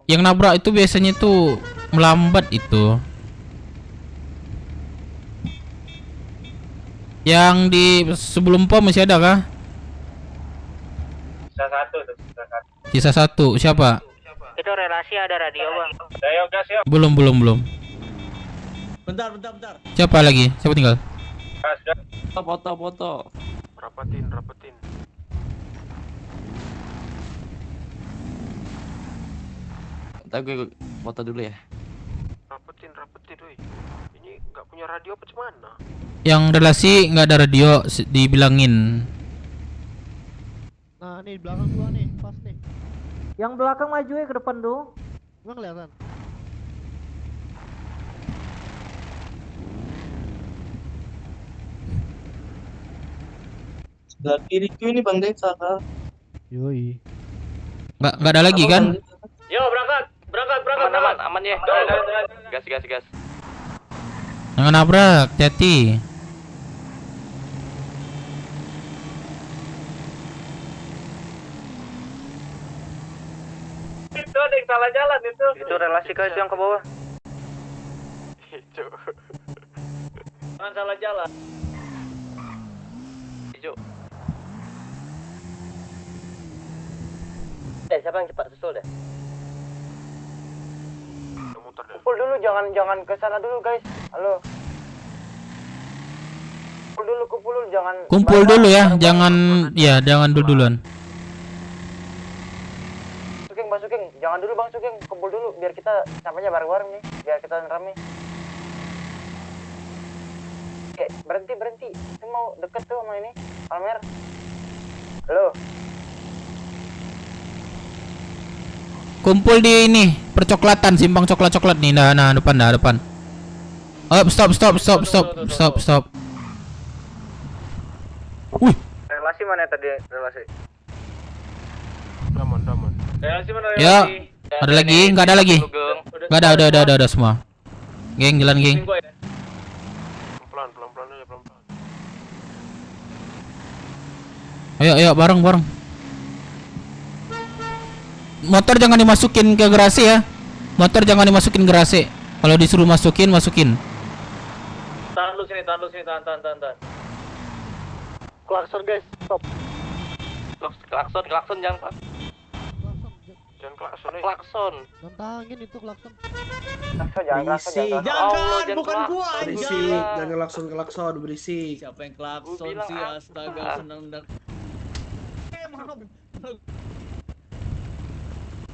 Speaker 8: Yang nabrak itu biasanya tuh melambat itu. Yang di sebelum pom masih ada kah? Sisa satu. Siapa?
Speaker 4: Itu relasi ada radio, Bang.
Speaker 8: Belum.
Speaker 2: Bentar.
Speaker 8: Siapa lagi? Siapa tinggal?
Speaker 14: Foto.
Speaker 5: Rapetin.
Speaker 14: Ntar gue foto dulu ya.
Speaker 5: Rapetin, woi. Ini nggak punya radio apa gimana?
Speaker 8: Yang relasi nggak ada radio, dibilangin.
Speaker 16: Nah, nih belakang gua nih, pas nih.
Speaker 15: Yang belakang maju ya ke depan dong.
Speaker 16: Gua kelihatan.
Speaker 9: Sebelah kiriku ini Bang Desa kah?
Speaker 16: Yoi.
Speaker 8: Nggak ada lagi kan?
Speaker 14: Yo, berangkat. Aman ya. Gas.
Speaker 8: Jangan nabrak, hati-hati.
Speaker 9: Itu ada yang salah jalan itu. Itu relasi guys yang ke bawah.
Speaker 5: Hijau.
Speaker 9: Jangan salah jalan.
Speaker 14: Hijau.
Speaker 20: Siapa yang cepat susul deh?
Speaker 12: Kumpul dulu, jangan ke sana dulu guys. Halo. Kumpul dulu, jangan.
Speaker 8: Kumpul dulu ya, jangan duluan.
Speaker 12: Bang Sugeng, jangan dulu Bang Sugeng, kumpul dulu biar kita sampainya bareng-bareng nih, biar kita rame. Oke, berhenti. Itu mau deket tuh sama ini, Palmer. Halo.
Speaker 8: Kumpul di ini, percoklatan, simpang coklat nih. Nah, depan. Oh, stop. Wih.
Speaker 9: Relasi mana tadi? Relasi.
Speaker 5: Daman.
Speaker 9: Relasi mana?
Speaker 8: Ya, ada lagi? Nggak ada lagi. Nggak ada, udah semua. Geng, jalan geng.
Speaker 5: Pelan aja.
Speaker 8: Ayo, bareng. Motor jangan dimasukin ke garasi ya. Kalau disuruh masukin.
Speaker 9: Tahan lu sini, tahan.
Speaker 12: Klakson guys, stop.
Speaker 14: Klakson jangan, Pak.
Speaker 5: Jangan klakson.
Speaker 14: Klakson.
Speaker 16: Nantangin itu klakson.
Speaker 12: Berisik.
Speaker 10: Jangan, bukan gua
Speaker 12: Berisik,
Speaker 10: jangan klakson, berisik.
Speaker 2: Siapa yang klakson sih? Astaga, senang dan.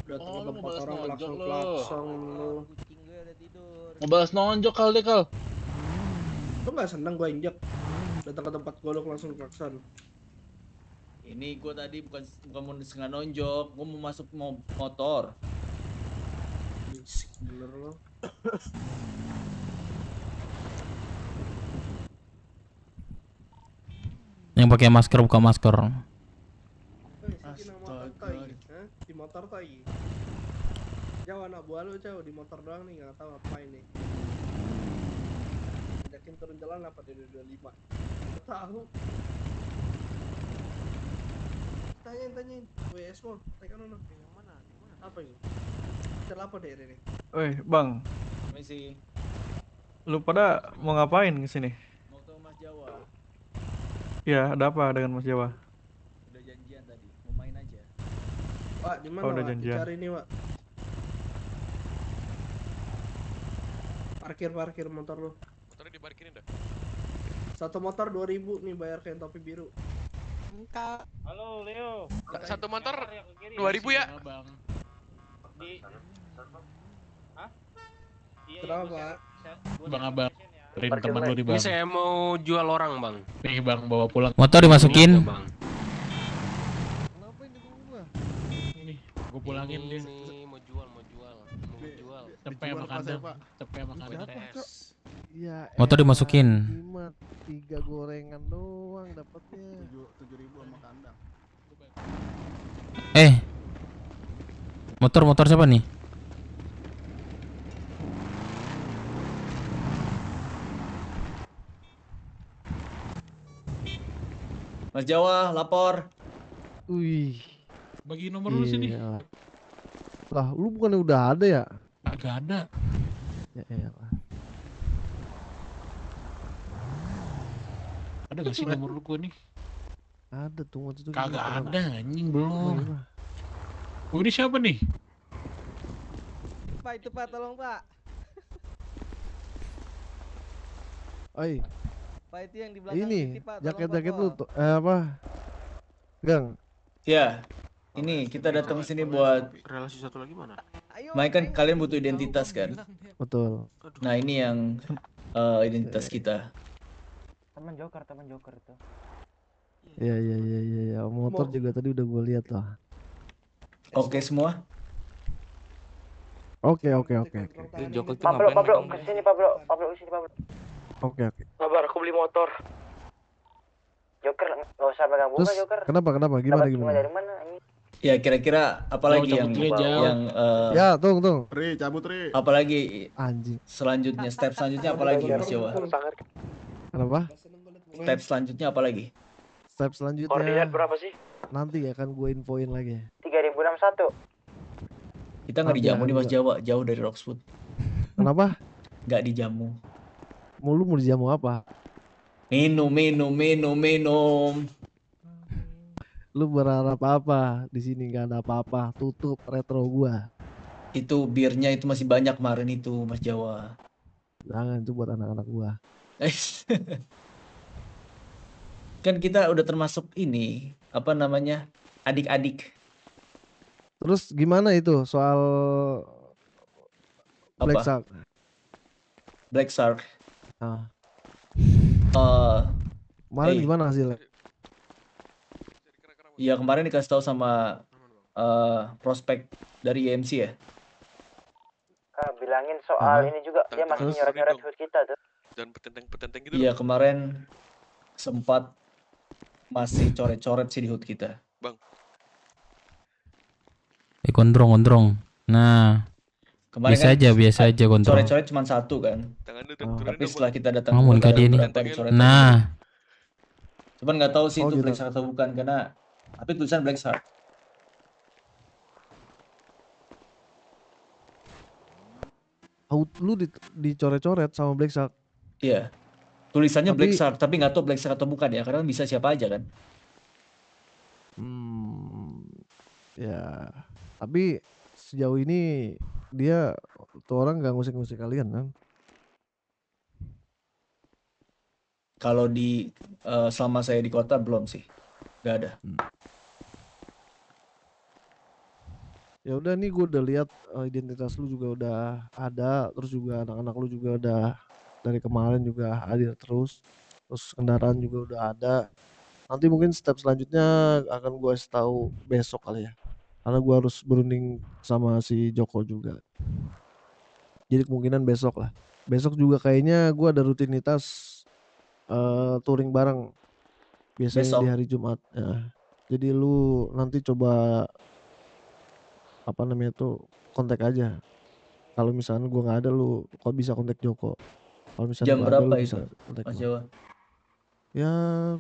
Speaker 10: Udah tempat orang klakson lu.
Speaker 14: Mau balas nonjok kali deh, Kal.
Speaker 10: Lu nggak seneng gua injek. Datang ke tempat gua lu langsung klakson.
Speaker 2: Ini gua tadi bukan mau sengaja nonjok, gua mau masuk motor.
Speaker 10: Berisik bener lo.
Speaker 8: Yang pakai masker buka masker.
Speaker 10: Di motor tai. Jauh anak buah lu jauh di motor doang nih, nggak tahu apa ini. Ajakin turun jalan apa di 25? Nggak tahu. Tanyain. WS mau, tekan mana? Yang mana? Apa ini? Kita lapor deh ini.
Speaker 6: Woi, Bang.
Speaker 2: Misi.
Speaker 6: Lu pada mau ngapain ke sini?
Speaker 2: Mau ke Mas Jawa.
Speaker 6: Ya, ada apa dengan Mas Jawa?
Speaker 2: Udah janjian tadi, mau main aja.
Speaker 10: Wak, di mana?
Speaker 6: Oh, udah
Speaker 10: Wak?
Speaker 6: janjian.
Speaker 10: Dicari nih, Wak. Parkir motor lu.
Speaker 5: Motornya diparkirin dah.
Speaker 10: Satu motor 2000 nih, bayar kain topi biru.
Speaker 16: Enggak.
Speaker 9: Halo, Leo.
Speaker 5: Satu motor 2000 ya?
Speaker 9: Bang. Hah?
Speaker 10: Kenapa, Pak?
Speaker 14: Bang, rin teman lu di
Speaker 5: Ini saya mau jual orang, Bang.
Speaker 14: Nih, Bang, bawa pulang.
Speaker 8: Motor dimasukin.
Speaker 14: Ini, gua pulangin dia.
Speaker 5: Ini mau jual.
Speaker 14: Cepet sama kandang.
Speaker 16: Iya.
Speaker 8: Motor dimasukin.
Speaker 16: 3 gorengan doang dapatnya.
Speaker 10: 7.000 sama kandang.
Speaker 8: Motor siapa nih?
Speaker 2: Mas Jawa, lapor.
Speaker 16: Wih.
Speaker 17: Bagi nomor lu sini.
Speaker 16: Iya. Lah, lu bukannya udah ada ya?
Speaker 17: Agak ada.
Speaker 16: Ya elah.
Speaker 17: Ada gak sih nomor lu gua nih?
Speaker 16: Ada tuh waktu itu.
Speaker 17: Kagak
Speaker 16: gua
Speaker 17: ada, anjing belum.
Speaker 16: gimana?
Speaker 17: Oh, ini siapa nih?
Speaker 10: Pak, itu Pak, tolong Pak.
Speaker 16: Oi,
Speaker 10: Pak, itu yang di belakang
Speaker 16: ini
Speaker 10: Siti, Pak, tolong,
Speaker 16: jaket-jaket
Speaker 10: Pak,
Speaker 16: lu
Speaker 10: Pak.
Speaker 16: tuh, apa? Gang.
Speaker 2: Ya, ini kita datang ke sini buat
Speaker 5: Relasi satu lagi mana?
Speaker 2: Main kan kalian butuh identitas kan?
Speaker 16: Betul.
Speaker 2: Nah, ini yang identitas kita.
Speaker 12: Teman Joker itu.
Speaker 16: Iya. Motor juga tadi udah gue lihat lah.
Speaker 2: Oke semua?
Speaker 16: Oke.
Speaker 12: Pablo, kesini Pablo, kesini Pablo.
Speaker 16: Oke.
Speaker 9: Sabar, aku beli motor.
Speaker 12: Joker, nggak usah pegang bunga
Speaker 16: Terus
Speaker 12: Joker.
Speaker 16: kenapa? Gimana?
Speaker 12: Dapat bunga dari mana? Ini?
Speaker 2: Ya kira-kira apa lagi yang
Speaker 16: Ya, tung.
Speaker 6: Ri, cabut Ri.
Speaker 2: Apalagi
Speaker 16: anjing.
Speaker 2: Selanjutnya, step selanjutnya apa lagi Mas Jawa?
Speaker 16: Kenapa?
Speaker 2: Step selanjutnya apa lagi?
Speaker 16: Step selanjutnya.
Speaker 12: Koordinat berapa sih?
Speaker 16: Nanti akan gue infoin lagi.
Speaker 12: 3061.
Speaker 2: Kita nggak dijamu nih Mas Jawa, jauh dari Roxwood.
Speaker 16: Kenapa?
Speaker 2: Nggak dijamu.
Speaker 16: Lu mau dijamu apa?
Speaker 2: Minum.
Speaker 16: Lu berharap apa? Di sini nggak ada apa-apa. Tutup retro gua.
Speaker 2: Itu birnya itu masih banyak kemarin itu Mas Jawa.
Speaker 16: Jangan, itu buat anak-anak gua.
Speaker 2: Kan kita udah termasuk ini, apa namanya, adik-adik.
Speaker 16: Terus gimana itu soal Black
Speaker 2: Apa?
Speaker 16: Shark?
Speaker 2: Black Shark.
Speaker 16: Ah.
Speaker 2: Hey.
Speaker 16: Kemarin gimana hasilnya?
Speaker 2: Iya kemarin dikasih tahu sama prospek dari EMC ya.
Speaker 12: Bilangin soal ini juga, dia masih
Speaker 2: Terus?
Speaker 12: nyoret-nyoret food kita tuh.
Speaker 5: Dan petenteng-petenteng gitu.
Speaker 2: Iya kemarin sempat masih coret-coret sih di HUD kita.
Speaker 5: Bang.
Speaker 8: Gondrong. Nah.
Speaker 2: Kemarin
Speaker 8: biasa aja gondrong.
Speaker 2: Coret-coret cuma satu kan. Tapi setelah kita datang
Speaker 8: Ngomong
Speaker 2: ke
Speaker 8: kali dia nih.
Speaker 2: coret.
Speaker 8: Nah.
Speaker 2: Cuman nggak tahu sih itu
Speaker 16: gitu.
Speaker 2: Black Shark atau bukan karena tapi tulisan Black Shark.
Speaker 16: Lu dicoret-coret sama Black Shark.
Speaker 2: Iya. Tulisannya
Speaker 16: Tapi-
Speaker 2: Black Shark tapi nggak tahu Black Shark atau bukan ya karena bisa siapa aja kan.
Speaker 16: Ya. Tapi sejauh ini dia tuh orang nggak ngusik-ngusik kalian kan?
Speaker 2: Kalau di selama saya di kota belum sih. Nggak ada.
Speaker 16: Ya udah nih, gue udah lihat identitas lu juga udah ada, terus juga anak-anak lu juga udah dari kemarin juga hadir terus kendaraan juga udah ada. Nanti mungkin step selanjutnya akan gue kasih tahu besok kali ya, karena gue harus berunding sama si Joko juga. Jadi kemungkinan besok lah. Besok juga kayaknya gue ada rutinitas touring bareng biasanya
Speaker 2: Besok?
Speaker 16: di hari Jumat ya. Jadi lu nanti coba apa namanya tuh kontak aja. Kalau misalnya gua nggak ada, lu kok bisa kontak Joko. Kalau misalnya
Speaker 2: Jam
Speaker 16: gua ada, lu
Speaker 2: berapa
Speaker 16: bisa
Speaker 2: itu
Speaker 16: kontak
Speaker 2: Mas
Speaker 16: gua.
Speaker 2: Jawa?
Speaker 16: Ya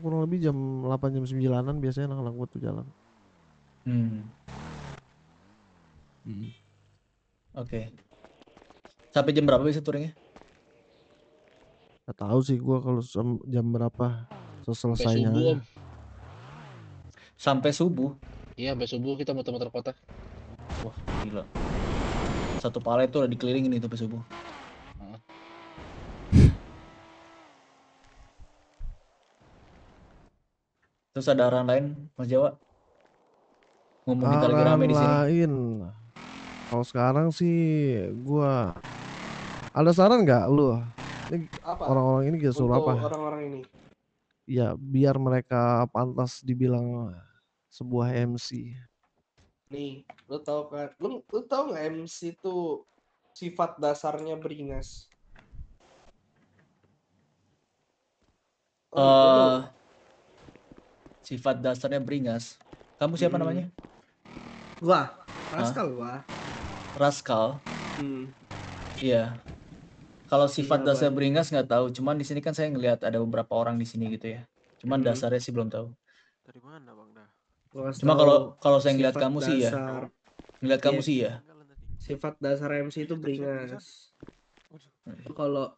Speaker 16: kurang lebih jam 8 jam 9-an biasanya anak-anak gua tuh jalan.
Speaker 2: Oke. Sampai jam berapa bisa touringnya?
Speaker 16: Nggak tahu sih gua kalau jam berapa selesainya.
Speaker 17: subuh, Om.
Speaker 2: Sampai subuh.
Speaker 17: Iya, sampai subuh kita muter-muter kota.
Speaker 2: Wah, gila. Satu palet tuh udah dikelilingin itu sampai subuh. Terus ada arahan lain, Mas Jawa? Ngomongin lagi rame di sini.
Speaker 16: lain. Kalau sekarang sih gua ada saran nggak lu? Ini
Speaker 10: Apa?
Speaker 16: orang-orang ini kita suruh
Speaker 10: Untuk
Speaker 16: apa?
Speaker 10: orang-orang ini.
Speaker 16: Ya biar mereka pantas dibilang sebuah MC.
Speaker 10: Nih, lu tahu kan? Lu tahu nggak MC itu sifat dasarnya beringas?
Speaker 2: Sifat dasarnya beringas. Kamu siapa namanya?
Speaker 10: Gua,
Speaker 2: Hah?
Speaker 10: Raskal gua.
Speaker 2: Raskal.
Speaker 10: Hmm.
Speaker 2: Iya. Kalau sifat
Speaker 10: Iya,
Speaker 2: dasar
Speaker 10: Bang.
Speaker 2: beringas nggak tahu. Cuman di sini kan saya ngelihat ada beberapa orang di sini gitu ya. Cuman dasarnya sih belum tahu.
Speaker 5: Dari mana bang dah?
Speaker 10: Gua kasih
Speaker 2: Cuma
Speaker 10: tahu
Speaker 2: kalau saya ngeliat
Speaker 10: sifat
Speaker 2: kamu sih ya,
Speaker 10: dasar.
Speaker 2: ngeliat kamu
Speaker 10: Iya,
Speaker 2: sih ya.
Speaker 10: sifat dasar MC itu beringas. Kalau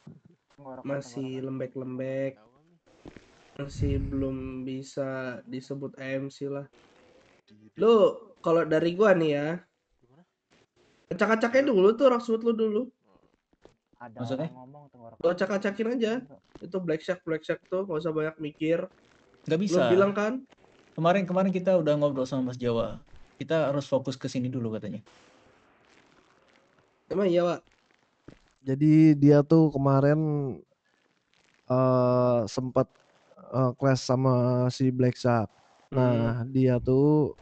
Speaker 10: masih lembek-lembek, masih belum bisa disebut MC lah. Lu kalau dari gua nih ya, acak-acaknya dulu tuh Rockwood lu dulu.
Speaker 12: Ada
Speaker 2: Maksudnya?
Speaker 12: orang ngomong tenggorokan.
Speaker 10: Lu acak-acakin aja. Itu Black Shark tuh nggak usah banyak mikir.
Speaker 2: Nggak bisa.
Speaker 10: Lu bilang kan?
Speaker 2: Kemarin kita udah ngobrol sama Mas Jawa. Kita harus fokus ke sini dulu katanya.
Speaker 10: Emang iya, Pak?
Speaker 16: Jadi dia tuh kemarin sempat clash sama si Black Shark. Nah, dia tuh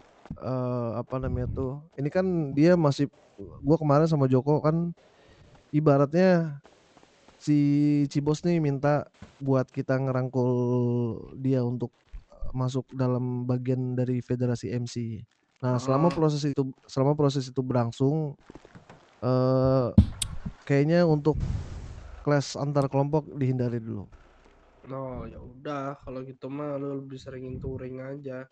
Speaker 16: apa namanya tuh? Ini kan dia masih, gua kemarin sama Joko kan ibaratnya si Cibos nih minta buat kita ngerangkul dia untuk masuk dalam bagian dari federasi MC. Nah, selama proses itu berlangsung, kayaknya untuk clash antar kelompok dihindari dulu.
Speaker 10: Oh ya udah, kalau gitu mah lu lebih seringin touring aja.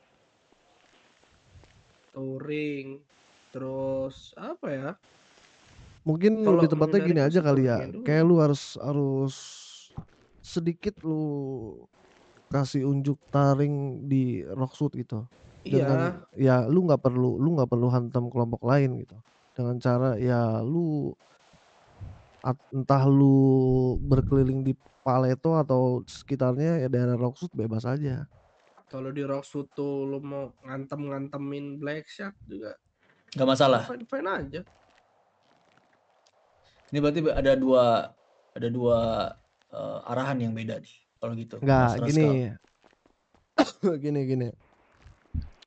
Speaker 10: Touring, terus apa ya?
Speaker 16: Mungkin
Speaker 10: Kalau
Speaker 16: lebih tepatnya gini
Speaker 10: menghindari
Speaker 16: aja
Speaker 10: pasti
Speaker 16: kali ya.
Speaker 10: touringnya dulu.
Speaker 16: Kayak lu harus sedikit lu kasih unjuk taring di Rockwood gitu. Dengan ya lu nggak perlu hantam kelompok lain gitu. Dengan cara ya lu entah lu berkeliling di Paleto atau sekitarnya ya daerah Rockwood bebas aja.
Speaker 10: Kalau di Rockwood tuh lu mau ngantemin Black Shark juga
Speaker 2: Nggak masalah.
Speaker 10: fine aja.
Speaker 2: Ini berarti ada dua arahan yang beda nih kalau gitu.
Speaker 16: Enggak,
Speaker 2: Mas Raskal.
Speaker 16: gini.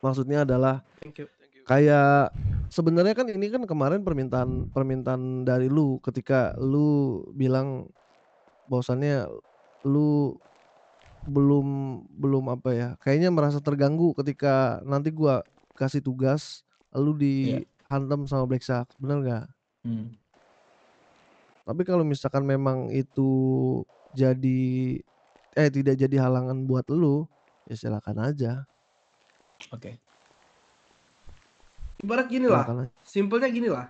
Speaker 16: Maksudnya adalah
Speaker 10: Thank you.
Speaker 16: kayak sebenarnya kan ini kan kemarin permintaan dari lu ketika lu bilang bahwasannya lu belum apa ya, kayaknya merasa terganggu ketika nanti gua kasih tugas lu dihantam sama Black Shark, bener nggak? Tapi kalau misalkan memang itu tidak jadi halangan buat lu, ya silakan aja.
Speaker 2: Oke.
Speaker 10: Ibarat gini lah, simpelnya gini lah.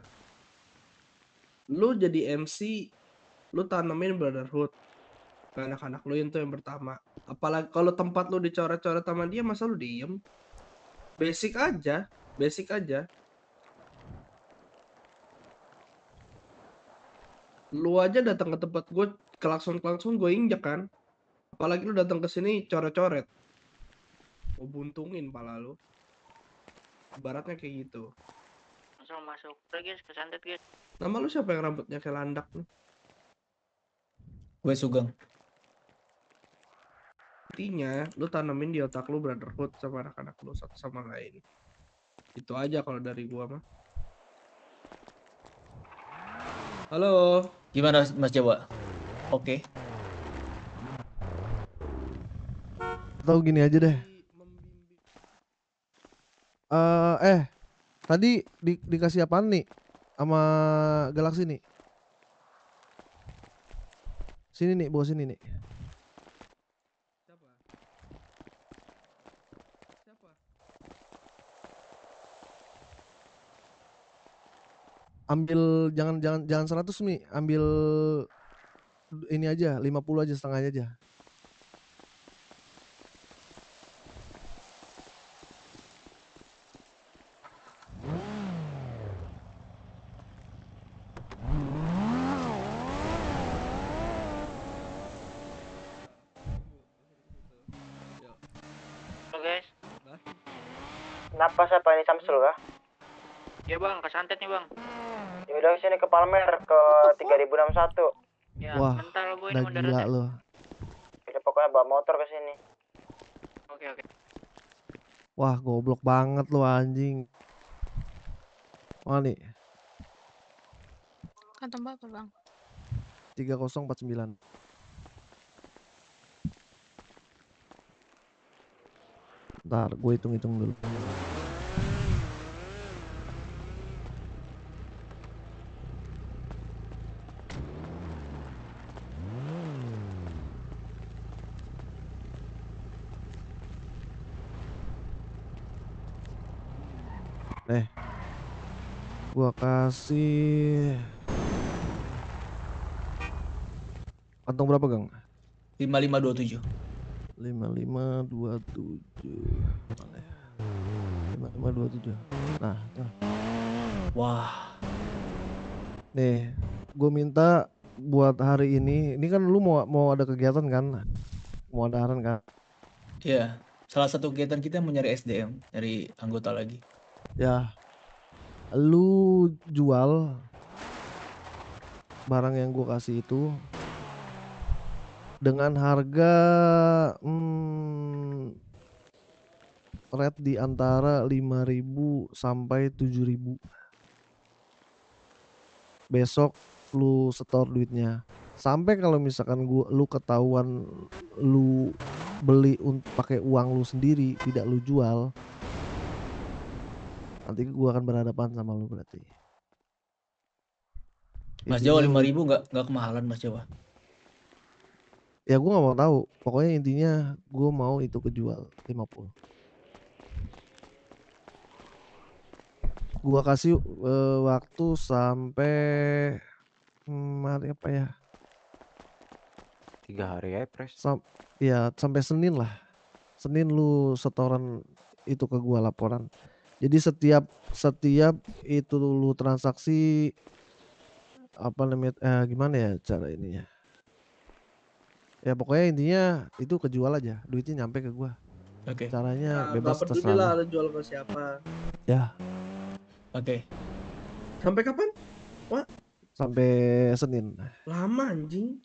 Speaker 10: Lu jadi MC, lu tanemin brotherhood ke anak-anak lu itu yang pertama. Apalagi kalau tempat lu dicoret-coret sama dia, masa lu diem? Basic aja. Lu aja datang ke tempat gue, klakson gue injek kan. Apalagi lu datang ke sini coret-coret. Gue buntungin pala lu. Ibaratnya kayak gitu.
Speaker 7: Langsung masuk guys, kesantet guys.
Speaker 10: Nama lu siapa yang rambutnya kayak landak nih?
Speaker 2: Gue Sugeng.
Speaker 10: Intinya lu tanemin di otak lu brotherhood sama anak-anak lu satu sama lain. Itu aja kalau dari gua mah. Halo.
Speaker 2: Gimana Mas Jawa? Oke.
Speaker 16: Atau gini aja deh. Tadi dikasih apaan nih sama Galaxy nih? Sini nih, bawa sini nih. Ambil jangan 100 nih, ambil ini aja, 50 aja, setengahnya aja.
Speaker 7: Halo guys.
Speaker 12: Kenapa siapa ini Samsul kah?
Speaker 7: Ya bang, kesantet nih bang.
Speaker 12: Ya udah sini ke Palmer ke 3061.
Speaker 7: Ya,
Speaker 16: Wah,
Speaker 7: mental gue
Speaker 16: udah
Speaker 7: ini
Speaker 16: gila lo.
Speaker 12: Ya pokoknya bawa motor ke sini.
Speaker 7: Oke.
Speaker 16: Wah, goblok banget lo anjing. Mana nih?
Speaker 7: Kantong berapa bang?
Speaker 16: 3049. Ntar gue hitung-hitung dulu. Nih. Gua kasih kantong berapa, Gang?
Speaker 2: 5527.
Speaker 16: 5527. Mana ya? 5527. Nah.
Speaker 2: Wah.
Speaker 16: Nih, gue minta buat hari ini kan lu mau ada kegiatan kan? Mau ada aran kan?
Speaker 2: Iya. Salah satu kegiatan kita mau nyari SDM, nyari anggota lagi.
Speaker 16: Ya. Lu jual barang yang gue kasih itu dengan harga rate di antara 5.000 sampai 7.000. Besok lu setor duitnya. Sampai kalau misalkan lu ketahuan lu beli pakai uang lu sendiri, tidak lu jual, nanti gua akan berhadapan sama lu berarti.
Speaker 2: Mas Jawa 5.000 nggak kemahalan Mas Jawa?
Speaker 16: Ya gua nggak mau tahu. Pokoknya intinya gua mau itu kejual 50. Gua kasih waktu sampai hari apa ya?
Speaker 5: 3 hari ya, Pres.
Speaker 16: Ya sampai Senin lah. Senin lu setoran itu ke gua laporan. Jadi setiap itu lu transaksi apa namanya gimana ya cara ininya? Ya pokoknya intinya itu kejual aja, duitnya nyampe ke gua.
Speaker 2: Oke.
Speaker 16: Caranya bebas
Speaker 10: Nggak peduli
Speaker 16: terserah.
Speaker 10: lah lu jual ke siapa.
Speaker 16: Ya.
Speaker 2: Oke.
Speaker 10: Sampai kapan? Wah,
Speaker 16: Sampai Senin.
Speaker 10: lama anjing.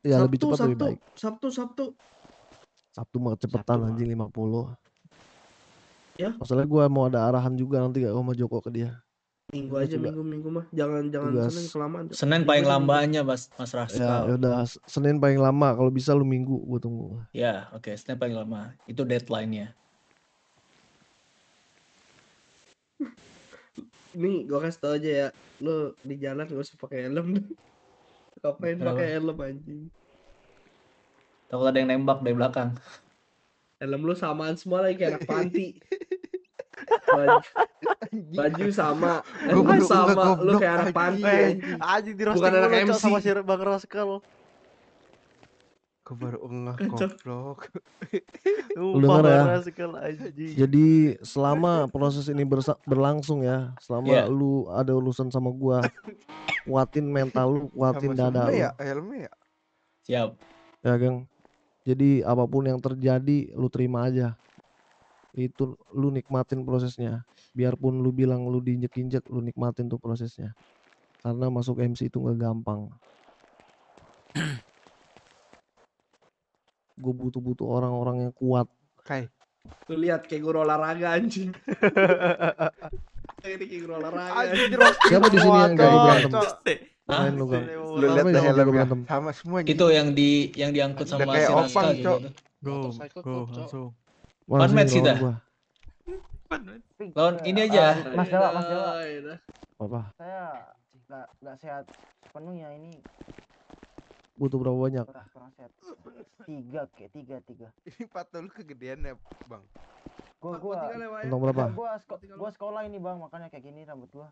Speaker 16: Ya lebih cepat lebih baik.
Speaker 10: Sabtu.
Speaker 16: Sabtu mah cepetan anjing 50.
Speaker 10: Ya.
Speaker 16: Masalahnya gua mau ada arahan juga nanti gak sama Joko ke dia.
Speaker 10: Minggu aja,
Speaker 16: Juga.
Speaker 10: minggu mah. Jangan
Speaker 16: Tugas.
Speaker 10: Senin kelamaan.
Speaker 2: Senin paling lamanya Mas
Speaker 16: Ya
Speaker 2: Raskal.
Speaker 16: udah Senin paling lama, kalau bisa lu Minggu gua tunggu.
Speaker 2: Ya, oke, Senin paling lama. Itu deadline-nya.
Speaker 10: Nih gua kasih tau aja ya, lu di jalan gak usah pakai helm. Ngapain
Speaker 2: Kenapa?
Speaker 10: pakai helm anjing?
Speaker 2: Takut ada yang nembak dari belakang.
Speaker 10: Helm lu samaan semua lagi kayak anak panti. Baju sama, helm sama, lu kayak anak panti.
Speaker 11: Anjing di
Speaker 10: Bukan anak MC.
Speaker 11: sama si Bang Raskal. Gue baru goblok.
Speaker 16: Lu denger ya.
Speaker 11: Raskal anjing.
Speaker 16: Jadi selama proses ini berlangsung ya, selama
Speaker 2: Iya.
Speaker 16: lu ada urusan sama gua, kuatin mental lu, kuatin dada lu.
Speaker 5: helmnya ya.
Speaker 2: Siap.
Speaker 16: Ya, Gang. Jadi apapun yang terjadi lu terima aja. Itu lu nikmatin prosesnya. Biarpun lu bilang lu diinjek-injek, lu nikmatin tuh prosesnya. Karena masuk MC itu nggak gampang. Gue butuh orang-orang yang kuat.
Speaker 5: Kai.
Speaker 10: Lu lihat kayak guru olahraga anjing. Ini kayak guru olahraga.
Speaker 16: Siapa di sini yang jago berantem?
Speaker 2: Hah?
Speaker 16: Main lu, Gang.
Speaker 5: Lu lihat
Speaker 16: Siapa
Speaker 5: deh
Speaker 16: yang jago
Speaker 5: helmnya
Speaker 16: berantem?
Speaker 5: sama semuanya.
Speaker 2: Itu yang diangkut
Speaker 5: Udah
Speaker 2: sama
Speaker 5: kayak
Speaker 2: si Raskal
Speaker 5: opang,
Speaker 2: gitu.
Speaker 5: Cok.
Speaker 19: Go langsung.
Speaker 16: Mana
Speaker 2: One
Speaker 16: sini
Speaker 2: match kita.
Speaker 16: lawan gua?
Speaker 2: Lawan ini aja.
Speaker 12: Mas Jawa.
Speaker 16: Apa?
Speaker 12: Saya nggak sehat sepenuhnya ini.
Speaker 16: Butuh berapa banyak?
Speaker 12: Kurang sehat. 3.
Speaker 5: Ini patung lu kegedean ya, Bang.
Speaker 12: Gua
Speaker 16: Untung berapa?
Speaker 12: gua sekolah ini Bang, makanya kayak gini rambut gua.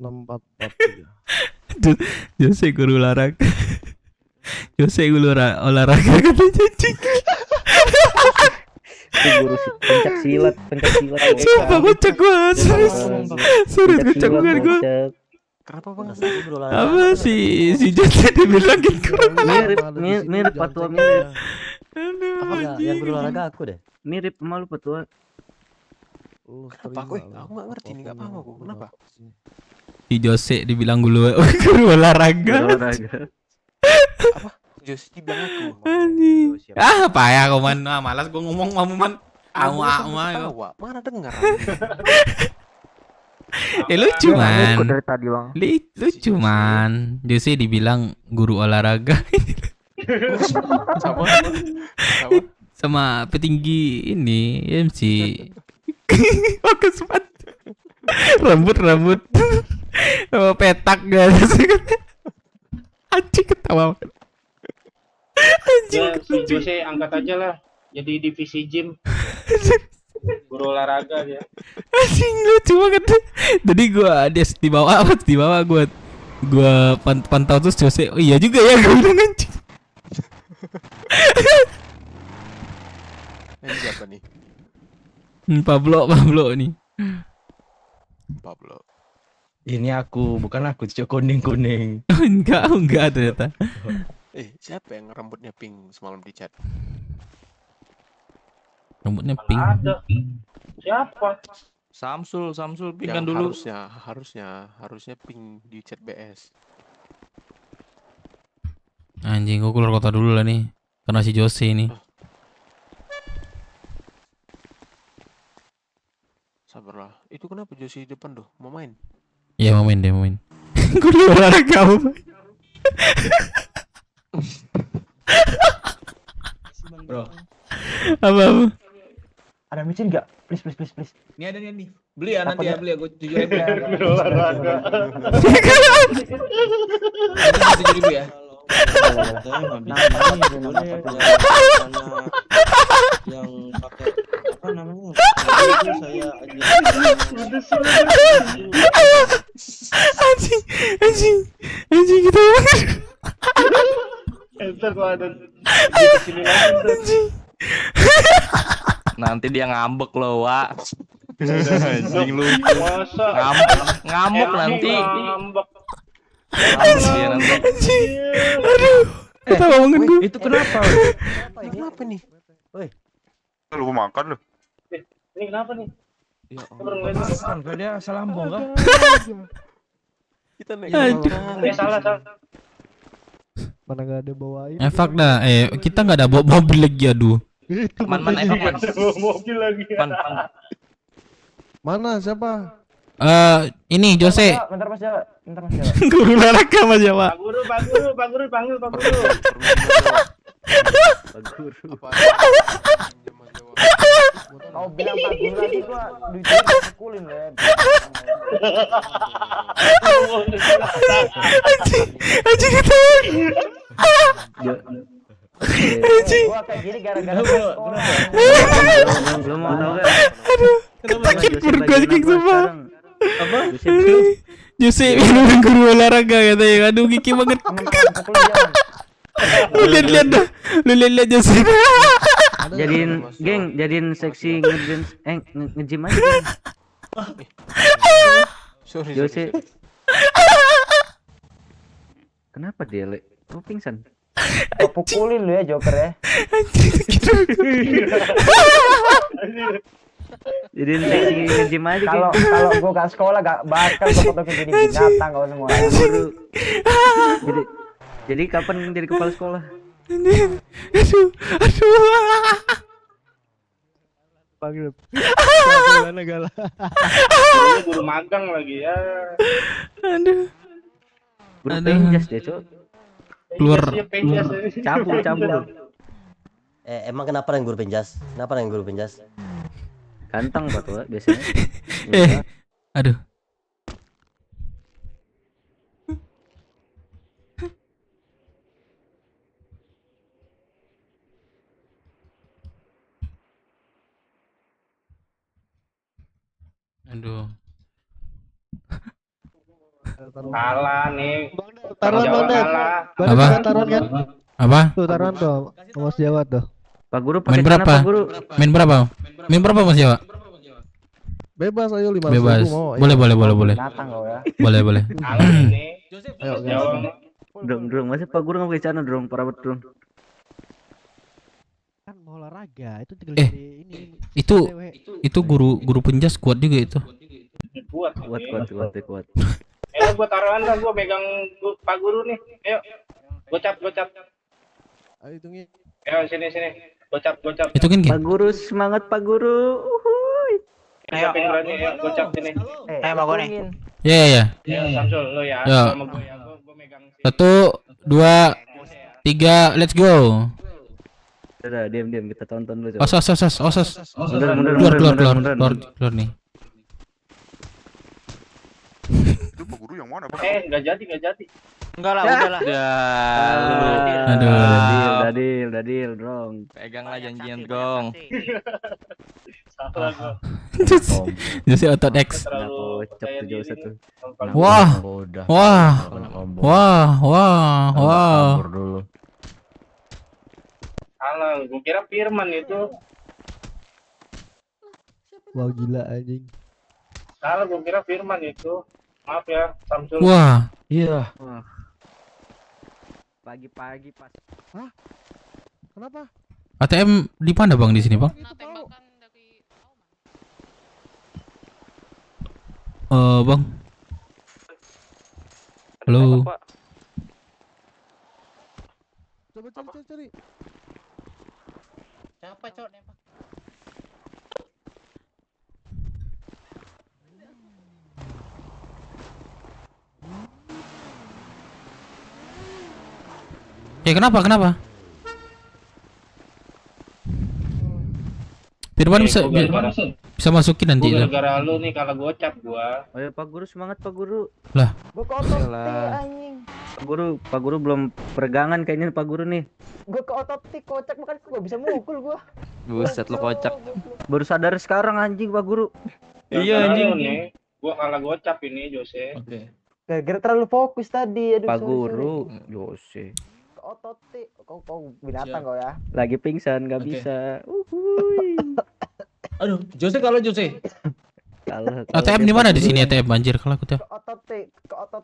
Speaker 16: 6443.
Speaker 8: Jose guru olahraga. Jose guru olahraga katanya cing.
Speaker 9: Itu guru pencak silat.
Speaker 8: Sumpah kocak gua. Serius kocak bukan gua.
Speaker 5: Kenapa Bang?
Speaker 8: Apa si Jose dibilang kurang
Speaker 9: Mirip patua mirip.
Speaker 8: Aduh,
Speaker 20: Yang guru olahraga aku deh.
Speaker 9: Mirip sama lu patua.
Speaker 5: Kenapa aku? Aku nggak ngerti nih, nggak paham aku. Kenapa?
Speaker 8: Si Jose dibilang guru olahraga.
Speaker 5: Apa? Jose dibilang aku.
Speaker 8: Anjing. Apa ya kau man? Malas gua ngomong sama man.
Speaker 5: Tawa. Mana dengar?
Speaker 8: Lucu man.
Speaker 9: Dari tadi Bang.
Speaker 8: Lucu man. Jose dibilang guru olahraga. Sama petinggi ini MC. Pakai sepatu. Rambut. Sama petak gak ada. Anjing ketawa. Anjing.
Speaker 7: Si Jose angkat aja lah. Jadi divisi gym.
Speaker 3: Guru olahraga dia.
Speaker 8: Anjing lucu banget. Tadi gua di bawah gua pantau terus Jose. Oh iya juga ya, gua bilang anjing.
Speaker 5: Ini siapa nih?
Speaker 8: Pablo nih.
Speaker 5: Pablo.
Speaker 14: Ini aku, bukan aku, cucu kuning.
Speaker 8: Enggak ternyata.
Speaker 5: Siapa yang rambutnya pink semalam di chat?
Speaker 8: Rambutnya pink.
Speaker 3: Ada. Siapa?
Speaker 14: Samsul pink kan
Speaker 5: Yang
Speaker 14: dulu.
Speaker 5: harusnya pink di chat BS.
Speaker 8: Anjing, gua keluar kota dulu lah nih. Karena si Jose ini.
Speaker 5: Sabarlah. Itu kenapa Josi di depan tuh? Mau main?
Speaker 8: Iya mau main. Gua dulu olahraga mau main.
Speaker 2: Bro.
Speaker 8: Apa?
Speaker 12: Ada micin nggak? Please.
Speaker 2: Ini ada nih. Beli ya nanti ya, beli ya. Gue 7.000 ya.
Speaker 3: Olahraga.
Speaker 2: 7.000 ya.
Speaker 3: Yang pakai apa namanya? Saya
Speaker 8: Anjing kita.
Speaker 3: Entar kalau ada di sini lagi.
Speaker 14: Nanti dia ngambek loh, Wak. Anjing lu.
Speaker 3: Masa?
Speaker 14: Ngamuk nanti.
Speaker 3: Ngambek.
Speaker 14: Dia nanti.
Speaker 8: Aduh. Kita ngomongin gua.
Speaker 14: Itu kenapa?
Speaker 5: Kenapa nih?
Speaker 12: Woi.
Speaker 6: Lu makan lu.
Speaker 3: Ini kenapa nih?
Speaker 5: Ya
Speaker 14: Kan dia asal lambung kan?
Speaker 5: Kita naik
Speaker 3: Salah.
Speaker 16: Mana gak ada bawain.
Speaker 8: Efak dah. Kita nggak ada bawa mobil lagi, aduh.
Speaker 14: Man efak.
Speaker 3: Mobil lagi.
Speaker 16: Mana siapa?
Speaker 8: Ini Jose.
Speaker 12: Bentar Mas Jawa.
Speaker 8: Guru olahraga Mas Jawa.
Speaker 3: Pak Guru panggil Pak Guru.
Speaker 12: Kau bilang Pak Guru lagi gua dipukulin ya.
Speaker 8: Anjing ketahuan.
Speaker 12: Gua kayak gini gara-gara sekolah.
Speaker 9: Belum mau tahu kan?
Speaker 8: Aduh, ketakit perut gua anjing sumpah.
Speaker 2: Apa?
Speaker 8: Jose minumin guru olahraga katanya. Aduh gigi banget. Lu lihat dah. Lu lihat Jose.
Speaker 9: Jadiin seksi nge-gym aja.
Speaker 5: Sorry.
Speaker 9: Jose. Kenapa dia, Le? Oh, pingsan.
Speaker 12: Kau pukulin lu ya Joker ya.
Speaker 9: Jadiin seksi nge-gym aja.
Speaker 12: Kalau gua gak sekolah gak bakal gua fotokin jadi binatang kau semua.
Speaker 9: Guru. Jadi kapan jadi kepala sekolah?
Speaker 8: Aduh.
Speaker 16: Panggil. Mana galah.
Speaker 3: Guru magang lagi ya.
Speaker 8: Aduh.
Speaker 9: Guru penjas deh, Cok.
Speaker 8: Keluar.
Speaker 9: Campur.
Speaker 20: Emang kenapa yang guru penjas?
Speaker 9: Ganteng Pak Tua biasanya.
Speaker 8: Aduh. Aduh.
Speaker 3: Kalah nih.
Speaker 16: Taruhan Bang Ded.
Speaker 8: Apa?
Speaker 16: Taruhan kan?
Speaker 8: Apa?
Speaker 16: Tuh taruhan tuh. Mas Jawa tuh.
Speaker 9: Pak Guru
Speaker 8: Main berapa? Main berapa Mas Jawa?
Speaker 16: Bebas ayo 500.000
Speaker 8: Bebas.
Speaker 16: mau.
Speaker 8: Boleh.
Speaker 12: Datang kau ya.
Speaker 8: Boleh.
Speaker 3: Kalah nih.
Speaker 16: Ayo
Speaker 9: Drong, masa Pak Guru nggak pakai celana drong, para drong.
Speaker 16: kan mau olahraga itu tinggal dari ini.
Speaker 8: Itu guru penjas kuat juga itu.
Speaker 3: Kuat.
Speaker 7: Gua taruhan dah, gua megang Pak Guru nih. Ayo. Gocap.
Speaker 16: Ayo hitungin.
Speaker 7: Ayo sini. Gocap.
Speaker 8: Itu kan
Speaker 9: Pak Guru, semangat Pak Guru. Uhuy.
Speaker 7: Ayo berani, ayo gocap sini.
Speaker 4: Ayo mau gue nih.
Speaker 8: Iya.
Speaker 7: Ayo Samsul lo ya.
Speaker 8: Ya.
Speaker 7: Sama gua ya. Gua megang
Speaker 8: 1, 2, 3, let's go.
Speaker 9: Udah, diam kita tonton dulu.
Speaker 8: Os. Keluar nih.
Speaker 6: Itu Pak Guru yang mana, Pak?
Speaker 7: enggak jadi.
Speaker 4: Enggak lah, udahlah.
Speaker 9: Udah deal, Drong.
Speaker 4: Peganglah janjian, Gong.
Speaker 3: lah gua.
Speaker 8: Jose otot X.
Speaker 3: Terlalu
Speaker 11: Kocak
Speaker 3: percaya
Speaker 11: tuh
Speaker 3: diri
Speaker 11: satu.
Speaker 3: nih.
Speaker 8: Wah.
Speaker 11: Bodoh.
Speaker 8: Wah. Wah, wah, wah.
Speaker 11: Kabur dulu.
Speaker 3: Salah, gua kira Firman itu.
Speaker 16: Wah gila anjing.
Speaker 3: Salah, gua kira Firman itu. Maaf ya, Samsul.
Speaker 8: Wah.
Speaker 11: Iya.
Speaker 13: Pagi-pagi pas.
Speaker 16: Hah? Kenapa?
Speaker 8: ATM di mana Bang di sini, Bang? Bang. Halo.
Speaker 16: Coba cari.
Speaker 4: Siapa cok nembak?
Speaker 8: Kenapa? Firman bisa masukin nanti.
Speaker 3: Gua gara-gara lu nih kalah gocap gua.
Speaker 9: Ayo Pak Guru, semangat Pak Guru.
Speaker 8: Lah.
Speaker 15: Gue ke otot anjing.
Speaker 9: Pak Guru belum peregangan kayaknya Pak Guru nih.
Speaker 15: Gue ke otot kocak makanya gue bisa mukul gue.
Speaker 14: Buset lo kocak.
Speaker 9: Baru sadar sekarang anjing Pak Guru.
Speaker 3: Iya anjing nih. Gua kalah gocap ini Jose.
Speaker 2: Oke.
Speaker 15: Gara-gara terlalu fokus tadi. Aduh,
Speaker 9: Pak
Speaker 15: sorry.
Speaker 9: Guru, Jose.
Speaker 15: Ke otot kau binatang kau ya.
Speaker 9: Lagi pingsan nggak
Speaker 2: Oke.
Speaker 9: bisa.
Speaker 2: Aduh, Jose kalau Jose.
Speaker 8: ATM di mana di sini ATM banjir kalau aku tuh.
Speaker 15: Ke otot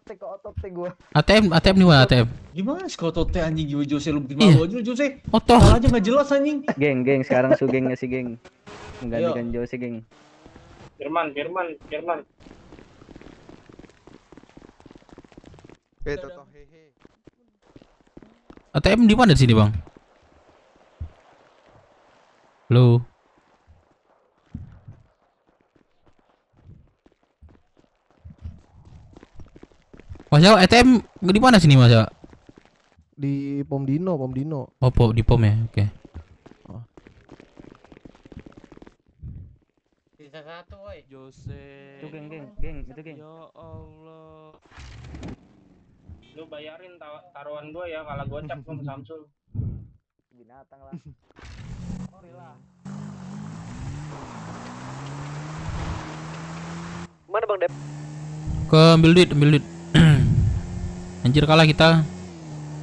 Speaker 15: gue.
Speaker 8: ATM di mana ATM?
Speaker 2: Gimana sih kau tote anjing jiwa Jose lu bikin
Speaker 8: Iya.
Speaker 2: malu aja lu, Jose.
Speaker 8: Otoh.
Speaker 2: Salah aja nggak jelas anjing.
Speaker 9: Geng, sekarang su geng ngasih geng. Menggantikan Jose geng.
Speaker 3: Firman.
Speaker 6: Toto hehe.
Speaker 8: ATM di mana di sini, Bang? Halo. Mas Jawa, ATM di mana sini Mas Jawa?
Speaker 16: Di Pom Dino.
Speaker 8: Oh, di pom ya. Oke.
Speaker 4: Sisa satu, woi.
Speaker 14: Jose.
Speaker 9: Itu geng, itu geng.
Speaker 14: Ya Allah.
Speaker 3: Lu bayarin taruhan gua ya kalah gocap gua sama Samsul.
Speaker 15: Binatang lah. Sorry lah. Mana Bang Dep?
Speaker 8: Ke ambil duit. Anjir kalah kita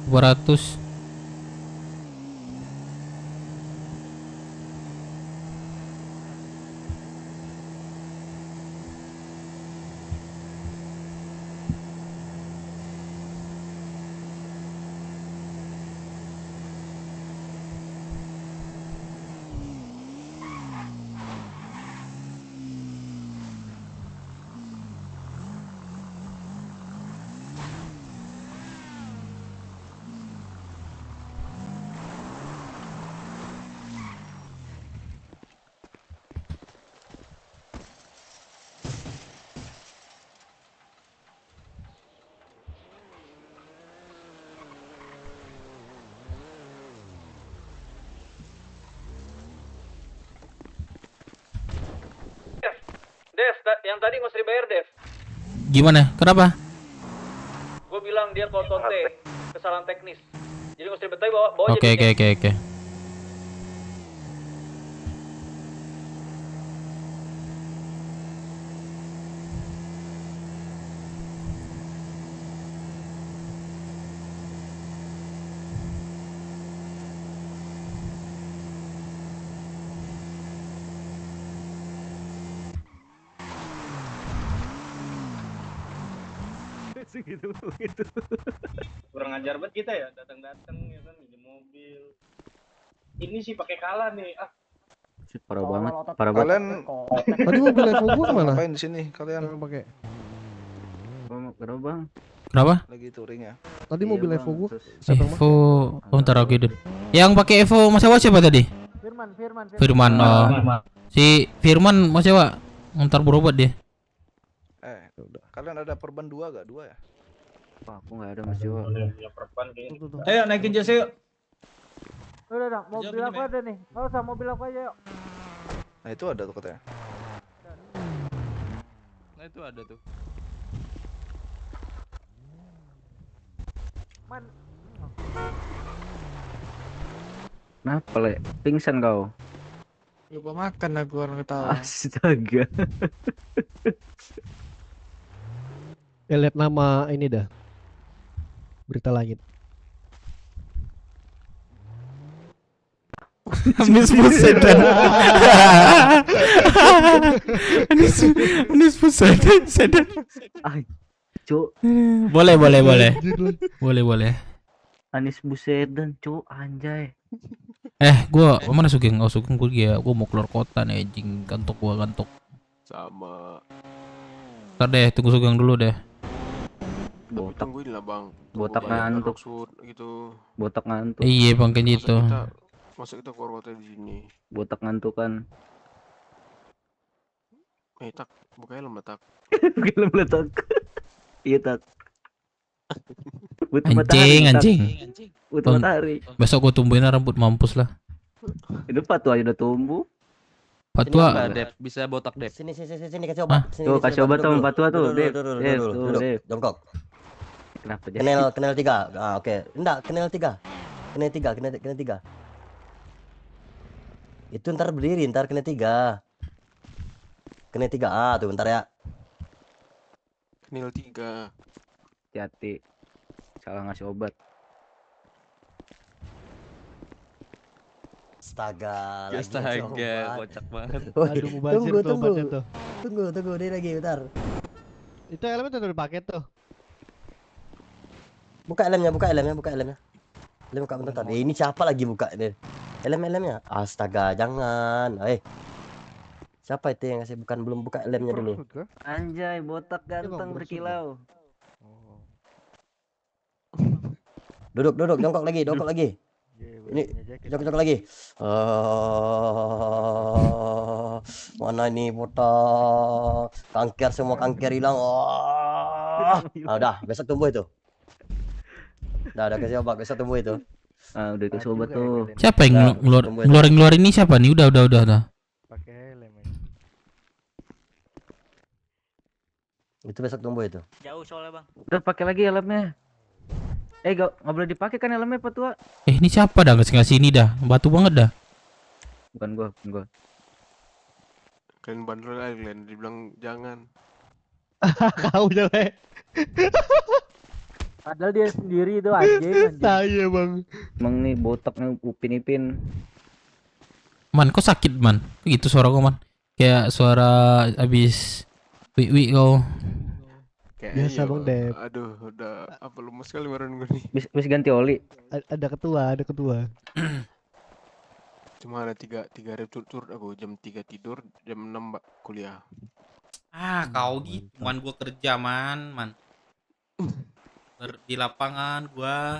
Speaker 8: 200.
Speaker 9: Dev, yang tadi nggak usah dibayar Dev.
Speaker 8: Gimana? Kenapa?
Speaker 9: Gue bilang dia kotote, kesalahan teknis. Jadi nggak usah dibetai bawa
Speaker 8: Oke.
Speaker 3: Segitu. Kurang ajar banget kita ya, datang ya kan minjem mobil. Ini sih pakai kalah nih.
Speaker 9: Parah banget.
Speaker 6: Kalian
Speaker 16: Tadi mobil Evo gua kemana?
Speaker 6: ngapain di sini kalian?
Speaker 16: Pakai.
Speaker 9: Bang.
Speaker 8: Kenapa?
Speaker 6: Lagi touring ya.
Speaker 16: Tadi mobil Evo gua.
Speaker 8: Evo. Oh, ntar oke deh. Yang pakai Evo Mas Jawa siapa tadi? Firman. Oh. Si Firman Mas Jawa. Ntar berobat dia.
Speaker 6: Udah. Kalian ada perban 2 gak? 2 ya?
Speaker 9: Wah, aku nggak ada Mas Jawa.
Speaker 2: Ayo naikin Jose yuk.
Speaker 15: Udah dong, mobil apa ada nih? Nggak usah, mobil apa aja yuk.
Speaker 6: Nah itu ada tuh katanya.
Speaker 14: Nah itu ada tuh.
Speaker 15: Man.
Speaker 9: Kenapa le? Pingsan kau?
Speaker 13: Lupa makan aku orang ketawa.
Speaker 20: Astaga.
Speaker 16: Ya lihat nama ini dah. Berita langit.
Speaker 8: Anis Pusatan. Anis Pusatan.
Speaker 20: Cuk.
Speaker 8: Boleh. Boleh.
Speaker 20: Anis Busedan, cuk, anjay.
Speaker 8: Gua mana Sugeng? Oh, Sugeng gua mau keluar kota nih anjing, kantuk.
Speaker 5: Sama.
Speaker 8: Ntar deh, tunggu Sugeng dulu deh.
Speaker 5: Tapi tungguin lah bang.
Speaker 20: Botak
Speaker 5: Banyak
Speaker 20: ngantuk.
Speaker 5: maksud gitu.
Speaker 20: Botak ngantuk.
Speaker 8: Iya, Bang kayak gitu.
Speaker 5: Masa kita keluar kota di sini.
Speaker 20: Botak ngantuk kan.
Speaker 5: Tak, buka helm tak.
Speaker 20: Buka helm tak. Iya tak.
Speaker 8: Anjing.
Speaker 20: Butuh matahari.
Speaker 8: Besok gua tumbuhin rambut mampus lah.
Speaker 20: Itu Patwa aja udah tumbuh.
Speaker 8: Patwa
Speaker 14: bisa botak Dep.
Speaker 1: Sini kasih obat.
Speaker 20: Tuh kasih obat tuh Patwa tuh. Dep.
Speaker 1: Jongkok.
Speaker 20: Kenapa
Speaker 1: Kenal 3. Oke. Enggak, kenal 3. Kenal 3. Itu ntar berdiri, ntar kena 3. Kena 3. Tuh bentar ya.
Speaker 5: Kenal 3.
Speaker 20: Hati-hati. Salah ngasih obat.
Speaker 1: Astaga,
Speaker 14: kocak banget.
Speaker 16: Aduh, mubazir tuh obatnya tuh.
Speaker 1: Tunggu, dia lagi bentar.
Speaker 16: Itu helmnya udah dipakai tuh.
Speaker 1: Buka helmnya. Helm buka bentar. Ini siapa lagi buka ini? Helmnya. Astaga, jangan. Siapa itu yang ngasih belum buka helmnya dulu.
Speaker 20: Anjay, botak ganteng berkilau.
Speaker 1: Duduk, jongkok lagi. Ini jongkok lagi. Mana ini botak? Semua kanker hilang. Udah, besok tumbuh itu. Udah kasih obat, besok tumbuh itu.
Speaker 20: Udah kasih obat tuh.
Speaker 8: Siapa yang ngeluarin ini siapa nih? Udah.
Speaker 16: Pakai helm.
Speaker 1: Itu besok tumbuh itu.
Speaker 14: Jauh soalnya bang.
Speaker 20: Udah pakai lagi helmnya. Nggak boleh dipakai kan helmnya Patwa.
Speaker 8: Ini siapa dah ngasih ini dah? Batu banget dah.
Speaker 20: Bukan gua.
Speaker 5: Kalian bandel aja kalian dibilang jangan.
Speaker 16: Kau jelek.
Speaker 15: Padahal dia sendiri itu anjing.
Speaker 16: Saya bang.
Speaker 20: Emang nih botaknya Upin.
Speaker 8: Man, kok sakit man? Gitu suara kau man. Kayak suara abis wik kau.
Speaker 16: Biasa bang Dep.
Speaker 5: Aduh, udah apa lemes sekali kemarin gue nih.
Speaker 20: Bisa ganti oli.
Speaker 16: Ada ketua.
Speaker 5: Cuma ada 3 hari turut aku jam 3 tidur, jam 6 kuliah.
Speaker 8: Kau gitu. Man gua kerja man. Di lapangan gua.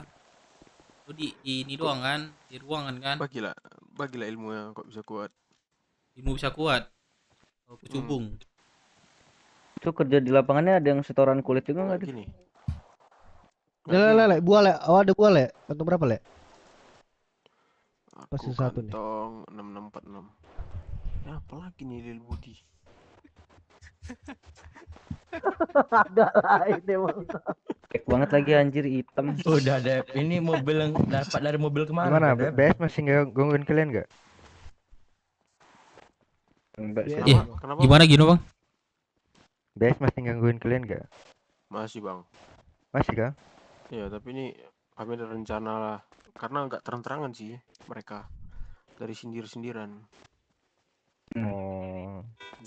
Speaker 8: Lu di ini doang kan? Di ruangan kan?
Speaker 5: Bagilah ilmu yang kok bisa kuat.
Speaker 8: Ilmu bisa kuat. Kecubung.
Speaker 20: Itu kerja di lapangannya ada yang setoran kulit juga nggak?
Speaker 5: Gini.
Speaker 16: Le, buah le. Oh ada buah le. Kantong berapa le? Pasti satu nih.
Speaker 5: Kantong 6646. Ya apa lagi nih Lil Budi?
Speaker 1: Ada lain emang.
Speaker 20: Kek banget lagi anjir hitam.
Speaker 14: Udah Dep. Ini mobil yang dapat dari mobil kemarin.
Speaker 9: Gimana? BS masih gangguin kalian nggak?
Speaker 20: Enggak sih.
Speaker 8: Gimana bang?
Speaker 9: BS masih gangguin kalian nggak?
Speaker 5: Masih bang.
Speaker 9: Masih kan?
Speaker 5: Iya tapi ini kami ada rencana lah. Karena nggak terang-terangan sih mereka dari sindir-sindiran.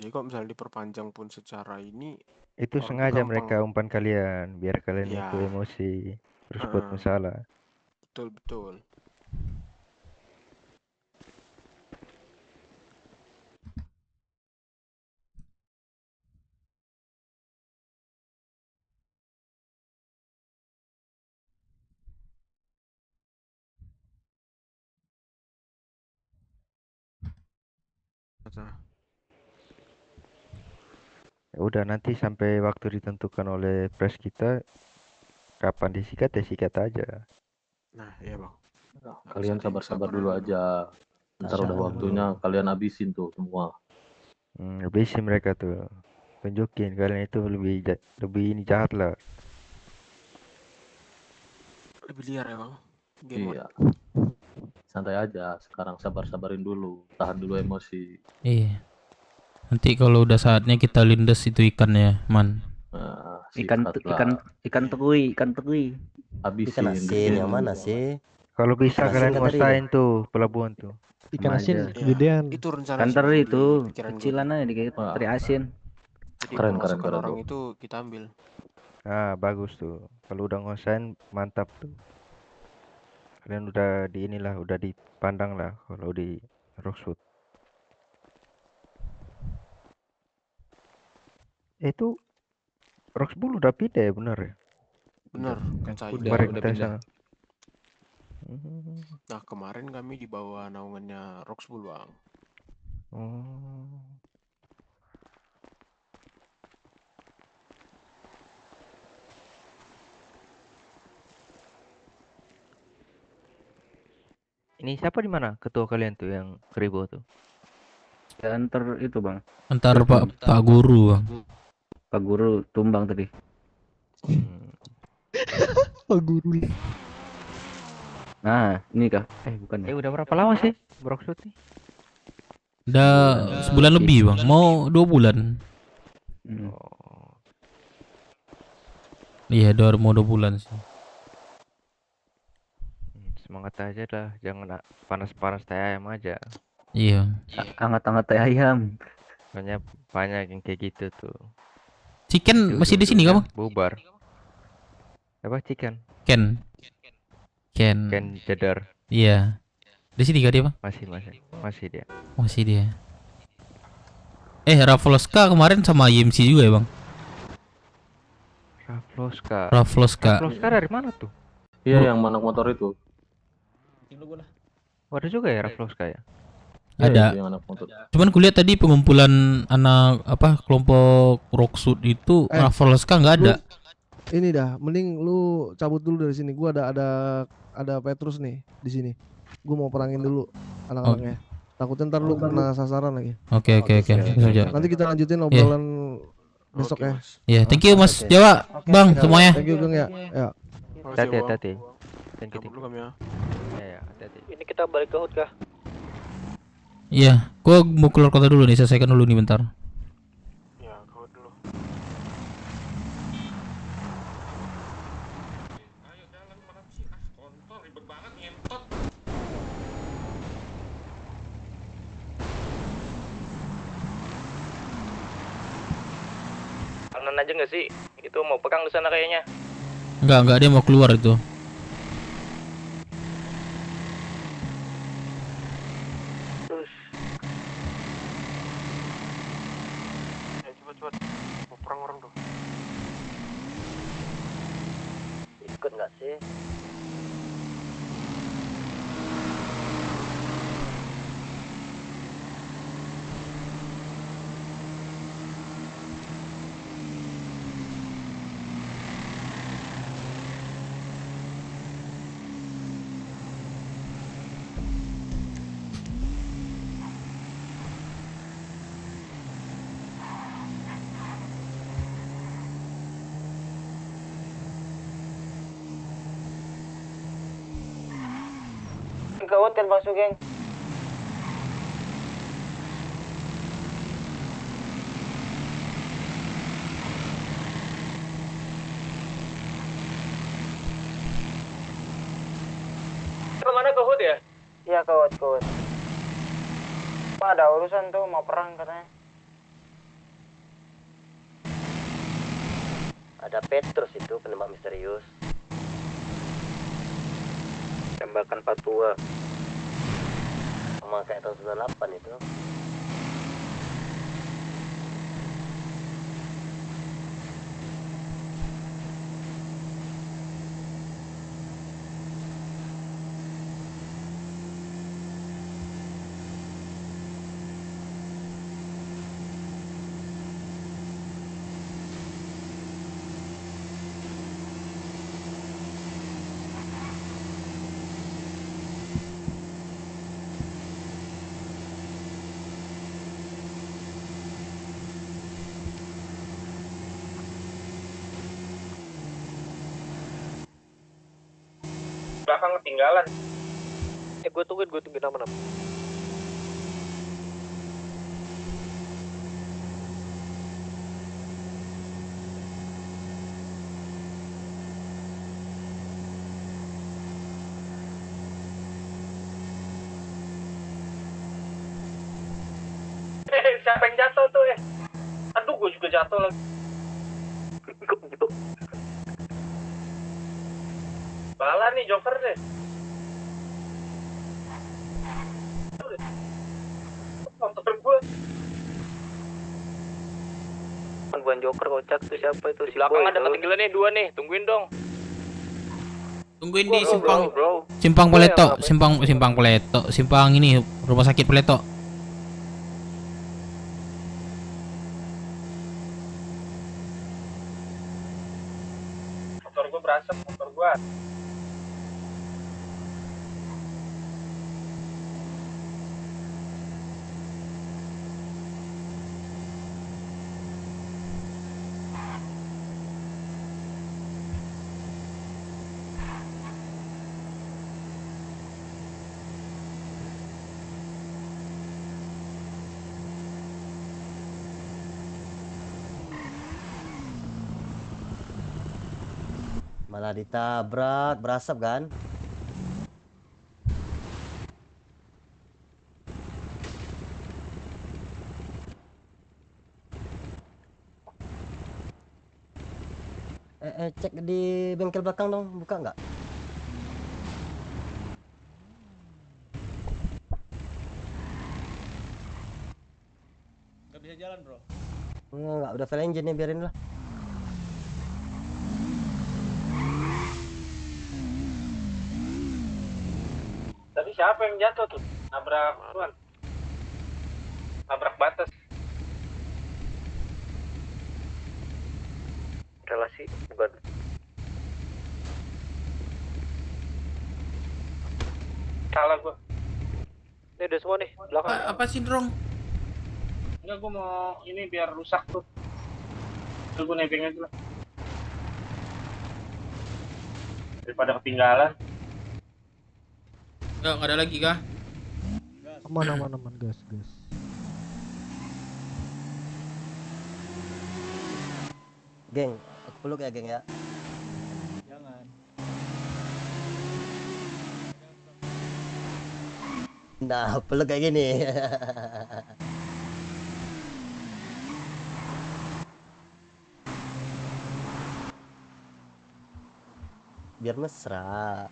Speaker 5: Jadi kalau misalnya diperpanjang pun secara ini
Speaker 9: itu sengaja mereka umpan kalian biar kalian itu emosi terus buat masalah.
Speaker 5: Betul.
Speaker 9: Ya udah nanti sampai waktu ditentukan oleh pres kita kapan disikat ya sikat aja.
Speaker 5: Nah iya bang.
Speaker 21: Kalian sabar-sabar dulu aja. Ntar udah waktunya kalian habisin tuh semua.
Speaker 9: Habisin mereka tuh. Tunjukin kalian itu lebih ini jahat lah.
Speaker 5: Lebih liar ya bang.
Speaker 21: Iya. santai aja. Sekarang sabar-sabarin dulu, tahan dulu emosi.
Speaker 8: Iya. Nanti kalau udah saatnya kita lindes itu ikannya, Man.
Speaker 21: Nah,
Speaker 18: Ikan
Speaker 21: sikat lah.
Speaker 18: ikan teri.
Speaker 21: Habisin,
Speaker 1: asin
Speaker 21: bikin.
Speaker 1: yang mana sih?
Speaker 9: Kalau bisa
Speaker 1: Ikan asin
Speaker 9: kalian
Speaker 1: kan tadi
Speaker 9: nguasain tuh pelabuhan tuh.
Speaker 5: Ikan
Speaker 18: Sama
Speaker 5: asin
Speaker 18: aja.
Speaker 5: gedean.
Speaker 13: Itu rencana
Speaker 18: Ikan
Speaker 13: sih
Speaker 18: teri
Speaker 13: di
Speaker 18: itu
Speaker 13: pikiran gua
Speaker 18: kecilan
Speaker 13: tuh.
Speaker 18: aja dikit
Speaker 21: Wah,
Speaker 18: teri asin.
Speaker 13: Jadi
Speaker 21: keren
Speaker 13: pemasukan
Speaker 21: keren
Speaker 13: orang
Speaker 21: bro.
Speaker 13: itu kita ambil.
Speaker 9: Nah, bagus tuh. Kalau udah nguasain mantap tuh. Kalian udah di inilah, udah dipandang lah kalau di Rosewood. Itu Roxbull udah pindah ya, bener ya?
Speaker 13: Bener, kacai.
Speaker 9: Kemarin
Speaker 14: udah
Speaker 9: kita
Speaker 14: pindah.
Speaker 9: sana.
Speaker 5: Nah, kemarin kami di bawah naungannya Roxbull, Bang.
Speaker 9: Oh. Ini siapa di mana? Ketua kalian tuh yang Kribo tuh?
Speaker 18: Ya antar itu bang.
Speaker 8: Antar Pak Guru, Bang.
Speaker 18: Pak Guru tumbang tadi.
Speaker 5: Pak Guru.
Speaker 18: Nah, ini kah? Bukan ya.
Speaker 9: Udah berapa lama sih Roxwood nih?
Speaker 8: Udah sebulan lebih, Bang. Mau 2 bulan. Iya, mau 2 bulan sih.
Speaker 9: Semangat aja lah, jangan panas-panas teh ayam aja.
Speaker 8: Iya.
Speaker 18: Hangat-hangat teh ayam.
Speaker 9: Banyak yang kayak gitu tuh.
Speaker 8: Chicken masih di sini kah, Bang?
Speaker 9: Bubar. Apa chicken?
Speaker 8: Ken
Speaker 9: Jedar.
Speaker 8: Iya. Di sini kah dia, Bang?
Speaker 9: Masih dia.
Speaker 8: Masih dia. Rafloska kemarin sama IMC juga ya, Bang? Rafloska
Speaker 9: dari mana tuh?
Speaker 21: Iya, yang anak motor itu.
Speaker 9: Ada juga ya Rafloska ya?
Speaker 8: Ada. Cuman kulihat tadi pengumpulan anak kelompok Roxwood itu Rafloska nggak ada.
Speaker 16: Ini dah, mending lu cabut dulu dari sini. Gua ada Petrus nih di sini. Gua mau perangin dulu anak-anaknya. Takutnya ntar lu kena sasaran lagi.
Speaker 8: Oke.
Speaker 16: Nanti kita lanjutin obrolan besok ya.
Speaker 8: Iya, thank you Mas Jawa, Bang, semuanya.
Speaker 16: Thank you Bang ya. Ya.
Speaker 9: Hati-hati. Thank you.
Speaker 5: Dulu kami ya.
Speaker 9: Ya, hati-hati.
Speaker 18: Ini kita balik ke HUT kah?
Speaker 8: Iya, gua mau keluar kota dulu nih, selesaikan dulu nih bentar.
Speaker 5: Ya, ke HUT dulu. Ayo jalan mana sih? Kontol ribet banget ngentot.
Speaker 14: Kanan aja nggak sih? Itu mau pegang di sana kayaknya.
Speaker 8: Enggak, dia mau keluar itu.
Speaker 5: Ya, cepet. Mau perang orang tuh.
Speaker 1: Ikut nggak sih?
Speaker 12: Ke HUT kan Bang Sugeng.
Speaker 14: Kemana ke HUT ya?
Speaker 12: Iya ke HUT. Pak ada urusan tuh mau perang katanya.
Speaker 1: Ada Petrus itu penembak misterius.
Speaker 18: Tembakan Patua.
Speaker 1: Sama kayak tahun 98 itu.
Speaker 7: Belakang ketinggalan.
Speaker 18: gue tungguin aman.
Speaker 3: Siapa yang jatuh tuh Aduh, gue juga jatuh lagi.
Speaker 18: Kok gitu?
Speaker 3: Bala nih Joker deh. Motor gue.
Speaker 18: Bukan Joker kocak tuh, siapa itu?
Speaker 14: Di belakang ada ketinggalan nih 2 nih, tungguin dong.
Speaker 8: Tungguin di simpang
Speaker 18: bro.
Speaker 8: simpang Peleto, simpang Peleto, simpang ini rumah sakit Peleto.
Speaker 3: Motor gue berasap, motor gue.
Speaker 20: Malah ditabrak, berasap kan? Cek di bengkel belakang dong, buka nggak?
Speaker 2: Gak bisa jalan bro.
Speaker 20: Nggak, udah fail engine nih, biarin lah.
Speaker 3: Tadi siapa yang jatuh tuh? Nabrak tuan. Nabrak batas.
Speaker 18: Relasi bukan.
Speaker 3: Salah gue.
Speaker 18: Ini udah semua nih, belakang.
Speaker 8: Apa sih, Drong?
Speaker 3: Enggak, gue mau ini biar rusak tuh. Terus gue nebeng aja lah. Daripada ketinggalan.
Speaker 8: Enggak ada lagi kah?
Speaker 16: Aman, gas.
Speaker 20: Geng, aku peluk ya geng ya.
Speaker 2: Jangan.
Speaker 20: Nah, peluk kayak gini. Biar mesra.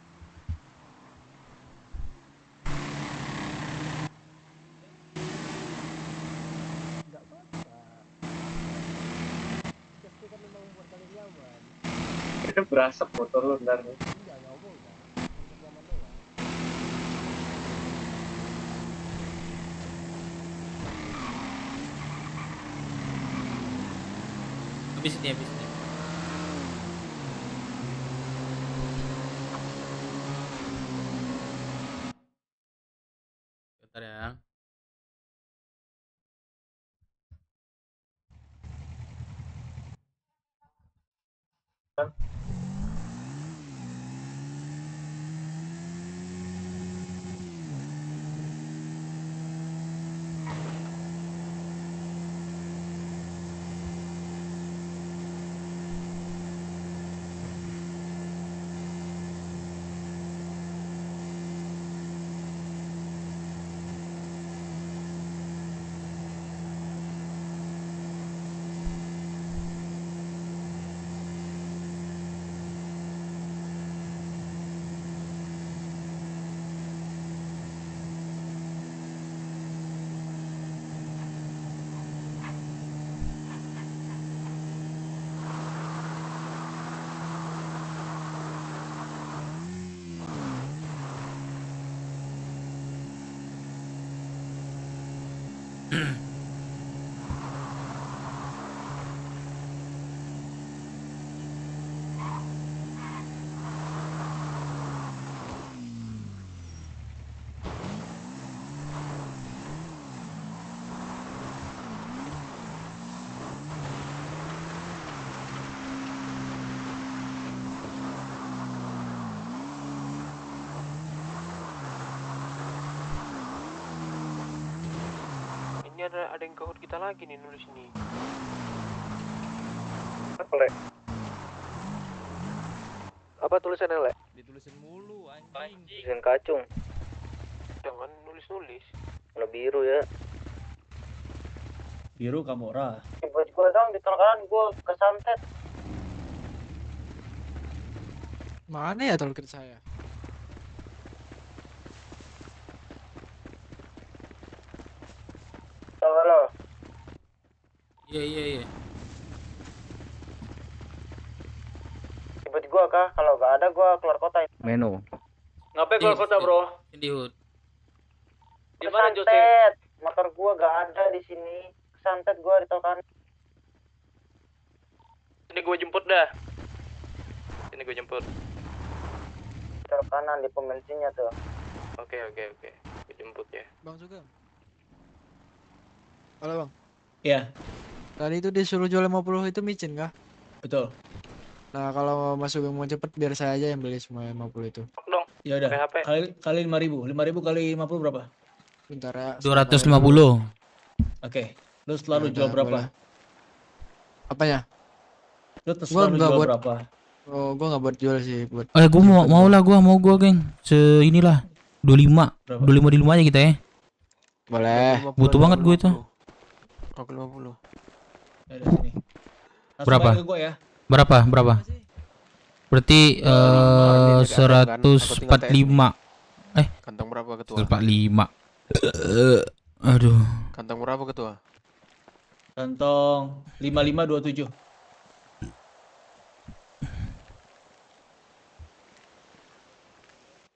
Speaker 3: Itu berasap motor lu ntar nih.
Speaker 8: Habis ini. Bentar ya.
Speaker 5: ini ada yang ke HUD kita lagi nih nulis ini.
Speaker 18: Apa tulisannya, Le?
Speaker 14: Ditulisin mulu anjing.
Speaker 18: Tulisan kacung.
Speaker 5: Jangan nulis-nulis.
Speaker 18: Warna biru ya.
Speaker 2: Biru Kamora.
Speaker 18: Buat gue dong di tol kanan gue kesantet.
Speaker 13: Mana ya target saya?
Speaker 18: Halo.
Speaker 8: Iya.
Speaker 18: Buat gue kah? Kalau gak ada gue keluar kota.
Speaker 21: Menu.
Speaker 18: Ngapain keluar kota, Bro?
Speaker 8: Di HUD.
Speaker 18: Di mana, Jose? Motor gue gak ada di sini. Kesantet gue di tol kanan.
Speaker 14: Ini gue jemput dah. Ini gue jemput.
Speaker 18: Tol kanan di pom bensinnya tuh.
Speaker 14: Oke. Gue jemput ya.
Speaker 13: Bang Sugeng. Halo Bang.
Speaker 2: Iya.
Speaker 13: Tadi itu disuruh jual 50 itu micin kah?
Speaker 2: Betul.
Speaker 13: Nah kalau Mas Sugeng mau cepet biar saya aja yang beli semua 50 itu.
Speaker 14: Dong.
Speaker 2: Ya udah. Kali 5.000. 5.000 kali 50 berapa?
Speaker 13: Bentar ya.
Speaker 8: 250.
Speaker 2: Oke. Lu selalu
Speaker 13: Ya
Speaker 2: jual
Speaker 13: udah,
Speaker 2: berapa?
Speaker 13: boleh. Apanya?
Speaker 2: Lu selalu
Speaker 13: nggak
Speaker 2: jual
Speaker 13: buat-
Speaker 2: berapa?
Speaker 13: Oh, gua nggak buat jual sih, buat.
Speaker 8: Gua mau gua, geng. Inilah 25. 25 aja kita ya.
Speaker 13: Boleh.
Speaker 8: Butuh banget gue itu.
Speaker 5: Aku 50.
Speaker 2: Ya udah sini. Langsung
Speaker 8: Berapa?
Speaker 2: balik ke gua ya.
Speaker 8: Berapa? Berarti 145.
Speaker 5: Kantong berapa ketua?
Speaker 8: 145. Aduh.
Speaker 5: Kantong berapa ketua?
Speaker 2: Kantong 5527.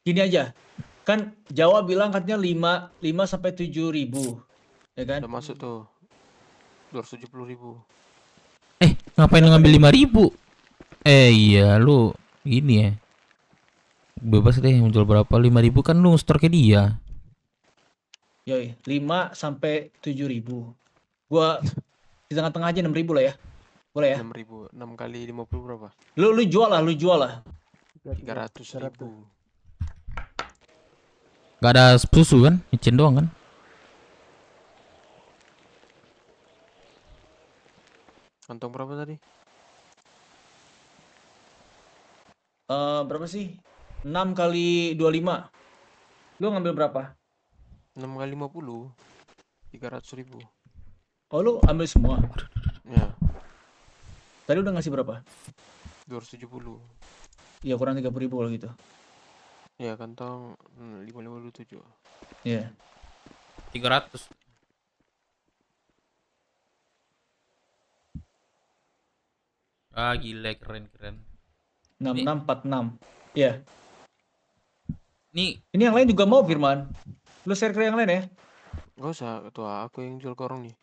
Speaker 2: Gini aja. Kan Jawa bilang katanya 5 sampai 7.000. Ya kan?
Speaker 5: Udah masuk tuh. 270.000.
Speaker 8: Ngapain lu ngambil 5.000? Iya, lu gini ya. Bebas deh mau jual berapa? 5.000 kan lu store ke dia.
Speaker 2: Yoi, 5 sampai 7.000. Gua di tengah-tengah aja 6.000 lah ya. Boleh ya?
Speaker 5: 6.000. 6 kali 50 berapa?
Speaker 2: Lu jual lah.
Speaker 5: 300.000.
Speaker 8: Gak ada susu kan? Micin doang kan?
Speaker 5: Kantong berapa tadi?
Speaker 2: Berapa sih? 6 kali 25. Lu ngambil berapa?
Speaker 5: 6 kali 50. 300.000.
Speaker 2: Oh, lu ambil semua.
Speaker 5: Ya.
Speaker 2: Tadi udah ngasih berapa?
Speaker 5: 270.
Speaker 2: Ya kurang 30.000 lah gitu.
Speaker 5: Ya kantong 557.
Speaker 2: Iya.
Speaker 8: 300. Gila keren.
Speaker 2: 6646. Iya.
Speaker 8: Nih,
Speaker 2: ini yang lain juga mau Firman. Lu share ke yang lain ya.
Speaker 5: Gak usah ketua, aku yang jual ke orang nih.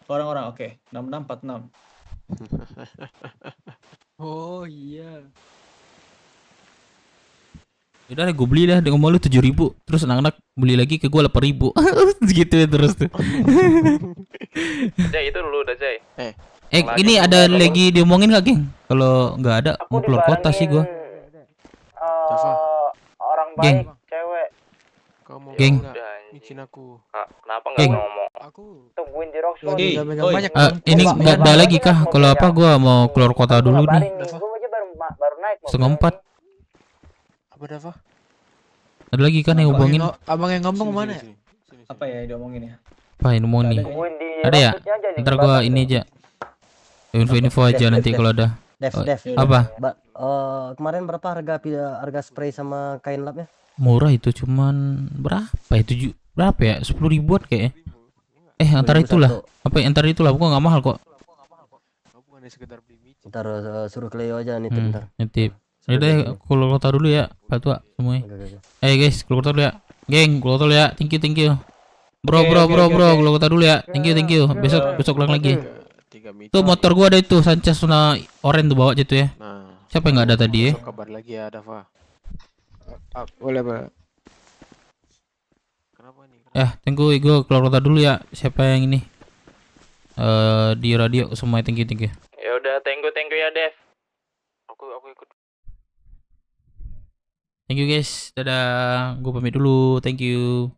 Speaker 2: Orang-orang oke. 6646.
Speaker 13: Oh iya.
Speaker 8: Udah deh, gue beli dah dengan malu 7.000. Terus anak-anak beli lagi ke gue 8.000. Gitu ya terus tuh.
Speaker 14: Jay, itu dulu udah Jay.
Speaker 8: Ini ada lagi diomongin gak, geng? Kalau nggak ada, mau keluar kota sih gue.
Speaker 18: Orang
Speaker 8: Geng.
Speaker 18: baik, cewek.
Speaker 5: Kau mau
Speaker 8: Geng.
Speaker 5: nggak? Micin aku.
Speaker 14: Kenapa
Speaker 8: Geng.
Speaker 14: nggak ngomong?
Speaker 18: Tungguin di Roxford.
Speaker 8: Ini nggak ada lagi kah? Kalau apa gue mau keluar kota dulu nih.
Speaker 18: Gue aja baru naik.
Speaker 8: Setengah 4.
Speaker 5: Apa Dava?
Speaker 8: Ada lagi kan yang hubungin?
Speaker 13: Abang yang ngomong mana ya?
Speaker 2: Apa ya yang diomongin ya?
Speaker 8: Apa yang ngomong nih? Ada ya? Ntar gue ini aja. Info aja nanti kalau ada.
Speaker 1: Dev.
Speaker 8: Apa?
Speaker 1: Kemarin berapa harga spray sama kain lapnya?
Speaker 8: Murah itu cuman berapa ya? Berapa ya? 10 ribuan kayaknya. Antara itulah. Antara itulah, gua nggak mahal kok.
Speaker 1: Ntar suruh Cleo aja nitip ntar.
Speaker 8: Nitip. Udah keluar kota dulu ya, Pak Tua semuanya. Guys, keluar kota dulu ya. Geng, keluar kota dulu ya. Thank you. Bro, keluar kota dulu ya. Thank you. Besok ulang lagi. Tuh motor gua ada itu, Sanchez warna oranye tuh bawa gitu ya.
Speaker 5: Nah,
Speaker 8: siapa yang nggak ada tadi ya?
Speaker 5: Kabar lagi ya, Dava.
Speaker 13: Boleh.
Speaker 5: Kenapa nih?
Speaker 8: Tunggu gue keluar kota dulu ya. Siapa yang ini? Di radio semua thank you.
Speaker 14: Ya udah, thank you ya, Dev.
Speaker 5: Aku ikut.
Speaker 8: Thank you guys. Dadah. Gue pamit dulu. Thank you.